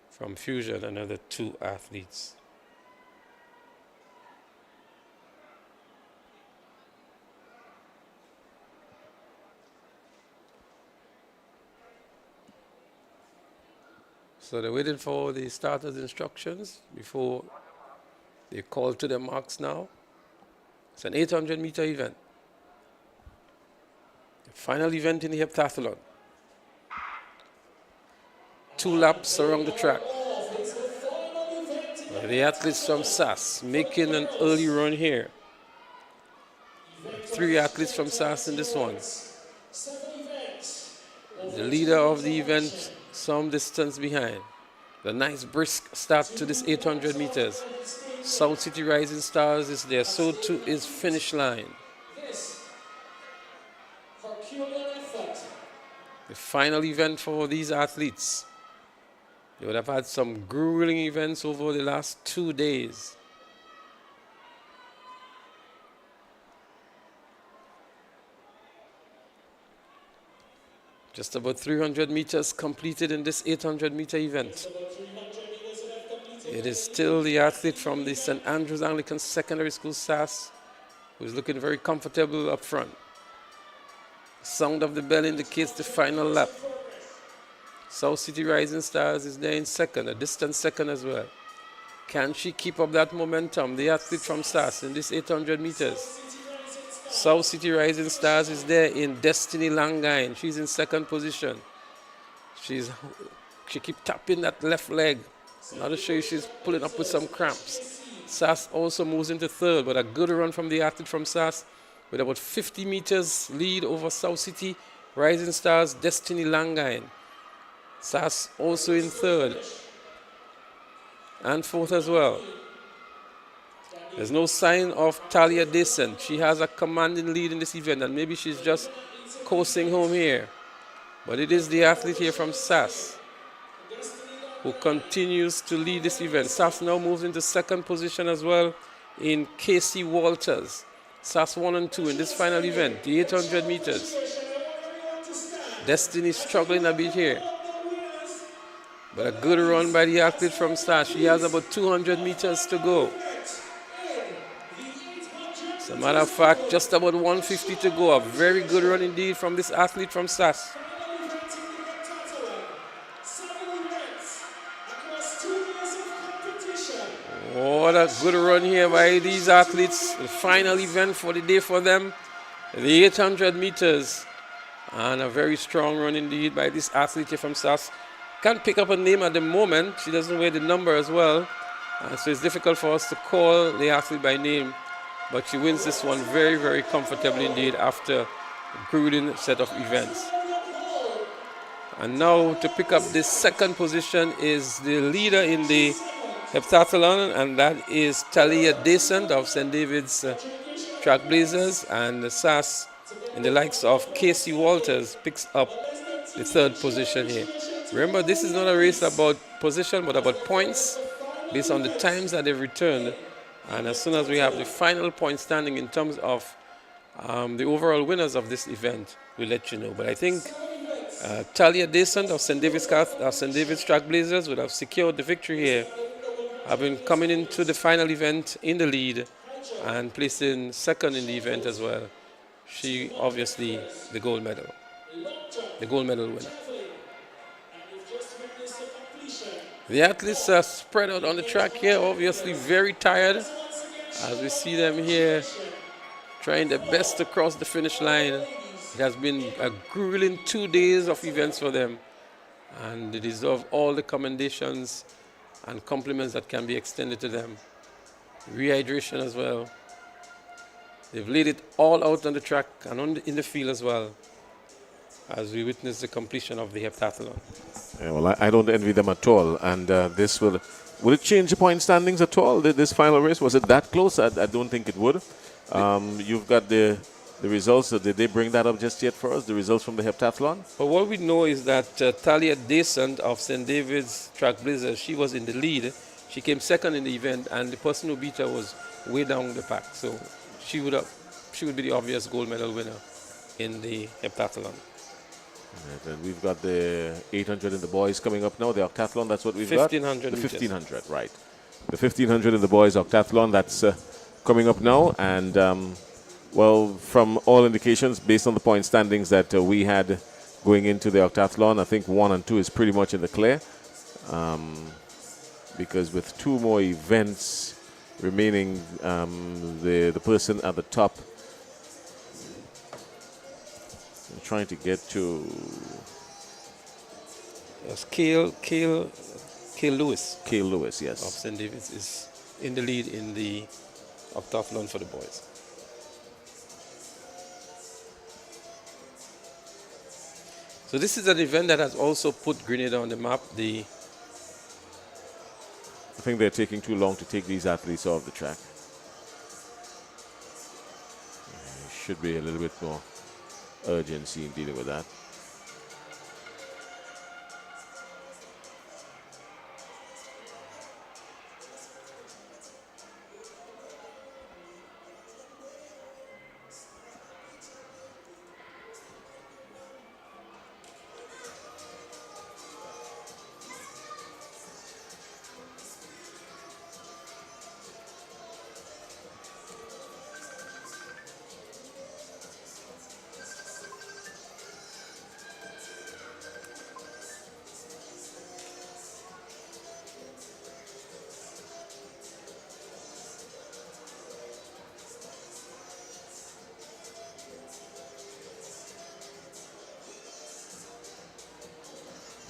from Fusion, another two athletes. So they're waiting for the starters' instructions before they call to the marks now. It's an 800-meter event. The final event in the heptathlon. 2 laps around the track. The athletes from SAS making an early run here. 3 athletes from SAS in this one. The leader of the event some distance behind. The nice brisk start to this 800 meters. South City Rising Stars is there, so too is Finish Line. The final event for these athletes. They would have had some grueling events over the last 2 days. Just about 300 meters completed in this 800-meter event. It is still the athlete from the St. Andrews Anglican Secondary School, SAS, who is looking very comfortable up front. Sound of the bell indicates the final lap. South City Rising Stars is there in second, a distant second as well. Can she keep up that momentum, the athlete from SAS, in this 800 meters? South City Rising Stars is there in Destiny Langain. She's in second position. She keeps tapping that left leg. Not to show you she's pulling up with some cramps. SAS also moves into third, but a good run from the athlete from SAS with about 50 meters lead over South City Rising Stars, Destiny Langain. SAS also in third and fourth as well. There's no sign of Talia Desant. She has a commanding lead in this event, and maybe she's just coasting home here. But it is the athlete here from SAS who continues to lead this event. SAS now moves into second position as well in Casey Walters. SAS 1 and 2 in this final event, the 800 meters. Destiny struggling a bit here. But a good run by the athlete from SAS. She has about 200 meters to go. As a matter of fact, just about 150 to go. A very good run indeed from this athlete from SAS. What a good run here by these athletes. The final event for the day for them, the 800 meters. And a very strong run indeed by this athlete here from SAS. Can't pick up a name at the moment. She doesn't wear the number as well. So it's difficult for us to call the athlete by name. But she wins this one very, very comfortably indeed after a grueling set of events. And now to pick up this second position is the leader in the heptathlon, and that is Talia Desant of St. David's Trailblazers, and SAS in the likes of Casey Walters picks up the third position here. Remember, this is not a race about position, but about points based on the times that they've returned. And as soon as we have the final point standing in terms of the overall winners of this event, we'll let you know. But I think Talia Desant of St. David's Trailblazers would have secured the victory here have been coming into the final event in the lead and placing second in the event as well. She obviously the gold medal winner. The athletes are spread out on the track here, obviously very tired, as we see them here trying their best to cross the finish line. It has been a grueling 2 days of events for them, and they deserve all the commendations and compliments that can be extended to them. Rehydration as well. They've laid it all out on the track and in the field as well, as we witness the completion of the heptathlon.
Yeah, well, I don't envy them at all, and this will it change the point standings at all? This final race, was it that close? I don't think it would. You've got the results. Did they bring that up just yet for us? The results from the heptathlon?
But what we know is that Talia Descent of St. David's Trailblazers, she was in the lead. She came second in the event, and the person who beat her was way down the pack. So she would be the obvious gold medal winner in the heptathlon.
Right, and we've got the 800 in the boys coming up now. The octathlon, that's what we've
1500
got. The 1500, right. The 1500 in the boys octathlon, that's coming up now. And, well, from all indications, based on the point standings that we had going into the octathlon, I think 1 and 2 is pretty much in the clear. Because with 2 more events remaining, the person at the top trying to get to
Cale Lewis.
Cale Lewis, yes.
Of St. David's is in the lead in the octathlon for the boys. So this is an event that has also put Grenada on the map. I
think they're taking too long to take these athletes off the track. Should be a little bit more urgency in dealing with that.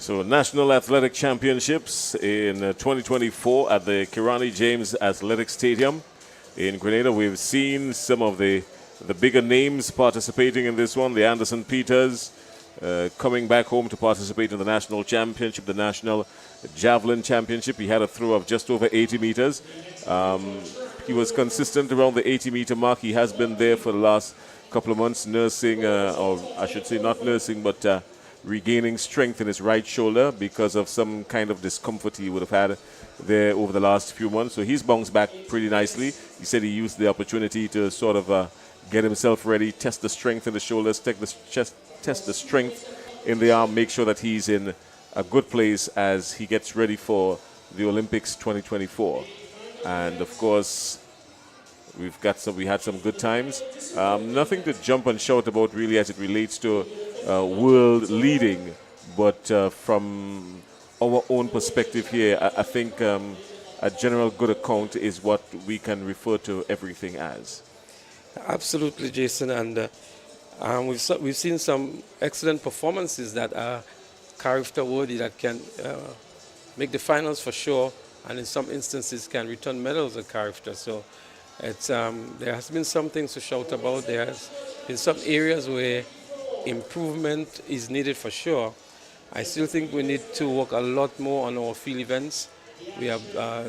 So National Athletic Championships in 2024 at the Kirani James Athletic Stadium in Grenada. We've seen some of the bigger names participating in this one. The Anderson Peters coming back home to participate in the National Championship, the National Javelin Championship. He had a throw of just over 80 meters. He was consistent around the 80-meter mark. He has been there for the last couple of months nursing, or I should say not nursing, but regaining strength in his right shoulder because of some kind of discomfort he would have had there over the last few months. So he's bounced back pretty nicely. He said he used the opportunity to sort of get himself ready, test the strength in the shoulders, test the strength in the arm, make sure that he's in a good place as he gets ready for the Olympics 2024. And of course, we had some good times. Nothing to jump and shout about really as it relates to world leading, but from our own perspective here, I think a general good account is what we can refer to everything as.
Absolutely, Jason, and we've seen some excellent performances that are character worthy, that can make the finals for sure, and in some instances can return medals at character. So it's there has been some things to shout about. There has been some areas where improvement is needed for sure. I still think we need to work a lot more on our field events. We have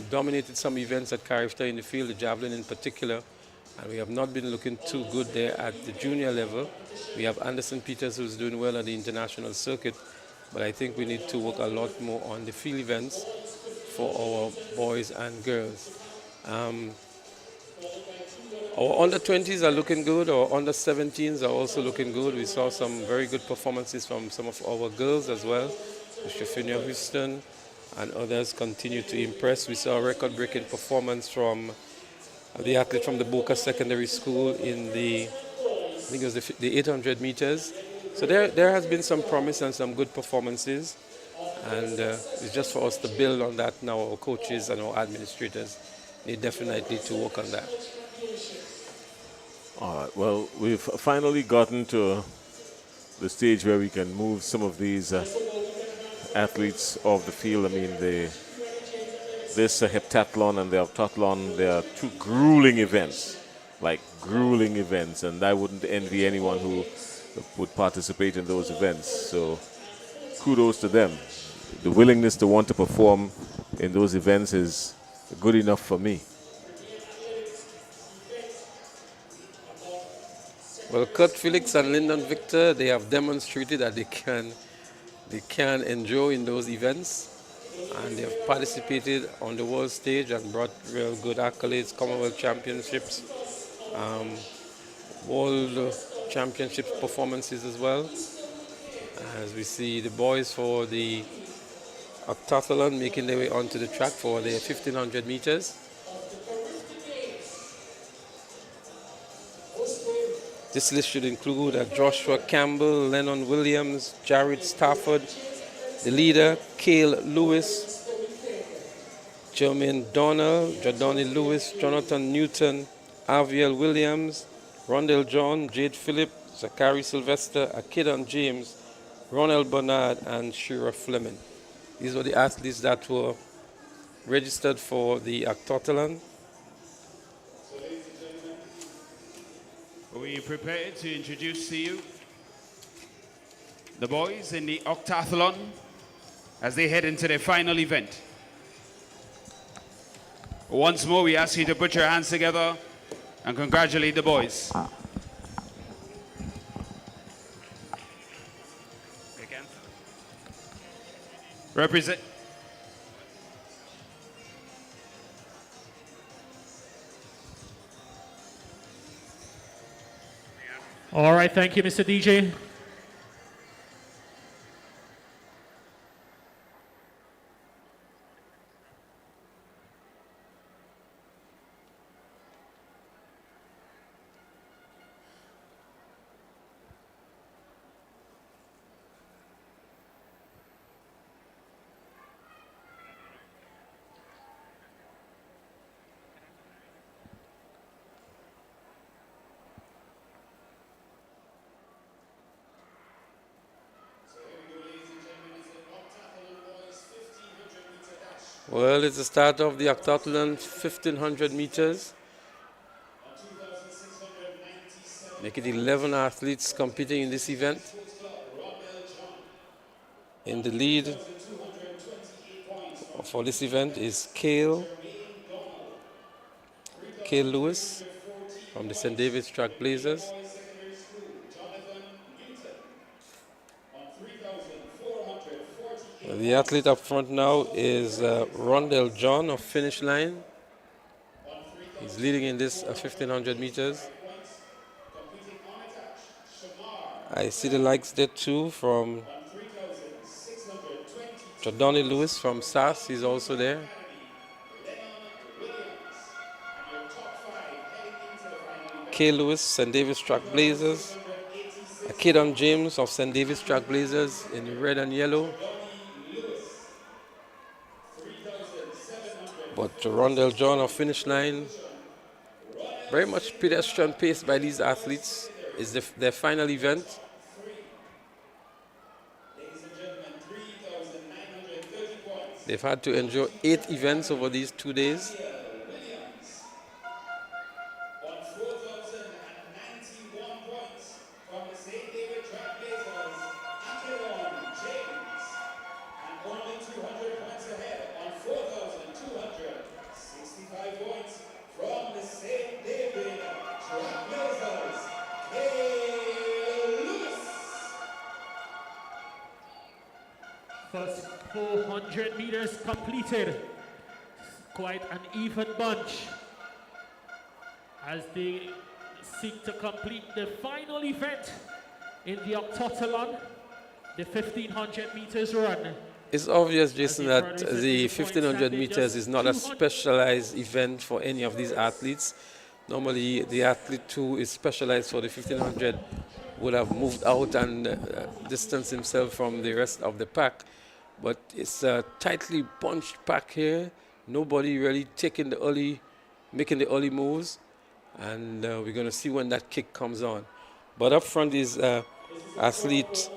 dominated some events at character in the field, the javelin in particular, and we have not been looking too good there at the junior level. We have Anderson Peters, who's doing well at the international circuit, but I think we need to work a lot more on the field events for our boys and girls. Our under-20s are looking good. Our under-17s are also looking good. We saw some very good performances from some of our girls as well. Shafina Houston, and others continue to impress. We saw a record-breaking performance from the athlete from the Boca Secondary School in the, I think it was the 800 meters. So there has been some promise and some good performances, and it's just for us to build on that now. Our coaches and our administrators need definitely to work on that.
All right, well, we've finally gotten to the stage where we can move some of these athletes off the field. I mean, this heptathlon and the octathlon, they are two grueling events, like grueling events, and I wouldn't envy anyone who would participate in those events. So kudos to them. The willingness to want to perform in those events is good enough for me.
Well, Kurt Felix and Lyndon Victor, they have demonstrated that they can enjoy in those events, and they have participated on the world stage and brought real good accolades, Commonwealth Championships, World Championships performances as well. As we see the boys for the Octathlon making their way onto the track for their 1500 meters. This list should include Joshua Campbell, Lennon Williams, Jared Stafford, the leader, Cale Lewis, Jermaine Donald, Jordani Lewis, Jonathan Newton, Aviel Williams, Rondell John, Jade Phillip, Zachary Sylvester, Akidon James, Ronald Bernard, and Shira Fleming. These were the athletes that were registered for the Octathlon.
We prepare to introduce to you the boys in the Octathlon as they head into their final event. Once more, we ask you to put your hands together and congratulate the boys. Represent.
All right, thank you, Mr. DJ.
Well, it's the start of the Octathlon 1500 meters. Make it 11 athletes competing in this event. In the lead for this event is Cale Lewis from the St. David's Trailblazers. The athlete up front now is Rondell John of Finish Line. He's leading in this 1500 meters. I see the likes there too from Jordani Lewis from SAS. He's also there. Cale Lewis, St. David's Trailblazers. Akidon James of St. David's Trailblazers in red and yellow. But Rondell John of Finish Line, very much pedestrian pace by these athletes. It's their final event. They've had to endure 8 events over these 2 days.
First 400 meters completed. Quite an even bunch as they seek to complete the final event in the Octathlon, the 1500 meters run.
It's obvious, Jason, that the 1500 meters is not a specialized event for any of these athletes. Normally, the athlete who is specialized for the 1500 would have moved out and distanced himself from the rest of the pack. But it's a tightly bunched pack here. Nobody really making the early moves. And we're going to see when that kick comes on. But up front is athlete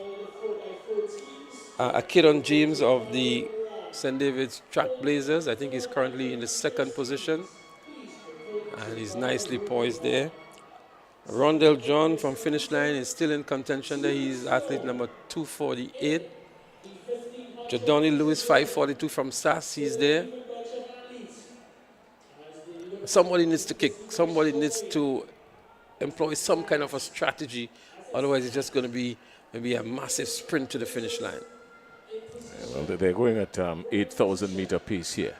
Octathlon James of the St. David's Track Blazers. I think he's currently in the second position. And he's nicely poised there. Rondell John from Finish Line is still in contention there. He's athlete number 248. Jordani Lewis, 542 from SAS, he's there. Somebody needs to kick. Somebody needs to employ some kind of a strategy. Otherwise, it's just going to be maybe a massive sprint to the finish line.
Well, they're going at 8,000 meter pace here.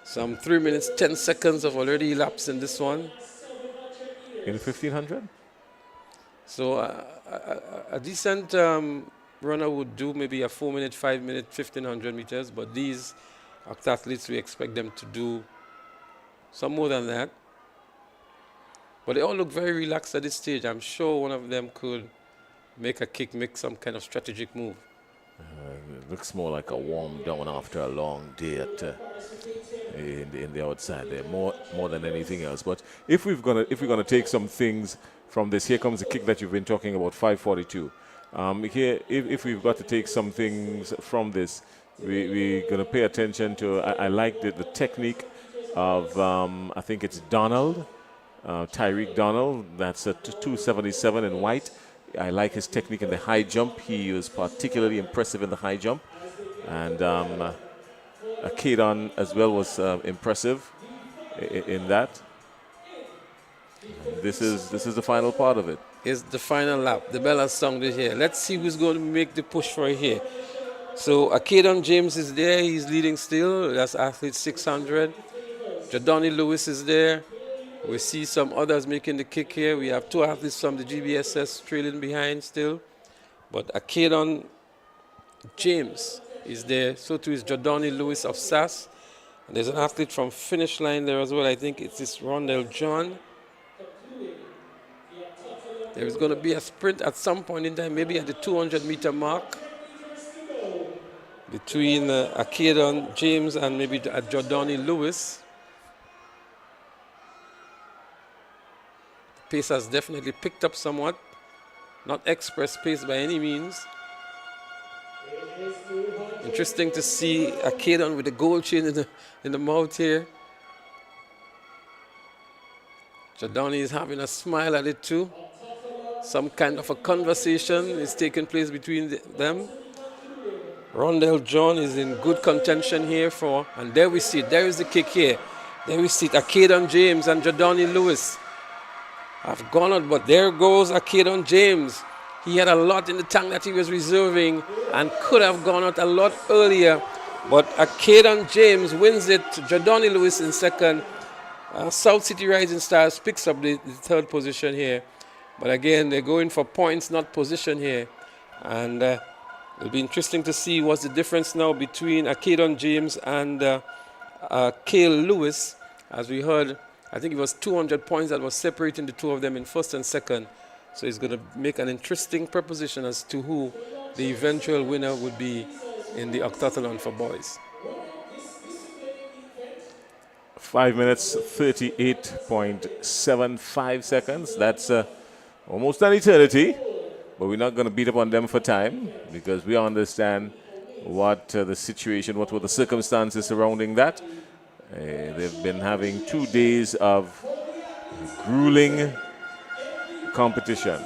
Some 3 minutes, 10 seconds have already elapsed in this one.
In 1500?
So a decent runner would do maybe a 4 minute, 5 minute, 1500 meters. But these octathletes, we expect them to do some more than that. But they all look very relaxed at this stage. I'm sure one of them could make a kick, make some kind of strategic move.
It looks more like a warm down after a long day in the outside there, more than anything else. But if we're gonna take some things from this, here comes the kick that you've been talking about, 542. Here, if we've got to take some things from this, we're gonna pay attention to. I like the technique of I think it's Donald. Tyreek Donald, that's a 277 in white. I like his technique in the high jump. He was particularly impressive in the high jump. And Octathlon as well was impressive in that. This is the final part of it.
It's the final lap. The bell has sounded here. Let's see who's going to make the push for it here. So Octathlon James is there. He's leading still. That's athlete 600. Jordani Lewis is there. We see some others making the kick here. We have two athletes from the GBSS trailing behind still. But Octathlon James is there. So too is Jordani Lewis of SAS. And there's an athlete from Finish Line there as well. I think it's this Rondell John. There is going to be a sprint at some point in time, maybe at the 200-meter mark, between Octathlon James and maybe Jordani Lewis. Pace has definitely picked up somewhat. Not express pace by any means. Interesting to see Octathlon with the gold chain in the mouth here. Jordani is having a smile at it too. Some kind of a conversation is taking place between them. Rondell John is in good contention here and there we see it. There is the kick here. There we see it. Octathlon James and Jordani Lewis have gone out, but there goes Octathlon James. He had a lot in the tank that he was reserving and could have gone out a lot earlier. But Octathlon James wins it. Jordani Lewis in second. South City Rising Stars picks up the third position here. But again, they're going for points, not position here. And it'll be interesting to see what's the difference now between Octathlon James and Cale Lewis. As we heard, I think it was 200 points that was separating the two of them in first and second. So it's going to make an interesting proposition as to who the eventual winner would be in the Octathlon for boys.
5 minutes, 38.75 seconds. That's almost an eternity. But we're not going to beat up on them for time because we understand what the situation, what were the circumstances surrounding that. They've been having 2 days of grueling competition.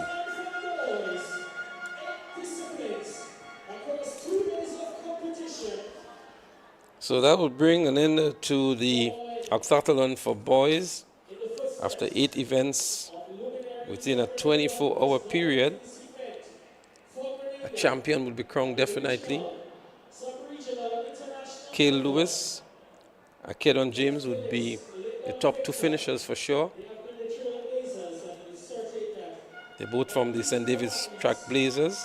So that will bring an end to the Octathlon for boys after 8 events within a 24-hour period. A champion will be crowned definitely. Cale Lewis, Octathlon James would be the top 2 finishers for sure. They're both from the St. David's Track Blazers.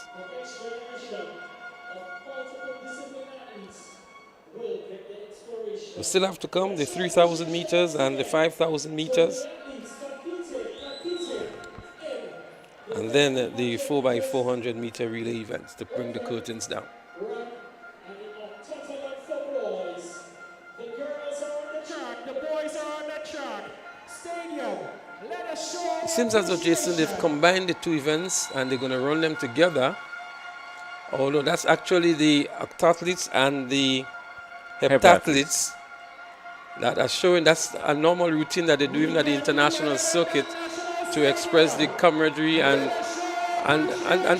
We still have to come, the 3,000 meters and the 5,000 meters. And then the 4x400 meter relay events to bring the curtains down. It seems as though, Jason, they've combined the two events and they're going to run them together. Although that's actually the octathletes and the heptathletes that are showing that's a normal routine that they do even at the international circuit to express the camaraderie and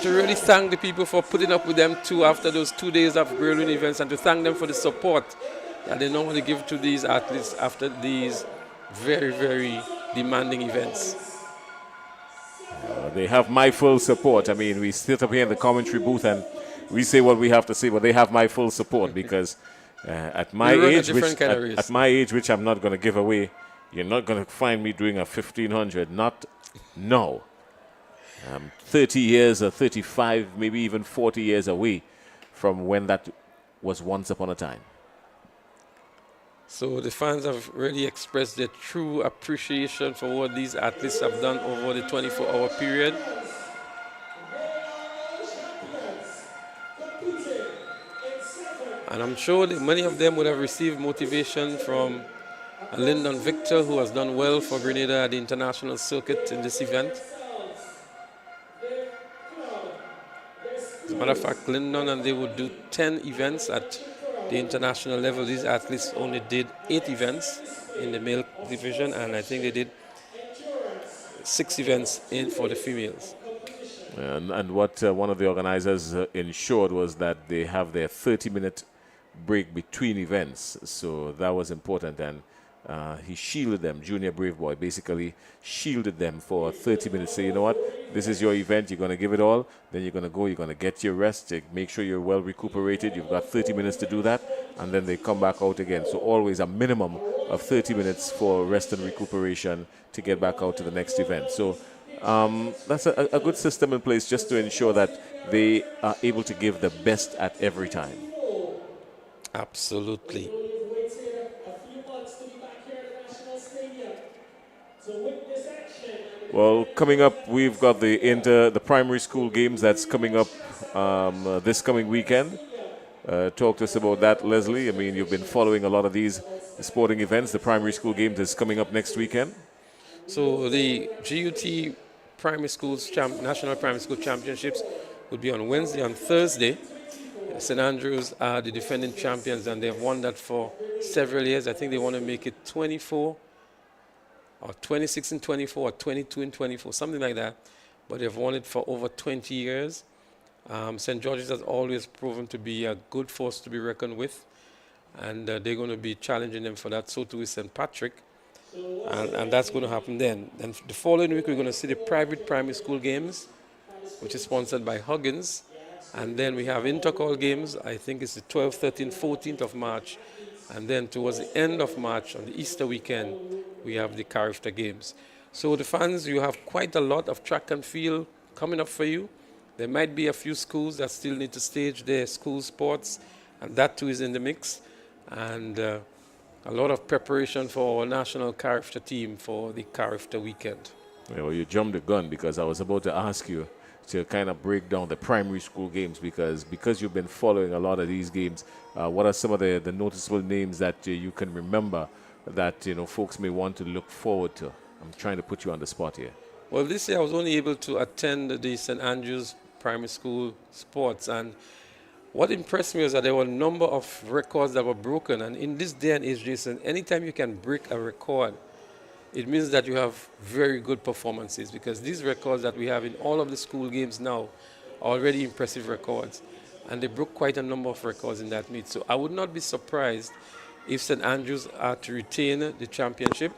to really thank the people for putting up with them too after those 2 days of whirlwind events, and to thank them for the support that they normally give to these athletes after these very, very demanding events.
They have my full support. I mean, we sit up here in the commentary booth and we say what we have to say, but they have my full support because at my age, which I'm not going to give away, you're not going to find me doing a 1500. Not, no. 30 years or 35, maybe even 40 years away from when that was once upon a time.
So the fans have really expressed their true appreciation for what these athletes have done over the 24-hour period. And I'm sure that many of them would have received motivation from Lyndon Victor, who has done well for Grenada at the international circuit in this event. As a matter of fact, Lyndon and they would do 10 events at the international level. These athletes only did 8 events in the male division, and I think they did 6 events for the females.
And what one of the organizers ensured was that they have their 30-minute break between events. So that was important, and he shielded them. Junior Brave Boy basically shielded them for 30 minutes. Say, you know what, this is your event, you're going to give it all, then you're going to go, you're going to get your rest, make sure you're well recuperated, you've got 30 minutes to do that, and then they come back out again. So always a minimum of 30 minutes for rest and recuperation to get back out to the next event. So that's a good system in place just to ensure that they are able to give the best at every time.
Absolutely.
Well, coming up, we've got the primary school games that's coming up this coming weekend. Talk to us about that, Leslie. I mean, you've been following a lot of these sporting events. The primary school games is coming up next weekend.
So the GUT Primary Schools National Primary School Championships will be on Wednesday and Thursday. St. Andrews are the defending champions, and they've won that for several years. I think they want to make it 24 or 26 and 24 or 22 and 24, something like that. But they've won it for over 20 years. St. George's has always proven to be a good force to be reckoned with, and they're going to be challenging them for that. So too is St. Patrick, and that's going to happen then. Then the following week, we're going to see the private primary school games, which is sponsored by Huggins. And then we have intercall games. I think it's the 12th, 13th, 14th of March. And then towards the end of March, on the Easter weekend, we have the Carifta games. So the fans, you have quite a lot of track and field coming up for you. There might be a few schools that still need to stage their school sports, and that too is in the mix. And a lot of preparation for our national Carifta team for the Carifta weekend.
Well, you jumped the gun because I was about to ask you to kind of break down the primary school games because you've been following a lot of these games. What are some of the noticeable names that you can remember that folks may want to look forward to? I'm trying to put you on the spot here.
Well, this year I was only able to attend the St. Andrews Primary School sports, and what impressed me was that there were a number of records that were broken. And in this day and age, Jason, anytime you can break a record, it means that you have very good performances, because these records that we have in all of the school games now are already impressive records. And they broke quite a number of records in that meet. So I would not be surprised if St. Andrews are to retain the championship.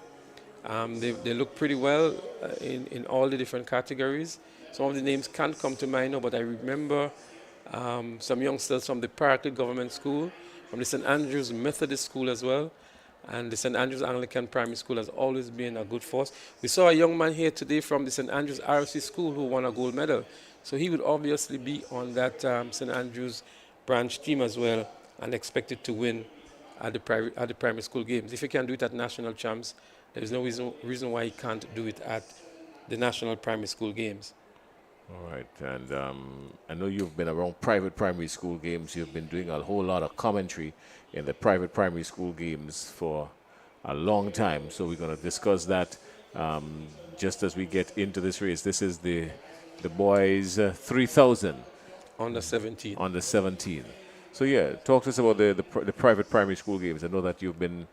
They look pretty well in all the different categories. Some of the names can't come to mind now, but I remember some youngsters from the Parkland Government School, from the St. Andrews Methodist School as well. And the St. Andrews Anglican Primary School has always been a good force. We saw a young man here today from the St. Andrews RC School who won a gold medal. So he would obviously be on that St. Andrews branch team as well, and expected to win at the primary school games. If he can do it at national champs, there is no reason why he can't do it at the national primary school games.
All right, and I know you've been around private primary school games. You've been doing a whole lot of commentary in the private primary school games for a long time. So we're going to discuss that just as we get into this race. This is the boys 3,000.
Under 17.
Under 17. So yeah, talk to us about the private primary school games. I know that you've been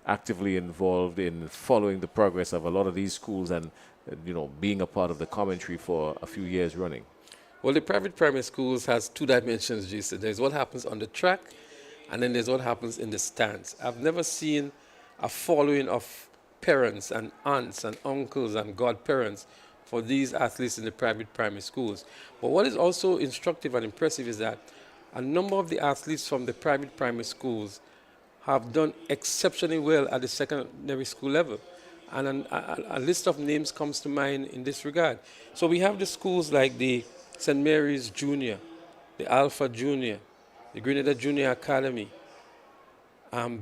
actively involved in following the progress of a lot of these schools and being a part of the commentary for a few years running.
Well, the private primary schools has two dimensions, Jason. There's what happens on the track, and then there's what happens in the stands. I've never seen a following of parents and aunts and uncles and godparents for these athletes in the private primary schools. But what is also instructive and impressive is that a number of the athletes from the private primary schools have done exceptionally well at the secondary school level. And a list of names comes to mind in this regard. So we have the schools like the St. Mary's Junior, the Alpha Junior, the Grenada Junior Academy,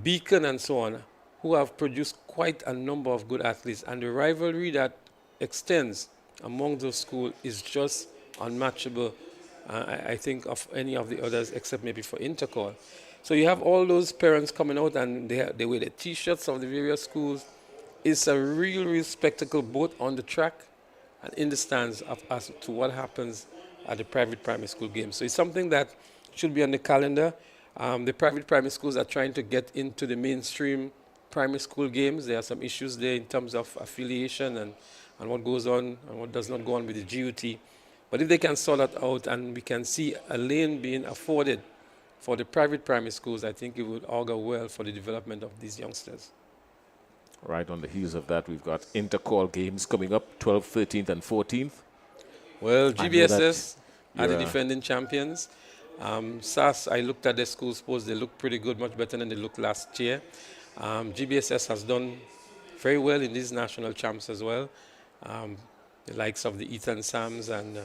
Beacon and so on, who have produced quite a number of good athletes. And the rivalry that extends among those schools is just unmatchable, I think, of any of the others except maybe for Intercol. So you have all those parents coming out and they wear the T-shirts of the various schools. It's a real spectacle both on the track and in the stands as to what happens at the private primary school games. So it's something that should be on the calendar. The private primary schools are trying to get into the mainstream primary school games. There are some issues there in terms of affiliation and what goes on and what does not go on with the GUT. But if they can sort that out and we can see a lane being afforded for the private primary schools, I think it would augur well for the development of these youngsters.
Right on the heels of that, we've got Intercall games coming up, 12th, 13th, and 14th.
Well, GBSS are the defending champions. SAS, I looked at their school sports, they look pretty good, much better than they looked last year. GBSS has done very well in these national champs as well. The likes of the Ethan Sams and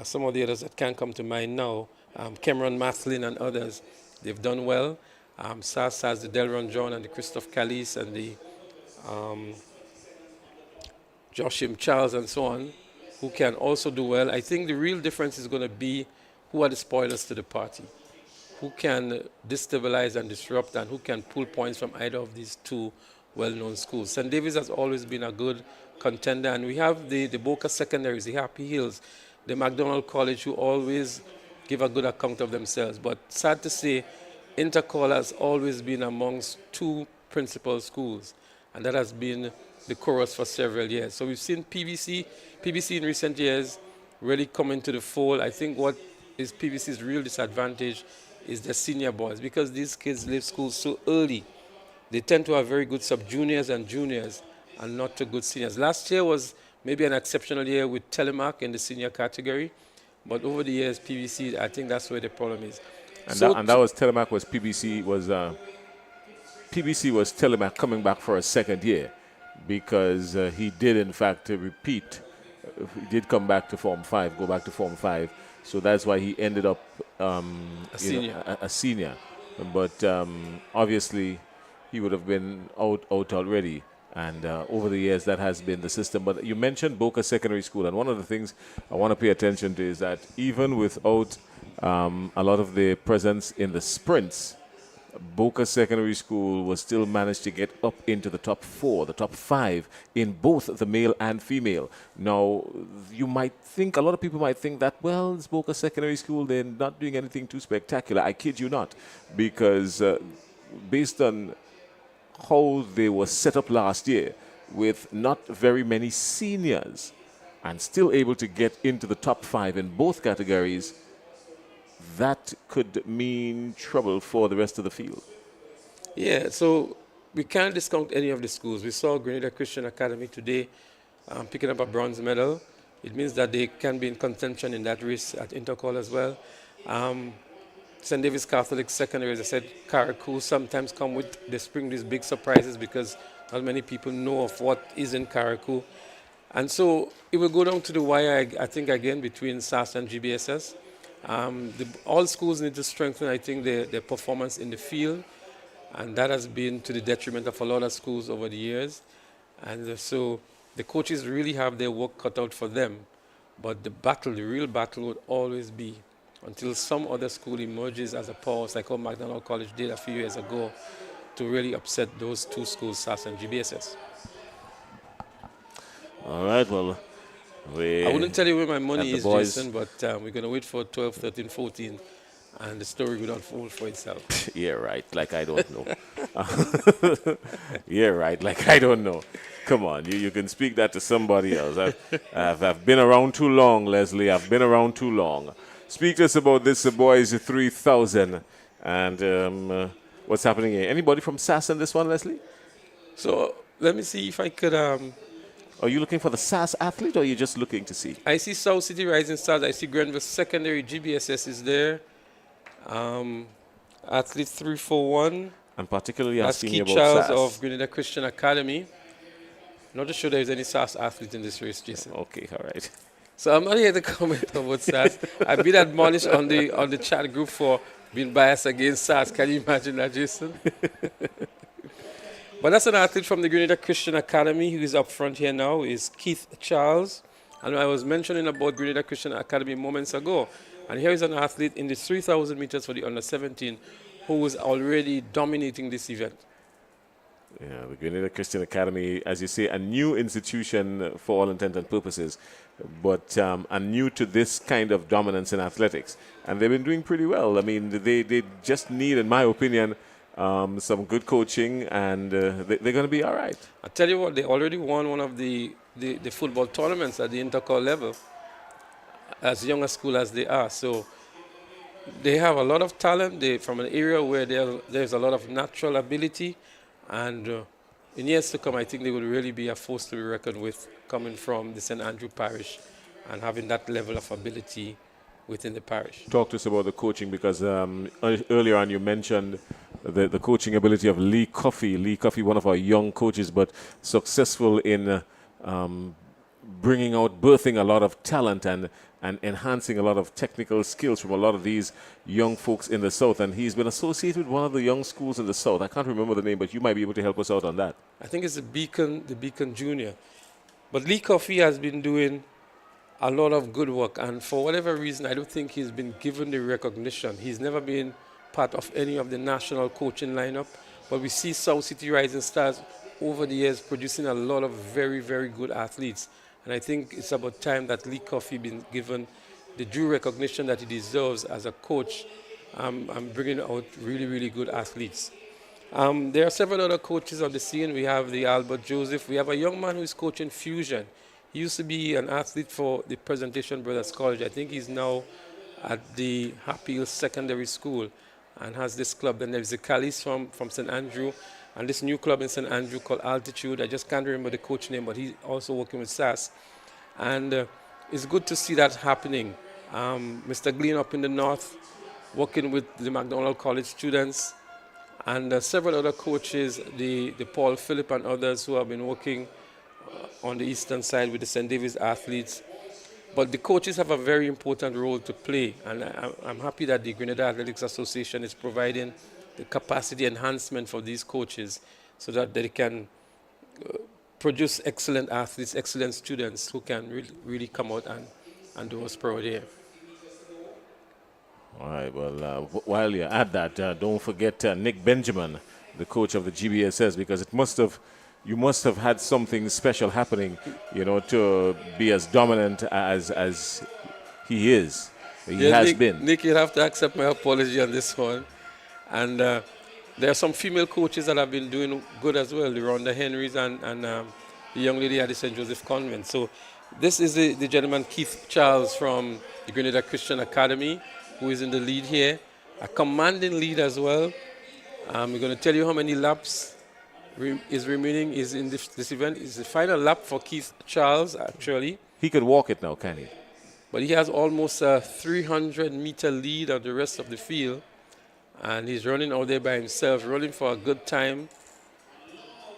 some of the others that can't come to mind now, Cameron Mathlin and others, they've done well. SAS has the Delron John and the Christophe Callis and the Joshim Charles and so on, who can also do well. I think the real difference is going to be who are the spoilers to the party, who can destabilize and disrupt and who can pull points from either of these two well-known schools. St. David's has always been a good contender, and we have the Boca Secondaries, the Happy Hills, the McDonald College, who always give a good account of themselves. But sad to say, Intercol has always been amongst two principal schools, and that has been the chorus for several years. So we've seen PBC in recent years really come into the fold. I think what is PBC's real disadvantage is the senior boys, because these kids leave school so early. They tend to have very good sub-juniors and juniors and not too good seniors. Last year was maybe an exceptional year with Telemark in the senior category, but over the years, PBC, I think that's where the problem is.
And, that was Telemark was PBC was Telemark coming back for a second year, because he did in fact repeat. He did come back to Form 5, go back to Form 5. So that's why he ended up a senior. But obviously he would have been out already. And over the years, that has been the system. But you mentioned Boca Secondary School, and one of the things I want to pay attention to is that even without a lot of the presence in the sprints, Boca Secondary School was still managed to get up into the top 4, the top 5 in both the male and female. Now, you might think, a lot of people might think that, well, it's Boca Secondary School, they're not doing anything too spectacular. I kid you not, because based on how they were set up last year with not very many seniors and still able to get into the top 5 in both categories, that could mean trouble for the rest of the field.
Yeah, so we can't discount any of the schools. We saw Grenada Christian Academy today picking up a bronze medal. It means that they can be in contention in that race at Intercol as well. St. David's Catholic Secondary, as I said, carriacou sometimes come with, they spring these big surprises because not many people know of what is in carriacou. And so it will go down to the wire, I think, again, between SAS and GBSS. All schools need to strengthen, I think, their performance in the field, and that has been to the detriment of a lot of schools over the years. And so the coaches really have their work cut out for them, but the real battle would always be until some other school emerges as a powerhouse, like how McDonald College did a few years ago, to really upset those two schools, SAS and GBSS.
All right, well,
I wouldn't tell you where my money is, Jason, but we're going to wait for 12, 13, 14, and the story will unfold for itself.
Yeah, right, like I don't know. Yeah, right, like I don't know. Come on, you can speak that to somebody else. I've been around too long, Leslie. I've been around too long. Speak to us about this, the boys 3000, and what's happening here. Anybody from SAS in this one, Leslie?
So let me see if I could...
Are you looking for the SAS athlete, or are you just looking to see?
I see South City Rising Stars. I see Grenville Secondary. GBSS is there. Athlete 341.
And particularly asking you about
Charles
SAS.
of Grenada Christian Academy. Not sure there is any SAS athlete in this race, Jason.
Okay, all right.
So I'm not here to comment about SAS. I've been admonished on the chat group for being biased against SAS. Can you imagine that, Jason? But that's an athlete from the Grenada Christian Academy who is up front here now, is Keith Charles. And I was mentioning about Grenada Christian Academy moments ago. And here is an athlete in the 3,000 meters for the under-17 who is already dominating this event.
Yeah, the Grenada Christian Academy, as you say, a new institution for all intents and purposes, but are new to this kind of dominance in athletics. And they've been doing pretty well. I mean, they just need, in my opinion, some good coaching, and they're going to be all right.
I tell you what, they already won one of the football tournaments at the intercore level, as young a school as they are. So they have a lot of talent. They're from an area where there's a lot of natural ability, and in years to come, I think they will really be a force to be reckoned with, coming from the St. Andrew Parish and having that level of ability within the parish.
Talk to us about the coaching, because earlier on you mentioned the coaching ability of Lee Coffey. Lee Coffey, one of our young coaches, but successful in birthing a lot of talent and enhancing a lot of technical skills from a lot of these young folks in the South. And he's been associated with one of the young schools in the South. I can't remember the name, but you might be able to help us out on that.
I think it's the Beacon Junior. But Lee Coffey has been doing a lot of good work, and for whatever reason, I don't think he's been given the recognition. He's never been part of any of the national coaching lineup, but we see South City Rising Stars over the years producing a lot of very, very good athletes. And I think it's about time that Lee Coffey been given the due recognition that he deserves as a coach, and bringing out really, really good athletes. There are several other coaches on the scene. We have the Albert Joseph. We have a young man who is coaching fusion. He used to be an athlete for the Presentation Brothers College. I think he's now at the Happy Hill Secondary School and has this club. Then there's the Callis from St. Andrew, and this new club in St. Andrew called Altitude. I just can't remember the coach name, but he's also working with SAS. And it's good to see that happening. Mr. Glean up in the north, working with the McDonald College students, and several other coaches, the Paul Phillip and others who have been working on the eastern side with the St. David's athletes. But the coaches have a very important role to play, and I'm happy that the Grenada Athletics Association is providing the capacity enhancement for these coaches so that they can produce excellent athletes, excellent students who can really come out and do us proud here.
All right, well, while you're at that, don't forget Nick Benjamin, the coach of the GBSS, because you must have had something special happening, to be as dominant as he is. He has been.
Nick, you'll have to accept my apology on this one. And there are some female coaches that have been doing good as well, the Rhonda Henrys and the young lady at the St. Joseph Convent. So this is the gentleman, Keith Charles, from the Grenada Christian Academy, who is in the lead here. A commanding lead as well. We're going to tell you how many laps is remaining is in this event. It's the final lap for Keith Charles, actually.
He could walk it now, can he?
But he has almost a 300-meter lead on the rest of the field. And he's running out there by himself, running for a good time.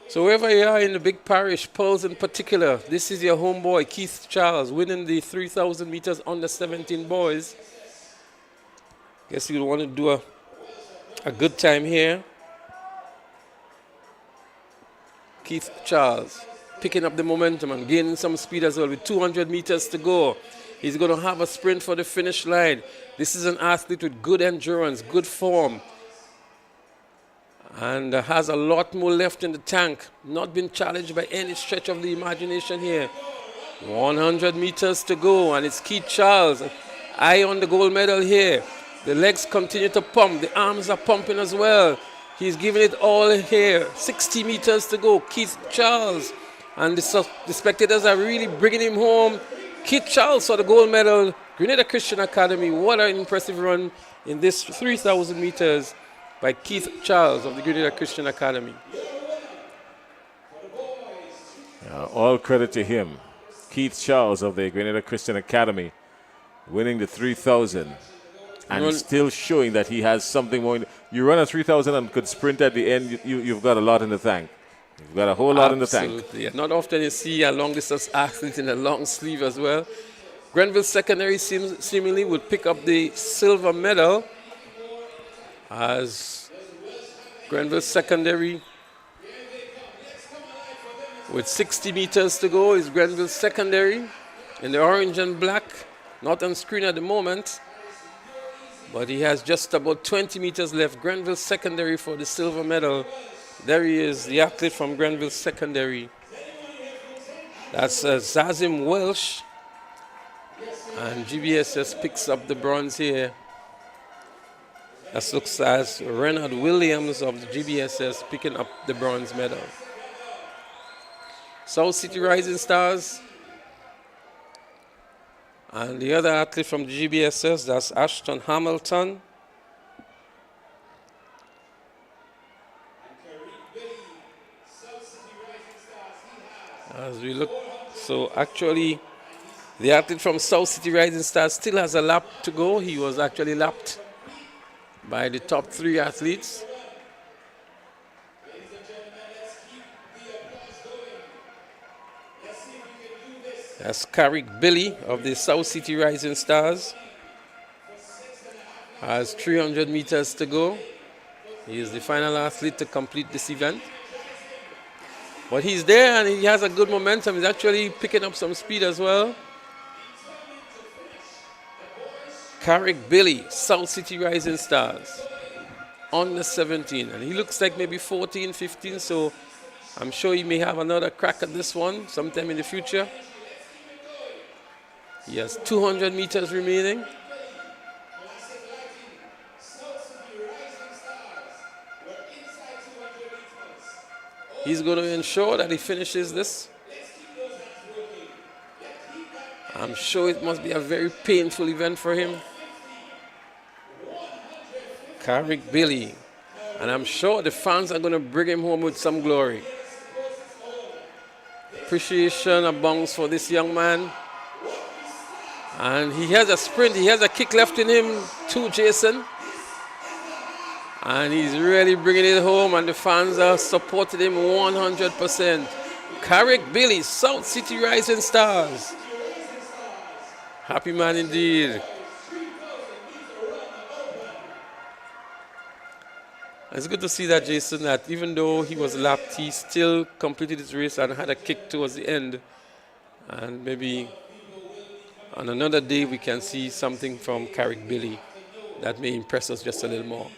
So wherever you are in the big parish, Pearls in particular, this is your homeboy, Keith Charles, winning the 3,000 meters under 17 boys. Guess we want to do a good time here. Keith Charles picking up the momentum and gaining some speed as well with 200 meters to go. He's going to have a sprint for the finish line. This is an athlete with good endurance, good form, and has a lot more left in the tank. Not been challenged by any stretch of the imagination here. 100 meters to go, and it's Keith Charles, eye on the gold medal here. The legs continue to pump. The arms are pumping as well. He's giving it all here. 60 meters to go. Keith Charles. And the spectators are really bringing him home. Keith Charles for the gold medal. Grenada Christian Academy. What an impressive run in this 3,000 meters by Keith Charles of the Grenada Christian Academy.
All credit to him. Keith Charles of the Grenada Christian Academy winning the 3,000 and still showing that he has something more. You run a 3,000 and could sprint at the end, you've got a lot in the tank. You've got a whole lot in the tank.
Absolutely. Not often you see a long-distance athlete in a long sleeve as well. Grenville Secondary seemingly will pick up the silver medal as Grenville Secondary with 60 meters to go is Grenville Secondary in the orange and black. Not on screen at the moment, but he has just about 20 meters left. Grenville Secondary for the silver medal. There he is, the athlete from Grenville Secondary. That's Zazim Welsh. And GBSS picks up the bronze here. That looks as Renard Williams of the GBSS picking up the bronze medal. South City Rising Stars. And the other athlete from the GBSS, that's Ashton Hamilton. As we look, so actually, the athlete from South City Rising Stars still has a lap to go. He was actually lapped by the top 3 athletes. That's Carrick Billy of the South City Rising Stars. Has 300 meters to go. He is the final athlete to complete this event. But he's there and he has a good momentum. He's actually picking up some speed as well. Carrick Billy, South City Rising Stars, on the 17. And he looks like maybe 14, 15, so I'm sure he may have another crack at this one sometime in the future. He has 200 meters remaining. He's going to ensure that he finishes this. I'm sure it must be a very painful event for him. Carrick Billy. And I'm sure the fans are going to bring him home with some glory. Appreciation abounds for this young man. And he has a sprint, he has a kick left in him too, Jason. And he's really bringing it home, and the fans are supporting him 100%. Carrick Billy, South City Rising Stars. Happy man indeed. It's good to see that, Jason, that even though he was lapped, he still completed his race and had a kick towards the end. And maybe on another day we can see something from Carrick Billy that may impress us just a little more.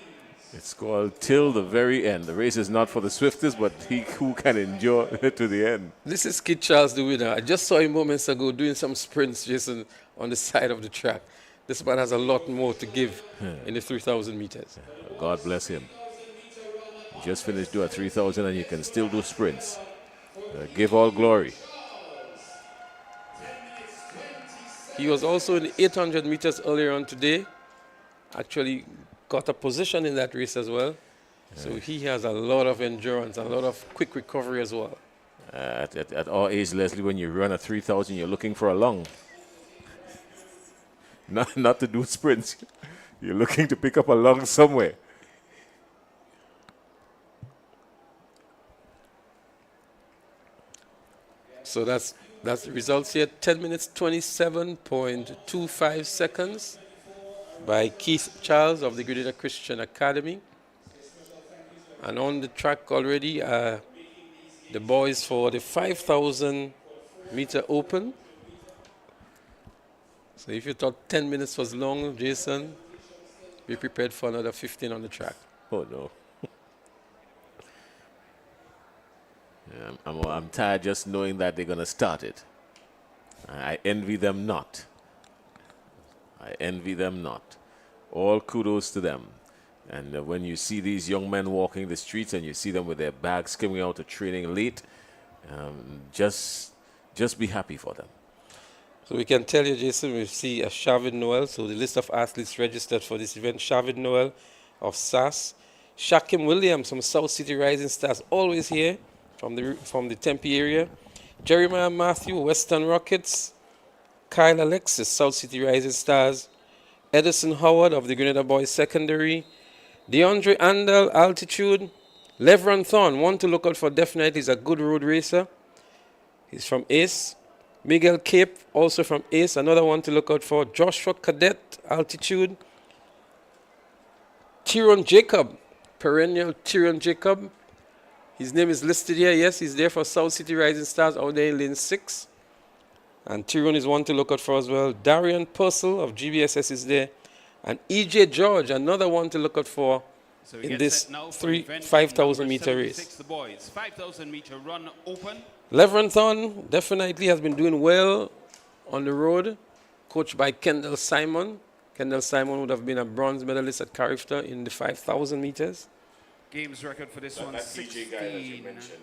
It's called Till the Very End. The race is not for the swiftest, but he who can endure to the end.
This is Kid Charles, the winner. I just saw him moments ago doing some sprints, Jason, on the side of the track. This man has a lot more to give in the 3,000 meters.
God bless him. He just finished doing 3,000 and you can still do sprints. Give all glory.
He was also in the 800 meters earlier on today. Actually got a position in that race as well. So he has a lot of endurance, a lot of quick recovery as well.
At our age, Leslie, when you run a 3,000, you're looking for a lung. Not to do sprints. You're looking to pick up a lung somewhere.
So that's the results here. 10 minutes, 27.25 seconds. by Keith Charles of the Grenada Christian Academy. And on the track already, the boys for the 5,000 meter open. So if you thought 10 minutes was long, Jason, be prepared for another 15 on the track.
Oh, no. Yeah, I'm tired just knowing that they're going to start it. I envy them not. I envy them not. All kudos to them. And when you see these young men walking the streets and you see them with their bags coming out of training late, just be happy for them.
So we can tell you, Jason, we see a Shavid Noel. So the list of athletes registered for this event: Shavid Noel of SAS, Shakim Williams from South City Rising Stars, always here from the Tempe area, Jeremiah Matthew, Western Rockets, Kyle Alexis, South City Rising Stars, Edison Howard of the Grenada Boys Secondary, DeAndre Andal, Altitude, Levron Thorne, one to look out for definitely, he's a good road racer. He's from ACE. Miguel Cape, also from ACE, another one to look out for. Joshua Cadet, Altitude. Tyron Jacob, perennial Tyron Jacob. His name is listed here. Yes, he's there for South City Rising Stars out there in lane 6. And Tyron is one to look out for as well. Darian Purcell of GBSS is there. And EJ George, another one to look out for in this 5,000 meter race.
The boys, 5,000 meter run open.
Levron Thorne definitely has been doing well on the road, coached by Kendall Simon. Kendall Simon would have been a bronze medalist at Carifta in the 5,000 meters.
Games record for this one, 16
guy that you mentioned,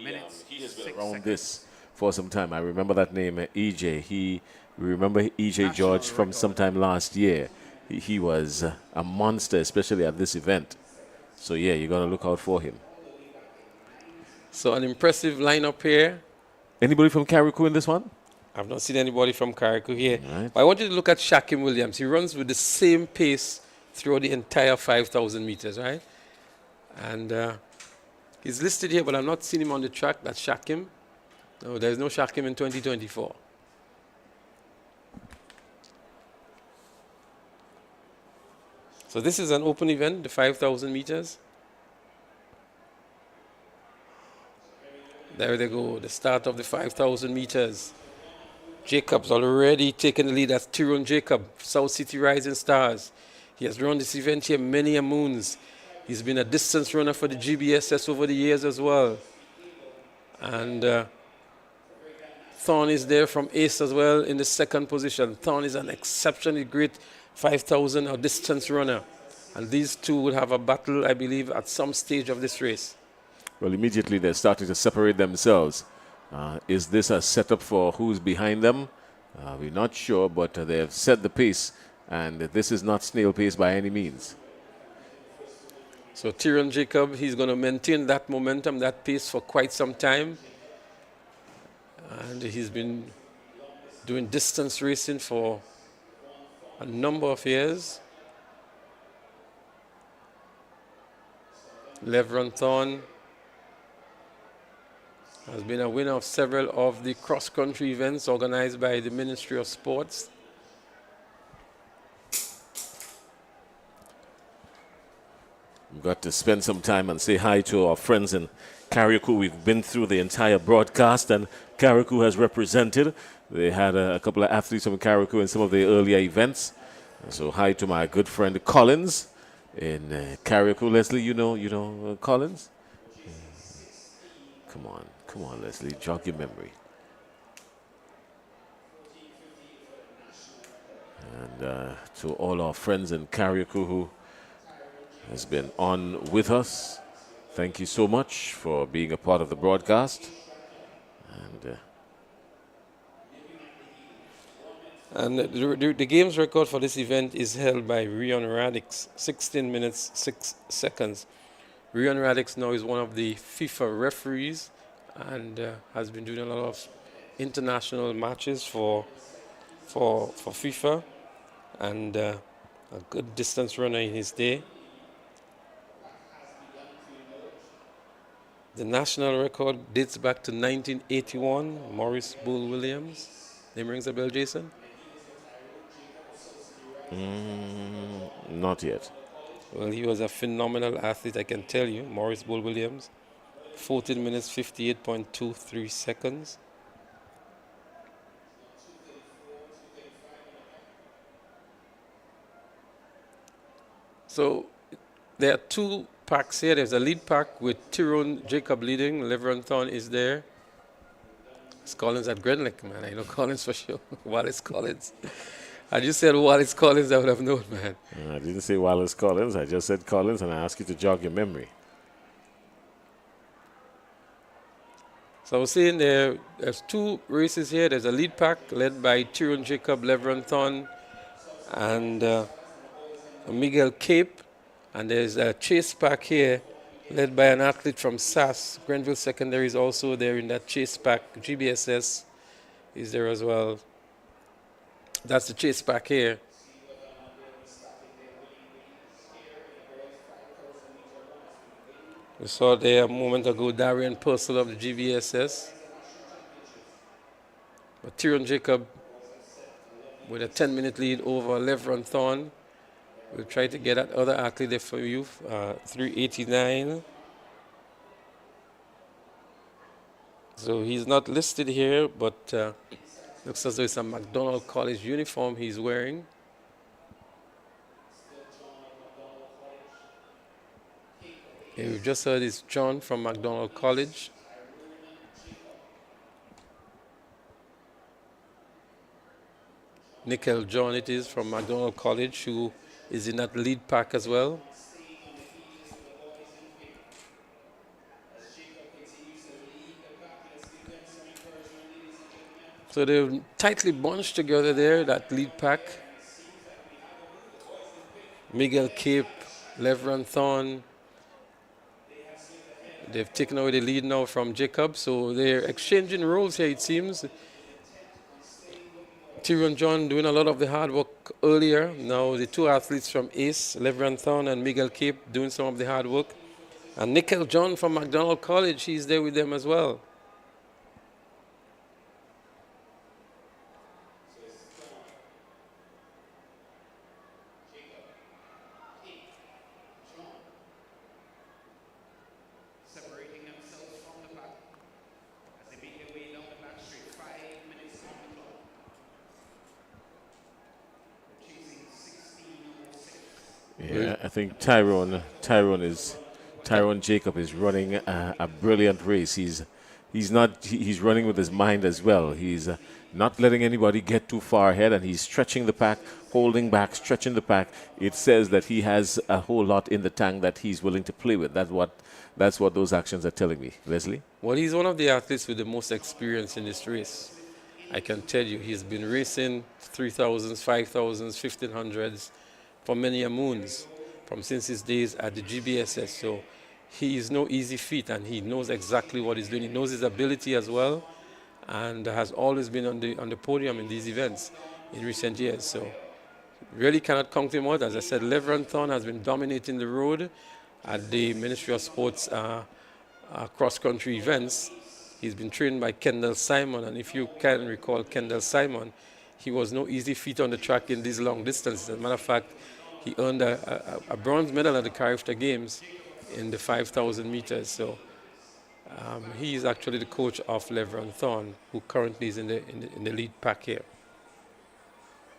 minutes,
he has been around this for some time. I remember that name, EJ. We remember EJ George from sometime last year. He was a monster, especially at this event. So yeah, you're gonna look out for him.
So an impressive lineup here.
Anybody from carriacou in this one?
I've not seen anybody from carriacou here.
Right.
But I want you to look at Shakim Williams. He runs with the same pace throughout the entire 5,000 meters, right? And he's listed here, but I've not seen him on the track. That's Shakim. No, there's no Shakim in 2024. So this is an open event, the 5,000 meters. There they go, the start of the 5,000 meters. Jacob's already taken the lead. That's Tyrone Jacob, South City Rising Stars. He has run this event here many a moons. He's been a distance runner for the GBSS over the years as well. And Thorne is there from ACE as well in the second position. Thorne is an exceptionally great 5,000 distance runner. And these two will have a battle, I believe, at some stage of this race.
Well, immediately they're starting to separate themselves. Is this a setup for who's behind them? We're not sure, but they have set the pace, and this is not snail pace by any means.
So Tyron Jacob, he's going to maintain that momentum, that pace for quite some time. And he's been doing distance racing for a number of years. Levron Thorne has been a winner of several of the cross-country events organized by the Ministry of Sports.
We've got to spend some time and say hi to our friends in carriacou. We've been through the entire broadcast, and carriacou has represented. They had a couple of athletes from carriacou in some of the earlier events. So hi to my good friend Collins in carriacou. Leslie, you know Collins? Come on, Leslie, jog your memory. And to all our friends in carriacou who has been on with us, thank you so much for being a part of the broadcast.
And the games record for this event is held by Rion Radix, 16 minutes, 6 seconds. Rion Radix now is one of the FIFA referees and has been doing a lot of international matches for FIFA, and a good distance runner in his day. The national record dates back to 1981, Maurice Bull Williams. Name rings a bell, Jason?
Not yet.
Well, he was a phenomenal athlete, I can tell you. Maurice Bull Williams, 14 minutes, 58.23 seconds. So there are two packs here. There's a lead pack with Tyrone Jacob leading. Leveron Thorne is there. It's Collins at Grenlick, man. I know Collins for sure. Wallace Collins. Had you said Wallace Collins, I would have known, man.
I didn't say Wallace Collins. I just said Collins, and I asked you to jog your memory.
So I was saying there's two races here. There's a lead pack led by Tyrone Jacob, Leveron Thorne, and Miguel Cape. And there's a chase pack here led by an athlete from SAS. Grenville Secondary is also there in that chase pack. GBSS is there as well. That's the chase pack here. We saw there a moment ago Darian Purcell of the GBSS. But Tyrone Jacob with a 10-minute lead over Leveron Thorne. We'll try to get that other athlete there for you, 389. So he's not listed here, but looks as though it's a McDonald College uniform he's wearing. Okay, we've just heard it's John from McDonald College. Nickel John it is from McDonald College, who is in that lead pack as well. So they're tightly bunched together there, that lead pack. Miguel Cape, Leveron Thorne. They've taken away the lead now from Jacob, so they're exchanging roles here, it seems. Tyrone John doing a lot of the hard work earlier. Now the two athletes from ACE, Leveron Thorne and Miguel Cape, doing some of the hard work. And Nickel John from McDonald College, he's there with them as well.
Yeah, I think Tyrone Jacob is running a brilliant race. He's running with his mind as well. He's not letting anybody get too far ahead, and he's stretching the pack, holding back, stretching the pack. It says that he has a whole lot in the tank that he's willing to play with. That's what those actions are telling me. Leslie?
Well, he's one of the athletes with the most experience in this race. I can tell you, he's been racing 3,000s, 5,000s, 1,500s for many a moons, from since his days at the GBSS. So he is no easy feat, and he knows exactly what he's doing. He knows his ability as well, and has always been on the podium in these events in recent years. So really cannot count him out. As I said, Leveron Thorne has been dominating the road at the Ministry of Sports cross-country events. He's been trained by Kendall Simon, and if you can recall Kendall Simon, he was no easy feat on the track in these long distances. As a matter of fact, he earned a bronze medal at the Carriacou Games in the 5,000 meters. So he is actually the coach of Leveron Thorne, who currently is in the lead pack here.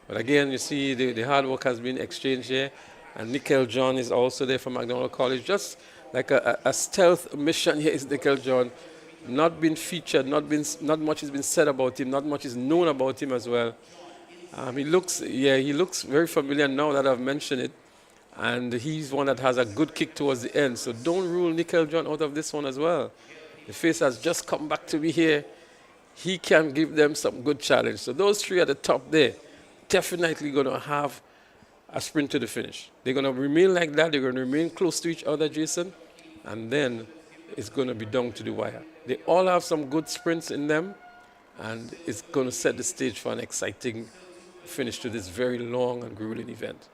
But again, you see the hard work has been exchanged here, and Nickel John is also there from McDonald College. Just like a stealth mission here is Nickel John. Not been featured, not much has been said about him, not much is known about him as well. He looks very familiar now that I've mentioned it, and he's one that has a good kick towards the end. So don't rule Nickel John out of this one as well. The face has just come back to me here. He can give them some good challenge. So those three at the top there, definitely going to have a sprint to the finish. They're going to remain like that. They're going to remain close to each other, Jason, and then it's going to be down to the wire. They all have some good sprints in them, and it's going to set the stage for an exciting finish to this very long and grueling event.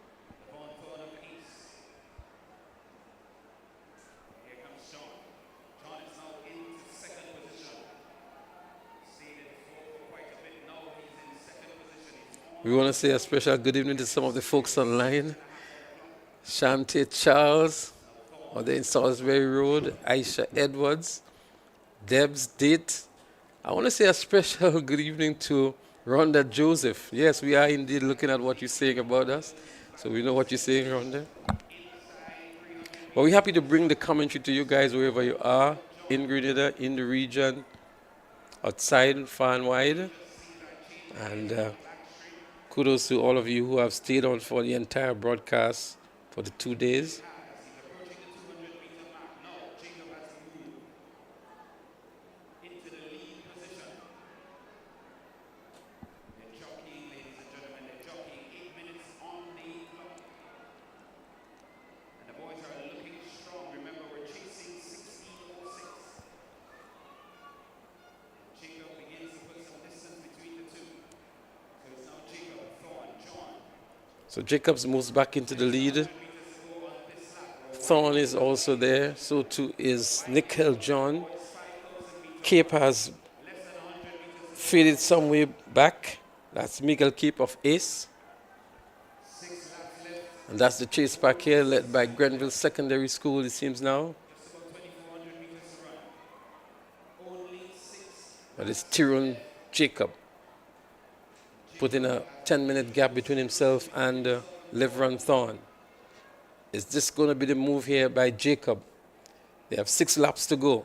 We want to say a special good evening to some of the folks online. Shante Charles, on the in Salisbury Road, Aisha Edwards, Deb's Date. I want to say a special good evening to Rhonda Joseph. Yes, we are indeed looking at what you're saying about us. So we know what you're saying, Rhonda. But we're happy to bring the commentary to you guys wherever you are, in Grenada, in the region, outside, far and wide. And kudos to all of you who have stayed on for the entire broadcast for the 2 days. So Jacobs moves back into the lead. Thorn is also there. So too is Nickel John. Cape has faded some way back. That's Miguel Cape of Ace. And that's the chase back here led by Grenville Secondary School, it seems now. But it's Tyrone Jacob, putting a 10-minute gap between himself and Leveron Thorn. Is this going to be the move here by Jacob? They have 6 laps to go.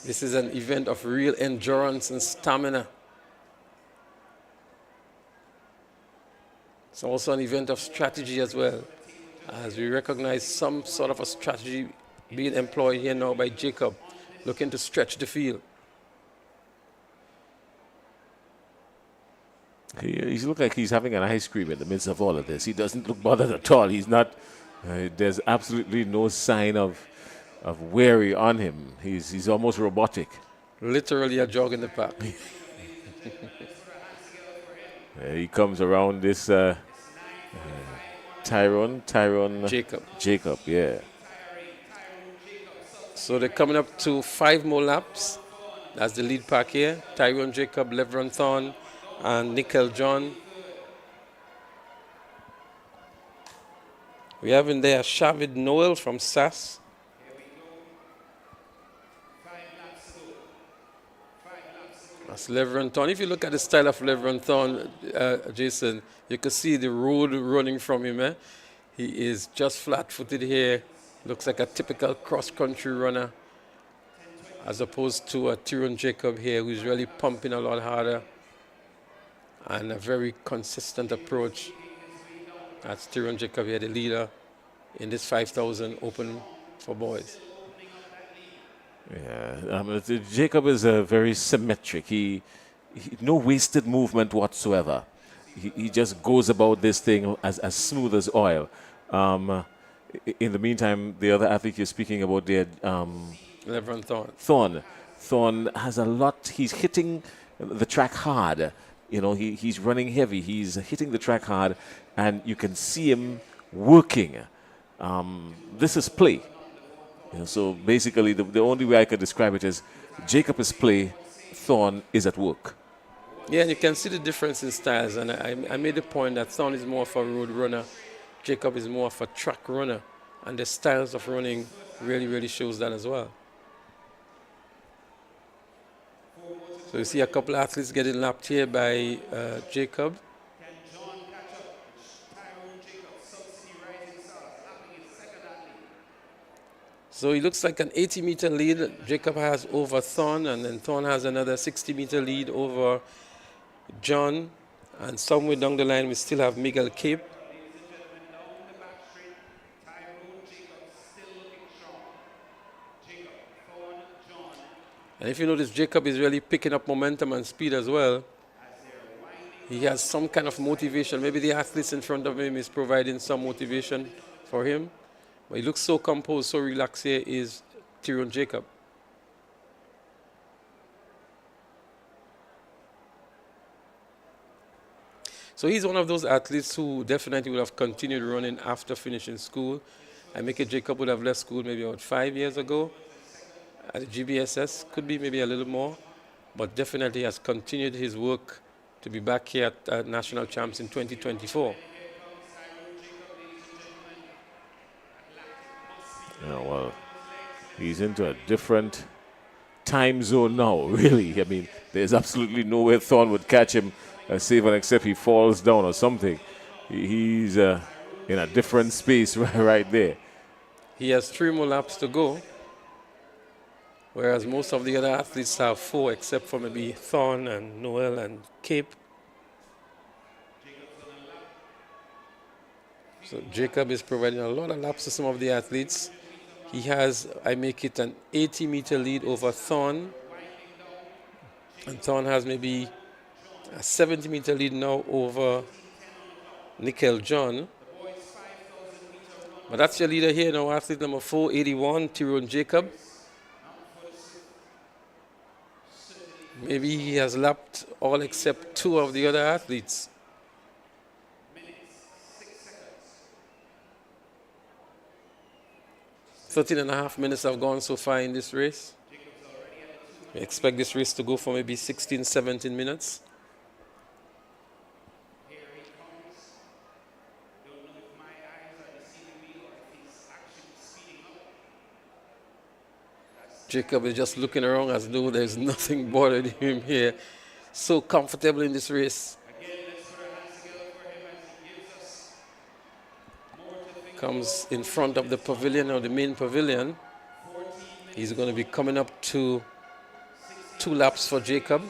This is an event of real endurance and stamina. It's also an event of strategy as well, as we recognize some sort of a strategy being employed here now by Jacob, looking to stretch the field.
He looks like he's having an ice cream in the midst of all of this. He doesn't look bothered at all. He's not, there's absolutely no sign of weary on him. He's almost robotic.
Literally a jog in the park.
He comes around this Tyrone Jacob, yeah.
So they're coming up to 5 more laps. That's the lead pack here. Tyrone Jacob, Leveron Thorn, and Nickel John. We have in there Shavid Noel from SAS. That's Leveron Thorn. If you look at the style of Leveron Thorn, Jason, you can see the road running from him. Eh? He is just flat-footed here. Looks like a typical cross-country runner, as opposed to a Tyrone Jacob here, who's really pumping a lot harder and a very consistent approach. That's Tyrone Jacob here, the leader in this 5,000 open for boys.
Yeah, Jacob is very symmetric. He no wasted movement whatsoever. He just goes about this thing as smooth as oil. In the meantime, the other athlete you're speaking about there,
Leveron Thorn.
Thorn has a lot. He's hitting the track hard. You know, he's running heavy. He's hitting the track hard, and you can see him working. This is play. You know, so basically, the only way I could describe it is Jacob is play, Thorn is at work.
Yeah, and you can see the difference in styles. And I made the point that Thorn is more of a road runner. Jacob is more of a track runner. And the styles of running really, really shows that as well. So you see a couple of athletes getting lapped here by Jacob. So it looks like an 80-meter lead Jacob has over Thorn, and then Thorn has another 60-meter lead over John. And somewhere down the line, we still have Miguel Cape. And if you notice, Jacob is really picking up momentum and speed as well. He has some kind of motivation. Maybe the athletes in front of him is providing some motivation for him. But he looks so composed, so relaxed here is Tyrone Jacob. So he's one of those athletes who definitely would have continued running after finishing school. I make it Jacob would have left school maybe about 5 years ago. at the GBSS, could be maybe a little more, but definitely has continued his work to be back here at National Champs in 2024.
Yeah, well, he's into a different time zone now, really. I mean, there's absolutely nowhere Thorn would catch him, save and except he falls down or something. He's in a different space right there.
He has 3 more laps to go, whereas most of the other athletes have 4, except for maybe Thorn and Noel and Cape. So Jacob is providing a lot of laps to some of the athletes. He has, I make it an 80-meter lead over Thorn. And Thorn has maybe a 70-meter lead now over Nickel John. But that's your leader here now, athlete number 481, Tyrone Jacob. Maybe he has lapped all except 2 of the other athletes. .13.5 minutes have gone so far in this race. We expect this race to go for maybe 16, 17 minutes. Jacob is just looking around as though there's nothing bothering him here. So comfortable in this race. Comes in front of the pavilion or the main pavilion. He's going to be coming up to 2 laps for Jacob.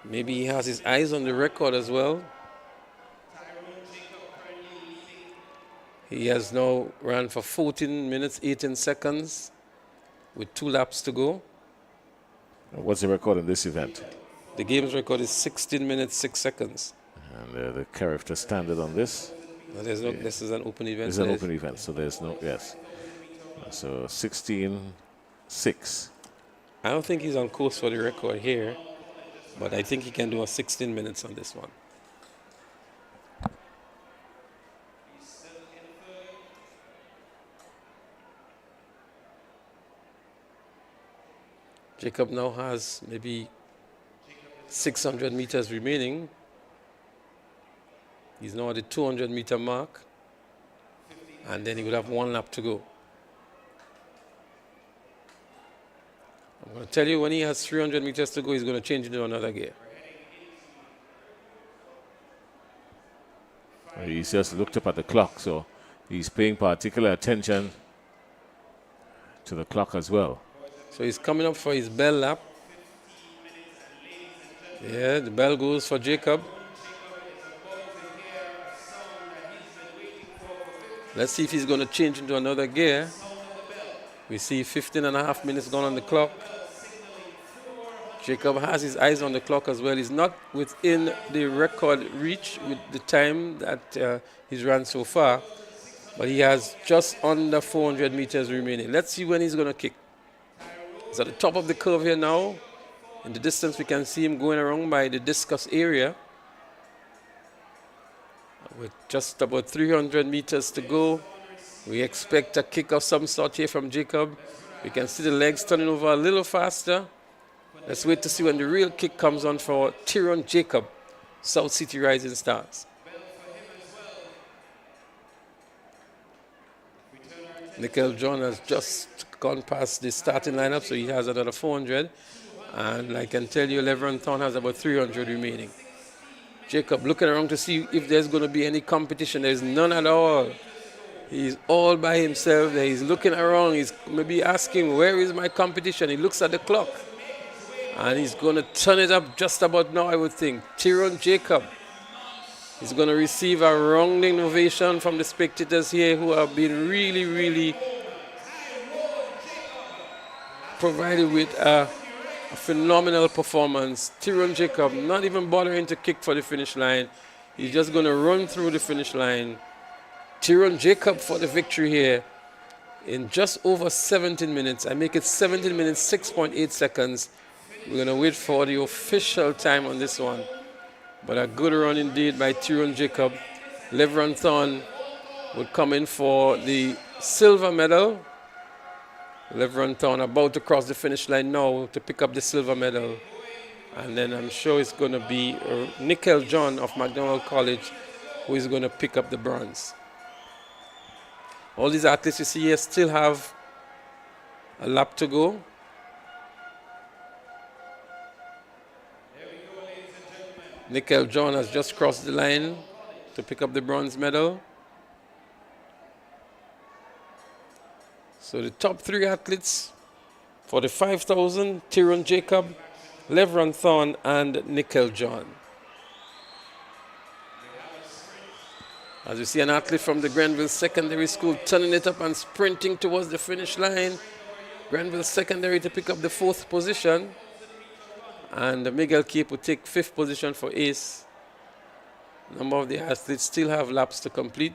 Maybe he has his eyes on the record as well. He has now run for 14 minutes, 18 seconds with 2 laps to go.
What's the record in this event?
The game's record is 16 minutes, 6 seconds.
And the character standard on this?
No, there's no, this is an open event.
It's an open event, so there's no, yes. So 16.6.
I don't think he's on course for the record here, but I think he can do a 16 minutes on this one. Jacob now has maybe 600 meters remaining. He's now at the 200-meter mark, and then he will have 1 lap to go. I'm going to tell you, when he has 300 meters to go, he's going to change into another gear.
He's just looked up at the clock, so he's paying particular attention to the clock as well.
So he's coming up for his bell lap. Yeah, the bell goes for Jacob. Let's see if he's going to change into another gear. We see 15.5 minutes gone on the clock. Jacob has his eyes on the clock as well. He's not within the record reach with the time that he's run so far, but he has just under 400 meters remaining. Let's see when he's going to kick. He's at the top of the curve here now. In the distance, we can see him going around by the discus area. With just about 300 meters to go, we expect a kick of some sort here from Jacob. We can see the legs turning over a little faster. Let's wait to see when the real kick comes on for Tyrone Jacob, South City Rising Stars. Nickel John has just gone past the starting lineup, so he has another 400. And I can tell you, Leveron Thorn has about 300 remaining. Jacob looking around to see if there's going to be any competition. There's none at all. He's all by himself there. He's looking around. He's maybe asking, where is my competition? He looks at the clock. And he's going to turn it up just about now, I would think. Tyrone Jacob. He's going to receive a rounding ovation from the spectators here who have been really, really provided with a phenomenal performance. Tyrone Jacob not even bothering to kick for the finish line. He's just going to run through the finish line. Tyrone Jacob for the victory here in just over 17 minutes. I make it 17 minutes, 6.8 seconds. We're going to wait for the official time on this one. But a good run indeed by Tyrone Jacob. Leveron Thorn would come in for the silver medal. Levron Town about to cross the finish line now to pick up the silver medal. And then I'm sure it's going to be Nickel John of McDonald College who is going to pick up the bronze. All these athletes you see here still have a lap to go. Nickel John has just crossed the line to pick up the bronze medal. So the top 3 athletes for the 5,000, Tyrone Jacob, Levron Thorne, and Nickel John. As you see an athlete from the Grenville Secondary School turning it up and sprinting towards the finish line. Grenville Secondary to pick up the 4th position. And Miguel Cape will take 5th position for ace. A number of the athletes still have laps to complete.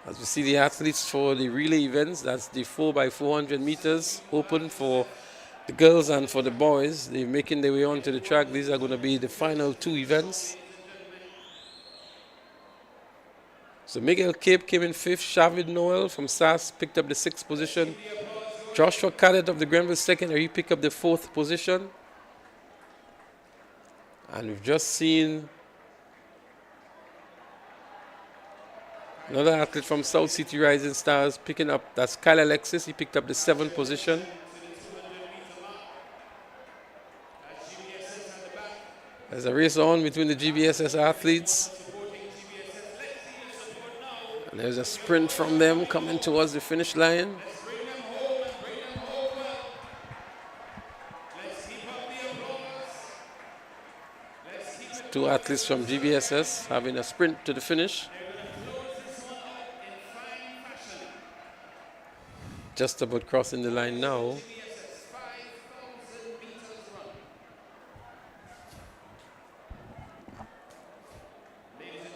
As we see the athletes for the relay events, that's the 4x400 meters, open for the girls and for the boys. They're making their way onto the track. These are going to be the final 2 events. So Miguel Cape came in 5th. Shavid Noel from SAS picked up the 6th position. Joshua Cadet of the Grenville Secondary picked up the 4th position. And we've just seen another athlete from South City Rising Stars picking up, that's Kyle Alexis. He picked up the 7th position. There's a race on between the GBSS athletes. And there's a sprint from them coming towards the finish line. Two athletes from GBSS having a sprint to the finish. Just about crossing the line now.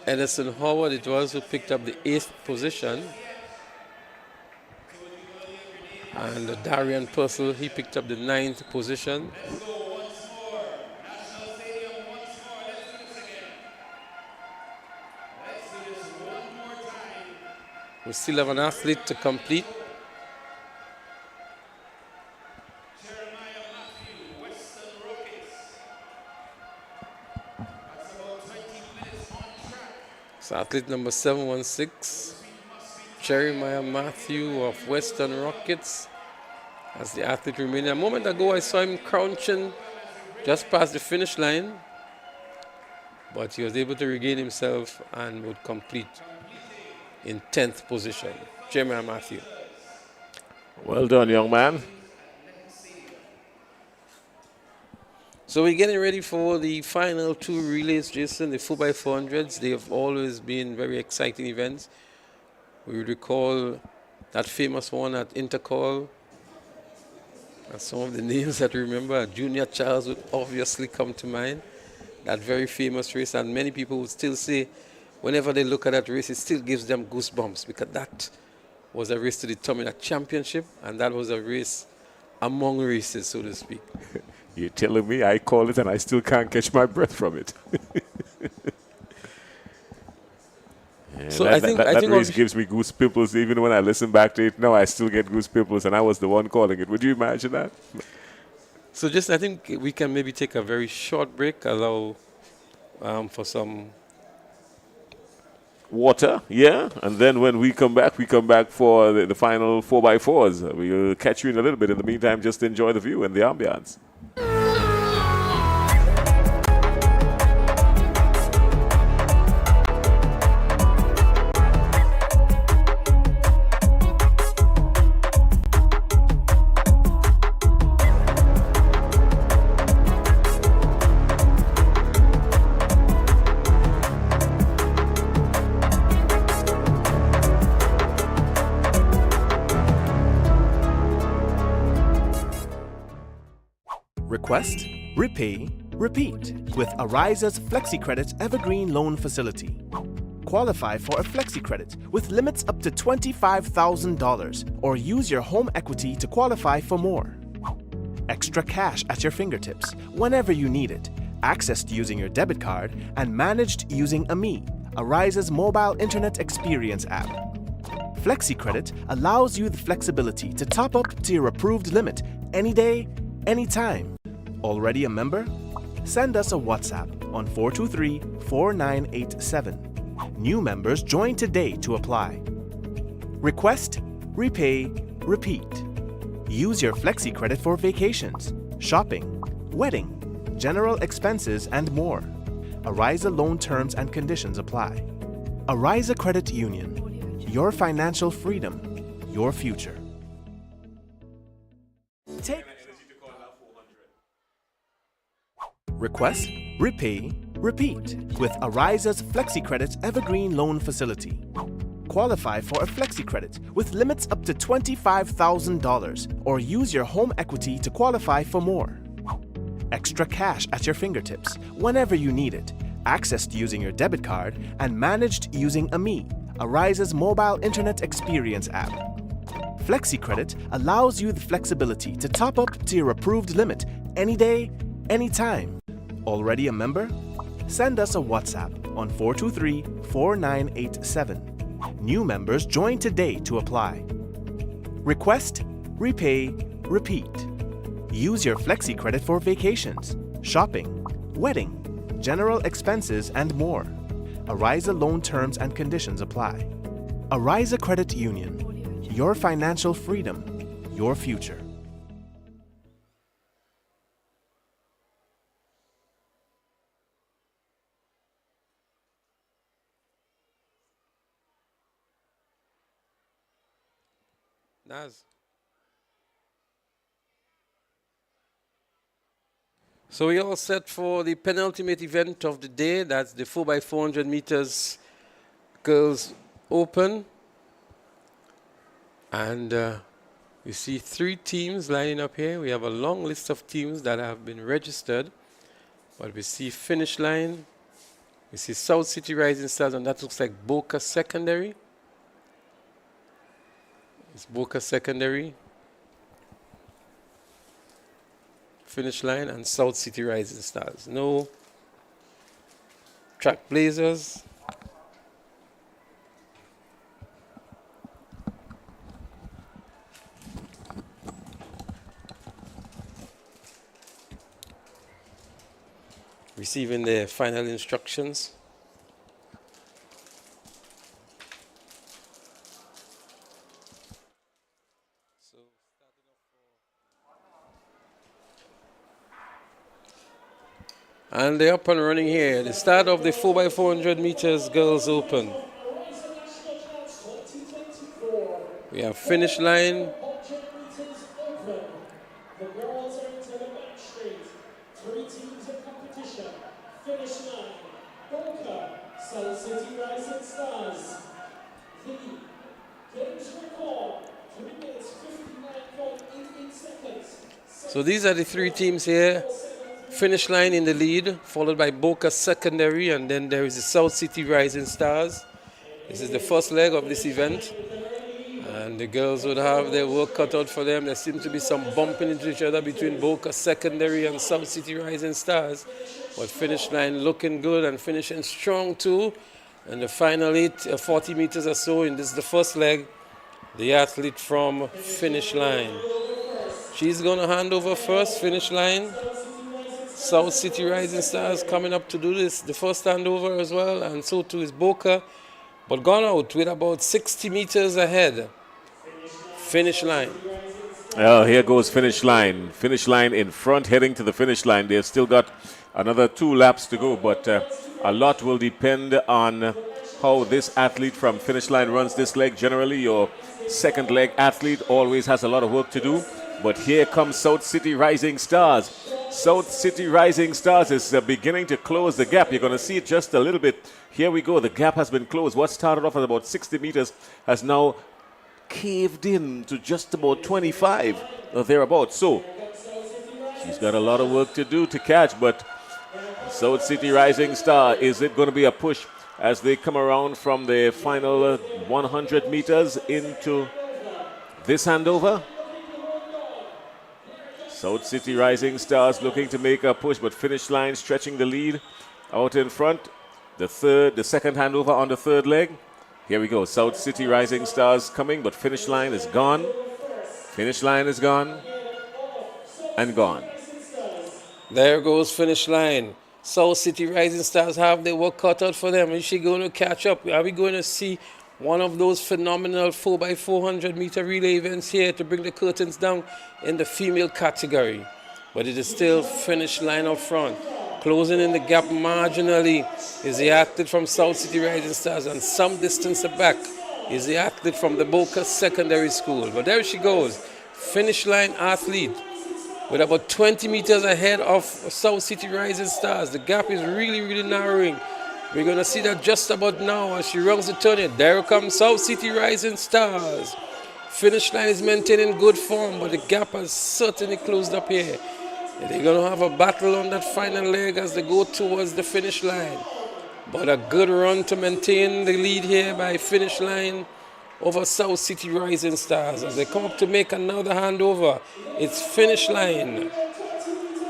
Edison Howard it was who picked up the 8th position. And Darian Purcell, he picked up the 9th position. We still have an athlete to complete. So athlete number 716, Jeremiah Matthew of Western Rockets, as the athlete remaining. A moment ago I saw him crouching just past the finish line, but he was able to regain himself and would complete in 10th position. Jeremiah Matthew.
Well done, young man.
So we're getting ready for the final 2 relays, Jason, the 4x400s. They have always been very exciting events. We would recall that famous one at Intercall. And some of the names that we remember, Junior Charles would obviously come to mind. That very famous race, and many people would still say, whenever they look at that race, it still gives them goosebumps, because that was a race to determine a championship, and that was a race among races, so to speak.
You're telling me I call it and I still can't catch my breath from it.
So
that,
I think
that race gives me goose pimples. Even when I listen back to it now, I still get goose pimples, and I was the one calling it. Would you imagine that?
So just I think we can maybe take a very short break, allow for some
water, yeah, and then when we come back for the final 4x4s. We'll catch you in a little bit. In the meantime, just enjoy the view and the ambiance.
Request, repay, repeat with Ariza's Flexi Credit Evergreen Loan Facility. qualify for a Flexi credit with limits up to $25,000 or use your home equity to qualify for more. Extra cash at your fingertips whenever you need it, accessed using your debit card and managed using AMI, Ariza's mobile internet experience app. Flexi Credit allows you the flexibility to top up to your approved limit any day, anytime. Already a member? Send us a WhatsApp on 423-4987. New members join today to apply. Request, repay, repeat. Use your Flexi Credit for vacations, shopping, wedding, general expenses, and more. Ariza loan terms and conditions apply. Ariza Credit Union. Your financial freedom, your future. Take Request, repay, repeat with Ariza's Flexi Credit Evergreen Loan Facility. Qualify for a Flexi Credit with limits up to $25,000 or use your home equity to qualify for more. Extra cash at your fingertips whenever you need it, accessed using your debit card and managed using AMI, Ariza's mobile internet experience app. Flexi Credit allows you the flexibility to top up to your approved limit any day, anytime. Already a member? Send us a WhatsApp on 423-4987. New members join today to apply. Request, repay, repeat. Use your Flexi Credit for vacations, shopping, wedding, general expenses, and more. Ariza loan terms and conditions apply. Ariza Credit Union. Your financial freedom, your future.
Naz. So we all set for the penultimate event of the day. That's the 4x400 meters girls open. And you see 3 teams lining up here. We have a long list of teams that have been registered. But we see finish line. We see South City Rising Stars, and that looks like Boca Secondary. It's Boca Secondary. Finish line and South City Rising Stars. No Track Blazers. Receiving the final instructions. And they're up and running here. The start of the 4x400 meters girls open. We have finish line.
The girls are into the back straight. 3 teams in competition. Finish line. Boca, South City Rising Stars. The games record 3 minutes 59.88 seconds.
So these are the 3 teams here. Finish line in the lead, followed by Boca Secondary, and then there is the South City Rising Stars. This is the first leg of this event. And the girls would have their work cut out for them. There seems to be some bumping into each other between Boca Secondary and South City Rising Stars. But finish line looking good and finishing strong too. And the final 40 meters or so, and this is the first leg, the athlete from finish line. She's going to hand over first, finish line. South City Rising Stars coming up to do this, the first handover as well, and so too is Boca, but gone out with about 60 meters ahead. Finish line.
Oh, here goes finish line. Finish line in front, heading to the finish line. They've still got another 2 laps to go, but a lot will depend on how this athlete from finish line runs this leg. Generally, your second leg athlete always has a lot of work to do, but here comes South City Rising Stars. South City Rising Stars is beginning to close the gap. You're going to see it just a little bit. Here we go. The gap has been closed. What started off at about 60 meters has now caved in to just about 25 or thereabouts. So she's got a lot of work to do to catch, but South City Rising Star, is it going to be a push as they come around from the final 100 meters into this handover. South City Rising Stars looking to make a push, but finish line stretching the lead out in front. The second handover on the third leg. Here we go. South City Rising Stars coming, but finish line is gone. Finish line is gone and gone.
There goes finish line. South City Rising Stars have their work cut out for them. Is she going to catch up? Are we going to see one of those phenomenal 4x400 meter relay events here to bring the curtains down in the female category? But it is still finish line up front. Closing in the gap marginally is the athlete from South City Rising Stars, and some distance back is the athlete from the Boca Secondary School. But there she goes, finish line athlete with about 20 meters ahead of South City Rising Stars. The gap is really, really narrowing. We're going to see that just about now as she runs the turn. There comes South City Rising Stars. Finish line is maintaining good form, but the gap has certainly closed up here. They're going to have a battle on that final leg as they go towards the finish line. But a good run to maintain the lead here by finish line over South City Rising Stars. As they come up to make another handover, it's finish line.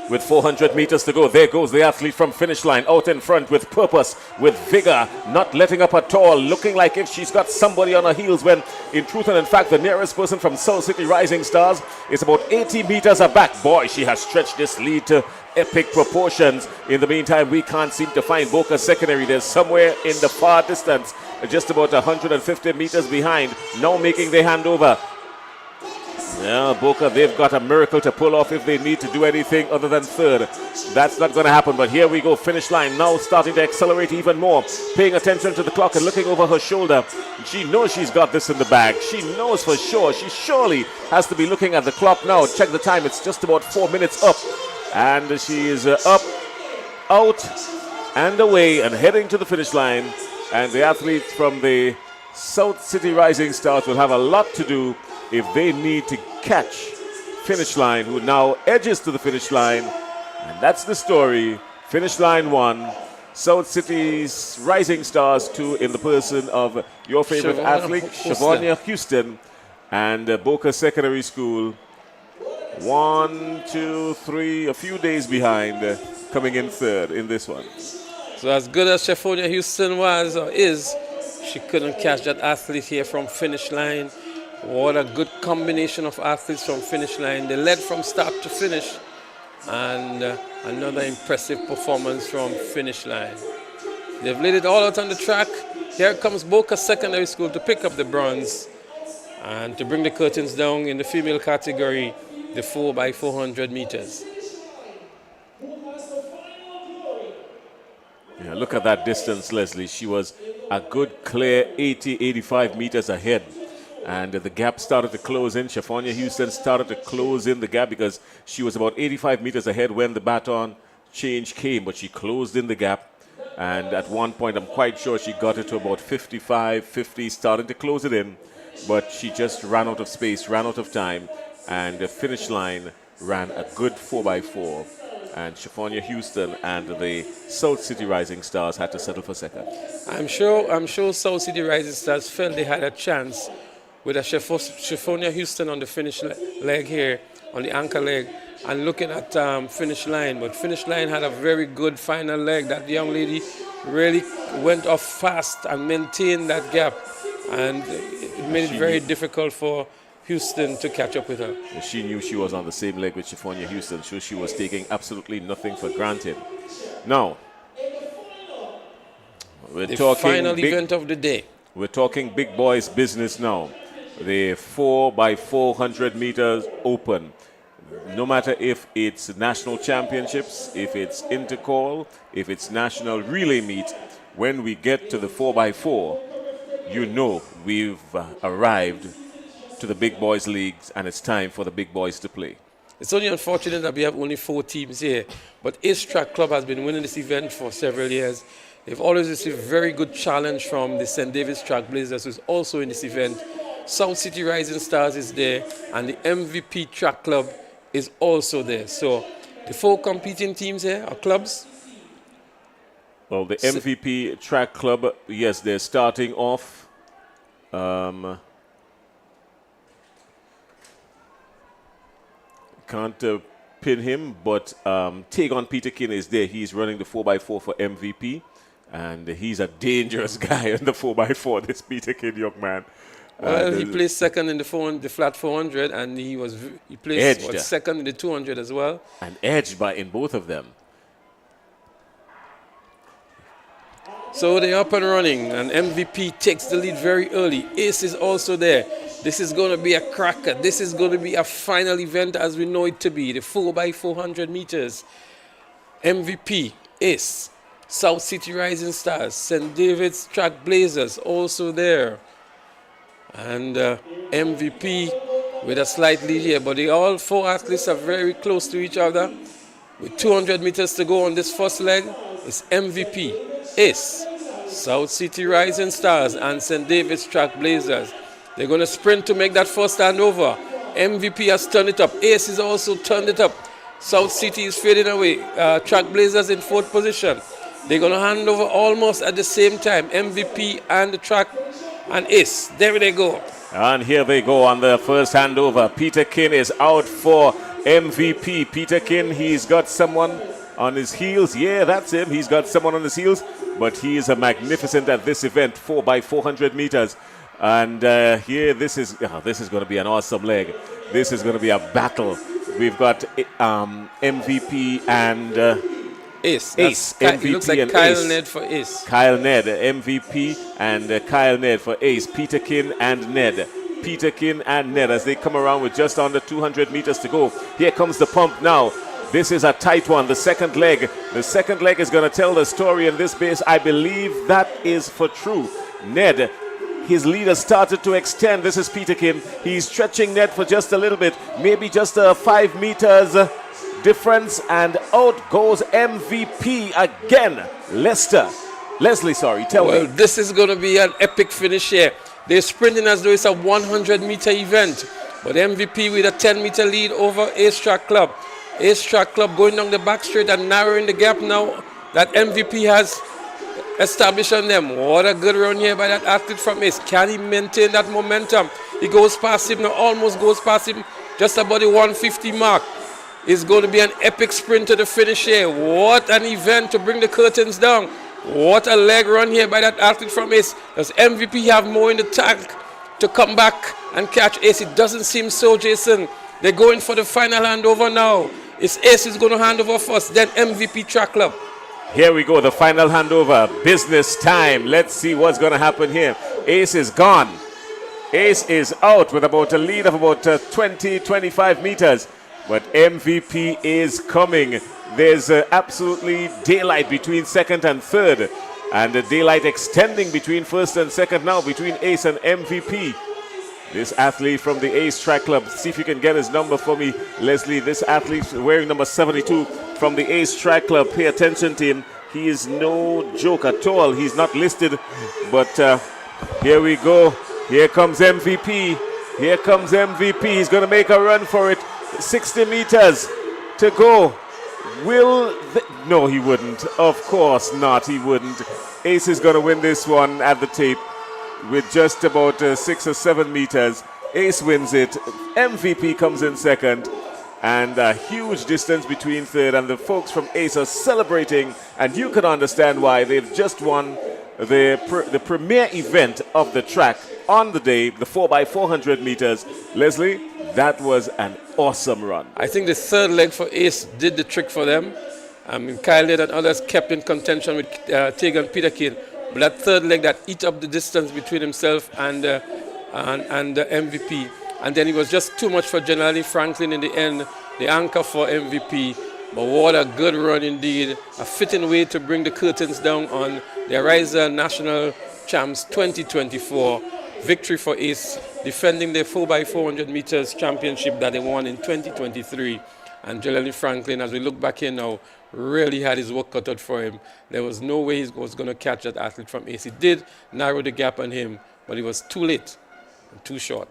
With 400 meters to go, there goes the athlete from finish line, out in front with purpose, with vigor, not letting up at all, looking like if she's got somebody on her heels, when in truth and in fact the nearest person from South City Rising Stars is about 80 meters back. Boy, she has stretched this lead to epic proportions. In the meantime, we can't seem to find Boca Secondary. They're somewhere in the far distance, just about 150 meters behind, now making their handover. Yeah, Boca, they've got a miracle to pull off if they need to do anything other than third. That's not going to happen, but here we go. Finish line now starting to accelerate even more. Paying attention to the clock and looking over her shoulder. She knows she's got this in the bag. She knows for sure. She surely has to be looking at the clock now. Check the time. It's just about 4 minutes up. And she is up, out, and away and heading to the finish line. And the athletes from the South City Rising Stars will have a lot to do if they need to catch finish line, who now edges to the finish line. And that's the story. Finish line 1, South City's Rising Stars 2 in the person of your favorite athlete, Shavonia Houston, and Boca Secondary School. 1, 2, 3, a few days behind, coming in third in this one.
So as good as Shavonia Houston was or is, she couldn't catch that athlete here from finish line. What a good combination of athletes from finish line. They led from start to finish. And another impressive performance from finish line. They've laid it all out on the track. Here comes Boca Secondary School to pick up the bronze and to bring the curtains down in the female category, the 4x400 meters.
Yeah, look at that distance, Leslie. She was a good clear 80, 85 meters ahead. And the gap started to close in. Shavonia Houston started to close in the gap because she was about 85 meters ahead when the baton change came, but she closed in the gap. And at one point, I'm quite sure she got it to about 55, 50, starting to close it in. But she just ran out of space, ran out of time. And the finish line ran a good 4x4. And Shavonia Houston and the South City Rising Stars had to settle for second.
I'm sure South City Rising Stars felt they had a chance with a Shavonia Houston on the finish leg here, on the anchor leg, and looking at finish line. But finish line had a very good final leg. That young lady really went off fast and maintained that gap. And it made it very difficult for Houston to catch up with her.
She knew she was on the same leg with Shavonia Houston, so she was taking absolutely nothing for granted. Now, we're talking
final event of the day.
We're talking big boys business now. The 4x400 meters open. No matter if it's national championships, if it's intercall, if it's national relay meet, when we get to the 4x4, you know we've arrived to the big boys leagues and it's time for the big boys to play.
It's only unfortunate that we have only 4 teams here, but Ace Track Club has been winning this event for several years. They've always received very good challenge from the St. David's Track Blazers, who's also in this event. South City Rising Stars is there, and the MVP Track Club is also there. So the 4 competing teams here are clubs.
Well, the MVP track club, yes, they're starting off. Can't pin him, but Tegon Peterkin is there. He's running the 4x4 for MVP, and he's a dangerous guy on the 4x4, this Peterkin young man.
Well, he placed second in the flat 400, and he placed second in the 200 as well.
And edged in both of them.
So they're up and running, and MVP takes the lead very early. Ace is also there. This is going to be a cracker. This is going to be a final event as we know it to be, the 4x400 meters. MVP, Ace, South City Rising Stars, St. David's Track Blazers also there. And MVP with a slight lead here, but all four athletes are very close to each other. With 200 meters to go on this first leg, it's MVP, Ace, South City Rising Stars, and St. David's Track Blazers. They're going to sprint to make that first handover. MVP has turned it up. Ace has also turned it up. South City is fading away. Track Blazers in fourth position. They're going to hand over almost at the same time. MVP and the track and Ace. There they go.
And here they go on the first handover. Peterkin is out for MVP. Peterkin, he's got someone on his heels. Yeah, that's him. He's got someone on his heels. But he is a magnificent at this event, 4x400 meters. And here, this is going to be an awesome leg. This is going to be a battle. We've got MVP and
Ace.
Ace.
MVP, it looks like Kyle Ned for Ace.
Kyle Ned, MVP, and Kyle Ned for Ace. Peterkin and Ned. Peterkin and Ned as they come around with just under 200 meters to go. Here comes the pump now. This is a tight one, the second leg. The second leg is going to tell the story in this base. I believe that is for true. Ned, his lead has started to extend. This is Peterkin. He's stretching Ned for just a little bit, maybe just a 5 meters difference, and out goes MVP again. Leslie, sorry, tell me.
Well, this is going to be an epic finish here. They're sprinting as though it's a 100-meter event, but MVP with a 10-meter lead over Ace Track Club. Ace Track Club going down the back straight and narrowing the gap now that MVP has established on them. What a good run here by that athlete from Ace. Can he maintain that momentum? He goes past him now, almost goes past him, just about the 150 mark. It's going to be an epic sprint to the finish here. What an event to bring the curtains down. What a leg run here by that athlete from Ace. Does MVP have more in the tank to come back and catch Ace? It doesn't seem so, Jason. They're going for the final handover now. It's Ace who's going to hand over first, then MVP Track Club.
Here we go, the final handover. Business time. Let's see what's going to happen here. Ace is gone. Ace is out with about a lead of about 20-25 meters. But MVP is coming. There's absolutely daylight between second and third. And the daylight extending between first and second now between Ace and MVP. This athlete from the Ace Track Club, see if you can get his number for me, Leslie. This athlete wearing number 72 from the Ace Track Club. Pay attention to him. He is no joke at all. He's not listed, but here we go. Here comes MVP. Here comes MVP. He's going to make a run for it. 60 meters to go. No, he wouldn't. Of course not. He wouldn't. Ace is going to win this one at the tape with just about 6 or 7 meters. Ace wins it. MVP comes in second. And a huge distance between third. And the folks from Ace are celebrating. And you can understand why. They've just won the premier event of the track on the day, the 4x400 meters. Leslie, that was an awesome run.
I think the third leg for Ace did the trick for them. Kyle Ned and others kept in contention with Tegan Peterkin. But that third leg that eat up the distance between himself and MVP. And then it was just too much for General Franklin in the end, the anchor for MVP. But what a good run indeed. A fitting way to bring the curtains down on the Ariza National Champs 2024. Victory for Ace, defending their 4x400 meters championship that they won in 2023. And General Franklin, as we look back here now, really had his work cut out for him. There was no way he was going to catch that athlete from Ace. He did narrow the gap on him, but it was too late and too short.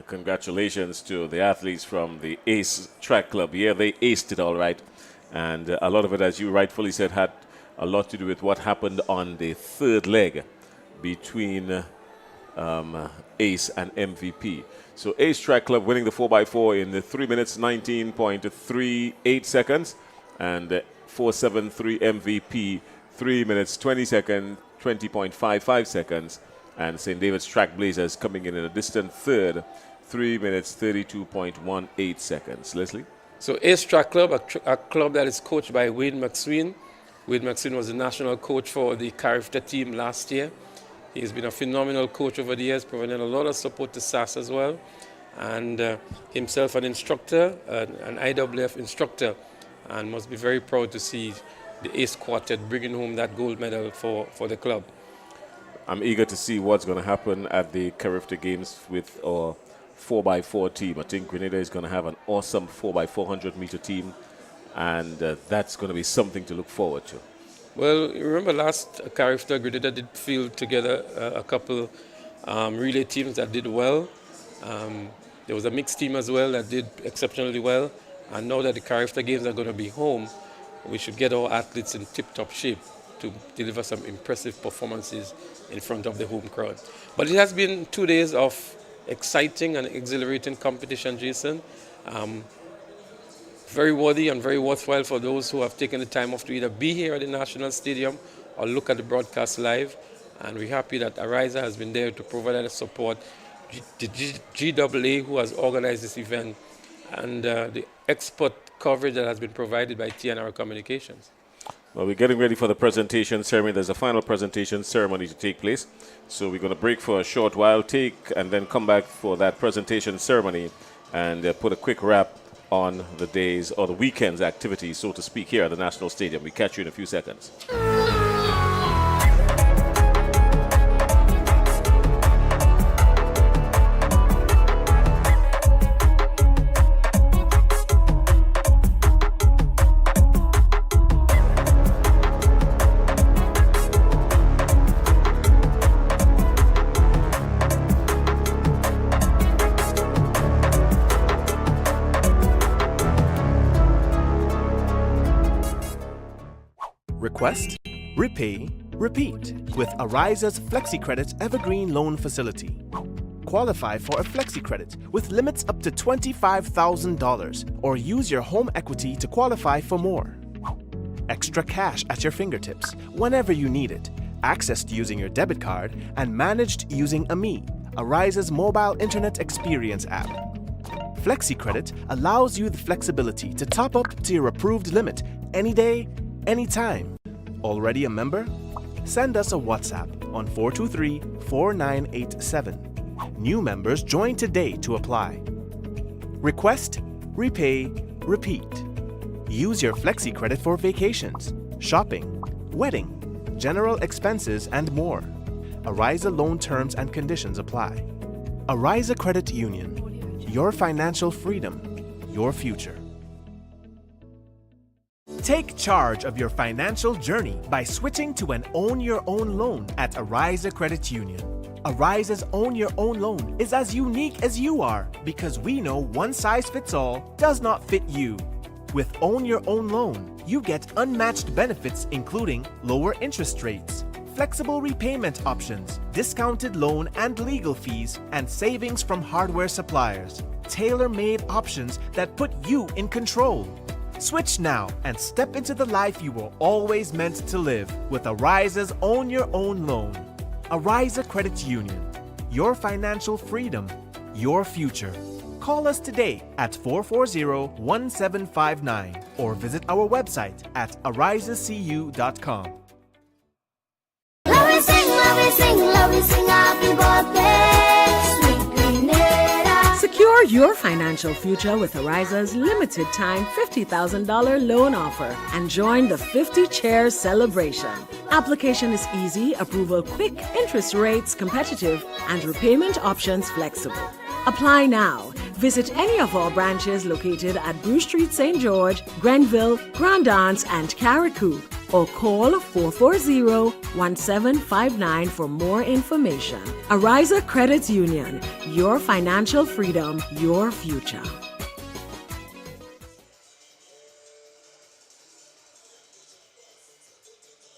Congratulations to the athletes from the Ace Track Club. Yeah, they aced it all right. And a lot of it, as you rightfully said, had a lot to do with what happened on the third leg between Ace and MVP. So Ace Track Club winning the 4x4 in the 3 minutes 19.38 seconds, and 473 MVP 3 minutes 20.55 seconds, and St. David's Trackblazers coming in a distant third, 3 minutes 32.18 seconds. Leslie?
So Ace Track Club, a club that is coached by Wade McSween. Wade McSween was the national coach for the Carriacou team last year. He's been a phenomenal coach over the years, providing a lot of support to SAS as well. And himself an instructor, an IWF instructor, and must be very proud to see the Ace Quartet bringing home that gold medal for the club.
I'm eager to see what's going to happen at the Carriacou Games with our 4x4 team. I think Grenada is going to have an awesome 4x400 meter team, and that's going to be something to look forward to.
Well, you remember last Carriacou, Grenada did field together a couple relay teams that did well. There was a mixed team as well that did exceptionally well. And now that the Carriacou Games are going to be home, we should get our athletes in tip-top shape to deliver some impressive performances in front of the home crowd. But it has been 2 days of exciting and exhilarating competition, Jason. Very worthy and very worthwhile for those who have taken the time off to either be here at the National Stadium or look at the broadcast live. And we're happy that Ariza has been there to provide that support, the GAA who has organized this event, and the expert coverage that has been provided by TNR Communications.
Well, we're getting ready for the presentation ceremony. There's a final presentation ceremony to take place. So we're going to break for a short while, and then come back for that presentation ceremony and put a quick wrap on the days or the weekend's activities, so to speak, here at the National Stadium. We catch you in a few seconds.
Request, repay, repeat with Ariza's Flexi Credit Evergreen Loan Facility. Qualify for a Flexi Credit with limits up to $25,000, or use your home equity to qualify for more. Extra cash at your fingertips whenever you need it, accessed using your debit card, and managed using AMI, Ariza's mobile internet experience app. Flexi Credit allows you the flexibility to top up to your approved limit any day, anytime. Already a member? Send us a WhatsApp on 423-4987. New members join today to apply. Request, repay, repeat. Use your Flexi Credit for vacations, shopping, wedding, general expenses, and more. Ariza loan terms and conditions apply. Ariza Credit Union. Your financial freedom, your future. Take charge of your financial journey by switching to an Own Your Own loan at Ariza Credit Union. Ariza's Own Your Own loan is as unique as you are, because we know one size fits all does not fit you. With Own Your Own loan, you get unmatched benefits including lower interest rates, flexible repayment options, discounted loan and legal fees, and savings from hardware suppliers. Tailor-made options that put you in control. Switch now and step into the life you were always meant to live with Ariza's Own Your Own loan. Ariza Credit Union. Your financial freedom, your future. Call us today at 440-1759 or visit our website at arizacu.com.
Love we sing happy birthday, sweet Grenada.
Secure your financial future with Ariza's limited time $50,000 loan offer and join the 50 Chairs celebration. Application is easy, approval quick, interest rates competitive, and repayment options flexible. Apply now. Visit any of our branches located at Bruce Street, St. George, Grenville, Grand Anse, and Carriacou, or call 440-1759 for more information. Ariza Credit Union. Your financial freedom, your future.
Love we sing happy birthday, sweet Grenada. Secure your financial future with Ariza's limited time $50,000 loan offer and join the 50 Chairs celebration. Application is easy, approval quick, interest rates competitive, and repayment options flexible. Apply now. Visit any of our branches located at Bruce Street, St. George, Grenville, Grand Anse, and Carriacou, or call 440-1759 for more information. Ariza Credit Union. Your financial freedom, your future.
We're getting ready for the presentation ceremony to take place. So we're going to break for a short while, and then come back for that presentation ceremony and put a quick wrap on the days or the weekend's activities, so to speak, here at the National Stadium. We catch you in a few seconds.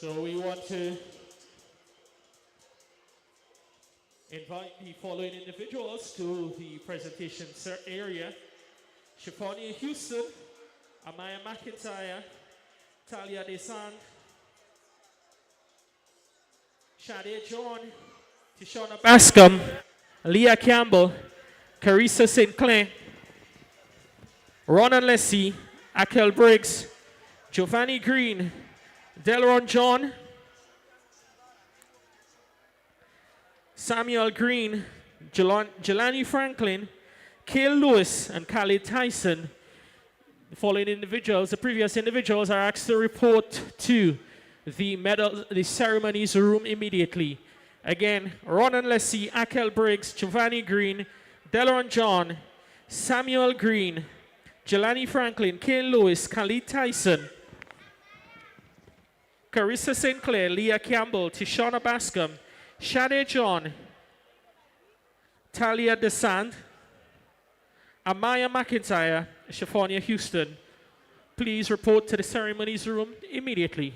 So we want to invite the following individuals to the presentation area. Shafania Houston, Amaya McIntyre, Talia Desand, Shade John, Tishona Bascom, Leah Campbell, Carissa St. Clair, Ronan Lessie, Akel Briggs, Giovanni Green, Delron John, Samuel Green, Jelani Franklin, Cale Lewis, and Khalid Tyson. The following individuals, the previous individuals, are asked to report to the ceremonies room immediately. Again, Ronan Lessie, Akel Briggs, Giovanni Green, Delron John, Samuel Green, Jelani Franklin, Cale Lewis, Khalid Tyson, Carissa St. Clair, Leah Campbell, Tishona Bascom, Shade John, Talia Desand, Amaya McIntyre, Shafania Houston. Please report to the ceremonies room immediately.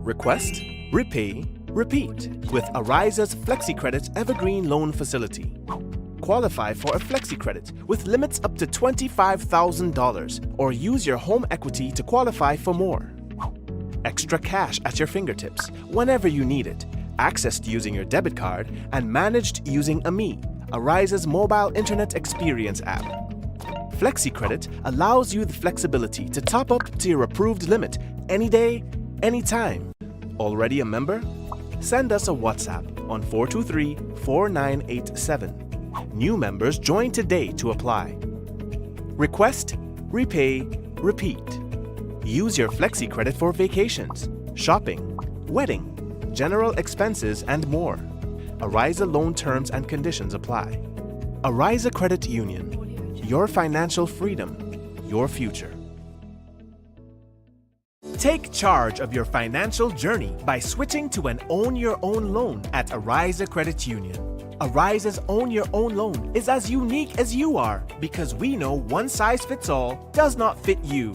Request, repay, repeat with Ariza's Flexi Credit Evergreen Loan Facility. Qualify for a Flexi Credit with limits up to $25,000 or use your home equity to qualify for more. Extra cash at your fingertips whenever you need it, accessed using your debit card and managed using AMI, Ariza's mobile internet experience app. Flexi Credit allows you the flexibility to top up to your approved limit any day, anytime. Already a member? Send us a WhatsApp on 423-4987. New members join today to apply. Request, repay, repeat. Use your Flexi Credit for vacations, shopping, wedding, general expenses, and more. Ariza loan terms and conditions apply. Ariza Credit Union. Your financial freedom, your future. Take charge of your financial journey by switching to an Own Your Own loan at Ariza Credit Union. Ariza's Own Your Own loan is as unique as you are because we know one size fits all does not fit you.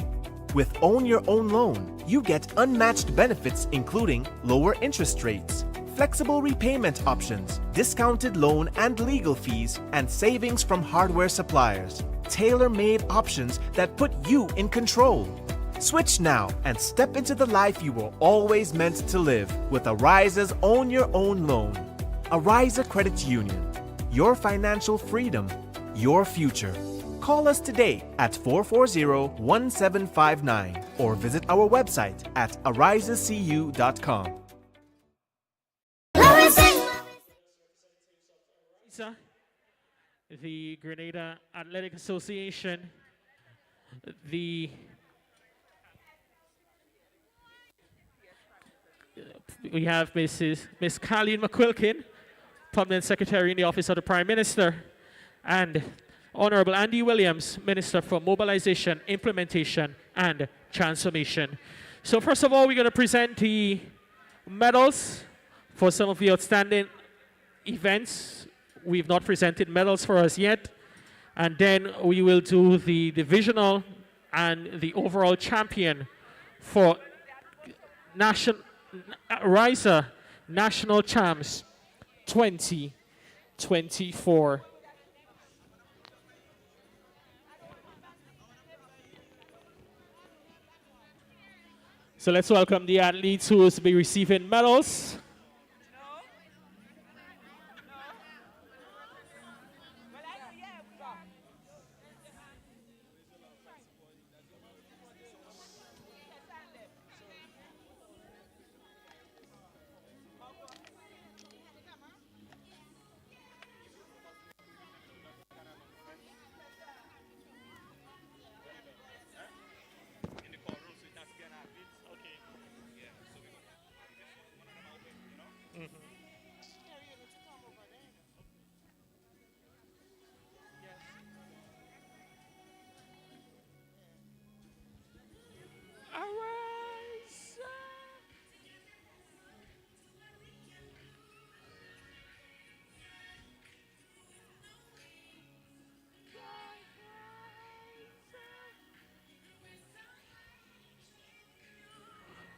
With Own Your Own loan, you get unmatched benefits including lower interest rates, flexible repayment options, discounted loan and legal fees, and savings from hardware suppliers. Tailor-made options that put you in control. Switch now and step into the life you were always meant to live with Ariza's Own Your Own loan. Ariza Credit Union. Your financial freedom, your future. Call us today at 440-1759 or visit our website at arizacu.com.
The Grenada Athletic Association, we have Miss Colleen McQuilkin, Permanent Secretary in the Office of the Prime Minister, and Honorable Andy Williams, Minister for Mobilization, Implementation, and Transformation. So first of all, we're going to present the medals for some of the outstanding events. We've not presented medals for us yet. And then we will do the divisional and the overall champion for Arisa National Champs 2024. So let's welcome the athletes who will be receiving medals.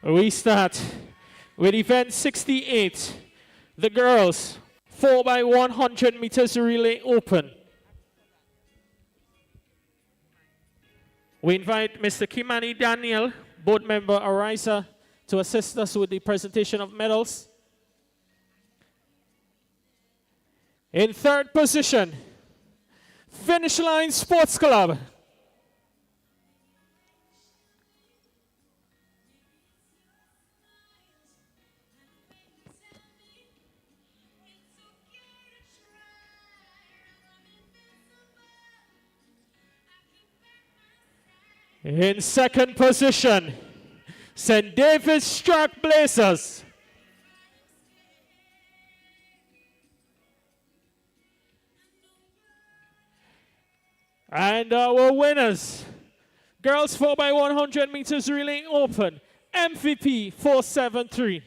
We start with event 68, the girls 4x100 meters relay open. We invite Mr. Kimani Daniel, board member Arisa, to assist us with the presentation of medals. In third position, Finish Line Sports Club. In second position, St. David's Trailblazers. And our winners, girls 4x100 meters relay open, MVP 473.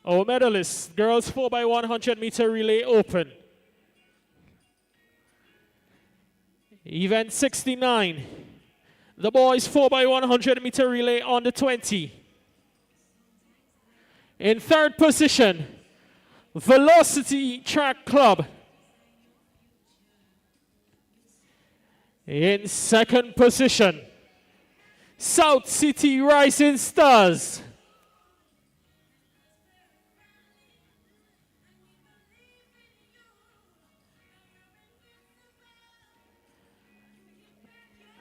Our medalists, girls 4x100 meter relay open. Event 69, the boys 4x100 meter relay on the 20. In third position, Velocity Track Club. In second position, South City Rising Stars.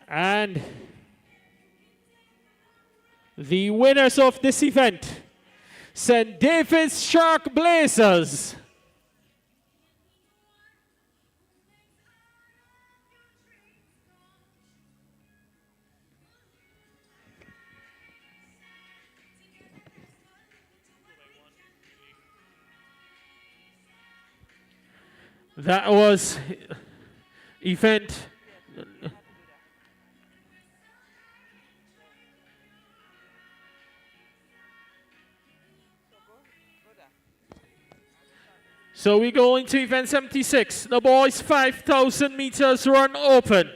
And the winners of this event, St. David's Shark Blazers. That was event. So we go into event 76, the boys 5,000 meters run open.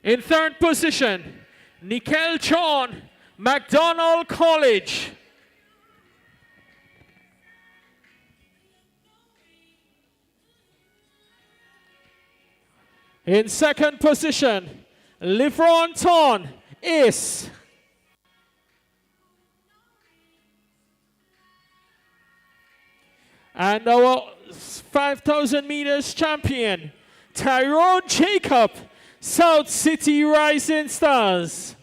In third position, Nikel Chon, McDonald College. In second position, Livron Ton, Ace. And our 5,000 meters champion, Tyrone Jacob, South City Rising Stars.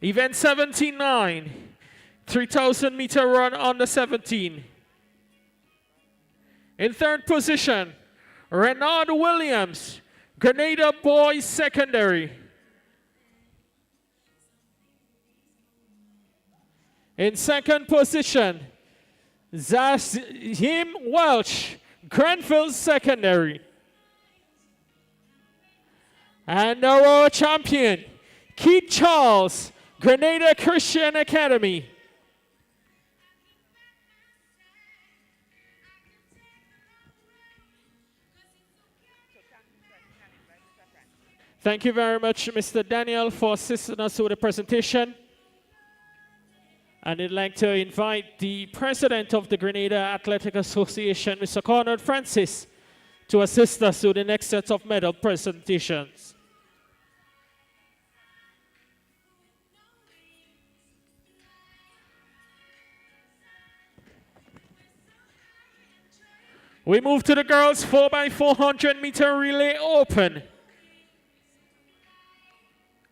Event 79, 3,000 meter run on the 17. In third position, Renard Williams, Grenada Boys Secondary. In second position, Zahim Welch, Grenville Secondary. And our champion, Keith Charles, Grenada Christian Academy. Thank you very much, Mr. Daniel, for assisting us with the presentation. And I'd like to invite the president of the Grenada Athletic Association, Mr. Conrad Francis, to assist us with the next set of medal presentations. We move to the girls 4x400 meter relay open.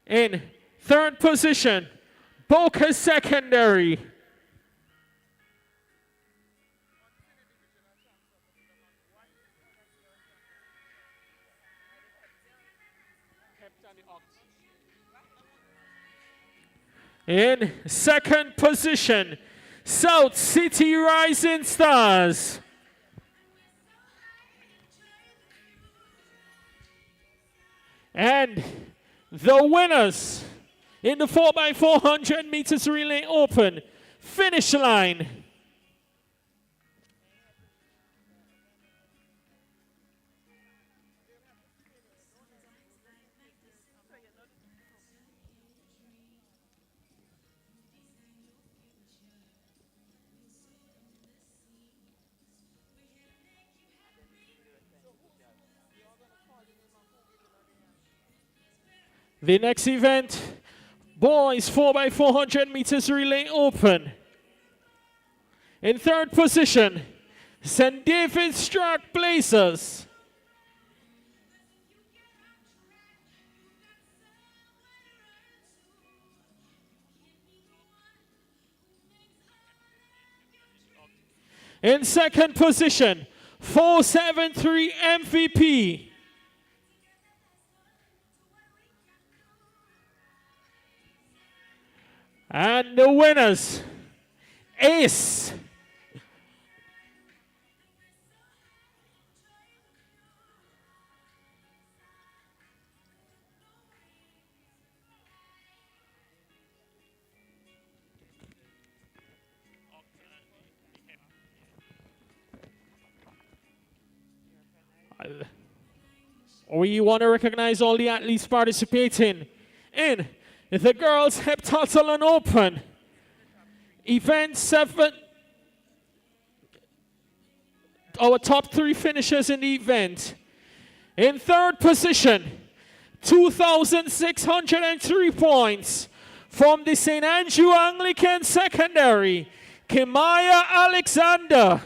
In third position, Boca Secondary. In second position, South City Rising Stars. And the winners in the 4x400 meters relay open finish line. The next event, boys 4x400 meters relay open. In third position, St. David's Shark Blazers. In second position, 473 MVP. And the winners, Ace. We want to recognize all the athletes participating in the Girls Heptathlon Open. Event 7. Our top 3 finishers in the event. In third position, 2,603 points from the St. Andrew Anglican Secondary, Kimaya Alexander.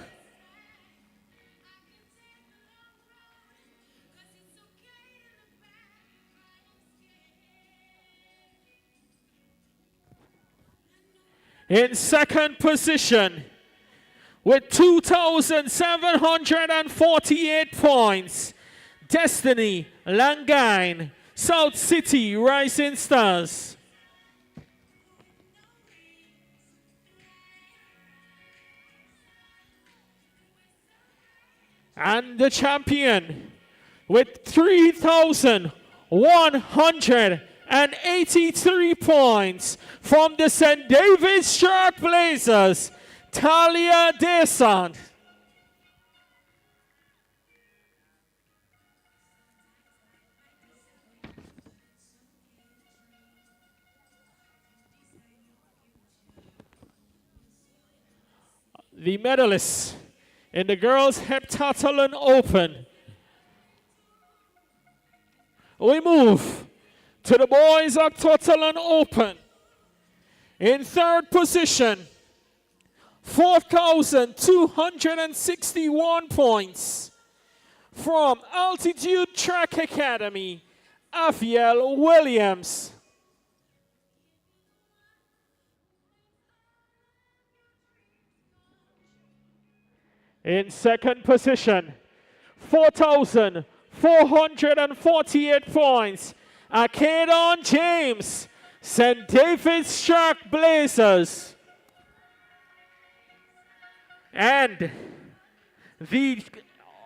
In second position, with 2,748 points, Destiny Langine, South City Rising Stars. And the champion with 3,183 points from the St. David's Trailblazers, Talia Desant. The medalists in the Girls Heptathlon Open. We move to the Boys Octathlon Open. In third position, 4,261 points from Altitude Track Academy, Afiel Williams. In second position, 4,448 points, Acadon James, St. David's Trailblazers. And the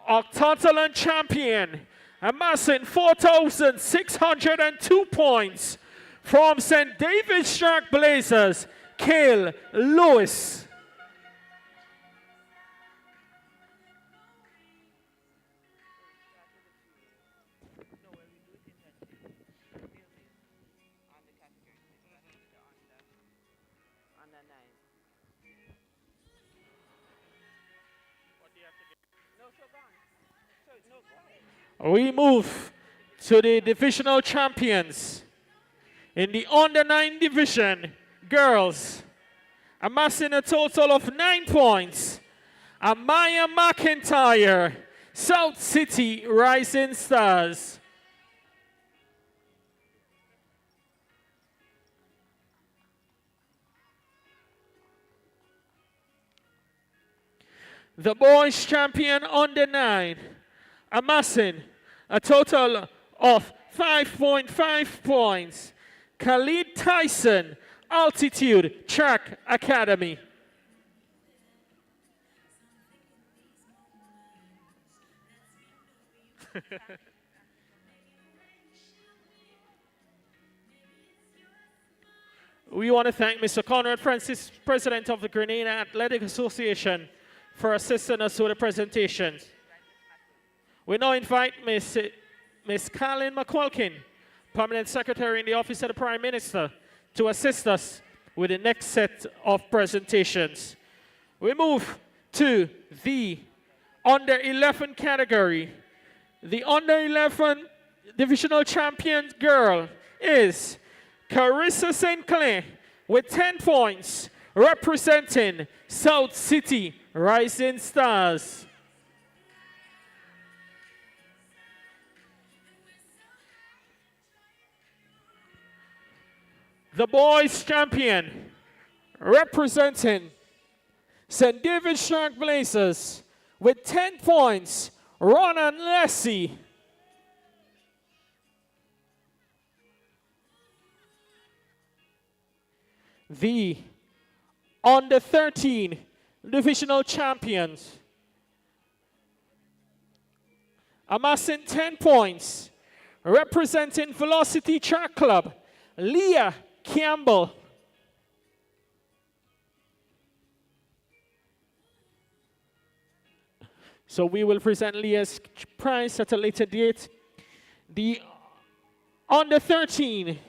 Octathlon champion, amassing 4,602 points from St. David's Trailblazers, Cale Lewis. We move to the divisional champions. In the under-9 division, girls, amassing a total of 9 points, Amaya McIntyre, South City Rising Stars. The boys champion under 9, amassing a total of 5.5 points, Khalid Tyson, Altitude Track Academy. We want to thank Mr. Conrad Francis, President of the Grenada Athletic Association, for assisting us with the presentations. We now invite Miss Colleen McQuilkin, Permanent Secretary in the Office of the Prime Minister, to assist us with the next set of presentations. We move to the under-11 category. The under-11 divisional champion girl is Carissa St. Clair with 10 points, representing South City Rising Stars. The boys champion, representing St. David's Trailblazers with 10 points, Ronan Lassie. The under 13 divisional champions, amassing 10 points, representing Velocity Track Club, Leah Campbell. So we will present Leah's prize at a later date. The under 13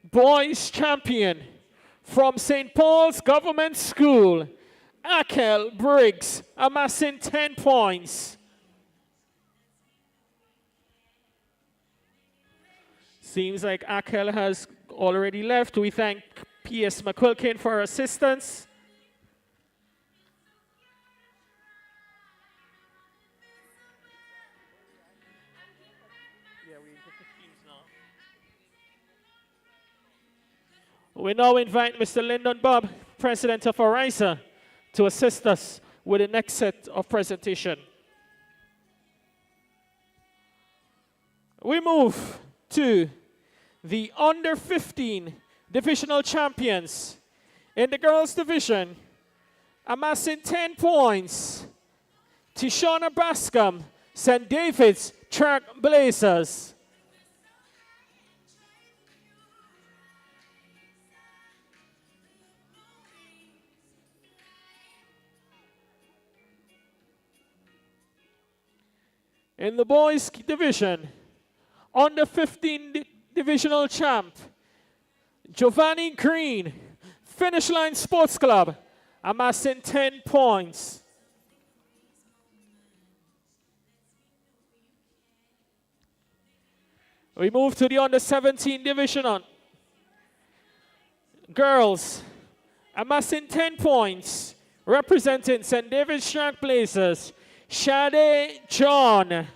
boys champion from St. Paul's Government School, Akel Briggs, amassing 10 points. Seems like Akel has already left. We thank P.S. McQuilkin for her assistance. We now invite Mr. Lyndon Bob, President of Arisa, to assist us with the next set of presentation. We move to the under 15 divisional champions in the girls division, amassing 10 points. Tishona Bascom, St. David's Track Blazers. In the boys division, under 15 divisional champ, Giovanni Green, Finish Line Sports Club, amassing 10 points. We move to the under 17 division on girls, amassing 10 points, representing St. David's Track Blazers, Shade John.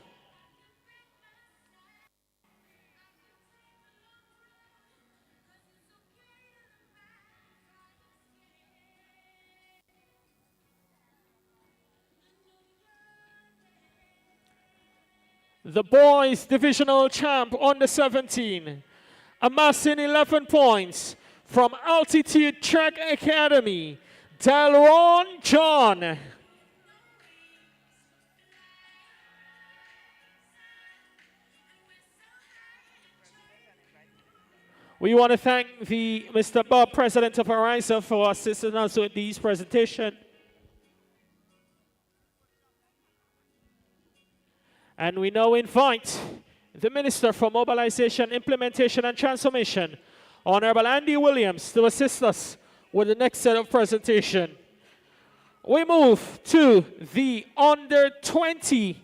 The boys divisional champ under 17, amassing 11 points from Altitude Track Academy, Delron John. We want to thank Mr. Bob, President of Arisa, for assisting us with these presentations. And we now invite the Minister for Mobilization, Implementation and Transformation, Honorable Andy Williams, to assist us with the next set of presentation. We move to the under 20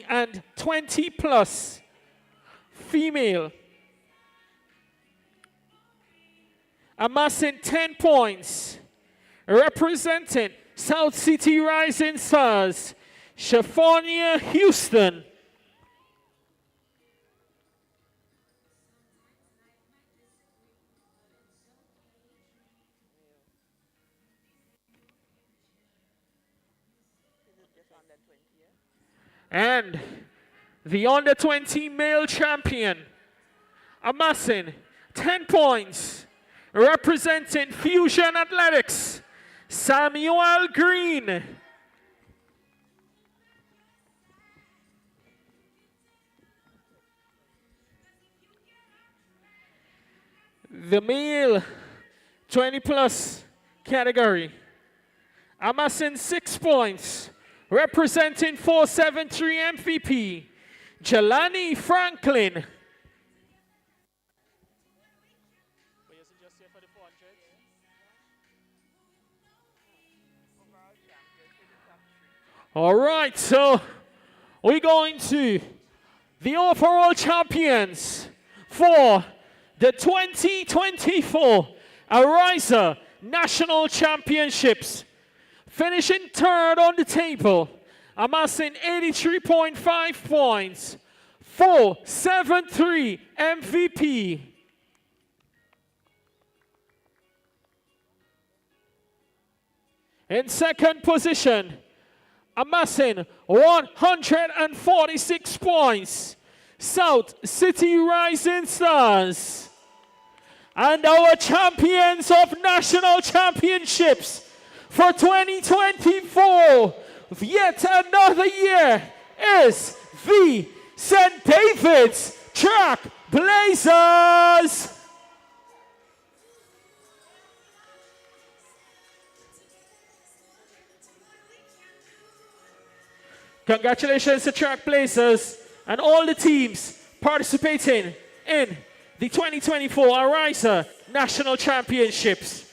and 20 plus female, amassing 10 points, representing South City Rising Stars, Shafania Houston. And the under 20 male champion, amassing 10 points, representing Fusion Athletics, Samuel Green. The male 20 plus category, amassing 6 points, representing 473 MVP, Jelani Franklin. All right, so we're going to the overall champions for the 2024 Ariza National Championships. Finishing third on the table, amassing 83.5 points, 473 MVP. In second position, amassing 146 points, South City Rising Stars. And our champions of national championships for 2024, yet another year, is the St. David's Track Blazers. Congratulations to Track Blazers and all the teams participating in the 2024 Arisa National Championships.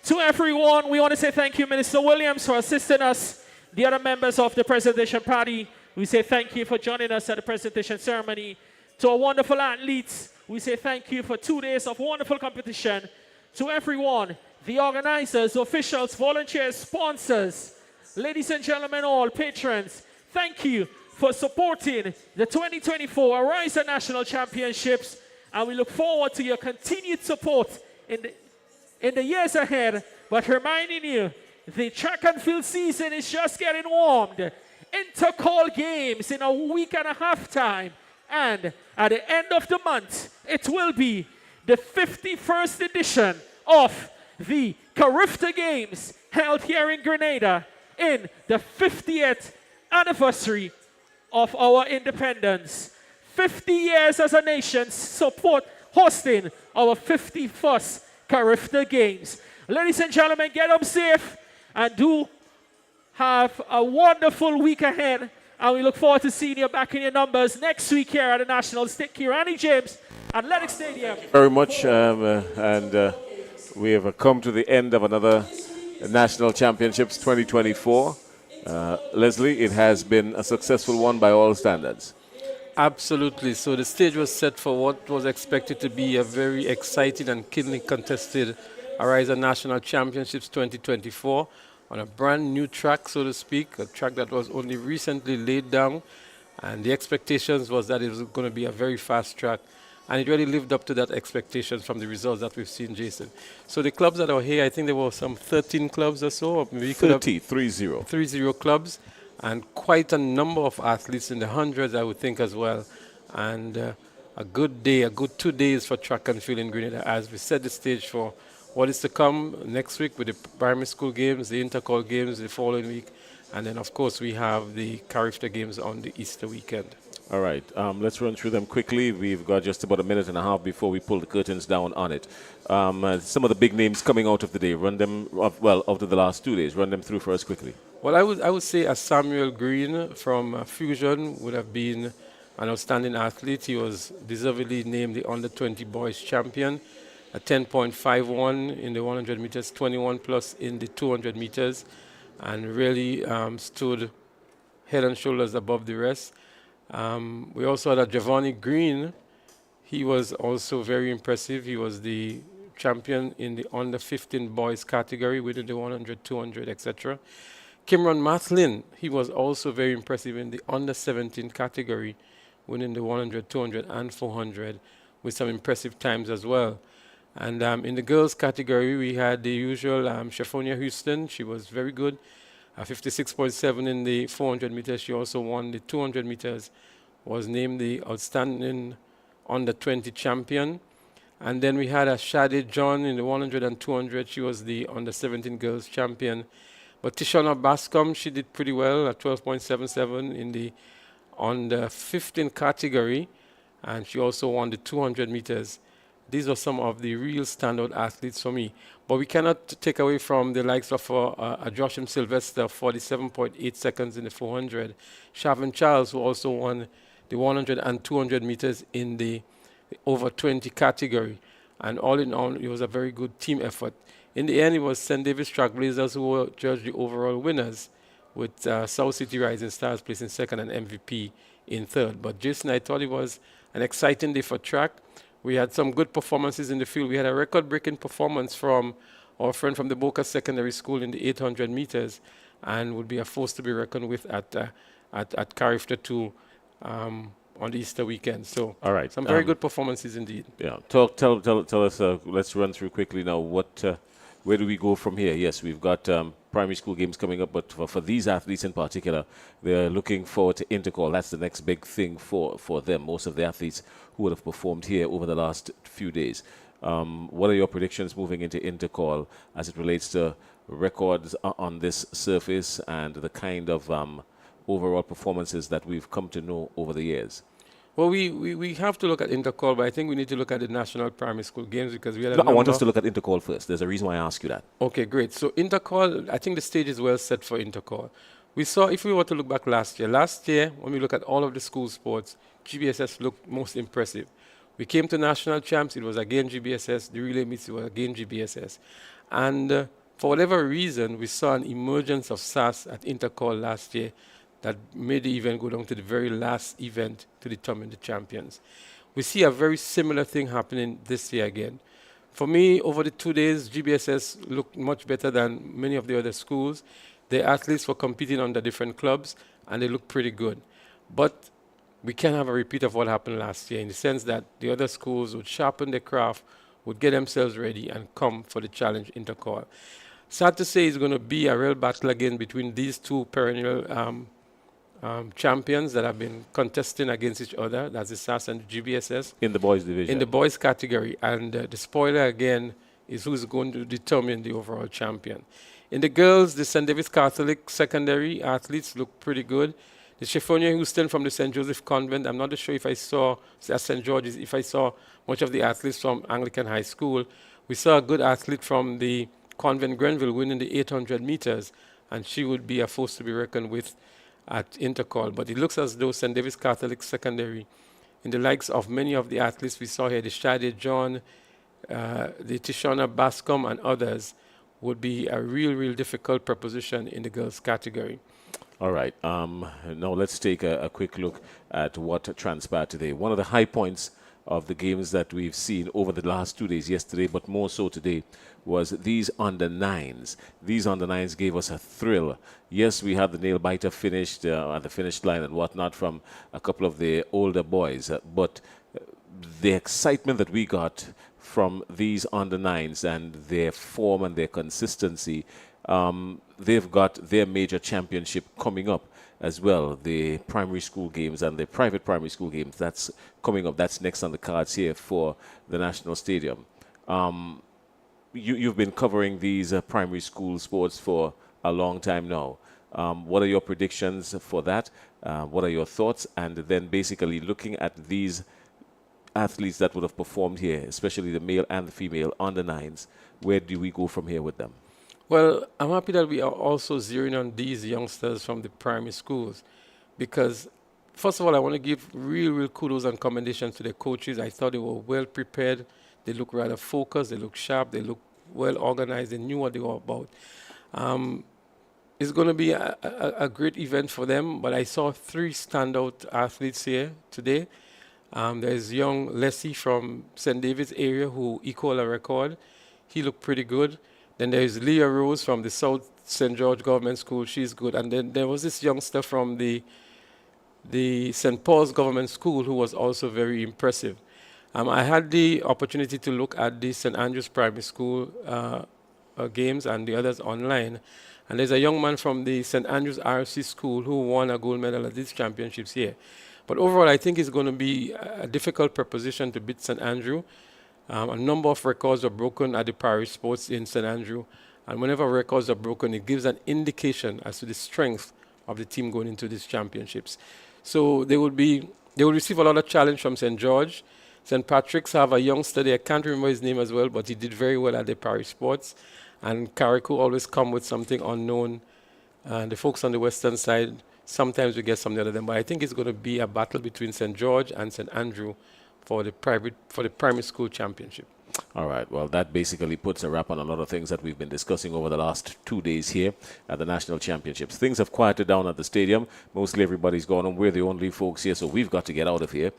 To everyone, we want to say thank you, Minister Williams, for assisting us. The other members of the presentation party, we say thank you for joining us at the presentation ceremony. To our wonderful athletes, we say thank you for 2 days of wonderful competition. To everyone, the organizers, officials, volunteers, sponsors, ladies and gentlemen, all patrons, thank you for supporting the 2024 Arisa National Championships, and we look forward to your continued support in the years ahead. But reminding you, the track and field season is just getting warmed. Intercall games in a week and a half time, and at the end of the month, it will be the 51st edition of the Carriacou Games held here in Grenada in the 50th anniversary of our independence. 50 years as a nation hosting our 51st Carriacou Games. Ladies and gentlemen, get up safe and do have a wonderful week ahead. And we look forward to seeing you back in your numbers next week here at the National Kirani James Athletic Stadium.
Very much, we have come to the end of another National Championships 2024. Leslie, it has been a successful one by all standards.
Absolutely. So the stage was set for what was expected to be a very exciting and keenly contested Ariza National Championships 2024 on a brand new track, so to speak, a track that was only recently laid down. And the expectations was that it was going to be a very fast track. And it really lived up to that expectation from the results that we've seen, Jason. So the clubs that are here, I think there were some 13 clubs or so. Or maybe
30
clubs. And quite a number of athletes in the hundreds, I would think, as well. And a good day, a good 2 days for track and field in Grenada as we set the stage for what is to come next week with the primary school games, the intercall games the following week. And then, of course, we have the Carriacou Games on the Easter weekend.
All right, let's run through them quickly. We've got just about a minute and a half before we pull the curtains down on it. Some of the big names coming out of the day, run them, out of the last 2 days, run them through for us quickly.
Well, I would say Samuel Green from Fusion would have been an outstanding athlete. He was deservedly named the under-20 boys champion, a 10.51 in the 100 meters, 21 plus in the 200 meters, and really stood head and shoulders above the rest. We also had a Giovanni Green. He was also very impressive. He was the champion in the under 15 boys category within the 100, 200, etc. Kimron Mathlin, he was also very impressive in the under 17 category within the 100, 200, and 400 with some impressive times as well. And in the girls category, we had the usual Shaffonia Houston. She was very good. 56.7 in the 400 meters. She also won the 200 meters, was named the outstanding under 20 champion. And then we had a Shade John in the 100 and 200. She was the under 17 girls champion. But Tishona Bascom, she did pretty well at 12.77 in the under 15 category. And she also won the 200 meters. These are some of the real standout athletes for me. But we cannot take away from the likes of Joshua Sylvester, 47.8 seconds in the 400. Shavin Charles, who also won the 100 and 200 meters in the over 20 category. And all in all, it was a very good team effort. In the end, it was St. David's Trailblazers who were judged the overall winners, with South City Rising Stars placing second and MVP in third. But Jason, I thought it was an exciting day for track. We had some good performances in the field. We had a record-breaking performance from our friend from the Boca Secondary School in the 800 meters, and would be a force to be reckoned with at Carriacou 2 on the Easter weekend. So,
all right,
some very good performances indeed.
Yeah, tell us. Let's run through quickly now. Where do we go from here? Yes, we've got primary school games coming up, but for these athletes in particular, they're looking forward to Intercall. That's the next big thing for them. Most of the athletes who would have performed here over the last few days. What are your predictions moving into Intercall as it relates to records on this surface and the kind of overall performances that we've come to know over the years?
Well, we have to look at Intercall, but I think we need to look at the National Primary School Games because we had
I want us to look at Intercall first. There's a reason why I ask you that.
Okay, great. So Intercall, I think the stage is well set for Intercall.
We saw, if we were to look back last year, when we look at all of the school sports, GBSS looked most impressive. We came to national champs, it was again GBSS, the relay meets, it was again GBSS. And for whatever reason, we saw an emergence of SAS at Intercall last year that made the event go down to the very last event to determine the champions. We see a very similar thing happening this year again. For me, over the 2 days, GBSS looked much better than many of the other schools. The athletes were competing under different clubs, and they looked pretty good. But we can't have a repeat of what happened last year in the sense that the other schools would sharpen their craft, would get themselves ready, and come for the challenge Intercall. Sad to say it's going to be a real battle again between these two perennial champions that have been contesting against each other. That's the SAS and the GBSS.
In the boys division.
In the boys category. And the spoiler again is who's going to determine the overall champion. In the girls, the St. David's Catholic secondary athletes look pretty good. The Chiffonia Houston from the St. Joseph Convent, I'm not sure if I saw, at St. George's, if I saw much of the athletes from Anglican High School. We saw a good athlete from the Convent Grenville winning the 800 meters, and she would be a force to be reckoned with at Intercall. But it looks as though St. David's Catholic secondary, in the likes of many of the athletes we saw here, the Shade John, the Tishona Bascom, and others, would be a real difficult proposition in the girls category.
All right. Now let's take a quick look at what transpired today. One of the high points of the games that we've seen over the last 2 days, yesterday, but more so today, was these under-9s. These under-9s gave us a thrill. Yes, we had the nail-biter finished at the finish line and whatnot from a couple of the older boys, but the excitement that we got from these under-9s and their form and their consistency, they've got their major championship coming up as well, the primary school games and the private primary school games. That's coming up. That's next on the cards here for the National Stadium. You've been covering these primary school sports for a long time now. What are your predictions for that? What are your thoughts? And then basically looking at these athletes that would have performed here, especially the male and the female under-9s, where do we go from here with them?
Well, I'm happy that we are also zeroing on these youngsters from the primary schools because, first of all, I want to give real kudos and commendations to the coaches. I thought they were well prepared. They look rather focused. They look sharp. They look well organized. They knew what they were about. It's going to be a great event for them, but I saw 3 standout athletes here today. There's young Leslie from St. David's area who equaled a record. He looked pretty good. Then there's Leah Rose from the South St. George Government School. She's good. And then there was this youngster from the St. Paul's Government School who was also very impressive. I had the opportunity to look at the St. Andrew's Primary School games and the others online. And there's a young man from the St. Andrew's RFC School who won a gold medal at these championships here. But overall, I think it's going to be a difficult proposition to beat St. Andrew. A number of records were broken at the parish sports in St. Andrew. And whenever records are broken, it gives an indication as to the strength of the team going into these championships. So they will receive a lot of challenge from St. George. St. Patrick's have a youngster there. I can't remember his name as well, but he did very well at the parish sports. And carriacou always come with something unknown. And the folks on the western side, sometimes we get something out of them. But I think it's going to be a battle between St. George and St. Andrew for the primary school championship.
All right. Well, that basically puts a wrap on a lot of things that we've been discussing over the last 2 days here at the National Championships. Things have quieted down at the stadium. Mostly everybody's gone home. We're the only folks here, so we've got to get out of here.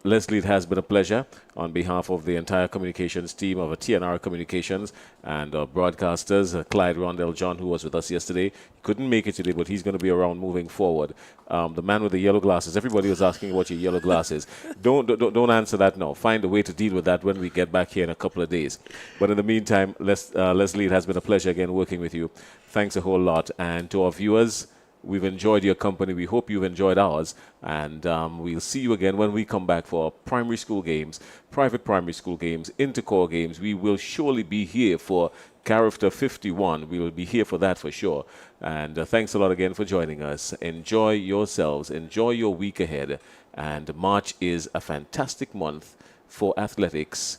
Leslie, it has been a pleasure on behalf of the entire communications team of TNR Communications and broadcasters, Clyde Rondell John, who was with us yesterday. He couldn't make it today, but he's going to be around moving forward. The man with the yellow glasses. Everybody was asking about your yellow glasses. Don't answer that now. Find a way to deal with that when we get back here in a couple of days. But in the meantime, Leslie, it has been a pleasure again working with you. Thanks a whole lot. And to our viewers, we've enjoyed your company. We hope you've enjoyed ours. And we'll see you again when we come back for primary school games, private primary school games, intercore games. We will surely be here for Character 51. We will be here for that for sure. And thanks a lot again for joining us. Enjoy yourselves. Enjoy your week ahead. And March is a fantastic month for athletics.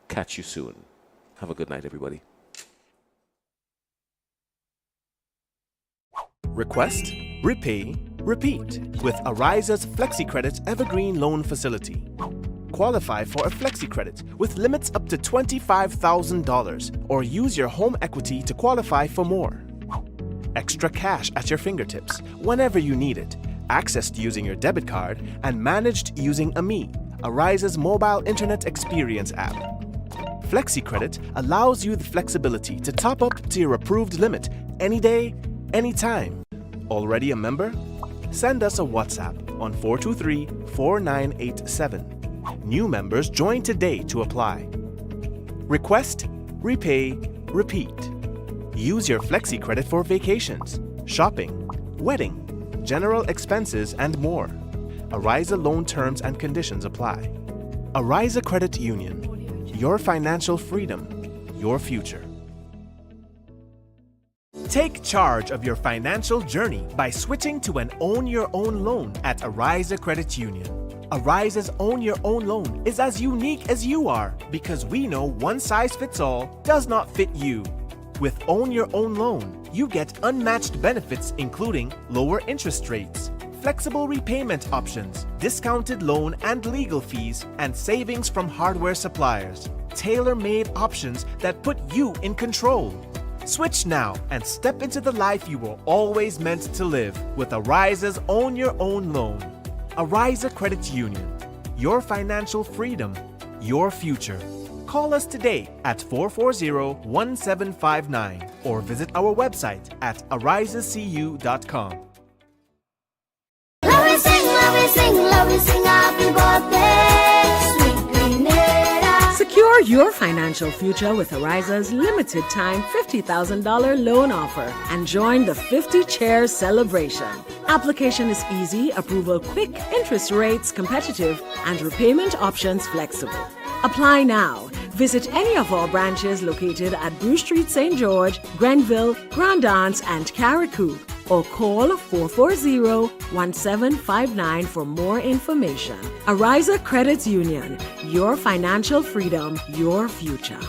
Catch you soon. Have a good night, everybody.
Request, repay, repeat with Ariza's Flexi Credit Evergreen Loan Facility. Qualify for a Flexi Credit with limits up to $25,000 or use your home equity to qualify for more. Extra cash at your fingertips whenever you need it, accessed using your debit card and managed using AMI, Ariza's mobile internet experience app. Flexi Credit allows you the flexibility to top up to your approved limit any day, anytime. Already a member? Send us a WhatsApp on 423-4987. New members join today to apply. Request, repay, repeat. Use your Flexi Credit for vacations, shopping, wedding, general expenses, and more. Ariza loan terms and conditions apply. Ariza Credit Union. Your financial freedom, your future. Take charge of your financial journey by switching to an Own Your Own loan at Ariza Credit Union. Ariza's Own Your Own loan is as unique as you are because we know one size fits all does not fit you. With Own Your Own loan, you get unmatched benefits including lower interest rates, flexible repayment options, discounted loan and legal fees, and savings from hardware suppliers. Tailor-made options that put you in control. Switch now and step into the life you were always meant to live with Ariza's Own Your Own loan. Ariza Credit Union. Your financial freedom, your future. Call us today at 440-1759 or visit our website at arizacu.com.
Love we sing, happy birthday, sweet Grenada.
Secure your financial future with Ariza's limited time $50,000 loan offer and join the 50 Chairs celebration. Application is easy, approval quick, interest rates competitive, and repayment options flexible. Apply now. Visit any of our branches located at Bruce Street, St. George, Grenville, Grand Anse, and Carriacou, or call 440-1759 for more information. Ariza Credit Union. Your financial freedom, your future.